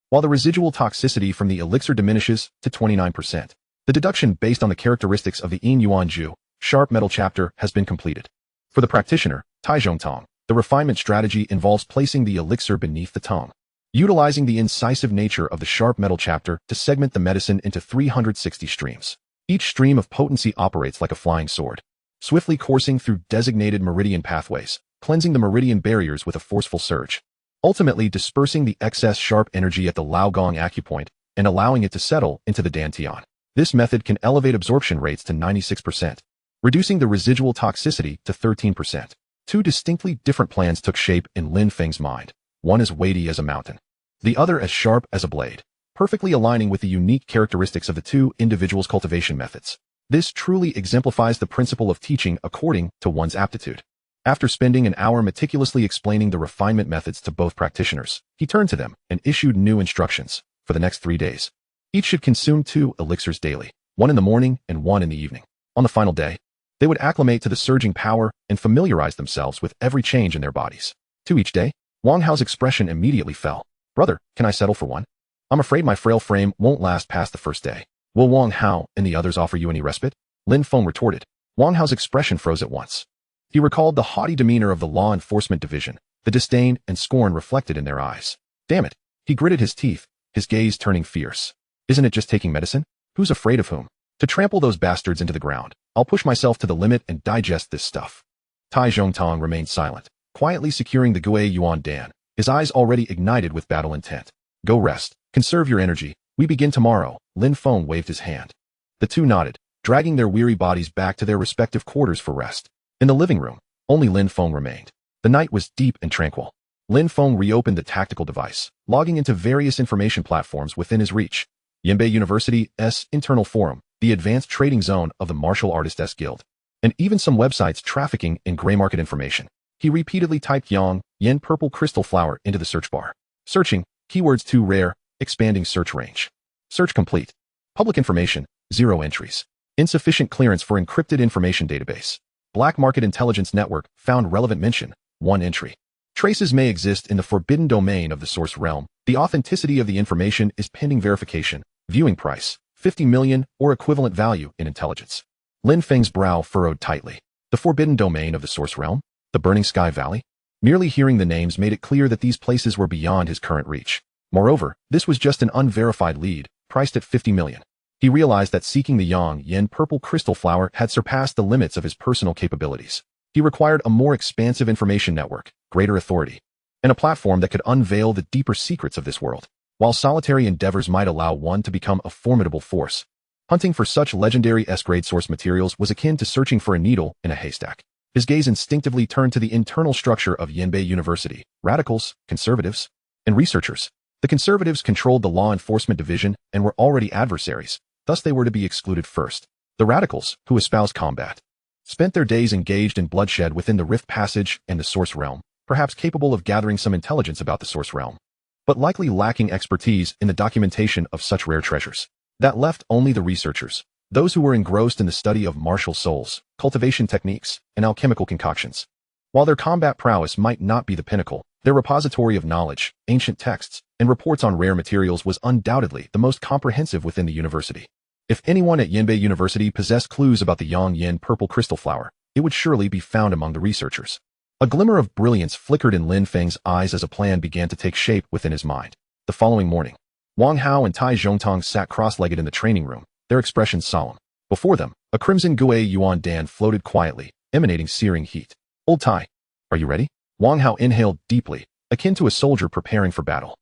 while the residual toxicity from the elixir diminishes to 29%. The deduction based on the characteristics of the Yin Yuan Ju, sharp metal chapter has been completed. For the practitioner, Tai Zhongtong, the refinement strategy involves placing the elixir beneath the tongue, utilizing the incisive nature of the sharp metal chapter to segment the medicine into 360 streams. Each stream of potency operates like a flying sword, swiftly coursing through designated meridian pathways, cleansing the meridian barriers with a forceful surge, ultimately dispersing the excess sharp energy at the Laogong acupoint and allowing it to settle into the dantian. This method can elevate absorption rates to 96%, reducing the residual toxicity to 13%. Two distinctly different plans took shape in Lin Feng's mind, one as weighty as a mountain, the other as sharp as a blade, perfectly aligning with the unique characteristics of the two individuals' cultivation methods. This truly exemplifies the principle of teaching according to one's aptitude. After spending an hour meticulously explaining the refinement methods to both practitioners, he turned to them and issued new instructions for the next 3 days. Each should consume 2 elixirs daily, one in the morning and one in the evening. On the final day, they would acclimate to the surging power and familiarize themselves with every change in their bodies. 2 each day. Wang Hao's expression immediately fell. Brother, can I settle for 1? I'm afraid my frail frame won't last past the first day. Will Wang Hao and the others offer you any respite? Lin Feng retorted. Wang Hao's expression froze at once. He recalled the haughty demeanor of the law enforcement division, the disdain and scorn reflected in their eyes. Damn it. He gritted his teeth, his gaze turning fierce. Isn't it just taking medicine? Who's afraid of whom? To trample those bastards into the ground. I'll push myself to the limit and digest this stuff. Tai Zhongtong remained silent, quietly securing the Gui Yuan Dan, his eyes already ignited with battle intent. Go rest. Conserve your energy. We begin tomorrow. Lin Feng waved his hand. The two nodded, dragging their weary bodies back to their respective quarters for rest. In the living room, only Lin Feng remained. The night was deep and tranquil. Lin Feng reopened the tactical device, logging into various information platforms within his reach. Yanbei University's internal forum, the advanced trading zone of the Martial Artists Guild, and even some websites trafficking in gray market information. He repeatedly typed Yen purple crystal flower into the search bar. Searching, keywords too rare, expanding search range. Search complete. Public information, 0 entries. Insufficient clearance for encrypted information database. Black market intelligence network found relevant mention, 1 entry. Traces may exist in the forbidden domain of the source realm. The authenticity of the information is pending verification. Viewing price, 50 million or equivalent value in intelligence. Lin Feng's brow furrowed tightly. The forbidden domain of the source realm? The Burning Sky Valley? Merely hearing the names made it clear that these places were beyond his current reach. Moreover, this was just an unverified lead, priced at 50 million. He realized that seeking the Yen purple crystal flower had surpassed the limits of his personal capabilities. He required a more expansive information network, greater authority, and a platform that could unveil the deeper secrets of this world. While solitary endeavors might allow one to become a formidable force, hunting for such legendary S-grade source materials was akin to searching for a needle in a haystack. His gaze instinctively turned to the internal structure of Yanbei University. Radicals, conservatives, and researchers. The conservatives controlled the law enforcement division and were already adversaries, thus they were to be excluded first. The radicals, who espoused combat, spent their days engaged in bloodshed within the Rift Passage and the Source Realm, perhaps capable of gathering some intelligence about the Source Realm, but likely lacking expertise in the documentation of such rare treasures. That left only the researchers, those who were engrossed in the study of martial souls, cultivation techniques, and alchemical concoctions. While their combat prowess might not be the pinnacle, their repository of knowledge, ancient texts, and reports on rare materials was undoubtedly the most comprehensive within the university. If anyone at Yanbei University possessed clues about the Yen purple crystal flower, it would surely be found among the researchers. A glimmer of brilliance flickered in Lin Feng's eyes as a plan began to take shape within his mind. The following morning, Wang Hao and Tai Zhongtong sat cross-legged in the training room, their expressions solemn. Before them, a crimson Gui Yuan Dan floated quietly, emanating searing heat. Old Tai, are you ready? Wang Hao inhaled deeply, akin to a soldier preparing for battle.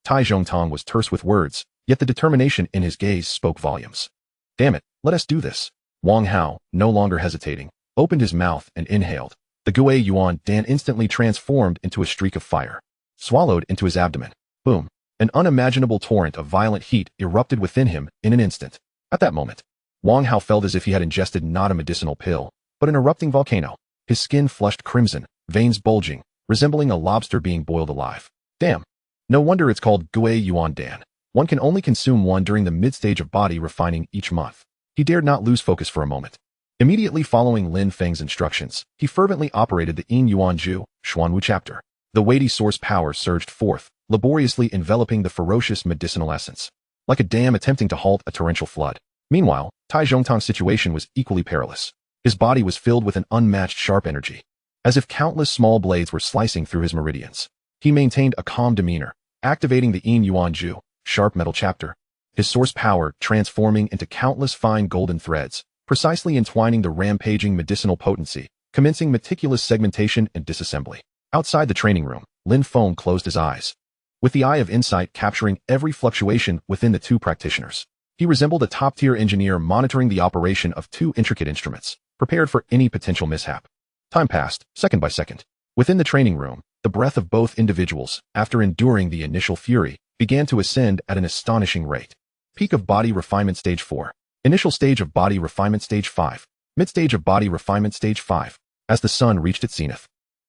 Tai Zhongtong was terse with words, yet the determination in his gaze spoke volumes. Damn it, let us do this. Wang Hao, no longer hesitating, opened his mouth and inhaled. The Gui Yuan Dan instantly transformed into a streak of fire, swallowed into his abdomen. Boom. An unimaginable torrent of violent heat erupted within him in an instant. At that moment, Wang Hao felt as if he had ingested not a medicinal pill, but an erupting volcano. His skin flushed crimson, veins bulging, resembling a lobster being boiled alive. Damn. No wonder it's called Gui Yuan Dan. One can only consume one during the mid-stage of body refining each month. He dared not lose focus for a moment. Immediately following Lin Feng's instructions, he fervently operated the Yin Yuan Zhu, Xuanwu chapter. The weighty source power surged forth, laboriously enveloping the ferocious medicinal essence, like a dam attempting to halt a torrential flood. Meanwhile, Tai Zhongtang's situation was equally perilous. His body was filled with an unmatched sharp energy, as if countless small blades were slicing through his meridians. He maintained a calm demeanor, activating the Yin Yuan Zhu, sharp metal chapter, his source power transforming into countless fine golden threads, precisely entwining the rampaging medicinal potency commencing meticulous segmentation and disassembly. Outside the training room, Lin Feng closed his eyes, with the eye of insight capturing every fluctuation within the two practitioners. He resembled a top-tier engineer monitoring the operation of two intricate instruments, prepared for any potential mishap. Time passed, second by second. Within the training room, the breath of both individuals, after enduring the initial fury, began to ascend at an astonishing rate. Peak of body refinement stage 4. Initial stage of body refinement stage 5. Mid-stage of body refinement stage 5. As the sun reached its zenith,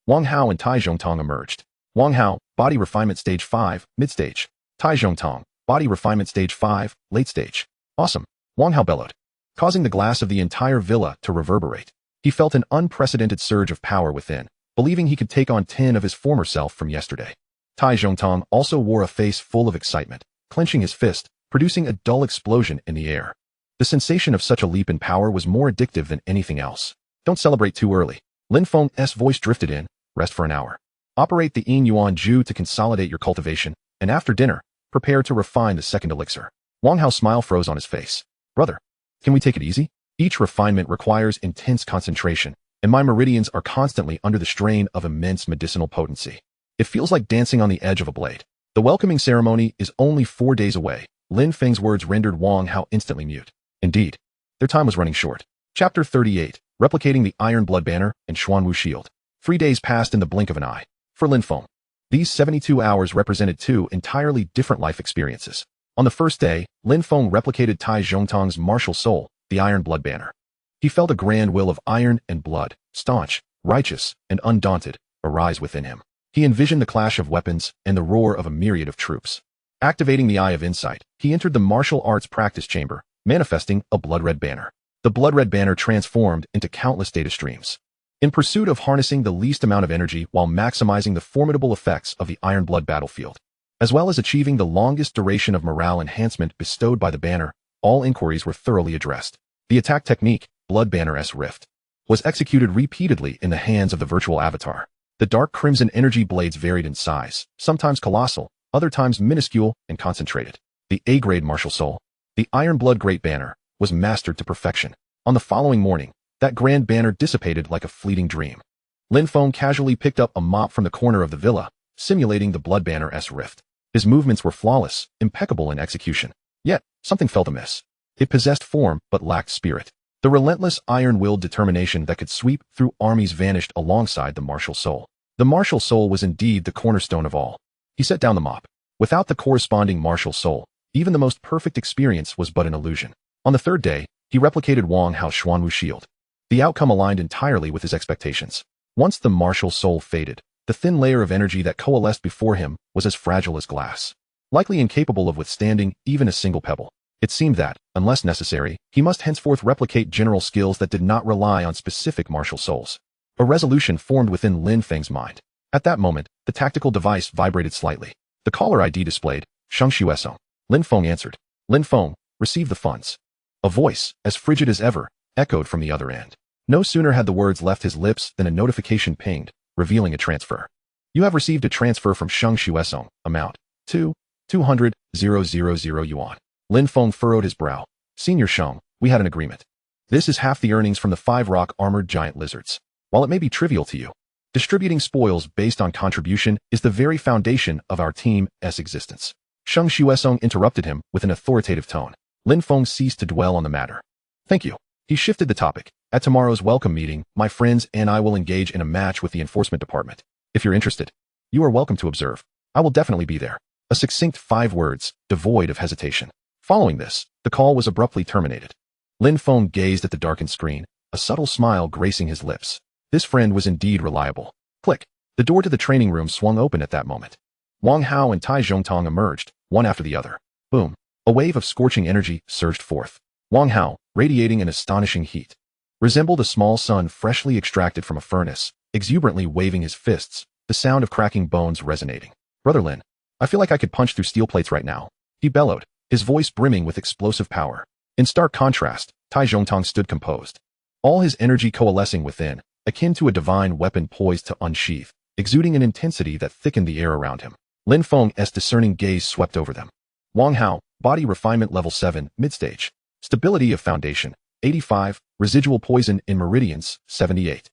Wang Hao and Tai Zhongtong emerged. Wang Hao, body refinement stage 5, mid-stage. Tai Zhongtong, body refinement stage 5, late stage. Awesome, Wang Hao bellowed, causing the glass of the entire villa to reverberate. He felt an unprecedented surge of power within, believing he could take on 10 of his former self from yesterday. Tai Zhongtong also wore a face full of excitement, clenching his fist, producing a dull explosion in the air. The sensation of such a leap in power was more addictive than anything else. Don't celebrate too early. Lin Feng's voice drifted in. Rest for an hour. Operate the Yin Yuan Ju to consolidate your cultivation, and after dinner, prepare to refine the second elixir. Wang Hao's smile froze on his face. Brother, can we take it easy? Each refinement requires intense concentration, and my meridians are constantly under the strain of immense medicinal potency. It feels like dancing on the edge of a blade. The welcoming ceremony is only 4 days away. Lin Feng's words rendered Wang Hao instantly mute. Indeed, their time was running short. Chapter 38, Replicating the Iron Blood Banner and Xuanwu Shield. 3 days passed in the blink of an eye. For Lin Feng, these 72 hours represented two entirely different life experiences. On the first day, Lin Feng replicated Tai Zhongtong's martial soul, the Iron Blood Banner. He felt a grand will of iron and blood, staunch, righteous, and undaunted, arise within him. He envisioned the clash of weapons and the roar of a myriad of troops. Activating the Eye of Insight, he entered the martial arts practice chamber, manifesting a blood-red banner. The blood-red banner transformed into countless data streams. In pursuit of harnessing the least amount of energy while maximizing the formidable effects of the Iron Blood battlefield, as well as achieving the longest duration of morale enhancement bestowed by the banner, all inquiries were thoroughly addressed. The attack technique, Blood Banner's Rift, was executed repeatedly in the hands of the virtual avatar. The dark crimson energy blades varied in size, sometimes colossal, other times minuscule and concentrated. The A-grade martial soul, the Iron Blood Great Banner, was mastered to perfection. On the following morning, that grand banner dissipated like a fleeting dream. Lin Feng casually picked up a mop from the corner of the villa, simulating the Blood Banner's Rift. His movements were flawless, impeccable in execution. Yet, something felt amiss. It possessed form but lacked spirit. The relentless iron-willed determination that could sweep through armies vanished alongside the martial soul. The martial soul was indeed the cornerstone of all. He set down the mop. Without the corresponding martial soul, even the most perfect experience was but an illusion. On the third day, he replicated Wang Hao's Xuanwu Shield. The outcome aligned entirely with his expectations. Once the martial soul faded, the thin layer of energy that coalesced before him was as fragile as glass, likely incapable of withstanding even a single pebble. It seemed that, unless necessary, he must henceforth replicate general skills that did not rely on specific martial souls. A resolution formed within Lin Feng's mind. At that moment, the tactical device vibrated slightly. The caller ID displayed, Shengxuesong. Lin Feng answered. Lin Feng, receive the funds. A voice, as frigid as ever, echoed from the other end. No sooner had the words left his lips than a notification pinged, revealing a transfer. You have received a transfer from Shengxuesong, amount 200,000 yuan. Lin Feng furrowed his brow. Senior Sheng, we had an agreement. This is half the earnings from the 5 rock armored giant lizards. While it may be trivial to you, distributing spoils based on contribution is the very foundation of our team's existence. Shengxuesong interrupted him with an authoritative tone. Lin Feng ceased to dwell on the matter. Thank you. He shifted the topic. At tomorrow's welcome meeting, my friends and I will engage in a match with the enforcement department. If you're interested, you are welcome to observe. I will definitely be there. A succinct 5 words, devoid of hesitation. Following this, the call was abruptly terminated. Lin Feng gazed at the darkened screen, a subtle smile gracing his lips. This friend was indeed reliable. Click. The door to the training room swung open at that moment. Wang Hao and Tai Zhongtong emerged, one after the other. Boom. A wave of scorching energy surged forth. Wang Hao, radiating an astonishing heat, resembled a small sun freshly extracted from a furnace, exuberantly waving his fists, the sound of cracking bones resonating. Brother Lin, I feel like I could punch through steel plates right now. He bellowed, his voice brimming with explosive power. In stark contrast, Tai Zhongtong stood composed, all his energy coalescing within, akin to a divine weapon poised to unsheath, exuding an intensity that thickened the air around him. Lin Feng's discerning gaze swept over them. Wang Hao, body refinement level 7, mid-stage. Stability of foundation, 85, residual poison in meridians, 78.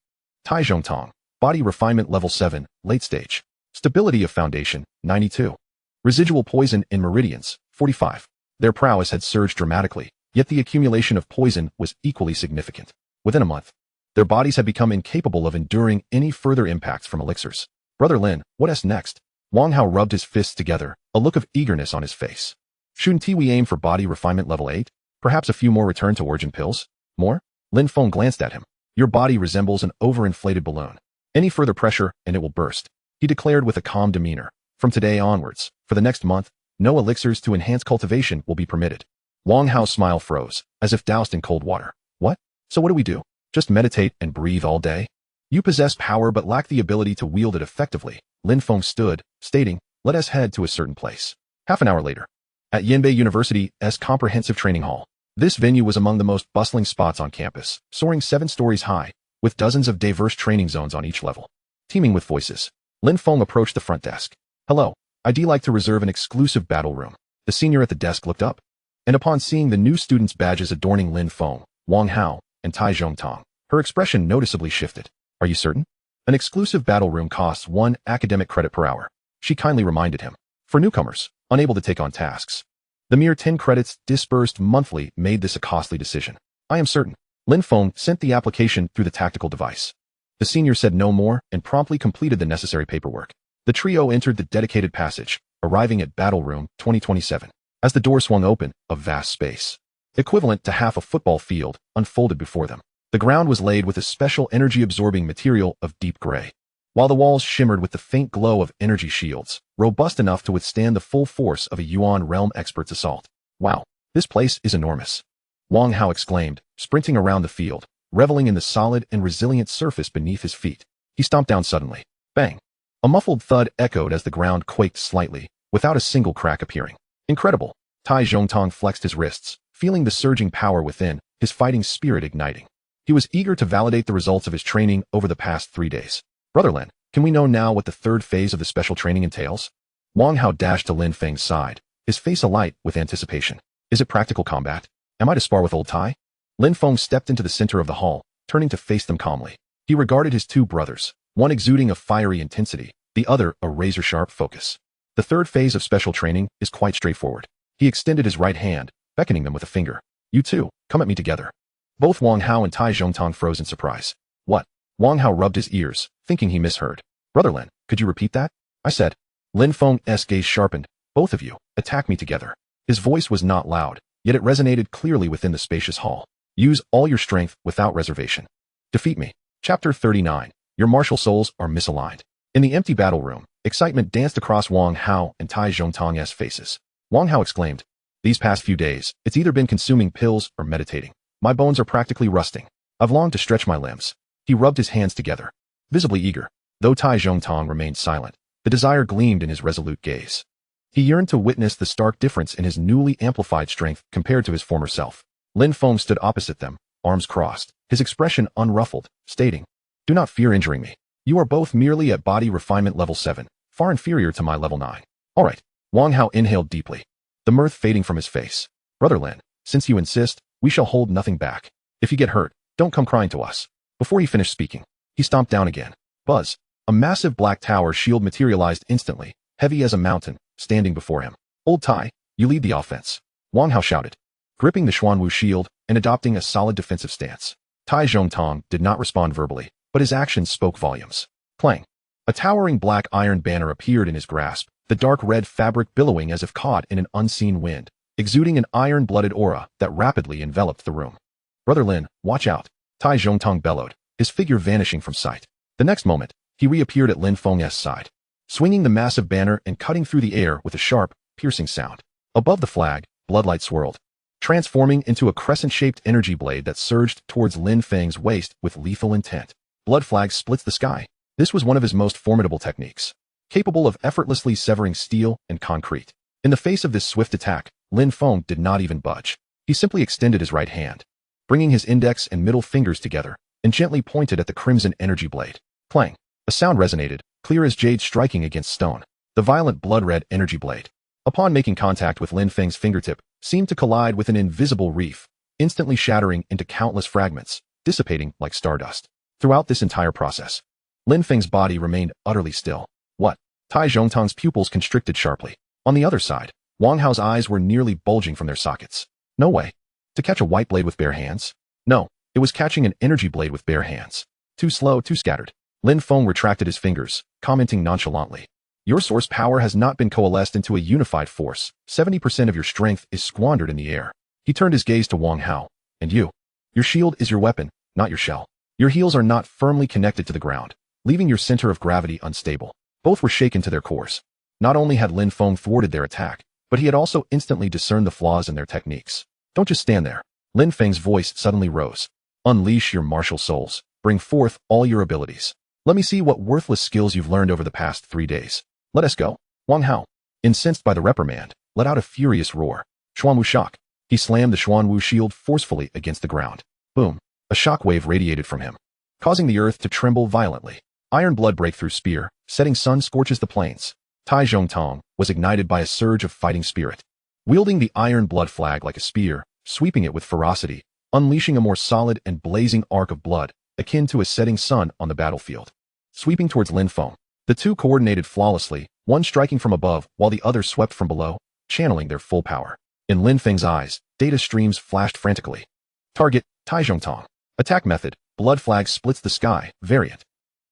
Tai Zhongtong, body refinement level 7, late stage. Stability of foundation, 92. Residual poison in meridians, 45. Their prowess had surged dramatically, yet the accumulation of poison was equally significant. Within a month, their bodies had become incapable of enduring any further impacts from elixirs. Brother Lin, what's next? Wang Hao rubbed his fists together, a look of eagerness on his face. Shouldn't we aim for body refinement level 8? Perhaps a few more return to origin pills? More? Lin Feng glanced at him. Your body resembles an overinflated balloon. Any further pressure and it will burst, he declared with a calm demeanor. From today onwards, for the next month, no elixirs to enhance cultivation will be permitted. Wang Hao's smile froze, as if doused in cold water. What? So what do we do? Just meditate and breathe all day? You possess power but lack the ability to wield it effectively. Lin Feng stood, stating, let us head to a certain place. Half an hour later, at Yanbei University's comprehensive training hall. This venue was among the most bustling spots on campus, soaring 7 stories high, with dozens of diverse training zones on each level. Teeming with voices, Lin Feng approached the front desk. Hello, I'd like to reserve an exclusive battle room. The senior at the desk looked up, and upon seeing the new students' badges adorning Lin Feng, Wang Hao, and Tai Zhongtong, her expression noticeably shifted. Are you certain? An exclusive battle room costs 1 academic credit per hour, she kindly reminded him. For newcomers, unable to take on tasks, the mere 10 credits disbursed monthly made this a costly decision. I am certain. Lin Feng sent the application through the tactical device. The senior said no more and promptly completed the necessary paperwork. The trio entered the dedicated passage, arriving at Battle Room 2027. As the door swung open, a vast space, equivalent to half a football field, unfolded before them. The ground was laid with a special energy-absorbing material of deep gray, while the walls shimmered with the faint glow of energy shields, robust enough to withstand the full force of a Yuan realm expert's assault. Wow, this place is enormous. Wang Hao exclaimed, sprinting around the field, reveling in the solid and resilient surface beneath his feet. He stomped down suddenly. Bang! A muffled thud echoed as the ground quaked slightly, without a single crack appearing. Incredible! Tai Zhongtong flexed his wrists, feeling the surging power within, his fighting spirit igniting. He was eager to validate the results of his training over the past 3 days. Brother Lin, can we know now what the 3rd phase of the special training entails? Wang Hao dashed to Lin Feng's side, his face alight with anticipation. Is it practical combat? Am I to spar with old Tai? Lin Feng stepped into the center of the hall, turning to face them calmly. He regarded his 2 brothers, one exuding a fiery intensity, the other a razor-sharp focus. The 3rd phase of special training is quite straightforward. He extended his right hand, beckoning them with a finger. You two, come at me together. Both Wang Hao and Tai Zhongtong froze in surprise. What? Wang Hao rubbed his ears, thinking he misheard. Brother Lin, could you repeat that? I said. Lin Feng's gaze sharpened. Both of you, attack me together. His voice was not loud, yet it resonated clearly within the spacious hall. Use all your strength without reservation. Defeat me. Chapter 39. Your martial souls are misaligned. In the empty battle room, excitement danced across Wang Hao and Tai Zhongtong's faces. Wang Hao exclaimed, these past few days, it's either been consuming pills or meditating. My bones are practically rusting. I've longed to stretch my limbs. He rubbed his hands together, visibly eager. Though Tai Zhongtong remained silent, the desire gleamed in his resolute gaze. He yearned to witness the stark difference in his newly amplified strength compared to his former self. Lin Feng stood opposite them, arms crossed, his expression unruffled, stating, do not fear injuring me. You are both merely at body refinement level 7, far inferior to my level 9. All right. Wang Hao inhaled deeply, the mirth fading from his face. Brother Lin, since you insist, we shall hold nothing back. If you get hurt, don't come crying to us. Before he finished speaking, he stomped down again. Buzz. A massive black tower shield materialized instantly, heavy as a mountain, standing before him. Old Tai, you lead the offense. Wang Hao shouted, gripping the Xuanwu shield and adopting a solid defensive stance. Tai Zhongtong did not respond verbally, but his actions spoke volumes. Clang. A towering black iron banner appeared in his grasp, the dark red fabric billowing as if caught in an unseen wind, exuding an iron-blooded aura that rapidly enveloped the room. Brother Lin, watch out. Tai Zhongtong bellowed, his figure vanishing from sight. The next moment, he reappeared at Lin Feng's side, swinging the massive banner and cutting through the air with a sharp, piercing sound. Above the flag, bloodlight swirled, transforming into a crescent-shaped energy blade that surged towards Lin Feng's waist with lethal intent. Blood flag splits the sky. This was one of his most formidable techniques, capable of effortlessly severing steel and concrete. In the face of this swift attack, Lin Feng did not even budge. He simply extended his right hand, bringing his index and middle fingers together, and gently pointed at the crimson energy blade. Clang. A sound resonated, clear as jade striking against stone. The violent blood-red energy blade, upon making contact with Lin Feng's fingertip, seemed to collide with an invisible reef, instantly shattering into countless fragments, dissipating like stardust. Throughout this entire process, Lin Feng's body remained utterly still. What? Tai Zhongtang's pupils constricted sharply. On the other side, Wang Hao's eyes were nearly bulging from their sockets. No way. To catch a white blade with bare hands? No, it was catching an energy blade with bare hands. Too slow, too scattered. Lin Feng retracted his fingers, commenting nonchalantly. Your source power has not been coalesced into a unified force. 70% of your strength is squandered in the air. He turned his gaze to Wang Hao. And you? Your shield is your weapon, not your shell. Your heels are not firmly connected to the ground, leaving your center of gravity unstable. Both were shaken to their cores. Not only had Lin Feng thwarted their attack, but he had also instantly discerned the flaws in their techniques. Don't just stand there. Lin Feng's voice suddenly rose. Unleash your martial souls. Bring forth all your abilities. Let me see what worthless skills you've learned over the past 3 days. Let us go. Wang Hao, incensed by the reprimand, let out a furious roar. Xuanwu shock. He slammed the Xuanwu shield forcefully against the ground. Boom. A shockwave radiated from him, causing the earth to tremble violently. Iron blood breakthrough spear, setting sun scorches the plains. Tai Zhongtang was ignited by a surge of fighting spirit. Wielding the iron blood flag like a spear, sweeping it with ferocity, unleashing a more solid and blazing arc of blood, akin to a setting sun on the battlefield. Sweeping towards Lin Feng, the two coordinated flawlessly, one striking from above while the other swept from below, channeling their full power. In Lin Feng's eyes, data streams flashed frantically. Target, Tai Zhongtang. Attack method, blood flag splits the sky, variant.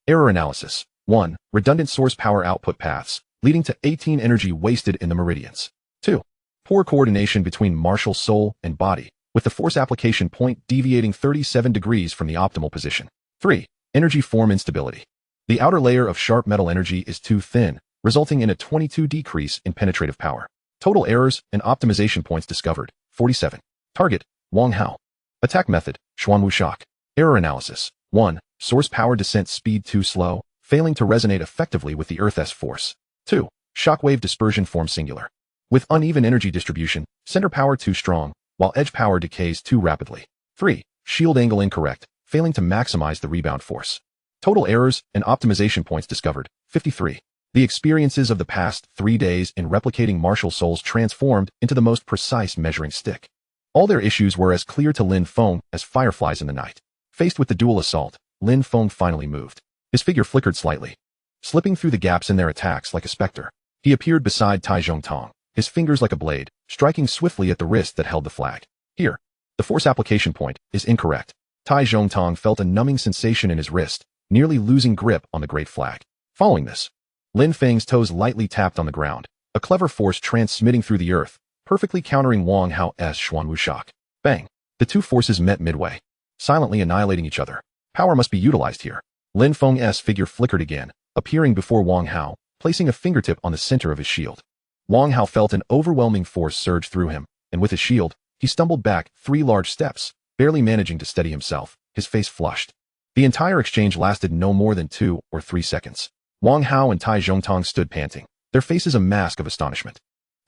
Error analysis. 1. Redundant source power output paths, leading to 18 energy wasted in the meridians. 2. Poor coordination between martial soul and body, with the force application point deviating 37 degrees from the optimal position. 3. Energy form instability. The outer layer of sharp metal energy is too thin, resulting in a 22 decrease in penetrative power. Total errors and optimization points discovered, 47. Target, Wang Hao. Attack method, Xuanwu shock. Error analysis. 1. Source power descent speed too slow, failing to resonate effectively with the Earth's force. 2. Shockwave dispersion form singular. With uneven energy distribution, center power too strong, while edge power decays too rapidly. 3. Shield angle incorrect, failing to maximize the rebound force. Total errors and optimization points discovered, 53. The experiences of the past 3 days in replicating martial souls transformed into the most precise measuring stick. All their issues were as clear to Lin Feng as fireflies in the night. Faced with the dual assault, Lin Feng finally moved. His figure flickered slightly, slipping through the gaps in their attacks like a specter. He appeared beside Tai Zhongtang, his fingers like a blade, striking swiftly at the wrist that held the flag. Here, the force application point is incorrect. Tai Zhongtang felt a numbing sensation in his wrist, nearly losing grip on the great flag. Following this, Lin Feng's toes lightly tapped on the ground, a clever force transmitting through the earth, perfectly countering Wang Hao's Xuanwu shock. Bang! The two forces met midway, silently annihilating each other. Power must be utilized here. Lin Feng's figure flickered again, appearing before Wang Hao, placing a fingertip on the center of his shield. Wang Hao felt an overwhelming force surge through him, and with his shield, he stumbled back 3 large steps, barely managing to steady himself, his face flushed. The entire exchange lasted no more than 2 or 3 seconds. Wang Hao and Tai Zhongtang stood panting, their faces a mask of astonishment.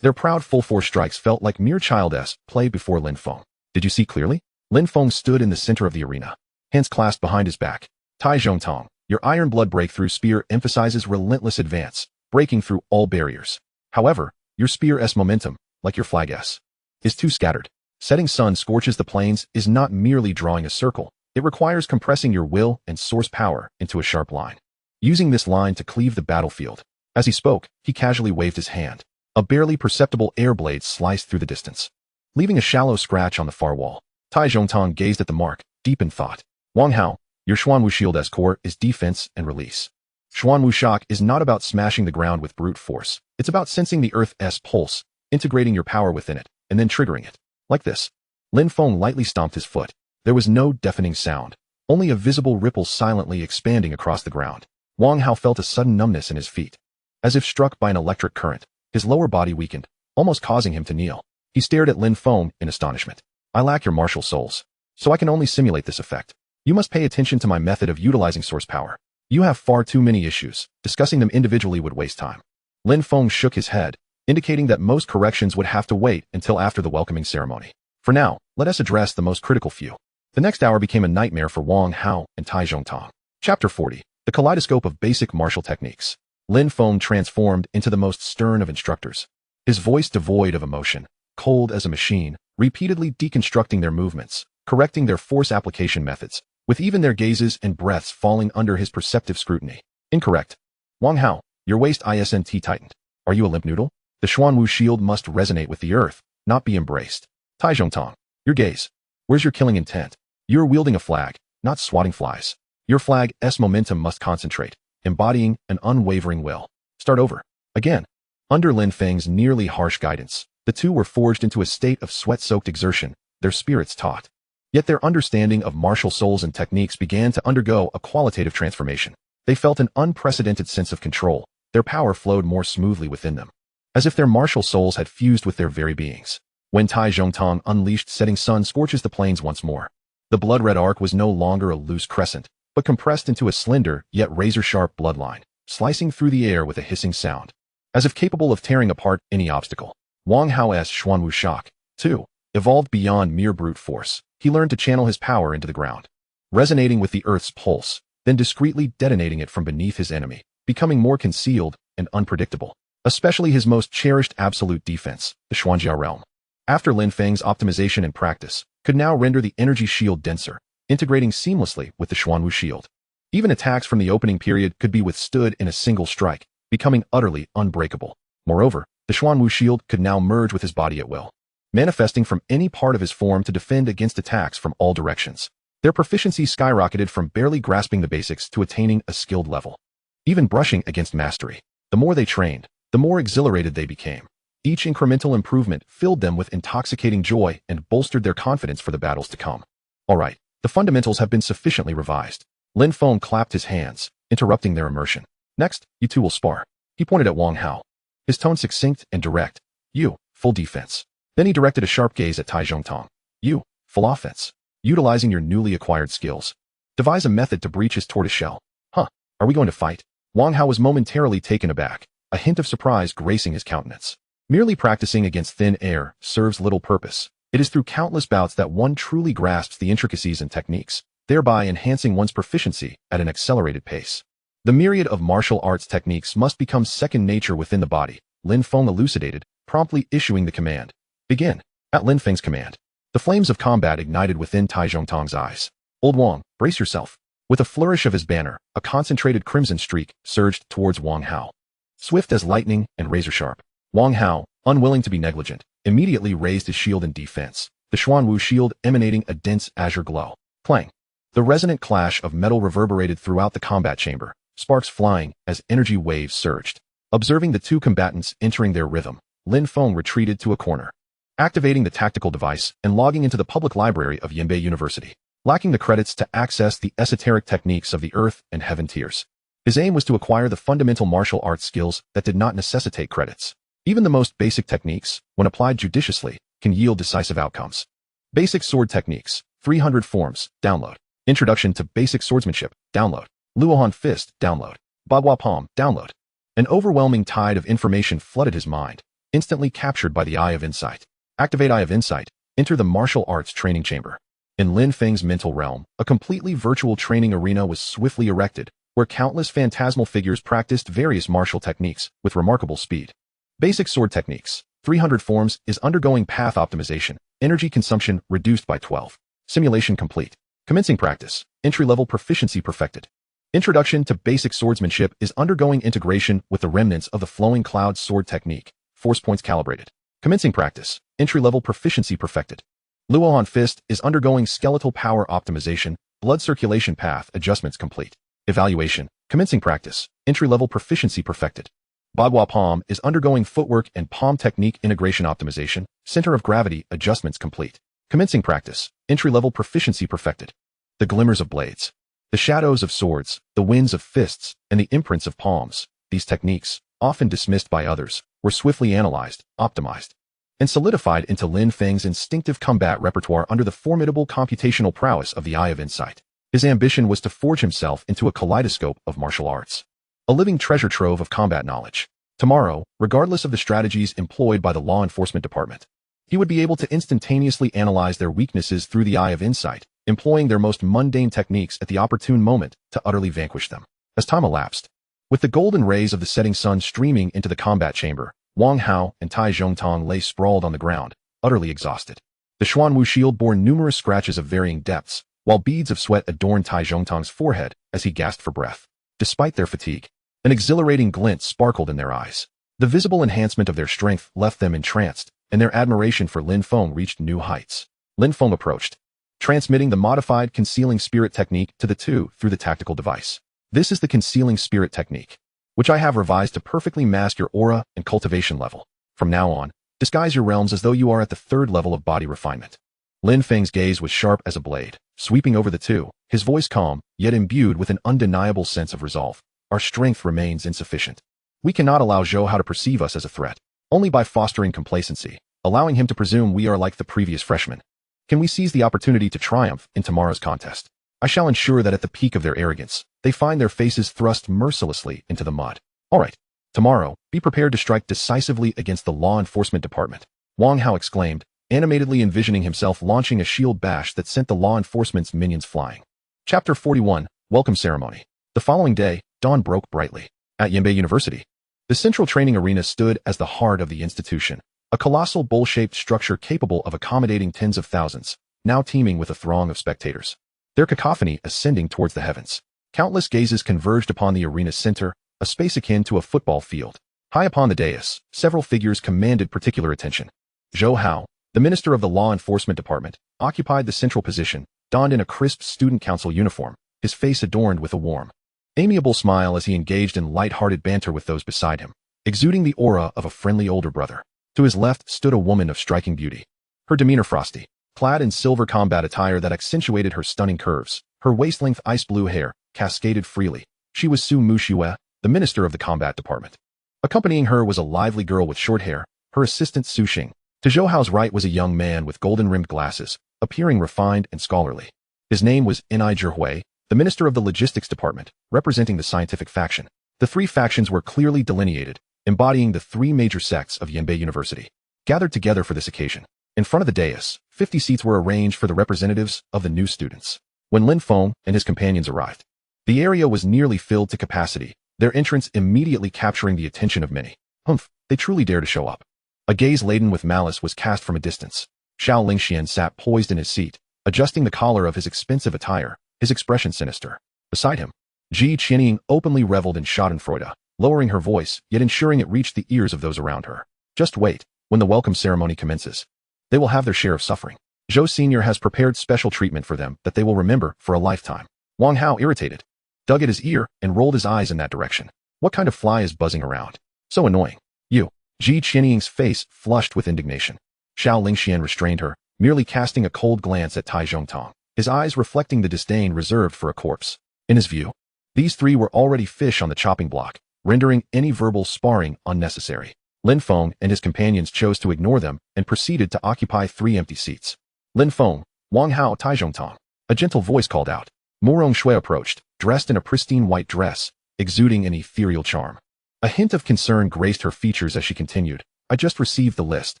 Their proud full-force strikes felt like mere childish play before Lin Feng. Did you see clearly? Lin Feng stood in the center of the arena, hands clasped behind his back. Tai Zhongtang, your iron blood breakthrough spear emphasizes relentless advance, breaking through all barriers. However, your spear's momentum, like your flag's, is too scattered. Setting sun scorches the plains is not merely drawing a circle. It requires compressing your will and source power into a sharp line, using this line to cleave the battlefield. As he spoke, he casually waved his hand. A barely perceptible air blade sliced through the distance, leaving a shallow scratch on the far wall. Tai Zhongtang gazed at the mark, deep in thought. Wang Hao, your Xuanwu shield's core is defense and release. Xuanwu shock is not about smashing the ground with brute force. It's about sensing the Earth's pulse, integrating your power within it, and then triggering it. Like this. Lin Feng lightly stomped his foot. There was no deafening sound, only a visible ripple silently expanding across the ground. Wang Hao felt a sudden numbness in his feet. As if struck by an electric current, his lower body weakened, almost causing him to kneel. He stared at Lin Feng in astonishment. I lack your martial souls, so I can only simulate this effect. You must pay attention to my method of utilizing source power. You have far too many issues. Discussing them individually would waste time. Lin Feng shook his head, indicating that most corrections would have to wait until after the welcoming ceremony. For now, let us address the most critical few. The next hour became a nightmare for Wang Hao and Tai Zhongtang. Chapter 40. The Kaleidoscope of Basic Martial Techniques. Lin Feng transformed into the most stern of instructors. His voice devoid of emotion, cold as a machine, repeatedly deconstructing their movements, correcting their force application methods, with even their gazes and breaths falling under his perceptive scrutiny. Incorrect. Wang Hao, your waist isn't tightened. Are you a limp noodle? The Xuanwu shield must resonate with the earth, not be embraced. Tai Zhongtong, your gaze. Where's your killing intent? You're wielding a flag, not swatting flies. Your flag's momentum must concentrate, embodying an unwavering will. Start over. Again. Under Lin Feng's nearly harsh guidance, the two were forged into a state of sweat-soaked exertion, their spirits taut. Yet their understanding of martial souls and techniques began to undergo a qualitative transformation. They felt an unprecedented sense of control. Their power flowed more smoothly within them, as if their martial souls had fused with their very beings. When Tai Zhongtong unleashed Setting Sun scorches the plains once more, the blood-red arc was no longer a loose crescent, but compressed into a slender, yet razor-sharp bloodline, slicing through the air with a hissing sound, as if capable of tearing apart any obstacle. Wang Hao's Xuanwu shock, too, evolved beyond mere brute force. He learned to channel his power into the ground, resonating with the earth's pulse, then discreetly detonating it from beneath his enemy, becoming more concealed and unpredictable, especially his most cherished absolute defense, the Xuanjia realm. After Lin Feng's optimization and practice, could now render the energy shield denser, integrating seamlessly with the Xuanwu shield. Even attacks from the opening period could be withstood in a single strike, becoming utterly unbreakable. Moreover, the Xuanwu shield could now merge with his body at will, manifesting from any part of his form to defend against attacks from all directions. Their proficiency skyrocketed from barely grasping the basics to attaining a skilled level, even brushing against mastery. The more they trained, the more exhilarated they became. Each incremental improvement filled them with intoxicating joy and bolstered their confidence for the battles to come. All right, the fundamentals have been sufficiently revised. Lin Feng clapped his hands, interrupting their immersion. Next, you two will spar. He pointed at Wang Hao, his tone succinct and direct. You, full defense. Then he directed a sharp gaze at Tai Zhongtong. You, full offense. Utilizing your newly acquired skills, devise a method to breach his tortoiseshell. Huh, are we going to fight? Wang Hao was momentarily taken aback, a hint of surprise gracing his countenance. Merely practicing against thin air serves little purpose. It is through countless bouts that one truly grasps the intricacies and techniques, thereby enhancing one's proficiency at an accelerated pace. The myriad of martial arts techniques must become second nature within the body, Lin Feng elucidated, promptly issuing the command. Begin. At Lin Feng's command, the flames of combat ignited within Tai Zhongtong's eyes. Old Wang, brace yourself. With a flourish of his banner, a concentrated crimson streak surged towards Wang Hao. Swift as lightning and razor-sharp, Wang Hao, unwilling to be negligent, immediately raised his shield in defense, the Xuanwu shield emanating a dense azure glow. Clang. The resonant clash of metal reverberated throughout the combat chamber, sparks flying as energy waves surged. Observing the two combatants entering their rhythm, Lin Feng retreated to a corner, activating the tactical device and logging into the public library of Yanbei University, lacking the credits to access the esoteric techniques of the earth and heaven tiers. His aim was to acquire the fundamental martial arts skills that did not necessitate credits. Even the most basic techniques, when applied judiciously, can yield decisive outcomes. Basic sword techniques, 300 forms, download. Introduction to basic swordsmanship, download. Luohan fist, download. Bagua palm, download. An overwhelming tide of information flooded his mind, instantly captured by the Eye of Insight. Activate Eye of Insight. Enter the martial arts training chamber. In Lin Feng's mental realm, a completely virtual training arena was swiftly erected, where countless phantasmal figures practiced various martial techniques with remarkable speed. Basic sword techniques, 300 forms, is undergoing path optimization, energy consumption reduced by 12. Simulation complete. Commencing practice, entry-level proficiency perfected. Introduction to basic swordsmanship is undergoing integration with the remnants of the flowing cloud sword technique, force points calibrated. Commencing practice, entry-level proficiency perfected. Luohan fist is undergoing skeletal power optimization, blood circulation path adjustments complete. Evaluation, commencing practice, entry-level proficiency perfected. Bagua palm is undergoing footwork and palm technique integration optimization, center of gravity adjustments complete. Commencing practice, entry-level proficiency perfected. The glimmers of blades, the shadows of swords, the winds of fists, and the imprints of palms, these techniques, often dismissed by others, were swiftly analyzed, optimized, and solidified into Lin Feng's instinctive combat repertoire under the formidable computational prowess of the Eye of Insight. His ambition was to forge himself into a kaleidoscope of martial arts, a living treasure trove of combat knowledge. Tomorrow, regardless of the strategies employed by the law enforcement department, he would be able to instantaneously analyze their weaknesses through the Eye of Insight, employing their most mundane techniques at the opportune moment to utterly vanquish them. As time elapsed, with the golden rays of the setting sun streaming into the combat chamber, Wang Hao and Tai Zhongtong lay sprawled on the ground, utterly exhausted. The Xuanwu shield bore numerous scratches of varying depths, while beads of sweat adorned Tai Zhongtong's forehead as he gasped for breath. Despite their fatigue, an exhilarating glint sparkled in their eyes. The visible enhancement of their strength left them entranced, and their admiration for Lin Feng reached new heights. Lin Feng approached, transmitting the modified concealing spirit technique to the two through the tactical device. This is the concealing spirit technique, which I have revised to perfectly mask your aura and cultivation level. From now on, disguise your realms as though you are at the third level of body refinement. Lin Feng's gaze was sharp as a blade, sweeping over the two, his voice calm, yet imbued with an undeniable sense of resolve. Our strength remains insufficient. We cannot allow Zhou Hao to perceive us as a threat, only by fostering complacency, allowing him to presume we are like the previous freshmen. Can we seize the opportunity to triumph in tomorrow's contest? I shall ensure that at the peak of their arrogance, they find their faces thrust mercilessly into the mud. All right, tomorrow, be prepared to strike decisively against the law enforcement department, Wang Hao exclaimed, animatedly envisioning himself launching a shield bash that sent the law enforcement's minions flying. Chapter 41, Welcome Ceremony. The following day, dawn broke brightly. At Yanbei University, the central training arena stood as the heart of the institution, a colossal bowl-shaped structure capable of accommodating tens of thousands, now teeming with a throng of spectators. Their cacophony ascending towards the heavens. Countless gazes converged upon the arena's center, a space akin to a football field. High upon the dais, several figures commanded particular attention. Zhou Hao, the minister of the law enforcement department, occupied the central position, donned in a crisp student council uniform, his face adorned with a warm, amiable smile as he engaged in light-hearted banter with those beside him, exuding the aura of a friendly older brother. To his left stood a woman of striking beauty, her demeanor frosty, clad in silver combat attire that accentuated her stunning curves. Her waist-length ice-blue hair cascaded freely. She was Su Muxue, the minister of the combat department. Accompanying her was a lively girl with short hair, her assistant Su Xing. To Zhou Hao's right was a young man with golden-rimmed glasses, appearing refined and scholarly. His name was Ni Zhihui, the minister of the logistics department, representing the scientific faction. The three factions were clearly delineated, embodying the three major sects of Yanbei University. Gathered together for this occasion, in front of the dais, 50 seats were arranged for the representatives of the new students. When Lin Feng and his companions arrived, the area was nearly filled to capacity, their entrance immediately capturing the attention of many. Humph, they truly dare to show up. A gaze laden with malice was cast from a distance. Xiao Lingxian sat poised in his seat, adjusting the collar of his expensive attire, his expression sinister. Beside him, Ji Qianying openly reveled in schadenfreude, lowering her voice, yet ensuring it reached the ears of those around her. Just wait, when the welcome ceremony commences. They will have their share of suffering. Zhou Sr. has prepared special treatment for them that they will remember for a lifetime. Wang Hao, irritated, dug at his ear and rolled his eyes in that direction. What kind of fly is buzzing around? So annoying. You. Ji Qianying's face flushed with indignation. Xiao Lingxian restrained her, merely casting a cold glance at Tai Zhongtong, his eyes reflecting the disdain reserved for a corpse. In his view, these three were already fish on the chopping block, rendering any verbal sparring unnecessary. Lin Feng and his companions chose to ignore them and proceeded to occupy 3 empty seats. Lin Feng, Wang Hao, Tai Zhongtong. A gentle voice called out. Morong Shui approached, dressed in a pristine white dress, exuding an ethereal charm. A hint of concern graced her features as she continued. I just received the list.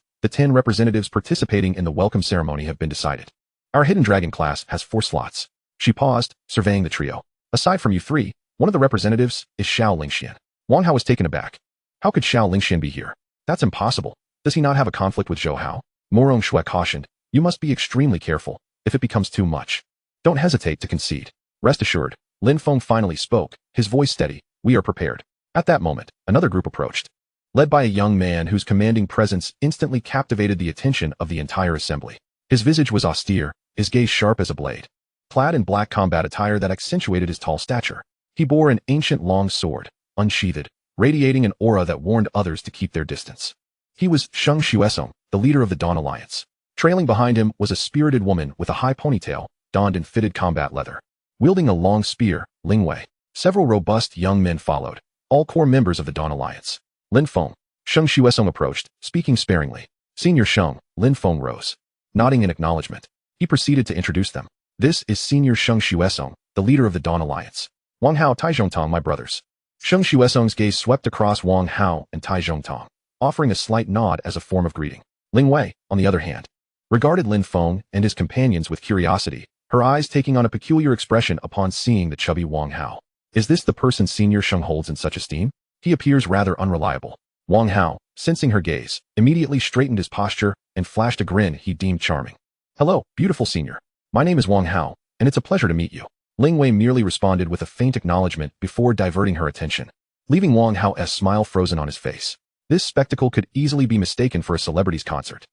The 10 representatives participating in the welcome ceremony have been decided. Our Hidden Dragon class has 4 slots. She paused, surveying the trio. Aside from you 3, one of the representatives is Xiao Lingxian. Wang Hao was taken aback. How could Xiao Lingxian be here? That's impossible. Does he not have a conflict with Zhou Hao? Morong Shui cautioned. You must be extremely careful. If it becomes too much, don't hesitate to concede. Rest assured, Lin Feng finally spoke, his voice steady. We are prepared. At that moment, another group approached, led by a young man whose commanding presence instantly captivated the attention of the entire assembly. His visage was austere, his gaze sharp as a blade. Clad in black combat attire that accentuated his tall stature, he bore an ancient long sword, unsheathed, radiating an aura that warned others to keep their distance. He was Sheng Xuesong, the leader of the Dawn Alliance. Trailing behind him was a spirited woman with a high ponytail, donned in fitted combat leather. Wielding a long spear, Lin Ye. Several robust young men followed, all core members of the Dawn Alliance. Lin Feng, Sheng Xuesong approached, speaking sparingly. Senior Sheng, Lin Feng rose. Nodding in acknowledgement, he proceeded to introduce them. This is Senior Sheng Xuesong, the leader of the Dawn Alliance. Wang Hao, Tai Zhongtong, my brothers. Sheng Xuesong's gaze swept across Wang Hao and Tai Zhongtong, offering a slight nod as a form of greeting. Lin Ye, on the other hand, regarded Lin Feng and his companions with curiosity, her eyes taking on a peculiar expression upon seeing the chubby Wang Hao. Is this the person Senior Sheng holds in such esteem? He appears rather unreliable. Wang Hao, sensing her gaze, immediately straightened his posture and flashed a grin he deemed charming. Hello, beautiful senior. My name is Wang Hao, and it's a pleasure to meet you. Lin Ye merely responded with a faint acknowledgement before diverting her attention, leaving Wang Hao's smile frozen on his face. This spectacle could easily be mistaken for a celebrity's concert.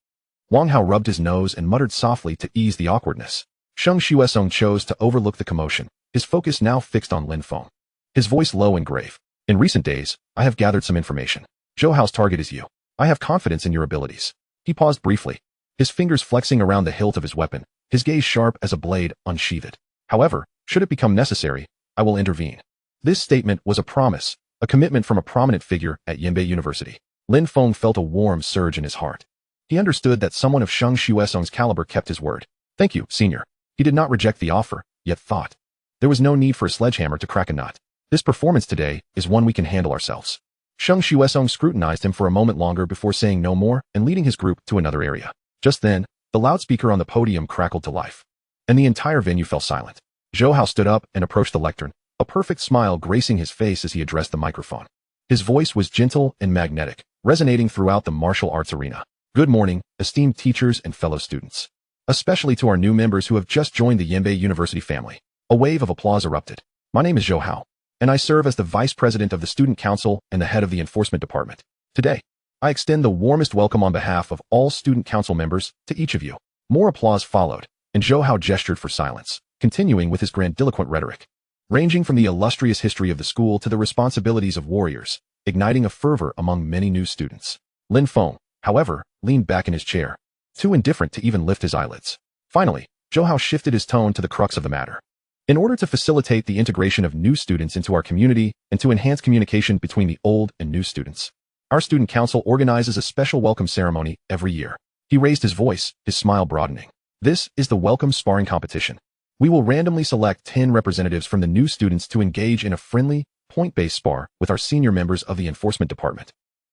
Wang Hao rubbed his nose and muttered softly to ease the awkwardness. Sheng Xuesong chose to overlook the commotion, his focus now fixed on Lin Feng. His voice low and grave. In recent days, I have gathered some information. Zhou Hao's target is you. I have confidence in your abilities. He paused briefly, his fingers flexing around the hilt of his weapon, his gaze sharp as a blade unsheathed. However, should it become necessary, I will intervene. This statement was a promise, a commitment from a prominent figure at Yinbei University. Lin Feng felt a warm surge in his heart. He understood that someone of Sheng Xuesong's caliber kept his word. Thank you, senior. He did not reject the offer, yet thought. There was no need for a sledgehammer to crack a nut. This performance today is one we can handle ourselves. Sheng Xuesong scrutinized him for a moment longer before saying no more and leading his group to another area. Just then, the loudspeaker on the podium crackled to life, and the entire venue fell silent. Zhou Hao stood up and approached the lectern, a perfect smile gracing his face as he addressed the microphone. His voice was gentle and magnetic, resonating throughout the martial arts arena. Good morning, esteemed teachers and fellow students. Especially to our new members who have just joined the Yinbei University family. A wave of applause erupted. My name is Zhou Hao, and I serve as the Vice President of the Student Council and the head of the Enforcement Department. Today, I extend the warmest welcome on behalf of all Student Council members to each of you. More applause followed, and Zhou Hao gestured for silence, continuing with his grandiloquent rhetoric, ranging from the illustrious history of the school to the responsibilities of warriors, igniting a fervor among many new students. Lin Feng, however, leaned back in his chair, too indifferent to even lift his eyelids. Finally, Zhou Hao shifted his tone to the crux of the matter. In order to facilitate the integration of new students into our community and to enhance communication between the old and new students, our student council organizes a special welcome ceremony every year. He raised his voice, his smile broadening. This is the welcome sparring competition. We will randomly select 10 representatives from the new students to engage in a friendly, point-based spar with our senior members of the enforcement department.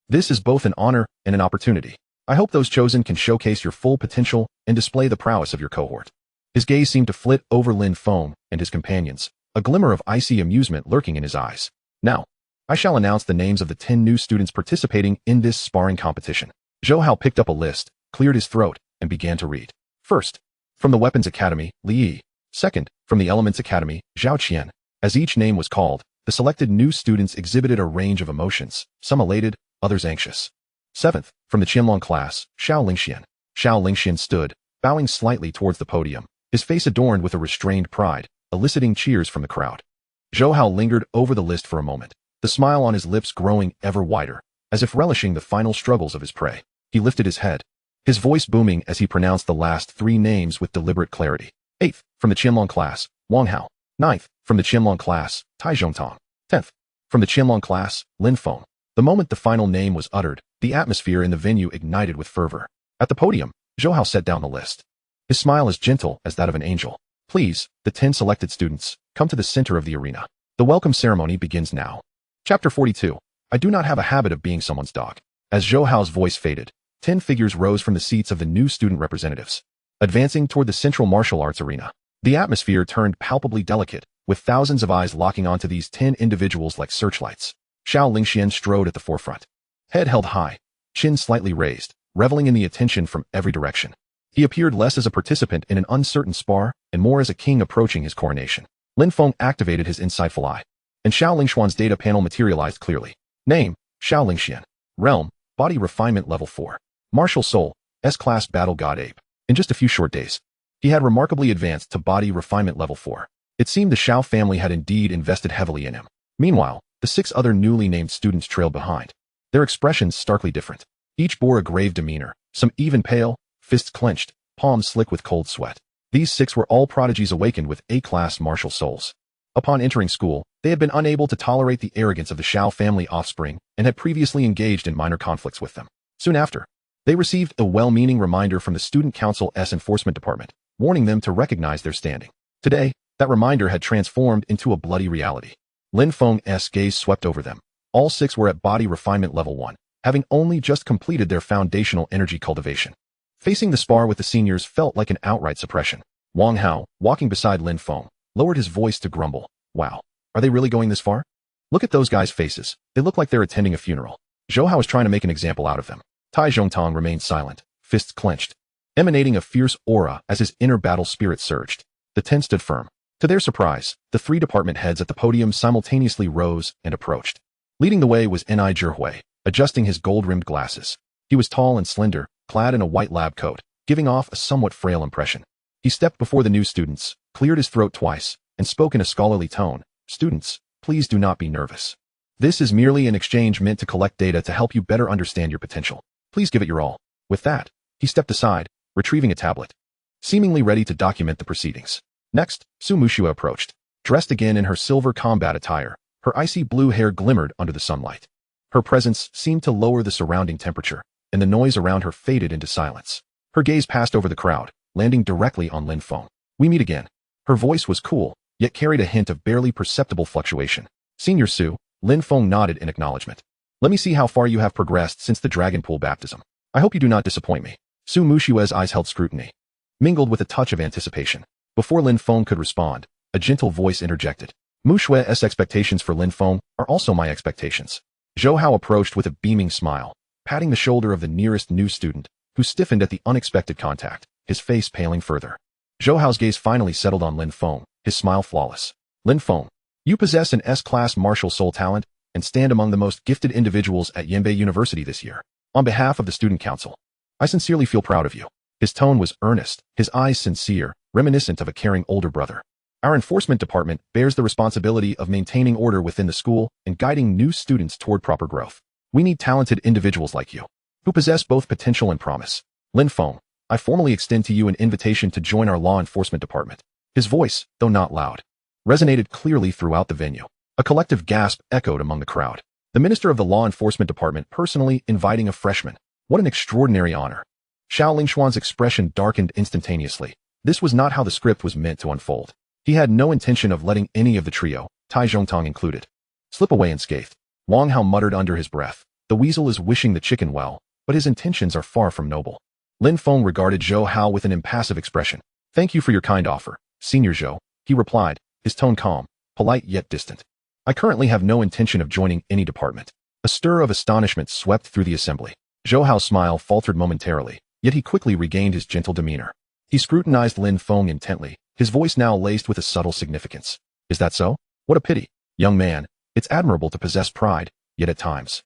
This is both an honor and an opportunity. I hope those chosen can showcase your full potential and display the prowess of your cohort. His gaze seemed to flit over Lin Feng and his companions, a glimmer of icy amusement lurking in his eyes. Now, I shall announce the names of the 10 new students participating in this sparring competition. Zhou Hao picked up a list, cleared his throat, and began to read. First, from the Weapons Academy, Li Ye. Second, from the Elements Academy, Zhao Qian. As each name was called, the selected new students exhibited a range of emotions, some elated, others anxious. Seventh, from the Qianlong class, Xiao Lingxian. Xiao Lingxian stood, bowing slightly towards the podium, his face adorned with a restrained pride, eliciting cheers from the crowd. Zhou Hao lingered over the list for a moment, the smile on his lips growing ever wider, as if relishing the final struggles of his prey. He lifted his head, his voice booming as he pronounced the last 3 names with deliberate clarity. Eighth, from the Qianlong class, Wang Hao. Ninth, from the Qianlong class, Tai Zhongtong. 10th, from the Qianlong class, Lin Feng. The moment the final name was uttered, the atmosphere in the venue ignited with fervor. At the podium, Zhou Hao set down the list. His smile as gentle as that of an angel. Please, the 10 selected students, come to the center of the arena. The welcome ceremony begins now. Chapter 42. I do not have a habit of being someone's dog. As Zhou Hao's voice faded, 10 figures rose from the seats of the new student representatives, advancing toward the central martial arts arena. The atmosphere turned palpably delicate, with thousands of eyes locking onto these 10 individuals like searchlights. Xiao Lingxian strode at the forefront, head held high, chin slightly raised, reveling in the attention from every direction. He appeared less as a participant in an uncertain spar and more as a king approaching his coronation. Lin Feng activated his insightful eye, and Xiao Lingxuan's data panel materialized clearly. Name, Xiao Lingxian. Realm, Body Refinement Level 4. Martial Soul, S-Class Battle God Ape. In just a few short days, he had remarkably advanced to Body Refinement Level 4. It seemed the Xiao family had indeed invested heavily in him. Meanwhile, the 6 other newly named students trailed behind, their expressions starkly different. Each bore a grave demeanor, some even pale, fists clenched, palms slick with cold sweat. These 6 were all prodigies awakened with A-class martial souls. Upon entering school, they had been unable to tolerate the arrogance of the Xiao family offspring and had previously engaged in minor conflicts with them. Soon after, they received a well-meaning reminder from the Student Council's Enforcement Department, warning them to recognize their standing. Today, that reminder had transformed into a bloody reality. Lin Feng's gaze swept over them. All 6 were at Body Refinement Level 1, having only just completed their foundational energy cultivation. Facing the spar with the seniors felt like an outright suppression. Wang Hao, walking beside Lin Feng, lowered his voice to grumble. Wow, are they really going this far? Look at those guys' faces. They look like they're attending a funeral. Zhou Hao is trying to make an example out of them. Tai Zhongtong remained silent, fists clenched, emanating a fierce aura as his inner battle spirit surged. The 10 stood firm. To their surprise, the 3 department heads at the podium simultaneously rose and approached. Leading the way was Ni Zhihui, adjusting his gold-rimmed glasses. He was tall and slender, clad in a white lab coat, giving off a somewhat frail impression. He stepped before the new students, cleared his throat twice, and spoke in a scholarly tone. Students, please do not be nervous. This is merely an exchange meant to collect data to help you better understand your potential. Please give it your all. With that, he stepped aside, retrieving a tablet, seemingly ready to document the proceedings. Next, Su Muxue approached. Dressed again in her silver combat attire, her icy blue hair glimmered under the sunlight. Her presence seemed to lower the surrounding temperature, and the noise around her faded into silence. Her gaze passed over the crowd, landing directly on Lin Feng. We meet again. Her voice was cool, yet carried a hint of barely perceptible fluctuation. Senior Su, Lin Feng nodded in acknowledgement. Let me see how far you have progressed since the Dragon Pool baptism. I hope you do not disappoint me. Su Muxue's eyes held scrutiny, mingled with a touch of anticipation. Before Lin Feng could respond, a gentle voice interjected. Muxue's expectations for Lin Feng are also my expectations. Zhou Hao approached with a beaming smile, patting the shoulder of the nearest new student, who stiffened at the unexpected contact, his face paling further. Zhou Hao's gaze finally settled on Lin Feng, his smile flawless. Lin Feng, you possess an S-class martial soul talent and stand among the most gifted individuals at Yanbei University this year. On behalf of the student council, I sincerely feel proud of you. His tone was earnest, his eyes sincere, reminiscent of a caring older brother. Our enforcement department bears the responsibility of maintaining order within the school and guiding new students toward proper growth. We need talented individuals like you, who possess both potential and promise. Lin Feng, I formally extend to you an invitation to join our law enforcement department. His voice, though not loud, resonated clearly throughout the venue. A collective gasp echoed among the crowd. The minister of the law enforcement department personally inviting a freshman. What an extraordinary honor. Xiao Lingshuan's expression darkened instantaneously. This was not how the script was meant to unfold. He had no intention of letting any of the trio, Tai Zhongtong included, slip away unscathed. Wang Hao muttered under his breath. The weasel is wishing the chicken well, but his intentions are far from noble. Lin Feng regarded Zhou Hao with an impassive expression. Thank you for your kind offer, Senior Zhou, he replied, his tone calm, polite yet distant. I currently have no intention of joining any department. A stir of astonishment swept through the assembly. Zhou Hao's smile faltered momentarily, yet he quickly regained his gentle demeanor. He scrutinized Lin Feng intently, his voice now laced with a subtle significance. Is that so? What a pity. Young man, it's admirable to possess pride, yet at times,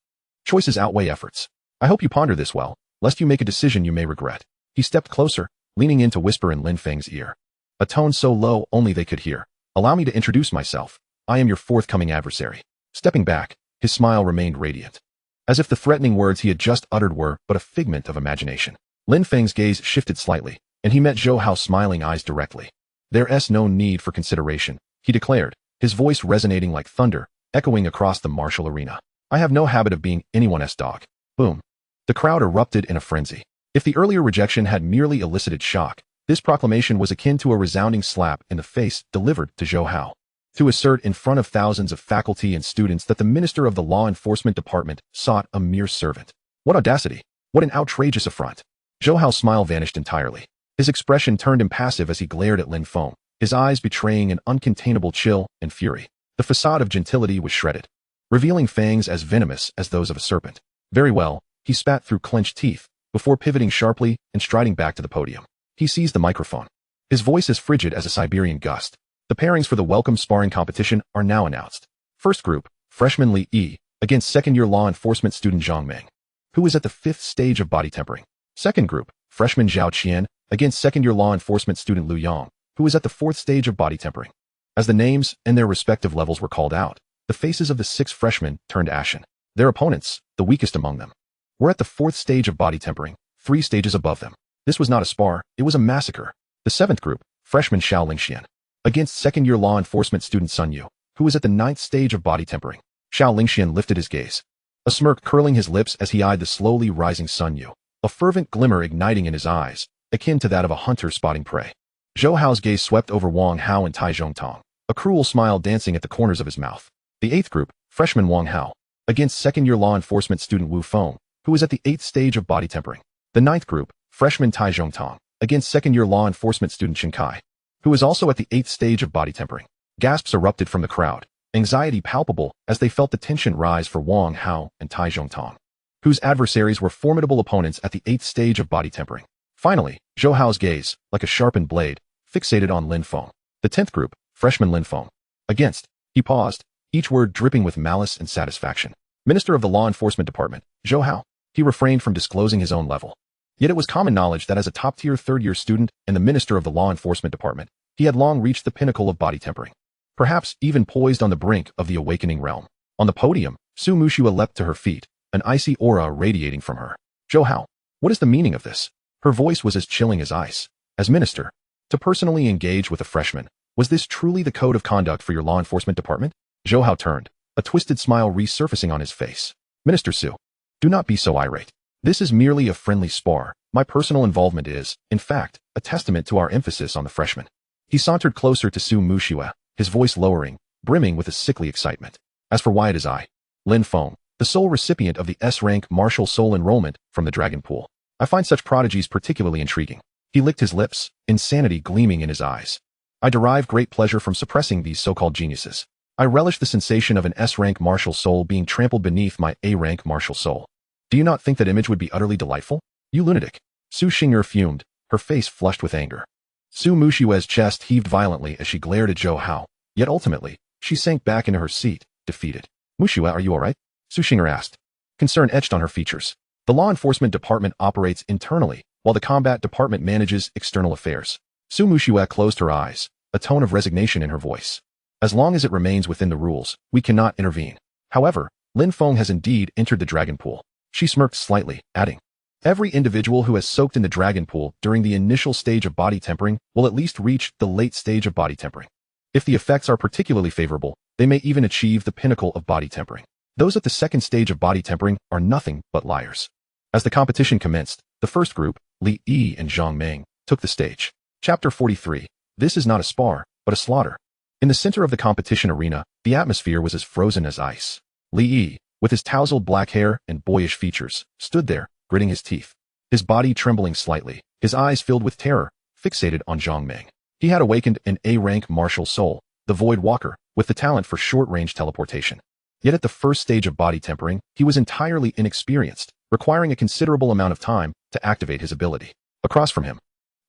choices outweigh efforts. I hope you ponder this well, lest you make a decision you may regret. He stepped closer, leaning in to whisper in Lin Feng's ear. A tone so low only they could hear. Allow me to introduce myself. I am your forthcoming adversary. Stepping back, his smile remained radiant, as if the threatening words he had just uttered were but a figment of imagination. Lin Feng's gaze shifted slightly, and he met Zhou Hao's smiling eyes directly. There's no need for consideration, he declared, his voice resonating like thunder, echoing across the martial arena. I have no habit of being anyone's dog. Boom. The crowd erupted in a frenzy. If the earlier rejection had merely elicited shock, this proclamation was akin to a resounding slap in the face delivered to Zhou Hao. To assert in front of thousands of faculty and students that the minister of the law enforcement department sought a mere servant. What audacity! What an outrageous affront! Zhou Hao's smile vanished entirely. His expression turned impassive as he glared at Lin Feng, his eyes betraying an uncontainable chill and fury. The facade of gentility was shredded, revealing fangs as venomous as those of a serpent. Very well, he spat through clenched teeth, before pivoting sharply and striding back to the podium. He seized the microphone, his voice as frigid as a Siberian gust. The pairings for the welcome sparring competition are now announced. First group, freshman Li Ye, against second-year law enforcement student Zhang Meng, who is at the 5th stage of body tempering. Second group, freshman Zhao Qian, against second-year law enforcement student Lu Yang, who is at the 4th stage of body tempering. As the names and their respective levels were called out, the faces of the 6 freshmen turned ashen. Their opponents, the weakest among them, were at the 4th stage of body tempering, 3 stages above them. This was not a spar, it was a massacre. The 7th group, freshman Xiao Lingxian, against second-year law enforcement student Sun Yu, who was at the 9th stage of body tempering. Xiao Lingxian lifted his gaze, a smirk curling his lips as he eyed the slowly rising Sun Yu, a fervent glimmer igniting in his eyes, akin to that of a hunter spotting prey. Zhou Hao's gaze swept over Wang Hao and Tai Zhongtong, a cruel smile dancing at the corners of his mouth. The 8th group, freshman Wang Hao, against second-year law enforcement student Wu Feng, who was at the 8th stage of body tempering. The 9th group, freshman Tai Zhongtong, against second-year law enforcement student Chen Kai, who is also at the 8th stage of body tempering. Gasps erupted from the crowd, anxiety palpable as they felt the tension rise for Wang Hao and Tai Zhongtong, whose adversaries were formidable opponents at the 8th stage of body tempering. Finally, Zhou Hao's gaze, like a sharpened blade, fixated on Lin Feng. The 10th group, freshman Lin Feng. Against. He paused, each word dripping with malice and satisfaction. Minister of the Law Enforcement Department, Zhou Hao. He refrained from disclosing his own level. Yet it was common knowledge that as a top-tier third-year student and the Minister of the Law Enforcement Department, he had long reached the pinnacle of body tempering. Perhaps even poised on the brink of the awakening realm. On the podium, Su Muxue leapt to her feet, an icy aura radiating from her. Zhou Hao, what is the meaning of this? Her voice was as chilling as ice. As minister, to personally engage with a freshman, was this truly the code of conduct for your law enforcement department? Zhou Hao turned, a twisted smile resurfacing on his face. Minister Su, do not be so irate. This is merely a friendly spar. My personal involvement is, in fact, a testament to our emphasis on the freshman. He sauntered closer to Su Muxue, his voice lowering, brimming with a sickly excitement. As for why it is I, Lin Feng, the sole recipient of the S-rank Martial Soul enrollment from the Dragon Pool, I find such prodigies particularly intriguing. He licked his lips, insanity gleaming in his eyes. I derive great pleasure from suppressing these so-called geniuses. I relish the sensation of an S-rank Martial Soul being trampled beneath my A-rank Martial Soul. Do you not think that image would be utterly delightful? You lunatic. Su Xing'er fumed, her face flushed with anger. Su Muxue's chest heaved violently as she glared at Zhou Hao, yet ultimately, she sank back into her seat, defeated. Muxue, are you alright? Su Xing'er asked. Concern etched on her features. The law enforcement department operates internally, while the combat department manages external affairs. Su Muxue closed her eyes, a tone of resignation in her voice. As long as it remains within the rules, we cannot intervene. However, Lin Feng has indeed entered the Dragon Pool. She smirked slightly, adding, every individual who has soaked in the Dragon Pool during the initial stage of body tempering will at least reach the late stage of body tempering. If the effects are particularly favorable, they may even achieve the pinnacle of body tempering. Those at the second stage of body tempering are nothing but liars. As the competition commenced, the first group, Lin Ye and Zhang Meng, took the stage. Chapter 43. This is not a spar, but a slaughter. In the center of the competition arena, the atmosphere was as frozen as ice. Lin Ye, with his tousled black hair and boyish features, stood there, gritting his teeth. His body trembling slightly, his eyes filled with terror, fixated on Zhang Meng. He had awakened an A-rank martial soul, the Void Walker, with the talent for short-range teleportation. Yet at the first stage of body tempering, he was entirely inexperienced, requiring a considerable amount of time to activate his ability. Across from him,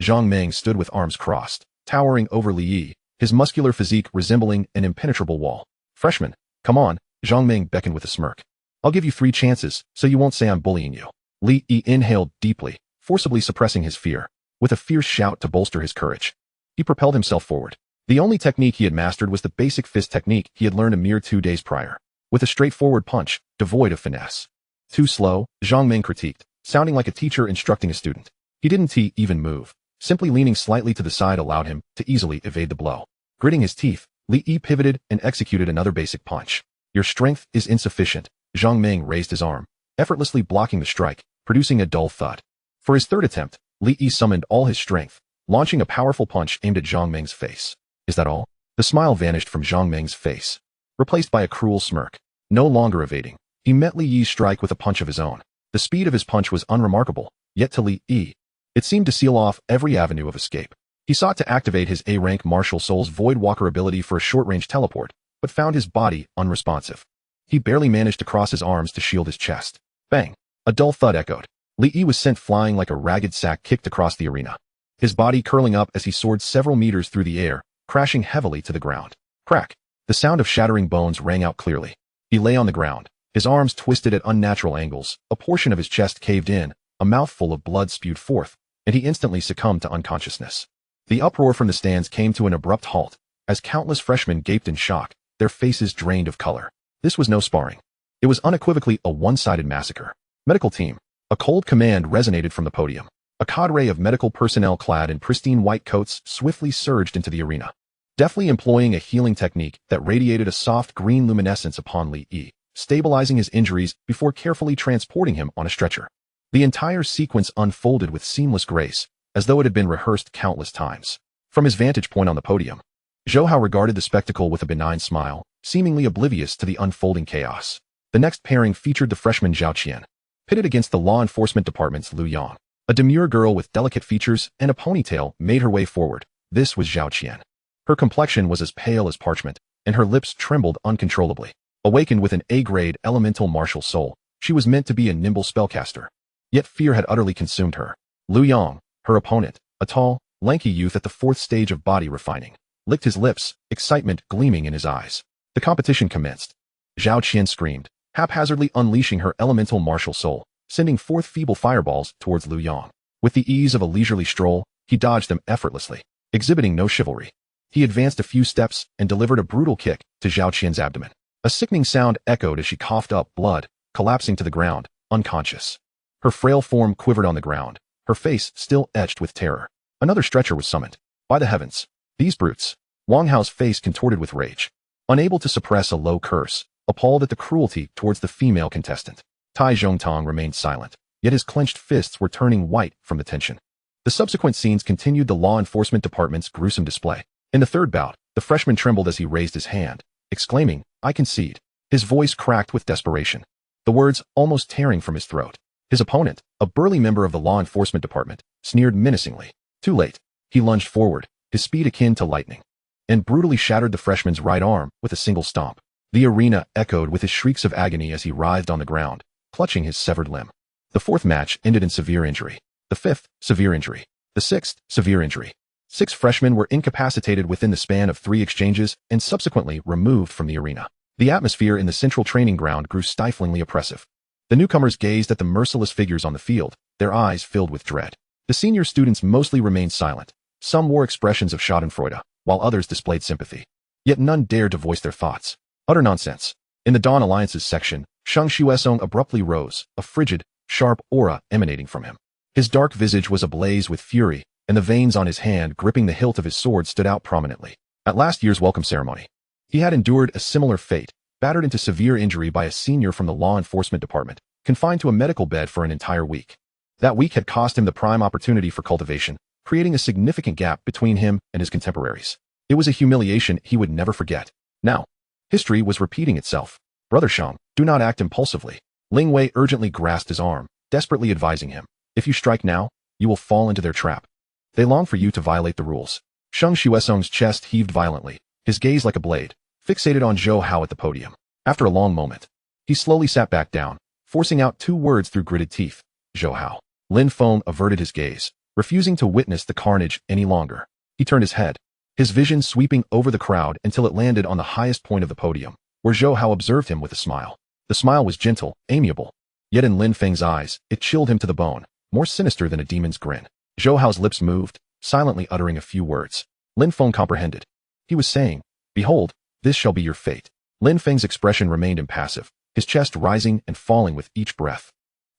Zhang Meng stood with arms crossed, towering over Lin Ye, his muscular physique resembling an impenetrable wall. Freshman, come on, Zhang Meng beckoned with a smirk. I'll give you 3 chances, so you won't say I'm bullying you. Lin Ye inhaled deeply, forcibly suppressing his fear. With a fierce shout to bolster his courage, he propelled himself forward. The only technique he had mastered was the basic fist technique he had learned a mere 2 days prior. With a straightforward punch, devoid of finesse. Too slow, Zhang Meng critiqued, sounding like a teacher instructing a student. He didn't even move. Simply leaning slightly to the side allowed him to easily evade the blow. Gritting his teeth, Lin Ye pivoted and executed another basic punch. Your strength is insufficient. Zhang Meng raised his arm, effortlessly blocking the strike, producing a dull thud. For his third attempt, Lin Ye summoned all his strength, launching a powerful punch aimed at Zhang Meng's face. Is that all? The smile vanished from Zhang Meng's face, replaced by a cruel smirk. No longer evading, he met Lin Ye's strike with a punch of his own. The speed of his punch was unremarkable, yet to Lin Ye, it seemed to seal off every avenue of escape. He sought to activate his A-rank Martial Soul's Void Walker ability for a short-range teleport, but found his body unresponsive. He barely managed to cross his arms to shield his chest. Bang! A dull thud echoed. Lin Ye was sent flying like a ragged sack kicked across the arena, his body curling up as he soared several meters through the air, crashing heavily to the ground. Crack! The sound of shattering bones rang out clearly. He lay on the ground, his arms twisted at unnatural angles, a portion of his chest caved in, a mouthful of blood spewed forth, and he instantly succumbed to unconsciousness. The uproar from the stands came to an abrupt halt, as countless freshmen gaped in shock, their faces drained of color. This was no sparring. It was unequivocally a one-sided massacre. Medical team. A cold command resonated from the podium. A cadre of medical personnel clad in pristine white coats swiftly surged into the arena, deftly employing a healing technique that radiated a soft green luminescence upon Lin Ye, stabilizing his injuries before carefully transporting him on a stretcher. The entire sequence unfolded with seamless grace, as though it had been rehearsed countless times. From his vantage point on the podium, Zhou Hao regarded the spectacle with a benign smile, seemingly oblivious to the unfolding chaos. The next pairing featured the freshman Zhao Qian, pitted against the law enforcement department's Lu Yang. A demure girl with delicate features and a ponytail made her way forward. This was Zhao Qian. Her complexion was as pale as parchment, and her lips trembled uncontrollably. Awakened with an A-grade elemental martial soul, she was meant to be a nimble spellcaster. Yet fear had utterly consumed her. Lu Yang, her opponent, a tall, lanky youth at the 4th stage of body refining, licked his lips, excitement gleaming in his eyes. The competition commenced. Zhao Qian screamed, haphazardly unleashing her elemental martial soul, sending forth feeble fireballs towards Lu Yang. With the ease of a leisurely stroll, he dodged them effortlessly, exhibiting no chivalry. He advanced a few steps and delivered a brutal kick to Zhao Qian's abdomen. A sickening sound echoed as she coughed up blood, collapsing to the ground, unconscious. Her frail form quivered on the ground, her face still etched with terror. Another stretcher was summoned. By the heavens, these brutes! Wang Hao's face contorted with rage. Unable to suppress a low curse, appalled at the cruelty towards the female contestant, Tai Zhongtong remained silent, yet his clenched fists were turning white from the tension. The subsequent scenes continued the law enforcement department's gruesome display. In the third bout, the freshman trembled as he raised his hand, exclaiming, "I concede." His voice cracked with desperation, the words almost tearing from his throat. His opponent, a burly member of the law enforcement department, sneered menacingly. Too late. He lunged forward, his speed akin to lightning, and brutally shattered the freshman's right arm with a single stomp. The arena echoed with his shrieks of agony as he writhed on the ground, clutching his severed limb. The fourth match ended in severe injury. The fifth, severe injury. The sixth, severe injury. 6 freshmen were incapacitated within the span of 3 exchanges and subsequently removed from the arena. The atmosphere in the central training ground grew stiflingly oppressive. The newcomers gazed at the merciless figures on the field, their eyes filled with dread. The senior students mostly remained silent. Some wore expressions of schadenfreude, while others displayed sympathy. Yet none dared to voice their thoughts. Utter nonsense. In the Dawn Alliances section, Shang Xuesong abruptly rose, a frigid, sharp aura emanating from him. His dark visage was ablaze with fury, and the veins on his hand gripping the hilt of his sword stood out prominently. At last year's welcome ceremony, he had endured a similar fate, battered into severe injury by a senior from the law enforcement department, confined to a medical bed for an entire week. That week had cost him the prime opportunity for cultivation, creating a significant gap between him and his contemporaries. It was a humiliation he would never forget. Now, history was repeating itself. Brother Shang, do not act impulsively. Lin Ye urgently grasped his arm, desperately advising him. If you strike now, you will fall into their trap. They long for you to violate the rules. Shang Xuesong's chest heaved violently, his gaze like a blade, fixated on Zhou Hao at the podium. After a long moment, he slowly sat back down, forcing out 2 words through gritted teeth. Zhou Hao. Lin Feng averted his gaze, refusing to witness the carnage any longer. He turned his head, his vision sweeping over the crowd until it landed on the highest point of the podium, where Zhou Hao observed him with a smile. The smile was gentle, amiable, yet in Lin Feng's eyes, it chilled him to the bone, more sinister than a demon's grin. Zhou Hao's lips moved, silently uttering a few words. Lin Feng comprehended. He was saying, "Behold, this shall be your fate." Lin Feng's expression remained impassive, his chest rising and falling with each breath,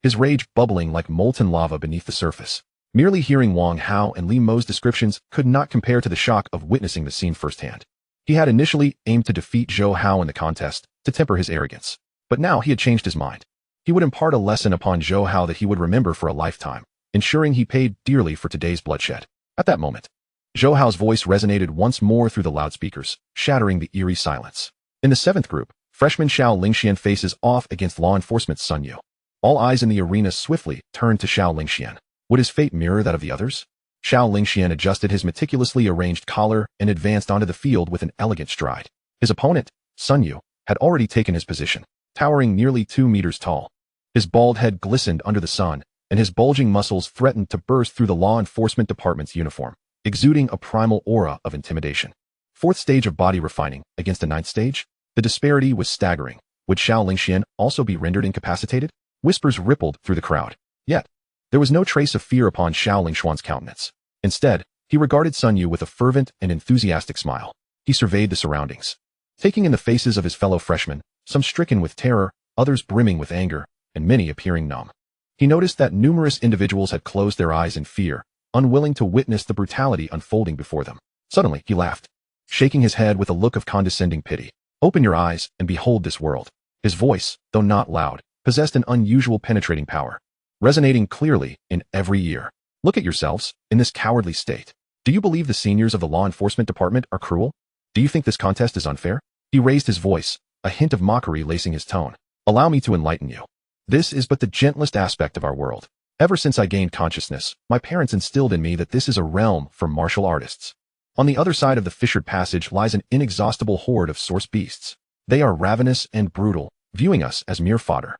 his rage bubbling like molten lava beneath the surface. Merely hearing Wang Hao and Li Mo's descriptions could not compare to the shock of witnessing the scene firsthand. He had initially aimed to defeat Zhou Hao in the contest, to temper his arrogance. But now he had changed his mind. He would impart a lesson upon Zhou Hao that he would remember for a lifetime, ensuring he paid dearly for today's bloodshed. At that moment, Zhou Hao's voice resonated once more through the loudspeakers, shattering the eerie silence. In the 7th group, freshman Xiao Lingxian faces off against law enforcement's Sun Yu. All eyes in the arena swiftly turned to Xiao Lingxian. Would his fate mirror that of the others? Xiao Lingxian adjusted his meticulously arranged collar and advanced onto the field with an elegant stride. His opponent, Sun Yu, had already taken his position, towering nearly 2 meters tall. His bald head glistened under the sun, and his bulging muscles threatened to burst through the law enforcement department's uniform, exuding a primal aura of intimidation. 4th stage of body refining against the 9th stage? The disparity was staggering. Would Xiao Lingxian also be rendered incapacitated? Whispers rippled through the crowd. Yet, there was no trace of fear upon Xiao Lingshuan's countenance. Instead, he regarded Sun Yu with a fervent and enthusiastic smile. He surveyed the surroundings, taking in the faces of his fellow freshmen, some stricken with terror, others brimming with anger, and many appearing numb. He noticed that numerous individuals had closed their eyes in fear, unwilling to witness the brutality unfolding before them. Suddenly, he laughed, shaking his head with a look of condescending pity. "Open your eyes and behold this world." His voice, though not loud, possessed an unusual penetrating power, resonating clearly in every ear. "Look at yourselves, in this cowardly state. Do you believe the seniors of the law enforcement department are cruel? Do you think this contest is unfair?" He raised his voice, a hint of mockery lacing his tone. "Allow me to enlighten you. This is but the gentlest aspect of our world. Ever since I gained consciousness, my parents instilled in me that this is a realm for martial artists. On the other side of the fissured passage lies an inexhaustible horde of source beasts. They are ravenous and brutal, viewing us as mere fodder."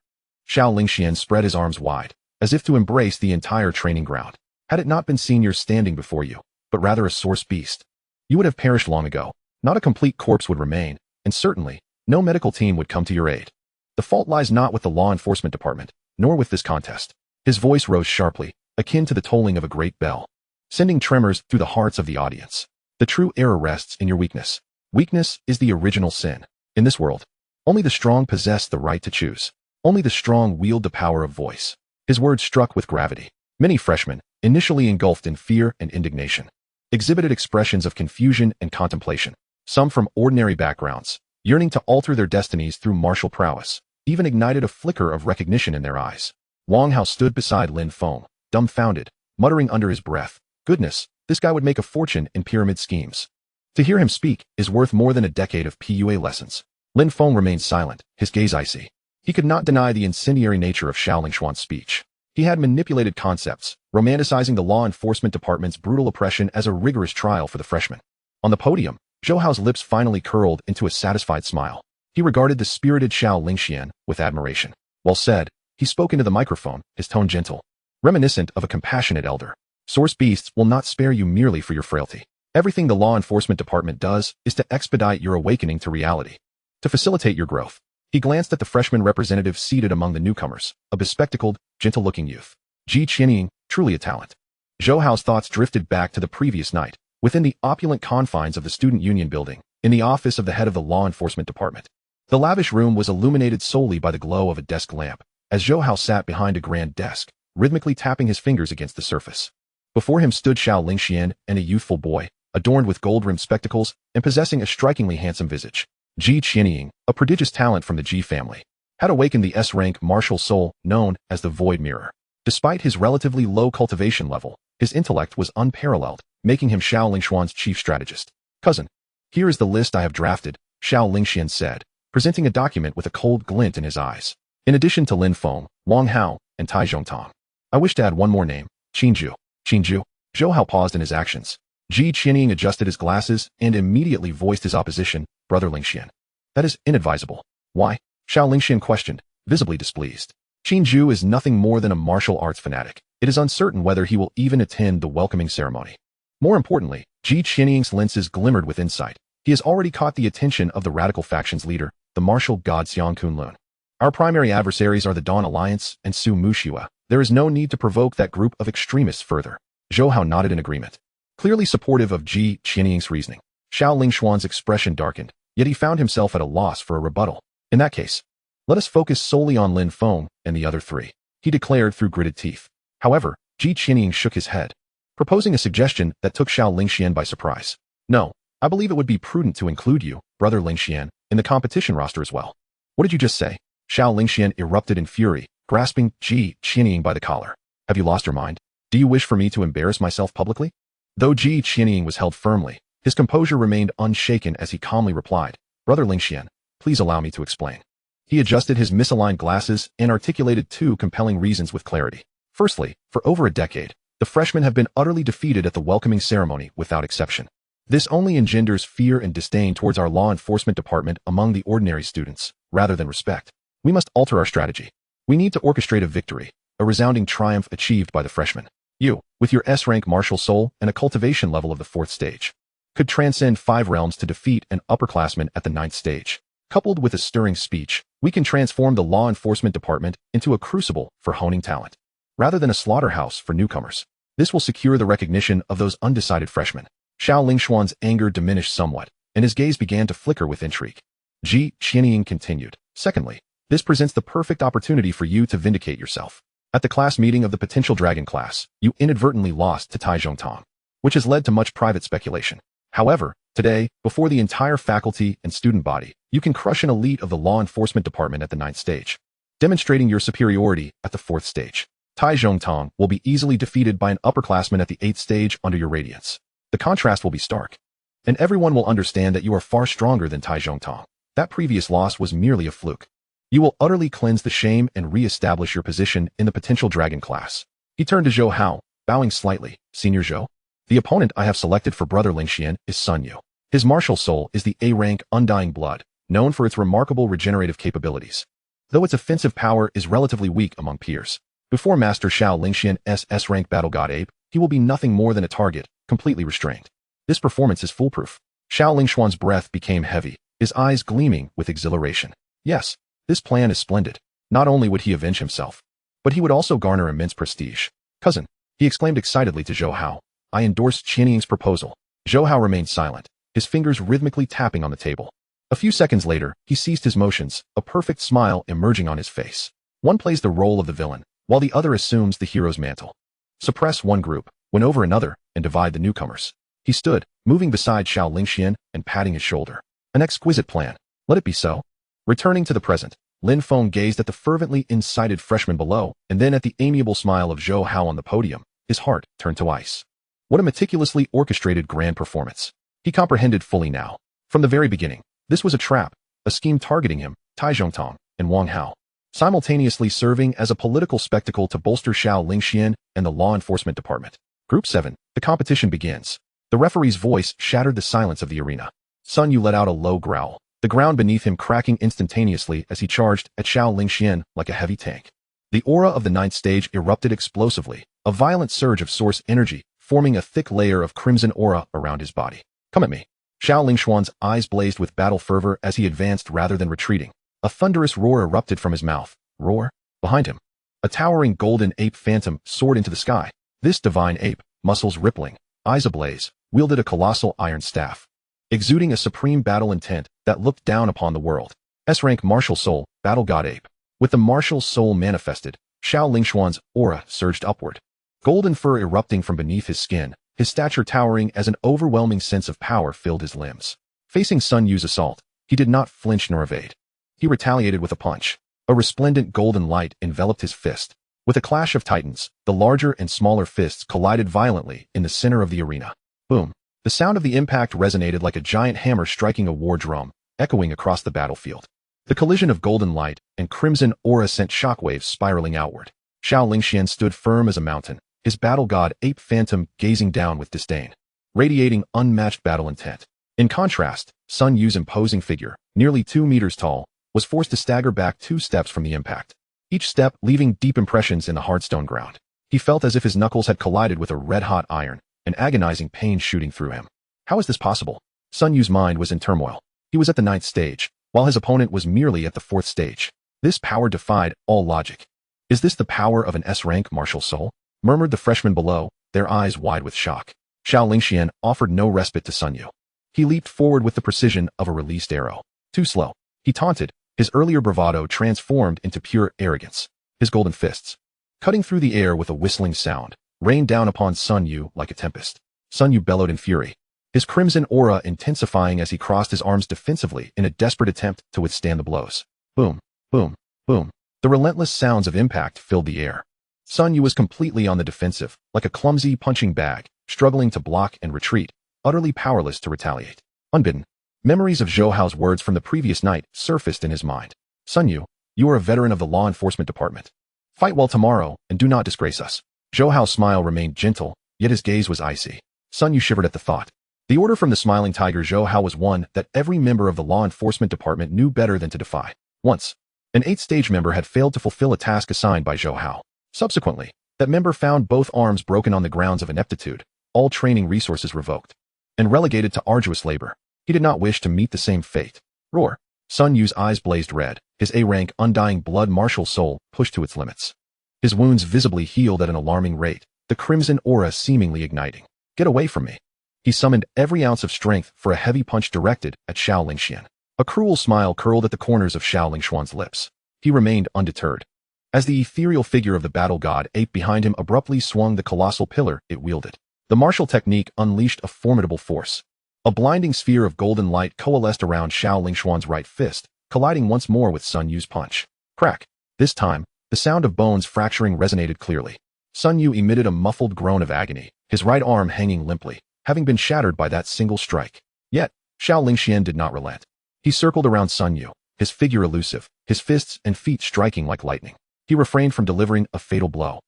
Xiao Lingxian spread his arms wide, as if to embrace the entire training ground. "Had it not been seniors standing before you, but rather a source beast, you would have perished long ago. Not a complete corpse would remain, and certainly, no medical team would come to your aid. The fault lies not with the law enforcement department, nor with this contest. His voice rose sharply, akin to the tolling of a great bell, sending tremors through the hearts of the audience. The true error rests in your weakness. Weakness is the original sin. In this world, only the strong possess the right to choose. Only the strong wield the power of voice. His words struck with gravity. Many freshmen, initially engulfed in fear and indignation, exhibited expressions of confusion and contemplation. Some from ordinary backgrounds, yearning to alter their destinies through martial prowess, even ignited a flicker of recognition in their eyes. Wang Hao stood beside Lin Feng, dumbfounded, muttering under his breath, "Goodness, this guy would make a fortune in pyramid schemes." To hear him speak is worth more than a decade of PUA lessons. Lin Feng remained silent, his gaze icy. He could not deny the incendiary nature of Xiao Lingshuan's speech. He had manipulated concepts, romanticizing the law enforcement department's brutal oppression as a rigorous trial for the freshmen. On the podium, Zhou Hao's lips finally curled into a satisfied smile. He regarded the spirited Xiao Lingxian with admiration. Well said, he spoke into the microphone, his tone gentle, reminiscent of a compassionate elder. Source beasts will not spare you merely for your frailty. Everything the law enforcement department does is to expedite your awakening to reality, to facilitate your growth. He glanced at the freshman representative seated among the newcomers, a bespectacled, gentle-looking youth. Ji Qianying, truly a talent. Zhou Hao's thoughts drifted back to the previous night, within the opulent confines of the student union building, in the office of the head of the law enforcement department. The lavish room was illuminated solely by the glow of a desk lamp, as Zhou Hao sat behind a grand desk, rhythmically tapping his fingers against the surface. Before him stood Xiao Lingxian and a youthful boy, adorned with gold-rimmed spectacles and possessing a strikingly handsome visage. Ji Qianying, a prodigious talent from the Ji family, had awakened the S-rank martial soul known as the Void Mirror. Despite his relatively low cultivation level, his intellect was unparalleled, making him Xiao Lingshuan's chief strategist. "Cousin, here is the list I have drafted," Xiao Lingxian said, presenting a document with a cold glint in his eyes. "In addition to Lin Feng, Wang Hao, and Tai Zhongtong, I wish to add one more name, Qinju." "Qinju?" Zhou Hao paused in his actions. Ji Qianying adjusted his glasses and immediately voiced his opposition. "Brother Lingxian, that is inadvisable." "Why?" Xiao Lingxian questioned, visibly displeased. "Qinju is nothing more than a martial arts fanatic. It is uncertain whether he will even attend the welcoming ceremony." More importantly, Ji Qianying's lenses glimmered with insight. He has already caught the attention of the radical faction's leader, the martial god Xiang Kunlun. Our primary adversaries are the Dawn Alliance and Su Muxiua. There is no need to provoke that group of extremists further. Zhou Hao nodded in agreement, clearly supportive of Ji Qianying's reasoning. Xiao Lingshuan's expression darkened, yet he found himself at a loss for a rebuttal. "In that case, let us focus solely on Lin Feng and the other three," he declared through gritted teeth. However, Ji Qianying shook his head, proposing a suggestion that took Xiao Lingxian by surprise. "No, I believe it would be prudent to include you, Brother Lingxian, in the competition roster as well." "What did you just say?" Xiao Lingxian erupted in fury, grasping Ji Qianying by the collar. "Have you lost your mind? Do you wish for me to embarrass myself publicly?" Though Ji Qianying was held firmly, his composure remained unshaken as he calmly replied, "Brother Lingxian, please allow me to explain." He adjusted his misaligned glasses and articulated two compelling reasons with clarity. Firstly, for over a decade, the freshmen have been utterly defeated at the welcoming ceremony without exception. This only engenders fear and disdain towards our law enforcement department among the ordinary students, rather than respect. We must alter our strategy. We need to orchestrate a victory, a resounding triumph achieved by the freshmen. You, with your S-rank martial soul and a cultivation level of the 4th stage, could transcend 5 realms to defeat an upperclassman at the 9th stage. Coupled with a stirring speech, we can transform the law enforcement department into a crucible for honing talent, rather than a slaughterhouse for newcomers. This will secure the recognition of those undecided freshmen. Xiao Lingshuan's anger diminished somewhat, and his gaze began to flicker with intrigue. Ji Qianying continued. "Secondly, this presents the perfect opportunity for you to vindicate yourself. At the class meeting of the potential dragon class, you inadvertently lost to Tai Zhongtong, which has led to much private speculation. However, today, before the entire faculty and student body, you can crush an elite of the law enforcement department at the 9th stage, demonstrating your superiority at the 4th stage. Tai Zhongtong will be easily defeated by an upperclassman at the 8th stage under your radiance. The contrast will be stark, and everyone will understand that you are far stronger than Tai Zhongtong. That previous loss was merely a fluke. You will utterly cleanse the shame and re-establish your position in the potential dragon class." He turned to Zhou Hao, bowing slightly. "Senior Zhou, the opponent I have selected for Brother Lingxian is Sun Yu. His martial soul is the A-rank Undying Blood, known for its remarkable regenerative capabilities, though its offensive power is relatively weak among peers. Before Master Xiao Lingxian's S-rank Battle God Ape, he will be nothing more than a target, completely restrained. This performance is foolproof. Xiao Lingshuan's breath became heavy, his eyes gleaming with exhilaration. Yes, this plan is splendid. Not only would he avenge himself, but he would also garner immense prestige. Cousin, he exclaimed excitedly to Zhou Hao. I endorse Qianying's proposal. Zhou Hao remained silent, his fingers rhythmically tapping on the table. A few seconds later, he ceased his motions, a perfect smile emerging on his face. One plays the role of the villain, while the other assumes the hero's mantle. Suppress one group, win over another, and divide the newcomers. He stood, moving beside Xiao Lingxian and patting his shoulder. An exquisite plan. Let it be so. Returning to the present, Lin Feng gazed at the fervently incited freshman below, and then at the amiable smile of Zhou Hao on the podium. His heart turned to ice. What a meticulously orchestrated grand performance. He comprehended fully now. From the very beginning, this was a trap, a scheme targeting him, Tai Zhongtong, and Wang Hao, simultaneously serving as a political spectacle to bolster Xiao Lingxian and the law enforcement department. Group 7, the competition begins. The referee's voice shattered the silence of the arena. Sun Yu let out a low growl, the ground beneath him cracking instantaneously as he charged at Xiao Lingxian like a heavy tank. The aura of the 9th stage erupted explosively, a violent surge of source energy, forming a thick layer of crimson aura around his body. Come at me. Xiao Lingshuan's eyes blazed with battle fervor as he advanced rather than retreating. A thunderous roar erupted from his mouth. Roar? Behind him, a towering golden ape phantom soared into the sky. This divine ape, muscles rippling, eyes ablaze, wielded a colossal iron staff, exuding a supreme battle intent that looked down upon the world. S-rank martial soul, battle god ape. With the martial soul manifested, Xiao Lingshuan's aura surged upward. Golden fur erupting from beneath his skin, his stature towering as an overwhelming sense of power filled his limbs. Facing Sun Yu's assault, he did not flinch nor evade. He retaliated with a punch. A resplendent golden light enveloped his fist. With a clash of titans, the larger and smaller fists collided violently in the center of the arena. Boom. The sound of the impact resonated like a giant hammer striking a war drum, echoing across the battlefield. The collision of golden light and crimson aura sent shockwaves spiraling outward. Xiao Lingxian stood firm as a mountain, his battle god ape phantom gazing down with disdain, radiating unmatched battle intent. In contrast, Sun Yu's imposing figure, nearly 2 meters tall, was forced to stagger back 2 steps from the impact, each step leaving deep impressions in the hard stone ground. He felt as if his knuckles had collided with a red-hot iron, an agonizing pain shooting through him. How is this possible? Sun Yu's mind was in turmoil. He was at the 9th stage, while his opponent was merely at the 4th stage. This power defied all logic. Is this the power of an S-rank martial soul? Murmured the freshmen below, their eyes wide with shock. Xiao Lingxian offered no respite to Sun Yu. He leaped forward with the precision of a released arrow. Too slow. He taunted, his earlier bravado transformed into pure arrogance. His golden fists, cutting through the air with a whistling sound, rained down upon Sun Yu like a tempest. Sun Yu bellowed in fury, his crimson aura intensifying as he crossed his arms defensively in a desperate attempt to withstand the blows. Boom, boom, boom. The relentless sounds of impact filled the air. Sun Yu was completely on the defensive, like a clumsy punching bag, struggling to block and retreat, utterly powerless to retaliate. Unbidden, memories of Zhou Hao's words from the previous night surfaced in his mind. Sun Yu, you are a veteran of the law enforcement department. Fight well tomorrow and do not disgrace us. Zhou Hao's smile remained gentle, yet his gaze was icy. Sun Yu shivered at the thought. The order from the smiling tiger Zhou Hao was one that every member of the law enforcement department knew better than to defy. Once, an 8th stage member had failed to fulfill a task assigned by Zhou Hao. Subsequently, that member found both arms broken on the grounds of ineptitude, all training resources revoked, and relegated to arduous labor. He did not wish to meet the same fate. Roar. Sun Yu's eyes blazed red, his A-rank undying blood martial soul pushed to its limits. His wounds visibly healed at an alarming rate, the crimson aura seemingly igniting. Get away from me. He summoned every ounce of strength for a heavy punch directed at Xiao Lingxian. A cruel smile curled at the corners of Xiao Lingshuan's lips. He remained undeterred. As the ethereal figure of the battle god ape behind him abruptly swung the colossal pillar it wielded, the martial technique unleashed a formidable force. A blinding sphere of golden light coalesced around Xiao Lingshuan's right fist, colliding once more with Sun Yu's punch. Crack. This time, the sound of bones fracturing resonated clearly. Sun Yu emitted a muffled groan of agony, his right arm hanging limply, having been shattered by that single strike. Yet, Xiao Lingxian did not relent. He circled around Sun Yu, his figure elusive, his fists and feet striking like lightning. He refrained from delivering a fatal blow,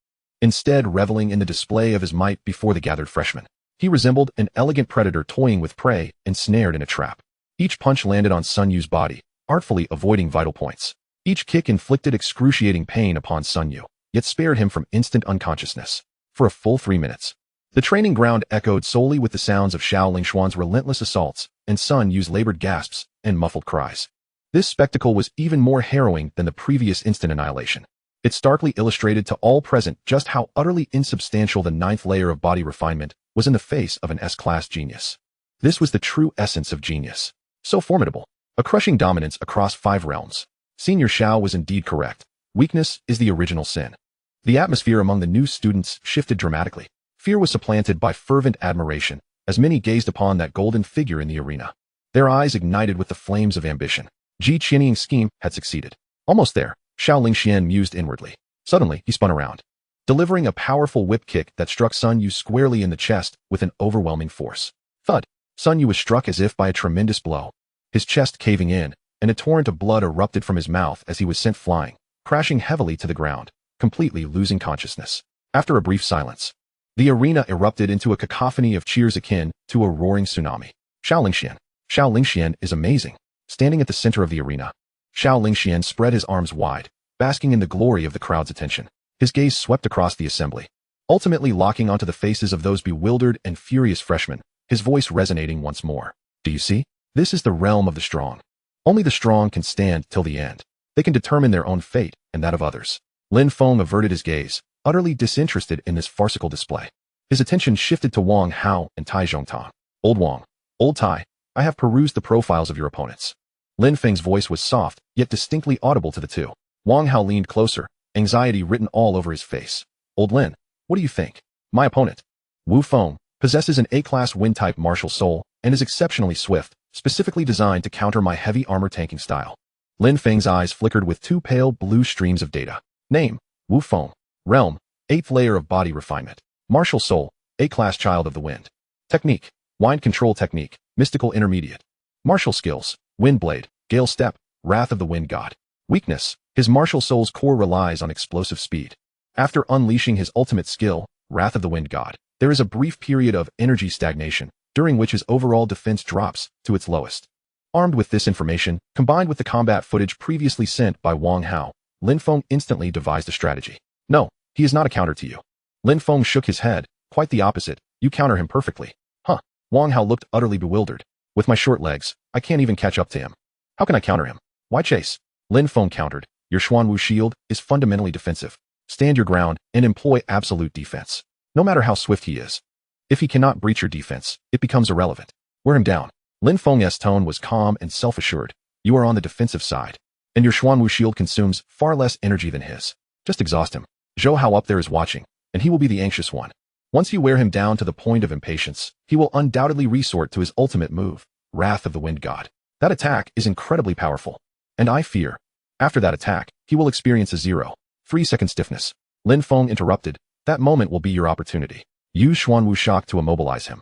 instead reveling in the display of his might before the gathered freshmen. He resembled an elegant predator toying with prey ensnared in a trap. Each punch landed on Sun Yu's body, artfully avoiding vital points. Each kick inflicted excruciating pain upon Sun Yu, yet spared him from instant unconsciousness. For a full 3 minutes, The training ground echoed solely with the sounds of Xiao Lingshuan's relentless assaults, and Sun Yu's labored gasps and muffled cries. This spectacle was even more harrowing than the previous instant annihilation. It starkly illustrated to all present just how utterly insubstantial the ninth layer of body refinement was in the face of an S-class genius. This was the true essence of genius. So formidable. A crushing dominance across 5 realms. Senior Xiao was indeed correct. Weakness is the original sin. The atmosphere among the new students shifted dramatically. Fear was supplanted by fervent admiration, as many gazed upon that golden figure in the arena. Their eyes ignited with the flames of ambition. Ji Qianying's scheme had succeeded. Almost there, Xiao Lingxian mused inwardly. Suddenly, he spun around, delivering a powerful whip kick that struck Sun Yu squarely in the chest with an overwhelming force. Thud! Sun Yu was struck as if by a tremendous blow, his chest caving in, and a torrent of blood erupted from his mouth as he was sent flying, crashing heavily to the ground, completely losing consciousness. After a brief silence, the arena erupted into a cacophony of cheers akin to a roaring tsunami. Xiao Lingxian is amazing. Standing at the center of the arena, Xiao Lingxian spread his arms wide, basking in the glory of the crowd's attention. His gaze swept across the assembly, ultimately locking onto the faces of those bewildered and furious freshmen, his voice resonating once more. Do you see? This is the realm of the strong. Only the strong can stand till the end. They can determine their own fate and that of others. Lin Feng averted his gaze, utterly disinterested in this farcical display. His attention shifted to Wang Hao and Tai Zhongtang. Old Wang, old Tai, I have perused the profiles of your opponents. Lin Feng's voice was soft, yet distinctly audible to the two. Wang Hao leaned closer, anxiety written all over his face. Old Lin, what do you think? My opponent, Wu Feng, possesses an A-class wind-type martial soul and is exceptionally swift, specifically designed to counter my heavy armor tanking style. Lin Feng's eyes flickered with 2 pale blue streams of data. Name, Wu Feng. Realm, 8th layer of body refinement. Martial soul, A-class child of the wind. Technique, wind control technique, mystical intermediate. Martial skills, wind blade, gale step, wrath of the wind god. Weakness, his martial soul's core relies on explosive speed. After unleashing his ultimate skill, wrath of the wind god, there is a brief period of energy stagnation, during which his overall defense drops to its lowest. Armed with this information, combined with the combat footage previously sent by Wang Hao, Lin Feng instantly devised a strategy. No, he is not a counter to you. Lin Feng shook his head. Quite the opposite. You counter him perfectly. Huh. Wang Hao looked utterly bewildered. With my short legs, I can't even catch up to him. How can I counter him? Why chase? Lin Feng countered. Your Xuanwu shield is fundamentally defensive. Stand your ground and employ absolute defense. No matter how swift he is. If he cannot breach your defense, it becomes irrelevant. Wear him down. Lin Feng's tone was calm and self-assured. You are on the defensive side, and your Xuanwu shield consumes far less energy than his. Just exhaust him. Zhou Hao up there is watching, and he will be the anxious one. Once you wear him down to the point of impatience, he will undoubtedly resort to his ultimate move, Wrath of the Wind God. That attack is incredibly powerful, and I fear, after that attack, he will experience a 0.3-second stiffness. Lin Feng interrupted. That moment will be your opportunity. Use Xuanwu shock to immobilize him,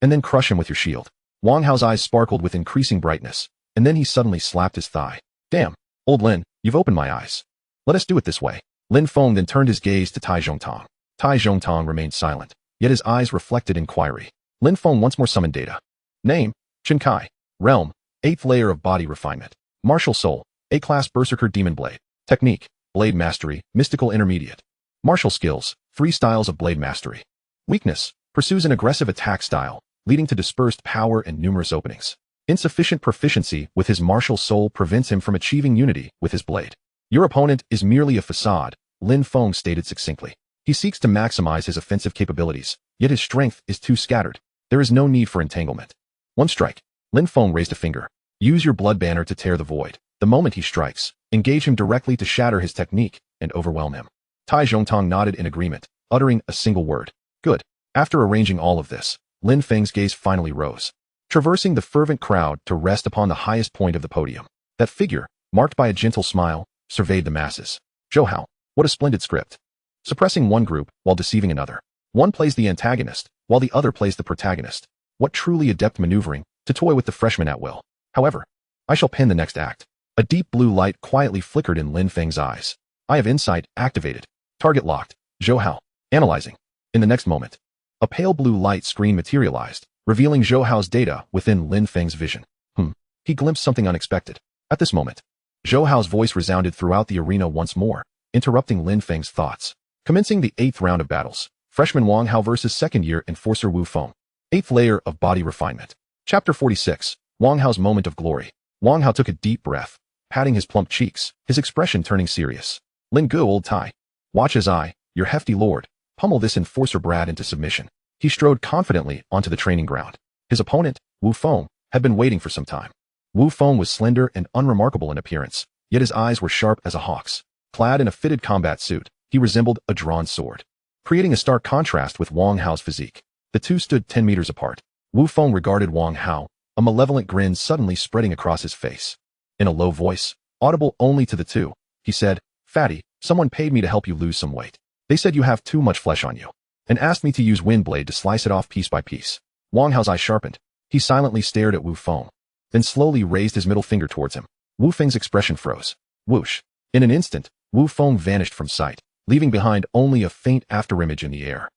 and then crush him with your shield. Wang Hao's eyes sparkled with increasing brightness, and then he suddenly slapped his thigh. Damn, old Lin, you've opened my eyes. Let us do it this way. Lin Feng then turned his gaze to Tai Zhongtang. Tai Zhongtang remained silent, yet his eyes reflected inquiry. Lin Feng once more summoned data. Name, Chen Kai. Realm, 8th layer of body refinement. Martial soul, A-class berserker demon blade. Technique, blade mastery, mystical intermediate. Martial skills, 3 styles of blade mastery. Weakness, pursues an aggressive attack style, leading to dispersed power and numerous openings. Insufficient proficiency with his martial soul prevents him from achieving unity with his blade. Your opponent is merely a facade, Lin Feng stated succinctly. He seeks to maximize his offensive capabilities, yet his strength is too scattered. There is no need for entanglement. One strike. Lin Feng raised a finger. Use your blood banner to tear the void. The moment he strikes, engage him directly to shatter his technique and overwhelm him. Tai Zhongtang nodded in agreement, uttering a single word. Good. After arranging all of this, Lin Feng's gaze finally rose, traversing the fervent crowd to rest upon the highest point of the podium. That figure, marked by a gentle smile, surveyed the masses. Zhou Hao, what a splendid script. Suppressing one group while deceiving another. One plays the antagonist, while the other plays the protagonist. What truly adept maneuvering, to toy with the freshmen at will. However, I shall pen the next act. A deep blue light quietly flickered in Lin Feng's eyes. Eye of Insight activated. Target locked. Zhou Hao. Analyzing. In the next moment, a pale blue light screen materialized, revealing Zhou Hao's data within Lin Feng's vision. He glimpsed something unexpected. At this moment, Zhou Hao's voice resounded throughout the arena once more, interrupting Lin Feng's thoughts. Commencing the 8th round of battles. Freshman Wang Hao versus second-year enforcer Wu Feng. 8th layer of body refinement. Chapter 46. Wang Hao's moment of glory. Wang Hao took a deep breath, patting his plump cheeks, his expression turning serious. Lin Ye, old Tai. Watch as I, your hefty lord, pummel this enforcer brat into submission. He strode confidently onto the training ground. His opponent, Wu Feng, had been waiting for some time. Wu Feng was slender and unremarkable in appearance, yet his eyes were sharp as a hawk's. Clad in a fitted combat suit, he resembled a drawn sword, creating a stark contrast with Wang Hao's physique. The two stood 10 meters apart. Wu Feng regarded Wang Hao, a malevolent grin suddenly spreading across his face. In a low voice, audible only to the two, he said, "Fatty, someone paid me to help you lose some weight. They said you have too much flesh on you, and asked me to use wind blade to slice it off piece by piece." Wang Hao's eye sharpened. He silently stared at Wu Feng, then slowly raised his middle finger towards him. Wu Feng's expression froze. Whoosh. In an instant, Wu Feng vanished from sight, leaving behind only a faint afterimage in the air.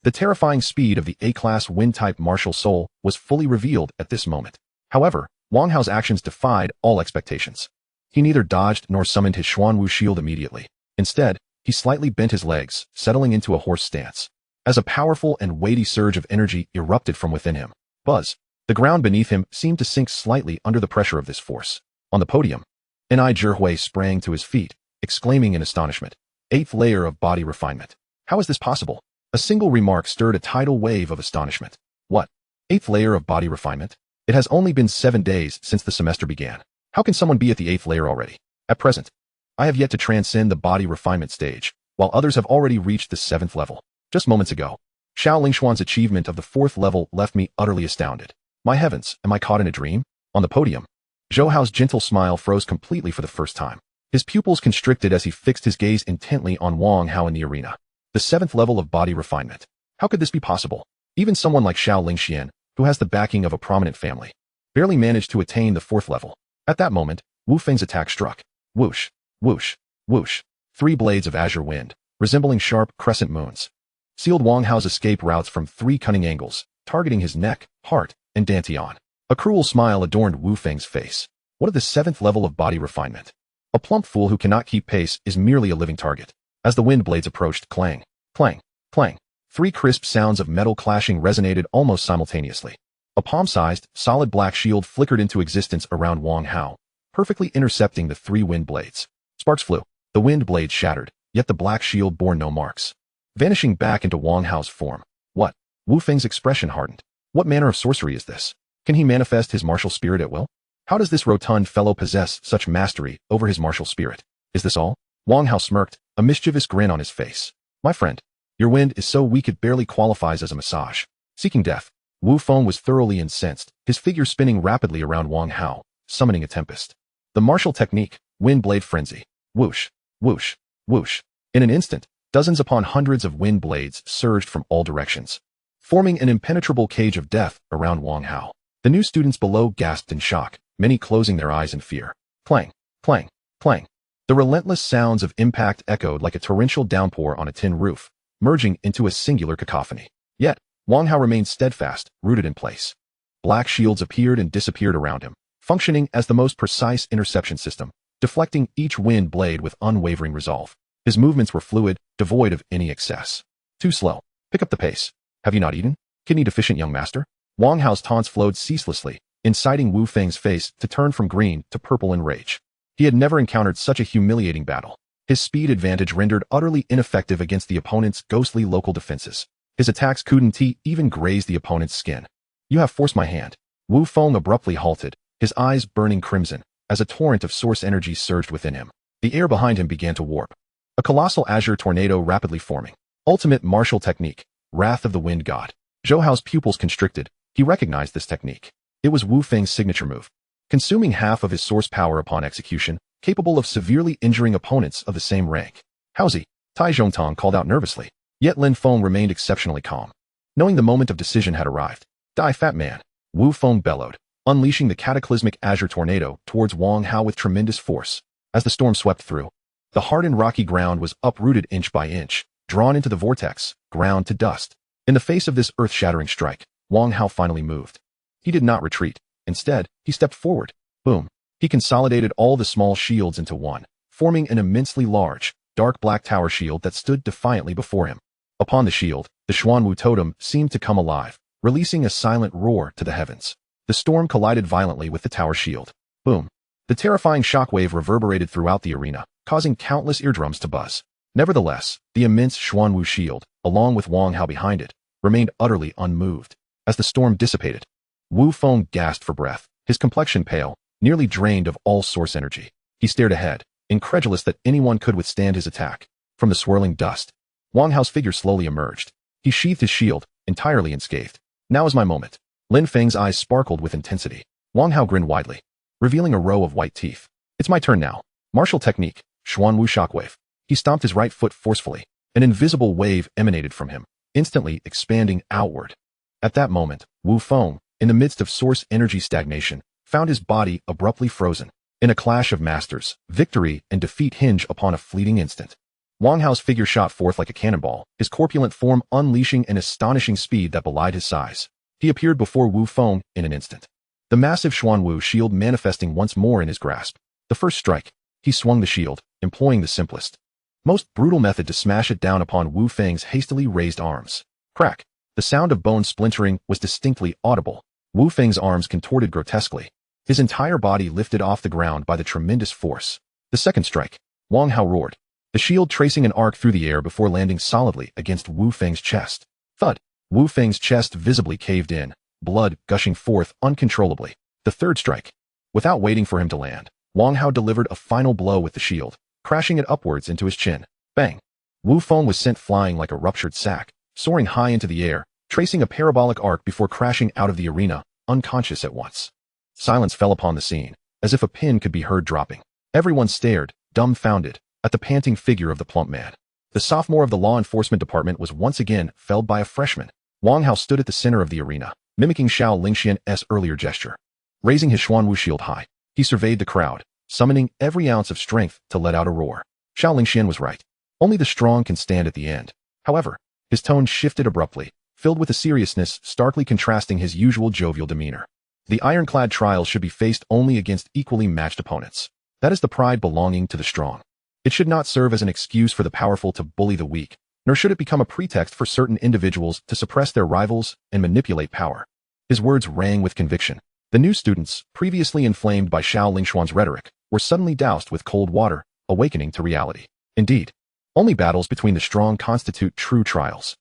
The terrifying speed of the A-class wind-type martial soul was fully revealed at this moment. However, Wang Hao's actions defied all expectations. He neither dodged nor summoned his Xuanwu shield immediately. Instead, he slightly bent his legs, settling into a horse stance. As a powerful and weighty surge of energy erupted from within him, buzz, the ground beneath him seemed to sink slightly under the pressure of this force. On the podium, Ni Zhihui sprang to his feet, exclaiming in astonishment, 8th layer of body refinement. How is this possible? A single remark stirred a tidal wave of astonishment. What? 8th layer of body refinement? It has only been 7 days since the semester began. How can someone be at the 8th layer already? At present, I have yet to transcend the body refinement stage, while others have already reached the 7th level. Just moments ago, Xiao Lingshuan's achievement of the 4th level left me utterly astounded. My heavens, am I caught in a dream? On the podium, Zhou Hao's gentle smile froze completely for the first time. His pupils constricted as he fixed his gaze intently on Wang Hao in the arena. The 7th level of body refinement. How could this be possible? Even someone like Xiao Lingxian, who has the backing of a prominent family, barely managed to attain the 4th level. At that moment, Wu Feng's attack struck. Whoosh, whoosh, whoosh. 3 blades of azure wind, resembling sharp crescent moons, sealed Wang Hao's escape routes from 3 cunning angles, targeting his neck, heart, and dantian. A cruel smile adorned Wu Feng's face. What of the 7th level of body refinement? A plump fool who cannot keep pace is merely a living target. As the wind blades approached, clang, clang, clang. 3 crisp sounds of metal clashing resonated almost simultaneously. A palm-sized, solid black shield flickered into existence around Wang Hao, perfectly intercepting the 3 wind blades. Sparks flew. The wind blades shattered, yet the black shield bore no marks, vanishing back into Wang Hao's form. What? Wu Feng's expression hardened. What manner of sorcery is this? Can he manifest his martial spirit at will? How does this rotund fellow possess such mastery over his martial spirit? Is this all? Wang Hao smirked, a mischievous grin on his face. My friend, your wind is so weak it barely qualifies as a massage. Seeking death. Wu Feng was thoroughly incensed, his figure spinning rapidly around Wang Hao, summoning a tempest. The martial technique, wind blade frenzy. Whoosh, whoosh, whoosh. In an instant, dozens upon hundreds of wind blades surged from all directions, forming an impenetrable cage of death around Wang Hao. The new students below gasped in shock, many closing their eyes in fear. Clang, clang, clang. The relentless sounds of impact echoed like a torrential downpour on a tin roof, merging into a singular cacophony. Yet, Wang Hao remained steadfast, rooted in place. Black shields appeared and disappeared around him, functioning as the most precise interception system, deflecting each wind blade with unwavering resolve. His movements were fluid, devoid of any excess. Too slow. Pick up the pace. Have you not eaten? Kidney-deficient young master? Wang Hao's taunts flowed ceaselessly, inciting Wu Feng's face to turn from green to purple in rage. He had never encountered such a humiliating battle. His speed advantage rendered utterly ineffective against the opponent's ghostly local defenses. His attacks couldn't even graze the opponent's skin. You have forced my hand. Wu Feng abruptly halted, his eyes burning crimson, as a torrent of source energy surged within him. The air behind him began to warp. A colossal azure tornado rapidly forming. Ultimate martial technique, Wrath of the Wind God. Zhou Hao's pupils constricted. He recognized this technique. It was Wu Feng's signature move, consuming half of his source power upon execution, capable of severely injuring opponents of the same rank. How's he? Tai Zhongtong called out nervously. Yet Lin Feng remained exceptionally calm, knowing the moment of decision had arrived. Die, fat man. Wu Feng bellowed, unleashing the cataclysmic azure tornado towards Wang Hao with tremendous force. As the storm swept through, the hardened rocky ground was uprooted inch by inch, drawn into the vortex, ground to dust. In the face of this earth-shattering strike, Wang Hao finally moved. He did not retreat. Instead, he stepped forward. Boom. He consolidated all the small shields into one, forming an immensely large, dark black tower shield that stood defiantly before him. Upon the shield, The Xuanwu totem seemed to come alive, releasing a silent roar to the heavens. The storm collided violently with the tower shield. Boom! The terrifying shockwave reverberated throughout the arena, causing countless eardrums to buzz. Nevertheless, the immense Xuanwu shield, along with Wang Hao behind it, remained utterly unmoved. As the storm dissipated, Wu Feng gasped for breath, his complexion pale, nearly drained of all source energy. He stared ahead, incredulous that anyone could withstand his attack. From the swirling dust, Wang Hao's figure slowly emerged. He sheathed his shield, entirely unscathed. Now is my moment. Lin Feng's eyes sparkled with intensity. Wang Hao grinned widely, revealing a row of white teeth. It's my turn now. Martial technique, Xuanwu shockwave. He stomped his right foot forcefully. An invisible wave emanated from him, instantly expanding outward. At that moment, Wu Feng, in the midst of source energy stagnation, found his body abruptly frozen. In a clash of masters, victory and defeat hinge upon a fleeting instant. Wang Hao's figure shot forth like a cannonball, his corpulent form unleashing an astonishing speed that belied his size. He appeared before Wu Feng in an instant. The massive Xuanwu shield manifesting once more in his grasp. The first strike, he swung the shield, employing the simplest, most brutal method to smash it down upon Wu Feng's hastily raised arms. Crack! The sound of bone splintering was distinctly audible. Wu Feng's arms contorted grotesquely. His entire body lifted off the ground by the tremendous force. The second strike, Wang Hao roared, the shield tracing an arc through the air before landing solidly against Wu Feng's chest. Thud! Wu Feng's chest visibly caved in, blood gushing forth uncontrollably. The third strike. Without waiting for him to land, Wang Hao delivered a final blow with the shield, crashing it upwards into his chin. Bang! Wu Feng was sent flying like a ruptured sack, soaring high into the air, tracing a parabolic arc before crashing out of the arena, unconscious at once. Silence fell upon the scene, as if a pin could be heard dropping. Everyone stared, dumbfounded, at the panting figure of the plump man. The sophomore of the law enforcement department was once again felled by a freshman. Wang Hao stood at the center of the arena, mimicking Xiao Lingxian's earlier gesture. Raising his Xuanwu shield high, he surveyed the crowd, summoning every ounce of strength to let out a roar. Xiao Lingxian was right. Only the strong can stand at the end. However, his tone shifted abruptly, filled with a seriousness starkly contrasting his usual jovial demeanor. The ironclad trial should be faced only against equally matched opponents. That is the pride belonging to the strong. It should not serve as an excuse for the powerful to bully the weak, nor should it become a pretext for certain individuals to suppress their rivals and manipulate power. His words rang with conviction. The new students, previously inflamed by Xiao Lingxuan's rhetoric, were suddenly doused with cold water, awakening to reality. Indeed, only battles between the strong constitute true trials.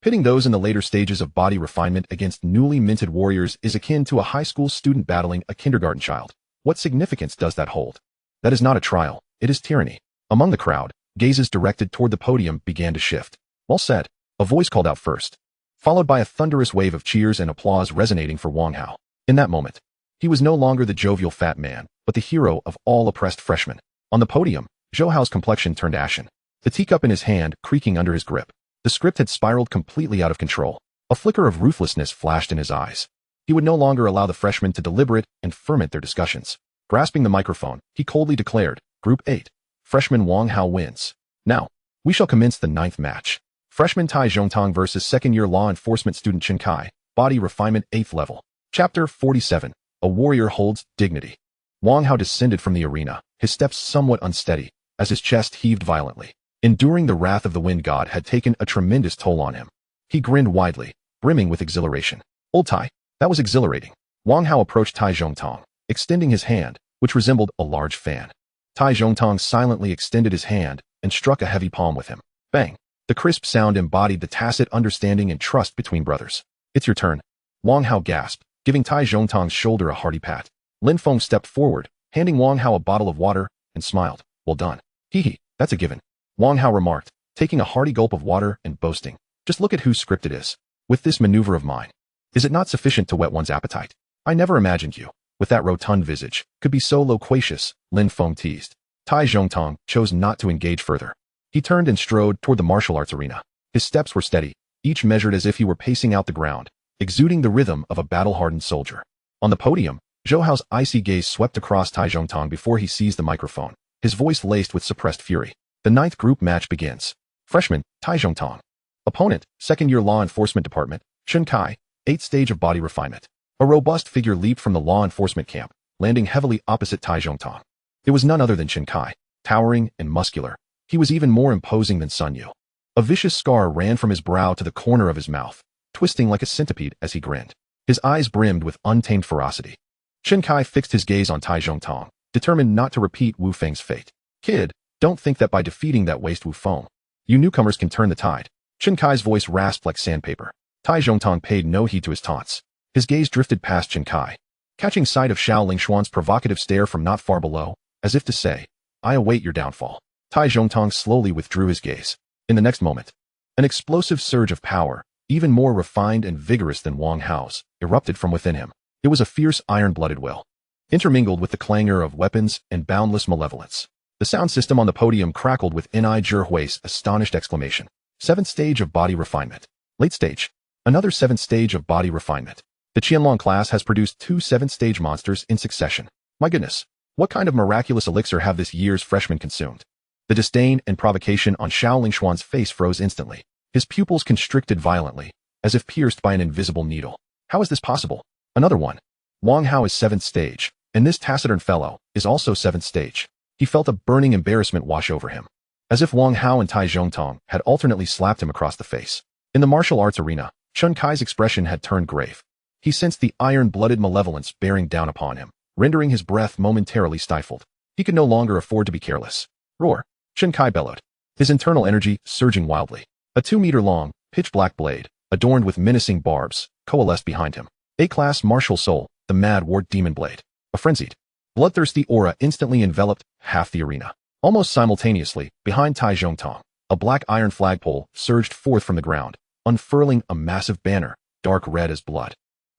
Pitting those in the later stages of body refinement against newly minted warriors is akin to a high school student battling a kindergarten child. What significance does that hold? That is not a trial, it is tyranny. Among the crowd, gazes directed toward the podium began to shift. Well said, a voice called out first, followed by a thunderous wave of cheers and applause resonating for Wang Hao. In that moment, he was no longer the jovial fat man, but the hero of all oppressed freshmen. On the podium, Zhou Hao's complexion turned ashen, the teacup in his hand creaking under his grip. The script had spiraled completely out of control. A flicker of ruthlessness flashed in his eyes. He would no longer allow the freshmen to deliberate and ferment their discussions. Grasping the microphone, he coldly declared, Group 8, Freshman Wang Hao wins. Now, we shall commence the 9th match. Freshman Tai Zhongtong versus second-year law enforcement student Chen Kai, body refinement 8th level. Chapter 47, A Warrior Holds Dignity. Wang Hao descended from the arena, his steps somewhat unsteady, as his chest heaved violently. Enduring the wrath of the wind god had taken a tremendous toll on him. He grinned widely, brimming with exhilaration. Old Tai, that was exhilarating. Wang Hao approached Tai Zhongtong, extending his hand, which resembled a large fan. Tai Zhongtong silently extended his hand and struck a heavy palm with him. Bang! The crisp sound embodied the tacit understanding and trust between brothers. It's your turn. Wang Hao gasped, giving Tai Zhongtong's shoulder a hearty pat. Lin Feng stepped forward, handing Wang Hao a bottle of water, and smiled. Well done. Hee, that's a given. Wang Hao remarked, taking a hearty gulp of water and boasting. Just look at whose script it is. With this maneuver of mine, is it not sufficient to whet one's appetite? I never imagined you, with that rotund visage, could be so loquacious, Lin Feng teased. Tai Zhongtong chose not to engage further. He turned and strode toward the martial arts arena. His steps were steady, each measured as if he were pacing out the ground, exuding the rhythm of a battle-hardened soldier. On the podium, Zhou Hao's icy gaze swept across Tai Zhongtong before he seized the microphone, his voice laced with suppressed fury. The 9th group match begins. Freshman, Tai Zhongtong. Opponent, second-year law enforcement department, Chen Kai, 8th stage of body refinement. A robust figure leaped from the law enforcement camp, landing heavily opposite Tai Zhongtong. It was none other than Chen Kai, towering and muscular. He was even more imposing than Sun Yu. A vicious scar ran from his brow to the corner of his mouth, twisting like a centipede as he grinned. His eyes brimmed with untamed ferocity. Chen Kai fixed his gaze on Tai Zhongtong, determined not to repeat Wu Feng's fate. Kid, don't think that by defeating that waste Wu Feng, you newcomers can turn the tide. Chen Kai's voice rasped like sandpaper. Tai Zhongtong paid no heed to his taunts. His gaze drifted past Chen Kai, catching sight of Xiao Lingshuan's provocative stare from not far below, as if to say, I await your downfall. Tai Zhongtong slowly withdrew his gaze. In the next moment, an explosive surge of power, even more refined and vigorous than Wang Hao's, erupted from within him. It was a fierce iron-blooded will, intermingled with the clangor of weapons and boundless malevolence. The sound system on the podium crackled with Ni Zhihui's astonished exclamation. 7th stage of body refinement. Late stage. Another 7th stage of body refinement. The Qianlong class has produced 2 7th stage monsters in succession. My goodness, what kind of miraculous elixir have this year's freshmen consumed? The disdain and provocation on Xiao Lingshuan's face froze instantly. His pupils constricted violently, as if pierced by an invisible needle. How is this possible? Another one. Wang Hao is 7th stage, and this taciturn fellow is also 7th stage. He felt a burning embarrassment wash over him, as if Wang Hao and Tai Zhongtong had alternately slapped him across the face. In the martial arts arena, Chen Kai's expression had turned grave. He sensed the iron-blooded malevolence bearing down upon him, rendering his breath momentarily stifled. He could no longer afford to be careless. Roar! Chen Kai bellowed, his internal energy surging wildly. A 2-meter-long, pitch-black blade, adorned with menacing barbs, coalesced behind him. A-class martial soul, the Mad War Demon Blade. A frenzied, bloodthirsty aura instantly enveloped half the arena. Almost simultaneously, behind Tai Zhongtong, a black iron flagpole surged forth from the ground, unfurling a massive banner, dark red as blood,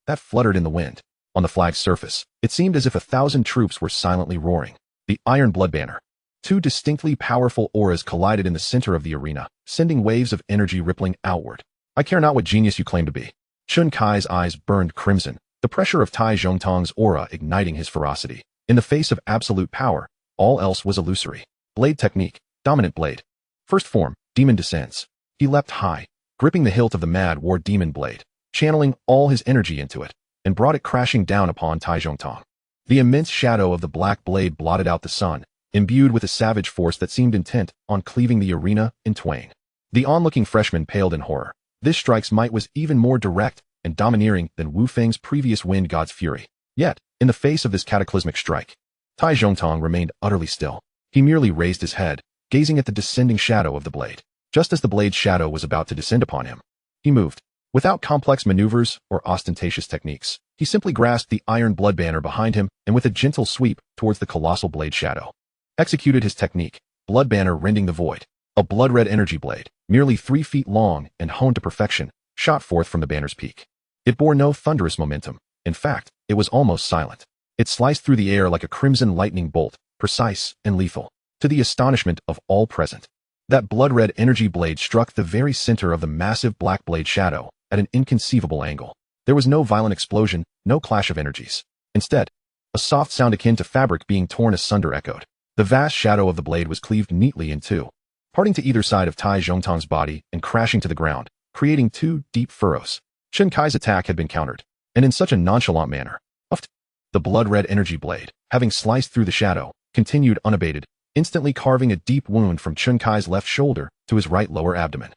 that fluttered in the wind. On the flag's surface, it seemed as if 1,000 troops were silently roaring. The Iron Blood Banner. 2 distinctly powerful auras collided in the center of the arena, sending waves of energy rippling outward. I care not what genius you claim to be. Chen Kai's eyes burned crimson, the pressure of Tai Zhongtong's aura igniting his ferocity. In the face of absolute power, all else was illusory. Blade technique, dominant blade. First form, demon descends. He leapt high, gripping the hilt of the Mad War Demon Blade, channeling all his energy into it, and brought it crashing down upon Tai Zhongtong. The immense shadow of the black blade blotted out the sun, imbued with a savage force that seemed intent on cleaving the arena in twain. The onlooking freshman paled in horror. This strike's might was even more direct and domineering than Wu Feng's previous Wind God's fury. Yet, in the face of this cataclysmic strike, Tai Zhongtong remained utterly still. He merely raised his head, gazing at the descending shadow of the blade. Just as the blade's shadow was about to descend upon him, he moved. Without complex maneuvers or ostentatious techniques, he simply grasped the Iron Blood Banner behind him and with a gentle sweep towards the colossal blade shadow, executed his technique, Blood Banner rending the void. A blood-red energy blade, merely 3 feet long and honed to perfection, shot forth from the banner's peak. It bore no thunderous momentum. In fact, it was almost silent. It sliced through the air like a crimson lightning bolt, precise and lethal. To the astonishment of all present, that blood-red energy blade struck the very center of the massive black blade shadow at an inconceivable angle. There was no violent explosion, no clash of energies. Instead, a soft sound akin to fabric being torn asunder echoed. The vast shadow of the blade was cleaved neatly in two, parting to either side of Tai Zhongtong's body and crashing to the ground, creating 2 deep furrows. Chen Kai's attack had been countered, and in such a nonchalant manner. The blood-red energy blade, having sliced through the shadow, continued unabated, instantly carving a deep wound from Chen Kai's left shoulder to his right lower abdomen.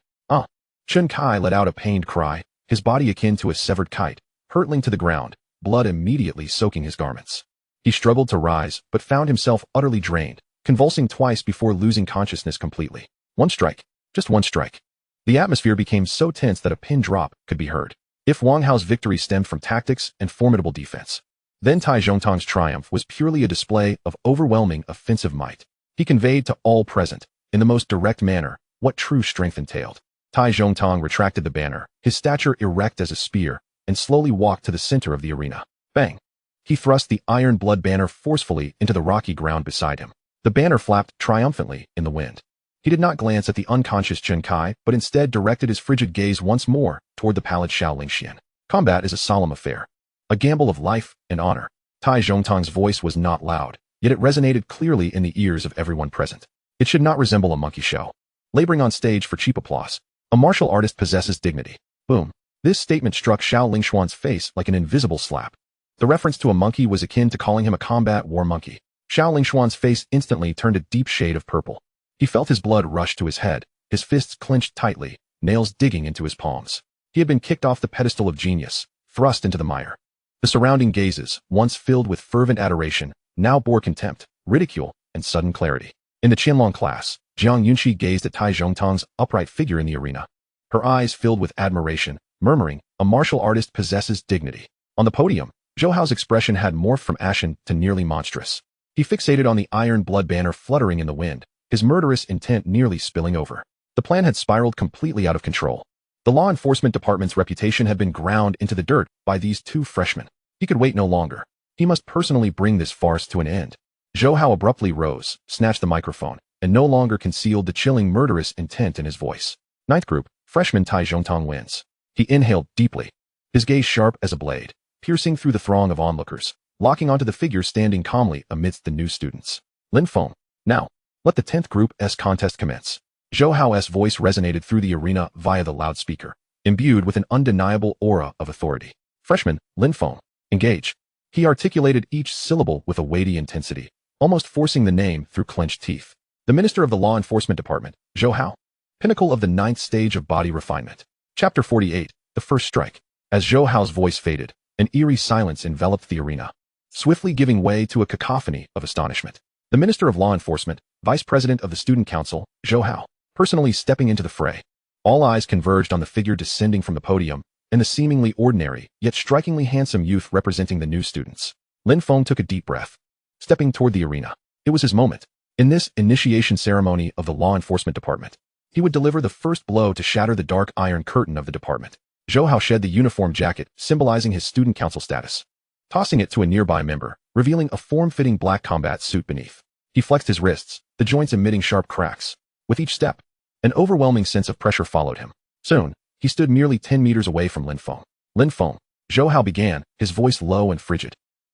Chen Kai let out a pained cry, his body akin to a severed kite, hurtling to the ground, blood immediately soaking his garments. He struggled to rise, but found himself utterly drained, convulsing twice before losing consciousness completely. One strike. Just one strike. The atmosphere became so tense that a pin drop could be heard. If Wang Hao's victory stemmed from tactics and formidable defense, then Tai Zhongtong's triumph was purely a display of overwhelming offensive might. He conveyed to all present, in the most direct manner, what true strength entailed. Tai Zhongtong retracted the banner, his stature erect as a spear, and slowly walked to the center of the arena. Bang! He thrust the Iron Blood Banner forcefully into the rocky ground beside him. The banner flapped triumphantly in the wind. He did not glance at the unconscious Chen Kai, but instead directed his frigid gaze once more toward the pallid Xiao Lingxian. Combat is a solemn affair, a gamble of life and honor. Tai Zhongtong's voice was not loud, yet it resonated clearly in the ears of everyone present. It should not resemble a monkey show, laboring on stage for cheap applause. A martial artist possesses dignity. Boom. This statement struck Xiao Lingshuan's face like an invisible slap. The reference to a monkey was akin to calling him a combat war monkey. Xiao Lingshuan's face instantly turned a deep shade of purple. He felt his blood rush to his head, his fists clenched tightly, nails digging into his palms. He had been kicked off the pedestal of genius, thrust into the mire. The surrounding gazes, once filled with fervent adoration, now bore contempt, ridicule, and sudden clarity. In the Qianlong class, Jiang Yunxi gazed at Tai Zhongtang's upright figure in the arena. Her eyes filled with admiration, murmuring, "A martial artist possesses dignity." On the podium, Zhou Hao's expression had morphed from ashen to nearly monstrous. He fixated on the iron blood banner fluttering in the wind, his murderous intent nearly spilling over. The plan had spiraled completely out of control. The law enforcement department's reputation had been ground into the dirt by these two freshmen. He could wait no longer. He must personally bring this farce to an end. Zhou Hao abruptly rose, snatched the microphone, and no longer concealed the chilling murderous intent in his voice. Ninth group, freshman Tai Zhongtang wins. He inhaled deeply, his gaze sharp as a blade, piercing through the throng of onlookers, locking onto the figure standing calmly amidst the new students. Lin Feng, now, let the 10th Group S contest commence. Zhou Hao's voice resonated through the arena via the loudspeaker, imbued with an undeniable aura of authority. Freshman, Lin Feng, engage. He articulated each syllable with a weighty intensity, almost forcing the name through clenched teeth. The Minister of the Law Enforcement Department, Zhou Hao. Pinnacle of the 9th stage of body refinement. Chapter 48, The First Strike. As Zhou Hao's voice faded, an eerie silence enveloped the arena, swiftly giving way to a cacophony of astonishment. The Minister of Law Enforcement, Vice President of the Student Council, Zhou Hao, personally stepping into the fray. All eyes converged on the figure descending from the podium, and the seemingly ordinary, yet strikingly handsome youth representing the new students. Lin Feng took a deep breath, stepping toward the arena. It was his moment. In this initiation ceremony of the Law Enforcement Department, he would deliver the first blow to shatter the dark iron curtain of the department. Zhou Hao shed the uniform jacket, symbolizing his student council status, tossing it to a nearby member, revealing a form-fitting black combat suit beneath. He flexed his wrists, the joints emitting sharp cracks. With each step, an overwhelming sense of pressure followed him. Soon, he stood merely 10 meters away from Lin Feng. Lin Feng, Zhou Hao began, his voice low and frigid.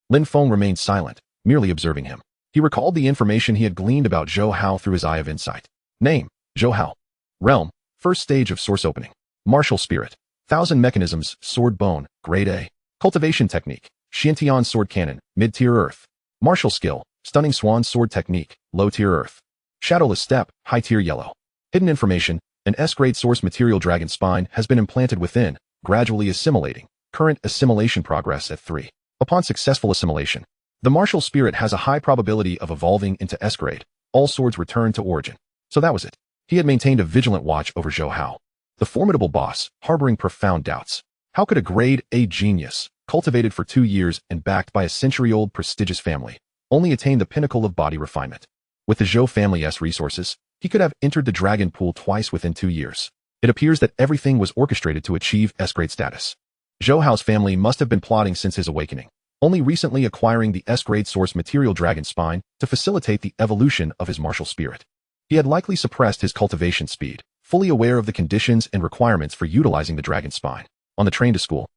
Lin Feng remained silent, merely observing him. He recalled the information he had gleaned about Zhou Hao through his eye of insight. Name, Zhou Hao. Realm, first stage of source opening. Martial spirit, 1000 mechanisms, sword bone, grade A. Cultivation technique, Xiantian sword cannon, mid-tier earth. Martial skill, stunning swan sword technique, low-tier earth. Shadowless step, high-tier yellow. Hidden information, an S-grade source material dragon spine has been implanted within, gradually assimilating. Current assimilation progress at 3. Upon successful assimilation, the martial spirit has a high probability of evolving into S-grade. All swords return to origin. So that was it. He had maintained a vigilant watch over Zhou Hao, the formidable boss, harboring profound doubts. How could a grade A genius, cultivated for 2 years and backed by a century-old prestigious family, only attain the pinnacle of body refinement? With the Zhou family's resources, he could have entered the dragon pool twice within 2 years. It appears that everything was orchestrated to achieve S-grade status. Zhou Hao's family must have been plotting since his awakening, only recently acquiring the S-grade source material dragon spine to facilitate the evolution of his martial spirit. He had likely suppressed his cultivation speed, fully aware of the conditions and requirements for utilizing the dragon spine. On the train to school,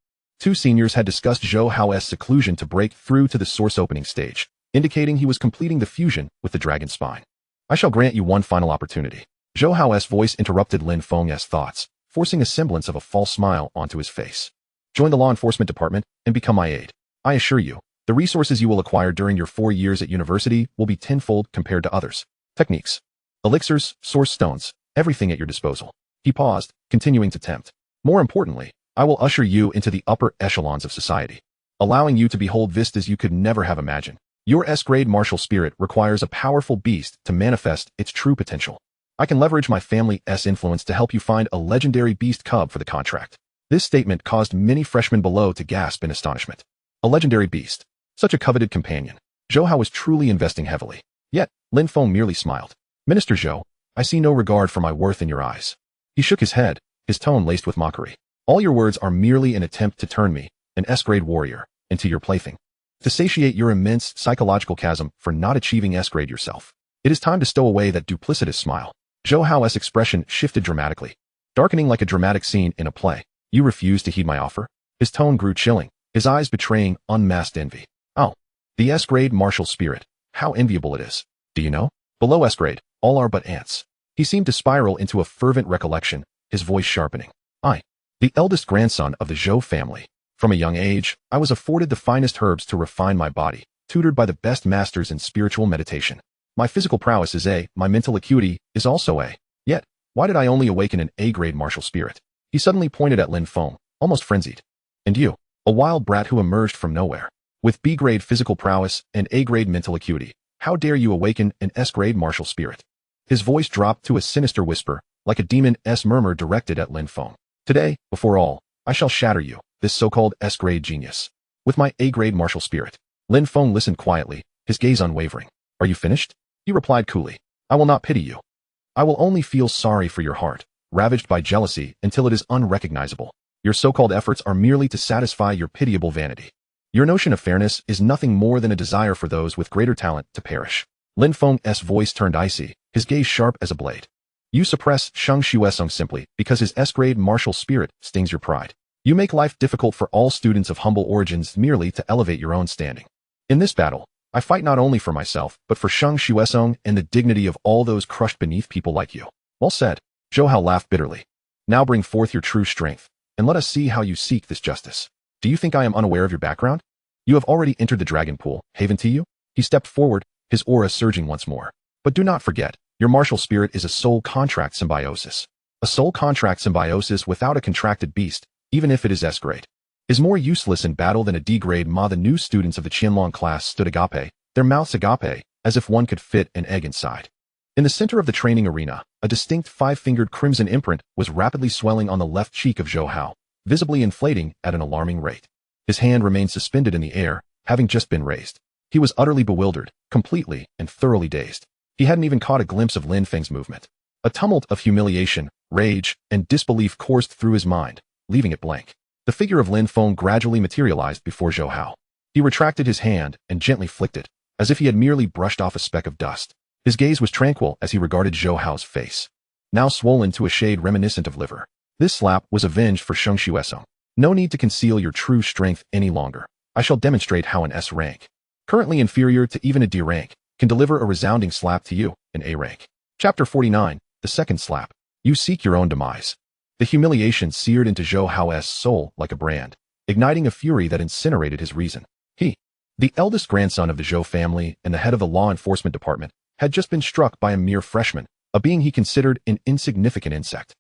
2 seniors had discussed Zhou Hao's seclusion to break through to the source opening stage, indicating he was completing the fusion with the dragon spine. I shall grant you one final opportunity. Zhou Hao's voice interrupted Lin Feng's thoughts, forcing a semblance of a false smile onto his face. Join the law enforcement department and become my aide. I assure you, the resources you will acquire during your 4 years at university will be tenfold compared to others. Techniques, elixirs, source stones, everything at your disposal. He paused, continuing to tempt. More importantly, I will usher you into the upper echelons of society, allowing you to behold vistas you could never have imagined. Your S-grade martial spirit requires a powerful beast to manifest its true potential. I can leverage my family's influence to help you find a legendary beast cub for the contract. This statement caused many freshmen below to gasp in astonishment. A legendary beast, such a coveted companion. Zhou Hao was truly investing heavily. Yet, Lin Feng merely smiled. Minister Zhou, I see no regard for my worth in your eyes. He shook his head, his tone laced with mockery. All your words are merely an attempt to turn me, an S-grade warrior, into your plaything, to satiate your immense psychological chasm for not achieving S-grade yourself. It is time to stow away that duplicitous smile. Zhou Hao's expression shifted dramatically, darkening like a dramatic scene in a play. You refuse to heed my offer? His tone grew chilling, his eyes betraying unmasked envy. Oh, the S-grade martial spirit, how enviable it is. Do you know? Below S-grade, all are but ants. He seemed to spiral into a fervent recollection, his voice sharpening. I, the eldest grandson of the Zhou family. From a young age, I was afforded the finest herbs to refine my body, tutored by the best masters in spiritual meditation. My physical prowess is A, my mental acuity is also A. Yet, Why did I only awaken an A-grade martial spirit? He suddenly pointed at Lin Feng, almost frenzied. And you, a wild brat who emerged from nowhere. With B-grade physical prowess and A-grade mental acuity, how dare you awaken an S-grade martial spirit? His voice dropped to a sinister whisper, like a demon's murmur directed at Lin Feng. Today, before all, I shall shatter you, this so-called S-grade genius. With my A-grade martial spirit. Lin Feng listened quietly, his gaze unwavering. Are you finished? He replied coolly. I will not pity you. I will only feel sorry for your heart, ravaged by jealousy until it is unrecognizable. Your so-called efforts are merely to satisfy your pitiable vanity. Your notion of fairness is nothing more than a desire for those with greater talent to perish. Lin Feng's voice turned icy, his gaze sharp as a blade. You suppress Shang Xuesong simply because his S-grade martial spirit stings your pride. You make life difficult for all students of humble origins merely to elevate your own standing. In this battle, I fight not only for myself, but for Shang Xuesong and the dignity of all those crushed beneath people like you. Well said. Zhou Hao laughed bitterly. Now bring forth your true strength, and let us see how you seek this justice. Do you think I am unaware of your background? You have already entered the dragon pool, haven't you? He stepped forward, his aura surging once more. But do not forget, your martial spirit is a soul contract symbiosis. A soul contract symbiosis without a contracted beast, even if it is S-grade, is more useless in battle than a D-grade ma. The new students of the Qianlong class stood agape, their mouths agape, as if one could fit an egg inside. In the center of the training arena, a distinct five-fingered crimson imprint was rapidly swelling on the left cheek of Zhou Hao, visibly inflating at an alarming rate. His hand remained suspended in the air, having just been raised. He was utterly bewildered, completely and thoroughly dazed. He hadn't even caught a glimpse of Lin Feng's movement. A tumult of humiliation, rage, and disbelief coursed through his mind, leaving it blank. The figure of Lin Feng gradually materialized before Zhou Hao. He retracted his hand and gently flicked it, as if he had merely brushed off a speck of dust. His gaze was tranquil as he regarded Zhou Hao's face, now swollen to a shade reminiscent of liver. This slap was avenged for Shang Xuesong. No need to conceal your true strength any longer. I shall demonstrate how an S rank, currently inferior to even a D rank, can deliver a resounding slap to you, an A rank. Chapter 49, The Second Slap. You seek your own demise. The humiliation seared into Zhou Hao's soul like a brand, igniting a fury that incinerated his reason. He, the eldest grandson of the Zhou family and the head of the law enforcement department, had just been struck by a mere freshman, a being he considered an insignificant insect.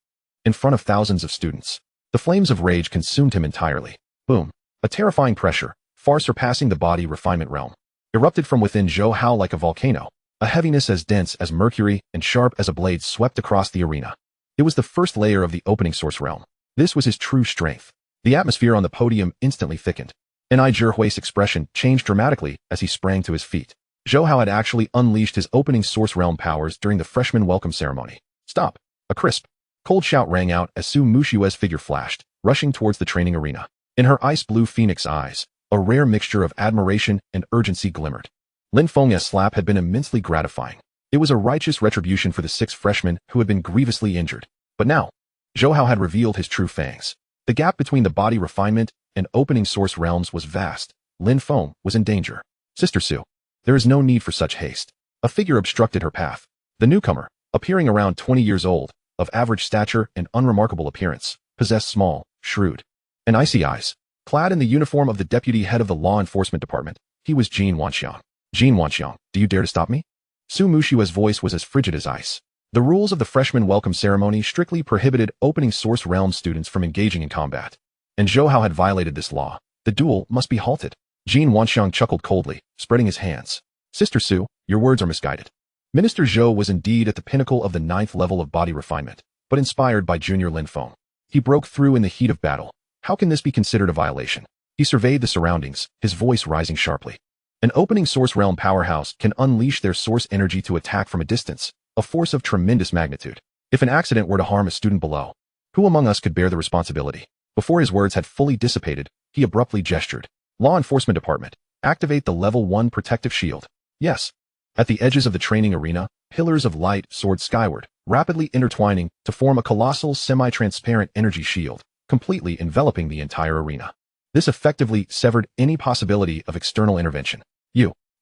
In front of thousands of students, the flames of rage consumed him entirely. Boom. A terrifying pressure, far surpassing the body refinement realm, erupted from within Zhou Hao like a volcano. A heaviness as dense as mercury and sharp as a blade swept across the arena. It was the first layer of the opening source realm. This was his true strength. The atmosphere on the podium instantly thickened. N.I. Zhihui's expression changed dramatically as he sprang to his feet. Zhou Hao had actually unleashed his opening source realm powers during the freshman welcome ceremony. Stop! A crisp, cold shout rang out as Su Mushue's figure flashed, rushing towards the training arena. In her ice-blue phoenix eyes, a rare mixture of admiration and urgency glimmered. Lin Feng's slap had been immensely gratifying. It was a righteous retribution for the 6 freshmen who had been grievously injured. But now, Zhou Hao had revealed his true fangs. The gap between the body refinement and opening source realms was vast. Lin Feng was in danger. Sister Su, there is no need for such haste. A figure obstructed her path. The newcomer, appearing around 20 years old, of average stature and unremarkable appearance, possessed small, shrewd, and icy eyes. Clad in the uniform of the deputy head of the law enforcement department, he was Jin Wanxiang. Jin Wanxiang, do you dare to stop me? Su Mushue's voice was as frigid as ice. The rules of the freshman welcome ceremony strictly prohibited opening source realm students from engaging in combat. And Zhou Hao had violated this law. The duel must be halted. Jin Wanxiang chuckled coldly, spreading his hands. Sister Su, your words are misguided. Minister Zhou was indeed at the pinnacle of the 9th level of body refinement, but inspired by junior Lin Feng. He broke through in the heat of battle. How can this be considered a violation? He surveyed the surroundings, his voice rising sharply. An opening source realm powerhouse can unleash their source energy to attack from a distance, a force of tremendous magnitude. If an accident were to harm a student below, who among us could bear the responsibility? Before his words had fully dissipated, he abruptly gestured. Law enforcement department, activate the level 1 protective shield. Yes. At the edges of the training arena, pillars of light soared skyward, rapidly intertwining to form a colossal semi-transparent energy shield, completely enveloping the entire arena. This effectively severed any possibility of external intervention.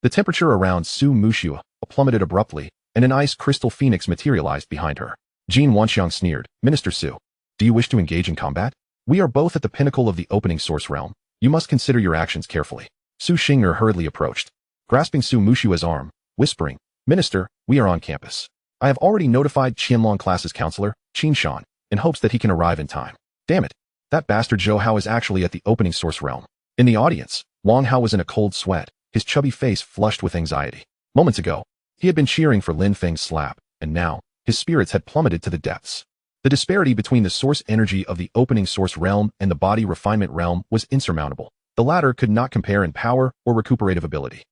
The temperature around Su Mushue plummeted abruptly, and an ice crystal phoenix materialized behind her. Jin Wanxiang sneered, Minister Su, do you wish to engage in combat? We are both at the pinnacle of the opening source realm. You must consider your actions carefully. Su Xing'er hurriedly approached, grasping Su Mushue's arm, whispering, Minister, we are on campus. I have already notified Qianlong class's counselor, Qinshan, in hopes that he can arrive in time. Damn it. That bastard Zhou Hao is actually at the opening source realm. In the audience, Wang Hao was in a cold sweat, his chubby face flushed with anxiety. Moments ago, he had been cheering for Lin Feng's slap, and now, his spirits had plummeted to the depths. The disparity between the source energy of the opening source realm and the body refinement realm was insurmountable. The latter could not compare in power or recuperative ability.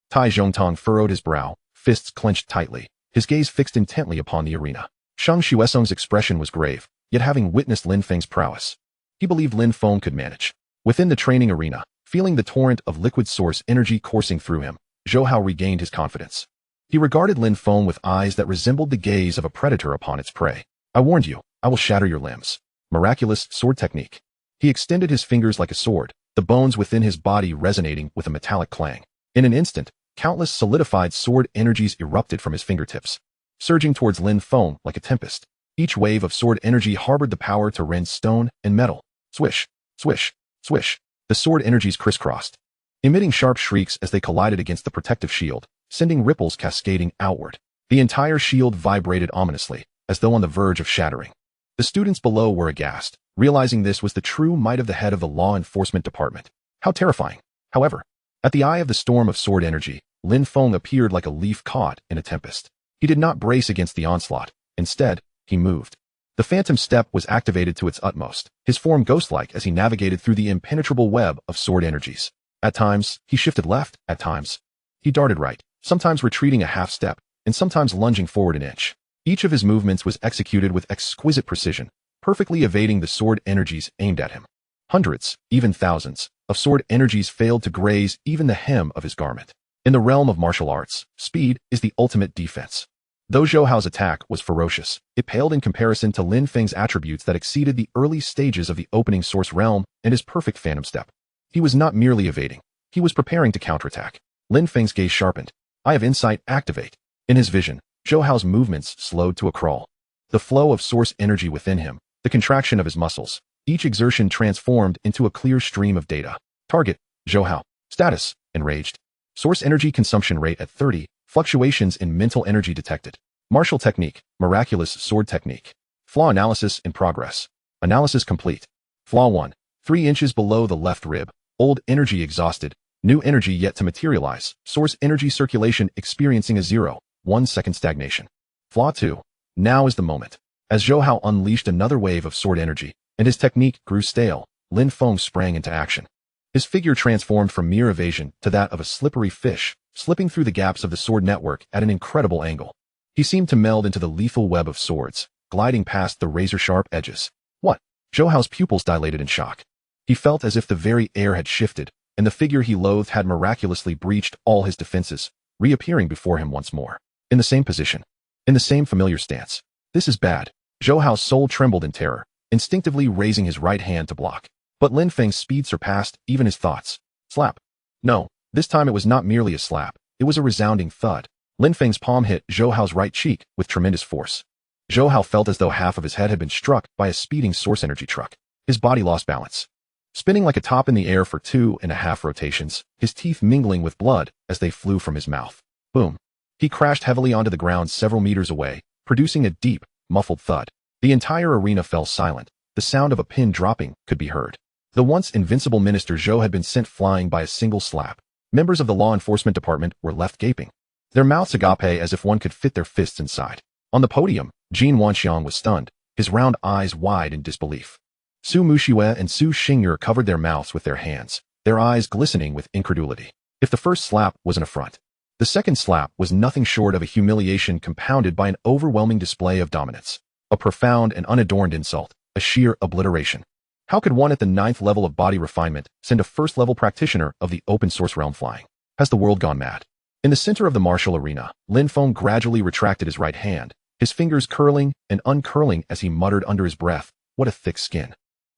Tai Zhongtong furrowed his brow, fists clenched tightly, his gaze fixed intently upon the arena. Shang Xuesong's expression was grave, yet having witnessed Lin Feng's prowess, he believed Lin Feng could manage. Within the training arena, feeling the torrent of liquid source energy coursing through him, Zhou Hao regained his confidence. He regarded Lin Feng with eyes that resembled the gaze of a predator upon its prey. I warned you, I will shatter your limbs. Miraculous sword technique. He extended his fingers like a sword, the bones within his body resonating with a metallic clang. In an instant, countless solidified sword energies erupted from his fingertips, surging towards Lin Feng like a tempest. Each wave of sword energy harbored the power to rend stone and metal. Swish, swish, swish. The sword energies crisscrossed, emitting sharp shrieks as they collided against the protective shield, sending ripples cascading outward. The entire shield vibrated ominously, as though on the verge of shattering. The students below were aghast, realizing this was the true might of the head of the law enforcement department. How terrifying. However, at the eye of the storm of sword energy, Lin Feng appeared like a leaf caught in a tempest. He did not brace against the onslaught. Instead, he moved. The phantom step was activated to its utmost, his form ghost-like as he navigated through the impenetrable web of sword energies. At times, he shifted left, at times, he darted right, sometimes retreating a half step, and sometimes lunging forward an inch. Each of his movements was executed with exquisite precision, perfectly evading the sword energies aimed at him. Hundreds, even thousands, of sword energies failed to graze even the hem of his garment. In the realm of martial arts, speed is the ultimate defense. Though Zhou Hao's attack was ferocious, it paled in comparison to Lin Feng's attributes that exceeded the early stages of the opening source realm and his perfect phantom step. He was not merely evading, he was preparing to counterattack. Lin Feng's gaze sharpened. Eye of Insight activate. In his vision, Zhou Hao's movements slowed to a crawl. The flow of source energy within him, the contraction of his muscles, each exertion transformed into a clear stream of data. Target, Zhou Hao. Status, enraged. Source energy consumption rate at 30, fluctuations in mental energy detected. Martial technique, miraculous sword technique. Flaw analysis in progress. Analysis complete. Flaw 1, 3 inches below the left rib. Old energy exhausted. New energy yet to materialize. Source energy circulation experiencing a 0.1 second stagnation. Flaw 2, now is the moment. As Zhou Hao unleashed another wave of sword energy, and his technique grew stale, Lin Feng sprang into action. His figure transformed from mere evasion to that of a slippery fish, slipping through the gaps of the sword network at an incredible angle. He seemed to meld into the lethal web of swords, gliding past the razor-sharp edges. What? Zhou Hao's pupils dilated in shock. He felt as if the very air had shifted, and the figure he loathed had miraculously breached all his defenses, reappearing before him once more. In the same position. In the same familiar stance. This is bad. Zhou Hao's soul trembled in terror, instinctively raising his right hand to block. But Lin Feng's speed surpassed even his thoughts. Slap. No, this time it was not merely a slap, it was a resounding thud. Lin Feng's palm hit Zhou Hao's right cheek with tremendous force. Zhou Hao felt as though half of his head had been struck by a speeding source energy truck. His body lost balance. Spinning like a top in the air for 2.5 rotations, his teeth mingling with blood as they flew from his mouth. Boom. He crashed heavily onto the ground several meters away, producing a deep, muffled thud. The entire arena fell silent. The sound of a pin dropping could be heard. The once invincible Minister Zhou had been sent flying by a single slap. Members of the law enforcement department were left gaping, their mouths agape as if one could fit their fists inside. On the podium, Jin Wanxiang was stunned, his round eyes wide in disbelief. Su Muxue and Su Xingyu covered their mouths with their hands, their eyes glistening with incredulity. If the first slap was an affront, the second slap was nothing short of a humiliation compounded by an overwhelming display of dominance. A profound and unadorned insult, a sheer obliteration. How could one at the 9th level of body refinement send a first-level practitioner of the open-source realm flying? Has the world gone mad? In the center of the martial arena, Lin Feng gradually retracted his right hand, his fingers curling and uncurling as he muttered under his breath, "What a thick skin."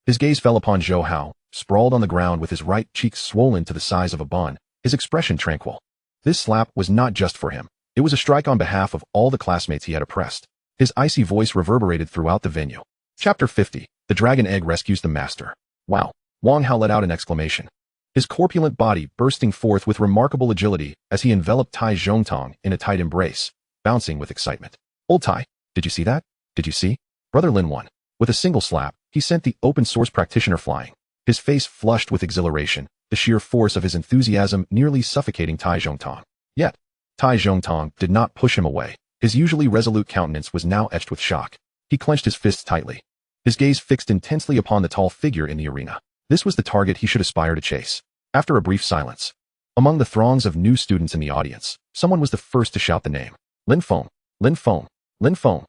His gaze fell upon Zhou Hao, sprawled on the ground with his right cheek swollen to the size of a bun, his expression tranquil. This slap was not just for him. It was a strike on behalf of all the classmates he had oppressed. His icy voice reverberated throughout the venue. Chapter 50. The Dragon Egg Rescues the Master. Wow. Wang Hao let out an exclamation, his corpulent body bursting forth with remarkable agility as he enveloped Tai Zhongtong in a tight embrace, bouncing with excitement. Old Tai, did you see that? Did you see? Brother Lin won. With a single slap, he sent the open-source practitioner flying. His face flushed with exhilaration, the sheer force of his enthusiasm nearly suffocating Tai Zhongtong. Yet, Tai Zhongtong did not push him away. His usually resolute countenance was now etched with shock. He clenched his fists tightly, his gaze fixed intensely upon the tall figure in the arena. This was the target he should aspire to chase. After a brief silence, among the throngs of new students in the audience, someone was the first to shout the name. Lin Feng, Lin Feng, Lin Feng.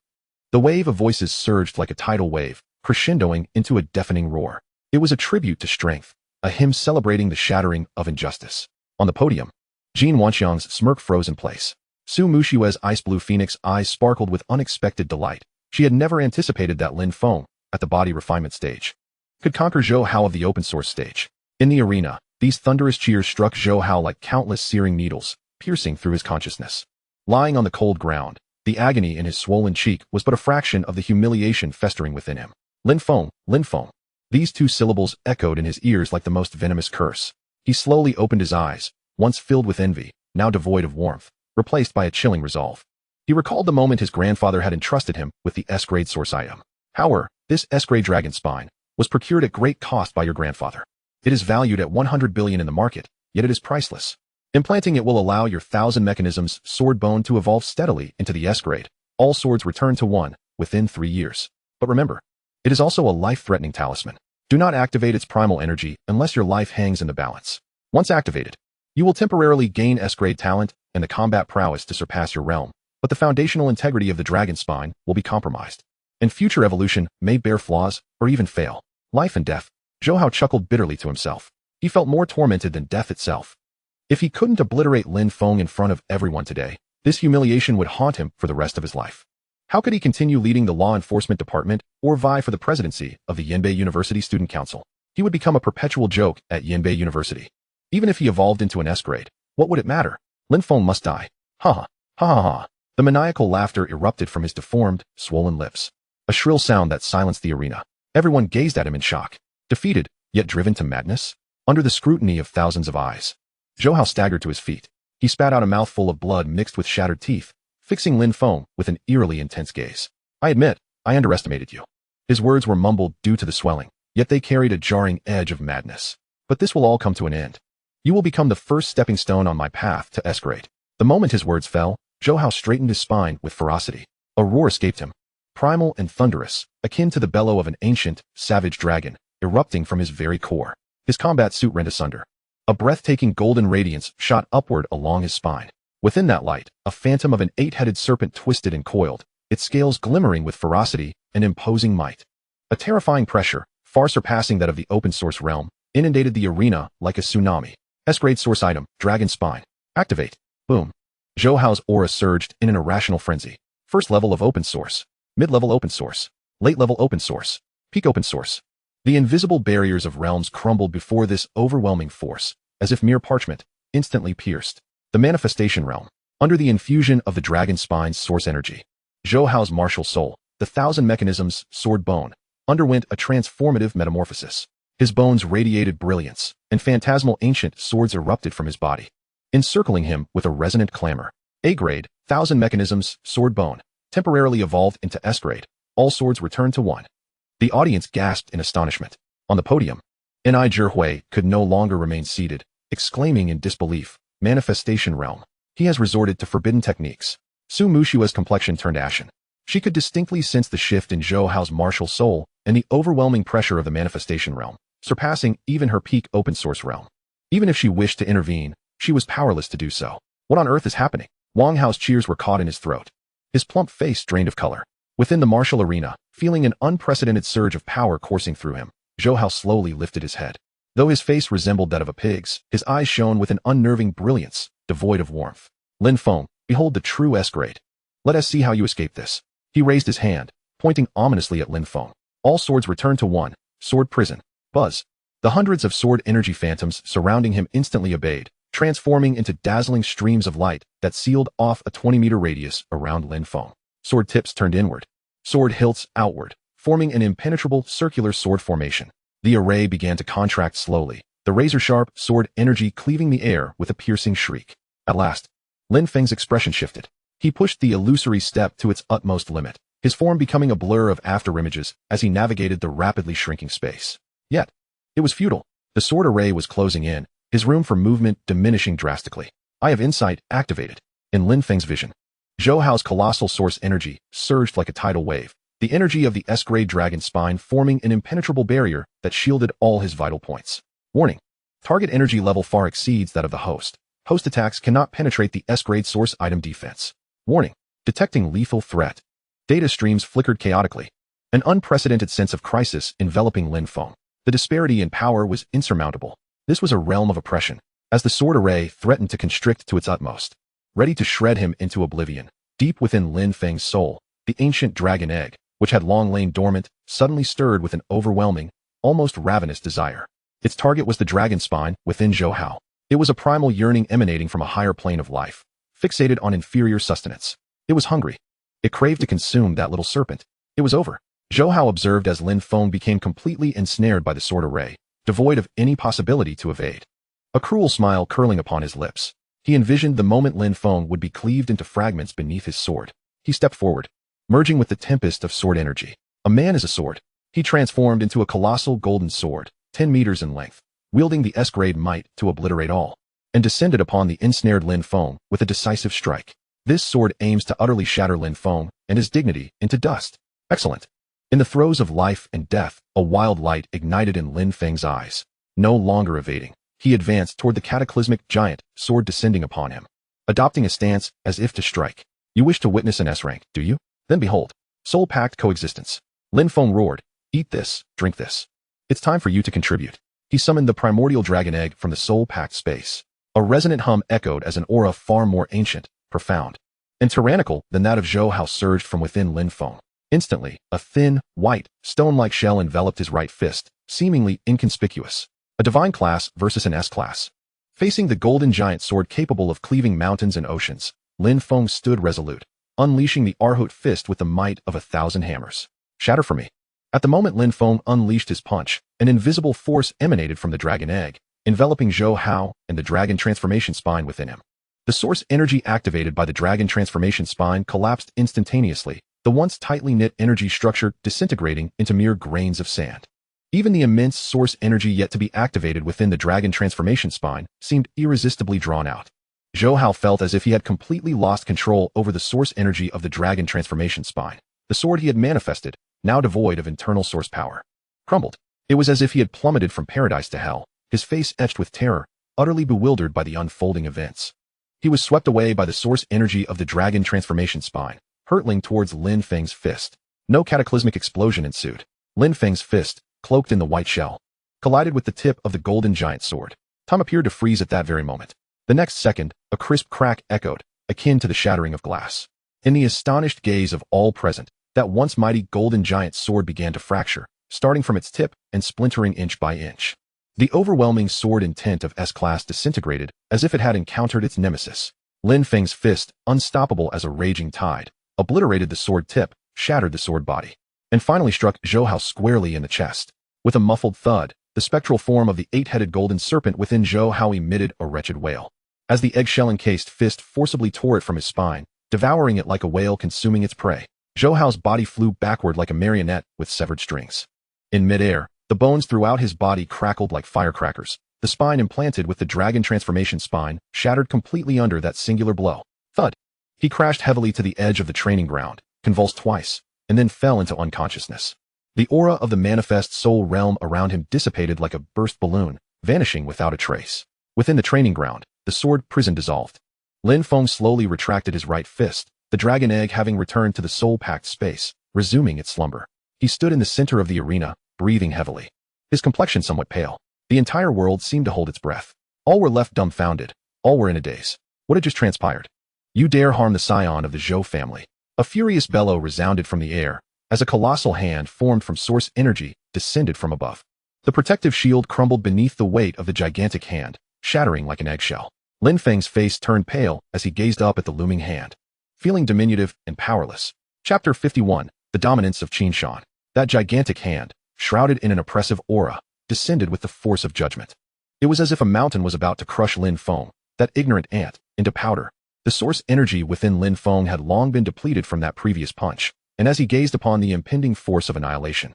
The wave of voices surged like a tidal wave, crescendoing into a deafening roar. It was a tribute to strength, a hymn celebrating the shattering of injustice. On the podium, Jin Wanxiang's smirk froze in place. Su Mushiwe's ice-blue phoenix eyes sparkled with unexpected delight. She had never anticipated that Lin Feng, at the body refinement stage, could conquer Zhou Hao of the open-source stage. In the arena, these thunderous cheers struck Zhou Hao like countless searing needles, piercing through his consciousness. Lying on the cold ground, the agony in his swollen cheek was but a fraction of the humiliation festering within him. Lin Feng, Lin Feng. These two syllables echoed in his ears like the most venomous curse. He slowly opened his eyes, once filled with envy, now devoid of warmth, replaced by a chilling resolve. He recalled the moment his grandfather had entrusted him with the S-grade source item. However, this S-grade dragon spine was procured at great cost by your grandfather. It is valued at 100 billion in the market, yet it is priceless. Implanting it will allow your 1,000 mechanisms sword bone to evolve steadily into the S-grade. All swords return to 1 within 3 years. But remember, it is also a life-threatening talisman. Do not activate its primal energy unless your life hangs in the balance. Once activated, you will temporarily gain S-grade talent and the combat prowess to surpass your realm, but the foundational integrity of the dragon spine will be compromised, and future evolution may bear flaws or even fail. Life and death. Zhou Hao chuckled bitterly to himself. He felt more tormented than death itself. If he couldn't obliterate Lin Feng in front of everyone today, this humiliation would haunt him for the rest of his life. How could he continue leading the law enforcement department or vie for the presidency of the Yanbei University Student Council? He would become a perpetual joke at Yanbei University. Even if he evolved into an S-grade, what would it matter? Lin Feng must die. Ha ha, ha ha ha. The maniacal laughter erupted from his deformed, swollen lips. A shrill sound that silenced the arena. Everyone gazed at him in shock. Defeated, yet driven to madness? Under the scrutiny of thousands of eyes, Zhou Hao staggered to his feet. He spat out a mouthful of blood mixed with shattered teeth, fixing Lin Feng with an eerily intense gaze. I admit, I underestimated you. His words were mumbled due to the swelling, yet they carried a jarring edge of madness. But this will all come to an end. You will become the first stepping stone on my path to S-grade. The moment his words fell, Zhou Hao straightened his spine with ferocity. A roar escaped him, primal and thunderous, akin to the bellow of an ancient, savage dragon, erupting from his very core. His combat suit rent asunder. A breathtaking golden radiance shot upward along his spine. Within that light, a phantom of an 8-headed serpent twisted and coiled, its scales glimmering with ferocity and imposing might. A terrifying pressure, far surpassing that of the open-source realm, inundated the arena like a tsunami. S-grade source item, Dragon Spine. Activate. Boom. Zhou Hao's aura surged in an irrational frenzy. First level of open source. Mid-level open source. Late-level open source. Peak open source. The invisible barriers of realms crumbled before this overwhelming force, as if mere parchment, instantly pierced. The manifestation realm. Under the infusion of the Dragon Spine's source energy, Zhou Hao's martial soul, the 1,000 mechanisms sword bone, underwent a transformative metamorphosis. His bones radiated brilliance, and phantasmal ancient swords erupted from his body, encircling him with a resonant clamor. A-grade, 1,000 mechanisms, sword bone, temporarily evolved into S-grade. All swords returned to 1. The audience gasped in astonishment. On the podium, Ni Zhihui could no longer remain seated, exclaiming in disbelief, manifestation realm. He has resorted to forbidden techniques. Su Mushiwe's complexion turned ashen. She could distinctly sense the shift in Zhou Hao's martial soul and the overwhelming pressure of the manifestation realm, surpassing even her peak open-source realm. Even if she wished to intervene, she was powerless to do so. What on earth is happening? Wang Hao's cheers were caught in his throat. His plump face drained of color. Within the martial arena, feeling an unprecedented surge of power coursing through him, Zhou Hao slowly lifted his head. Though his face resembled that of a pig's, his eyes shone with an unnerving brilliance, devoid of warmth. Lin Feng, behold the true S-grade. Let us see how you escape this. He raised his hand, pointing ominously at Lin Feng. All swords returned to 1. Sword prison. Buzz. The hundreds of sword energy phantoms surrounding him instantly obeyed, transforming into dazzling streams of light that sealed off a 20-meter radius around Lin Feng. Sword tips turned inward. Sword hilts outward, forming an impenetrable circular sword formation. The array began to contract slowly, the razor-sharp sword energy cleaving the air with a piercing shriek. At last, Lin Feng's expression shifted. He pushed the illusory step to its utmost limit. his form becoming a blur of afterimages as he navigated the rapidly shrinking space. Yet, it was futile. The sword array was closing in, his room for movement diminishing drastically. Eye of Insight activated. In Lin Feng's vision, Zhou Hao's colossal source energy surged like a tidal wave, the energy of the S-grade dragon spine forming an impenetrable barrier that shielded all his vital points. Warning. Target energy level far exceeds that of the host. Host attacks cannot penetrate the S-grade source item defense. Warning. Detecting lethal threat. Data streams flickered chaotically. An unprecedented sense of crisis enveloping Lin Feng. The disparity in power was insurmountable. This was a realm of oppression, as the sword array threatened to constrict to its utmost. Ready to shred him into oblivion, deep within Lin Feng's soul, the ancient dragon egg, which had long lain dormant, suddenly stirred with an overwhelming, almost ravenous desire. Its target was the dragon spine within Zhou Hao. It was a primal yearning emanating from a higher plane of life, fixated on inferior sustenance. It was hungry. It craved to consume that little serpent. It was over. Zhou Hao observed as Lin Feng became completely ensnared by the sword array, devoid of any possibility to evade. A cruel smile curling upon his lips. He envisioned the moment Lin Feng would be cleaved into fragments beneath his sword. He stepped forward, merging with the tempest of sword energy. A man is a sword. He transformed into a colossal golden sword, 10 meters in length, wielding the S-grade might to obliterate all, and descended upon the ensnared Lin Feng with a decisive strike. This sword aims to utterly shatter Lin Feng and his dignity into dust. Excellent. In the throes of life and death, a wild light ignited in Lin Feng's eyes. No longer evading, he advanced toward the cataclysmic giant, sword descending upon him, adopting a stance as if to strike. You wish to witness an S-rank, do you? Then behold, soul-packed coexistence. Lin Feng roared, eat this, drink this. It's time for you to contribute. He summoned the primordial dragon egg from the soul-packed space. A resonant hum echoed as an aura far more ancient, profound, and tyrannical than that of Zhou Hao surged from within Lin Feng. Instantly, a thin, white, stone-like shell enveloped his right fist, seemingly inconspicuous. A divine class versus an S-class. Facing the golden giant sword capable of cleaving mountains and oceans, Lin Feng stood resolute, unleashing the Arhut fist with the might of 1,000 hammers. Shatter for me. At the moment Lin Feng unleashed his punch, an invisible force emanated from the dragon egg, enveloping Zhou Hao and the dragon transformation spine within him. The source energy activated by the dragon transformation spine collapsed instantaneously, the once tightly knit energy structure disintegrating into mere grains of sand. Even the immense source energy yet to be activated within the dragon transformation spine seemed irresistibly drawn out. Zhou Hao felt as if he had completely lost control over the source energy of the dragon transformation spine. The sword he had manifested, now devoid of internal source power, crumbled. It was as if he had plummeted from paradise to hell, his face etched with terror, utterly bewildered by the unfolding events. He was swept away by the source energy of the dragon transformation spine, hurtling towards Lin Feng's fist. No cataclysmic explosion ensued. Lin Feng's fist, cloaked in the white shell, collided with the tip of the golden giant sword. Time appeared to freeze at that very moment. The next second, a crisp crack echoed, akin to the shattering of glass. In the astonished gaze of all present, that once mighty golden giant sword began to fracture, starting from its tip and splintering inch by inch. The overwhelming sword intent of S-class disintegrated as if it had encountered its nemesis. Lin Feng's fist, unstoppable as a raging tide, obliterated the sword tip, shattered the sword body, and finally struck Zhou Hao squarely in the chest. With a muffled thud, the spectral form of the 8-headed golden serpent within Zhou Hao emitted a wretched wail. As the eggshell-encased fist forcibly tore it from his spine, devouring it like a whale consuming its prey, Zhou Hao's body flew backward like a marionette with severed strings. In midair, the bones throughout his body crackled like firecrackers. The spine implanted with the dragon transformation spine shattered completely under that singular blow. Thud. He crashed heavily to the edge of the training ground, convulsed twice, and then fell into unconsciousness. The aura of the manifest soul realm around him dissipated like a burst balloon, vanishing without a trace. Within the training ground, the sword prison dissolved. Lin Feng slowly retracted his right fist, the dragon egg having returned to the soul-packed space, resuming its slumber. He stood in the center of the arena, breathing heavily. His complexion somewhat pale. The entire world seemed to hold its breath. All were left dumbfounded. All were in a daze. What had just transpired? You dare harm the scion of the Zhou family. A furious bellow resounded from the air, as a colossal hand formed from source energy descended from above. The protective shield crumbled beneath the weight of the gigantic hand, shattering like an eggshell. Lin Feng's face turned pale as he gazed up at the looming hand, feeling diminutive and powerless. Chapter 51, The Dominance of Qin Shan. That gigantic hand, shrouded in an oppressive aura, descended with the force of judgment. It was as if a mountain was about to crush Lin Feng, that ignorant ant, into powder. The source energy within Lin Feng had long been depleted from that previous punch, and as he gazed upon the impending force of annihilation,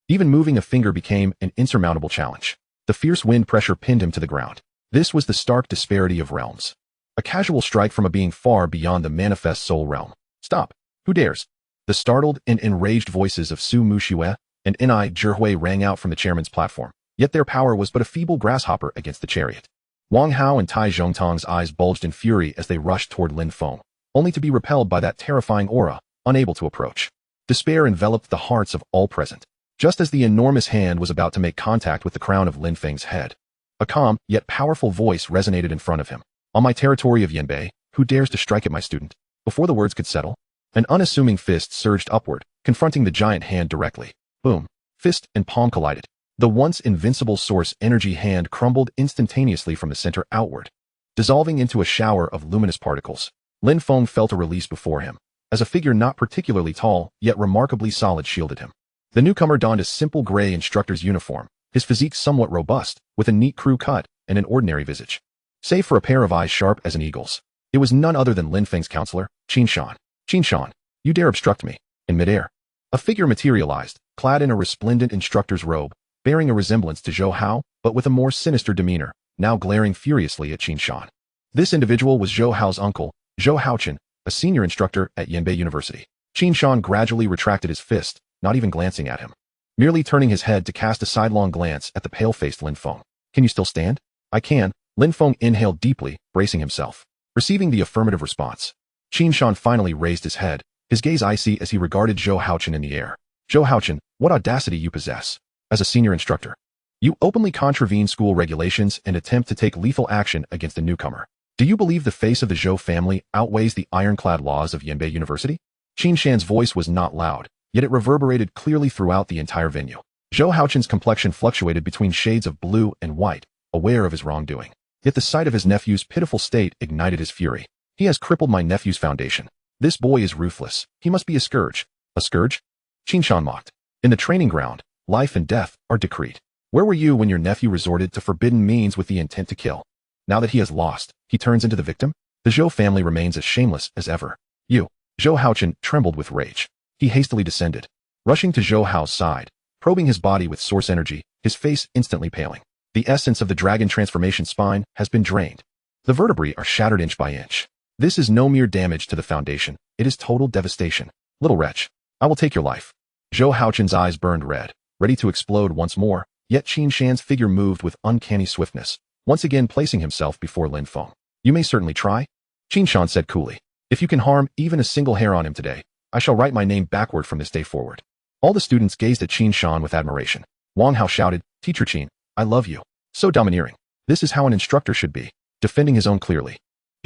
even moving a finger became an insurmountable challenge. The fierce wind pressure pinned him to the ground. This was the stark disparity of realms. A casual strike from a being far beyond the manifest soul realm. Stop! Who dares? The startled and enraged voices of Su Muxiue and Ni Zhihui rang out from the chairman's platform, yet their power was but a feeble grasshopper against the chariot. Wang Hao and Tai Zhongtong's eyes bulged in fury as they rushed toward Lin Feng, only to be repelled by that terrifying aura, unable to approach. Despair enveloped the hearts of all present, just as the enormous hand was about to make contact with the crown of Lin Feng's head. A calm, yet powerful voice resonated in front of him. On my territory of Yanbei, who dares to strike at my student? Before the words could settle, an unassuming fist surged upward, confronting the giant hand directly. Boom. Fist and palm collided. The once invincible source energy hand crumbled instantaneously from the center outward, dissolving into a shower of luminous particles. Lin Feng felt a release before him, as a figure not particularly tall, yet remarkably solid shielded him. The newcomer donned a simple gray instructor's uniform, his physique somewhat robust, with a neat crew cut and an ordinary visage. Save for a pair of eyes sharp as an eagle's, it was none other than Lin Feng's counselor, Qin Shan. Qin Shan, you dare obstruct me. In midair, a figure materialized, clad in a resplendent instructor's robe, bearing a resemblance to Zhou Hao, but with a more sinister demeanor, now glaring furiously at Qin Shan. This individual was Zhou Hao's uncle, Zhou Haochen, a senior instructor at Yanbei University. Qin Shan gradually retracted his fist, not even glancing at him, merely turning his head to cast a sidelong glance at the pale-faced Lin Feng. Can you still stand? I can. Lin Feng inhaled deeply, bracing himself. Receiving the affirmative response, Qin Shan finally raised his head, his gaze icy as he regarded Zhou Haochen in the air. Zhou Haochen, what audacity you possess. As a senior instructor, you openly contravene school regulations and attempt to take lethal action against a newcomer. Do you believe the face of the Zhou family outweighs the ironclad laws of Yanbei University? Qin Shan's voice was not loud, yet it reverberated clearly throughout the entire venue. Zhou Haochen's complexion fluctuated between shades of blue and white, aware of his wrongdoing. Yet the sight of his nephew's pitiful state ignited his fury. He has crippled my nephew's foundation. This boy is ruthless. He must be a scourge. A scourge? Qin Shan mocked. In the training ground, life and death are decreed. Where were you when your nephew resorted to forbidden means with the intent to kill? Now that he has lost, he turns into the victim? The Zhou family remains as shameless as ever. You. Zhou Haochen trembled with rage. He hastily descended, rushing to Zhou Hao's side, probing his body with source energy, his face instantly paling. The essence of the dragon transformation spine has been drained. The vertebrae are shattered inch by inch. This is no mere damage to the foundation, it is total devastation. Little wretch, I will take your life. Zhou Haochen's eyes burned red, ready to explode once more, yet Qin Shan's figure moved with uncanny swiftness, once again placing himself before Lin Feng. You may certainly try, Qin Shan said coolly. If you can harm even a single hair on him today, I shall write my name backward from this day forward. All the students gazed at Qin Shan with admiration. Wang Hao shouted, Teacher Qin, I love you. So domineering. This is how an instructor should be, defending his own clearly.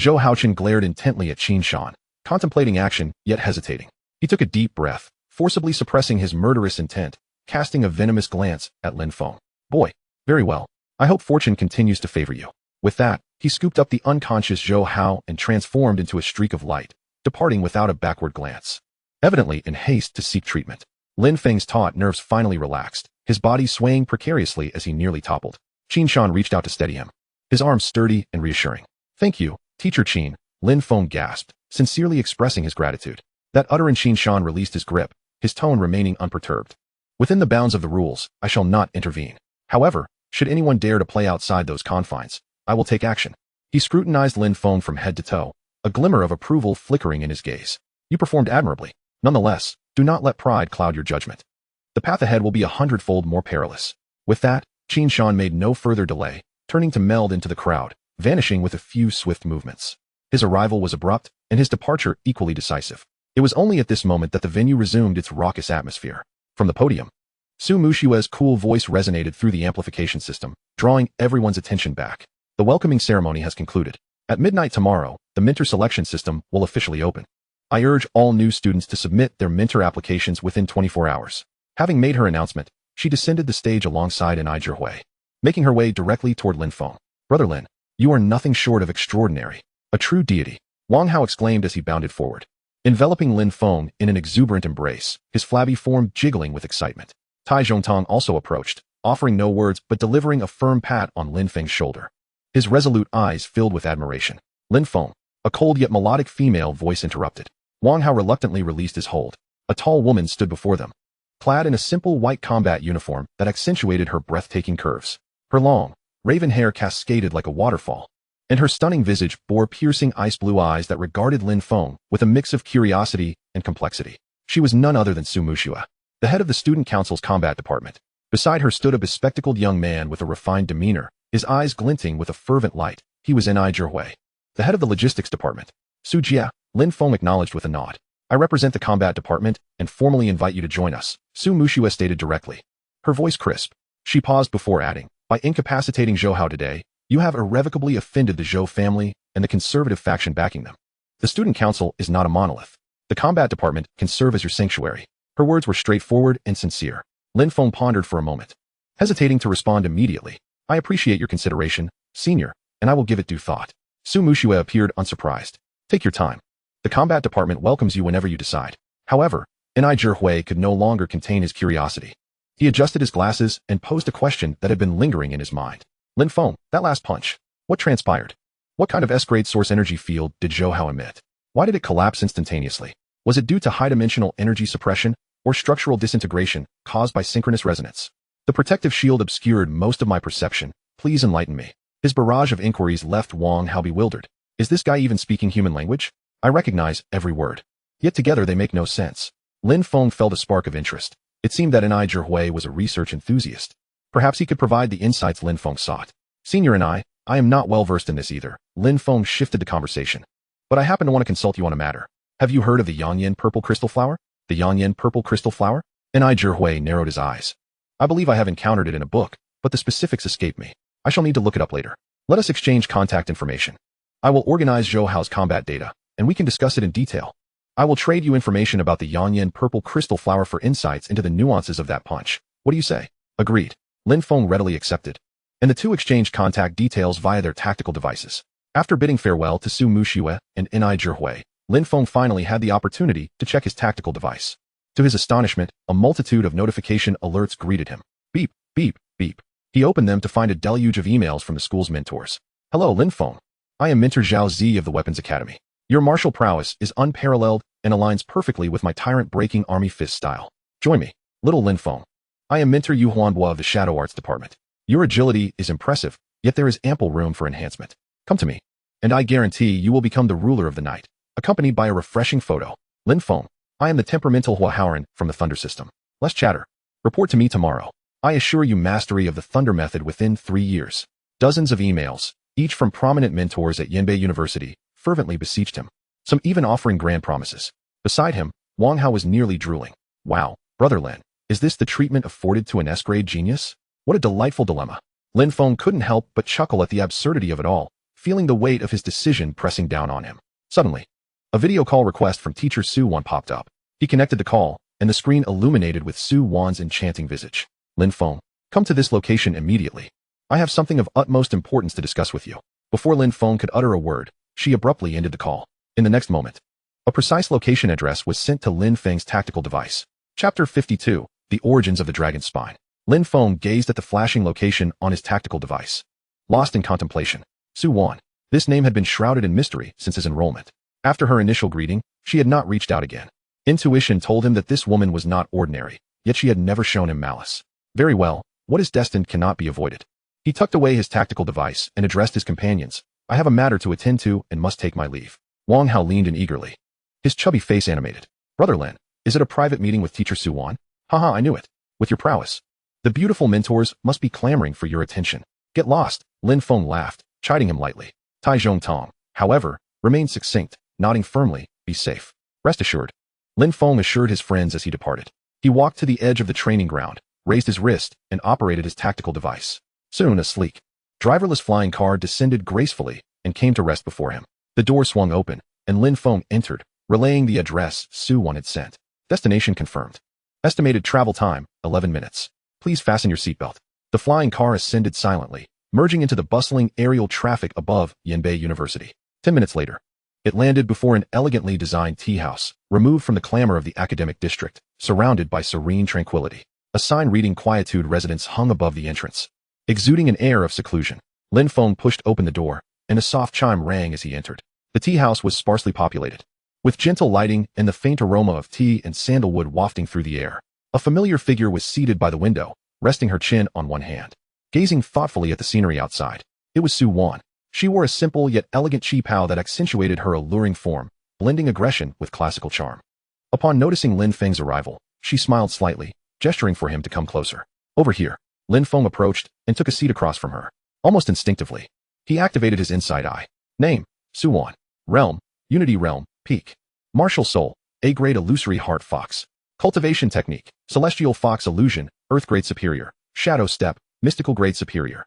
Zhou Haochen glared intently at Qin Shan, contemplating action, yet hesitating. He took a deep breath, forcibly suppressing his murderous intent, casting a venomous glance at Lin Feng. Boy, very well. I hope fortune continues to favor you. With that, he scooped up the unconscious Zhou Hao and transformed into a streak of light, departing without a backward glance. Evidently in haste to seek treatment. Lin Feng's taut nerves finally relaxed, his body swaying precariously as he nearly toppled. Qin Shan reached out to steady him, his arms sturdy and reassuring. Thank you, Teacher Qin, Lin Feng gasped, sincerely expressing his gratitude. That utterance Qin Shan released his grip, his tone remaining unperturbed. Within the bounds of the rules, I shall not intervene. However, should anyone dare to play outside those confines, I will take action. He scrutinized Lin Feng from head to toe, a glimmer of approval flickering in his gaze. You performed admirably. Nonetheless, do not let pride cloud your judgment. The path ahead will be 100-fold more perilous. With that, Qin Shan made no further delay, turning to meld into the crowd, vanishing with a few swift movements. His arrival was abrupt, and his departure equally decisive. It was only at this moment that the venue resumed its raucous atmosphere. From the podium, Su Mushue's cool voice resonated through the amplification system, drawing everyone's attention back. The welcoming ceremony has concluded. At midnight tomorrow, the mentor selection system will officially open. I urge all new students to submit their mentor applications within 24 hours. Having made her announcement, she descended the stage alongside Ni Zhihui, making her way directly toward Lin Feng. Brother Lin, you are nothing short of extraordinary. A true deity. Wang Hao exclaimed as he bounded forward, enveloping Lin Feng in an exuberant embrace, his flabby form jiggling with excitement. Tai Zhongtong also approached, offering no words but delivering a firm pat on Lin Feng's shoulder. His resolute eyes filled with admiration. Lin Feng, a cold yet melodic female voice interrupted. Wang Hao reluctantly released his hold, A tall woman stood before them, clad in a simple white combat uniform that accentuated her breathtaking curves. Her long, raven hair cascaded like a waterfall, and her stunning visage bore piercing ice-blue eyes that regarded Lin Feng with a mix of curiosity and complexity. She was none other than Su Muxue, the head of the student council's combat department. Beside her stood a bespectacled young man with a refined demeanor, his eyes glinting with a fervent light. He was Ni Zhihui, the head of the logistics department. Su Jia, Lin Feng acknowledged with a nod. I represent the combat department and formally invite you to join us, Su Muxue stated directly. Her voice crisp. She paused before adding, by incapacitating Zhou Hao today, you have irrevocably offended the Zhou family and the conservative faction backing them. The student council is not a monolith. The combat department can serve as your sanctuary. Her words were straightforward and sincere. Lin Feng pondered for a moment, hesitating to respond immediately. I appreciate your consideration, senior, and I will give it due thought. Su Muxue appeared unsurprised. Take your time. The combat department welcomes you whenever you decide. However, Ni Zhihui could no longer contain his curiosity. He adjusted his glasses and posed a question that had been lingering in his mind. Lin Feng, that last punch. What transpired? What kind of S-grade source energy field did Zhou Hao emit? Why did it collapse instantaneously? Was it due to high-dimensional energy suppression or structural disintegration caused by synchronous resonance? The protective shield obscured most of my perception. Please enlighten me. His barrage of inquiries left Wang Hao bewildered. Is this guy even speaking human language? I recognize every word. Yet together they make no sense. Lin Feng felt a spark of interest. It seemed that Ni Zhihui was a research enthusiast. Perhaps he could provide the insights Lin Feng sought. Senior and I am not well versed in this either. Lin Feng shifted the conversation. But I happen to want to consult you on a matter. Have you heard of the Yanyan purple crystal flower? The Yanyan purple crystal flower? Ni Zhihui narrowed his eyes. I believe I have encountered it in a book, but the specifics escape me. I shall need to look it up later. Let us exchange contact information. I will organize Zhou Hao's combat data, and we can discuss it in detail. I will trade you information about the Yanyan purple crystal flower for insights into the nuances of that punch. What do you say? Agreed. Lin Feng readily accepted, and the two exchanged contact details via their tactical devices. After bidding farewell to Su Muxue and Ni Zhihui, Lin Feng finally had the opportunity to check his tactical device. To his astonishment, a multitude of notification alerts greeted him. Beep, beep, beep. He opened them to find a deluge of emails from the school's mentors. Hello, Lin Feng. I am Mentor Zhao Zi of the Weapons Academy. Your martial prowess is unparalleled and aligns perfectly with my tyrant-breaking army fist style. Join me, little Lin Feng. I am Mentor Yu Huanbo of the Shadow Arts Department. Your agility is impressive, yet there is ample room for enhancement. Come to me, and I guarantee you will become the ruler of the night, accompanied by a refreshing photo. Lin Feng. I am the temperamental Huahaoran from the Thunder System. Less chatter. Report to me tomorrow. I assure you mastery of the Thunder Method within 3 years. Dozens of emails, each from prominent mentors at Yanbei University, fervently beseeched him, some even offering grand promises. Beside him, Wang Hao was nearly drooling. Wow, Brother Lin, is this the treatment afforded to an S-grade genius? What a delightful dilemma. Lin Feng couldn't help but chuckle at the absurdity of it all, feeling the weight of his decision pressing down on him. Suddenly, a video call request from teacher Su Wan popped up. He connected the call, and the screen illuminated with Su Wan's enchanting visage. Lin Feng, come to this location immediately. I have something of utmost importance to discuss with you. Before Lin Feng could utter a word, she abruptly ended the call. In the next moment, a precise location address was sent to Lin Feng's tactical device. Chapter 52, The Origins of the Dragon's Spine. Lin Feng gazed at the flashing location on his tactical device. Lost in contemplation, Su Wan. This name had been shrouded in mystery since his enrollment. After her initial greeting, she had not reached out again. Intuition told him that this woman was not ordinary, yet she had never shown him malice. Very well, what is destined cannot be avoided. He tucked away his tactical device and addressed his companions. I have a matter to attend to and must take my leave. Wang Hao leaned in eagerly, his chubby face animated. Brother Lin, is it a private meeting with teacher Su Wan? Haha, I knew it. With your prowess. The beautiful mentors must be clamoring for your attention. Get lost, Lin Feng laughed, chiding him lightly. Tai Zhong Tong, however, remained succinct, nodding firmly, be safe. Rest assured. Lin Feng assured his friends as he departed. He walked to the edge of the training ground, raised his wrist, and operated his tactical device. Soon a sleek, driverless flying car descended gracefully and came to rest before him. The door swung open, and Lin Feng entered, relaying the address Su Wan had sent. Destination confirmed. Estimated travel time, 11 minutes. Please fasten your seatbelt. The flying car ascended silently, merging into the bustling aerial traffic above Yanbei University. 10 minutes later, it landed before an elegantly designed tea house, removed from the clamor of the academic district, surrounded by serene tranquility. A sign reading Quietude Residence hung above the entrance, exuding an air of seclusion. Lin Feng pushed open the door, and a soft chime rang as he entered. The tea house was sparsely populated. with gentle lighting and the faint aroma of tea and sandalwood wafting through the air. A familiar figure was seated by the window, resting her chin on one hand, gazing thoughtfully at the scenery outside. It was Su Wan. She wore a simple yet elegant qipao that accentuated her alluring form, blending aggression with classical charm. Upon noticing Lin Feng's arrival, she smiled slightly, gesturing for him to come closer. Over here. Lin Feng approached and took a seat across from her. Almost instinctively, he activated his Insight Eye. Name, Su Wan. Realm, Unity Realm, Peak. Martial Soul, A-grade Illusory Heart Fox. Cultivation Technique, Celestial Fox Illusion, Earth Grade Superior. Shadow Step, Mystical Grade Superior.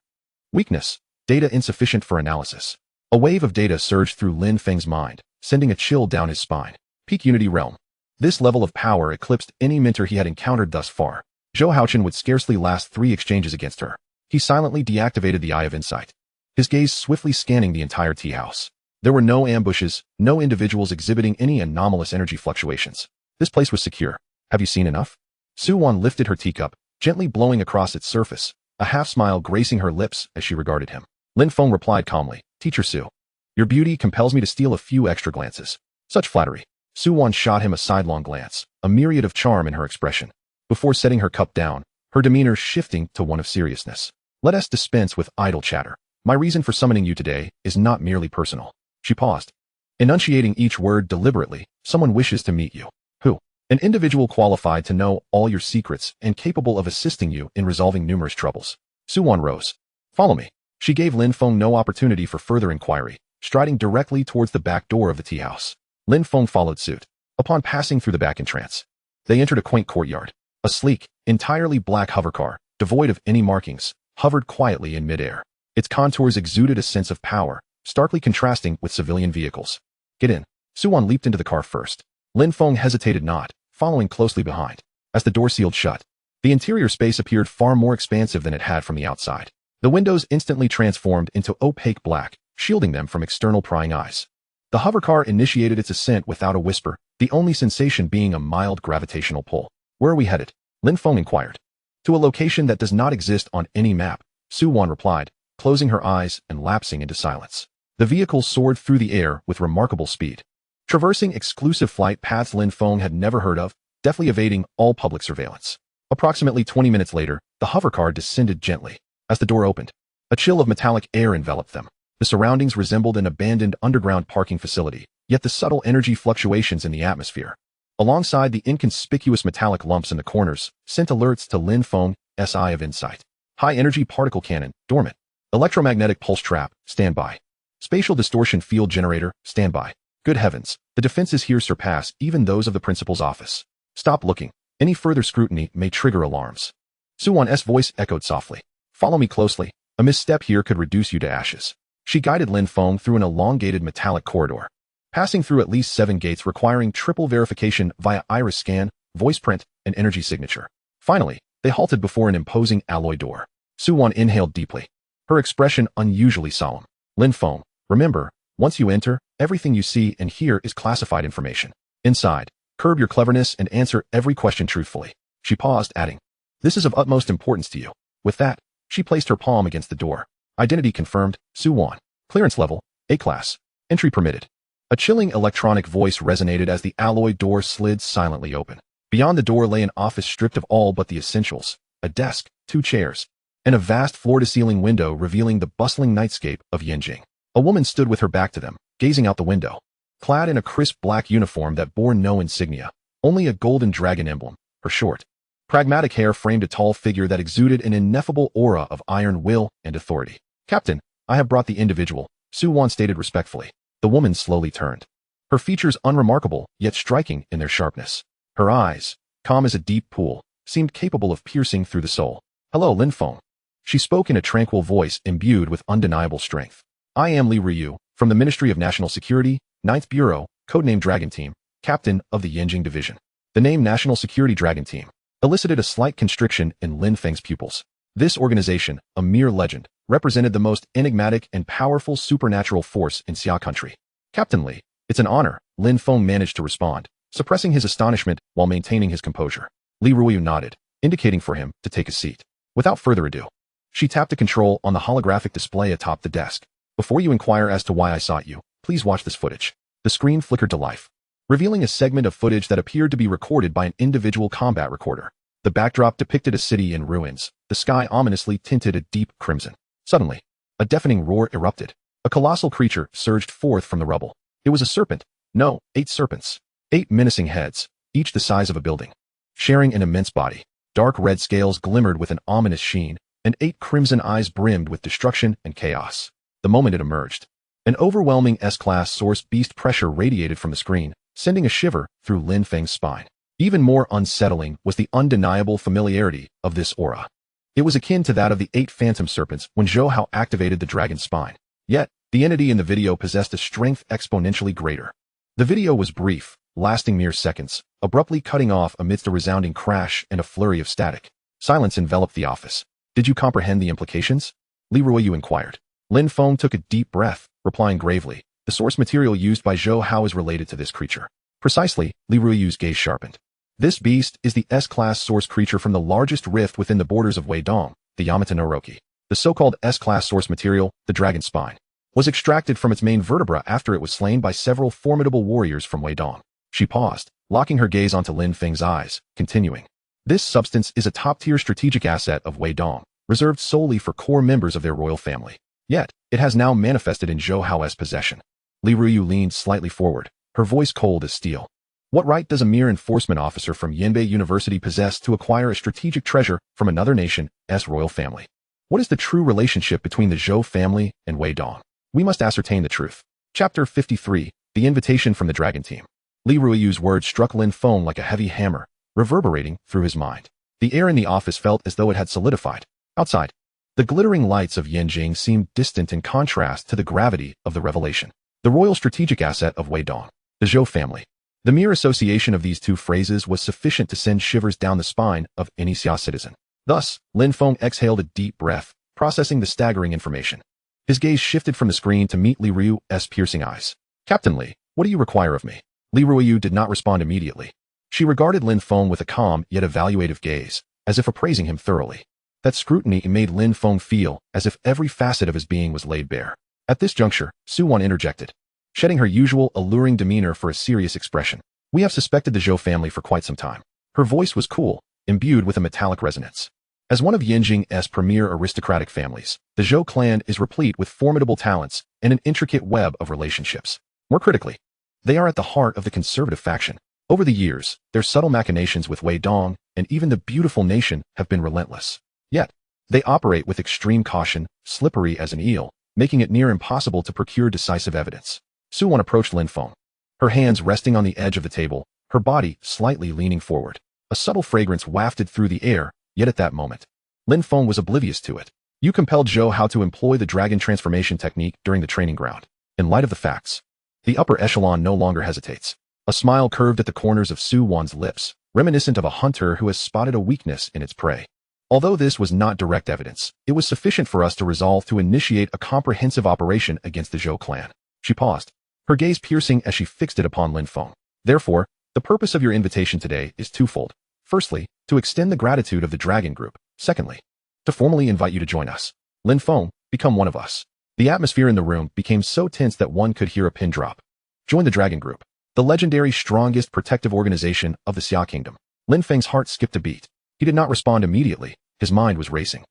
Weakness, Data insufficient for analysis. A wave of data surged through Lin Feng's mind, sending a chill down his spine. Peak Unity Realm. This level of power eclipsed any mentor he had encountered thus far. Zhou Haochen would scarcely last 3 exchanges against her. He silently deactivated the Eye of Insight, his gaze swiftly scanning the entire tea house. There were no ambushes, no individuals exhibiting any anomalous energy fluctuations. This place was secure. Have you seen enough? Su Wan lifted her teacup, gently blowing across its surface, a half-smile gracing her lips as she regarded him. Lin Feng replied calmly, Teacher Su. Your beauty compels me to steal a few extra glances. Such flattery. Su Wan shot him a sidelong glance, a myriad of charm in her expression. Before setting her cup down, her demeanor shifting to one of seriousness. Let us dispense with idle chatter. My reason for summoning you today is not merely personal. She paused, enunciating each word deliberately. Someone wishes to meet you. Who? An individual qualified to know all your secrets and capable of assisting you in resolving numerous troubles. Su Wan rose. Follow me. She gave Lin Feng no opportunity for further inquiry, striding directly towards the back door of the tea house. Lin Feng followed suit. Upon passing through the back entrance, they entered a quaint courtyard. A sleek, entirely black hovercar, devoid of any markings, hovered quietly in midair. Its contours exuded a sense of power, starkly contrasting with civilian vehicles. Get in. Su Wan leaped into the car first. Lin Feng hesitated not, following closely behind. As the door sealed shut, the interior space appeared far more expansive than it had from the outside. The windows instantly transformed into opaque black, shielding them from external prying eyes. The hovercar initiated its ascent without a whisper, the only sensation being a mild gravitational pull. Where are we headed? Lin Feng inquired. To a location that does not exist on any map, Su Wan replied, closing her eyes and lapsing into silence. The vehicle soared through the air with remarkable speed, traversing exclusive flight paths Lin Feng had never heard of, deftly evading all public surveillance. Approximately 20 minutes later, the hovercar descended gently. As the door opened, a chill of metallic air enveloped them. The surroundings resembled an abandoned underground parking facility, yet the subtle energy fluctuations in the atmosphere, alongside the inconspicuous metallic lumps in the corners, sent alerts to Lin Feng's Eye of Insight. High-energy particle cannon, dormant. Electromagnetic pulse trap, standby. Spatial distortion field generator, standby. Good heavens, the defenses here surpass even those of the principal's office. Stop looking. Any further scrutiny may trigger alarms. Su Wan's voice echoed softly. Follow me closely. A misstep here could reduce you to ashes. She guided Lin Feng through an elongated metallic corridor, passing through at least 7 gates requiring triple verification via iris scan, voice print, and energy signature. Finally, they halted before an imposing alloy door. Su Wan inhaled deeply, her expression unusually solemn. Lin Feng, remember, once you enter, everything you see and hear is classified information. Inside, curb your cleverness and answer every question truthfully. She paused, adding, this is of utmost importance to you. With that, she placed her palm against the door. Identity confirmed, Su Wan. Clearance level, A-class. Entry permitted. A chilling electronic voice resonated as the alloy door slid silently open. Beyond the door lay an office stripped of all but the essentials, a desk, 2 chairs, and a vast floor-to-ceiling window revealing the bustling nightscape of Yanjing. A woman stood with her back to them, gazing out the window, clad in a crisp black uniform that bore no insignia, only a golden dragon emblem. Her short, pragmatic hair framed a tall figure that exuded an ineffable aura of iron will and authority. Captain, I have brought the individual, Su Wan stated respectfully. The woman slowly turned, her features unremarkable yet striking in their sharpness. Her eyes, calm as a deep pool, seemed capable of piercing through the soul. Hello, Lin Feng. She spoke in a tranquil voice imbued with undeniable strength. I am Li Ryu, from the Ministry of National Security, 9th Bureau, codenamed Dragon Team, captain of the Yanjing Division. The name National Security Dragon Team elicited a slight constriction in Lin Feng's pupils. This organization, a mere legend, represented the most enigmatic and powerful supernatural force in Xia country. Captain Li, it's an honor, Lin Feng managed to respond, suppressing his astonishment while maintaining his composure. Li Ryu nodded, indicating for him to take a seat. Without further ado, she tapped a control on the holographic display atop the desk. Before you inquire as to why I sought you, please watch this footage. The screen flickered to life, revealing a segment of footage that appeared to be recorded by an individual combat recorder. The backdrop depicted a city in ruins, the sky ominously tinted a deep crimson. Suddenly, a deafening roar erupted. A colossal creature surged forth from the rubble. It was a serpent. No, 8 serpents. 8 menacing heads, each the size of a building. Sharing an immense body, dark red scales glimmered with an ominous sheen, and 8 crimson eyes brimmed with destruction and chaos. The moment it emerged, an overwhelming S-class source beast pressure radiated from the screen, sending a shiver through Lin Feng's spine. Even more unsettling was the undeniable familiarity of this aura. It was akin to that of the 8 phantom serpents when Zhou Hao activated the dragon's spine. Yet, the entity in the video possessed a strength exponentially greater. The video was brief, lasting mere seconds, abruptly cutting off amidst a resounding crash and a flurry of static. Silence enveloped the office. Did you comprehend the implications? Li Ruoyu inquired. Lin Feng took a deep breath, replying gravely, the source material used by Zhou Hao is related to this creature. Precisely, Li Ruoyu's gaze sharpened. This beast is the S-class source creature from the largest rift within the borders of Weidong, the Yamata no Roki. The so-called S-class source material, the dragon spine, was extracted from its main vertebra after it was slain by several formidable warriors from Weidong. She paused, locking her gaze onto Lin Feng's eyes, continuing. This substance is a top-tier strategic asset of Weidong, reserved solely for core members of their royal family. Yet, it has now manifested in Zhou Hao's possession. Li Ruoyu leaned slightly forward, her voice cold as steel. What right does a mere enforcement officer from Yanbei University possess to acquire a strategic treasure from another nation's royal family? What is the true relationship between the Zhou family and Weidong? We must ascertain the truth. Chapter 53, The Invitation from the Dragon Team. Li Ruoyu's words struck Lin Feng like a heavy hammer, reverberating through his mind. The air in the office felt as though it had solidified. Outside, the glittering lights of Yanjing seemed distant in contrast to the gravity of the revelation. The royal strategic asset of Weidong, the Zhou family. The mere association of these two phrases was sufficient to send shivers down the spine of any Xia citizen. Thus, Lin Feng exhaled a deep breath, processing the staggering information. His gaze shifted from the screen to meet Li Ruoyu's piercing eyes. Captain Li, what do you require of me? Li Ruoyu did not respond immediately. She regarded Lin Feng with a calm yet evaluative gaze, as if appraising him thoroughly. That scrutiny made Lin Feng feel as if every facet of his being was laid bare. At this juncture, Su Wan interjected, shedding her usual alluring demeanor for a serious expression. We have suspected the Zhou family for quite some time. Her voice was cool, imbued with a metallic resonance. As one of Yanjing's premier aristocratic families, the Zhou clan is replete with formidable talents and an intricate web of relationships. More critically, they are at the heart of the conservative faction. Over the years, their subtle machinations with Weidong and even the beautiful nation have been relentless. Yet, they operate with extreme caution, slippery as an eel, making it near impossible to procure decisive evidence. Su Wan approached Lin Feng, her hands resting on the edge of the table, her body slightly leaning forward. A subtle fragrance wafted through the air, yet at that moment, Lin Feng was oblivious to it. You compelled Zhou Hao to employ the dragon transformation technique during the training ground. In light of the facts, the upper echelon no longer hesitates. A smile curved at the corners of Su Wan's lips, reminiscent of a hunter who has spotted a weakness in its prey. Although this was not direct evidence, it was sufficient for us to resolve to initiate a comprehensive operation against the Zhou clan. She paused, her gaze piercing as she fixed it upon Lin Feng. Therefore, the purpose of your invitation today is twofold. Firstly, to extend the gratitude of the Dragon Group. Secondly, to formally invite you to join us. Lin Feng, become one of us. The atmosphere in the room became so tense that one could hear a pin drop. Join the Dragon Group, the legendary strongest protective organization of the Xia Kingdom. Lin Feng's heart skipped a beat. He did not respond immediately. His mind was racing.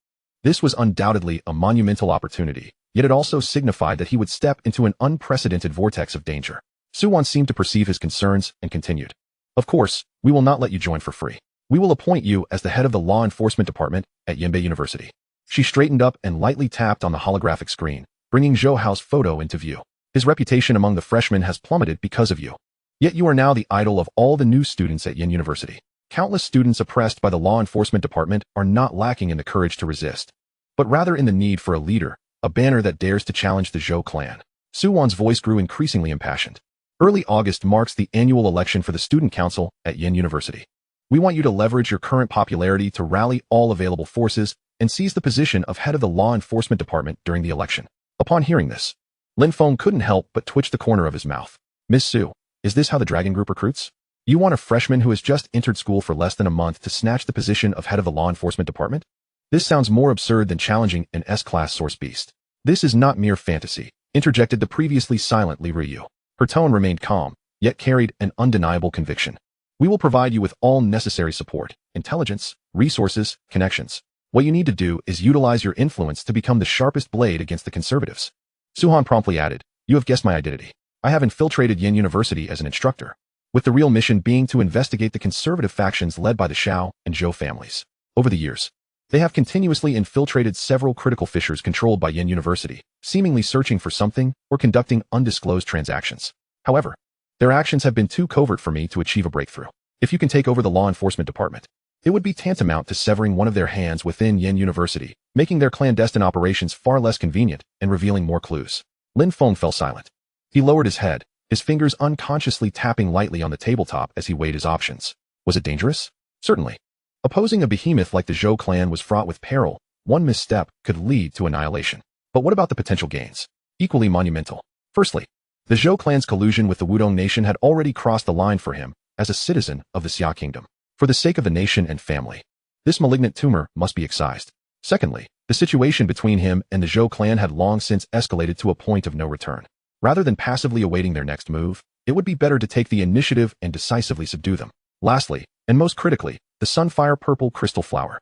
This was undoubtedly a monumental opportunity, yet it also signified that he would step into an unprecedented vortex of danger. Su Wan seemed to perceive his concerns and continued. Of course, we will not let you join for free. We will appoint you as the head of the law enforcement department at Yanbei University. She straightened up and lightly tapped on the holographic screen, bringing Zhou Hao's photo into view. His reputation among the freshmen has plummeted because of you. Yet you are now the idol of all the new students at Yin University. Countless students oppressed by the law enforcement department are not lacking in the courage to resist, but rather in the need for a leader, a banner that dares to challenge the Zhou clan. Su Wan's voice grew increasingly impassioned. Early August marks the annual election for the student council at Yin University. We want you to leverage your current popularity to rally all available forces and seize the position of head of the law enforcement department during the election. Upon hearing this, Lin Feng couldn't help but twitch the corner of his mouth. Miss Su, is this how the Dragon Group recruits? You want a freshman who has just entered school for less than a month to snatch the position of head of the law enforcement department? This sounds more absurd than challenging an S-class source beast. This is not mere fantasy, interjected the previously silent Li Ruoyu. Her tone remained calm, yet carried an undeniable conviction. We will provide you with all necessary support, intelligence, resources, connections. What you need to do is utilize your influence to become the sharpest blade against the conservatives. Suhan promptly added, "You have guessed my identity. I have infiltrated Yin University as an instructor, with the real mission being to investigate the conservative factions led by the Shao and Zhou families. Over the years, they have continuously infiltrated several critical fissures controlled by Yin University, seemingly searching for something or conducting undisclosed transactions. However, their actions have been too covert for me to achieve a breakthrough. If you can take over the law enforcement department, it would be tantamount to severing one of their hands within Yin University, making their clandestine operations far less convenient and revealing more clues." Lin Feng fell silent. He lowered his head, his fingers unconsciously tapping lightly on the tabletop as he weighed his options. Was it dangerous? Certainly. Opposing a behemoth like the Zhou clan was fraught with peril. One misstep could lead to annihilation. But what about the potential gains? Equally monumental. Firstly, the Zhou clan's collusion with the Wudong nation had already crossed the line for him as a citizen of the Xia kingdom. For the sake of the nation and family, this malignant tumor must be excised. Secondly, the situation between him and the Zhou clan had long since escalated to a point of no return. Rather than passively awaiting their next move, it would be better to take the initiative and decisively subdue them. Lastly, and most critically, the Sunfire Purple Crystal Flower.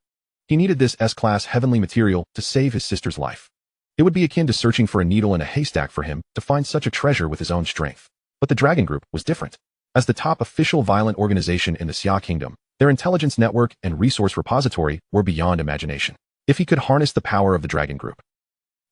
He needed this S-class heavenly material to save his sister's life. It would be akin to searching for a needle in a haystack for him to find such a treasure with his own strength. But the Dragon Group was different. As the top official violent organization in the Xia Kingdom, their intelligence network and resource repository were beyond imagination. If he could harness the power of the Dragon Group.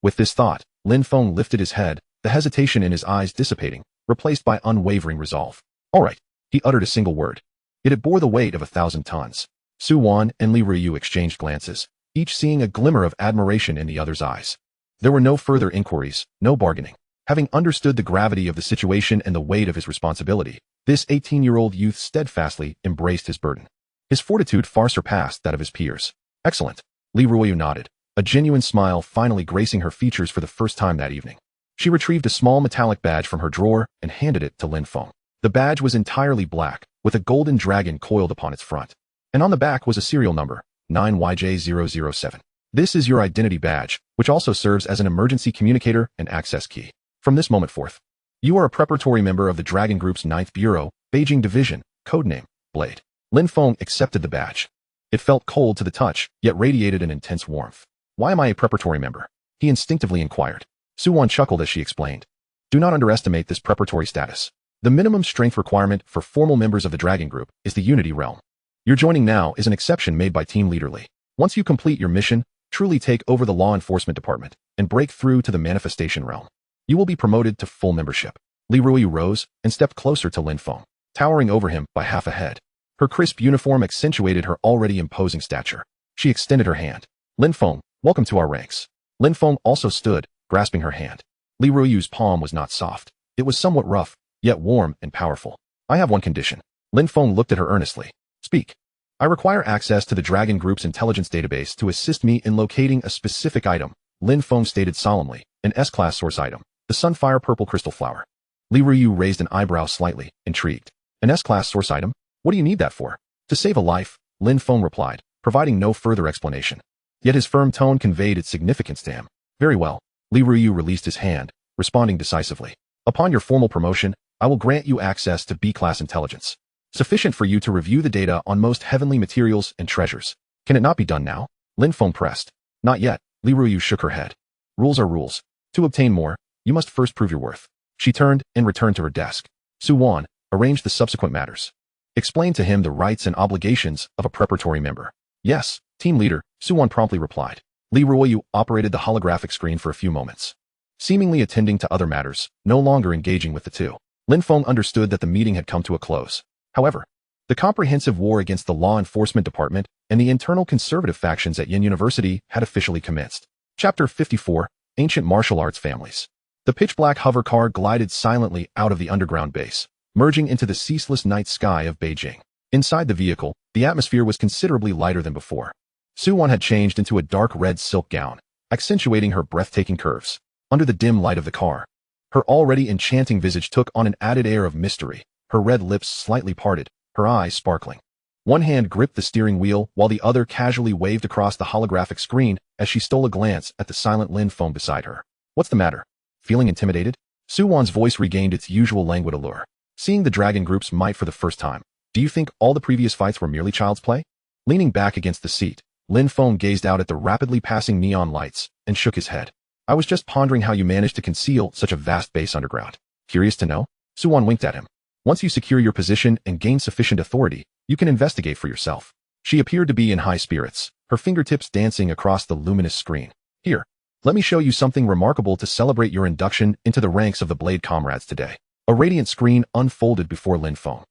With this thought, Lin Feng lifted his head, the hesitation in his eyes dissipating, replaced by unwavering resolve. All right, he uttered a single word. Yet it bore the weight of 1,000 tons. Su Wan and Li Ruyu exchanged glances, each seeing a glimmer of admiration in the other's eyes. There were no further inquiries, no bargaining. Having understood the gravity of the situation and the weight of his responsibility, this 18-year-old youth steadfastly embraced his burden. His fortitude far surpassed that of his peers. Excellent. Li Ruyu nodded, a genuine smile finally gracing her features for the first time that evening. She retrieved a small metallic badge from her drawer and handed it to Lin Feng. The badge was entirely black, with a golden dragon coiled upon its front. And on the back was a serial number, 9YJ007. This is your identity badge, which also serves as an emergency communicator and access key. From this moment forth, you are a preparatory member of the Dragon Group's 9th Bureau, Beijing Division, codename Blade. Lin Feng accepted the badge. It felt cold to the touch, yet radiated an intense warmth. Why am I a preparatory member? He instinctively inquired. Su Wan chuckled as she explained. Do not underestimate this preparatory status. The minimum strength requirement for formal members of the Dragon Group is the Unity Realm. Your joining now is an exception made by Team Leader Li. Once you complete your mission, truly take over the law enforcement department, and break through to the manifestation realm, you will be promoted to full membership. Li Ruyu rose and stepped closer to Lin Feng, towering over him by half a head. Her crisp uniform accentuated her already imposing stature. She extended her hand. Lin Feng, welcome to our ranks. Lin Feng also stood, grasping her hand. Li Ruyu's palm was not soft. It was somewhat rough, yet warm and powerful. I have one condition. Lin Feng looked at her earnestly. Speak. I require access to the Dragon Group's intelligence database to assist me in locating a specific item, Lin Feng stated solemnly, an S-class source item, the Sunfire Purple Crystal Flower. Li Ruyu raised an eyebrow slightly, intrigued. An S-class source item? What do you need that for? To save a life, Lin Feng replied, providing no further explanation. Yet his firm tone conveyed its significance to him. Very well. Li Ruyu released his hand, responding decisively. Upon your formal promotion, I will grant you access to B-class intelligence, sufficient for you to review the data on most heavenly materials and treasures. Can it not be done now? Lin Feng pressed. Not yet. Li Ruyu shook her head. Rules are rules. To obtain more, you must first prove your worth. She turned and returned to her desk. Su Wan arranged the subsequent matters. Explain to him the rights and obligations of a preparatory member. Yes, team leader, Su Wan promptly replied. Li Ruyu operated the holographic screen for a few moments, seemingly attending to other matters, no longer engaging with the two. Lin Feng understood that the meeting had come to a close. However, the comprehensive war against the law enforcement department and the internal conservative factions at Yin University had officially commenced. Chapter 54, Ancient Martial Arts Families. The pitch-black hover car glided silently out of the underground base, merging into the ceaseless night sky of Beijing. Inside the vehicle, the atmosphere was considerably lighter than before. Su Wan had changed into a dark red silk gown, accentuating her breathtaking curves. Under the dim light of the car, her already enchanting visage took on an added air of mystery, her red lips slightly parted, her eyes sparkling. One hand gripped the steering wheel while the other casually waved across the holographic screen as she stole a glance at the silent Lin Feng beside her. What's the matter? Feeling intimidated? Su Wan's voice regained its usual languid allure. seeing the dragon group's might for the first time. Do you think all the previous fights were merely child's play? Leaning back against the seat, Lin Feng gazed out at the rapidly passing neon lights and shook his head. I was just pondering how you managed to conceal such a vast base underground. Curious to know? Suwon winked at him. Once you secure your position and gain sufficient authority, you can investigate for yourself. She appeared to be in high spirits, her fingertips dancing across the luminous screen. Here, let me show you something remarkable to celebrate your induction into the ranks of the Blade Comrades today. A radiant screen unfolded before Lin Feng,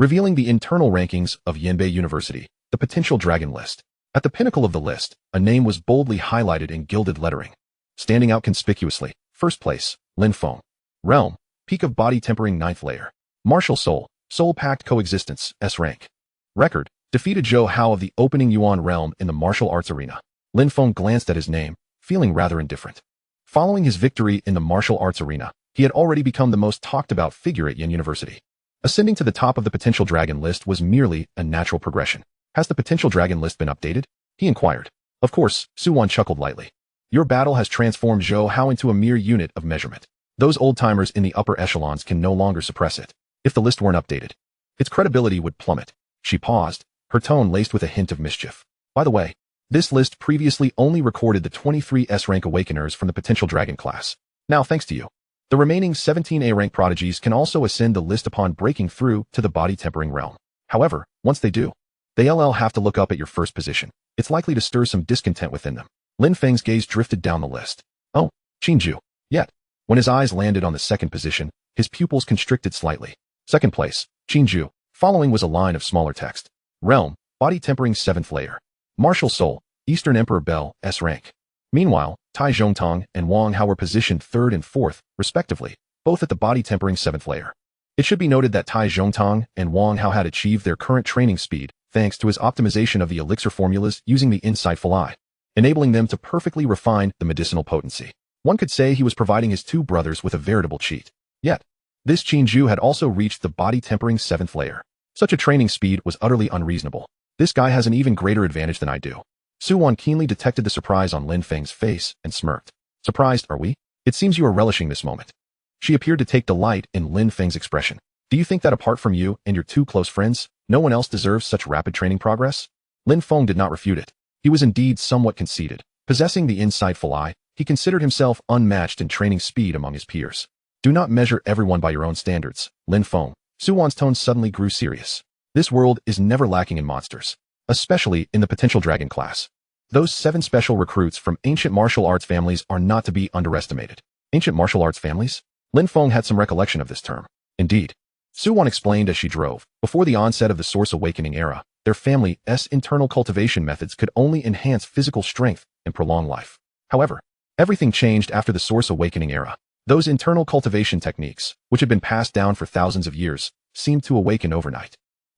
revealing the internal rankings of Yanbei University, the potential dragon list. At the pinnacle of the list, a name was boldly highlighted in gilded lettering. Standing out conspicuously, first place, Lin Feng. Realm, peak of body tempering 9th layer. Martial soul, soul pact coexistence, S rank. Record, defeated Zhou Hao of the opening Yuan realm in the martial arts arena. Lin Feng glanced at his name, feeling rather indifferent. Following his victory in the martial arts arena, he had already become the most talked about figure at Yen University. Ascending to the top of the potential dragon list was merely a natural progression. Has the potential dragon list been updated? He inquired. Of course, Suwon chuckled lightly. Your battle has transformed Zhou Hao into a mere unit of measurement. Those old-timers in the upper echelons can no longer suppress it. If the list weren't updated, its credibility would plummet. She paused, her tone laced with a hint of mischief. By the way, this list previously only recorded the 23 S-rank awakeners from the potential dragon class. Now, thanks to you, the remaining 17 A-rank prodigies can also ascend the list upon breaking through to the body-tempering realm. However, once they do, they'll have to look up at your first position. It's likely to stir some discontent within them. Lin Feng's gaze drifted down the list. Oh, Qinju. Yet, when his eyes landed on the second position, his pupils constricted slightly. Second place, Qinju. Following was a line of smaller text. Realm, body tempering 7th layer. Martial soul, Eastern Emperor Bell, S rank. Meanwhile, Tai Zhongtong and Wang Hao were positioned 3rd and 4th, respectively, both at the body tempering 7th layer. It should be noted that Tai Zhongtong and Wang Hao had achieved their current training speed thanks to his optimization of the elixir formulas using the Insightful Eye, enabling them to perfectly refine the medicinal potency. One could say he was providing his two brothers with a veritable cheat. Yet, this Qinju had also reached the body-tempering 7th layer. Such a training speed was utterly unreasonable. This guy has an even greater advantage than I do. Suwon keenly detected the surprise on Lin Feng's face and smirked. Surprised, are we? It seems you are relishing this moment. She appeared to take delight in Lin Feng's expression. Do you think that apart from you and your two close friends, no one else deserves such rapid training progress? Lin Feng did not refute it. He was indeed somewhat conceited. Possessing the Insightful Eye, he considered himself unmatched in training speed among his peers. Do not measure everyone by your own standards, Lin Feng. Suwon's tone suddenly grew serious. This world is never lacking in monsters, especially in the potential dragon class. Those 7 special recruits from ancient martial arts families are not to be underestimated. Ancient martial arts families? Lin Feng had some recollection of this term. Indeed. Suwon explained as she drove. Before the onset of the Source Awakening era, their family's internal cultivation methods could only enhance physical strength and prolong life. However, everything changed after the Source Awakening era. Those internal cultivation techniques, which had been passed down for thousands of years, seemed to awaken overnight.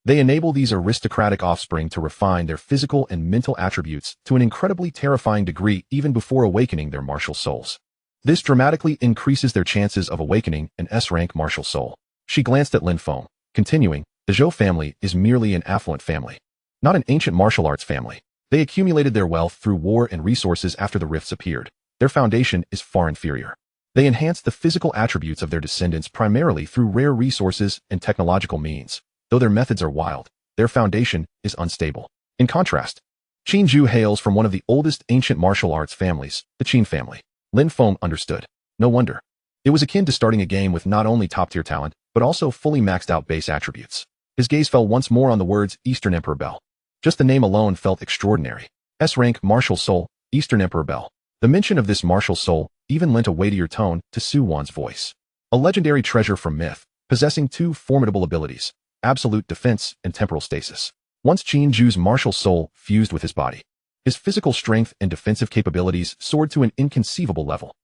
They enable these aristocratic offspring to refine their physical and mental attributes to an incredibly terrifying degree even before awakening their martial souls. This dramatically increases their chances of awakening an S-rank martial soul. She glanced at Lin Feng, continuing, the Zhou family is merely an affluent family, not an ancient martial arts family. They accumulated their wealth through war and resources after the rifts appeared. Their foundation is far inferior. They enhanced the physical attributes of their descendants primarily through rare resources and technological means. Though their methods are wild, their foundation is unstable. In contrast, Qinju hails from one of the oldest ancient martial arts families, the Qin family. Lin Feng understood. No wonder. It was akin to starting a game with not only top-tier talent, but also fully maxed out base attributes. His gaze fell once more on the words Eastern Emperor Bell. Just the name alone felt extraordinary. S-rank martial soul, Eastern Emperor Bell. The mention of this martial soul even lent a weightier tone to Suwon's voice. A legendary treasure from myth, possessing 2 formidable abilities, absolute defense and temporal stasis. Once Qinju's martial soul fused with his body, his physical strength and defensive capabilities soared to an inconceivable level.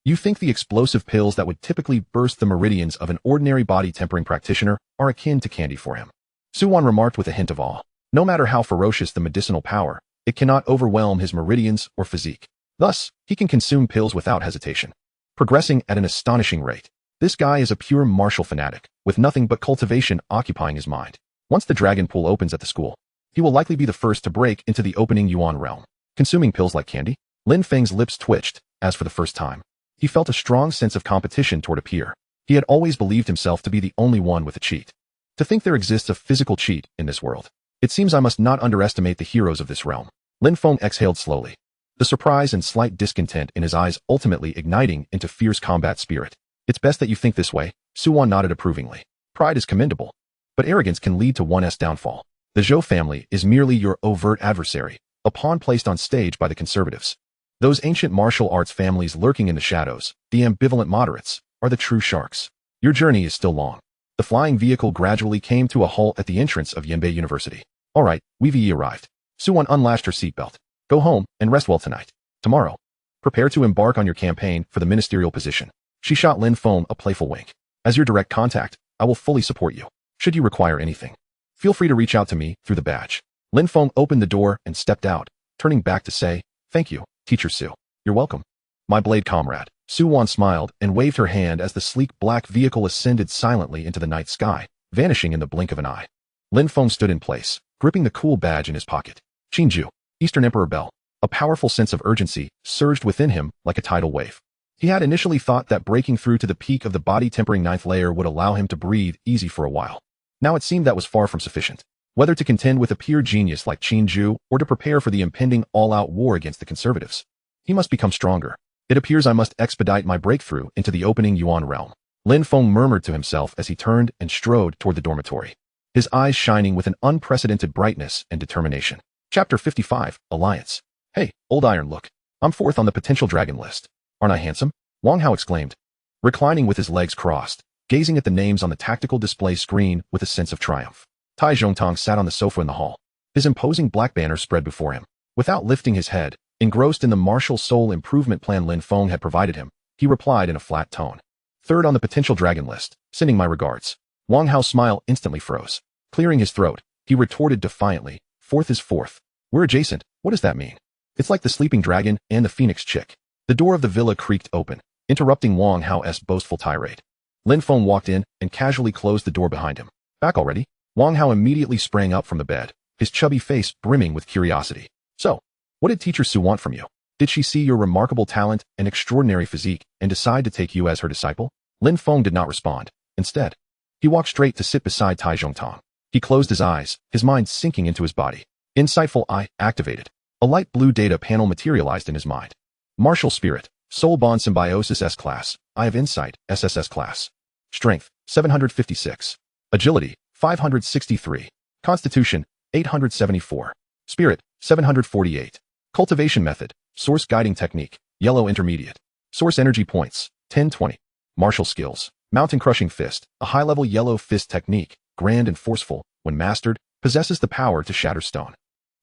You think the explosive pills that would typically burst the meridians of an ordinary body-tempering practitioner are akin to candy for him. Suwon remarked with a hint of awe. No matter how ferocious the medicinal power, it cannot overwhelm his meridians or physique. Thus, he can consume pills without hesitation, progressing at an astonishing rate. This guy is a pure martial fanatic, with nothing but cultivation occupying his mind. Once the dragon pool opens at the school, he will likely be the first to break into the opening Yuan realm. Consuming pills like candy? Lin Feng's lips twitched, as for the first time, he felt a strong sense of competition toward a peer. He had always believed himself to be the only one with a cheat. To think there exists a physical cheat in this world. It seems I must not underestimate the heroes of this realm. Lin Feng exhaled slowly, the surprise and slight discontent in his eyes ultimately igniting into fierce combat spirit. It's best that you think this way, Suwan nodded approvingly. Pride is commendable, but arrogance can lead to one's downfall. The Zhou family is merely your overt adversary, a pawn placed on stage by the conservatives. Those ancient martial arts families lurking in the shadows, the ambivalent moderates, are the true sharks. Your journey is still long. The flying vehicle gradually came to a halt at the entrance of Yanbei University. All right, we've arrived. Suwan unlatched her seatbelt. Go home and rest well tonight. Tomorrow, prepare to embark on your campaign for the ministerial position. She shot Lin Feng a playful wink. As your direct contact, I will fully support you. Should you require anything, feel free to reach out to me through the badge. Lin Feng opened the door and stepped out, turning back to say, thank you, Teacher Su. You're welcome. My blade comrade. Suwan smiled and waved her hand as the sleek black vehicle ascended silently into the night sky, vanishing in the blink of an eye. Lin Feng stood in place, gripping the cool badge in his pocket. Qingju, Eastern Emperor Bell. A powerful sense of urgency surged within him like a tidal wave. He had initially thought that breaking through to the peak of the body-tempering ninth layer would allow him to breathe easy for a while. Now it seemed that was far from sufficient. Whether to contend with a pure genius like Qingju or to prepare for the impending all-out war against the conservatives, he must become stronger. It appears I must expedite my breakthrough into the opening Yuan realm. Lin Feng murmured to himself as he turned and strode toward the dormitory, his eyes shining with an unprecedented brightness and determination. Chapter 55, Alliance. Hey, old iron, look. I'm fourth on the potential dragon list. Aren't I handsome? Wang Hao exclaimed, reclining with his legs crossed, gazing at the names on the tactical display screen with a sense of triumph. Tai Zhongtong sat on the sofa in the hall, his imposing black banner spread before him. Without lifting his head, engrossed in the martial soul improvement plan Lin Feng had provided him, he replied in a flat tone. Third on the potential dragon list, sending my regards. Wang Hao's smile instantly froze. Clearing his throat, he retorted defiantly, fourth is fourth. We're adjacent, what does that mean? It's like the sleeping dragon and the phoenix chick. The door of the villa creaked open, interrupting Wang Hao's boastful tirade. Lin Feng walked in and casually closed the door behind him. Back already? Wang Hao immediately sprang up from the bed, his chubby face brimming with curiosity. So, what did Teacher Su want from you? Did she see your remarkable talent and extraordinary physique and decide to take you as her disciple? Lin Feng did not respond. Instead, he walked straight to sit beside Tai Zhongtong. He closed his eyes, his mind sinking into his body. Insightful Eye activated. A light blue data panel materialized in his mind. Martial Spirit, Soul Bond Symbiosis S-Class, Eye of Insight, SSS Class. Strength, 756. Agility, 563. Constitution, 874. Spirit, 748. Cultivation Method, Source Guiding Technique, Yellow Intermediate. Source Energy Points, 1020. Martial Skills, Mountain Crushing Fist, a high-level yellow fist technique, grand and forceful, when mastered, possesses the power to shatter stone.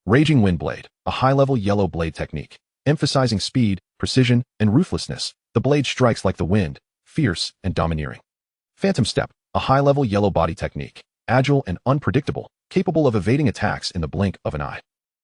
Raging Wind Blade, a high-level yellow blade technique, emphasizing speed, precision, and ruthlessness. The blade strikes like the wind, fierce and domineering. Phantom Step, a high-level yellow body technique, agile and unpredictable, capable of evading attacks in the blink of an eye.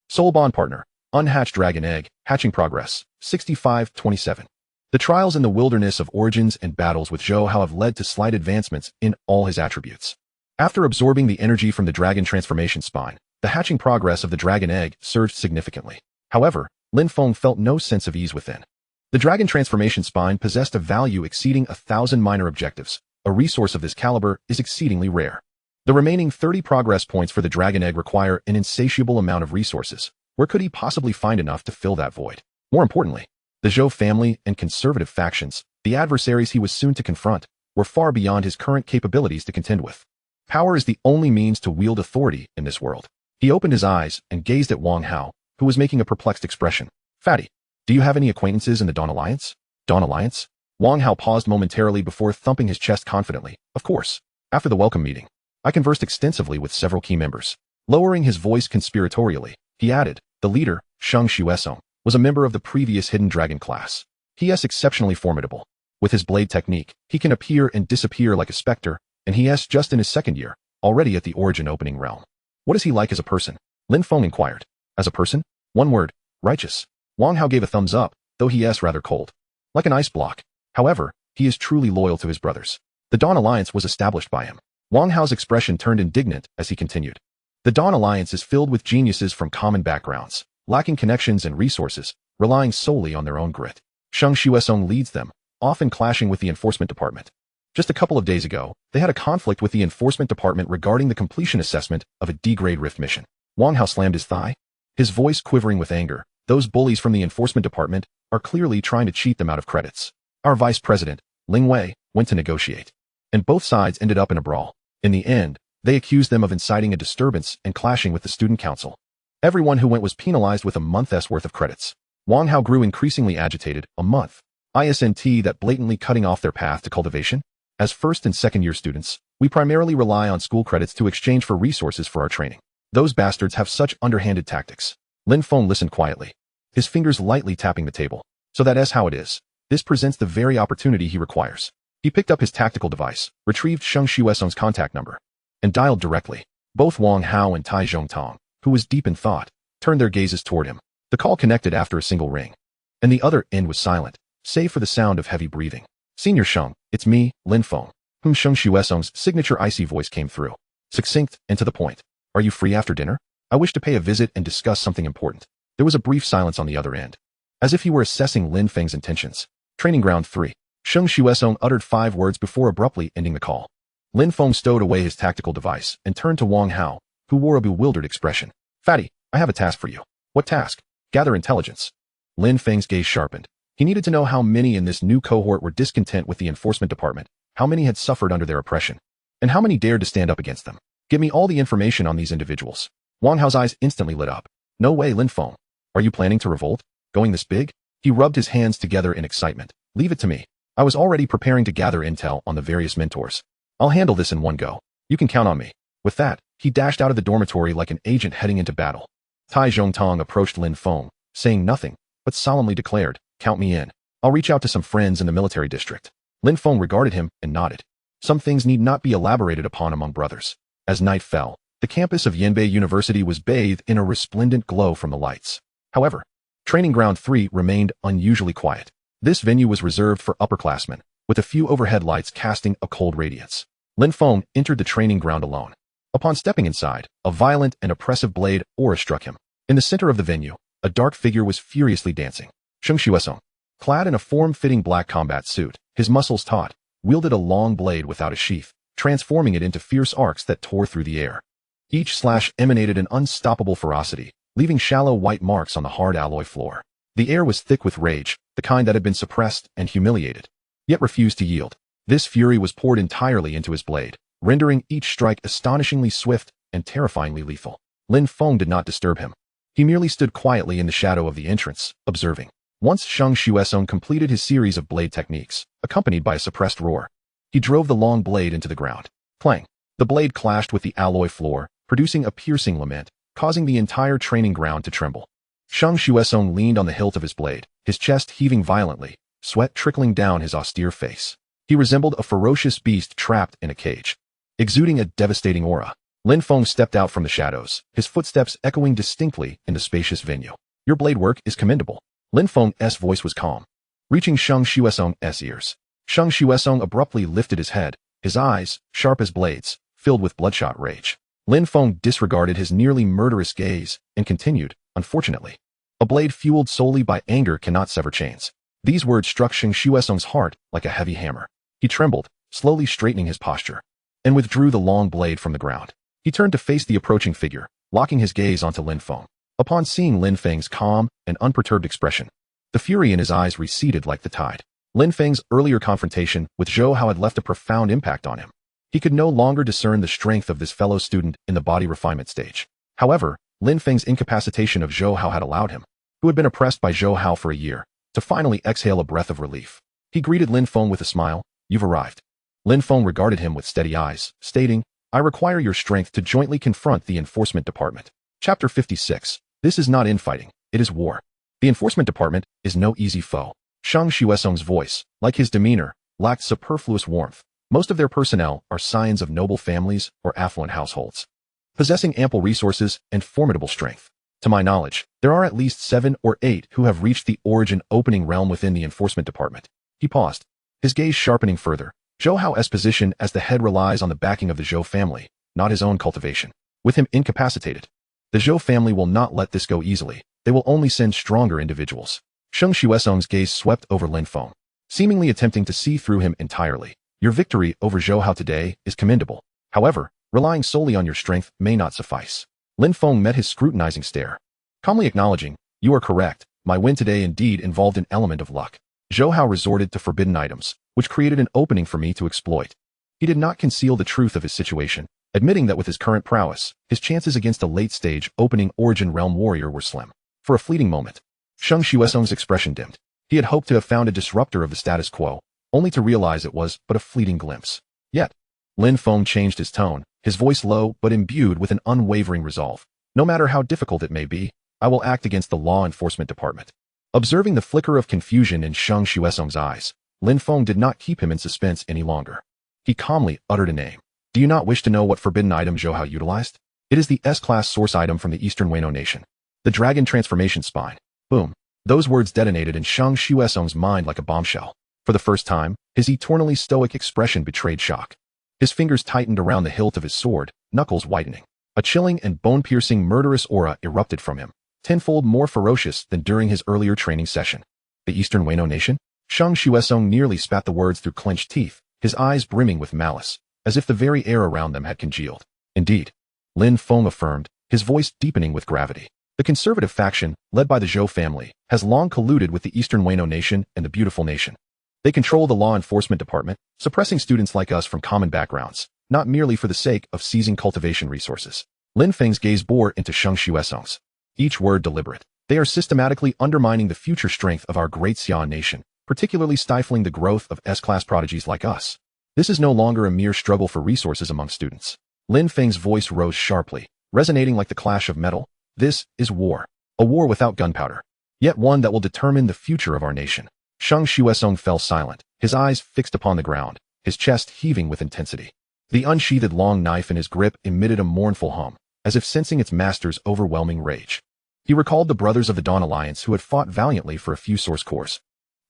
Soul Bond Partner, Unhatched Dragon Egg, Hatching Progress, 6527. The trials in the wilderness of origins and battles with Zhou Hao have led to slight advancements in all his attributes. After absorbing the energy from the dragon transformation spine, the hatching progress of the dragon egg surged significantly. However, Lin Feng felt no sense of ease within. The dragon transformation spine possessed a value exceeding 1,000 minor objectives. A resource of this caliber is exceedingly rare. The remaining 30 progress points for the dragon egg require an insatiable amount of resources. Where could he possibly find enough to fill that void? More importantly, the Zhou family and conservative factions, the adversaries he was soon to confront, were far beyond his current capabilities to contend with. Power is the only means to wield authority in this world. He opened his eyes and gazed at Wang Hao, who was making a perplexed expression. Fatty, do you have any acquaintances in the Dawn Alliance? Dawn Alliance? Wang Hao paused momentarily before thumping his chest confidently. Of course. After the welcome meeting, I conversed extensively with several key members. Lowering his voice conspiratorially, he added, the leader, Sheng Xuesong, was a member of the previous Hidden Dragon class. He is exceptionally formidable. With his blade technique, he can appear and disappear like a specter, and he is just in his second year, already at the origin opening realm. What is he like as a person? Lin Feng inquired. As a person? One word, righteous. Wang Hao gave a thumbs up, though he is rather cold. Like an ice block. However, he is truly loyal to his brothers. The Dawn Alliance was established by him. Wang Hao's expression turned indignant as he continued. The Dawn Alliance is filled with geniuses from common backgrounds, lacking connections and resources, relying solely on their own grit. Sheng Xuesong leads them, often clashing with the enforcement department. Just a couple of days ago, they had a conflict with the enforcement department regarding the completion assessment of a D-grade Rift mission. Wang Hao slammed his thigh, his voice quivering with anger. Those bullies from the enforcement department are clearly trying to cheat them out of credits. Our vice president, Lin Ye, went to negotiate, and both sides ended up in a brawl. In the end, they accused them of inciting a disturbance and clashing with the student council. Everyone who went was penalized with a month's worth of credits. Wang Hao grew increasingly agitated. A month. Isn't that blatantly cutting off their path to cultivation? As first and second year students, we primarily rely on school credits to exchange for resources for our training. Those bastards have such underhanded tactics. Lin Feng listened quietly, his fingers lightly tapping the table. So that is how it is. This presents the very opportunity he requires. He picked up his tactical device, retrieved Sheng Xuesong's contact number, and dialed directly. Both Wang Hao and Tai Zhongtong, who was deep in thought, turned their gazes toward him. The call connected after a single ring, and the other end was silent, save for the sound of heavy breathing. Senior Sheng, it's me, Lin Feng, whom Sheng Xuesong's signature icy voice came through. Succinct and to the point. Are you free after dinner? I wish to pay a visit and discuss something important. There was a brief silence on the other end, as if he were assessing Lin Feng's intentions. Training Ground 3. Sheng Xuesong uttered 5 words before abruptly ending the call. Lin Feng stowed away his tactical device and turned to Wang Hao, who wore a bewildered expression. Fatty, I have a task for you. What task? Gather intelligence. Lin Feng's gaze sharpened. He needed to know how many in this new cohort were discontent with the enforcement department, how many had suffered under their oppression, and how many dared to stand up against them. Give me all the information on these individuals. Wang Hao's eyes instantly lit up. No way, Lin Feng. Are you planning to revolt? Going this big? He rubbed his hands together in excitement. Leave it to me. I was already preparing to gather intel on the various mentors. I'll handle this in one go. You can count on me. With that, he dashed out of the dormitory like an agent heading into battle. Tai Zhongtong approached Lin Feng, saying nothing, but solemnly declared, count me in. I'll reach out to some friends in the military district. Lin Feng regarded him and nodded. Some things need not be elaborated upon among brothers. As night fell, the campus of Yanbei University was bathed in a resplendent glow from the lights. However, Training Ground 3 remained unusually quiet. This venue was reserved for upperclassmen, with a few overhead lights casting a cold radiance. Lin Feng entered the training ground alone. Upon stepping inside, a violent and oppressive blade aura struck him. In the center of the venue, a dark figure was furiously dancing. Sheng Xuesong, clad in a form-fitting black combat suit, his muscles taut, wielded a long blade without a sheath, transforming it into fierce arcs that tore through the air. Each slash emanated an unstoppable ferocity, leaving shallow white marks on the hard alloy floor. The air was thick with rage, the kind that had been suppressed and humiliated, yet refused to yield. This fury was poured entirely into his blade, rendering each strike astonishingly swift and terrifyingly lethal. Lin Feng did not disturb him. He merely stood quietly in the shadow of the entrance, observing. Once Sheng Xuesong completed his series of blade techniques, accompanied by a suppressed roar, he drove the long blade into the ground. Clang! The blade clashed with the alloy floor, producing a piercing lament, causing the entire training ground to tremble. Sheng Xuesong leaned on the hilt of his blade, his chest heaving violently, sweat trickling down his austere face. He resembled a ferocious beast trapped in a cage, exuding a devastating aura. Lin Feng stepped out from the shadows, his footsteps echoing distinctly in the spacious venue. Your blade work is commendable. Lin Feng's voice was calm, reaching Sheng Xuesong's ears. Sheng Xuesong abruptly lifted his head, his eyes, sharp as blades, filled with bloodshot rage. Lin Feng disregarded his nearly murderous gaze and continued, unfortunately. A blade fueled solely by anger cannot sever chains. These words struck Sheng Xuesong's heart like a heavy hammer. He trembled, slowly straightening his posture, and withdrew the long blade from the ground. He turned to face the approaching figure, locking his gaze onto Lin Feng. Upon seeing Lin Feng's calm and unperturbed expression, the fury in his eyes receded like the tide. Lin Feng's earlier confrontation with Zhou Hao had left a profound impact on him. He could no longer discern the strength of this fellow student in the body refinement stage. However, Lin Feng's incapacitation of Zhou Hao had allowed him, who had been oppressed by Zhou Hao for a year, to finally exhale a breath of relief. He greeted Lin Feng with a smile. You've arrived. Lin Feng regarded him with steady eyes, stating, I require your strength to jointly confront the enforcement department. Chapter 56. This is not infighting, it is war. The enforcement department is no easy foe. Sheng Xuesong's voice, like his demeanor, lacked superfluous warmth. Most of their personnel are scions of noble families or affluent households, possessing ample resources and formidable strength. To my knowledge, there are at least 7 or 8 who have reached the origin opening realm within the enforcement department. He paused, his gaze sharpening further. Zhou Hao's position as the head relies on the backing of the Zhou family, not his own cultivation. With him incapacitated, the Zhou family will not let this go easily. They will only send stronger individuals. Sheng Xuesong's gaze swept over Lin Feng, seemingly attempting to see through him entirely. Your victory over Zhou Hao today is commendable. However, relying solely on your strength may not suffice. Lin Feng met his scrutinizing stare, calmly acknowledging, "You are correct. My win today indeed involved an element of luck. Zhou Hao resorted to forbidden items, which created an opening for me to exploit." He did not conceal the truth of his situation, admitting that with his current prowess, his chances against a late-stage opening Origin Realm warrior were slim. For a fleeting moment, Sheng Xuesong's expression dimmed. He had hoped to have found a disruptor of the status quo, only to realize it was but a fleeting glimpse. Yet, Lin Feng changed his tone, his voice low but imbued with an unwavering resolve. "No matter how difficult it may be, I will act against the law enforcement department." Observing the flicker of confusion in Sheng Xuesong's eyes, Lin Feng did not keep him in suspense any longer. He calmly uttered a name. "Do you not wish to know what forbidden item Zhou Hao utilized? It is the S-class source item from the Eastern Wano nation. The Dragon Transformation Spine." Boom. Those words detonated in Sheng Xuesong's mind like a bombshell. For the first time, his eternally stoic expression betrayed shock. His fingers tightened around the hilt of his sword, knuckles whitening. A chilling and bone-piercing murderous aura erupted from him, tenfold more ferocious than during his earlier training session. The Eastern Wano nation? Sheng Xuesong nearly spat the words through clenched teeth, his eyes brimming with malice, as if the very air around them had congealed. "Indeed," Lin Feng affirmed, his voice deepening with gravity. "The conservative faction, led by the Zhou family, has long colluded with the Eastern Wano nation and the Beautiful Nation. They control the law enforcement department, suppressing students like us from common backgrounds, not merely for the sake of seizing cultivation resources." Lin Feng's gaze bore into Sheng Xuesong's, each word deliberate. "They are systematically undermining the future strength of our great Xian nation, particularly stifling the growth of S-class prodigies like us. This is no longer a mere struggle for resources among students." Lin Feng's voice rose sharply, resonating like the clash of metal. "This is war. A war without gunpowder. Yet one that will determine the future of our nation." Sheng Xuesong fell silent, his eyes fixed upon the ground, his chest heaving with intensity. The unsheathed long knife in his grip emitted a mournful hum, as if sensing its master's overwhelming rage. He recalled the brothers of the Dawn Alliance who had fought valiantly for a few source cores.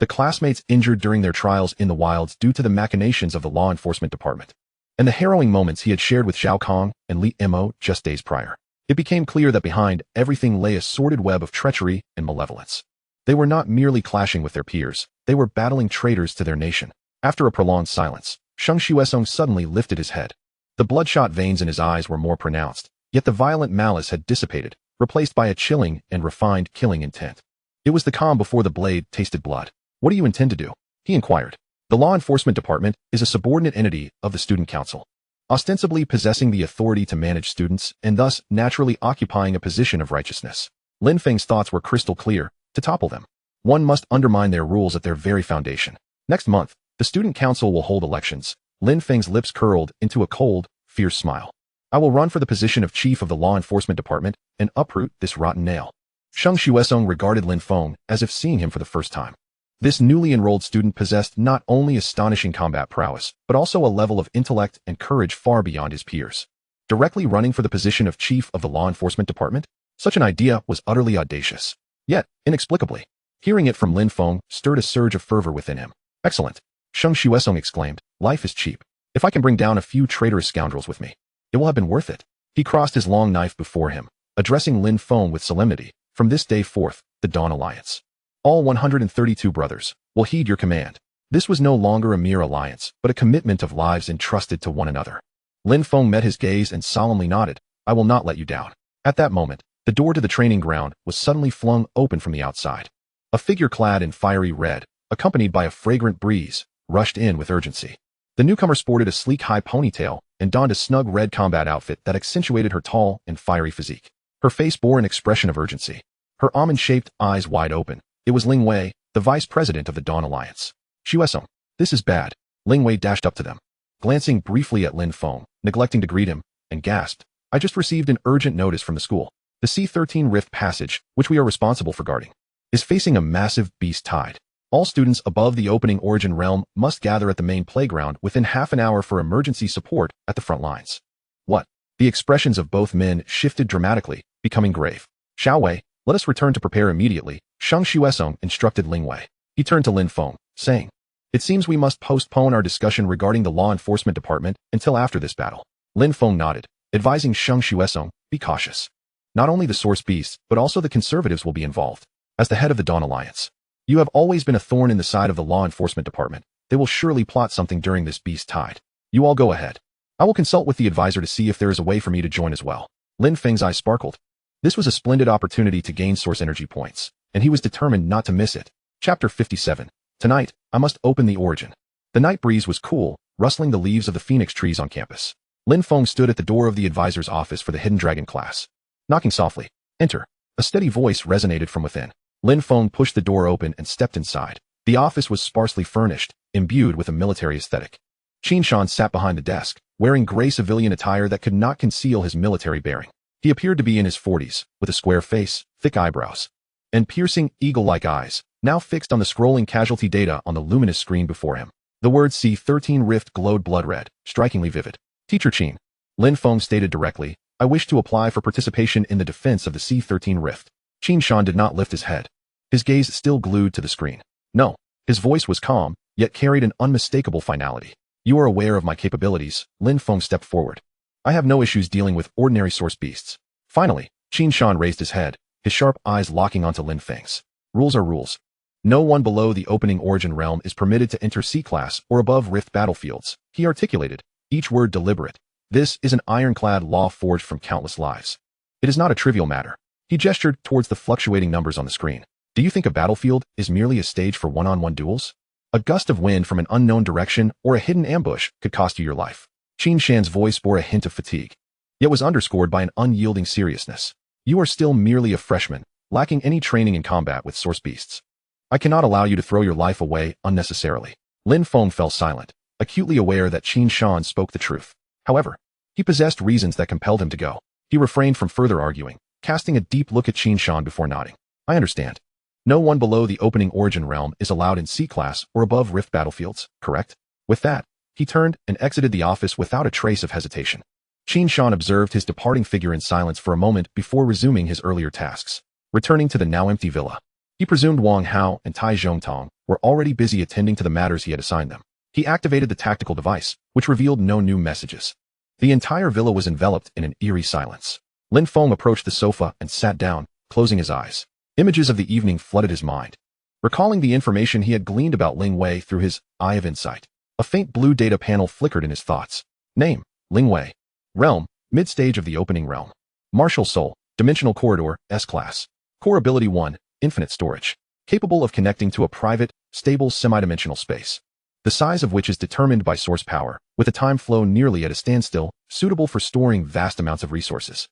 The classmates injured during their trials in the wilds due to the machinations of the law enforcement department. And the harrowing moments he had shared with Xiao Kong and Li Mo just days prior. It became clear that behind everything lay a sordid web of treachery and malevolence. They were not merely clashing with their peers, they were battling traitors to their nation. After a prolonged silence, Sheng Xuesong suddenly lifted his head. The bloodshot veins in his eyes were more pronounced, yet the violent malice had dissipated, replaced by a chilling and refined killing intent. It was the calm before the blade tasted blood. "What do you intend to do?" he inquired. "The law enforcement department is a subordinate entity of the student council, ostensibly possessing the authority to manage students and thus naturally occupying a position of righteousness." Lin Feng's thoughts were crystal clear. To topple them, one must undermine their rules at their very foundation. Next month, the student council will hold elections. Lin Feng's lips curled into a cold, fierce smile. "I will run for the position of chief of the law enforcement department and uproot this rotten nail." Sheng Xuesong regarded Lin Feng as if seeing him for the first time. This newly enrolled student possessed not only astonishing combat prowess, but also a level of intellect and courage far beyond his peers. Directly running for the position of chief of the law enforcement department? Such an idea was utterly audacious. Yet, inexplicably, hearing it from Lin Feng stirred a surge of fervor within him. "Excellent," Sheng Xuesong exclaimed. "Life is cheap. If I can bring down a few traitorous scoundrels with me, it will have been worth it." He crossed his long knife before him, addressing Lin Feng with solemnity. "From this day forth, the Dawn Alliance, all 132 brothers, will heed your command." This was no longer a mere alliance, but a commitment of lives entrusted to one another. Lin Feng met his gaze and solemnly nodded. "I will not let you down." At that moment, the door to the training ground was suddenly flung open from the outside. A figure clad in fiery red, accompanied by a fragrant breeze, rushed in with urgency. The newcomer sported a sleek high ponytail and donned a snug red combat outfit that accentuated her tall and fiery physique. Her face bore an expression of urgency, her almond-shaped eyes wide open. It was Lin Ye, the vice president of the Dawn Alliance. "Xuesong, this is bad." Lin Ye dashed up to them, glancing briefly at Lin Feng, neglecting to greet him, and gasped. "I just received an urgent notice from the school. The C13 Rift Passage, which we are responsible for guarding, is facing a massive beast tide. All students above the opening Origin Realm must gather at the main playground within half an hour for emergency support at the front lines." "What?" The expressions of both men shifted dramatically, becoming grave. "Xiao Wei, let us return to prepare immediately," Sheng Xuesong instructed Lin Wei. He turned to Lin Feng, saying, "It seems we must postpone our discussion regarding the law enforcement department until after this battle." Lin Feng nodded, advising Sheng Xuesong, "Be cautious. Not only the source beasts, but also the conservatives will be involved. As the head of the Dawn Alliance, you have always been a thorn in the side of the law enforcement department. They will surely plot something during this beast tide. You all go ahead. I will consult with the advisor to see if there is a way for me to join as well. Lin Feng's eyes sparkled. This was a splendid opportunity to gain source energy points, and he was determined not to miss it. Chapter 57. Tonight, I must open the origin. The night breeze was cool, rustling the leaves of the phoenix trees on campus. Lin Feng stood at the door of the advisor's office for the Hidden Dragon class. Knocking softly. Enter. A steady voice resonated from within. Lin Feng pushed the door open and stepped inside. The office was sparsely furnished, imbued with a military aesthetic. Qin Shan sat behind the desk, wearing gray civilian attire that could not conceal his military bearing. He appeared to be in his 40s, with a square face, thick eyebrows, and piercing, eagle-like eyes, now fixed on the scrolling casualty data on the luminous screen before him. The word C13 Rift glowed blood red, strikingly vivid. Teacher Qin. Lin Feng stated directly, I wish to apply for participation in the defense of the C13 Rift. Qin Shan did not lift his head. His gaze still glued to the screen. No. His voice was calm, yet carried an unmistakable finality. You are aware of my capabilities. Lin Feng stepped forward. I have no issues dealing with ordinary source beasts. Finally, Qin Shan raised his head, his sharp eyes locking onto Lin Feng's. Rules are rules. No one below the opening origin realm is permitted to enter C-class or above Rift battlefields, he articulated, each word deliberate. This is an ironclad law forged from countless lives. It is not a trivial matter. He gestured towards the fluctuating numbers on the screen. Do you think a battlefield is merely a stage for one-on-one duels? A gust of wind from an unknown direction or a hidden ambush could cost you your life. Qin Shan's voice bore a hint of fatigue, yet was underscored by an unyielding seriousness. You are still merely a freshman, lacking any training in combat with source beasts. I cannot allow you to throw your life away unnecessarily. Lin Feng fell silent, acutely aware that Qin Shan spoke the truth. However, he possessed reasons that compelled him to go. He refrained from further arguing, casting a deep look at Qin Shan before nodding. I understand. No one below the opening origin realm is allowed in C-class or above Rift battlefields, correct? With that, he turned and exited the office without a trace of hesitation. Qin Shan observed his departing figure in silence for a moment before resuming his earlier tasks. Returning to the now empty villa, he presumed Wang Hao and Tai Zhongtong were already busy attending to the matters he had assigned them. He activated the tactical device, which revealed no new messages. The entire villa was enveloped in an eerie silence. Lin Feng approached the sofa and sat down, closing his eyes. Images of the evening flooded his mind. Recalling the information he had gleaned about Lin Ye through his Eye of Insight, a faint blue data panel flickered in his thoughts. Name, Lin Ye. Realm, mid-stage of the opening realm. Martial Soul, Dimensional Corridor, S-Class. Core Ability 1, Infinite Storage. Capable of connecting to a private, stable semi-dimensional space, the size of which is determined by source power, with a time flow nearly at a standstill, suitable for storing vast amounts of resources.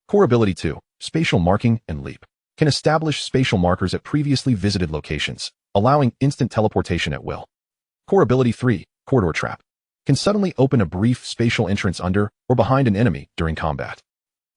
Core Ability 2, Spatial Marking and Leap. Can establish spatial markers at previously visited locations, allowing instant teleportation at will. Core Ability 3, Corridor Trap. Can suddenly open a brief spatial entrance under or behind an enemy during combat.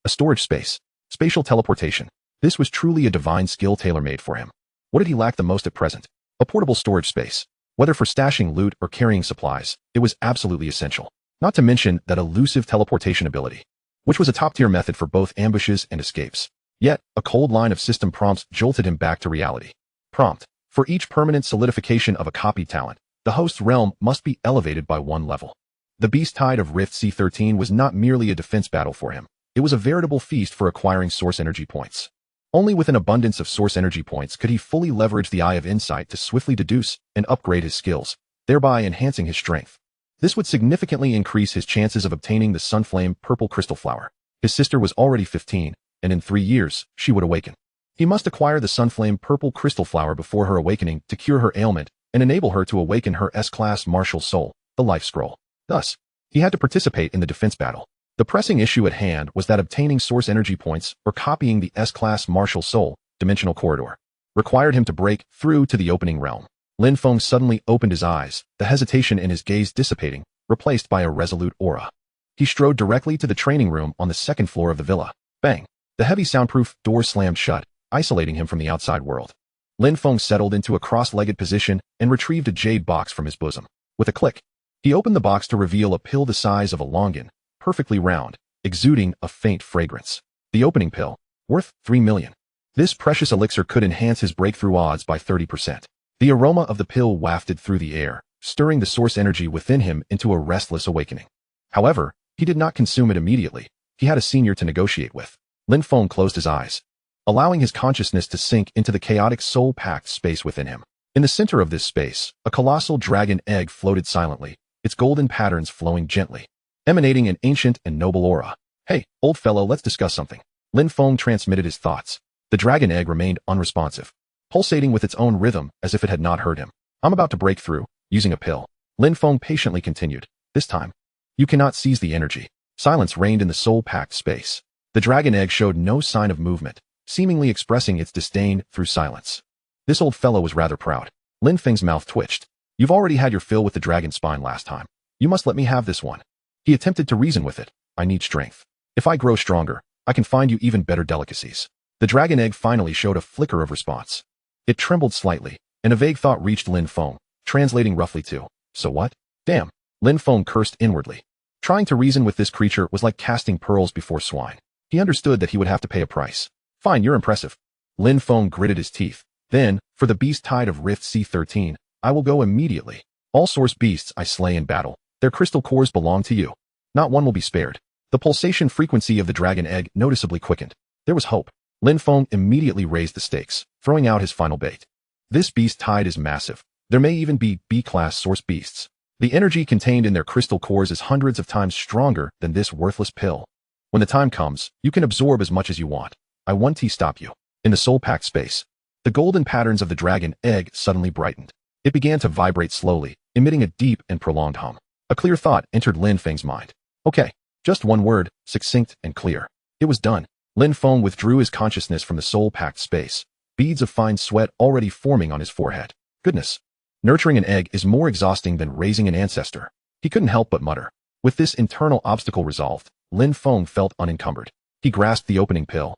A storage space. Spatial teleportation. This was truly a divine skill tailor-made for him. What did he lack the most at present? A portable storage space. Whether for stashing loot or carrying supplies, it was absolutely essential. Not to mention that elusive teleportation ability, which was a top-tier method for both ambushes and escapes. Yet, a cold line of system prompts jolted him back to reality. Prompt. For each permanent solidification of a copied talent, the host's realm must be elevated by one level. The beast tide of Rift C13 was not merely a defense battle for him. It was a veritable feast for acquiring source energy points. Only with an abundance of source energy points could he fully leverage the Eye of Insight to swiftly deduce and upgrade his skills, thereby enhancing his strength. This would significantly increase his chances of obtaining the Sunflame Purple Crystal Flower. His sister was already 15, and in 3 years, she would awaken. He must acquire the Sunflame Purple Crystal Flower before her awakening to cure her ailment and enable her to awaken her S-Class Martial Soul, the Life Scroll. Thus, he had to participate in the defense battle. The pressing issue at hand was that obtaining source energy points or copying the S-Class Martial Soul, Dimensional Corridor, required him to break through to the opening realm. Lin Feng suddenly opened his eyes, the hesitation in his gaze dissipating, replaced by a resolute aura. He strode directly to the training room on the second floor of the villa. Bang! The heavy soundproof door slammed shut, isolating him from the outside world. Lin Feng settled into a cross-legged position and retrieved a jade box from his bosom. With a click, he opened the box to reveal a pill the size of a longan, perfectly round, exuding a faint fragrance. The opening pill, worth 3 million. This precious elixir could enhance his breakthrough odds by 30%. The aroma of the pill wafted through the air, stirring the source energy within him into a restless awakening. However, he did not consume it immediately. He had a senior to negotiate with. Lin Feng closed his eyes, allowing his consciousness to sink into the chaotic soul-packed space within him. In the center of this space, a colossal dragon egg floated silently, its golden patterns flowing gently, emanating an ancient and noble aura. "Hey, old fellow, let's discuss something." Lin Feng transmitted his thoughts. The dragon egg remained unresponsive, pulsating with its own rhythm as if it had not heard him. "I'm about to break through, using a pill." Lin Feng patiently continued. "This time, you cannot seize the energy." Silence reigned in the soul-packed space. The dragon egg showed no sign of movement, seemingly expressing its disdain through silence. This old fellow was rather proud. Lin Feng's mouth twitched. "You've already had your fill with the dragon spine last time. You must let me have this one." He attempted to reason with it. "I need strength. If I grow stronger, I can find you even better delicacies." The dragon egg finally showed a flicker of response. It trembled slightly, and a vague thought reached Lin Feng, translating roughly to, "So what?" "Damn." Lin Feng cursed inwardly. Trying to reason with this creature was like casting pearls before swine. He understood that he would have to pay a price. "Fine, you're impressive." Lin Feng gritted his teeth. "Then, for the beast tide of Rift C13, I will go immediately. All source beasts I slay in battle. Their crystal cores belong to you. Not one will be spared." The pulsation frequency of the dragon egg noticeably quickened. There was hope. Lin Feng immediately raised the stakes, throwing out his final bait. "This beast tide is massive. There may even be B-class source beasts. The energy contained in their crystal cores is hundreds of times stronger than this worthless pill. When the time comes, you can absorb as much as you want. I won't stop you." In the soul-packed space, the golden patterns of the dragon egg suddenly brightened. It began to vibrate slowly, emitting a deep and prolonged hum. A clear thought entered Lin Feng's mind. "Okay, just one word, succinct and clear." It was done. Lin Feng withdrew his consciousness from the soul-packed space, beads of fine sweat already forming on his forehead. Goodness. Nurturing an egg is more exhausting than raising an ancestor. He couldn't help but mutter. With this internal obstacle resolved, Lin Feng felt unencumbered. He grasped the opening pill,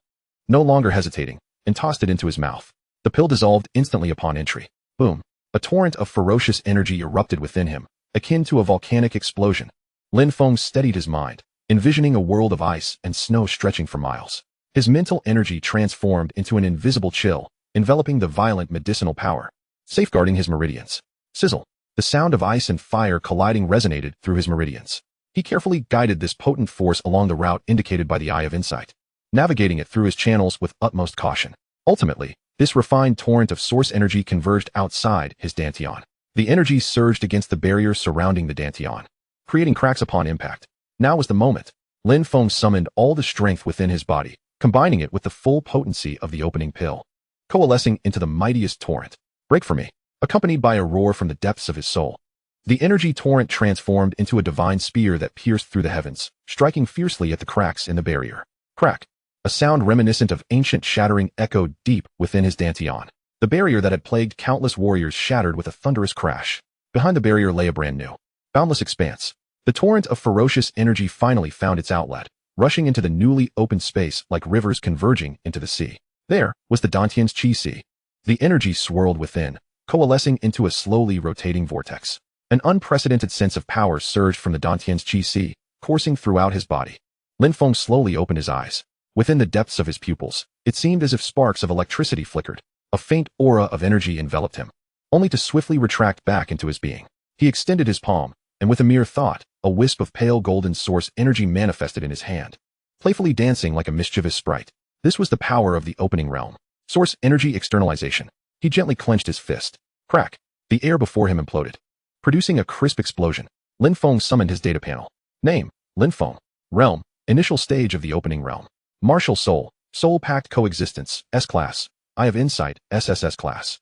no longer hesitating, and tossed it into his mouth. The pill dissolved instantly upon entry. Boom. A torrent of ferocious energy erupted within him, akin to a volcanic explosion. Lin Feng steadied his mind, envisioning a world of ice and snow stretching for miles. His mental energy transformed into an invisible chill, enveloping the violent medicinal power, safeguarding his meridians. Sizzle. The sound of ice and fire colliding resonated through his meridians. He carefully guided this potent force along the route indicated by the Eye of Insight, navigating it through his channels with utmost caution. Ultimately, this refined torrent of source energy converged outside his dantian. The energy surged against the barrier surrounding the dantian, creating cracks upon impact. Now was the moment. Lin Feng summoned all the strength within his body, combining it with the full potency of the opening pill, coalescing into the mightiest torrent. "Break for me," accompanied by a roar from the depths of his soul. The energy torrent transformed into a divine spear that pierced through the heavens, striking fiercely at the cracks in the barrier. Crack. A sound reminiscent of ancient shattering echoed deep within his dantian. The barrier that had plagued countless warriors shattered with a thunderous crash. Behind the barrier lay a brand new, boundless expanse. The torrent of ferocious energy finally found its outlet, rushing into the newly opened space like rivers converging into the sea. There was the Dantian's Qi Sea. The energy swirled within, coalescing into a slowly rotating vortex. An unprecedented sense of power surged from the Dantian's Qi Sea, coursing throughout his body. Lin Feng slowly opened his eyes. Within the depths of his pupils, it seemed as if sparks of electricity flickered. A faint aura of energy enveloped him, only to swiftly retract back into his being. He extended his palm, and with a mere thought, a wisp of pale golden source energy manifested in his hand, playfully dancing like a mischievous sprite. This was the power of the opening realm. Source energy externalization. He gently clenched his fist. Crack. The air before him imploded, producing a crisp explosion. Lin Feng summoned his data panel. Name: Lin Feng. Realm: initial stage of the opening realm. Martial soul: soul-packed coexistence, S-class. Eye of Insight, SSS class.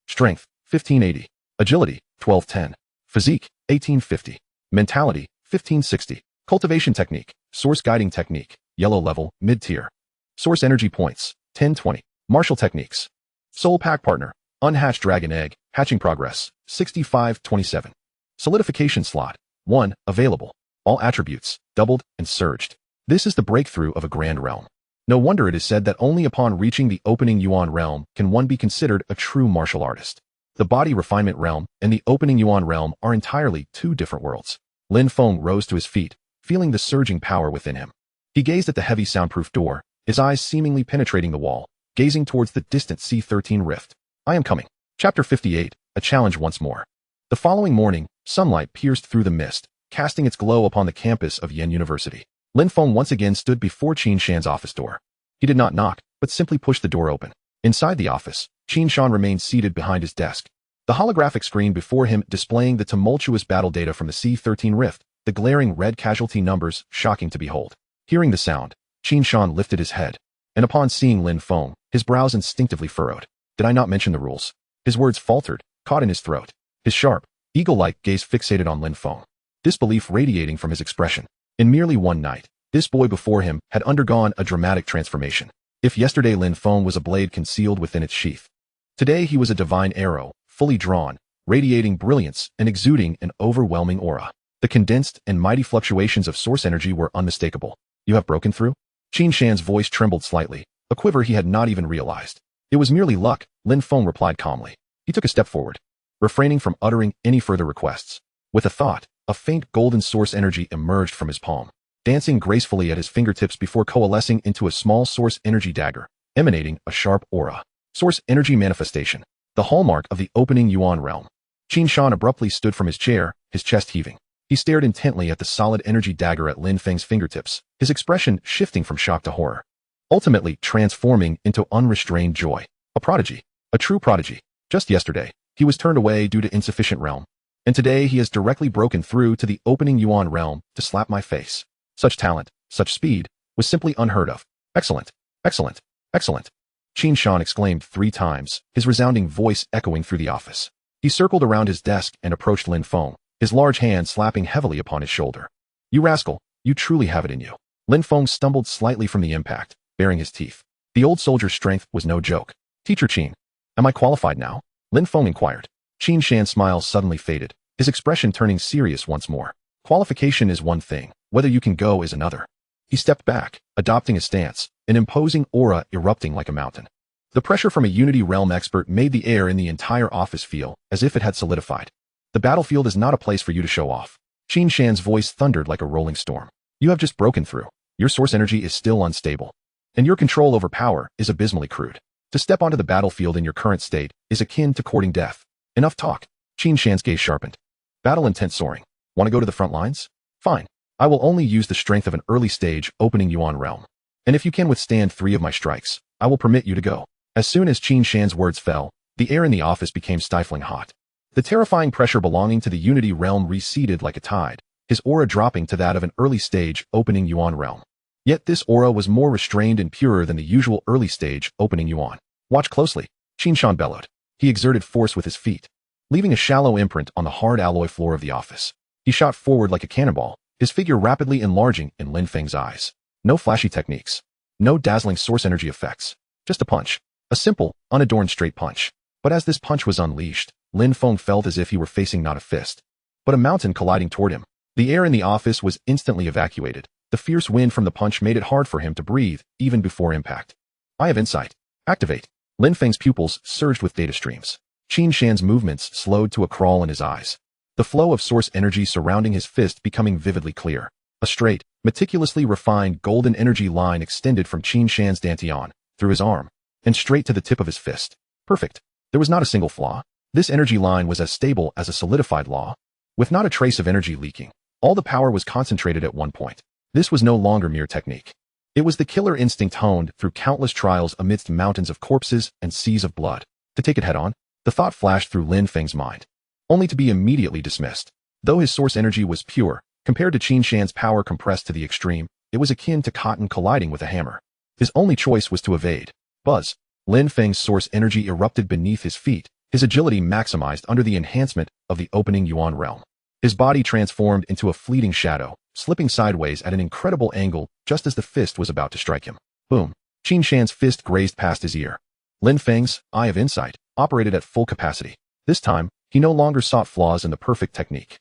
Strength: 1580. Agility: 1210. Physique: 1850. Mentality: 1560. Cultivation technique: source guiding technique, yellow level, mid-tier. Source energy points: 1020. Martial techniques. Soul pack partner: unhatched dragon egg, hatching progress, 6527. Solidification slot: 1, available. All attributes, doubled and surged. This is the breakthrough of a grand realm. No wonder it is said that only upon reaching the opening Yuan realm can one be considered a true martial artist. The body refinement realm and the opening Yuan realm are entirely two different worlds. Lin Feng rose to his feet, feeling the surging power within him. He gazed at the heavy soundproof door, his eyes seemingly penetrating the wall, gazing towards the distant C13 rift. I am coming. Chapter 58, a challenge once more. The following morning, sunlight pierced through the mist, casting its glow upon the campus of Yen University. Lin Feng once again stood before Qin Shan's office door. He did not knock, but simply pushed the door open. Inside the office, Qin Shan remained seated behind his desk, The holographic screen before him displaying the tumultuous battle data from the C-13 rift, the glaring red casualty numbers shocking to behold. Hearing the sound, Qin Shan lifted his head, and upon seeing Lin Feng, his brows instinctively furrowed. Did I not mention the rules? His words faltered, caught in his throat. His sharp, eagle-like gaze fixated on Lin Feng, disbelief radiating from his expression. In merely one night, this boy before him had undergone a dramatic transformation. If yesterday Lin Feng was a blade concealed within its sheath, today he was a divine arrow, fully drawn, radiating brilliance and exuding an overwhelming aura. The condensed and mighty fluctuations of source energy were unmistakable. You have broken through? Qin Shan's voice trembled slightly, a quiver he had not even realized. It was merely luck, Lin Feng replied calmly. He took a step forward, refraining from uttering any further requests. With a thought, a faint golden source energy emerged from his palm, dancing gracefully at his fingertips before coalescing into a small source energy dagger, emanating a sharp aura. Source energy manifestation, the hallmark of the opening Yuan realm. Qin Shan abruptly stood from his chair, his chest heaving. He stared intently at the solid energy dagger at Lin Feng's fingertips, his expression shifting from shock to horror, ultimately transforming into unrestrained joy. A prodigy, a true prodigy. Just yesterday, he was turned away due to insufficient realm, and today he has directly broken through to the opening Yuan realm to slap my face. Such talent, such speed, was simply unheard of. Excellent, excellent, excellent. Qin Shan exclaimed 3 times, his resounding voice echoing through the office. He circled around his desk and approached Lin Feng, his large hand slapping heavily upon his shoulder. You rascal, you truly have it in you. Lin Feng stumbled slightly from the impact, baring his teeth. The old soldier's strength was no joke. Teacher Qin, am I qualified now? Lin Feng inquired. Qin Shan's smile suddenly faded, his expression turning serious once more. Qualification is one thing, whether you can go is another. He stepped back, adopting a stance, an imposing aura erupting like a mountain. The pressure from a Unity Realm expert made the air in the entire office feel as if it had solidified. The battlefield is not a place for you to show off. Qin Shan's voice thundered like a rolling storm. You have just broken through. Your source energy is still unstable, and your control over power is abysmally crude. To step onto the battlefield in your current state is akin to courting death. Enough talk. Qin Shan's gaze sharpened. Battle intent soaring. Want to go to the front lines? Fine. I will only use the strength of an early stage opening Yuan realm. And if you can withstand 3 of my strikes, I will permit you to go. As soon as Qin Shan's words fell, the air in the office became stifling hot. The terrifying pressure belonging to the Unity realm receded like a tide, his aura dropping to that of an early stage opening Yuan realm. Yet this aura was more restrained and purer than the usual early stage opening Yuan. Watch closely, Qin Shan bellowed. He exerted force with his feet, leaving a shallow imprint on the hard alloy floor of the office. He shot forward like a cannonball, his figure rapidly enlarging in Lin Feng's eyes. No flashy techniques, no dazzling source energy effects, just a punch. A simple, unadorned straight punch. But as this punch was unleashed, Lin Feng felt as if he were facing not a fist, but a mountain colliding toward him. The air in the office was instantly evacuated. The fierce wind from the punch made it hard for him to breathe, even before impact. Eye of Insight. Activate. Lin Feng's pupils surged with data streams. Qin Shan's movements slowed to a crawl in his eyes, the flow of source energy surrounding his fist becoming vividly clear. A straight, meticulously refined golden energy line extended from Qin Shan's dantian, through his arm, and straight to the tip of his fist. Perfect. There was not a single flaw. This energy line was as stable as a solidified law, with not a trace of energy leaking. All the power was concentrated at one point. This was no longer mere technique. It was the killer instinct honed through countless trials amidst mountains of corpses and seas of blood. To take it head on, the thought flashed through Lin Feng's mind, only to be immediately dismissed. Though his source energy was pure, compared to Qin Shan's power compressed to the extreme, it was akin to cotton colliding with a hammer. His only choice was to evade. Buzz. Lin Feng's source energy erupted beneath his feet, his agility maximized under the enhancement of the opening Yuan realm. His body transformed into a fleeting shadow, slipping sideways at an incredible angle just as the fist was about to strike him. Boom. Qin Shan's fist grazed past his ear. Lin Feng's Eye of Insight operated at full capacity. This time, he no longer sought flaws in the perfect technique.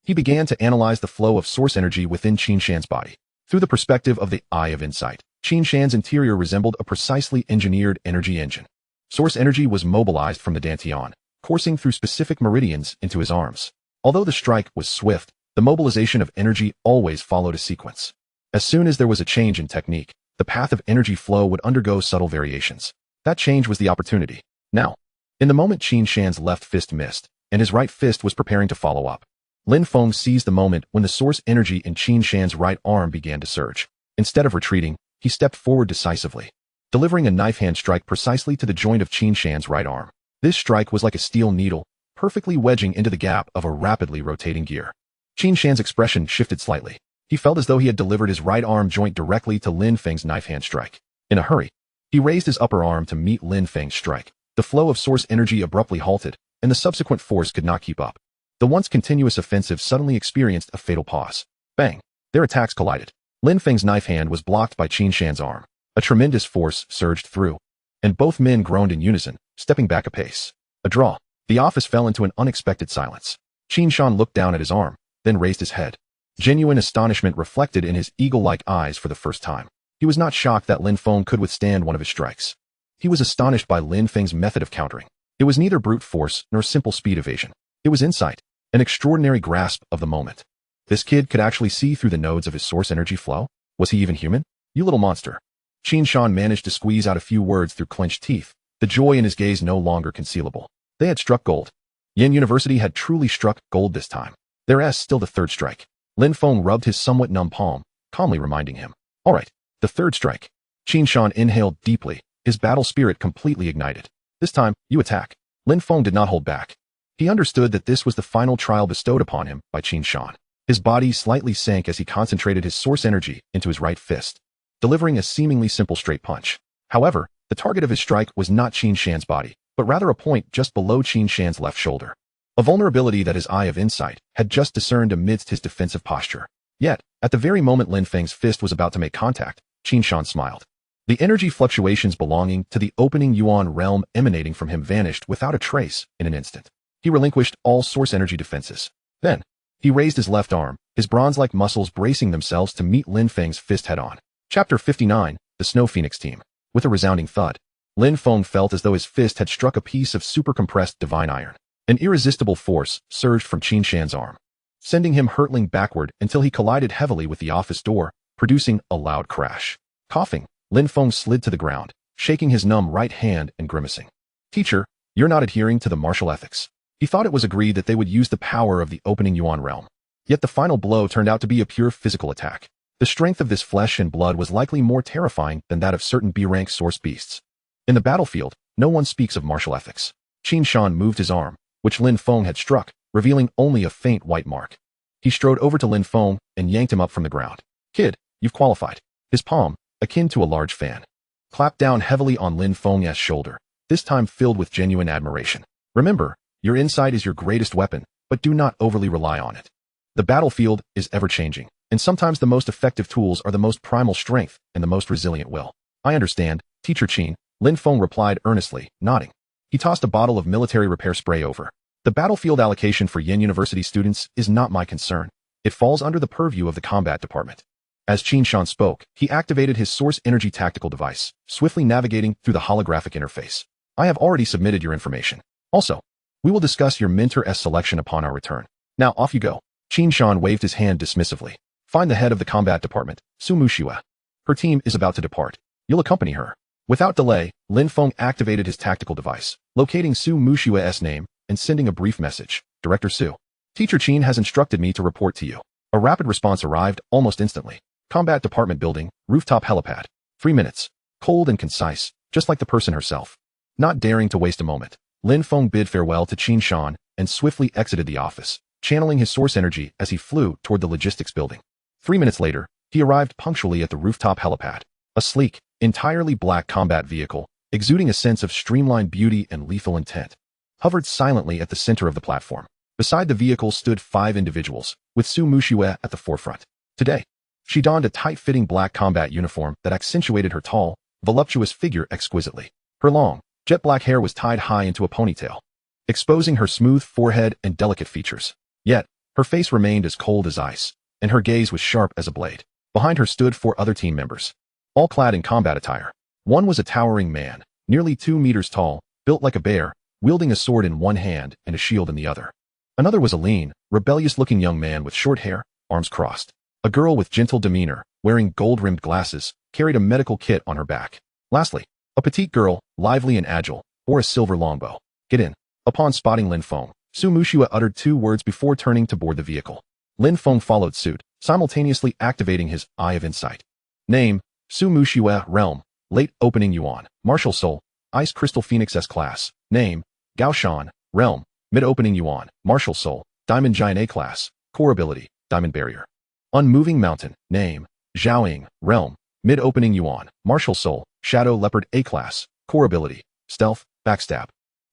He began to analyze the flow of source energy within Qin Shan's body. Through the perspective of the Eye of Insight, Qin Shan's interior resembled a precisely engineered energy engine. Source energy was mobilized from the dantian, coursing through specific meridians into his arms. Although the strike was swift, the mobilization of energy always followed a sequence. As soon as there was a change in technique, the path of energy flow would undergo subtle variations. That change was the opportunity. Now, in the moment Qin Shan's left fist missed, and his right fist was preparing to follow up, Lin Feng seized the moment when the source energy in Qin Shan's right arm began to surge. Instead of retreating, he stepped forward decisively, delivering a knife hand strike precisely to the joint of Qin Shan's right arm. This strike was like a steel needle, perfectly wedging into the gap of a rapidly rotating gear. Qin Shan's expression shifted slightly. He felt as though he had delivered his right arm joint directly to Lin Feng's knife hand strike. In a hurry, he raised his upper arm to meet Lin Feng's strike. The flow of source energy abruptly halted, and the subsequent force could not keep up. The once continuous offensive suddenly experienced a fatal pause. Bang! Their attacks collided. Lin Feng's knife hand was blocked by Qin Shan's arm. A tremendous force surged through, and both men groaned in unison, stepping back a pace. A draw. The office fell into an unexpected silence. Qin Shan looked down at his arm, then raised his head. Genuine astonishment reflected in his eagle-like eyes for the first time. He was not shocked that Lin Feng could withstand one of his strikes. He was astonished by Lin Feng's method of countering. It was neither brute force nor simple speed evasion. It was insight, an extraordinary grasp of the moment. This kid could actually see through the nodes of his source energy flow? Was he even human? You little monster. Qin Shan managed to squeeze out a few words through clenched teeth, the joy in his gaze no longer concealable. They had struck gold. Yin University had truly struck gold this time. There is still the third strike. Lin Feng rubbed his somewhat numb palm, calmly reminding him. All right, the third strike. Qin Shan inhaled deeply, his battle spirit completely ignited. This time, you attack. Lin Feng did not hold back. He understood that this was the final trial bestowed upon him by Qin Shan. His body slightly sank as he concentrated his source energy into his right fist, delivering a seemingly simple straight punch. However, the target of his strike was not Qin Shan's body, but rather a point just below Qin Shan's left shoulder. A vulnerability that his eye of insight had just discerned amidst his defensive posture. Yet, at the very moment Lin Feng's fist was about to make contact, Qin Shan smiled. The energy fluctuations belonging to the opening Yuan realm emanating from him vanished without a trace in an instant. He relinquished all source energy defenses. Then, he raised his left arm, his bronze-like muscles bracing themselves to meet Lin Feng's fist head-on. Chapter 59, The Snow Phoenix Team. With a resounding thud, Lin Feng felt as though his fist had struck a piece of super-compressed divine iron. An irresistible force surged from Qin Shan's arm, sending him hurtling backward until he collided heavily with the office door, producing a loud crash. Coughing, Lin Feng slid to the ground, shaking his numb right hand and grimacing. Teacher, you're not adhering to the martial ethics. He thought it was agreed that they would use the power of the opening Yuan realm. Yet the final blow turned out to be a pure physical attack. The strength of this flesh and blood was likely more terrifying than that of certain B-rank source beasts. In the battlefield, no one speaks of martial ethics. Qin Shan moved his arm, which Lin Feng had struck, revealing only a faint white mark. He strode over to Lin Feng and yanked him up from the ground. Kid, you've qualified. His palm, akin to a large fan, clapped down heavily on Lin Feng's shoulder, this time filled with genuine admiration. Remember, your insight is your greatest weapon, but do not overly rely on it. The battlefield is ever-changing, and sometimes the most effective tools are the most primal strength and the most resilient will. I understand, Teacher Qin, Lin Feng replied earnestly, nodding. He tossed a bottle of military repair spray over. The battlefield allocation for Yin University students is not my concern. It falls under the purview of the combat department. As Qin Shan spoke, he activated his source energy tactical device, swiftly navigating through the holographic interface. I have already submitted your information. Also, we will discuss your mentor's selection upon our return. Now off you go. Qin Shan waved his hand dismissively. Find the head of the combat department, Su Muxiue. Her team is about to depart. You'll accompany her. Without delay, Lin Feng activated his tactical device, locating Su Muxiue's name and sending a brief message. Director Su. Teacher Qin has instructed me to report to you. A rapid response arrived almost instantly. Combat department building, rooftop helipad. 3 minutes. Cold and concise, just like the person herself. Not daring to waste a moment, Lin Feng bid farewell to Qin Shan and swiftly exited the office, channeling his source energy as he flew toward the logistics building. 3 minutes later, he arrived punctually at the rooftop helipad. A sleek, entirely black combat vehicle, exuding a sense of streamlined beauty and lethal intent, hovered silently at the center of the platform. Beside the vehicle stood 5 individuals, with Su Muxiue at the forefront. Today, she donned a tight-fitting black combat uniform that accentuated her tall, voluptuous figure exquisitely. Her long, jet-black hair was tied high into a ponytail, exposing her smooth forehead and delicate features. Yet, her face remained as cold as ice, and her gaze was sharp as a blade. Behind her stood 4 other team members, all clad in combat attire. One was a towering man, nearly 2 meters tall, built like a bear, wielding a sword in one hand and a shield in the other. Another was a lean, rebellious-looking young man with short hair, arms crossed. A girl with gentle demeanor, wearing gold-rimmed glasses, carried a medical kit on her back. Lastly, a petite girl, lively and agile, bore a silver longbow. Get in. Upon spotting Lin Feng, Su Muxiue uttered 2 words before turning to board the vehicle. Lin Feng followed suit, simultaneously activating his Eye of Insight. Name, Su Muxiue. Realm, Late Opening Yuan. Martial Soul, Ice Crystal Phoenix S Class. Name, Gao Shan. Realm, Mid-opening Yuan, Martial Soul, Diamond Giant A-Class, Core Ability, Diamond Barrier. Unmoving Mountain, Name, Zhaoying, Realm, Mid-opening Yuan, Martial Soul, Shadow Leopard A-Class, Core Ability, Stealth, Backstab.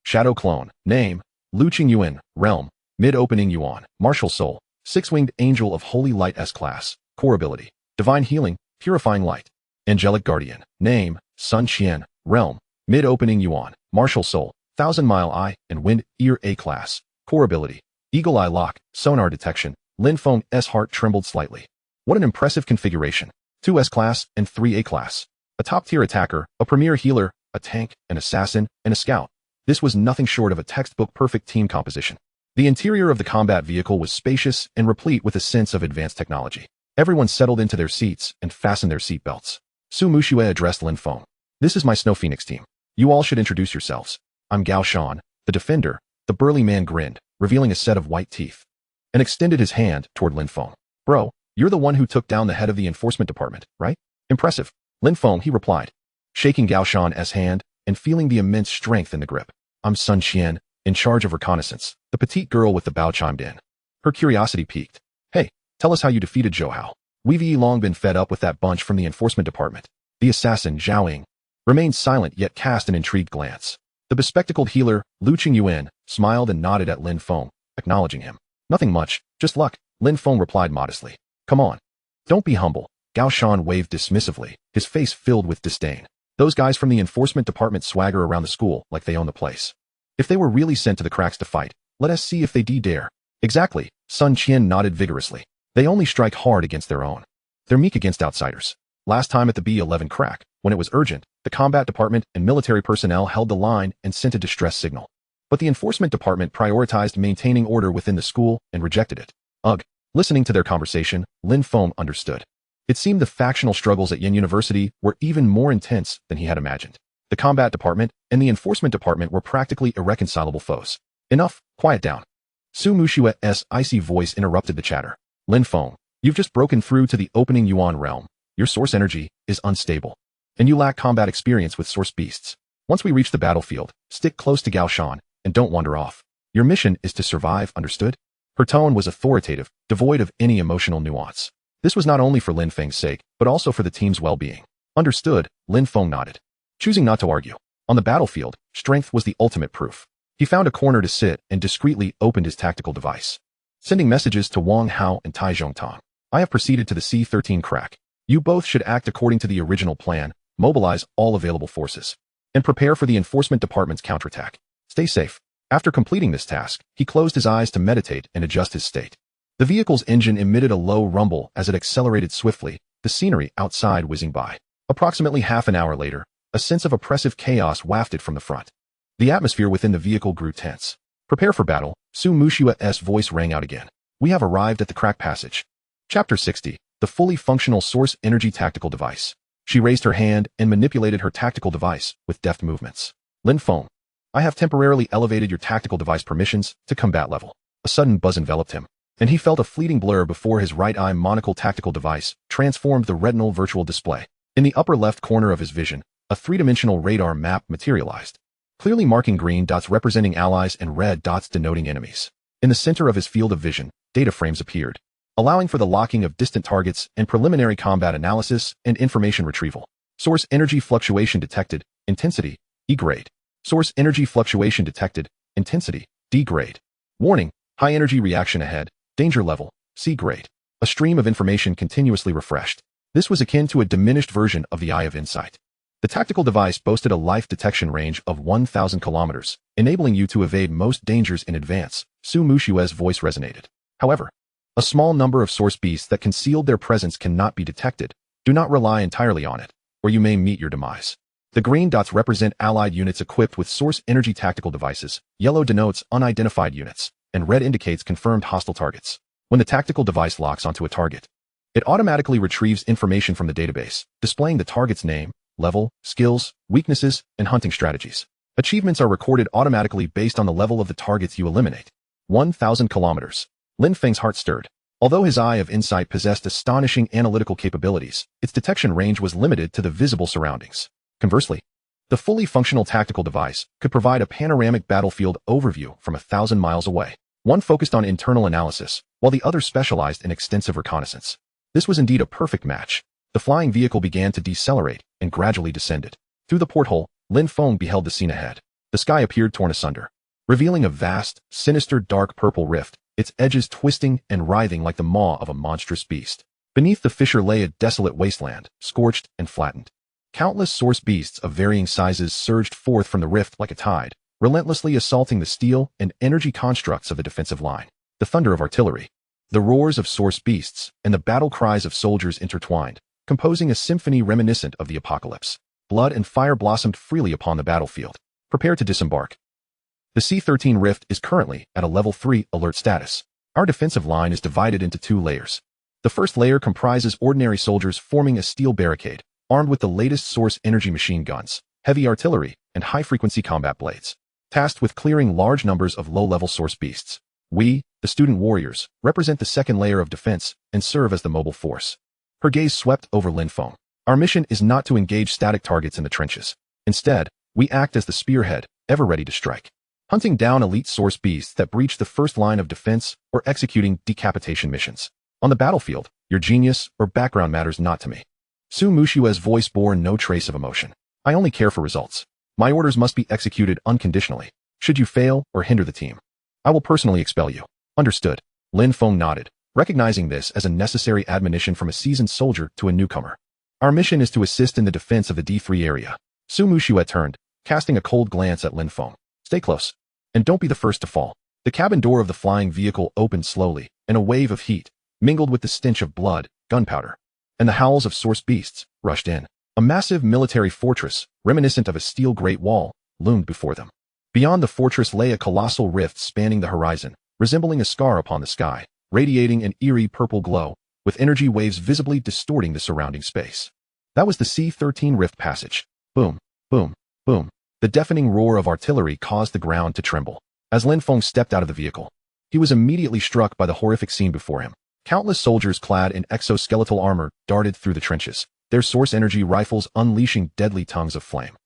Shadow Clone, Name, Lu Qingyuan, Realm, Mid-opening Yuan, Martial Soul, Six-Winged Angel of Holy Light S-Class, Core Ability, Divine Healing, Purifying Light. Angelic Guardian, Name, Sun Qian, Realm, Mid-opening Yuan, Martial Soul, Thousand Mile Eye and Wind Ear A-Class, Core Ability, Eagle Eye Lock, Sonar Detection. Lin Feng's heart trembled slightly. What an impressive configuration. 2 S-Class and 3 A-Class. A top-tier attacker, a premier healer, a tank, an assassin, and a scout. This was nothing short of a textbook-perfect team composition. The interior of the combat vehicle was spacious and replete with a sense of advanced technology. Everyone settled into their seats and fastened their seatbelts. Su Muxue addressed Lin Feng. This is my Snow Phoenix team. You all should introduce yourselves. I'm Gao Shan, the defender. The burly man grinned, revealing a set of white teeth, and extended his hand toward Lin Feng. Bro, you're the one who took down the head of the enforcement department, right? Impressive. Lin Feng, he replied, shaking Gao Shan's hand and feeling the immense strength in the grip. I'm Sun Qian, in charge of reconnaissance. The petite girl with the bow chimed in. Her curiosity piqued. Hey, tell us how you defeated Zhou Hao. We've long been fed up with that bunch from the enforcement department. The assassin, Zhaoying, remained silent yet cast an intrigued glance. The bespectacled healer, Lu Qingyuan, smiled and nodded at Lin Feng, acknowledging him. Nothing much, just luck, Lin Feng replied modestly. Come on. Don't be humble. Gao Shan waved dismissively, his face filled with disdain. Those guys from the enforcement department swagger around the school like they own the place. If they were really sent to the cracks to fight, let us see if they dare. Exactly, Sun Qian nodded vigorously. They only strike hard against their own. They're meek against outsiders. Last time at the B11 crack, when it was urgent, the combat department and military personnel held the line and sent a distress signal. But the enforcement department prioritized maintaining order within the school and rejected it. Ugh. Listening to their conversation, Lin Feng understood. It seemed the factional struggles at Yin University were even more intense than he had imagined. The combat department and the enforcement department were practically irreconcilable foes. Enough, quiet down. Su Muxue's icy voice interrupted the chatter. Lin Feng, you've just broken through to the opening Yuan realm. Your source energy is unstable, and you lack combat experience with source beasts. Once we reach the battlefield, stick close to Gao Shan and don't wander off. Your mission is to survive, understood? Her tone was authoritative, devoid of any emotional nuance. This was not only for Lin Feng's sake, but also for the team's well-being. Understood, Lin Feng nodded, choosing not to argue. On the battlefield, strength was the ultimate proof. He found a corner to sit and discreetly opened his tactical device. Sending messages to Wang Hao and Tai Zhongtang. I have proceeded to the C-13 crack. You both should act according to the original plan, mobilize all available forces, and prepare for the enforcement department's counterattack. Stay safe. After completing this task, he closed his eyes to meditate and adjust his state. The vehicle's engine emitted a low rumble as it accelerated swiftly, the scenery outside whizzing by. Approximately half an hour later, a sense of oppressive chaos wafted from the front. The atmosphere within the vehicle grew tense. Prepare for battle, Su Muxue's voice rang out again. We have arrived at the crack passage. Chapter 60. The fully functional source energy tactical device. She raised her hand and manipulated her tactical device with deft movements. Lin Feng, I have temporarily elevated your tactical device permissions to combat level. A sudden buzz enveloped him, and he felt a fleeting blur before his right eye monocle tactical device transformed the retinal virtual display. In the upper left corner of his vision, a three-dimensional radar map materialized, clearly marking green dots representing allies and red dots denoting enemies. In the center of his field of vision, data frames appeared, allowing for the locking of distant targets and preliminary combat analysis and information retrieval. Source energy fluctuation detected, intensity, E grade. Source energy fluctuation detected, intensity, D grade. Warning, high energy reaction ahead, danger level, C grade. A stream of information continuously refreshed. This was akin to a diminished version of the Eye of Insight. The tactical device boasted a life detection range of 1,000 kilometers, enabling you to evade most dangers in advance. Su Muxue's voice resonated. However, a small number of source beasts that concealed their presence cannot be detected. Do not rely entirely on it, or you may meet your demise. The green dots represent allied units equipped with source energy tactical devices, yellow denotes unidentified units, and red indicates confirmed hostile targets. When the tactical device locks onto a target, it automatically retrieves information from the database, displaying the target's name, level, skills, weaknesses, and hunting strategies. Achievements are recorded automatically based on the level of the targets you eliminate. 1,000 kilometers. Lin Feng's heart stirred. Although his Eye of Insight possessed astonishing analytical capabilities, its detection range was limited to the visible surroundings. Conversely, The fully functional tactical device could provide a panoramic battlefield overview from 1,000 miles away. One focused on internal analysis, while the other specialized in extensive reconnaissance. This was indeed a perfect match. The flying vehicle began to decelerate and gradually descended. Through the porthole, Lin Feng beheld the scene ahead. The sky appeared torn asunder, revealing a vast, sinister dark purple rift, its edges twisting and writhing like the maw of a monstrous beast. Beneath the fissure lay a desolate wasteland, scorched and flattened. Countless source beasts of varying sizes surged forth from the rift like a tide, relentlessly assaulting the steel and energy constructs of the defensive line. The thunder of artillery, the roars of source beasts, and the battle cries of soldiers intertwined, composing a symphony reminiscent of the apocalypse. Blood and fire blossomed freely upon the battlefield. Prepare to disembark. The C-13 rift is currently at a level 3 alert status. Our defensive line is divided into 2 layers. The first layer comprises ordinary soldiers forming a steel barricade, armed with the latest source energy machine guns, heavy artillery, and high-frequency combat blades, tasked with clearing large numbers of low-level source beasts. We, the student warriors, represent the second layer of defense and serve as the mobile force. Her gaze swept over Lin Feng. Our mission is not to engage static targets in the trenches. Instead, we act as the spearhead, ever ready to strike, hunting down elite source beasts that breach the first line of defense or executing decapitation missions. On the battlefield, your genius or background matters not to me. Su Mushue's voice bore no trace of emotion. I only care for results. My orders must be executed unconditionally. Should you fail or hinder the team, I will personally expel you. Understood. Lin Feng nodded, recognizing this as a necessary admonition from a seasoned soldier to a newcomer. Our mission is to assist in the defense of the D3 area. Su Mushue turned, casting a cold glance at Lin Feng. Stay close. And don't be the first to fall. The cabin door of the flying vehicle opened slowly, and a wave of heat, mingled with the stench of blood, gunpowder, and the howls of source beasts, rushed in. A massive military fortress, reminiscent of a steel great wall, loomed before them. Beyond the fortress lay a colossal rift spanning the horizon, resembling a scar upon the sky, radiating an eerie purple glow, with energy waves visibly distorting the surrounding space. That was the C-13 rift passage. Boom, boom, boom. The deafening roar of artillery caused the ground to tremble. As Lin Feng stepped out of the vehicle, he was immediately struck by the horrific scene before him. Countless soldiers clad in exoskeletal armor darted through the trenches, their source energy rifles unleashing deadly tongues of flame,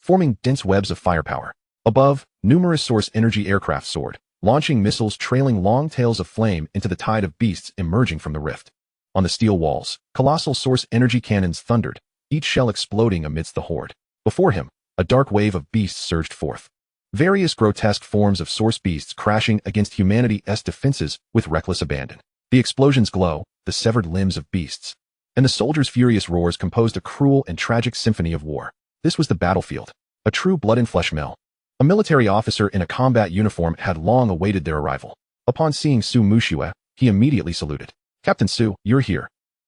forming dense webs of firepower. Above, numerous source energy aircraft soared, launching missiles trailing long tails of flame into the tide of beasts emerging from the rift. On the steel walls, colossal source energy cannons thundered, each shell exploding amidst the horde. Before him, a dark wave of beasts surged forth. Various grotesque forms of source beasts crashing against humanity's defenses with reckless abandon. The explosion's glow, the severed limbs of beasts, and the soldiers' furious roars composed a cruel and tragic symphony of war. This was the battlefield, a true blood-and-flesh mel. A military officer in a combat uniform had long awaited their arrival. Upon seeing Su Mushue, he immediately saluted. Captain Su, you're here.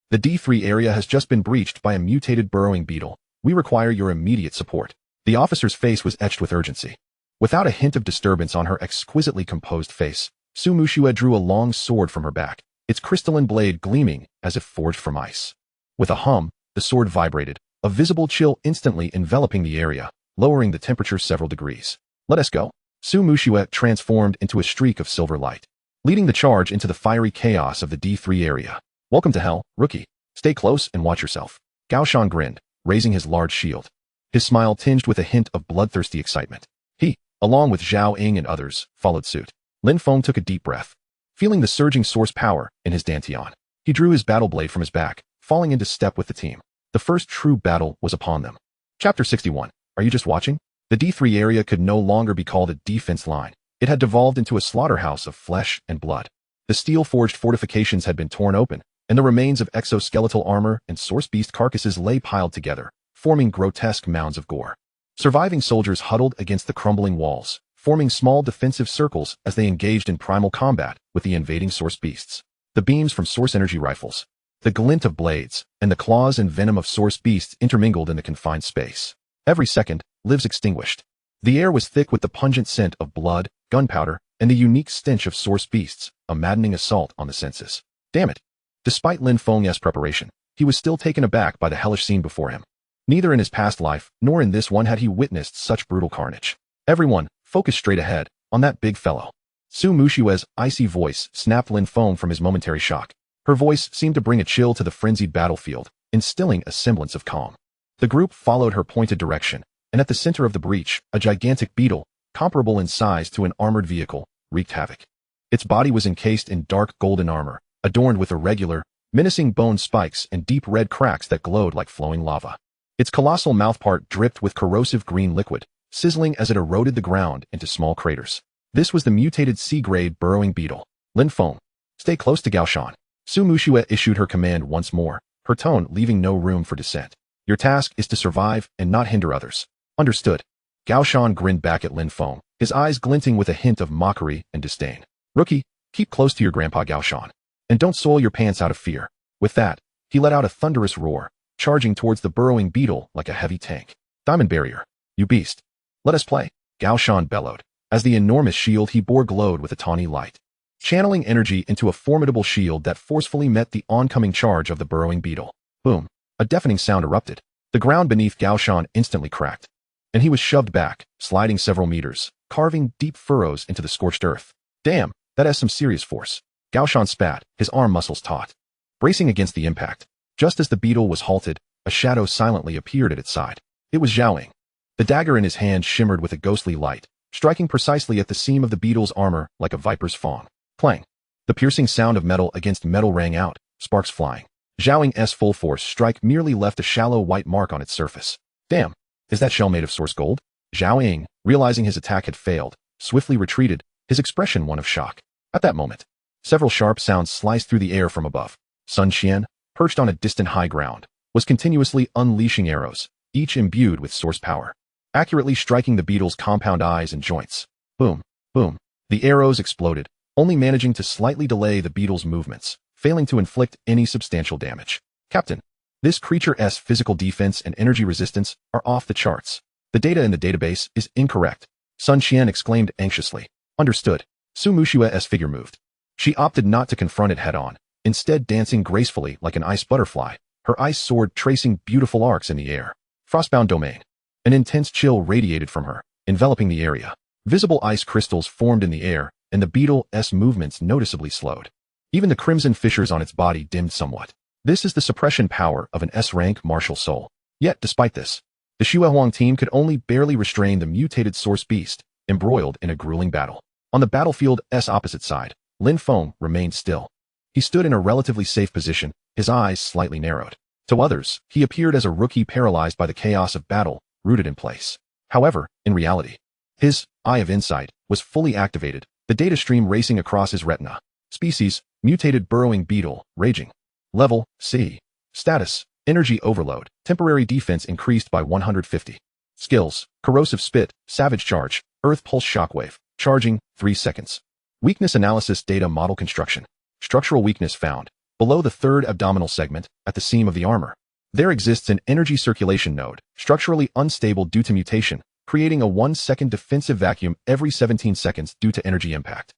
The D3 area has just been breached by a mutated burrowing beetle. We require your immediate support. The officer's face was etched with urgency. Without a hint of disturbance on her exquisitely composed face, Su Mushue drew a long sword from her back, its crystalline blade gleaming as if forged from ice. With a hum, the sword vibrated, a visible chill instantly enveloping the area, lowering the temperature several degrees. Let us go. Su Mushue transformed into a streak of silver light, leading the charge into the fiery chaos of the D3 area. Welcome to hell, rookie. Stay close and watch yourself. Gao Shan grinned, raising his large shield. His smile tinged with a hint of bloodthirsty excitement. He, along with Zhao Ying and others, followed suit. Lin Feng took a deep breath, feeling the surging source power in his dantian. He drew his battle blade from his back, falling into step with the team. The first true battle was upon them. Chapter 61. Are you just watching? The D3 area could no longer be called a defense line. It had devolved into a slaughterhouse of flesh and blood. The steel-forged fortifications had been torn open, and the remains of exoskeletal armor and source beast carcasses lay piled together, forming grotesque mounds of gore. Surviving soldiers huddled against the crumbling walls, forming small defensive circles as they engaged in primal combat with the invading source beasts. The beams from source energy rifles, the glint of blades, and the claws and venom of source beasts intermingled in the confined space. Every second, lives extinguished. The air was thick with the pungent scent of blood, gunpowder, and the unique stench of source beasts, a maddening assault on the senses. Damn it. Despite Lin Feng's preparation, he was still taken aback by the hellish scene before him. Neither in his past life, nor in this one had he witnessed such brutal carnage. Everyone, focus straight ahead, on that big fellow. Su Mushue's icy voice snapped Lin Feng from his momentary shock. Her voice seemed to bring a chill to the frenzied battlefield, instilling a semblance of calm. The group followed her pointed direction, and at the center of the breach, a gigantic beetle, comparable in size to an armored vehicle, wreaked havoc. Its body was encased in dark golden armor, adorned with irregular, menacing bone spikes and deep red cracks that glowed like flowing lava. Its colossal mouthpart dripped with corrosive green liquid, sizzling as it eroded the ground into small craters. This was the mutated C-grade burrowing beetle. Lin Feng, stay close to Gao Shan. Su Muxue issued her command once more, her tone leaving no room for dissent. Your task is to survive and not hinder others. Understood. Gao Shan grinned back at Lin Feng, his eyes glinting with a hint of mockery and disdain. Rookie, keep close to your grandpa Gao Shan. And don't soil your pants out of fear. With that, he let out a thunderous roar, charging towards the burrowing beetle like a heavy tank. Diamond barrier. You beast. Let us play. Gao Shan bellowed, as the enormous shield he bore glowed with a tawny light, channeling energy into a formidable shield that forcefully met the oncoming charge of the burrowing beetle. Boom. A deafening sound erupted. The ground beneath Gao Shan instantly cracked, and he was shoved back, sliding several meters, carving deep furrows into the scorched earth. Damn, that has some serious force. Gao Shan spat, his arm muscles taut, bracing against the impact. Just as the beetle was halted, a shadow silently appeared at its side. It was Zhao Ying. The dagger in his hand shimmered with a ghostly light, striking precisely at the seam of the beetle's armor like a viper's fang. Clang. The piercing sound of metal against metal rang out, sparks flying. Zhao Ying's full force strike merely left a shallow white mark on its surface. Damn, is that shell made of source gold? Zhao Ying, realizing his attack had failed, swiftly retreated, his expression one of shock. At that moment, several sharp sounds sliced through the air from above. Sun Qian, perched on a distant high ground, was continuously unleashing arrows, each imbued with source power, accurately striking the beetle's compound eyes and joints. Boom, boom. The arrows exploded, only managing to slightly delay the beetle's movements, failing to inflict any substantial damage. Captain, this creature's physical defense and energy resistance are off the charts. The data in the database is incorrect. Sun Qian exclaimed anxiously. Understood. Su Muxue's figure moved. She opted not to confront it head-on, instead dancing gracefully like an ice butterfly, her ice sword tracing beautiful arcs in the air. Frostbound domain. An intense chill radiated from her, enveloping the area. Visible ice crystals formed in the air, and the beetle's movements noticeably slowed. Even the crimson fissures on its body dimmed somewhat. This is the suppression power of an S-rank martial soul. Yet, despite this, the Xuehuang team could only barely restrain the mutated source beast, embroiled in a grueling battle. On the battlefield's opposite side, Lin Feng remained still. He stood in a relatively safe position, his eyes slightly narrowed. To others, he appeared as a rookie paralyzed by the chaos of battle, rooted in place. However, in reality, his Eye of Insight was fully activated, the data stream racing across his retina. Species, mutated burrowing beetle, raging. Level, C. Status, energy overload, temporary defense increased by 150. Skills, corrosive spit, savage charge, earth pulse shockwave, charging, 3 seconds. Weakness analysis data model construction. Structural weakness found, below the third abdominal segment, at the seam of the armor. There exists an energy circulation node, structurally unstable due to mutation, creating a 1-second defensive vacuum every 17 seconds due to energy impact.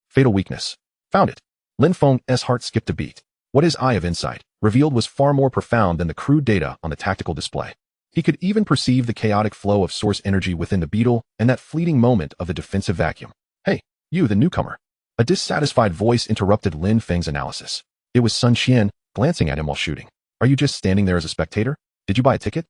Fatal weakness. Found it. Lin Feng's heart skipped a beat. What his Eye of Insight revealed was far more profound than the crude data on the tactical display. He could even perceive the chaotic flow of source energy within the beetle and that fleeting moment of the defensive vacuum. Hey, you the newcomer. A dissatisfied voice interrupted Lin Feng's analysis. It was Sun Qian, glancing at him while shooting. Are you just standing there as a spectator? Did you buy a ticket?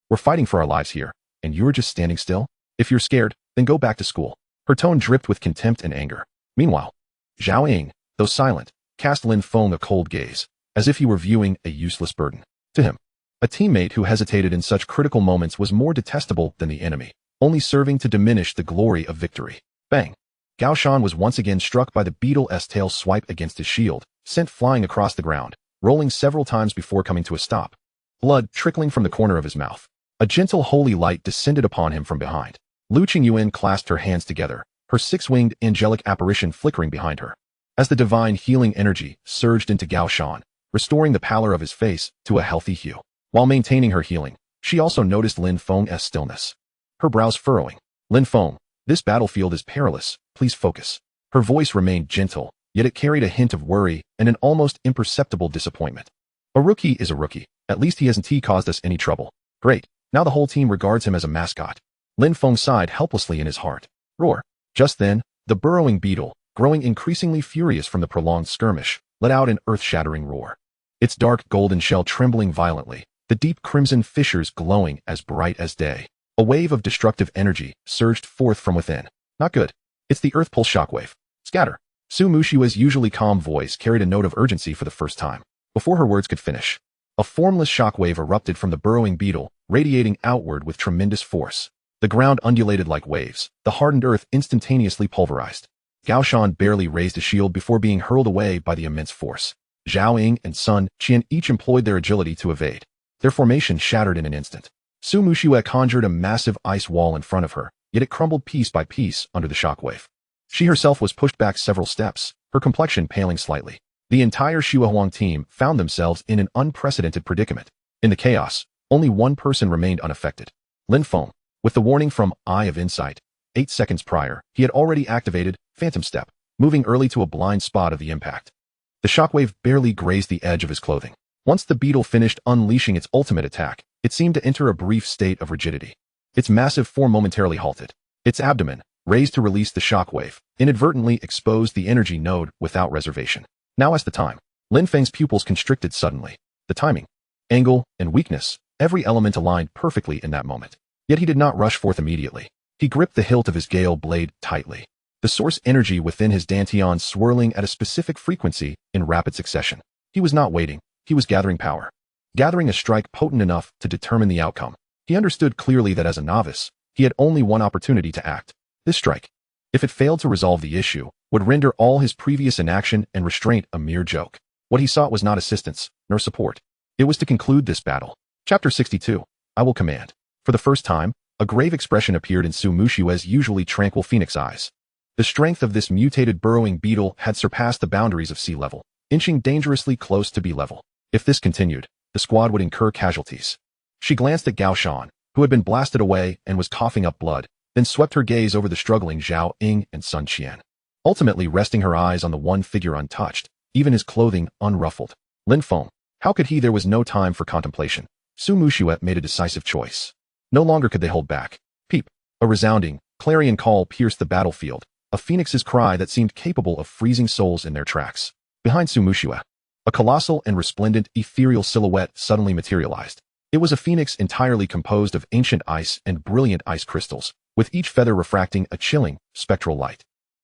We're fighting for our lives here, and you're just standing still? If you're scared, then go back to school. Her tone dripped with contempt and anger. Meanwhile, Zhao Ying, though silent, cast Lin Feng a cold gaze, as if he were viewing a useless burden. To him, a teammate who hesitated in such critical moments was more detestable than the enemy, only serving to diminish the glory of victory. Bang! Gao Shan was once again struck by the beetle's tail swipe against his shield, sent flying across the ground, rolling several times before coming to a stop. Blood trickling from the corner of his mouth. A gentle holy light descended upon him from behind. Lu Qingyuan clasped her hands together, her six-winged angelic apparition flickering behind her. As the divine healing energy surged into Gao Shan, restoring the pallor of his face to a healthy hue. While maintaining her healing, she also noticed Lin Feng's stillness. Her brows furrowing. Lin Feng, this battlefield is perilous, please focus. Her voice remained gentle, yet it carried a hint of worry and an almost imperceptible disappointment. A rookie is a rookie, at least he hasn't caused us any trouble. Great, now the whole team regards him as a mascot. Lin Feng sighed helplessly in his heart. Roar. Just then, the burrowing beetle, growing increasingly furious from the prolonged skirmish, let out an earth-shattering roar. Its dark golden shell trembling violently, the deep crimson fissures glowing as bright as day. A wave of destructive energy surged forth from within. Not good. It's the earth pulse shockwave. Scatter. Su Mushiue's usually calm voice carried a note of urgency for the first time. Before her words could finish, a formless shockwave erupted from the burrowing beetle, radiating outward with tremendous force. The ground undulated like waves. The hardened earth instantaneously pulverized. Gao Shan barely raised a shield before being hurled away by the immense force. Zhao Ying and Sun Qian each employed their agility to evade. Their formation shattered in an instant. Su Muxiue conjured a massive ice wall in front of her, yet it crumbled piece by piece under the shockwave. She herself was pushed back several steps, her complexion paling slightly. The entire Shuahuang team found themselves in an unprecedented predicament. In the chaos, only one person remained unaffected. Lin Feng. With the warning from Eye of Insight, 8 seconds prior, he had already activated Phantom Step, moving early to a blind spot of the impact. The shockwave barely grazed the edge of his clothing. Once the beetle finished unleashing its ultimate attack, it seemed to enter a brief state of rigidity. Its massive form momentarily halted. Its abdomen, raised to release the shockwave, inadvertently exposed the energy node without reservation. Now as the time. Lin Feng's pupils constricted suddenly. The timing, angle, and weakness, every element aligned perfectly in that moment. Yet he did not rush forth immediately. He gripped the hilt of his gale blade tightly. The source energy within his dantian swirling at a specific frequency in rapid succession. He was not waiting. He was gathering power. Gathering a strike potent enough to determine the outcome. He understood clearly that as a novice, he had only one opportunity to act. This strike, if it failed to resolve the issue, would render all his previous inaction and restraint a mere joke. What he sought was not assistance, nor support. It was to conclude this battle. Chapter 62. I will command. For the first time, a grave expression appeared in Su Mushiue's usually tranquil phoenix eyes. The strength of this mutated burrowing beetle had surpassed the boundaries of sea level, inching dangerously close to B-level. If this continued, the squad would incur casualties. She glanced at Gao Shan, who had been blasted away and was coughing up blood, then swept her gaze over the struggling Zhao Ying and Sun Qian, ultimately resting her eyes on the one figure untouched, even his clothing unruffled. Lin Feng. How could he? There was no time for contemplation. Su Muxiue made a decisive choice. No longer could they hold back. Peep. A resounding, clarion call pierced the battlefield, a phoenix's cry that seemed capable of freezing souls in their tracks. Behind Su Muxiue, a colossal and resplendent, ethereal silhouette suddenly materialized. It was a phoenix entirely composed of ancient ice and brilliant ice crystals, with each feather refracting a chilling, spectral light.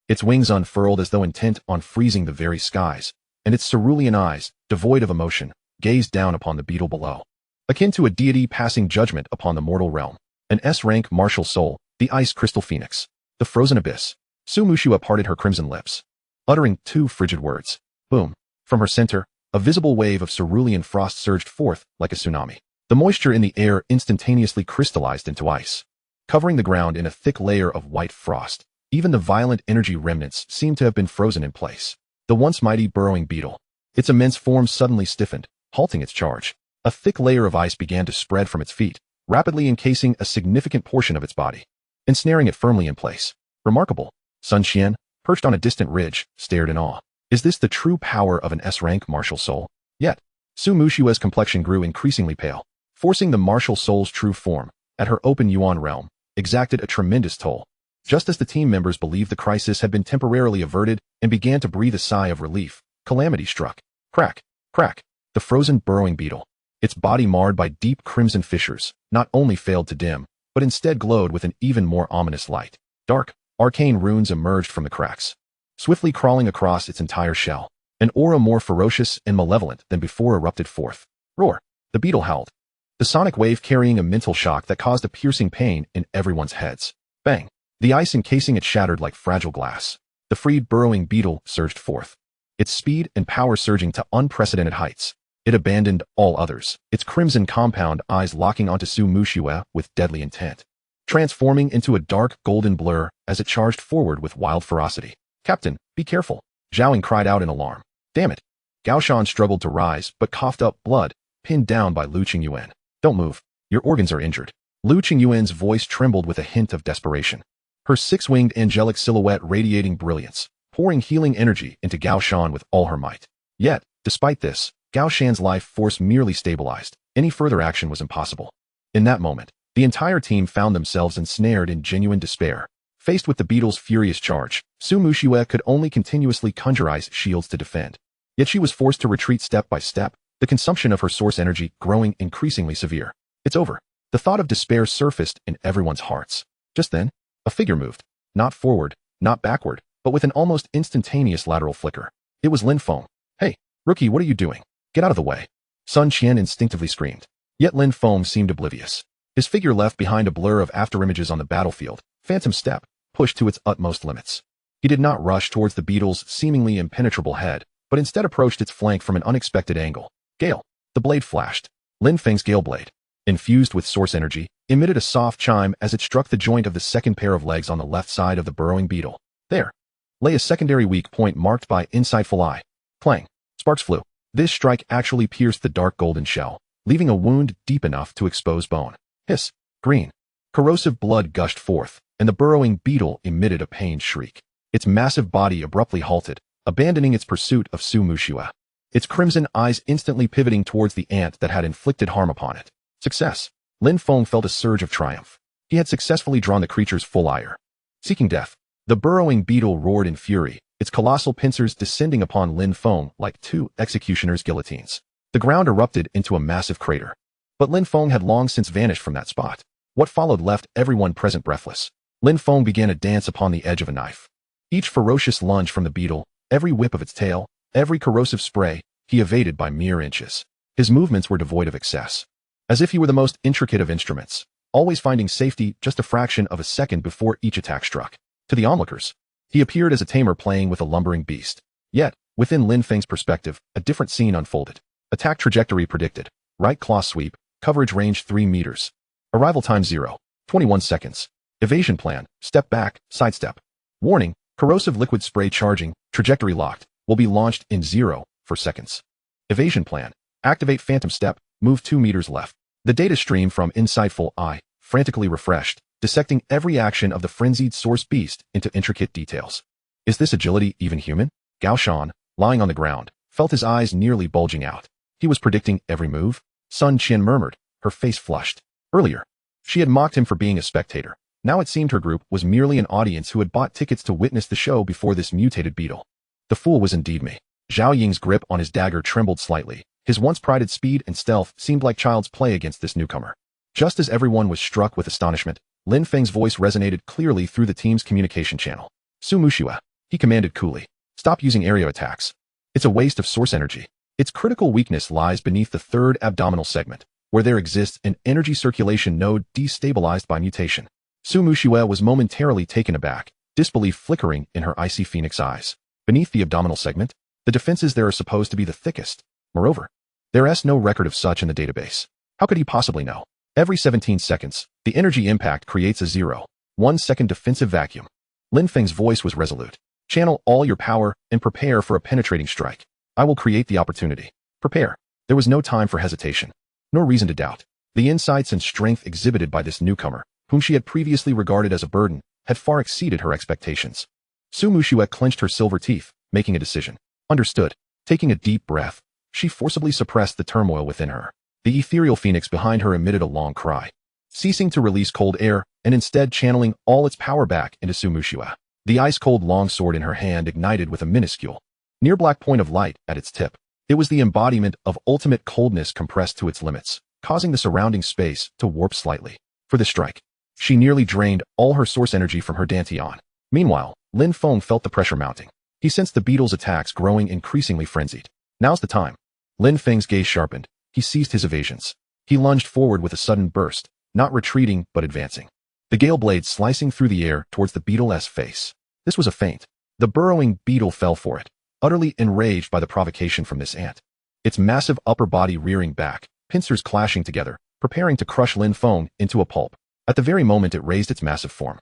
Its wings unfurled as though intent on freezing the very skies, and its cerulean eyes, devoid of emotion, gazed down upon the beetle below. Akin to a deity passing judgment upon the mortal realm. An S-rank martial soul, the ice crystal phoenix. The frozen abyss. Su Muxiue parted her crimson lips, uttering 2 frigid words. Boom. From her center, a visible wave of cerulean frost surged forth like a tsunami. The moisture in the air instantaneously crystallized into ice, covering the ground in a thick layer of white frost. Even the violent energy remnants seemed to have been frozen in place. The once mighty burrowing beetle. Its immense form suddenly stiffened, halting its charge. A thick layer of ice began to spread from its feet, rapidly encasing a significant portion of its body, ensnaring it firmly in place. Remarkable. Sun Qian, perched on a distant ridge, stared in awe. Is this the true power of an S-rank martial soul? Yet, Su Muxiue's complexion grew increasingly pale, forcing the martial soul's true form, at her open Yuan realm, exacted a tremendous toll. Just as the team members believed the crisis had been temporarily averted and began to breathe a sigh of relief, calamity struck. Crack, crack. The frozen burrowing beetle, its body marred by deep crimson fissures, not only failed to dim, but instead glowed with an even more ominous light. Dark, arcane runes emerged from the cracks, swiftly crawling across its entire shell. An aura more ferocious and malevolent than before erupted forth. Roar! The beetle howled, the sonic wave carrying a mental shock that caused a piercing pain in everyone's heads. Bang! The ice encasing it shattered like fragile glass. The freed burrowing beetle surged forth, its speed and power surging to unprecedented heights. It abandoned all others, its crimson compound eyes locking onto Su Muxiue with deadly intent, transforming into a dark golden blur as it charged forward with wild ferocity. Captain, be careful! Zhao Ying cried out in alarm. Damn it! Gao Shan struggled to rise but coughed up blood, pinned down by Lu Qingyuan. Don't move. Your organs are injured. Lu Qingyuan's voice trembled with a hint of desperation. Her 6-winged angelic silhouette radiating brilliance, pouring healing energy into Gao Shan with all her might. Yet, despite this, Gao Shan's life force merely stabilized. Any further action was impossible. In that moment, the entire team found themselves ensnared in genuine despair. Faced with the beetle's furious charge, Su Muxiue could only continuously conjure ice shields to defend. Yet she was forced to retreat step by step, the consumption of her source energy growing increasingly severe. It's over. The thought of despair surfaced in everyone's hearts. Just then, a figure moved. Not forward, not backward, but with an almost instantaneous lateral flicker. It was Lin Feng. "Hey, rookie, what are you doing? Get out of the way." Sun Qian instinctively screamed. Yet Lin Feng seemed oblivious. His figure left behind a blur of afterimages on the battlefield, phantom step, pushed to its utmost limits. He did not rush towards the beetle's seemingly impenetrable head, but instead approached its flank from an unexpected angle. Gale. The blade flashed. Lin Feng's Gale blade, infused with source energy, emitted a soft chime as it struck the joint of the second pair of legs on the left side of the burrowing beetle. There lay a secondary weak point marked by insightful eye. Clang. Sparks flew. This strike actually pierced the dark golden shell, leaving a wound deep enough to expose bone. Hiss. Green. Corrosive blood gushed forth, and the burrowing beetle emitted a pained shriek. Its massive body abruptly halted, abandoning its pursuit of Su Mushua. Its crimson eyes instantly pivoting towards the ant that had inflicted harm upon it. Success. Lin Feng felt a surge of triumph. He had successfully drawn the creature's full ire. Seeking death. The burrowing beetle roared in fury, its colossal pincers descending upon Lin Feng like two executioner's guillotines. The ground erupted into a massive crater. But Lin Feng had long since vanished from that spot. What followed left everyone present breathless. Lin Feng began a dance upon the edge of a knife. Each ferocious lunge from the beetle, every whip of its tail, every corrosive spray, he evaded by mere inches. His movements were devoid of excess. As if he were the most intricate of instruments, always finding safety just a fraction of a second before each attack struck. To the onlookers, he appeared as a tamer playing with a lumbering beast. Yet, within Lin Feng's perspective, a different scene unfolded. Attack trajectory predicted. Right claw sweep. Coverage range 3 meters. Arrival time 0. 21 seconds. Evasion plan. Step back. Sidestep. Warning. Corrosive liquid spray charging. Trajectory locked. Will be launched in 0 for seconds. Evasion plan. Activate phantom step. Move 2 meters left. The data stream from Insightful Eye, frantically refreshed, dissecting every action of the frenzied source beast into intricate details. Is this agility even human? Gao Shan, lying on the ground, felt his eyes nearly bulging out. He was predicting every move. Sun Qian murmured, her face flushed. Earlier, she had mocked him for being a spectator. Now it seemed her group was merely an audience who had bought tickets to witness the show before this mutated beetle. The fool was indeed me. Zhao Ying's grip on his dagger trembled slightly. His once prided speed and stealth seemed like child's play against this newcomer. Just as everyone was struck with astonishment, Lin Feng's voice resonated clearly through the team's communication channel. Su Mushua, he commanded coolly. Stop using area attacks. It's a waste of source energy. Its critical weakness lies beneath the third abdominal segment, where there exists an energy circulation node destabilized by mutation. Su Mushua was momentarily taken aback, disbelief flickering in her icy phoenix eyes. Beneath the abdominal segment, the defenses there are supposed to be the thickest. Moreover, there is no record of such in the database. How could he possibly know? Every 17 seconds, the energy impact creates a 0.1 second defensive vacuum. Lin Feng's voice was resolute. Channel all your power and prepare for a penetrating strike. I will create the opportunity. Prepare. There was no time for hesitation, nor reason to doubt. The insights and strength exhibited by this newcomer, whom she had previously regarded as a burden, had far exceeded her expectations. Su Mushua clenched her silver teeth, making a decision. Understood. Taking a deep breath, she forcibly suppressed the turmoil within her. The ethereal phoenix behind her emitted a long cry, ceasing to release cold air and instead channeling all its power back into Su Mushua. The ice-cold longsword in her hand ignited with a minuscule, near-black point of light at its tip. It was the embodiment of ultimate coldness compressed to its limits, causing the surrounding space to warp slightly. For the strike, she nearly drained all her source energy from her dantian. Meanwhile, Lin Feng felt the pressure mounting. He sensed the beetle's attacks growing increasingly frenzied. Now's the time. Lin Feng's gaze sharpened. He ceased his evasions. He lunged forward with a sudden burst, not retreating but advancing. The gale blade slicing through the air towards the beetle's face. This was a feint. The burrowing beetle fell for it, utterly enraged by the provocation from this ant. Its massive upper body rearing back, pincers clashing together, preparing to crush Lin Feng into a pulp. At the very moment it raised its massive form,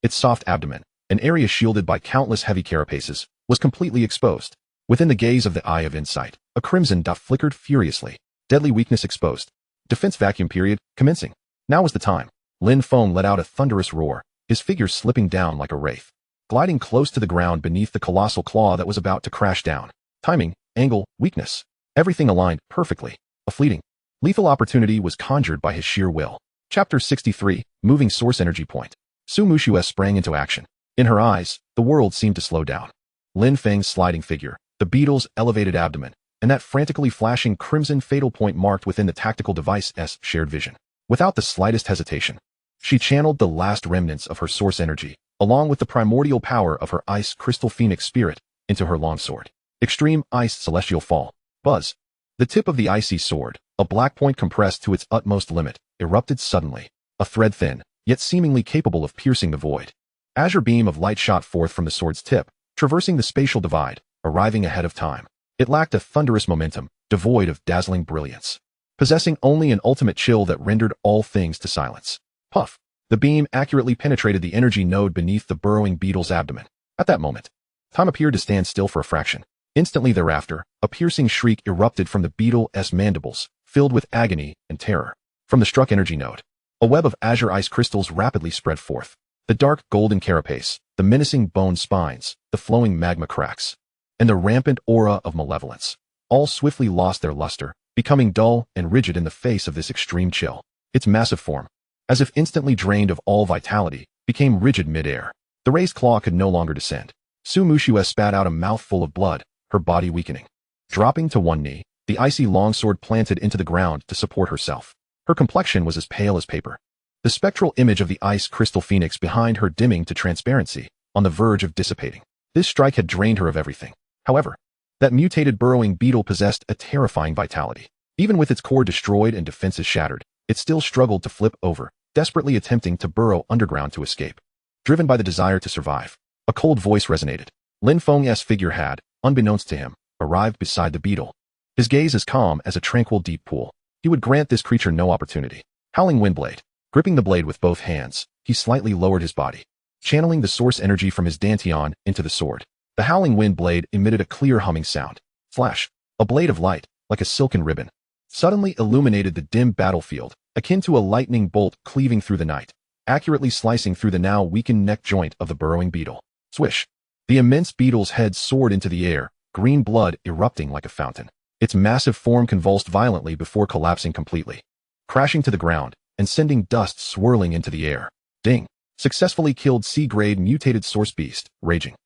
its soft abdomen, an area shielded by countless heavy carapaces, was completely exposed. Within the gaze of the Eye of Insight, a crimson dot flickered furiously. Deadly weakness exposed. Defense vacuum period, commencing. Now was the time. Lin Feng let out a thunderous roar, his figure slipping down like a wraith, gliding close to the ground beneath the colossal claw that was about to crash down. Timing, angle, weakness. Everything aligned perfectly. A fleeting, lethal opportunity was conjured by his sheer will. Chapter 63, Moving Source Energy Point. Su Mushua sprang into action. In her eyes, the world seemed to slow down. Lin Feng's sliding figure, the beetle's elevated abdomen, and that frantically flashing crimson fatal point marked within the tactical device's shared vision. Without the slightest hesitation, she channeled the last remnants of her source energy, along with the primordial power of her ice crystal phoenix spirit, into her longsword. Extreme Ice Celestial Fall. Buzz. The tip of the icy sword, a black point compressed to its utmost limit, erupted suddenly, a thread thin, yet seemingly capable of piercing the void. Azure beam of light shot forth from the sword's tip, traversing the spatial divide, arriving ahead of time. It lacked a thunderous momentum, devoid of dazzling brilliance, possessing only an ultimate chill that rendered all things to silence. Puff. The beam accurately penetrated the energy node beneath the burrowing beetle's abdomen. At that moment, time appeared to stand still for a fraction. Instantly thereafter, a piercing shriek erupted from the beetle's mandibles, filled with agony and terror. From the struck energy node, a web of azure ice crystals rapidly spread forth. The dark golden carapace, the menacing bone spines, the flowing magma cracks, and the rampant aura of malevolence, all swiftly lost their luster, becoming dull and rigid in the face of this extreme chill. Its massive form, as if instantly drained of all vitality, became rigid mid-air. The raised claw could no longer descend. Sumushiwa spat out a mouthful of blood, her body weakening. Dropping to one knee, the icy longsword planted into the ground to support herself. Her complexion was as pale as paper. The spectral image of the ice crystal phoenix behind her dimming to transparency, on the verge of dissipating. This strike had drained her of everything. However, that mutated burrowing beetle possessed a terrifying vitality. Even with its core destroyed and defenses shattered, it still struggled to flip over, desperately attempting to burrow underground to escape. Driven by the desire to survive, a cold voice resonated. Lin Feng's figure had, unbeknownst to him, arrived beside the beetle. His gaze as calm as a tranquil deep pool. He would grant this creature no opportunity. Howling Windblade. Gripping the blade with both hands, he slightly lowered his body, channeling the source energy from his dantian into the sword. The Howling Wind blade emitted a clear humming sound. Flash. A blade of light, like a silken ribbon, suddenly illuminated the dim battlefield, akin to a lightning bolt cleaving through the night, accurately slicing through the now weakened neck joint of the burrowing beetle. Swish. The immense beetle's head soared into the air, green blood erupting like a fountain. Its massive form convulsed violently before collapsing completely, crashing to the ground and sending dust swirling into the air. Ding. Successfully killed C-grade mutated source beast, raging.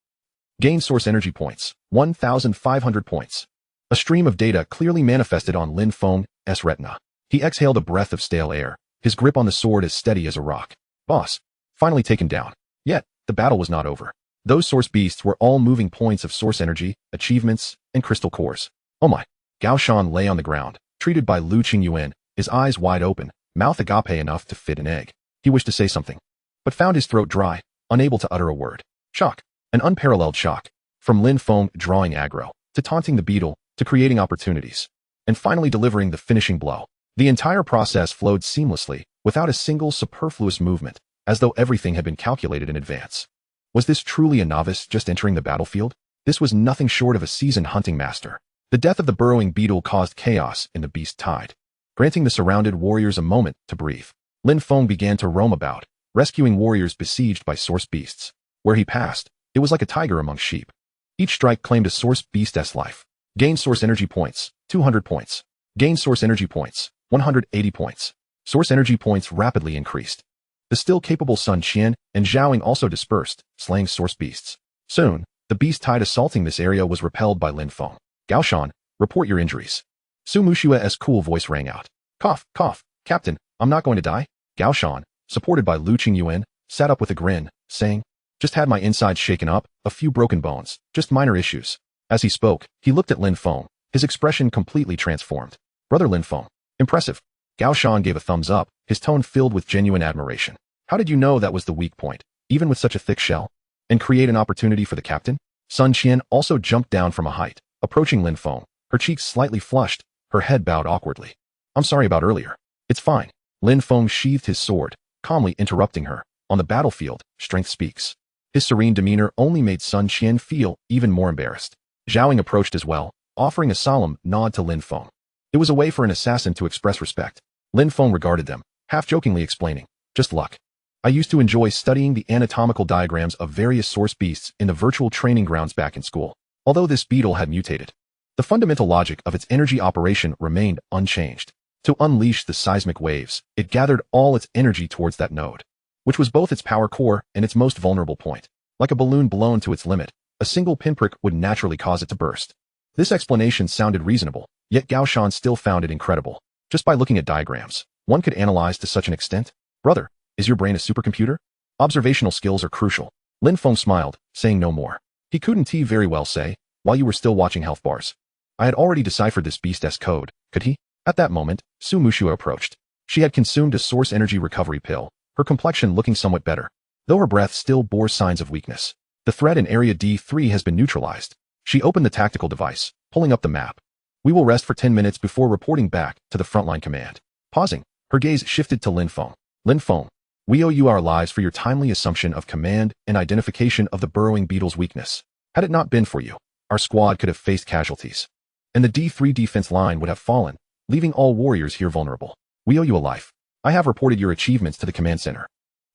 Gain source energy points, 1,500 points. A stream of data clearly manifested on Lin Feng's retina. He exhaled a breath of stale air, his grip on the sword as steady as a rock. Boss. Finally taken down. Yet, the battle was not over. Those source beasts were all moving points of source energy, achievements, and crystal cores. Oh my. Gao Shan lay on the ground, treated by Lu Qingyuan, his eyes wide open, mouth agape enough to fit an egg. He wished to say something, but found his throat dry, unable to utter a word. Shock. An unparalleled shock. From Lin Feng drawing aggro, to taunting the beetle, to creating opportunities, and finally delivering the finishing blow. The entire process flowed seamlessly, without a single superfluous movement, as though everything had been calculated in advance. Was this truly a novice just entering the battlefield? This was nothing short of a seasoned hunting master. The death of the burrowing beetle caused chaos in the beast tide, granting the surrounded warriors a moment to breathe. Lin Feng began to roam about, rescuing warriors besieged by source beasts. Where he passed, it was like a tiger among sheep. Each strike claimed a source beast's life. Gain source energy points, 200 points. Gain source energy points, 180 points. Source energy points rapidly increased. The still capable Sun Qian and Zhaoing also dispersed, slaying source beasts. Soon, the beast tide assaulting this area was repelled by Lin Feng. Gao Shan, report your injuries. Su Mushia's cool voice rang out. Cough, cough, Captain, I'm not going to die. Gao Shan, supported by Lu Qingyuan, sat up with a grin, saying, just had my insides shaken up, a few broken bones, just minor issues. As he spoke, he looked at Lin Feng, his expression completely transformed. Brother Lin Feng, impressive. Gao Shan gave a thumbs up, his tone filled with genuine admiration. How did you know that was the weak point, even with such a thick shell? And create an opportunity for the captain? Sun Qian also jumped down from a height, approaching Lin Feng, her cheeks slightly flushed, her head bowed awkwardly. I'm sorry about earlier. It's fine. Lin Feng sheathed his sword, calmly interrupting her. On the battlefield, strength speaks. His serene demeanor only made Sun Qian feel even more embarrassed. Zhaoing approached as well, offering a solemn nod to Lin Feng. It was a way for an assassin to express respect. Lin Feng regarded them, half-jokingly explaining, just luck. I used to enjoy studying the anatomical diagrams of various source beasts in the virtual training grounds back in school. Although this beetle had mutated, the fundamental logic of its energy operation remained unchanged. To unleash the seismic waves, it gathered all its energy towards that node, which was both its power core and its most vulnerable point. Like a balloon blown to its limit, a single pinprick would naturally cause it to burst. This explanation sounded reasonable, yet Gao Shan still found it incredible. Just by looking at diagrams, one could analyze to such an extent? Brother, is your brain a supercomputer? Observational skills are crucial. Lin Feng smiled, saying no more. He couldn't very well say, while you were still watching health bars. I had already deciphered this beast's code, could he? At that moment, Su Mushua approached. She had consumed a source energy recovery pill, her complexion looking somewhat better, though her breath still bore signs of weakness. The threat in Area D3 has been neutralized. She opened the tactical device, pulling up the map. We will rest for 10 minutes before reporting back to the frontline command. Pausing, her gaze shifted to Lin Feng. Lin Feng, we owe you our lives for your timely assumption of command and identification of the burrowing beetle's weakness. Had it not been for you, our squad could have faced casualties, and the D3 defense line would have fallen, leaving all warriors here vulnerable. We owe you a life. I have reported your achievements to the command center.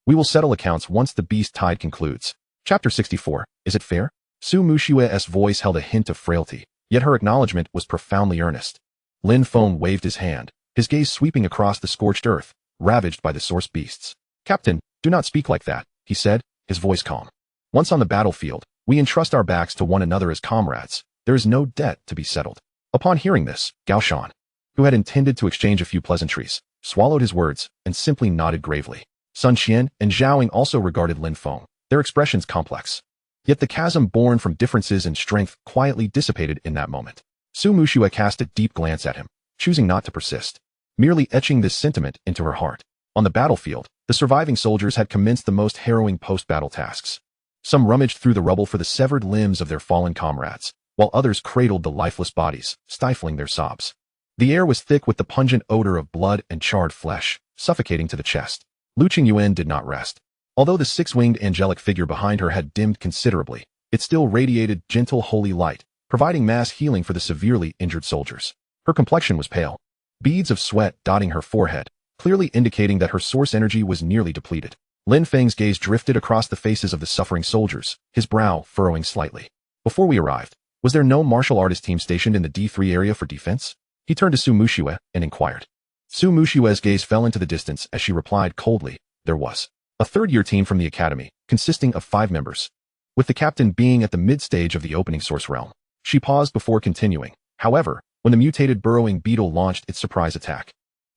We will settle accounts once the beast tide concludes. Chapter 64. Is it fair? Su Mushua's voice held a hint of frailty, yet her acknowledgement was profoundly earnest. Lin Feng waved his hand, his gaze sweeping across the scorched earth, ravaged by the source beasts. Captain, do not speak like that, he said, his voice calm. Once on the battlefield, we entrust our backs to one another as comrades. There is no debt to be settled. Upon hearing this, Gao Shan, who had intended to exchange a few pleasantries, swallowed his words and simply nodded gravely. Sun Qian and Zhaoing also regarded Lin Feng, their expressions complex. Yet the chasm born from differences in strength quietly dissipated in that moment. Su Mushua cast a deep glance at him, choosing not to persist, merely etching this sentiment into her heart. On the battlefield, the surviving soldiers had commenced the most harrowing post-battle tasks. Some rummaged through the rubble for the severed limbs of their fallen comrades, while others cradled the lifeless bodies, stifling their sobs. The air was thick with the pungent odor of blood and charred flesh, suffocating to the chest. Lu Qingyuan did not rest. Although the six-winged angelic figure behind her had dimmed considerably, it still radiated gentle holy light, providing mass healing for the severely injured soldiers. Her complexion was pale, beads of sweat dotting her forehead, clearly indicating that her source energy was nearly depleted. Lin Feng's gaze drifted across the faces of the suffering soldiers, his brow furrowing slightly. Before we arrived, was there no martial artist team stationed in the D3 area for defense? He turned to Su Mushua and inquired. Su Mushua's gaze fell into the distance as she replied coldly, there was. A third-year team from the academy, consisting of 5 members, with the captain being at the mid-stage of the opening source realm. She paused before continuing. However, when the mutated burrowing beetle launched its surprise attack,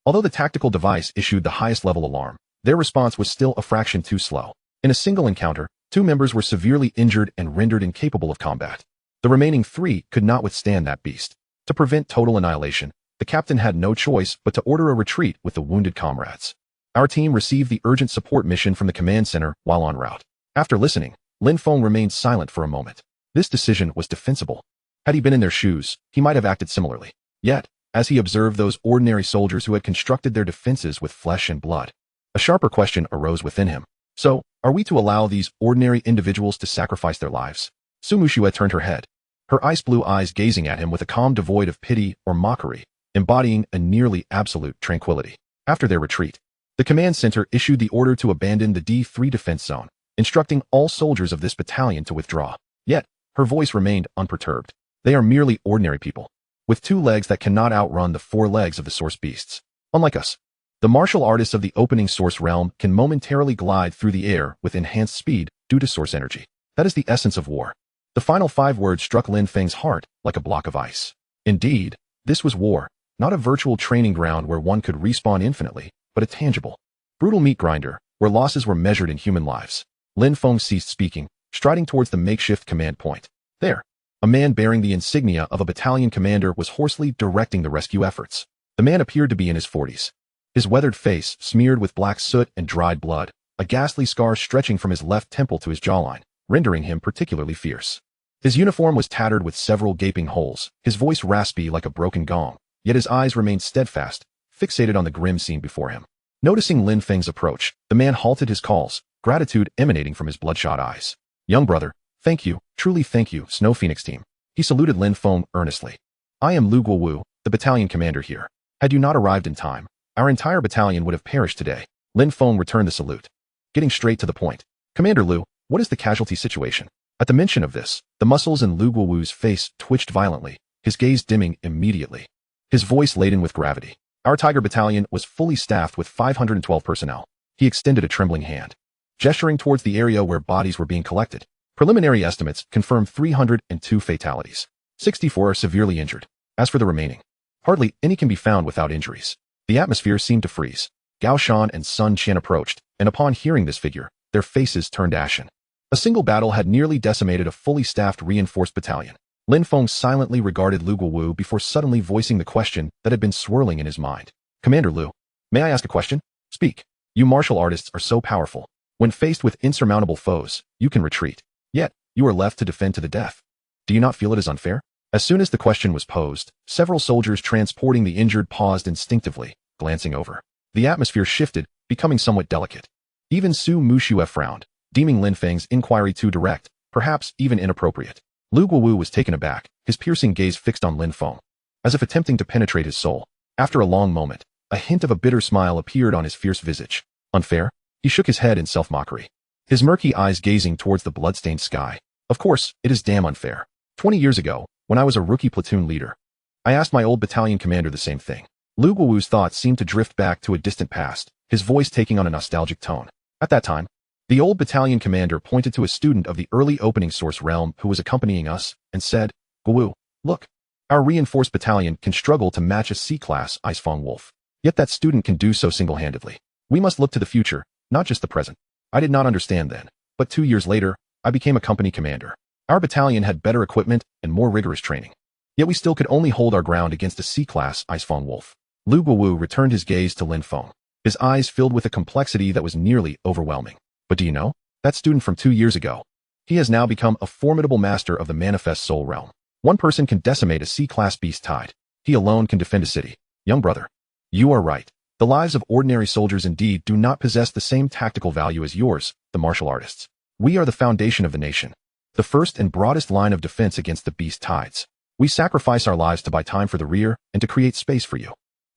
although the tactical device issued the highest level alarm, their response was still a fraction too slow. In a single encounter, 2 members were severely injured and rendered incapable of combat. The remaining 3 could not withstand that beast. To prevent total annihilation, the captain had no choice but to order a retreat with the wounded comrades. Our team received the urgent support mission from the command center while en route. After listening, Lin Feng remained silent for a moment. This decision was defensible. Had he been in their shoes, he might have acted similarly. Yet, as he observed those ordinary soldiers who had constructed their defenses with flesh and blood, a sharper question arose within him. So, are we to allow these ordinary individuals to sacrifice their lives? Su Mushua turned her head, her ice-blue eyes gazing at him with a calm devoid of pity or mockery, embodying a nearly absolute tranquility. After their retreat, the command center issued the order to abandon the D3 defense zone, instructing all soldiers of this battalion to withdraw. Yet, her voice remained unperturbed. They are merely ordinary people, with 2 legs that cannot outrun the 4 legs of the source beasts. Unlike us, the martial artists of the opening source realm can momentarily glide through the air with enhanced speed due to source energy. That is the essence of war. The final 5 words struck Lin Feng's heart like a block of ice. Indeed, this was war, not a virtual training ground where one could respawn infinitely, but a tangible, brutal meat grinder, where losses were measured in human lives. Lin Feng ceased speaking, striding towards the makeshift command point. There, a man bearing the insignia of a battalion commander was hoarsely directing the rescue efforts. The man appeared to be in his 40s. His weathered face smeared with black soot and dried blood, a ghastly scar stretching from his left temple to his jawline, rendering him particularly fierce. His uniform was tattered with several gaping holes, his voice raspy like a broken gong, yet his eyes remained steadfast, fixated on the grim scene before him. Noticing Lin Feng's approach, the man halted his calls, gratitude emanating from his bloodshot eyes. Young brother, thank you, truly thank you, Snow Phoenix team. He saluted Lin Feng earnestly. I am Lu Guowu, the battalion commander here. Had you not arrived in time, our entire battalion would have perished today. Lin Feng returned the salute, getting straight to the point. Commander Lu, what is the casualty situation? At the mention of this, the muscles in Lu Guowu's face twitched violently, his gaze dimming immediately, his voice laden with gravity. Our Tiger Battalion was fully staffed with 512 personnel. He extended a trembling hand, gesturing towards the area where bodies were being collected. Preliminary estimates confirmed 302 fatalities. 64 are severely injured. As for the remaining, hardly any can be found without injuries. The atmosphere seemed to freeze. Gao Shan and Sun Qian approached, and upon hearing this figure, their faces turned ashen. A single battle had nearly decimated a fully staffed reinforced battalion. Lin Feng silently regarded Lu Guowu before suddenly voicing the question that had been swirling in his mind. Commander Lu, may I ask a question? Speak. You martial artists are so powerful. When faced with insurmountable foes, you can retreat. Yet, you are left to defend to the death. Do you not feel it is unfair? As soon as the question was posed, several soldiers transporting the injured paused instinctively, glancing over. The atmosphere shifted, becoming somewhat delicate. Even Su Muxue frowned, deeming Lin Feng's inquiry too direct, perhaps even inappropriate. Lu Guowu was taken aback, his piercing gaze fixed on Lin Feng, as if attempting to penetrate his soul. After a long moment, a hint of a bitter smile appeared on his fierce visage. Unfair? He shook his head in self-mockery, his murky eyes gazing towards the blood-stained sky. Of course, it is damn unfair. 20 years ago, when I was a rookie platoon leader, I asked my old battalion commander the same thing. Lu Guowu's thoughts seemed to drift back to a distant past, his voice taking on a nostalgic tone. At that time, the old battalion commander pointed to a student of the early opening source realm who was accompanying us, and said, Guowu, look, our reinforced battalion can struggle to match a C-class Icefang Wolf. Yet that student can do so single-handedly. We must look to the future, not just the present. I did not understand then, but 2 years later, I became a company commander. Our battalion had better equipment and more rigorous training. Yet we still could only hold our ground against a C-class Icefang Wolf. Lu Guowu returned his gaze to Lin Feng, his eyes filled with a complexity that was nearly overwhelming. But do you know? That student from 2 years ago. He has now become a formidable master of the manifest soul realm. One person can decimate a C-class beast tide. He alone can defend a city. Young brother, you are right. The lives of ordinary soldiers indeed do not possess the same tactical value as yours, the martial artists. We are the foundation of the nation, the first and broadest line of defense against the beast tides. We sacrifice our lives to buy time for the rear and to create space for you.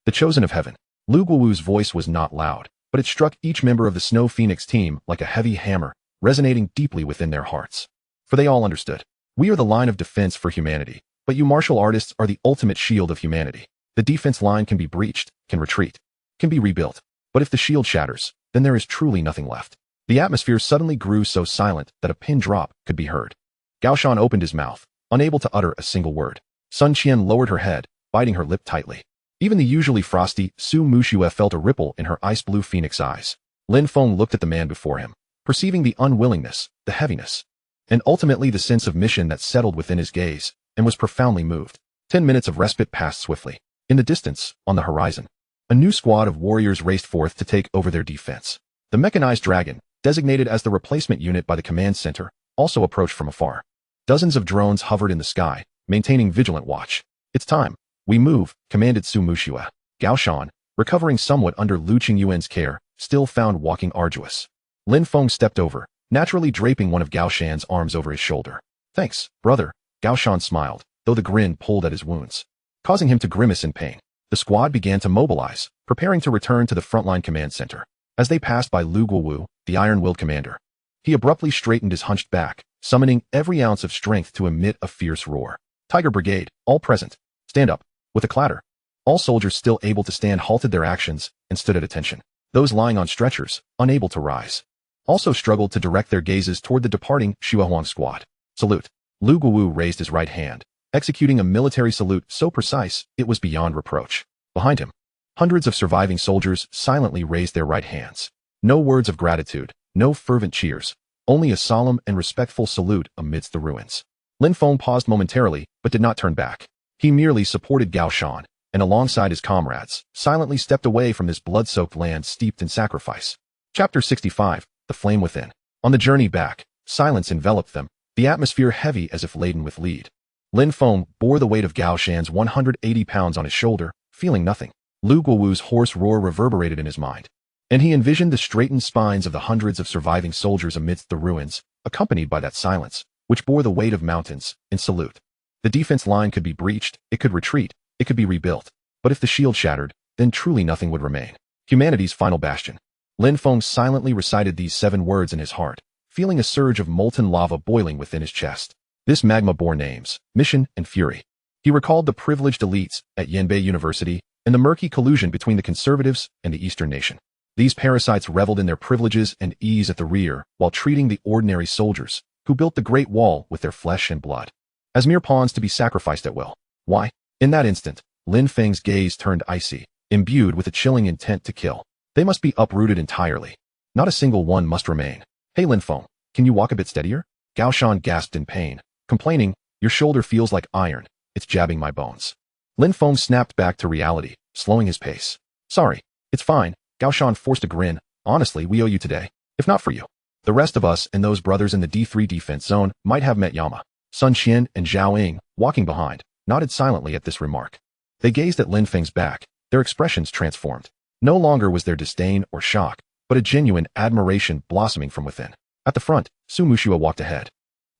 The chosen of heaven. Lu Guowu's voice was not loud, but it struck each member of the Snow Phoenix team like a heavy hammer, resonating deeply within their hearts. For they all understood. We are the line of defense for humanity, but you martial artists are the ultimate shield of humanity. The defense line can be breached, can retreat, can be rebuilt. But if the shield shatters, then there is truly nothing left. The atmosphere suddenly grew so silent that a pin drop could be heard. Gao Shan opened his mouth, unable to utter a single word. Sun Qian lowered her head, biting her lip tightly. Even the usually frosty Su Muxue felt a ripple in her ice-blue phoenix eyes. Lin Feng looked at the man before him, perceiving the unwillingness, the heaviness, and ultimately the sense of mission that settled within his gaze, and was profoundly moved. 10 minutes of respite passed swiftly. In the distance, on the horizon, a new squad of warriors raced forth to take over their defense. The mechanized dragon, designated as the replacement unit by the command center, also approached from afar. Dozens of drones hovered in the sky, maintaining vigilant watch. It's time. We move, commanded Su Muxue. Gao Shan, recovering somewhat under Lu Qingyuan's care, still found walking arduous. Lin Feng stepped over, naturally draping one of Gao Shan's arms over his shoulder. Thanks, brother. Gao Shan smiled, though the grin pulled at his wounds, causing him to grimace in pain. The squad began to mobilize, preparing to return to the frontline command center. As they passed by Lu Guowu, the iron-willed commander, he abruptly straightened his hunched back, summoning every ounce of strength to emit a fierce roar. Tiger Brigade, all present. Stand up. With a clatter, all soldiers still able to stand halted their actions and stood at attention. Those lying on stretchers, unable to rise, also struggled to direct their gazes toward the departing Xuehuang squad. Salute. Lu Guowu raised his right hand, executing a military salute so precise it was beyond reproach. Behind him, hundreds of surviving soldiers silently raised their right hands. No words of gratitude, no fervent cheers, only a solemn and respectful salute amidst the ruins. Lin Feng paused momentarily, but did not turn back. He merely supported Gao Shan, and alongside his comrades, silently stepped away from this blood-soaked land steeped in sacrifice. Chapter 65, The Flame Within. On the journey back, silence enveloped them, the atmosphere heavy as if laden with lead. Lin Feng bore the weight of Gao Shan's 180 pounds on his shoulder, feeling nothing. Lu Guowu's hoarse roar reverberated in his mind, and he envisioned the straightened spines of the hundreds of surviving soldiers amidst the ruins, accompanied by that silence, which bore the weight of mountains, in salute. The defense line could be breached, it could retreat, it could be rebuilt. But if the shield shattered, then truly nothing would remain. Humanity's final bastion. Lin Feng silently recited these 7 words in his heart, feeling a surge of molten lava boiling within his chest. This magma bore names, mission, and fury. He recalled the privileged elites at Yanbei University and the murky collusion between the conservatives and the Eastern nation. These parasites reveled in their privileges and ease at the rear while treating the ordinary soldiers, who built the Great Wall with their flesh and blood, as mere pawns to be sacrificed at will. Why? In that instant, Lin Feng's gaze turned icy, imbued with a chilling intent to kill. They must be uprooted entirely. Not a single one must remain. Hey Lin Feng, can you walk a bit steadier? Gao Shan gasped in pain, complaining, your shoulder feels like iron, it's jabbing my bones. Lin Feng snapped back to reality, slowing his pace. Sorry, it's fine. Gao Shan forced a grin. Honestly, we owe you today. If not for you, the rest of us and those brothers in the D3 defense zone might have met Yama. Sun Qian and Zhao Ying, walking behind, nodded silently at this remark. They gazed at Lin Feng's back, their expressions transformed. No longer was there disdain or shock, but a genuine admiration blossoming from within. At the front, Su Muxua walked ahead,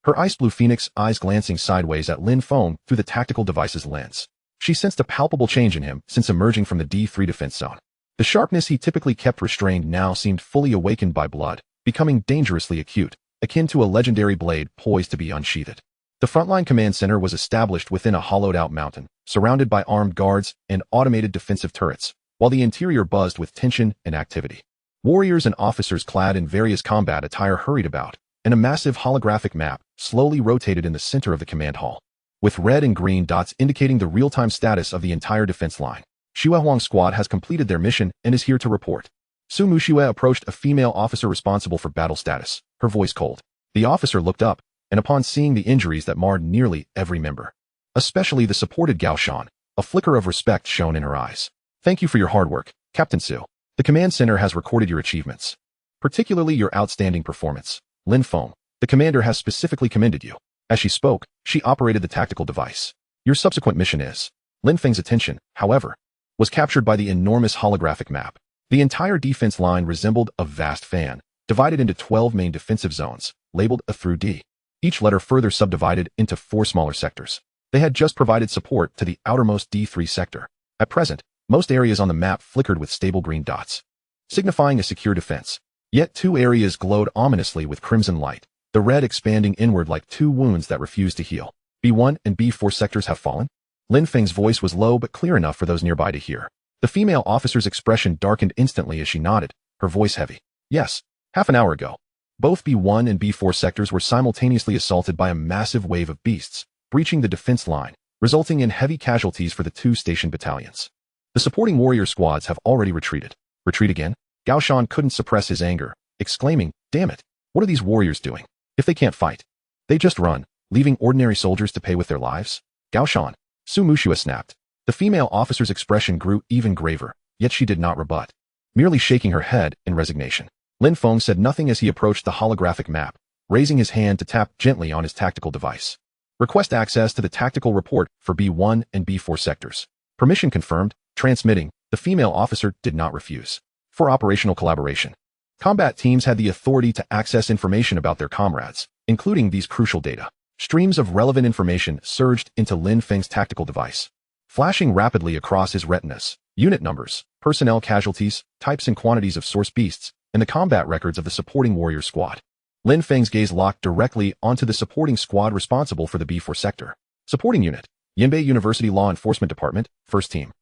her ice blue phoenix eyes glancing sideways at Lin Feng through the tactical device's lens. She sensed a palpable change in him since emerging from the D3 defense zone. The sharpness he typically kept restrained now seemed fully awakened by blood, becoming dangerously acute, akin to a legendary blade poised to be unsheathed. The frontline command center was established within a hollowed-out mountain, surrounded by armed guards and automated defensive turrets, while the interior buzzed with tension and activity. Warriors and officers clad in various combat attire hurried about, and a massive holographic map slowly rotated in the center of the command hall, with red and green dots indicating the real-time status of the entire defense line. Xue Huang's squad has completed their mission and is here to report. Su Muxua approached a female officer responsible for battle status, her voice cold. The officer looked up, and upon seeing the injuries that marred nearly every member, especially the supported Gao Shan, a flicker of respect shone in her eyes. Thank you for your hard work, Captain Su. The command center has recorded your achievements, particularly your outstanding performance. Lin Feng, the commander has specifically commended you. As she spoke, she operated the tactical device. Your subsequent mission is. Lin Feng's attention, however, was captured by the enormous holographic map. The entire defense line resembled a vast fan, divided into 12 main defensive zones, labeled A through D. Each letter further subdivided into 4 smaller sectors. They had just provided support to the outermost D3 sector. At present, most areas on the map flickered with stable green dots, signifying a secure defense. Yet 2 areas glowed ominously with crimson light, the red expanding inward like 2 wounds that refused to heal. B1 and B4 sectors have fallen? Lin Feng's voice was low but clear enough for those nearby to hear. The female officer's expression darkened instantly as she nodded, her voice heavy. Yes, half an hour ago. Both B1 and B4 sectors were simultaneously assaulted by a massive wave of beasts, breaching the defense line, resulting in heavy casualties for the 2 stationed battalions. The supporting warrior squads have already retreated. Retreat again? Gao Shan couldn't suppress his anger, exclaiming, damn it, what are these warriors doing? If they can't fight, they just run, leaving ordinary soldiers to pay with their lives? Gao Shan, Su Muxua snapped. The female officer's expression grew even graver, yet she did not rebut, merely shaking her head in resignation. Lin Feng said nothing as he approached the holographic map, raising his hand to tap gently on his tactical device. Request access to the tactical report for B1 and B4 sectors. Permission confirmed. Transmitting. The female officer did not refuse. For operational collaboration, combat teams had the authority to access information about their comrades, including these crucial data. Streams of relevant information surged into Lin Feng's tactical device, flashing rapidly across his retinas. Unit numbers, personnel casualties, types and quantities of source beasts, and the combat records of the supporting warrior squad. Lin Feng's gaze locked directly onto the supporting squad responsible for the B4 sector. Supporting unit, Yinbei University Law Enforcement Department, First Team.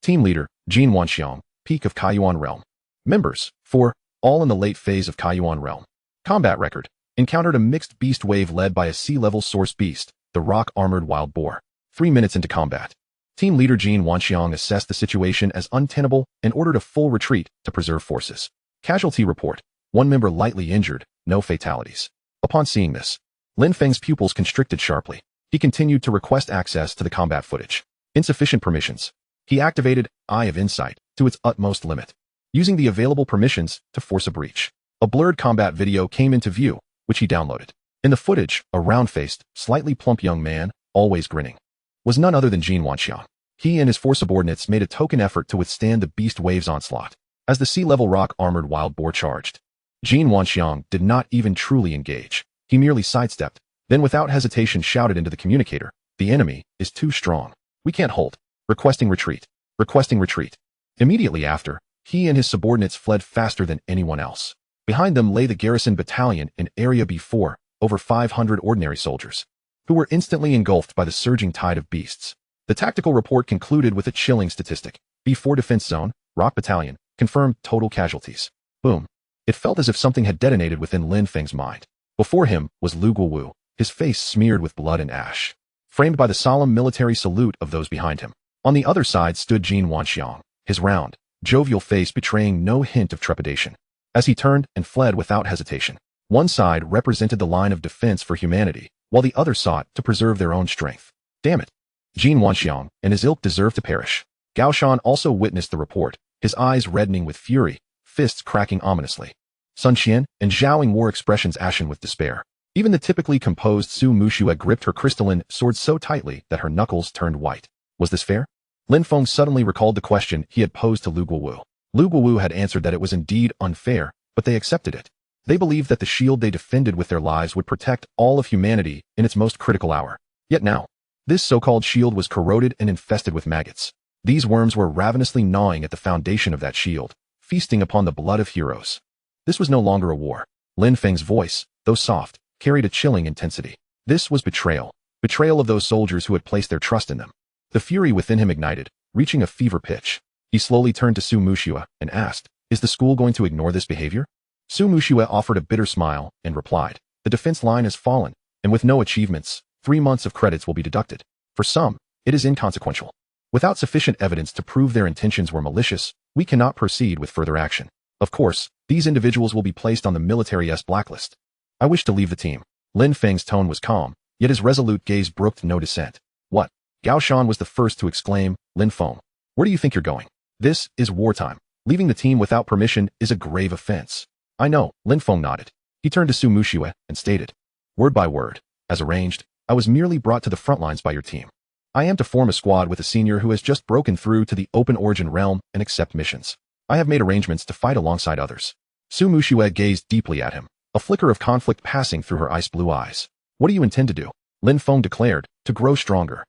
Team leader, Jin Wanxiang, Peak of Kaiyuan Realm. Members, 4, all in the late phase of Kaiyuan Realm. Combat record, encountered a mixed beast wave led by a sea-level source beast, the rock-armored wild boar. 3 minutes into combat, Team leader Jin Wanxiang assessed the situation as untenable and ordered a full retreat to preserve forces. Casualty report, 1 member lightly injured, no fatalities. Upon seeing this, Lin Feng's pupils constricted sharply. He continued to request access to the combat footage. Insufficient permissions. He activated Eye of Insight to its utmost limit, using the available permissions to force a breach. A blurred combat video came into view, which he downloaded. In the footage, a round-faced, slightly plump young man, always grinning, was none other than Jin Wanxiang. He and his 4 subordinates made a token effort to withstand the beast wave's onslaught. As the sea-level rock-armored wild boar charged, Jin Wanxiang did not even truly engage. He merely sidestepped, then without hesitation shouted into the communicator, "The enemy is too strong. We can't hold. Requesting retreat. Requesting retreat." Immediately after, he and his subordinates fled faster than anyone else. Behind them lay the garrison battalion in Area B4, over 500 ordinary soldiers, who were instantly engulfed by the surging tide of beasts. The tactical report concluded with a chilling statistic. B4 Defense Zone, Rock Battalion, confirmed total casualties. Boom. It felt as if something had detonated within Lin Feng's mind. Before him was Lu Guowu, his face smeared with blood and ash, framed by the solemn military salute of those behind him. On the other side stood Jin Wanxiang, his round, jovial face betraying no hint of trepidation. As he turned and fled without hesitation. One side represented the line of defense for humanity, while the other sought to preserve their own strength. Damn it! Jin Wanxiang and his ilk deserve to perish. Gao Shan also witnessed the report, his eyes reddening with fury, fists cracking ominously. Sun Qian and Zhao Ying wore expressions ashen with despair. Even the typically composed Su Muxue gripped her crystalline sword so tightly that her knuckles turned white. Was this fair? Lin Feng suddenly recalled the question he had posed to Lu Guowu. Lu Guowu had answered that it was indeed unfair, but they accepted it. They believed that the shield they defended with their lives would protect all of humanity in its most critical hour. Yet now, this so-called shield was corroded and infested with maggots. These worms were ravenously gnawing at the foundation of that shield, feasting upon the blood of heroes. This was no longer a war. Lin Feng's voice, though soft, carried a chilling intensity. This was betrayal. Betrayal of those soldiers who had placed their trust in them. The fury within him ignited, reaching a fever pitch. He slowly turned to Su Muxue and asked, "Is the school going to ignore this behavior?" Su Muxue offered a bitter smile and replied, "The defense line has fallen, and with no achievements, 3 months of credits will be deducted. For some, it is inconsequential. Without sufficient evidence to prove their intentions were malicious, we cannot proceed with further action. Of course, these individuals will be placed on the military's blacklist. I wish to leave the team." Lin Feng's tone was calm, yet his resolute gaze brooked no dissent. "What?" Gao Shan was the first to exclaim. "Lin Feng, where do you think you're going? This is wartime. Leaving the team without permission is a grave offense." "I know," Lin Feng nodded. He turned to Su Muxue and stated, "Word by word, as arranged, I was merely brought to the front lines by your team. I am to form a squad with a senior who has just broken through to the open origin realm and accept missions. I have made arrangements to fight alongside others." Su Muxue gazed deeply at him, a flicker of conflict passing through her ice-blue eyes. "What do you intend to do?" Lin Feng declared, "To grow stronger.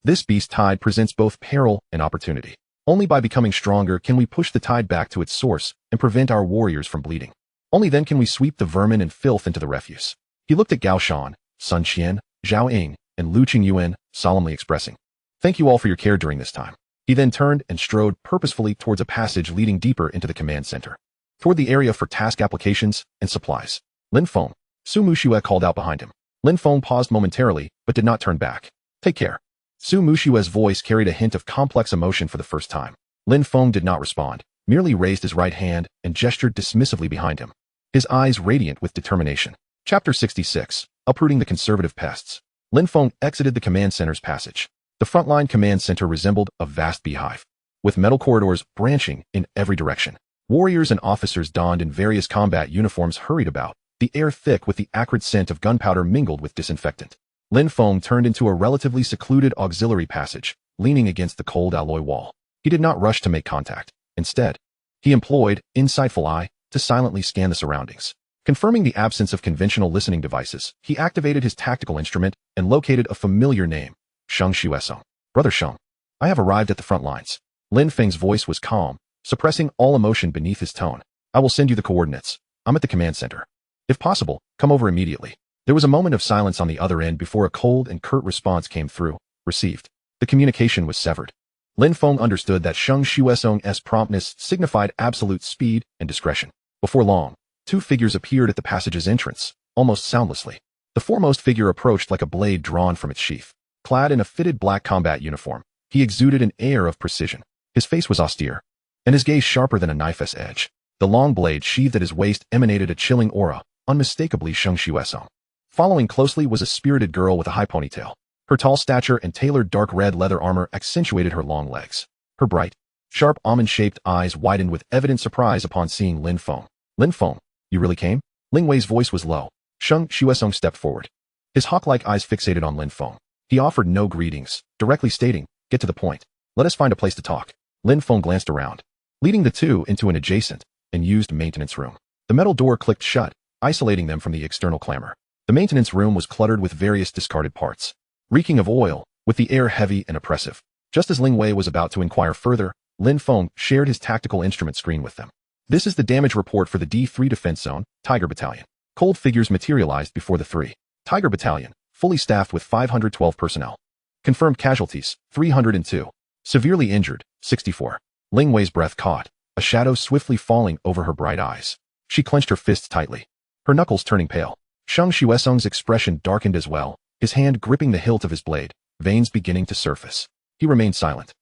This beast tide presents both peril and opportunity. Only by becoming stronger can we push the tide back to its source and prevent our warriors from bleeding. Only then can we sweep the vermin and filth into the refuse." He looked at Gao Shan, Sun Qian, Zhao Ying, and Lu Qingyuan, solemnly expressing, "Thank you all for your care during this time." He then turned and strode purposefully towards a passage leading deeper into the command center, toward the area for task applications and supplies. "Lin Feng," Su Muxue called out behind him. Lin Feng paused momentarily, but did not turn back. "Take care." Su Muxue's voice carried a hint of complex emotion for the first time. Lin Feng did not respond, merely raised his right hand and gestured dismissively behind him, his eyes radiant with determination. Chapter 66, Uprooting the Conservative Pests. Lin Feng exited the command center's passage. The frontline command center resembled a vast beehive, with metal corridors branching in every direction. Warriors and officers donned in various combat uniforms hurried about, the air thick with the acrid scent of gunpowder mingled with disinfectant. Lin Feng turned into a relatively secluded auxiliary passage, leaning against the cold alloy wall. He did not rush to make contact. Instead, he employed insightful eye to silently scan the surroundings. Confirming the absence of conventional listening devices, he activated his tactical instrument and located a familiar name, Sheng Xuesong. "Brother Sheng, I have arrived at the front lines." Lin Feng's voice was calm, suppressing all emotion beneath his tone. "I will send you the coordinates. I'm at the command center. If possible, come over immediately." There was a moment of silence on the other end before a cold and curt response came through. "Received." The communication was severed. Lin Feng understood that Sheng Xuesong's promptness signified absolute speed and discretion. Before long, 2 figures appeared at the passage's entrance, almost soundlessly. The foremost figure approached like a blade drawn from its sheath. Clad in a fitted black combat uniform, he exuded an air of precision. His face was austere, and his gaze sharper than a knife's edge. The long blade sheathed at his waist emanated a chilling aura, unmistakably Sheng Xuesong. Following closely was a spirited girl with a high ponytail. Her tall stature and tailored dark red leather armor accentuated her long legs. Her bright, sharp almond-shaped eyes widened with evident surprise upon seeing Lin Feng. "Lin Feng, you really came?" Ling Wei's voice was low. Sheng Xuesong stepped forward, his hawk-like eyes fixated on Lin Feng. He offered no greetings, directly stating, "Get to the point. Let us find a place to talk." Lin Feng glanced around, leading the two into an adjacent and used maintenance room. The metal door clicked shut, isolating them from the external clamor. The maintenance room was cluttered with various discarded parts, reeking of oil, with the air heavy and oppressive. Just as Ling Wei was about to inquire further, Lin Feng shared his tactical instrument screen with them. "This is the damage report for the D3 Defense Zone, Tiger Battalion." Cold figures materialized before the 3. Tiger Battalion, fully staffed with 512 personnel. Confirmed casualties, 302. Severely injured, 64. Ling Wei's breath caught, a shadow swiftly falling over her bright eyes. She clenched her fists tightly, her knuckles turning pale. Sheng Xuesong's expression darkened as well, his hand gripping the hilt of his blade, veins beginning to surface. He remained silent,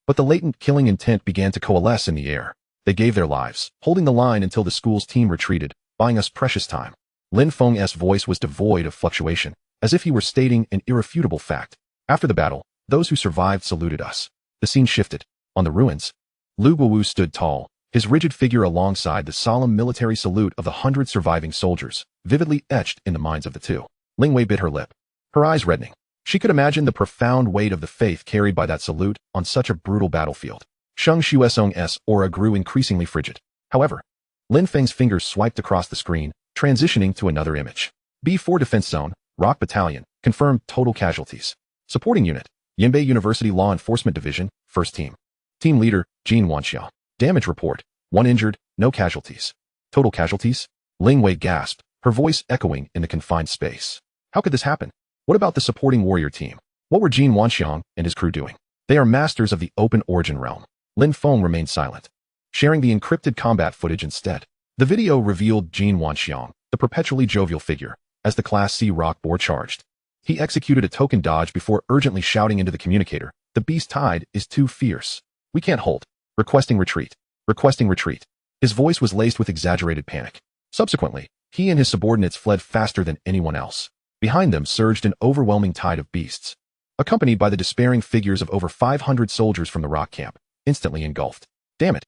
But the latent killing intent began to coalesce in the air. They gave their lives, holding the line until the school's team retreated, buying us precious time. Lin Feng's voice was devoid of fluctuation, as if he were stating an irrefutable fact. After the battle, those who survived saluted us. The scene shifted. On the ruins, Lu Guowu stood tall, his rigid figure alongside the solemn military salute of the 100 surviving soldiers, vividly etched in the minds of the two. Lin Ye bit her lip, her eyes reddening. She could imagine the profound weight of the faith carried by that salute on such a brutal battlefield. Sheng Xuesong's aura grew increasingly frigid. However, Lin Feng's fingers swiped across the screen, transitioning to another image. B4 Defense Zone, Rock Battalion, confirmed total casualties. Supporting unit, Yinbei University Law Enforcement Division, First Team. Team Leader, Jin Wanxiang. Damage report, 1 injured, no casualties. Total casualties? Ling Wei gasped, her voice echoing in the confined space. How could this happen? What about the supporting warrior team? What were Jin Wanxiang and his crew doing? They are masters of the open origin realm. Lin Feng remained silent, sharing the encrypted combat footage instead. The video revealed Jin Wanxiang, the perpetually jovial figure, as the Class C rock boar charged. He executed a token dodge before urgently shouting into the communicator, "The beast tide is too fierce. We can't hold. Requesting retreat. Requesting retreat." His voice was laced with exaggerated panic. Subsequently, he and his subordinates fled faster than anyone else. Behind them surged an overwhelming tide of beasts, accompanied by the despairing figures of over 500 soldiers from the rock camp, instantly engulfed. Damn it.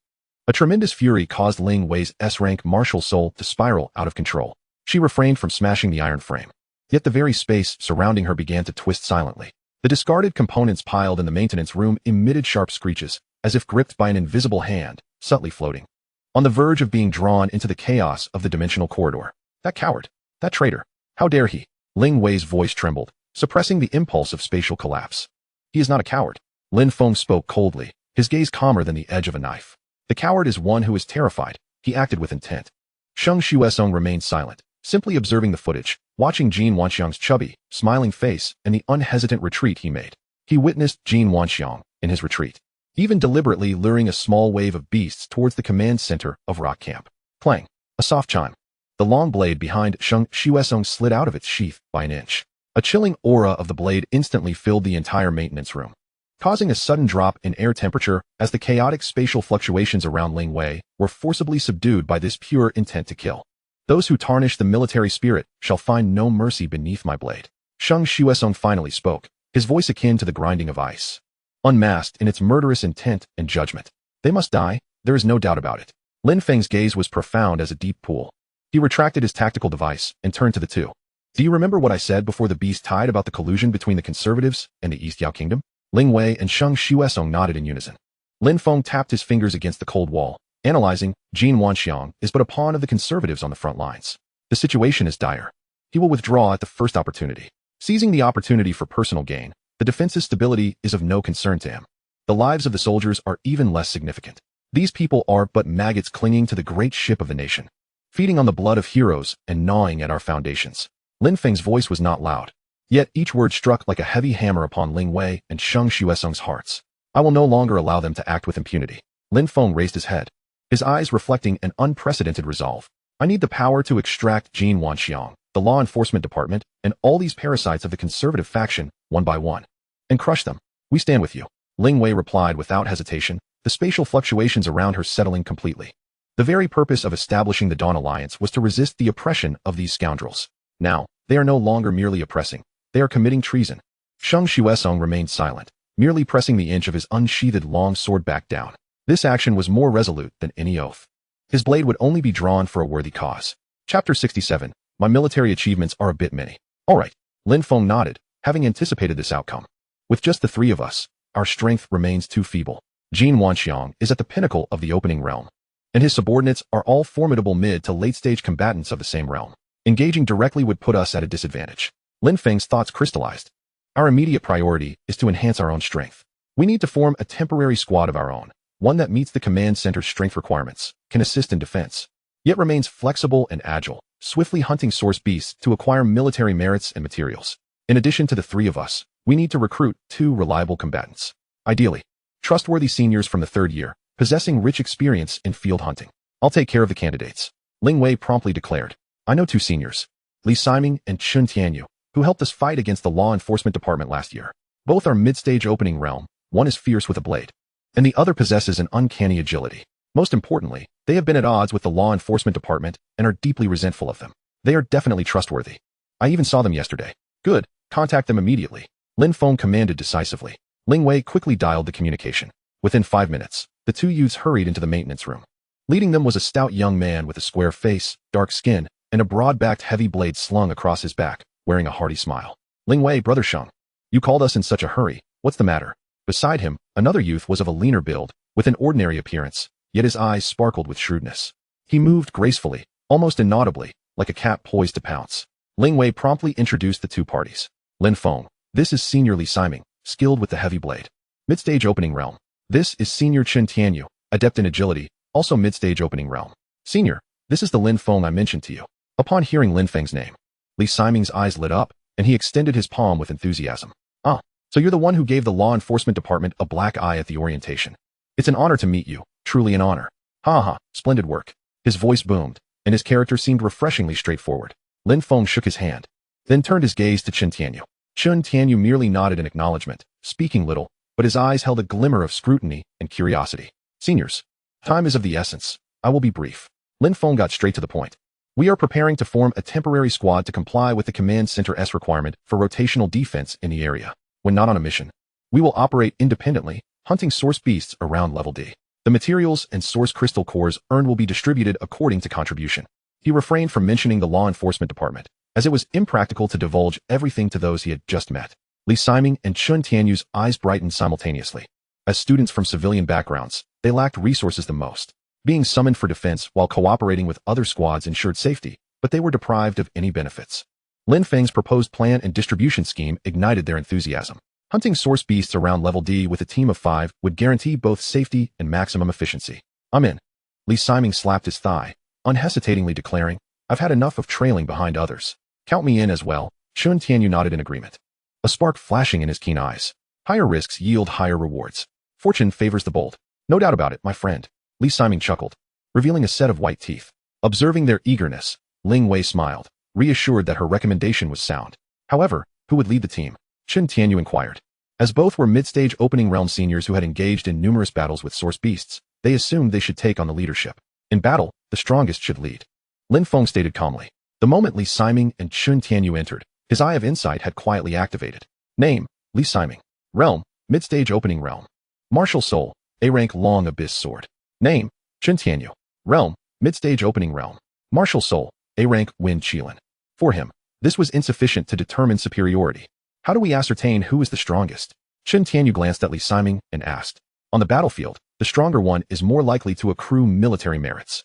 A tremendous fury caused Ling Wei's S-rank martial soul to spiral out of control. She refrained from smashing the iron frame. Yet the very space surrounding her began to twist silently. The discarded components piled in the maintenance room emitted sharp screeches, as if gripped by an invisible hand, subtly floating, on the verge of being drawn into the chaos of the dimensional corridor. That coward. That traitor. How dare he? Ling Wei's voice trembled, suppressing the impulse of spatial collapse. He is not a coward. Lin Feng spoke coldly, his gaze calmer than the edge of a knife. The coward is one who is terrified. He acted with intent. Sheng Xuesong remained silent, simply observing the footage, watching Jin Wanxiang's chubby, smiling face and the unhesitant retreat he made. He witnessed Jin Wanxiang, in his retreat, even deliberately luring a small wave of beasts towards the command center of Rock Camp. Clang. A soft chime. The long blade behind Sheng Xuesong slid out of its sheath by an inch. A chilling aura of the blade instantly filled the entire maintenance room, causing a sudden drop in air temperature as the chaotic spatial fluctuations around Ling Wei were forcibly subdued by this pure intent to kill. Those who tarnish the military spirit shall find no mercy beneath my blade. Sheng Xuesong finally spoke, his voice akin to the grinding of ice, unmasked in its murderous intent and judgment. They must die, there is no doubt about it. Lin Feng's gaze was profound as a deep pool. He retracted his tactical device and turned to the two. Do you remember what I said before the beast tide about the collusion between the conservatives and the East Yao Kingdom? Ling Wei and Sheng Xuesong nodded in unison. Lin Feng tapped his fingers against the cold wall, analyzing. Jin Wanxiang is but a pawn of the conservatives on the front lines. The situation is dire. He will withdraw at the first opportunity. Seizing the opportunity for personal gain, the defense's stability is of no concern to him. The lives of the soldiers are even less significant. These people are but maggots clinging to the great ship of the nation, feeding on the blood of heroes and gnawing at our foundations. Lin Feng's voice was not loud, yet each word struck like a heavy hammer upon Ling Wei and Sheng Xuesong's hearts. I will no longer allow them to act with impunity. Lin Feng raised his head, his eyes reflecting an unprecedented resolve. I need the power to extract Jin Wanxiang, the law enforcement department, and all these parasites of the conservative faction, one by one, and crush them. We stand with you. Ling Wei replied without hesitation, the spatial fluctuations around her settling completely. The very purpose of establishing the Dawn Alliance was to resist the oppression of these scoundrels. Now, they are no longer merely oppressing. They are committing treason. Sheng Xuesong remained silent, merely pressing the inch of his unsheathed long sword back down. This action was more resolute than any oath. His blade would only be drawn for a worthy cause. Chapter 67. My military achievements are a bit many. All right. Lin Feng nodded, having anticipated this outcome. With just the three of us, our strength remains too feeble. Jin Wanxiang is at the pinnacle of the opening realm, and his subordinates are all formidable mid to late-stage combatants of the same realm. Engaging directly would put us at a disadvantage. Lin Feng's thoughts crystallized. Our immediate priority is to enhance our own strength. We need to form a temporary squad of our own, one that meets the command center's strength requirements, can assist in defense, yet remains flexible and agile, swiftly hunting source beasts to acquire military merits and materials. In addition to the three of us, we need to recruit 2 reliable combatants. Ideally, trustworthy seniors from the 3rd year, possessing rich experience in field hunting. I'll take care of the candidates. Ling Wei promptly declared. I know 2 seniors, Li Siming and Chun Tianyu, who helped us fight against the law enforcement department last year. Both are mid-stage opening realm. One is fierce with a blade, and the other possesses an uncanny agility. Most importantly, they have been at odds with the law enforcement department and are deeply resentful of them. They are definitely trustworthy. I even saw them yesterday. Good, contact them immediately. Lin Feng commanded decisively. Lin Ye quickly dialed the communication. Within 5 minutes, the two youths hurried into the maintenance room. Leading them was a stout young man with a square face, dark skin, and a broad-backed heavy blade slung across his back, wearing a hearty smile. Lin Ye, brother Sheng. You called us in such a hurry. What's the matter? Beside him, another youth was of a leaner build, with an ordinary appearance, yet his eyes sparkled with shrewdness. He moved gracefully, almost inaudibly, like a cat poised to pounce. Lin Ye promptly introduced the two parties. Lin Feng, this is Senior Li Siming, skilled with the heavy blade. Mid-stage opening realm. This is Senior Chen Tianyu, adept in agility, also mid-stage opening realm. Senior, this is the Lin Feng I mentioned to you. Upon hearing Lin Feng's name, Li Siming's eyes lit up, and he extended his palm with enthusiasm. Ah, so you're the one who gave the law enforcement department a black eye at the orientation. It's an honor to meet you, truly an honor. Ha ha, splendid work. His voice boomed, and his character seemed refreshingly straightforward. Lin Feng shook his hand, then turned his gaze to Chen Tianyu. Chen Tianyu merely nodded in acknowledgement, speaking little, but his eyes held a glimmer of scrutiny and curiosity. Seniors, time is of the essence. I will be brief. Lin Feng got straight to the point. We are preparing to form a temporary squad to comply with the Command Center S requirement for rotational defense in the area. When not on a mission, we will operate independently, hunting source beasts around level D. The materials and source crystal cores earned will be distributed according to contribution. He refrained from mentioning the law enforcement department, as it was impractical to divulge everything to those he had just met. Li Siming and Chen Tianyu's eyes brightened simultaneously. As students from civilian backgrounds, they lacked resources the most. Being summoned for defense while cooperating with other squads ensured safety, but they were deprived of any benefits. Lin Feng's proposed plan and distribution scheme ignited their enthusiasm. Hunting source beasts around level D with a team of 5 would guarantee both safety and maximum efficiency. I'm in. Li Siming slapped his thigh, unhesitatingly declaring, I've had enough of trailing behind others. Count me in as well. Chen Tianyu nodded in agreement, a spark flashing in his keen eyes. Higher risks yield higher rewards. Fortune favors the bold. No doubt about it, my friend. Li Siming chuckled, revealing a set of white teeth. Observing their eagerness, Lin Ye smiled, reassured that her recommendation was sound. However, who would lead the team? Chen Tianyu inquired. As both were mid-stage opening realm seniors who had engaged in numerous battles with source beasts, they assumed they should take on the leadership. In battle, the strongest should lead. Lin Feng stated calmly. The moment Li Siming and Chen Tianyu entered, his eye of insight had quietly activated. Name, Li Siming. Realm, mid-stage opening realm. Martial soul, A-rank long abyss sword. Name, Chen Tianyu. Realm, mid-stage opening realm. Martial soul, A-rank wind qilin. For him, this was insufficient to determine superiority. How do we ascertain who is the strongest? Chen Tianyu glanced at Li Siming and asked. On the battlefield, the stronger one is more likely to accrue military merits.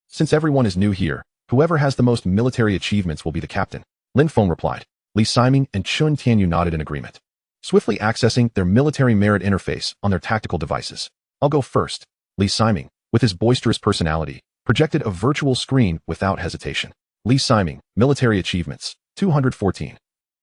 Since everyone is new here, whoever has the most military achievements will be the captain. Lin Feng replied. Li Siming and Chen Tianyu nodded in agreement, swiftly accessing their military merit interface on their tactical devices. I'll go first. Li Siming, with his boisterous personality, projected a virtual screen without hesitation. Li Siming, military achievements, 214.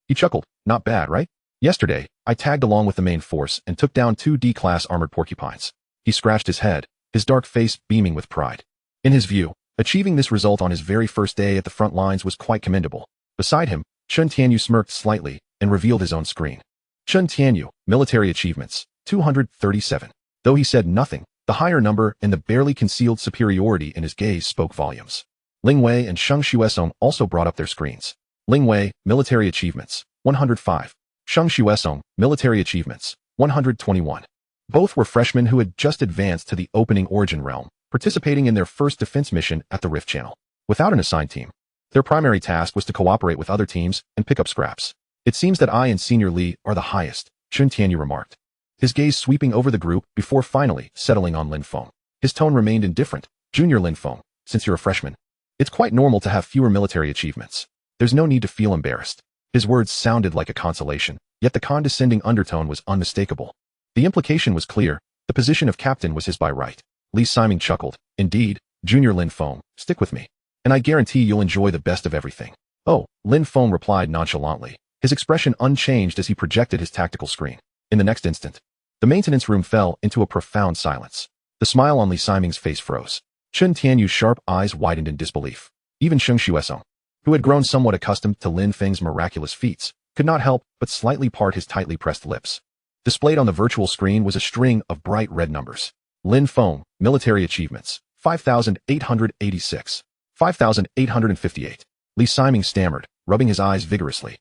He chuckled. Not bad, right? Yesterday, I tagged along with the main force and took down 2 D-class armored porcupines. He scratched his head, his dark face beaming with pride. In his view, achieving this result on his very first day at the front lines was quite commendable. Beside him, Chen Tianyu smirked slightly and revealed his own screen. Chen Tianyu, military achievements, 237. Though he said nothing, the higher number and the barely concealed superiority in his gaze spoke volumes. Lin Ye and Sheng Xuesong also brought up their screens. Lin Ye, military achievements, 105. Sheng Xuesong, military achievements, 121. Both were freshmen who had just advanced to the opening origin realm, participating in their first defense mission at the Rift Channel. Without an assigned team, their primary task was to cooperate with other teams and pick up scraps. It seems that I and Senior Li are the highest, Chen Tianyu remarked, his gaze sweeping over the group before finally settling on Lin Feng. His tone remained indifferent. Junior Lin Feng, since you're a freshman, it's quite normal to have fewer military achievements. There's no need to feel embarrassed. His words sounded like a consolation, yet the condescending undertone was unmistakable. The implication was clear. The position of captain was his by right. Li Siming chuckled. Indeed, Junior Lin Feng, stick with me, and I guarantee you'll enjoy the best of everything. Oh, Lin Feng replied nonchalantly, his expression unchanged as he projected his tactical screen. In the next instant, the maintenance room fell into a profound silence. The smile on Li Siming's face froze. Chen Tianyu's sharp eyes widened in disbelief. Even Sheng Xuesong, who had grown somewhat accustomed to Lin Feng's miraculous feats, could not help but slightly part his tightly pressed lips. Displayed on the virtual screen was a string of bright red numbers. Lin Feng, military achievements, 5,886. 5,858. Li Siming stammered, rubbing his eyes vigorously.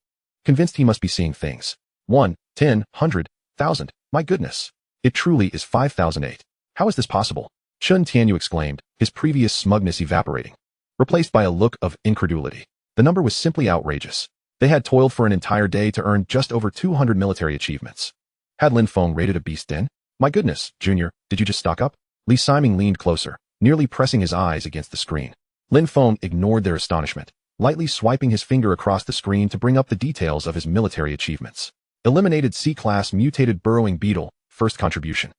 Convinced he must be seeing things. 1, 10, 100, 1,000. My goodness. It truly is 5,008. How is this possible? Chun Tianyu exclaimed, his previous smugness evaporating, replaced by a look of incredulity. The number was simply outrageous. They had toiled for an entire day to earn just over 200 military achievements. Had Lin Feng raided a beast den? My goodness, Junior, did you just stock up? Li Siming leaned closer, nearly pressing his eyes against the screen. Lin Feng ignored their astonishment, lightly swiping his finger across the screen to bring up the details of his military achievements. Eliminated C-Class mutated burrowing beetle, first contribution.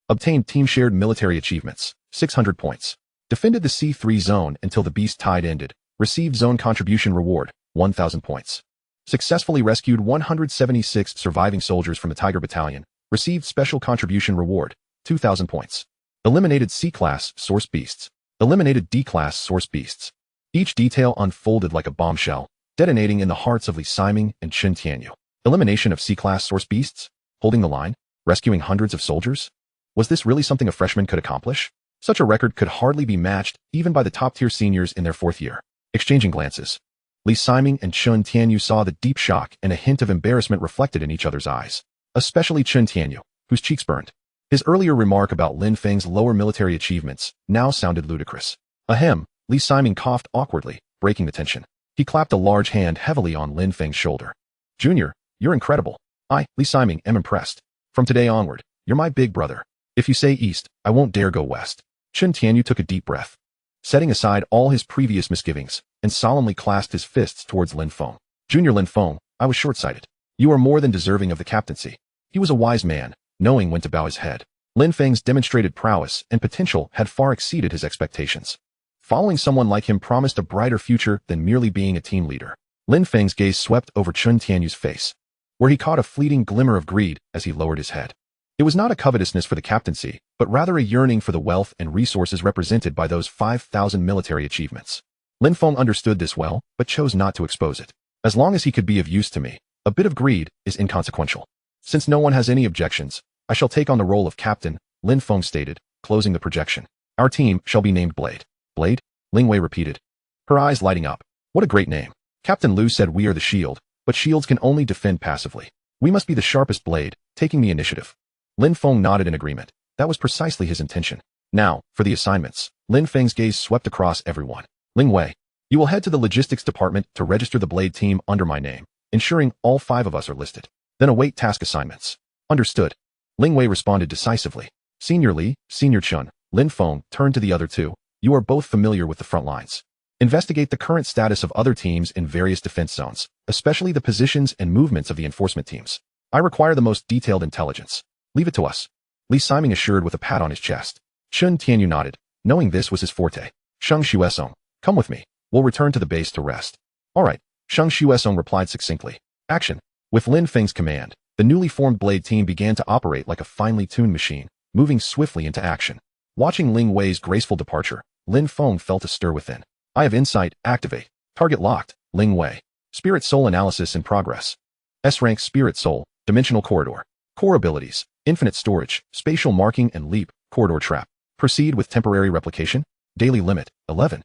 Obtained team-shared military achievements, 600 points. Defended the C3 zone until the beast tide ended. Received zone contribution reward, 1,000 points. Successfully rescued 176 surviving soldiers from the Tiger Battalion. Received special contribution reward, 2,000 points. Eliminated C-Class source beasts. Eliminated D-Class source beasts. Each detail unfolded like a bombshell, detonating in the hearts of Li Siming and Chun Tianyu. Elimination of C-Class source beasts? Holding the line? Rescuing hundreds of soldiers? Was this really something a freshman could accomplish? Such a record could hardly be matched even by the top-tier seniors in their fourth year. Exchanging glances, Li Siming and Chun Tianyu saw the deep shock and a hint of embarrassment reflected in each other's eyes, especially Chun Tianyu, whose cheeks burned. His earlier remark about Lin Feng's lower military achievements now sounded ludicrous. Ahem, Li Siming coughed awkwardly, breaking the tension. He clapped a large hand heavily on Lin Feng's shoulder. Junior, you're incredible. I, Li Siming, am impressed. From today onward, you're my big brother. If you say east, I won't dare go west. Chun Tianyu took a deep breath, setting aside all his previous misgivings, and solemnly clasped his fists towards Lin Feng. Junior Lin Feng, I was short-sighted. You are more than deserving of the captaincy. He was a wise man, knowing when to bow his head. Lin Feng's demonstrated prowess and potential had far exceeded his expectations. Following someone like him promised a brighter future than merely being a team leader. Lin Feng's gaze swept over Chun Tianyu's face, where he caught a fleeting glimmer of greed as he lowered his head. It was not a covetousness for the captaincy, but rather a yearning for the wealth and resources represented by those 5,000 military achievements. Lin Feng understood this well, but chose not to expose it. As long as he could be of use to me, a bit of greed is inconsequential. Since no one has any objections, I shall take on the role of captain, Lin Feng stated, closing the projection. Our team shall be named Blade. Blade? Lin Ye repeated, her eyes lighting up. What a great name. Captain Liu said we are the shield, but shields can only defend passively. We must be the sharpest blade, taking the initiative. Lin Feng nodded in agreement. That was precisely his intention. Now, for the assignments. Lin Feng's gaze swept across everyone. Lin Ye, you will head to the logistics department to register the Blade team under my name, ensuring all 5 of us are listed. Then await task assignments. Understood. Lin Ye responded decisively. Senior Li, Senior Chun, Lin Feng turned to the other two. You are both familiar with the front lines. Investigate the current status of other teams in various defense zones, especially the positions and movements of the enforcement teams. I require the most detailed intelligence. Leave it to us. Li Siming assured with a pat on his chest. Chun Tianyu nodded, knowing this was his forte. Sheng Xuesong, come with me. We'll return to the base to rest. All right, Sheng Xuesong replied succinctly. Action. With Lin Feng's command, the newly formed Blade team began to operate like a finely tuned machine, moving swiftly into action. Watching Lin Wei's graceful departure, Lin Feng felt a stir within. Eye of Insight, activate. Target locked, Lin Ye. Spirit Soul analysis in progress. S-rank Spirit Soul, dimensional corridor. Core abilities, infinite storage, spatial marking and leap, corridor trap. Proceed with temporary replication. Daily limit, 11.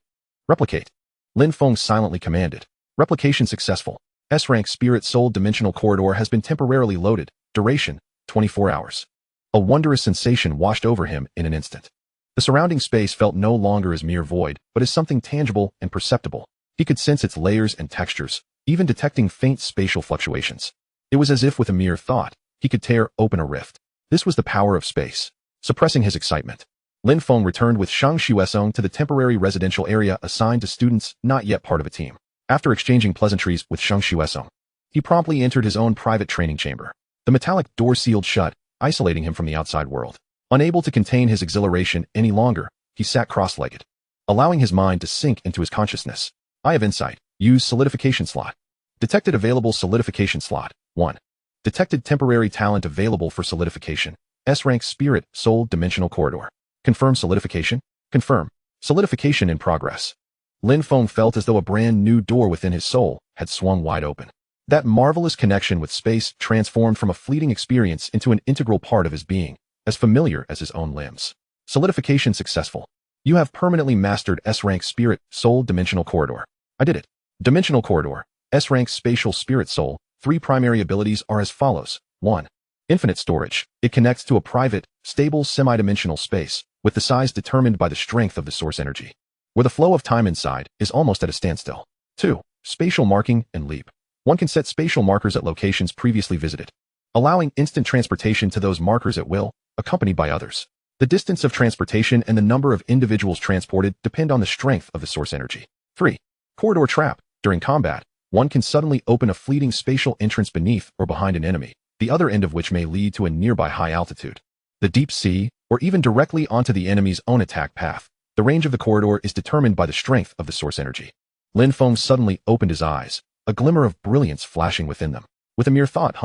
Replicate. Lin Feng silently commanded. Replication successful. S-rank Spirit Soul dimensional corridor has been temporarily loaded. Duration, 24 hours. A wondrous sensation washed over him in an instant. The surrounding space felt no longer as mere void, but as something tangible and perceptible. He could sense its layers and textures, even detecting faint spatial fluctuations. It was as if with a mere thought, he could tear open a rift. This was the power of space. Suppressing his excitement, Lin Feng returned with Shang Xuesong to the temporary residential area assigned to students not yet part of a team. After exchanging pleasantries with Shang Xuesong, he promptly entered his own private training chamber. The metallic door sealed shut, isolating him from the outside world. Unable to contain his exhilaration any longer, he sat cross-legged, allowing his mind to sink into his consciousness. Eye of Insight. Use solidification slot. Detected available solidification slot. 1. Detected temporary talent available for solidification. S-rank Spirit Soul dimensional corridor. Confirm solidification. Confirm. Solidification in progress. Lin Feng felt as though a brand new door within his soul had swung wide open. That marvelous connection with space transformed from a fleeting experience into an integral part of his being, as familiar as his own limbs. Solidification successful. You have permanently mastered S-rank Spirit Soul Dimensional Corridor. I did it. Dimensional Corridor, S-rank Spatial Spirit Soul. 3 primary abilities are as follows. 1. Infinite storage. It connects to a private, stable semi-dimensional space, with the size determined by the strength of the source energy, where the flow of time inside is almost at a standstill. 2. Spatial marking and leap. One can set spatial markers at locations previously visited, allowing instant transportation to those markers at will, accompanied by others. The distance of transportation and the number of individuals transported depend on the strength of the source energy. 3. Corridor trap. During combat, one can suddenly open a fleeting spatial entrance beneath or behind an enemy, the other end of which may lead to a nearby high altitude, the deep sea, or even directly onto the enemy's own attack path. The range of the corridor is determined by the strength of the source energy. Lin Feng suddenly opened his eyes, a glimmer of brilliance flashing within them. With a mere thought,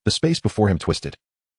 the space before him twisted,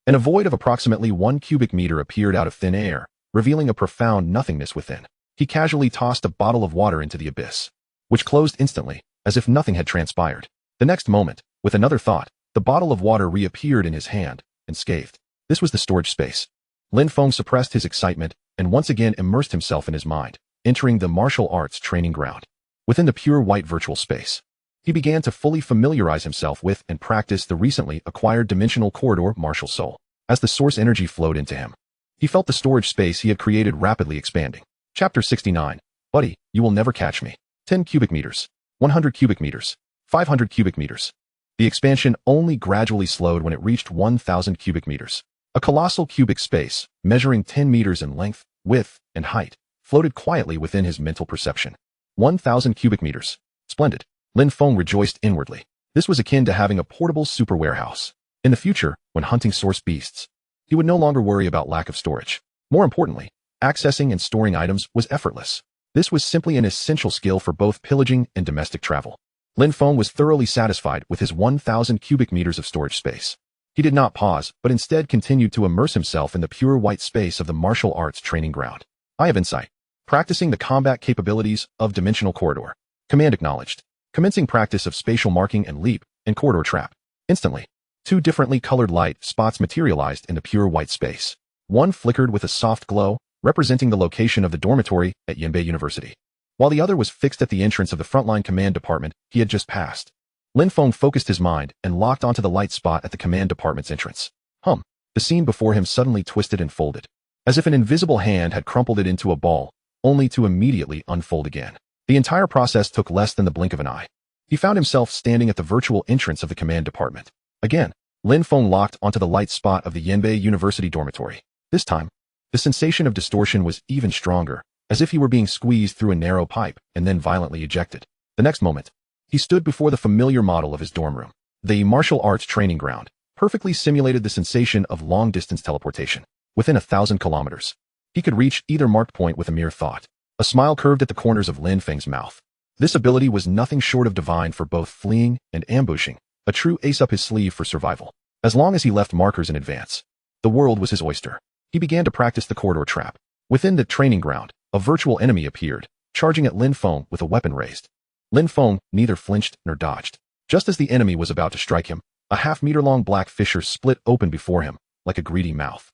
and a void of approximately 1 cubic meter appeared out of thin air, revealing a profound nothingness within. He casually tossed a bottle of water into the abyss, which closed instantly, as if nothing had transpired. The next moment, with another thought, the bottle of water reappeared in his hand, unscathed. This was the storage space. Lin Feng suppressed his excitement and once again immersed himself in his mind, entering the martial arts training ground. Within the pure white virtual space, he began to fully familiarize himself with and practice the recently acquired dimensional corridor martial soul. As the source energy flowed into him, he felt the storage space he had created rapidly expanding. Chapter 69. Buddy, you will never catch me. 10 cubic meters, 100 cubic meters, 500 cubic meters. The expansion only gradually slowed when it reached 1,000 cubic meters. A colossal cubic space, measuring 10 meters in length, width, and height, floated quietly within his mental perception. 1,000 cubic meters. Splendid. Lin Feng rejoiced inwardly. This was akin to having a portable super warehouse. In the future, when hunting source beasts, he would no longer worry about lack of storage. More importantly, accessing and storing items was effortless. This was simply an essential skill for both pillaging and domestic travel. Lin Feng was thoroughly satisfied with his 1,000 cubic meters of storage space. He did not pause, but instead continued to immerse himself in the pure white space of the martial arts training ground. Eye of Insight. Practicing the combat capabilities of Dimensional Corridor. Command acknowledged. Commencing practice of spatial marking and leap and corridor trap. Instantly, 2 differently colored light spots materialized in the pure white space. One flickered with a soft glow, representing the location of the dormitory at Yanbei University, while the other was fixed at the entrance of the frontline command department he had just passed. Lin Feng focused his mind and locked onto the light spot at the command department's entrance. The scene before him suddenly twisted and folded, as if an invisible hand had crumpled it into a ball, only to immediately unfold again. The entire process took less than the blink of an eye. He found himself standing at the virtual entrance of the command department. Again, Lin Feng locked onto the light spot of the Yanbei University dormitory. This time, the sensation of distortion was even stronger, as if he were being squeezed through a narrow pipe and then violently ejected. The next moment, he stood before the familiar model of his dorm room. The martial arts training ground perfectly simulated the sensation of long-distance teleportation. Within 1,000 kilometers, he could reach either marked point with a mere thought. A smile curved at the corners of Lin Feng's mouth. This ability was nothing short of divine for both fleeing and ambushing, a true ace up his sleeve for survival. As long as he left markers in advance, the world was his oyster. He began to practice the corridor trap. Within the training ground, a virtual enemy appeared, charging at Lin Feng with a weapon raised. Lin Feng neither flinched nor dodged. Just as the enemy was about to strike him, a half-meter-long black fissure split open before him, like a greedy mouth,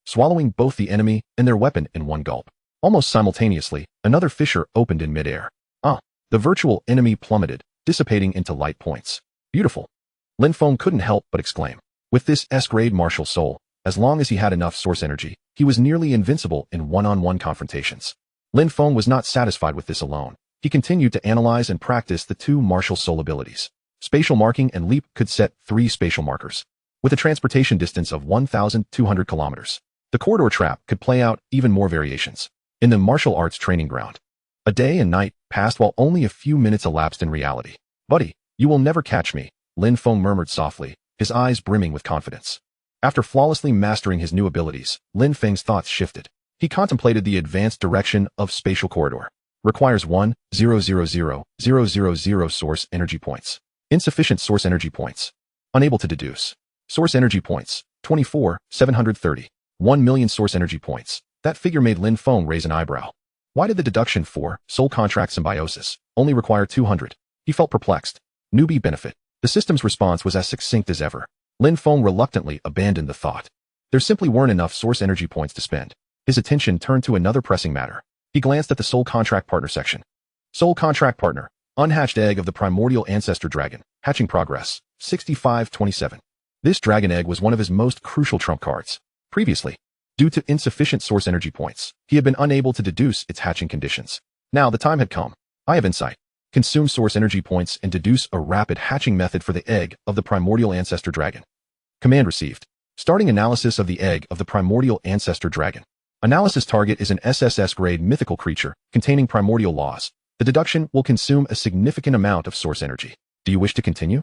swallowing both the enemy and their weapon in one gulp. Almost simultaneously, another fissure opened in midair. The virtual enemy plummeted, dissipating into light points. Beautiful. Lin Feng couldn't help but exclaim. With this S-grade martial soul, as long as he had enough source energy, he was nearly invincible in one-on-one confrontations. Lin Feng was not satisfied with this alone. He continued to analyze and practice the 2 martial soul abilities. Spatial marking and leap could set 3 spatial markers, with a transportation distance of 1,200 kilometers. The corridor trap could play out even more variations. In the martial arts training ground, a day and night passed while only a few minutes elapsed in reality. Buddy, you will never catch me, Lin Feng murmured softly, his eyes brimming with confidence. After flawlessly mastering his new abilities, Lin Feng's thoughts shifted. He contemplated the advanced direction of spatial corridor. Requires 1,000,000 source energy points. Insufficient source energy points. Unable to deduce. Source energy points, 24,730. 1 million source energy points. That figure made Lin Feng raise an eyebrow. Why did the deduction for soul contract symbiosis only require 200? He felt perplexed. Newbie benefit. The system's response was as succinct as ever. Lin Feng reluctantly abandoned the thought. There simply weren't enough source energy points to spend. His attention turned to another pressing matter. He glanced at the Soul Contract Partner section. Soul Contract Partner. Unhatched egg of the primordial ancestor dragon. Hatching progress. 6527. This dragon egg was one of his most crucial trump cards. Previously, due to insufficient source energy points, he had been unable to deduce its hatching conditions. Now the time had come. Eye of Insight. Consume source energy points and deduce a rapid hatching method for the egg of the primordial ancestor dragon. Command received. Starting analysis of the egg of the primordial ancestor dragon. Analysis target is an SSS grade mythical creature containing primordial laws. The deduction will consume a significant amount of source energy. Do you wish to continue?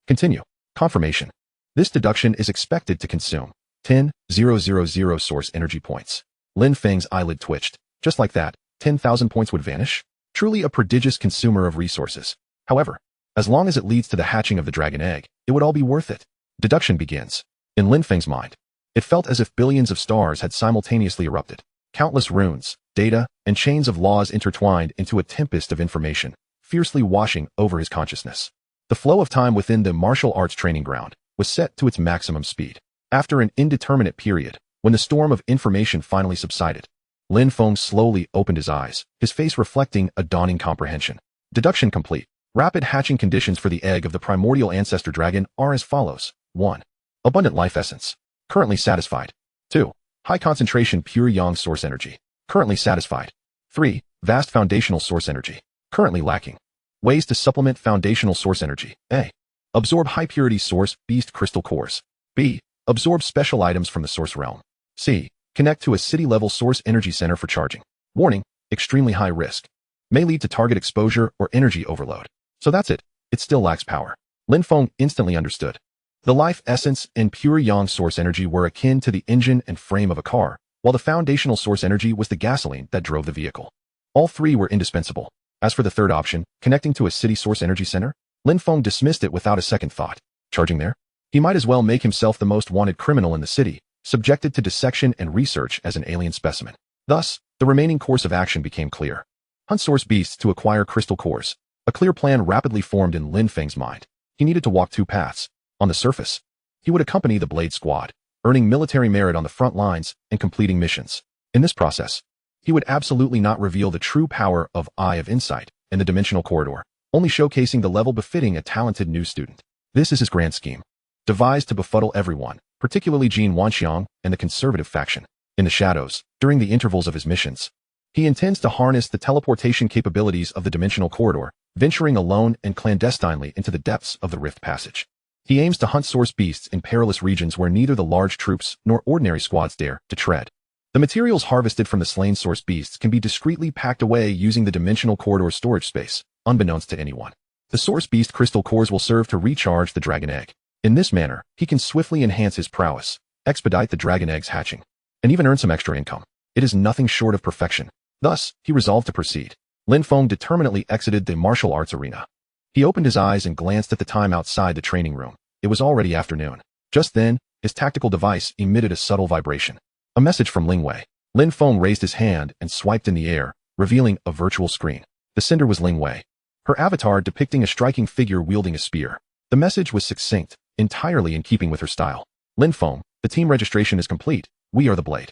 Continue. Confirmation. This deduction is expected to consume 10,000 source energy points. Lin Feng's eyelid twitched. Just like that, 10,000 points would vanish? Truly a prodigious consumer of resources. However, as long as it leads to the hatching of the dragon egg, it would all be worth it. Deduction begins. In Lin Feng's mind, it felt as if billions of stars had simultaneously erupted. Countless runes, data, and chains of laws intertwined into a tempest of information, fiercely washing over his consciousness. The flow of time within the martial arts training ground was set to its maximum speed. After an indeterminate period, when the storm of information finally subsided, Lin Feng slowly opened his eyes, his face reflecting a dawning comprehension. Deduction complete. Rapid hatching conditions for the egg of the primordial ancestor dragon are as follows. 1. Abundant life essence. Currently satisfied. 2. High concentration pure yang source energy. Currently satisfied. 3. Vast foundational source energy. Currently lacking. Ways to supplement foundational source energy. A. Absorb high purity source beast crystal cores. B. Absorb special items from the source realm. C. Connect to a city-level source energy center for charging. Warning, extremely high risk. May lead to target exposure or energy overload. So that's it. It still lacks power. Lin Feng instantly understood. The life essence and pure yang source energy were akin to the engine and frame of a car, while the foundational source energy was the gasoline that drove the vehicle. All three were indispensable. As for the third option, connecting to a city source energy center, Lin Feng dismissed it without a second thought. Charging there? He might as well make himself the most wanted criminal in the city, subjected to dissection and research as an alien specimen. Thus, the remaining course of action became clear. Hunt source beasts to acquire crystal cores. A clear plan rapidly formed in Lin Feng's mind. He needed to walk two paths. On the surface, he would accompany the Blade Squad, earning military merit on the front lines and completing missions. In this process, he would absolutely not reveal the true power of Eye of Insight in the dimensional corridor, only showcasing the level befitting a talented new student. This is his grand scheme, devised to befuddle everyone, particularly Jin Wanxiang and the conservative faction. In the shadows, during the intervals of his missions, he intends to harness the teleportation capabilities of the dimensional corridor, venturing alone and clandestinely into the depths of the Rift Passage. He aims to hunt source beasts in perilous regions where neither the large troops nor ordinary squads dare to tread. The materials harvested from the slain source beasts can be discreetly packed away using the dimensional corridor storage space, unbeknownst to anyone. The source beast crystal cores will serve to recharge the dragon egg. In this manner, he can swiftly enhance his prowess, expedite the dragon egg's hatching, and even earn some extra income. It is nothing short of perfection. Thus, he resolved to proceed. Lin Feng determinedly exited the martial arts arena. He opened his eyes and glanced at the time outside the training room. It was already afternoon. Just then, his tactical device emitted a subtle vibration. A message from Lin Ye. Lin Feng raised his hand and swiped in the air, revealing a virtual screen. The sender was Lin Ye, her avatar depicting a striking figure wielding a spear. The message was succinct, entirely in keeping with her style. Lin Feng, the team registration is complete. We are the Blade.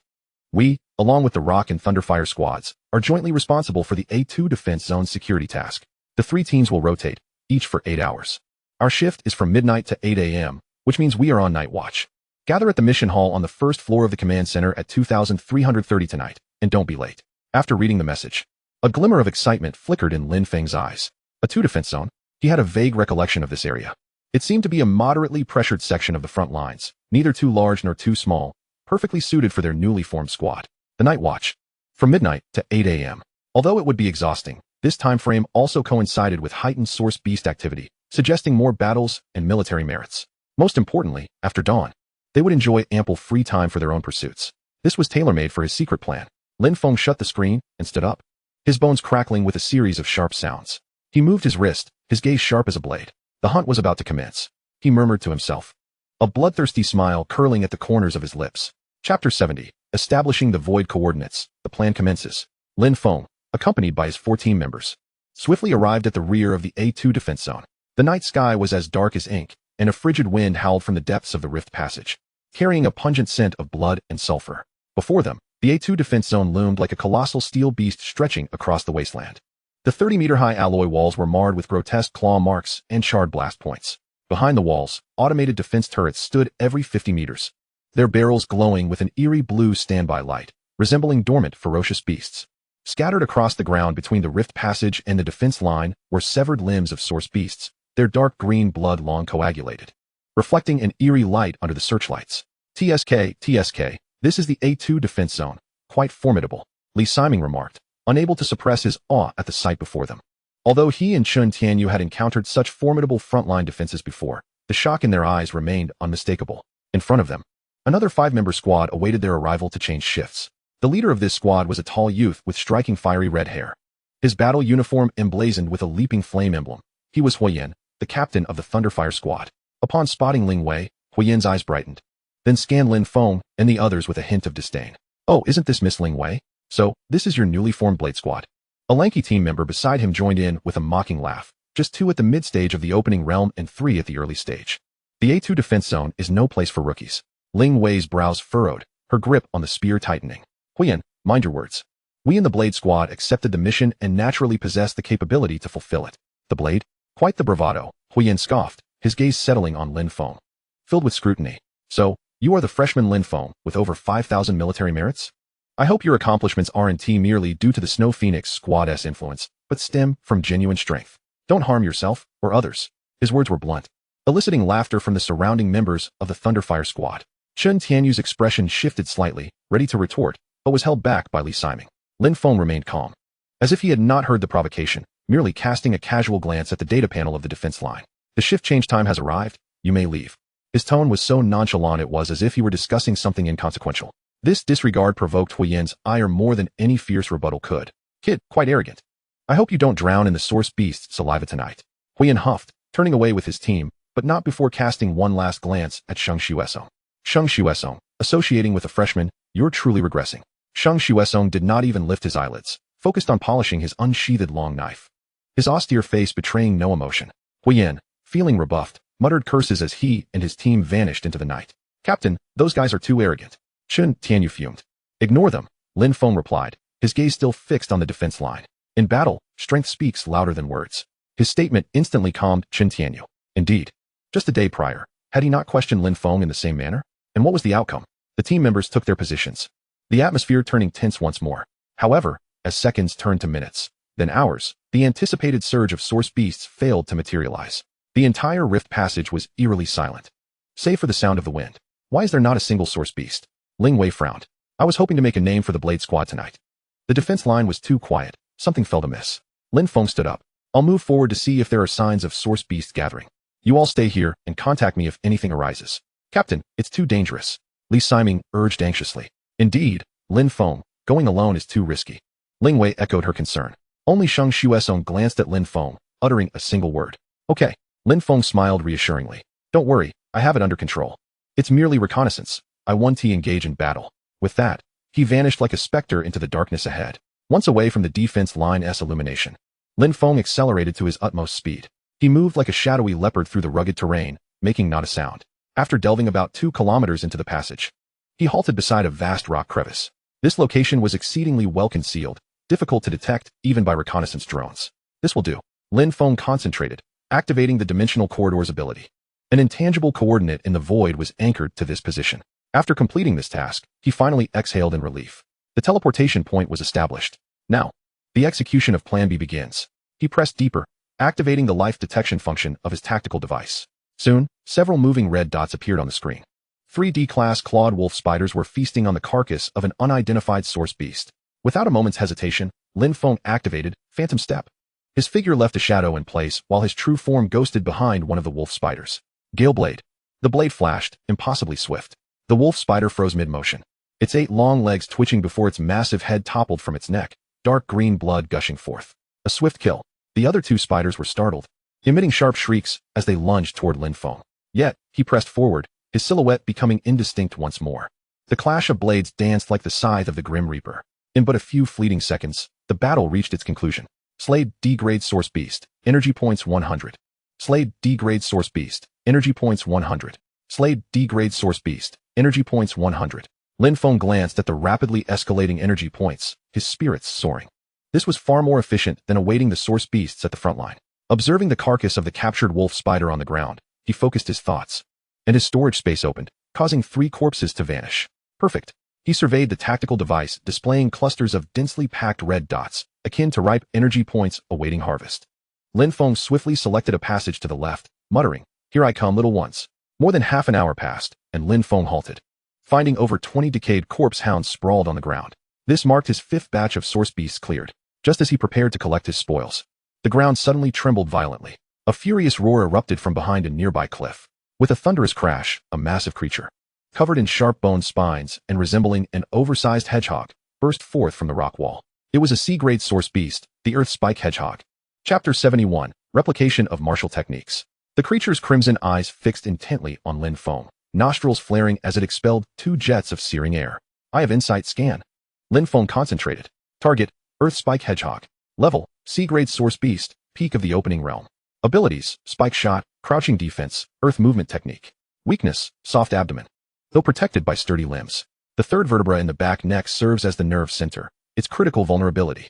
We, along with the Rock and Thunderfire squads, are jointly responsible for the A2 defense zone security task. The three teams will rotate, each for 8 hours. Our shift is from midnight to 8 a.m., which means we are on night watch. Gather at the mission hall on the first floor of the command center at 2330 tonight, and don't be late. After reading the message, a glimmer of excitement flickered in Lin Feng's eyes. A 2 defense zone? He had a vague recollection of this area. It seemed to be a moderately pressured section of the front lines, neither too large nor too small, perfectly suited for their newly formed squad. The night watch. From midnight to 8 a.m. Although it would be exhausting, this time frame also coincided with heightened source beast activity, suggesting more battles and military merits. Most importantly, after dawn, they would enjoy ample free time for their own pursuits. This was tailor-made for his secret plan. Lin Feng shut the screen and stood up, his bones crackling with a series of sharp sounds. He moved his wrist, his gaze sharp as a blade. The hunt was about to commence. He murmured to himself, a bloodthirsty smile curling at the corners of his lips. Chapter 70. Establishing the void coordinates. The plan commences. Lin Feng, accompanied by his 4 team members, swiftly arrived at the rear of the A2 defense zone. The night sky was as dark as ink, and a frigid wind howled from the depths of the rift passage, carrying a pungent scent of blood and sulfur. Before them, the A2 defense zone loomed like a colossal steel beast stretching across the wasteland. The 30-meter-high alloy walls were marred with grotesque claw marks and charred blast points. Behind the walls, automated defense turrets stood every 50 meters, their barrels glowing with an eerie blue standby light, resembling dormant, ferocious beasts. Scattered across the ground between the rift passage and the defense line were severed limbs of source beasts, their dark green blood long coagulated, reflecting an eerie light under the searchlights. TSK, this is the A2 defense zone. Quite formidable, Li Siming remarked, unable to suppress his awe at the sight before them. Although he and Chun Tianyu had encountered such formidable frontline defenses before, the shock in their eyes remained unmistakable. In front of them, another 5-member squad awaited their arrival to change shifts. The leader of this squad was a tall youth with striking fiery red hair, his battle uniform emblazoned with a leaping flame emblem. He was Huiyan, the captain of the Thunderfire squad. Upon spotting Lin Ye, Huiyan's eyes brightened, then scanned Lin Feng and the others with a hint of disdain. "Oh, isn't this Miss Lin Ye? So, this is your newly formed Blade Squad?" A lanky team member beside him joined in with a mocking laugh. Just 2 at the mid-stage of the opening realm and 3 at the early stage. The A2 defense zone is no place for rookies. Lin Wei's brows furrowed, her grip on the spear tightening. "Huiyan, mind your words. We in the Blade Squad accepted the mission and naturally possess the capability to fulfill it." "The Blade? Quite the bravado," Huiyan scoffed, his gaze settling on Lin Feng, filled with scrutiny. "So, you are the freshman Lin Feng with over 5,000 military merits? I hope your accomplishments aren't merely due to the Snow Phoenix Squad's influence, but stem from genuine strength. Don't harm yourself or others." His words were blunt, eliciting laughter from the surrounding members of the Thunderfire squad. Chun Tianyu's expression shifted slightly, ready to retort, but was held back by Li Siming. Lin Feng remained calm, as if he had not heard the provocation, merely casting a casual glance at the data panel of the defense line. "The shift change time has arrived, you may leave." His tone was so nonchalant it was as if he were discussing something inconsequential. This disregard provoked Huiyan's ire more than any fierce rebuttal could. "Kid, quite arrogant. I hope you don't drown in the source beast's saliva tonight." Huiyan huffed, turning away with his team, but not before casting one last glance at Sheng Xuesong. "Sheng Xuesong, associating with a freshman, you're truly regressing." Sheng Xuesong did not even lift his eyelids, focused on polishing his unsheathed long knife, his austere face betraying no emotion. Huiyan, feeling rebuffed, muttered curses as he and his team vanished into the night. "Captain, those guys are too arrogant." Chun Tianyu fumed. "Ignore them," Lin Feng replied, his gaze still fixed on the defense line. "In battle, strength speaks louder than words." His statement instantly calmed Chun Tianyu. Indeed, just a day prior, had he not questioned Lin Feng in the same manner? And what was the outcome? The team members took their positions, the atmosphere turning tense once more. However, as seconds turned to minutes, then hours, the anticipated surge of source beasts failed to materialize. The entire rift passage was eerily silent, save for the sound of the wind. "Why is there not a single source beast?" Lin Ye frowned. "I was hoping to make a name for the Blade Squad tonight." The defense line was too quiet. Something felt amiss. Lin Feng stood up. "I'll move forward to see if there are signs of source beast gathering. You all stay here and contact me if anything arises." "Captain, it's too dangerous," Li Siming urged anxiously. "Indeed, Lin Feng, going alone is too risky." Lin Ye echoed her concern. Only Sheng Xuesong glanced at Lin Feng, uttering a single word. "Okay." Lin Feng smiled reassuringly. "Don't worry, I have it under control. It's merely reconnaissance. I want to engage in battle." With that, he vanished like a specter into the darkness ahead. Once away from the defense line's illumination, Lin Feng accelerated to his utmost speed. He moved like a shadowy leopard through the rugged terrain, making not a sound. After delving about 2 kilometers into the passage, he halted beside a vast rock crevice. This location was exceedingly well concealed, difficult to detect even by reconnaissance drones. "This will do." Lin Feng concentrated, activating the dimensional corridor's ability. An intangible coordinate in the void was anchored to this position. After completing this task, he finally exhaled in relief. The teleportation point was established. Now, the execution of Plan B begins. He pressed deeper, activating the life detection function of his tactical device. Soon, several moving red dots appeared on the screen. 3D-class clawed wolf spiders were feasting on the carcass of an unidentified source beast. Without a moment's hesitation, Lin Feng activated Phantom Step. His figure left a shadow in place while his true form ghosted behind one of the wolf spiders. Gale Blade. The blade flashed, impossibly swift. The wolf spider froze mid-motion, its 8 long legs twitching before its massive head toppled from its neck, dark green blood gushing forth. A swift kill. The other 2 spiders were startled, emitting sharp shrieks as they lunged toward Lin Feng. Yet, he pressed forward, his silhouette becoming indistinct once more. The clash of blades danced like the scythe of the Grim Reaper. In but a few fleeting seconds, the battle reached its conclusion. Slayed D-grade source beast, energy points 100. Slade D-grade source beast. Energy points 100. Slade D-grade source beast. Energy points 100. Lin Feng glanced at the rapidly escalating energy points, his spirits soaring. This was far more efficient than awaiting the source beasts at the front line. Observing the carcass of the captured wolf spider on the ground, he focused his thoughts. And his storage space opened, causing 3 corpses to vanish. Perfect. He surveyed the tactical device, displaying clusters of densely packed red dots, akin to ripe energy points awaiting harvest. Lin Feng swiftly selected a passage to the left, muttering, "Here I come, little ones." More than half an hour passed, and Lin Feng halted, finding over 20 decayed corpse hounds sprawled on the ground. This marked his 5th batch of source beasts cleared. Just as he prepared to collect his spoils, the ground suddenly trembled violently. A furious roar erupted from behind a nearby cliff. With a thunderous crash, a massive creature, covered in sharp bone spines and resembling an oversized hedgehog, burst forth from the rock wall. It was a C-grade source beast, the Earth Spike Hedgehog. Chapter 71, Replication of Martial Techniques. The creature's crimson eyes fixed intently on Lin Feng, nostrils flaring as it expelled 2 jets of searing air. Eye of Insight scan. Lin Feng concentrated. Target, Earth Spike Hedgehog. Level, C-grade source beast, peak of the opening realm. Abilities, Spike Shot, Crouching Defense, Earth Movement Technique. Weakness, Soft Abdomen. Though protected by sturdy limbs, the 3rd vertebra in the back neck serves as the nerve center, its critical vulnerability.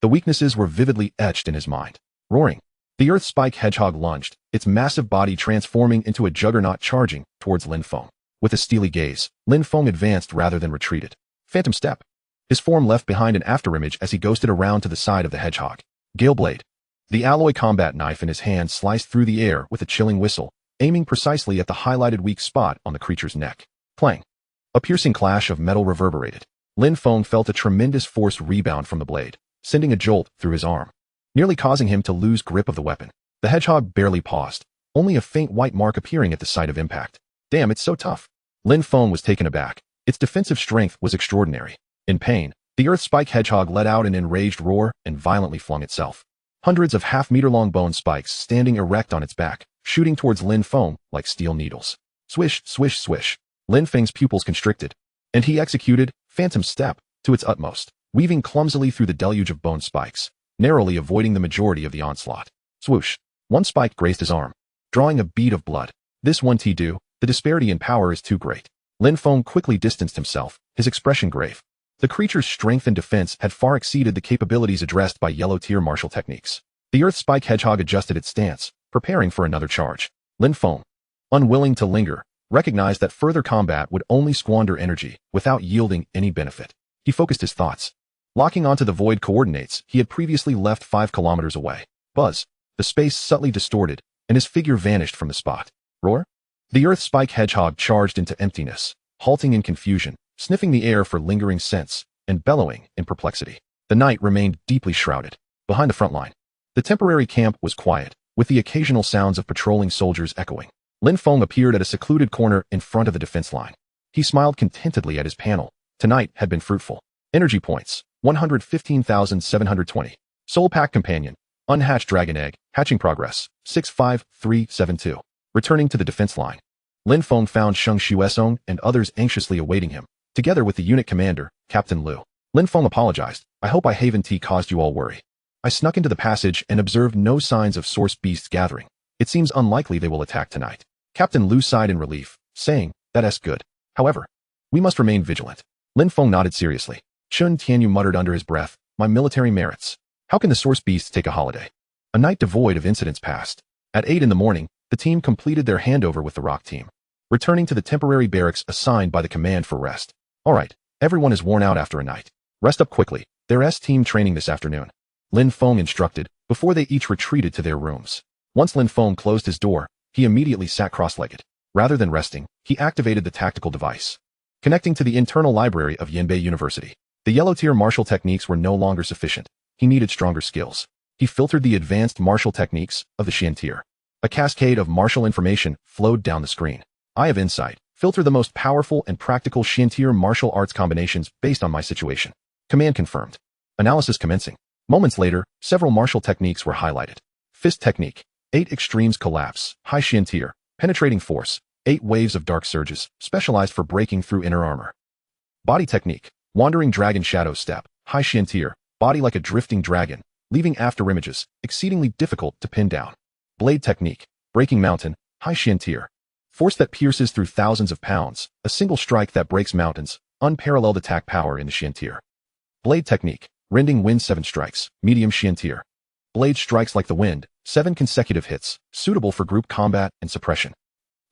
The weaknesses were vividly etched in his mind. Roaring. The Earth Spike Hedgehog lunged, its massive body transforming into a juggernaut charging towards Lin Feng. With a steely gaze, Lin Feng advanced rather than retreated. Phantom Step. His form left behind an afterimage as he ghosted around to the side of the hedgehog. Gale Blade. The alloy combat knife in his hand sliced through the air with a chilling whistle, aiming precisely at the highlighted weak spot on the creature's neck. Clang. A piercing clash of metal reverberated. Lin Feng felt a tremendous force rebound from the blade, sending a jolt through his arm, nearly causing him to lose grip of the weapon. The hedgehog barely paused, only a faint white mark appearing at the site of impact. Damn, it's so tough. Lin Feng was taken aback. Its defensive strength was extraordinary. In pain, the Earth Spike Hedgehog let out an enraged roar and violently flung itself. Hundreds of half-meter-long bone spikes standing erect on its back, shooting towards Lin Feng like steel needles. Swish, swish, swish. Lin Feng's pupils constricted, and he executed Phantom Step to its utmost, weaving clumsily through the deluge of bone spikes, narrowly avoiding the majority of the onslaught. Swoosh. One spike grazed his arm, drawing a bead of blood. This one do, the disparity in power is too great. Lin Feng quickly distanced himself, his expression grave. The creature's strength and defense had far exceeded the capabilities addressed by yellow-tier martial techniques. The Earth Spike Hedgehog adjusted its stance, preparing for another charge. Lin Feng, unwilling to linger, recognized that further combat would only squander energy without yielding any benefit. He focused his thoughts, locking onto the void coordinates he had previously left 5 kilometers away. Buzz. The space subtly distorted, and his figure vanished from the spot. Roar. The Earth Spike Hedgehog charged into emptiness, halting in confusion, sniffing the air for lingering scents, and bellowing in perplexity. The night remained deeply shrouded. Behind the front line, the temporary camp was quiet, with the occasional sounds of patrolling soldiers echoing. Lin Feng appeared at a secluded corner in front of the defense line. He smiled contentedly at his panel. Tonight had been fruitful. Energy points, 115,720. Soul Pack Companion, unhatched dragon egg, hatching progress, 65372. Returning to the defense line, Lin Feng found Sheng Xuesong and others anxiously awaiting him, together with the unit commander, Captain Liu. Lin Feng apologized. "I hope I haven't caused you all worry. I snuck into the passage and observed no signs of source beasts gathering. It seems unlikely they will attack tonight." Captain Liu sighed in relief, saying, "That's good. However, we must remain vigilant." Lin Feng nodded seriously. Chun Tianyu muttered under his breath, "My military merits. How can the source beasts take a holiday?" A night devoid of incidents passed. At 8 in the morning, the team completed their handover with the rock team, returning to the temporary barracks assigned by the command for rest. "All right, everyone is worn out after a night. Rest up quickly. There's team training this afternoon," Lin Feng instructed, before they each retreated to their rooms. Once Lin Feng closed his door, he immediately sat cross-legged. Rather than resting, he activated the tactical device, connecting to the internal library of Yanbei University. The yellow-tier martial techniques were no longer sufficient. He needed stronger skills. He filtered the advanced martial techniques of the Xian tier. A cascade of martial information flowed down the screen. Eye of Insight. Filter the most powerful and practical Xian tier martial arts combinations based on my situation. Command confirmed. Analysis commencing. Moments later, several martial techniques were highlighted. Fist technique. 8 extremes collapse, high Xian tier, penetrating force, 8 waves of dark surges, specialized for breaking through inner armor. Body technique. Wandering dragon shadow step, high Xian tier, body like a drifting dragon, leaving after images, exceedingly difficult to pin down. Blade technique, breaking mountain, high xian tier. Force that pierces through thousands of pounds, a single strike that breaks mountains, unparalleled attack power in the xian tier. Blade technique, rending wind 7 strikes, medium xian tier. Blade strikes like the wind, 7 consecutive hits, suitable for group combat and suppression.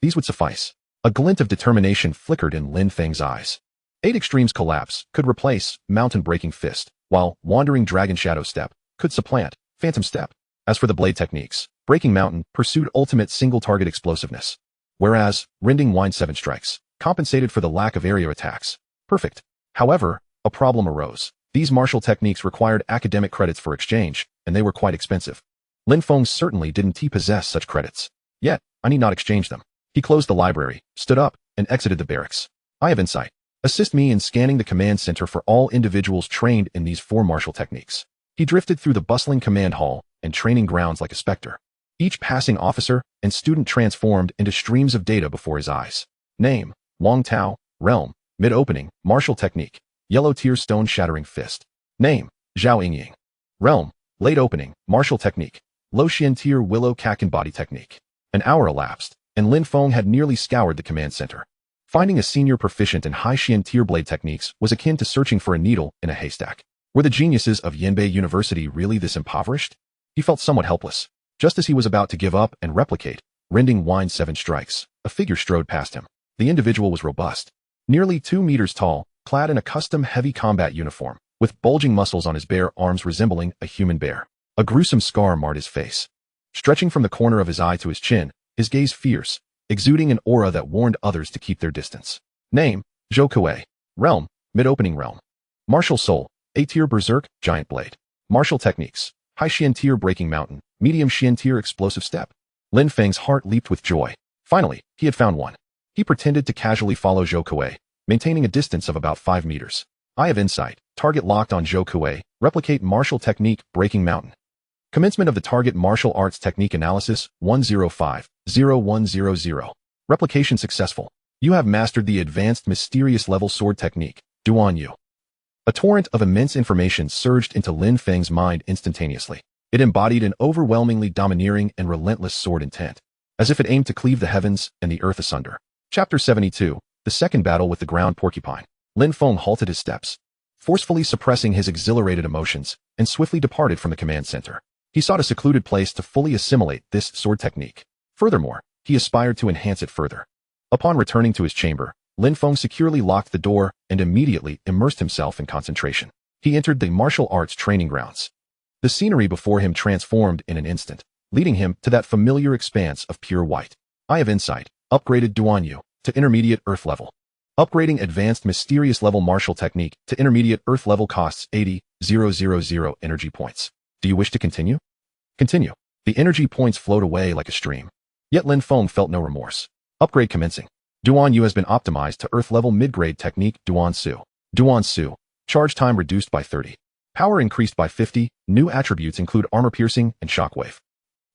These would suffice. A glint of determination flickered in Lin Feng's eyes. 8 extremes collapse could replace mountain breaking fist, while wandering dragon shadow step could supplant phantom step. As for the blade techniques, breaking mountain pursued ultimate single target explosiveness, whereas rending wind 7 strikes compensated for the lack of area attacks. Perfect. However, a problem arose. These martial techniques required academic credits for exchange, and they were quite expensive. Lin Feng certainly didn't possess such credits. Yet, I need not exchange them. He closed the library, stood up, and exited the barracks. Eye of Insight. Assist me in scanning the command center for all individuals trained in these 4 martial techniques. He drifted through the bustling command hall and training grounds like a specter. Each passing officer and student transformed into streams of data before his eyes. Name, Wang Tao, realm, mid-opening, martial technique, yellow tier stone shattering fist. Name, Zhao Yingying. Realm, late opening, martial technique, low xian tier willow kaken body technique. An hour elapsed, and Lin Feng had nearly scoured the command center. Finding a senior proficient in high xian tier blade techniques was akin to searching for a needle in a haystack. Were the geniuses of Yanbei University really this impoverished? He felt somewhat helpless. Just as he was about to give up and replicate, rending wind 7 strikes, a figure strode past him. The individual was robust, nearly 2 meters tall, clad in a custom heavy combat uniform, with bulging muscles on his bare arms resembling a human bear. A gruesome scar marred his face. Stretching from the corner of his eye to his chin, his gaze fierce, exuding an aura that warned others to keep their distance. Name, Zhou Kuei. Realm, mid-opening realm. Martial soul, A-tier berserk, giant blade. Martial techniques, high xian tier breaking mountain, medium xian tier explosive step. Lin Feng's heart leaped with joy. Finally, he had found one. He pretended to casually follow Zhou Kuei, maintaining a distance of about 5 meters. Eye of Insight, target locked on Zhou Kuei, replicate martial technique, breaking mountain. Commencement of the target martial arts technique analysis, 105-0100. Replication successful. You have mastered the advanced mysterious level sword technique, Duan Yu. A torrent of immense information surged into Lin Feng's mind instantaneously. It embodied an overwhelmingly domineering and relentless sword intent, as if it aimed to cleave the heavens and the earth asunder. Chapter 72, The Second Battle with the Ground Porcupine. Lin Feng halted his steps, forcefully suppressing his exhilarated emotions, and swiftly departed from the command center. He sought a secluded place to fully assimilate this sword technique. Furthermore, he aspired to enhance it further. Upon returning to his chamber, Lin Feng securely locked the door and immediately immersed himself in concentration. He entered the martial arts training grounds. The scenery before him transformed in an instant, leading him to that familiar expanse of pure white. Eye of Insight, upgraded Duan Yu to intermediate earth level. Upgrading advanced mysterious level martial technique to intermediate earth level costs 80,000 energy points. Do you wish to continue? Continue. The energy points flowed away like a stream. Yet Lin Feng felt no remorse. Upgrade commencing. Duan Yu has been optimized to earth level mid-grade technique Duan Su. Duan Su. Charge time reduced by 30. Power increased by 50. New attributes include armor piercing and shockwave.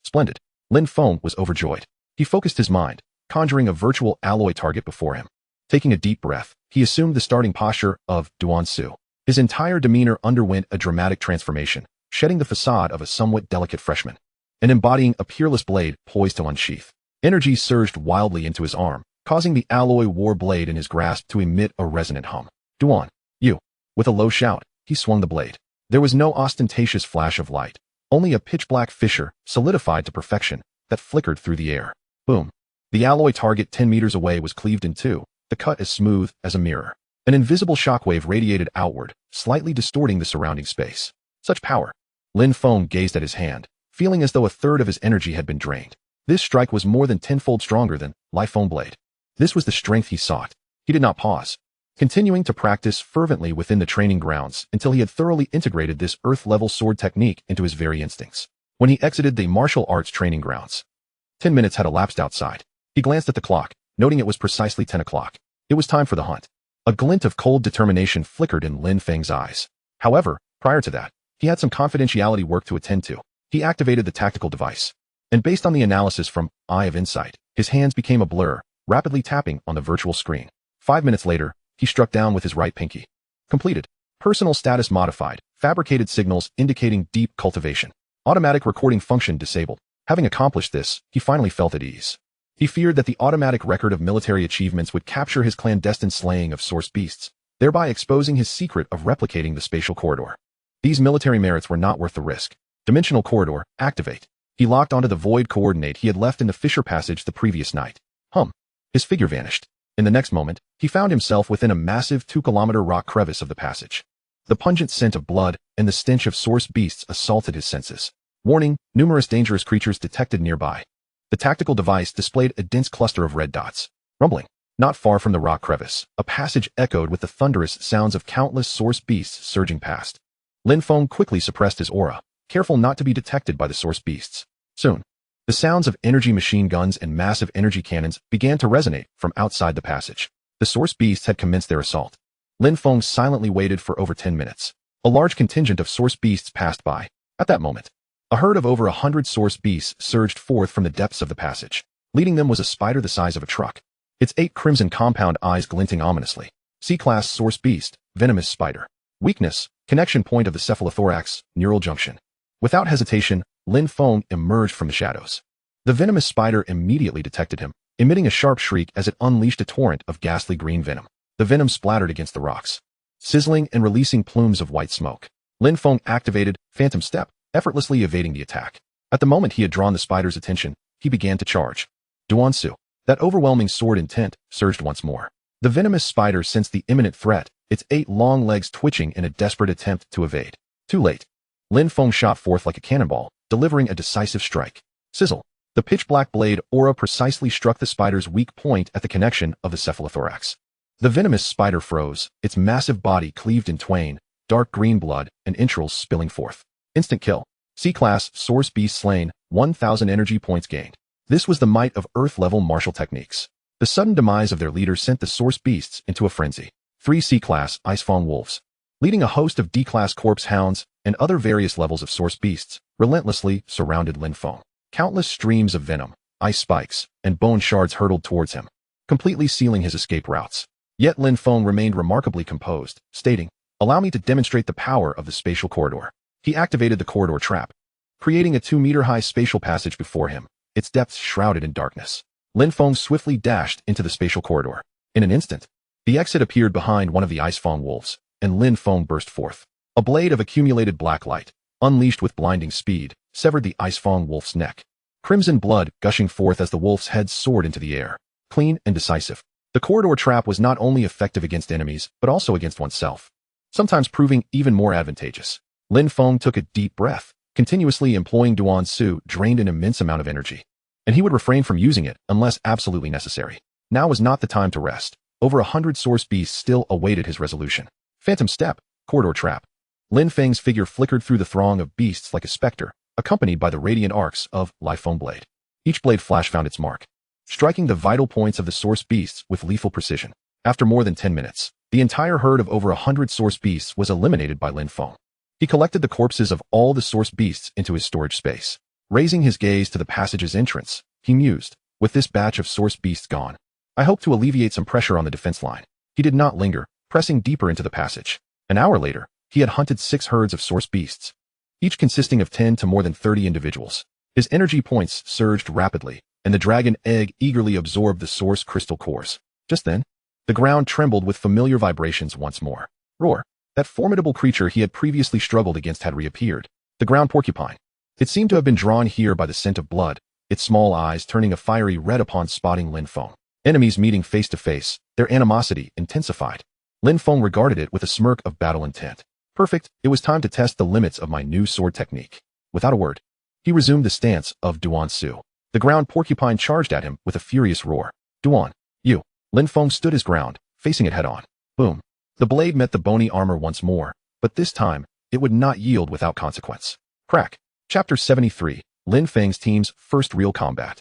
Splendid. Lin Feng was overjoyed. He focused his mind, conjuring a virtual alloy target before him. Taking a deep breath, he assumed the starting posture of Duan Su. His entire demeanor underwent a dramatic transformation, shedding the facade of a somewhat delicate freshman, and embodying a peerless blade poised to unsheath. Energy surged wildly into his arm, causing the alloy war blade in his grasp to emit a resonant hum. Duan Yu. With a low shout, he swung the blade. There was no ostentatious flash of light, only a pitch-black fissure, solidified to perfection, that flickered through the air. Boom. The alloy target 10 meters away was cleaved in two, the cut as smooth as a mirror. An invisible shockwave radiated outward, slightly distorting the surrounding space. Such power. Lin Feng gazed at his hand, feeling as though a third of his energy had been drained. This strike was more than tenfold stronger than Li Feng blade. This was the strength he sought. He did not pause, continuing to practice fervently within the training grounds until he had thoroughly integrated this earth-level sword technique into his very instincts. When he exited the martial arts training grounds, 10 minutes had elapsed outside. He glanced at the clock, noting it was precisely 10 o'clock. It was time for the hunt. A glint of cold determination flickered in Lin Feng's eyes. However, prior to that, he had some confidentiality work to attend to. He activated the tactical device, and based on the analysis from Eye of Insight, his hands became a blur, rapidly tapping on the virtual screen. 5 minutes later, he struck down with his right pinky. Completed. Personal status modified. Fabricated signals indicating deep cultivation. Automatic recording function disabled. Having accomplished this, he finally felt at ease. He feared that the automatic record of military achievements would capture his clandestine slaying of source beasts, thereby exposing his secret of replicating the spatial corridor. These military merits were not worth the risk. Dimensional corridor, activate. He locked onto the void coordinate he had left in the fissure passage the previous night. His figure vanished. In the next moment, he found himself within a massive 2-kilometer rock crevice of the passage. The pungent scent of blood and the stench of source beasts assaulted his senses. Warning, numerous dangerous creatures detected nearby. The tactical device displayed a dense cluster of red dots. Rumbling. Not far from the rock crevice, a passage echoed with the thunderous sounds of countless source beasts surging past. Lin Feng quickly suppressed his aura, careful not to be detected by the source beasts. Soon, the sounds of energy machine guns and massive energy cannons began to resonate from outside the passage. The source beasts had commenced their assault. Lin Feng silently waited for over 10 minutes. A large contingent of source beasts passed by. At that moment, a herd of over 100 source beasts surged forth from the depths of the passage. Leading them was a spider the size of a truck, its 8 crimson compound eyes glinting ominously. C-class source beast, venomous spider. Weakness, connection point of the cephalothorax, neural junction. Without hesitation, Lin Feng emerged from the shadows. The venomous spider immediately detected him, emitting a sharp shriek as it unleashed a torrent of ghastly green venom. The venom splattered against the rocks, sizzling and releasing plumes of white smoke. Lin Feng activated Phantom Step, effortlessly evading the attack. At the moment he had drawn the spider's attention, he began to charge. Duansu, that overwhelming sword intent, surged once more. The venomous spider sensed the imminent threat, its 8 long legs twitching in a desperate attempt to evade. Too late. Lin Feng shot forth like a cannonball, delivering a decisive strike. Sizzle. The pitch-black blade aura precisely struck the spider's weak point at the connection of the cephalothorax. The venomous spider froze, its massive body cleaved in twain, dark green blood and entrails spilling forth. Instant kill. C-class source beast slain, 1,000 energy points gained. This was the might of Earth-level martial techniques. The sudden demise of their leader sent the source beasts into a frenzy. 3 C-class Icefang wolves, leading a host of D-class corpse hounds and other various levels of source beasts, relentlessly surrounded Lin Feng. Countless streams of venom, ice spikes, and bone shards hurtled towards him, completely sealing his escape routes. Yet Lin Feng remained remarkably composed, stating, "Allow me to demonstrate the power of the spatial corridor." He activated the corridor trap, creating a 2-meter-high spatial passage before him, its depths shrouded in darkness. Lin Feng swiftly dashed into the spatial corridor. In an instant, the exit appeared behind one of the Icefang wolves, and Lin Feng burst forth. A blade of accumulated black light, unleashed with blinding speed, severed the Icefang wolf's neck. Crimson blood gushing forth as the wolf's head soared into the air, clean and decisive. The corridor trap was not only effective against enemies, but also against oneself, sometimes proving even more advantageous. Lin Feng took a deep breath. Continuously employing Duansu drained an immense amount of energy, and he would refrain from using it unless absolutely necessary. Now was not the time to rest. Over 100 source beasts still awaited his resolution. Phantom Step, corridor trap. Lin Feng's figure flickered through the throng of beasts like a specter, accompanied by the radiant arcs of Lifeng blade. Each blade flash found its mark, striking the vital points of the source beasts with lethal precision. After more than 10 minutes, the entire herd of over 100 source beasts was eliminated by Lin Feng. He collected the corpses of all the source beasts into his storage space. Raising his gaze to the passage's entrance, he mused, with this batch of source beasts gone, I hope to alleviate some pressure on the defense line. He did not linger, pressing deeper into the passage. An hour later, he had hunted 6 herds of source beasts, each consisting of 10 to more than 30 individuals. His energy points surged rapidly, and the dragon egg eagerly absorbed the source crystal cores. Just then, the ground trembled with familiar vibrations once more. Roar. That formidable creature he had previously struggled against had reappeared. The ground porcupine. It seemed to have been drawn here by the scent of blood, its small eyes turning a fiery red upon spotting Lin Feng. Enemies meeting face to face, their animosity intensified. Lin Feng regarded it with a smirk of battle intent. Perfect, it was time to test the limits of my new sword technique. Without a word, he resumed the stance of Duansu. The ground porcupine charged at him with a furious roar. Duan, you. Lin Feng stood his ground, facing it head on. Boom. The blade met the bony armor once more, but this time, it would not yield without consequence. Crack. Chapter 73, Lin Feng's team's first real combat.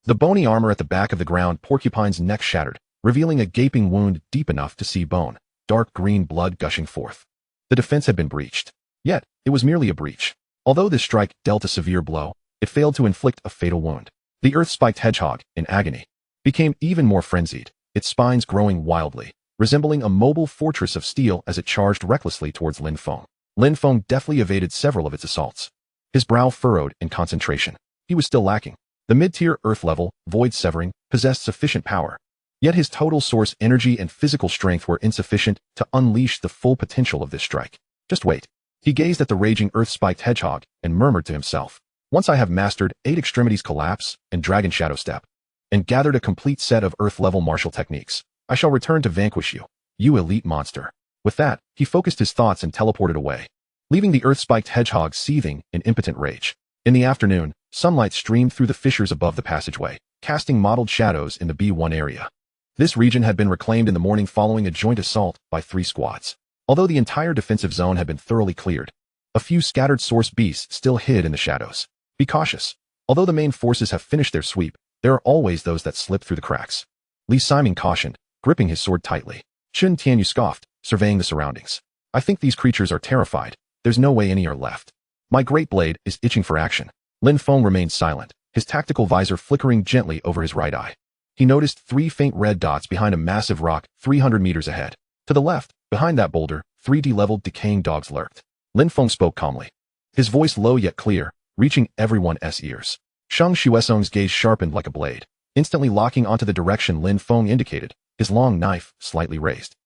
The bony armor at the back of the ground porcupine's neck shattered, revealing a gaping wound deep enough to see bone, dark green blood gushing forth. The defense had been breached. Yet, it was merely a breach. Although this strike dealt a severe blow, it failed to inflict a fatal wound. The earth-spiked hedgehog, in agony, became even more frenzied, its spines growing wildly, resembling a mobile fortress of steel as it charged recklessly towards Lin Feng. Lin Feng deftly evaded several of its assaults. His brow furrowed in concentration. he was still lacking. The mid-tier Earth level, Void Severing, possessed sufficient power. Yet his total source energy and physical strength were insufficient to unleash the full potential of this strike. Just wait. He gazed at the raging Earth-spiked hedgehog and murmured to himself, once I have mastered 8 Extremities Collapse and Dragon Shadow Step, and gathered a complete set of Earth-level martial techniques, I shall return to vanquish you, you elite monster. With that, he focused his thoughts and teleported away, leaving the Earth-spiked hedgehog seething in impotent rage. In the afternoon, sunlight streamed through the fissures above the passageway, casting mottled shadows in the B1 area. This region had been reclaimed in the morning following a joint assault by 3 squads. Although the entire defensive zone had been thoroughly cleared, a few scattered source beasts still hid in the shadows. Be cautious. Although the main forces have finished their sweep, there are always those that slip through the cracks. Li Siming cautioned, gripping his sword tightly. Chun Tianyu scoffed, surveying the surroundings. I think these creatures are terrified. There's no way any are left. My great blade is itching for action. Lin Feng remained silent, his tactical visor flickering gently over his right eye. He noticed 3 faint red dots behind a massive rock 300 meters ahead. To the left, behind that boulder, 3D-leveled decaying dogs lurked. Lin Feng spoke calmly, his voice low yet clear, reaching everyone's ears. Shang Xuesong's gaze sharpened like a blade, instantly locking onto the direction Lin Feng indicated, his long knife slightly raised.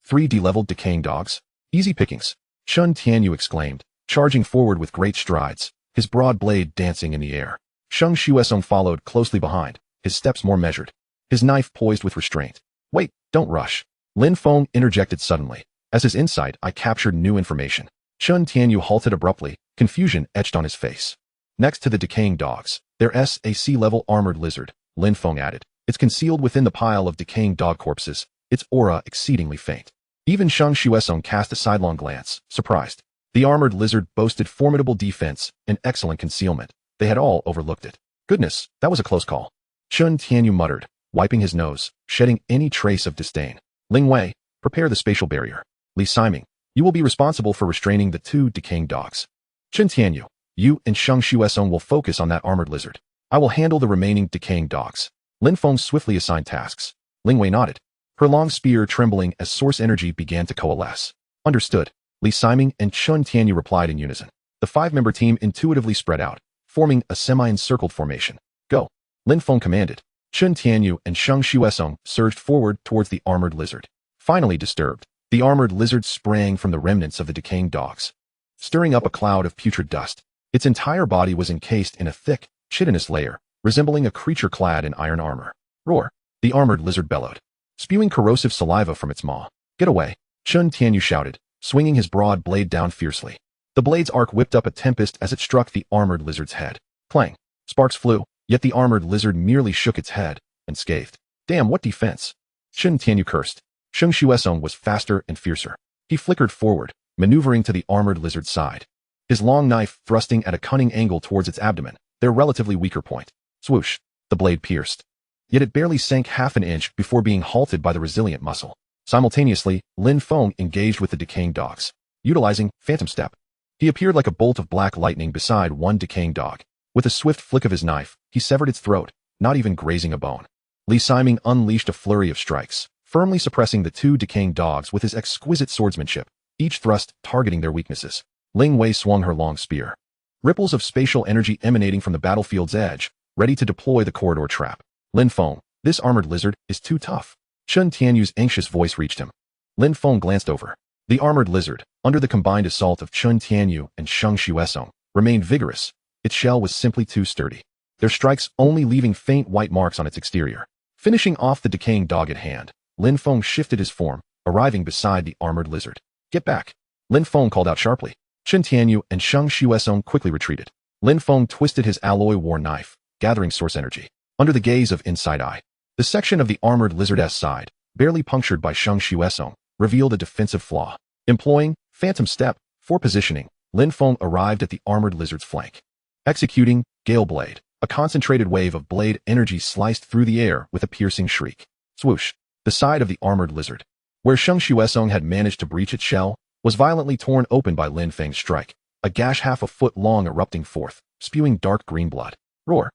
3D-leveled decaying dogs? Easy pickings. Chun Tianyu exclaimed, charging forward with great strides, his broad blade dancing in the air. Shang Xuesong followed closely behind, his steps more measured, his knife poised with restraint. Wait, don't rush. Lin Feng interjected suddenly. As his insight eye captured new information. Chun Tianyu halted abruptly, confusion etched on his face. Next to the decaying dogs, there's a sea-level armored lizard, Lin Feng added. It's concealed within the pile of decaying dog corpses, its aura exceedingly faint. Even Shang Xuesong cast a sidelong glance, surprised. The armored lizard boasted formidable defense and excellent concealment. They had all overlooked it. Goodness, that was a close call. Chun Tianyu muttered, wiping his nose, shedding any trace of disdain. Ling Wei, prepare the spatial barrier. Li Siming, you will be responsible for restraining the 2 decaying dogs. Chun Tianyu, you and Shang Xuesong will focus on that armored lizard. I will handle the remaining decaying dogs. Lin Feng swiftly assigned tasks. Ling Wei nodded, her long spear trembling as source energy began to coalesce. Understood. Li Siming and Chun Tianyu replied in unison. The 5-member team intuitively spread out, forming a semi-encircled formation. Go. Lin Feng commanded. Chun Tianyu and Shang Xuesong surged forward towards the armored lizard. Finally disturbed, the armored lizard sprang from the remnants of the decaying dogs, stirring up a cloud of putrid dust. Its entire body was encased in a thick, chitinous layer, resembling a creature clad in iron armor. Roar! The armored lizard bellowed, spewing corrosive saliva from its maw. Get away! Chun Tianyu shouted, swinging his broad blade down fiercely. The blade's arc whipped up a tempest as it struck the armored lizard's head. Clang! Sparks flew, yet the armored lizard merely shook its head and scathed. Damn, what defense! Chun Tianyu cursed. Shang Xuesong was faster and fiercer. He flickered forward, maneuvering to the armored lizard's side, his long knife thrusting at a cunning angle towards its abdomen, their relatively weaker point. Swoosh! The blade pierced. Yet it barely sank half an inch before being halted by the resilient muscle. Simultaneously, Lin Feng engaged with the decaying dogs, utilizing Phantom Step. He appeared like a bolt of black lightning beside one decaying dog. With a swift flick of his knife, he severed its throat, not even grazing a bone. Li Siming unleashed a flurry of strikes, firmly suppressing the 2 decaying dogs with his exquisite swordsmanship, each thrust targeting their weaknesses. Ling Wei swung her long spear, ripples of spatial energy emanating from the battlefield's edge, ready to deploy the corridor trap. Lin Feng, this armored lizard is too tough. Chun Tianyu's anxious voice reached him. Lin Feng glanced over. The armored lizard, under the combined assault of Chun Tianyu and Shang Xuesong, remained vigorous. Its shell was simply too sturdy, their strikes only leaving faint white marks on its exterior. Finishing off the decaying dog at hand, Lin Feng shifted his form, arriving beside the armored lizard. Get back! Lin Feng called out sharply. Chun Tianyu and Shang Xuesong quickly retreated. Lin Feng twisted his alloy war knife, gathering source energy. Under the gaze of Insight Eye, the section of the armored lizard's side, barely punctured by Shang Xuesong, revealed a defensive flaw. Employing Phantom Step for positioning, Lin Feng arrived at the armored lizard's flank. Executing Gale Blade, a concentrated wave of blade energy sliced through the air with a piercing shriek. Swoosh! The side of the armored lizard, where Shang Xuesong had managed to breach its shell, was violently torn open by Lin Feng's strike, a gash half a foot long erupting forth, spewing dark green blood. Roar!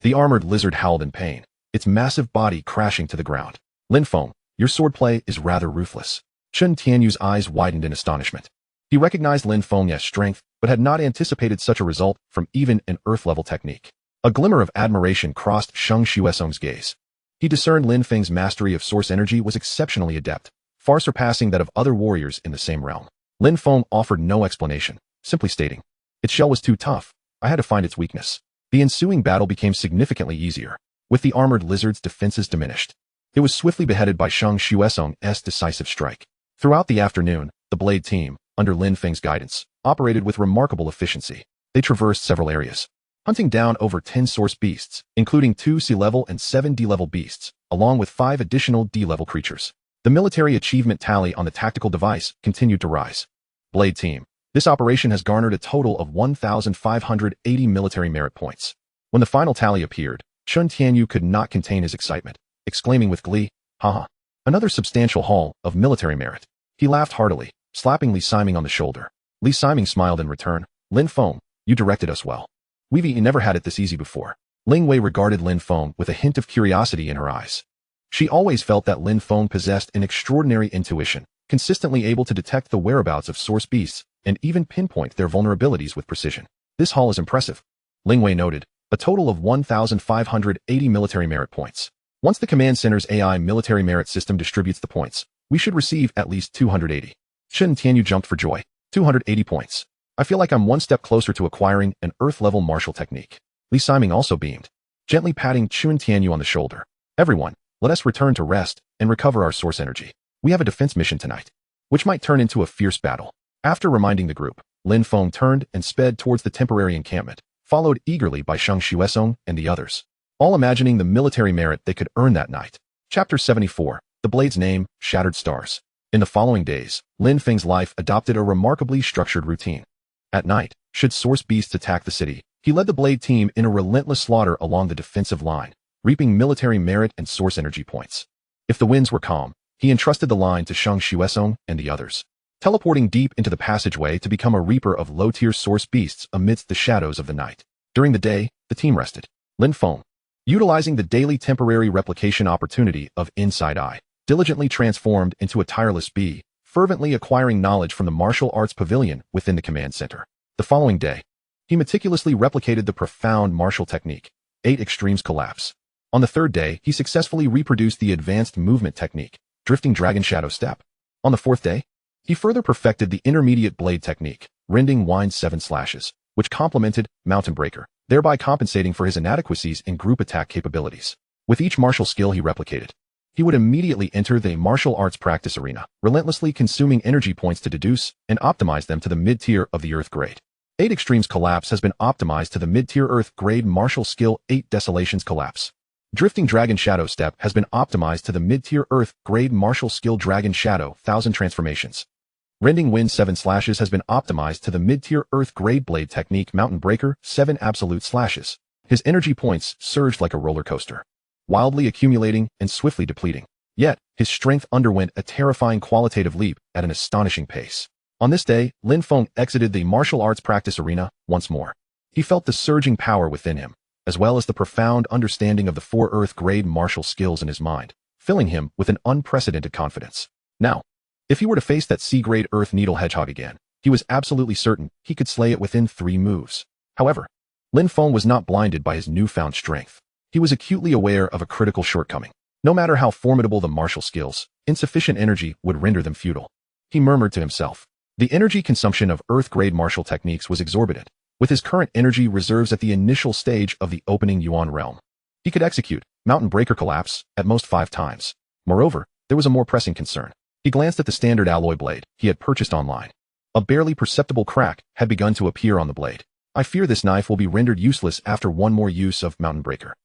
The armored lizard howled in pain, its massive body crashing to the ground. Lin Feng, your swordplay is rather ruthless. Chun Tianyu's eyes widened in astonishment. He recognized Lin Feng's strength, but had not anticipated such a result from even an Earth-level technique. A glimmer of admiration crossed Shang Xuesong's gaze. He discerned Lin Feng's mastery of source energy was exceptionally adept, far surpassing that of other warriors in the same realm. Lin Feng offered no explanation, simply stating, "Its shell was too tough. I had to find its weakness." The ensuing battle became significantly easier, with the armored lizard's defenses diminished. It was swiftly beheaded by Shang Xuesong's decisive strike. Throughout the afternoon, the Blade team, under Lin Feng's guidance, operated with remarkable efficiency. They traversed several areas, hunting down over 10 source beasts, including 2 C-level and 7 D-level beasts, along with 5 additional D-level creatures. The military achievement tally on the tactical device continued to rise. Blade team. This operation has garnered a total of 1,580 military merit points. When the final tally appeared, Chun Tianyu could not contain his excitement, exclaiming with glee, "Haha! Another substantial haul of military merit." He laughed heartily, slapping Li Siming on the shoulder. Li Siming smiled in return. "Lin Feng, you directed us well. We've never had it this easy before." Ling Wei regarded Lin Feng with a hint of curiosity in her eyes. She always felt that Lin Feng possessed an extraordinary intuition, consistently able to detect the whereabouts of source beasts and even pinpoint their vulnerabilities with precision. "This haul is impressive," Ling Wei noted, "a total of 1,580 military merit points. Once the command center's AI military merit system distributes the points, we should receive at least 280. Chun Tianyu jumped for joy. 280 points. I feel like I'm one step closer to acquiring an Earth-level martial technique. Li Siming also beamed, gently patting Chun Tianyu on the shoulder. "Everyone, let us return to rest and recover our source energy. We have a defense mission tonight, which might turn into a fierce battle." After reminding the group, Lin Feng turned and sped towards the temporary encampment, followed eagerly by Shang Xuesong and the others, all imagining the military merit they could earn that night. Chapter 74. The Blade's Name, Shattered Stars. In the following days, Lin Feng's life adopted a remarkably structured routine. At night, should source beasts attack the city, he led the Blade team in a relentless slaughter along the defensive line, reaping military merit and source energy points. If the winds were calm, he entrusted the line to Shang Xuesong and the others, teleporting deep into the passageway to become a reaper of low-tier source beasts amidst the shadows of the night. During the day, the team rested. Lin Feng, utilizing the daily temporary replication opportunity of Insight Eye, diligently transformed into a tireless bee, fervently acquiring knowledge from the martial arts pavilion within the command center. The following day, he meticulously replicated the profound martial technique, 8 Extremes Collapse. On the third day, he successfully reproduced the advanced movement technique, Drifting Dragon Shadow Step. On the fourth day, he further perfected the intermediate blade technique, Rending Wind 7 Slashes, which complemented Mountain Breaker, thereby compensating for his inadequacies in group attack capabilities. With each martial skill he replicated, he would immediately enter the martial arts practice arena, relentlessly consuming energy points to deduce and optimize them to the mid-tier of the Earth grade. 8 Extremes Collapse has been optimized to the mid-tier Earth grade martial skill 8 Desolations Collapse. Drifting Dragon Shadow Step has been optimized to the mid-tier Earth grade martial skill Dragon Shadow 1000 Transformations. Rending Wind 7 Slashes has been optimized to the mid-tier Earth grade blade technique Mountain Breaker 7 Absolute Slashes. His energy points surged like a roller coaster, wildly accumulating and swiftly depleting. Yet, his strength underwent a terrifying qualitative leap at an astonishing pace. On this day, Lin Feng exited the martial arts practice arena once more. He felt the surging power within him, as well as the profound understanding of the 4 Earth grade martial skills in his mind, filling him with an unprecedented confidence. Now, if he were to face that C-grade Earth Needle Hedgehog again, he was absolutely certain he could slay it within 3 moves. However, Lin Feng was not blinded by his newfound strength. He was acutely aware of a critical shortcoming. No matter how formidable the martial skills, insufficient energy would render them futile. He murmured to himself. The energy consumption of Earth-grade martial techniques was exorbitant, with his current energy reserves at the initial stage of the opening Yuan realm. He could execute Mountain Breaker Collapse at most 5 times. Moreover, there was a more pressing concern. He glanced at the standard alloy blade he had purchased online. A barely perceptible crack had begun to appear on the blade. "I fear this knife will be rendered useless after one more use of Mountain Breaker.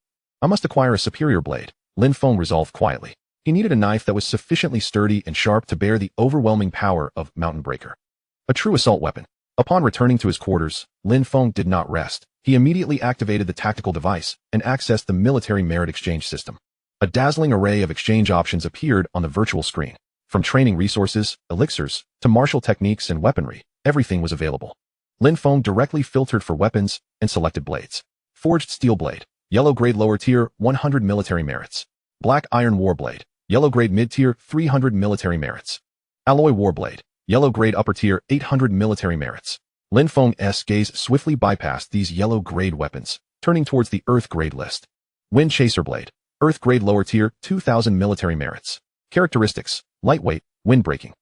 I must acquire a superior blade," Lin Feng resolved quietly. He needed a knife that was sufficiently sturdy and sharp to bear the overwhelming power of Mountain Breaker. A true assault weapon. Upon returning to his quarters, Lin Feng did not rest. He immediately activated the tactical device and accessed the military merit exchange system. A dazzling array of exchange options appeared on the virtual screen. From training resources, elixirs, to martial techniques and weaponry, everything was available. Lin Feng directly filtered for weapons and selected blades. Forged Steel Blade, Yellow Grade Lower Tier, 100 Military Merits. Black Iron War Blade, Yellow Grade Mid Tier, 300 Military Merits. Alloy War Blade, Yellow Grade Upper Tier, 800 Military Merits. Lin Feng's gaze swiftly bypassed these yellow grade weapons, Turning towards the Earth Grade list. Wind Chaser Blade. Earth Grade Lower Tier, 2000 Military Merits. Characteristics: lightweight, windbreaking.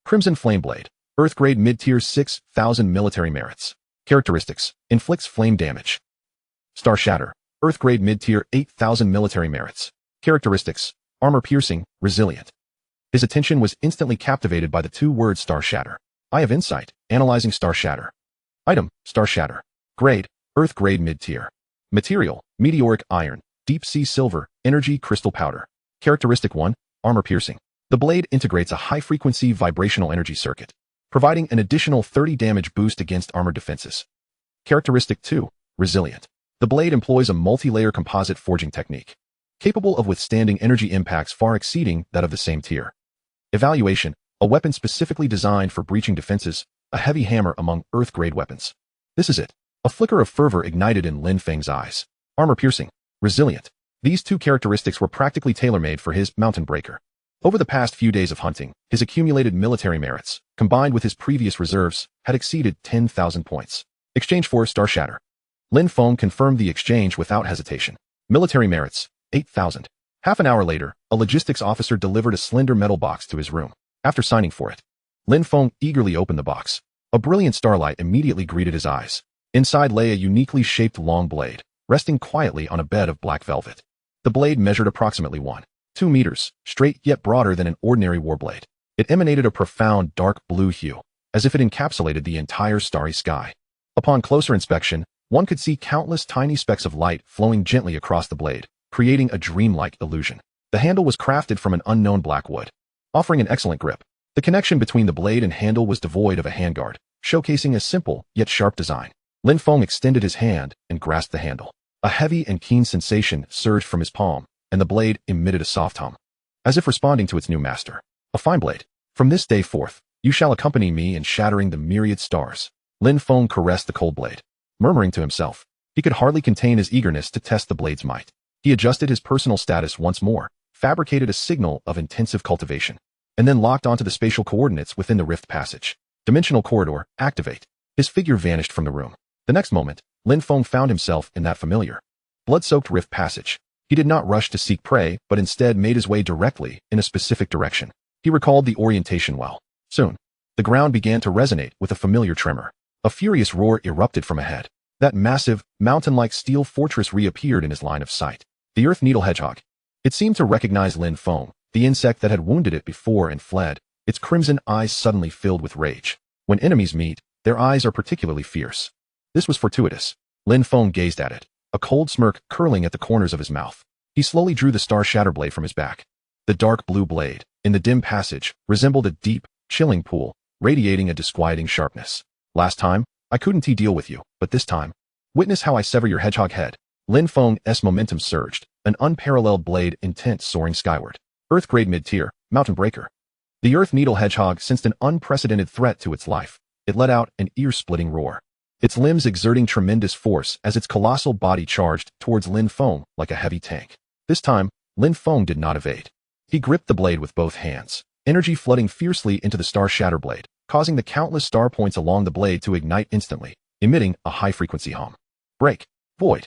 Crimson Flame Blade. Earth Grade Mid-Tier, 6000 Military Merits. Characteristics: inflicts flame damage. Star Shatter. Earth Grade Mid-Tier, 8000 Military Merits. Characteristics: armor piercing, resilient. His attention was instantly captivated by the two-word Star Shatter. Eye of Insight, analyzing Star Shatter. Item: Star Shatter. Grade: Earth Grade Mid-Tier. Material: meteoric iron, deep sea silver, energy crystal powder. Characteristic 1, armor piercing. The blade integrates a high-frequency vibrational energy circuit, providing an additional 30 damage boost against armored defenses. Characteristic 2, resilient. The blade employs a multi-layer composite forging technique, capable of withstanding energy impacts far exceeding that of the same tier. Evaluation: a weapon specifically designed for breaching defenses, a heavy hammer among Earth-grade weapons. This is it. A flicker of fervor ignited in Lin Feng's eyes. Armor piercing, resilient. These two characteristics were practically tailor-made for his mountain breaker. Over the past few days of hunting, his accumulated military merits, combined with his previous reserves, had exceeded 10,000 points. Exchange for Star Shatter. Lin Feng confirmed the exchange without hesitation. Military merits, 8,000. Half an hour later, a logistics officer delivered a slender metal box to his room. After signing for it, Lin Feng eagerly opened the box. A brilliant starlight immediately greeted his eyes. Inside lay a uniquely shaped long blade, resting quietly on a bed of black velvet. The blade measured approximately 1.2 meters, straight yet broader than an ordinary war blade. It emanated a profound dark blue hue, as if it encapsulated the entire starry sky. Upon closer inspection, one could see countless tiny specks of light flowing gently across the blade, creating a dreamlike illusion. The handle was crafted from an unknown black wood, offering an excellent grip. The connection between the blade and handle was devoid of a handguard, showcasing a simple yet sharp design. Lin Feng extended his hand and grasped the handle. A heavy and keen sensation surged from his palm, and the blade emitted a soft hum, as if responding to its new master. A fine blade. From this day forth, you shall accompany me in shattering the myriad stars. Lin Feng caressed the cold blade, murmuring to himself. He could hardly contain his eagerness to test the blade's might. He adjusted his personal status once more, fabricated a signal of intensive cultivation, and then locked onto the spatial coordinates within the rift passage. Dimensional corridor, activate. His figure vanished from the room. The next moment, Lin Feng found himself in that familiar, blood-soaked rift passage. He did not rush to seek prey, but instead made his way directly in a specific direction. He recalled the orientation well. Soon, the ground began to resonate with a familiar tremor. A furious roar erupted from ahead. That massive, mountain-like steel fortress reappeared in his line of sight. The Earth Needle Hedgehog. It seemed to recognize Lin Feng, the insect that had wounded it before and fled, its crimson eyes suddenly filled with rage. When enemies meet, their eyes are particularly fierce. This was fortuitous. Lin Feng gazed at it, a cold smirk curling at the corners of his mouth. He slowly drew the Star Shatter blade from his back. The dark blue blade, in the dim passage, resembled a deep, chilling pool, radiating a disquieting sharpness. Last time, I couldn't deal with you, but this time, witness how I sever your hedgehog head. Lin Feng's momentum surged, an unparalleled blade intent soaring skyward. Earth Grade Mid-Tier, Mountain Breaker. The Earth Needle Hedgehog sensed an unprecedented threat to its life. It let out an ear-splitting roar, its limbs exerting tremendous force as its colossal body charged towards Lin Feng like a heavy tank. This time, Lin Feng did not evade. He gripped the blade with both hands, energy flooding fiercely into the Star Shatter blade, causing the countless star points along the blade to ignite instantly, emitting a high-frequency hum. Break. Void.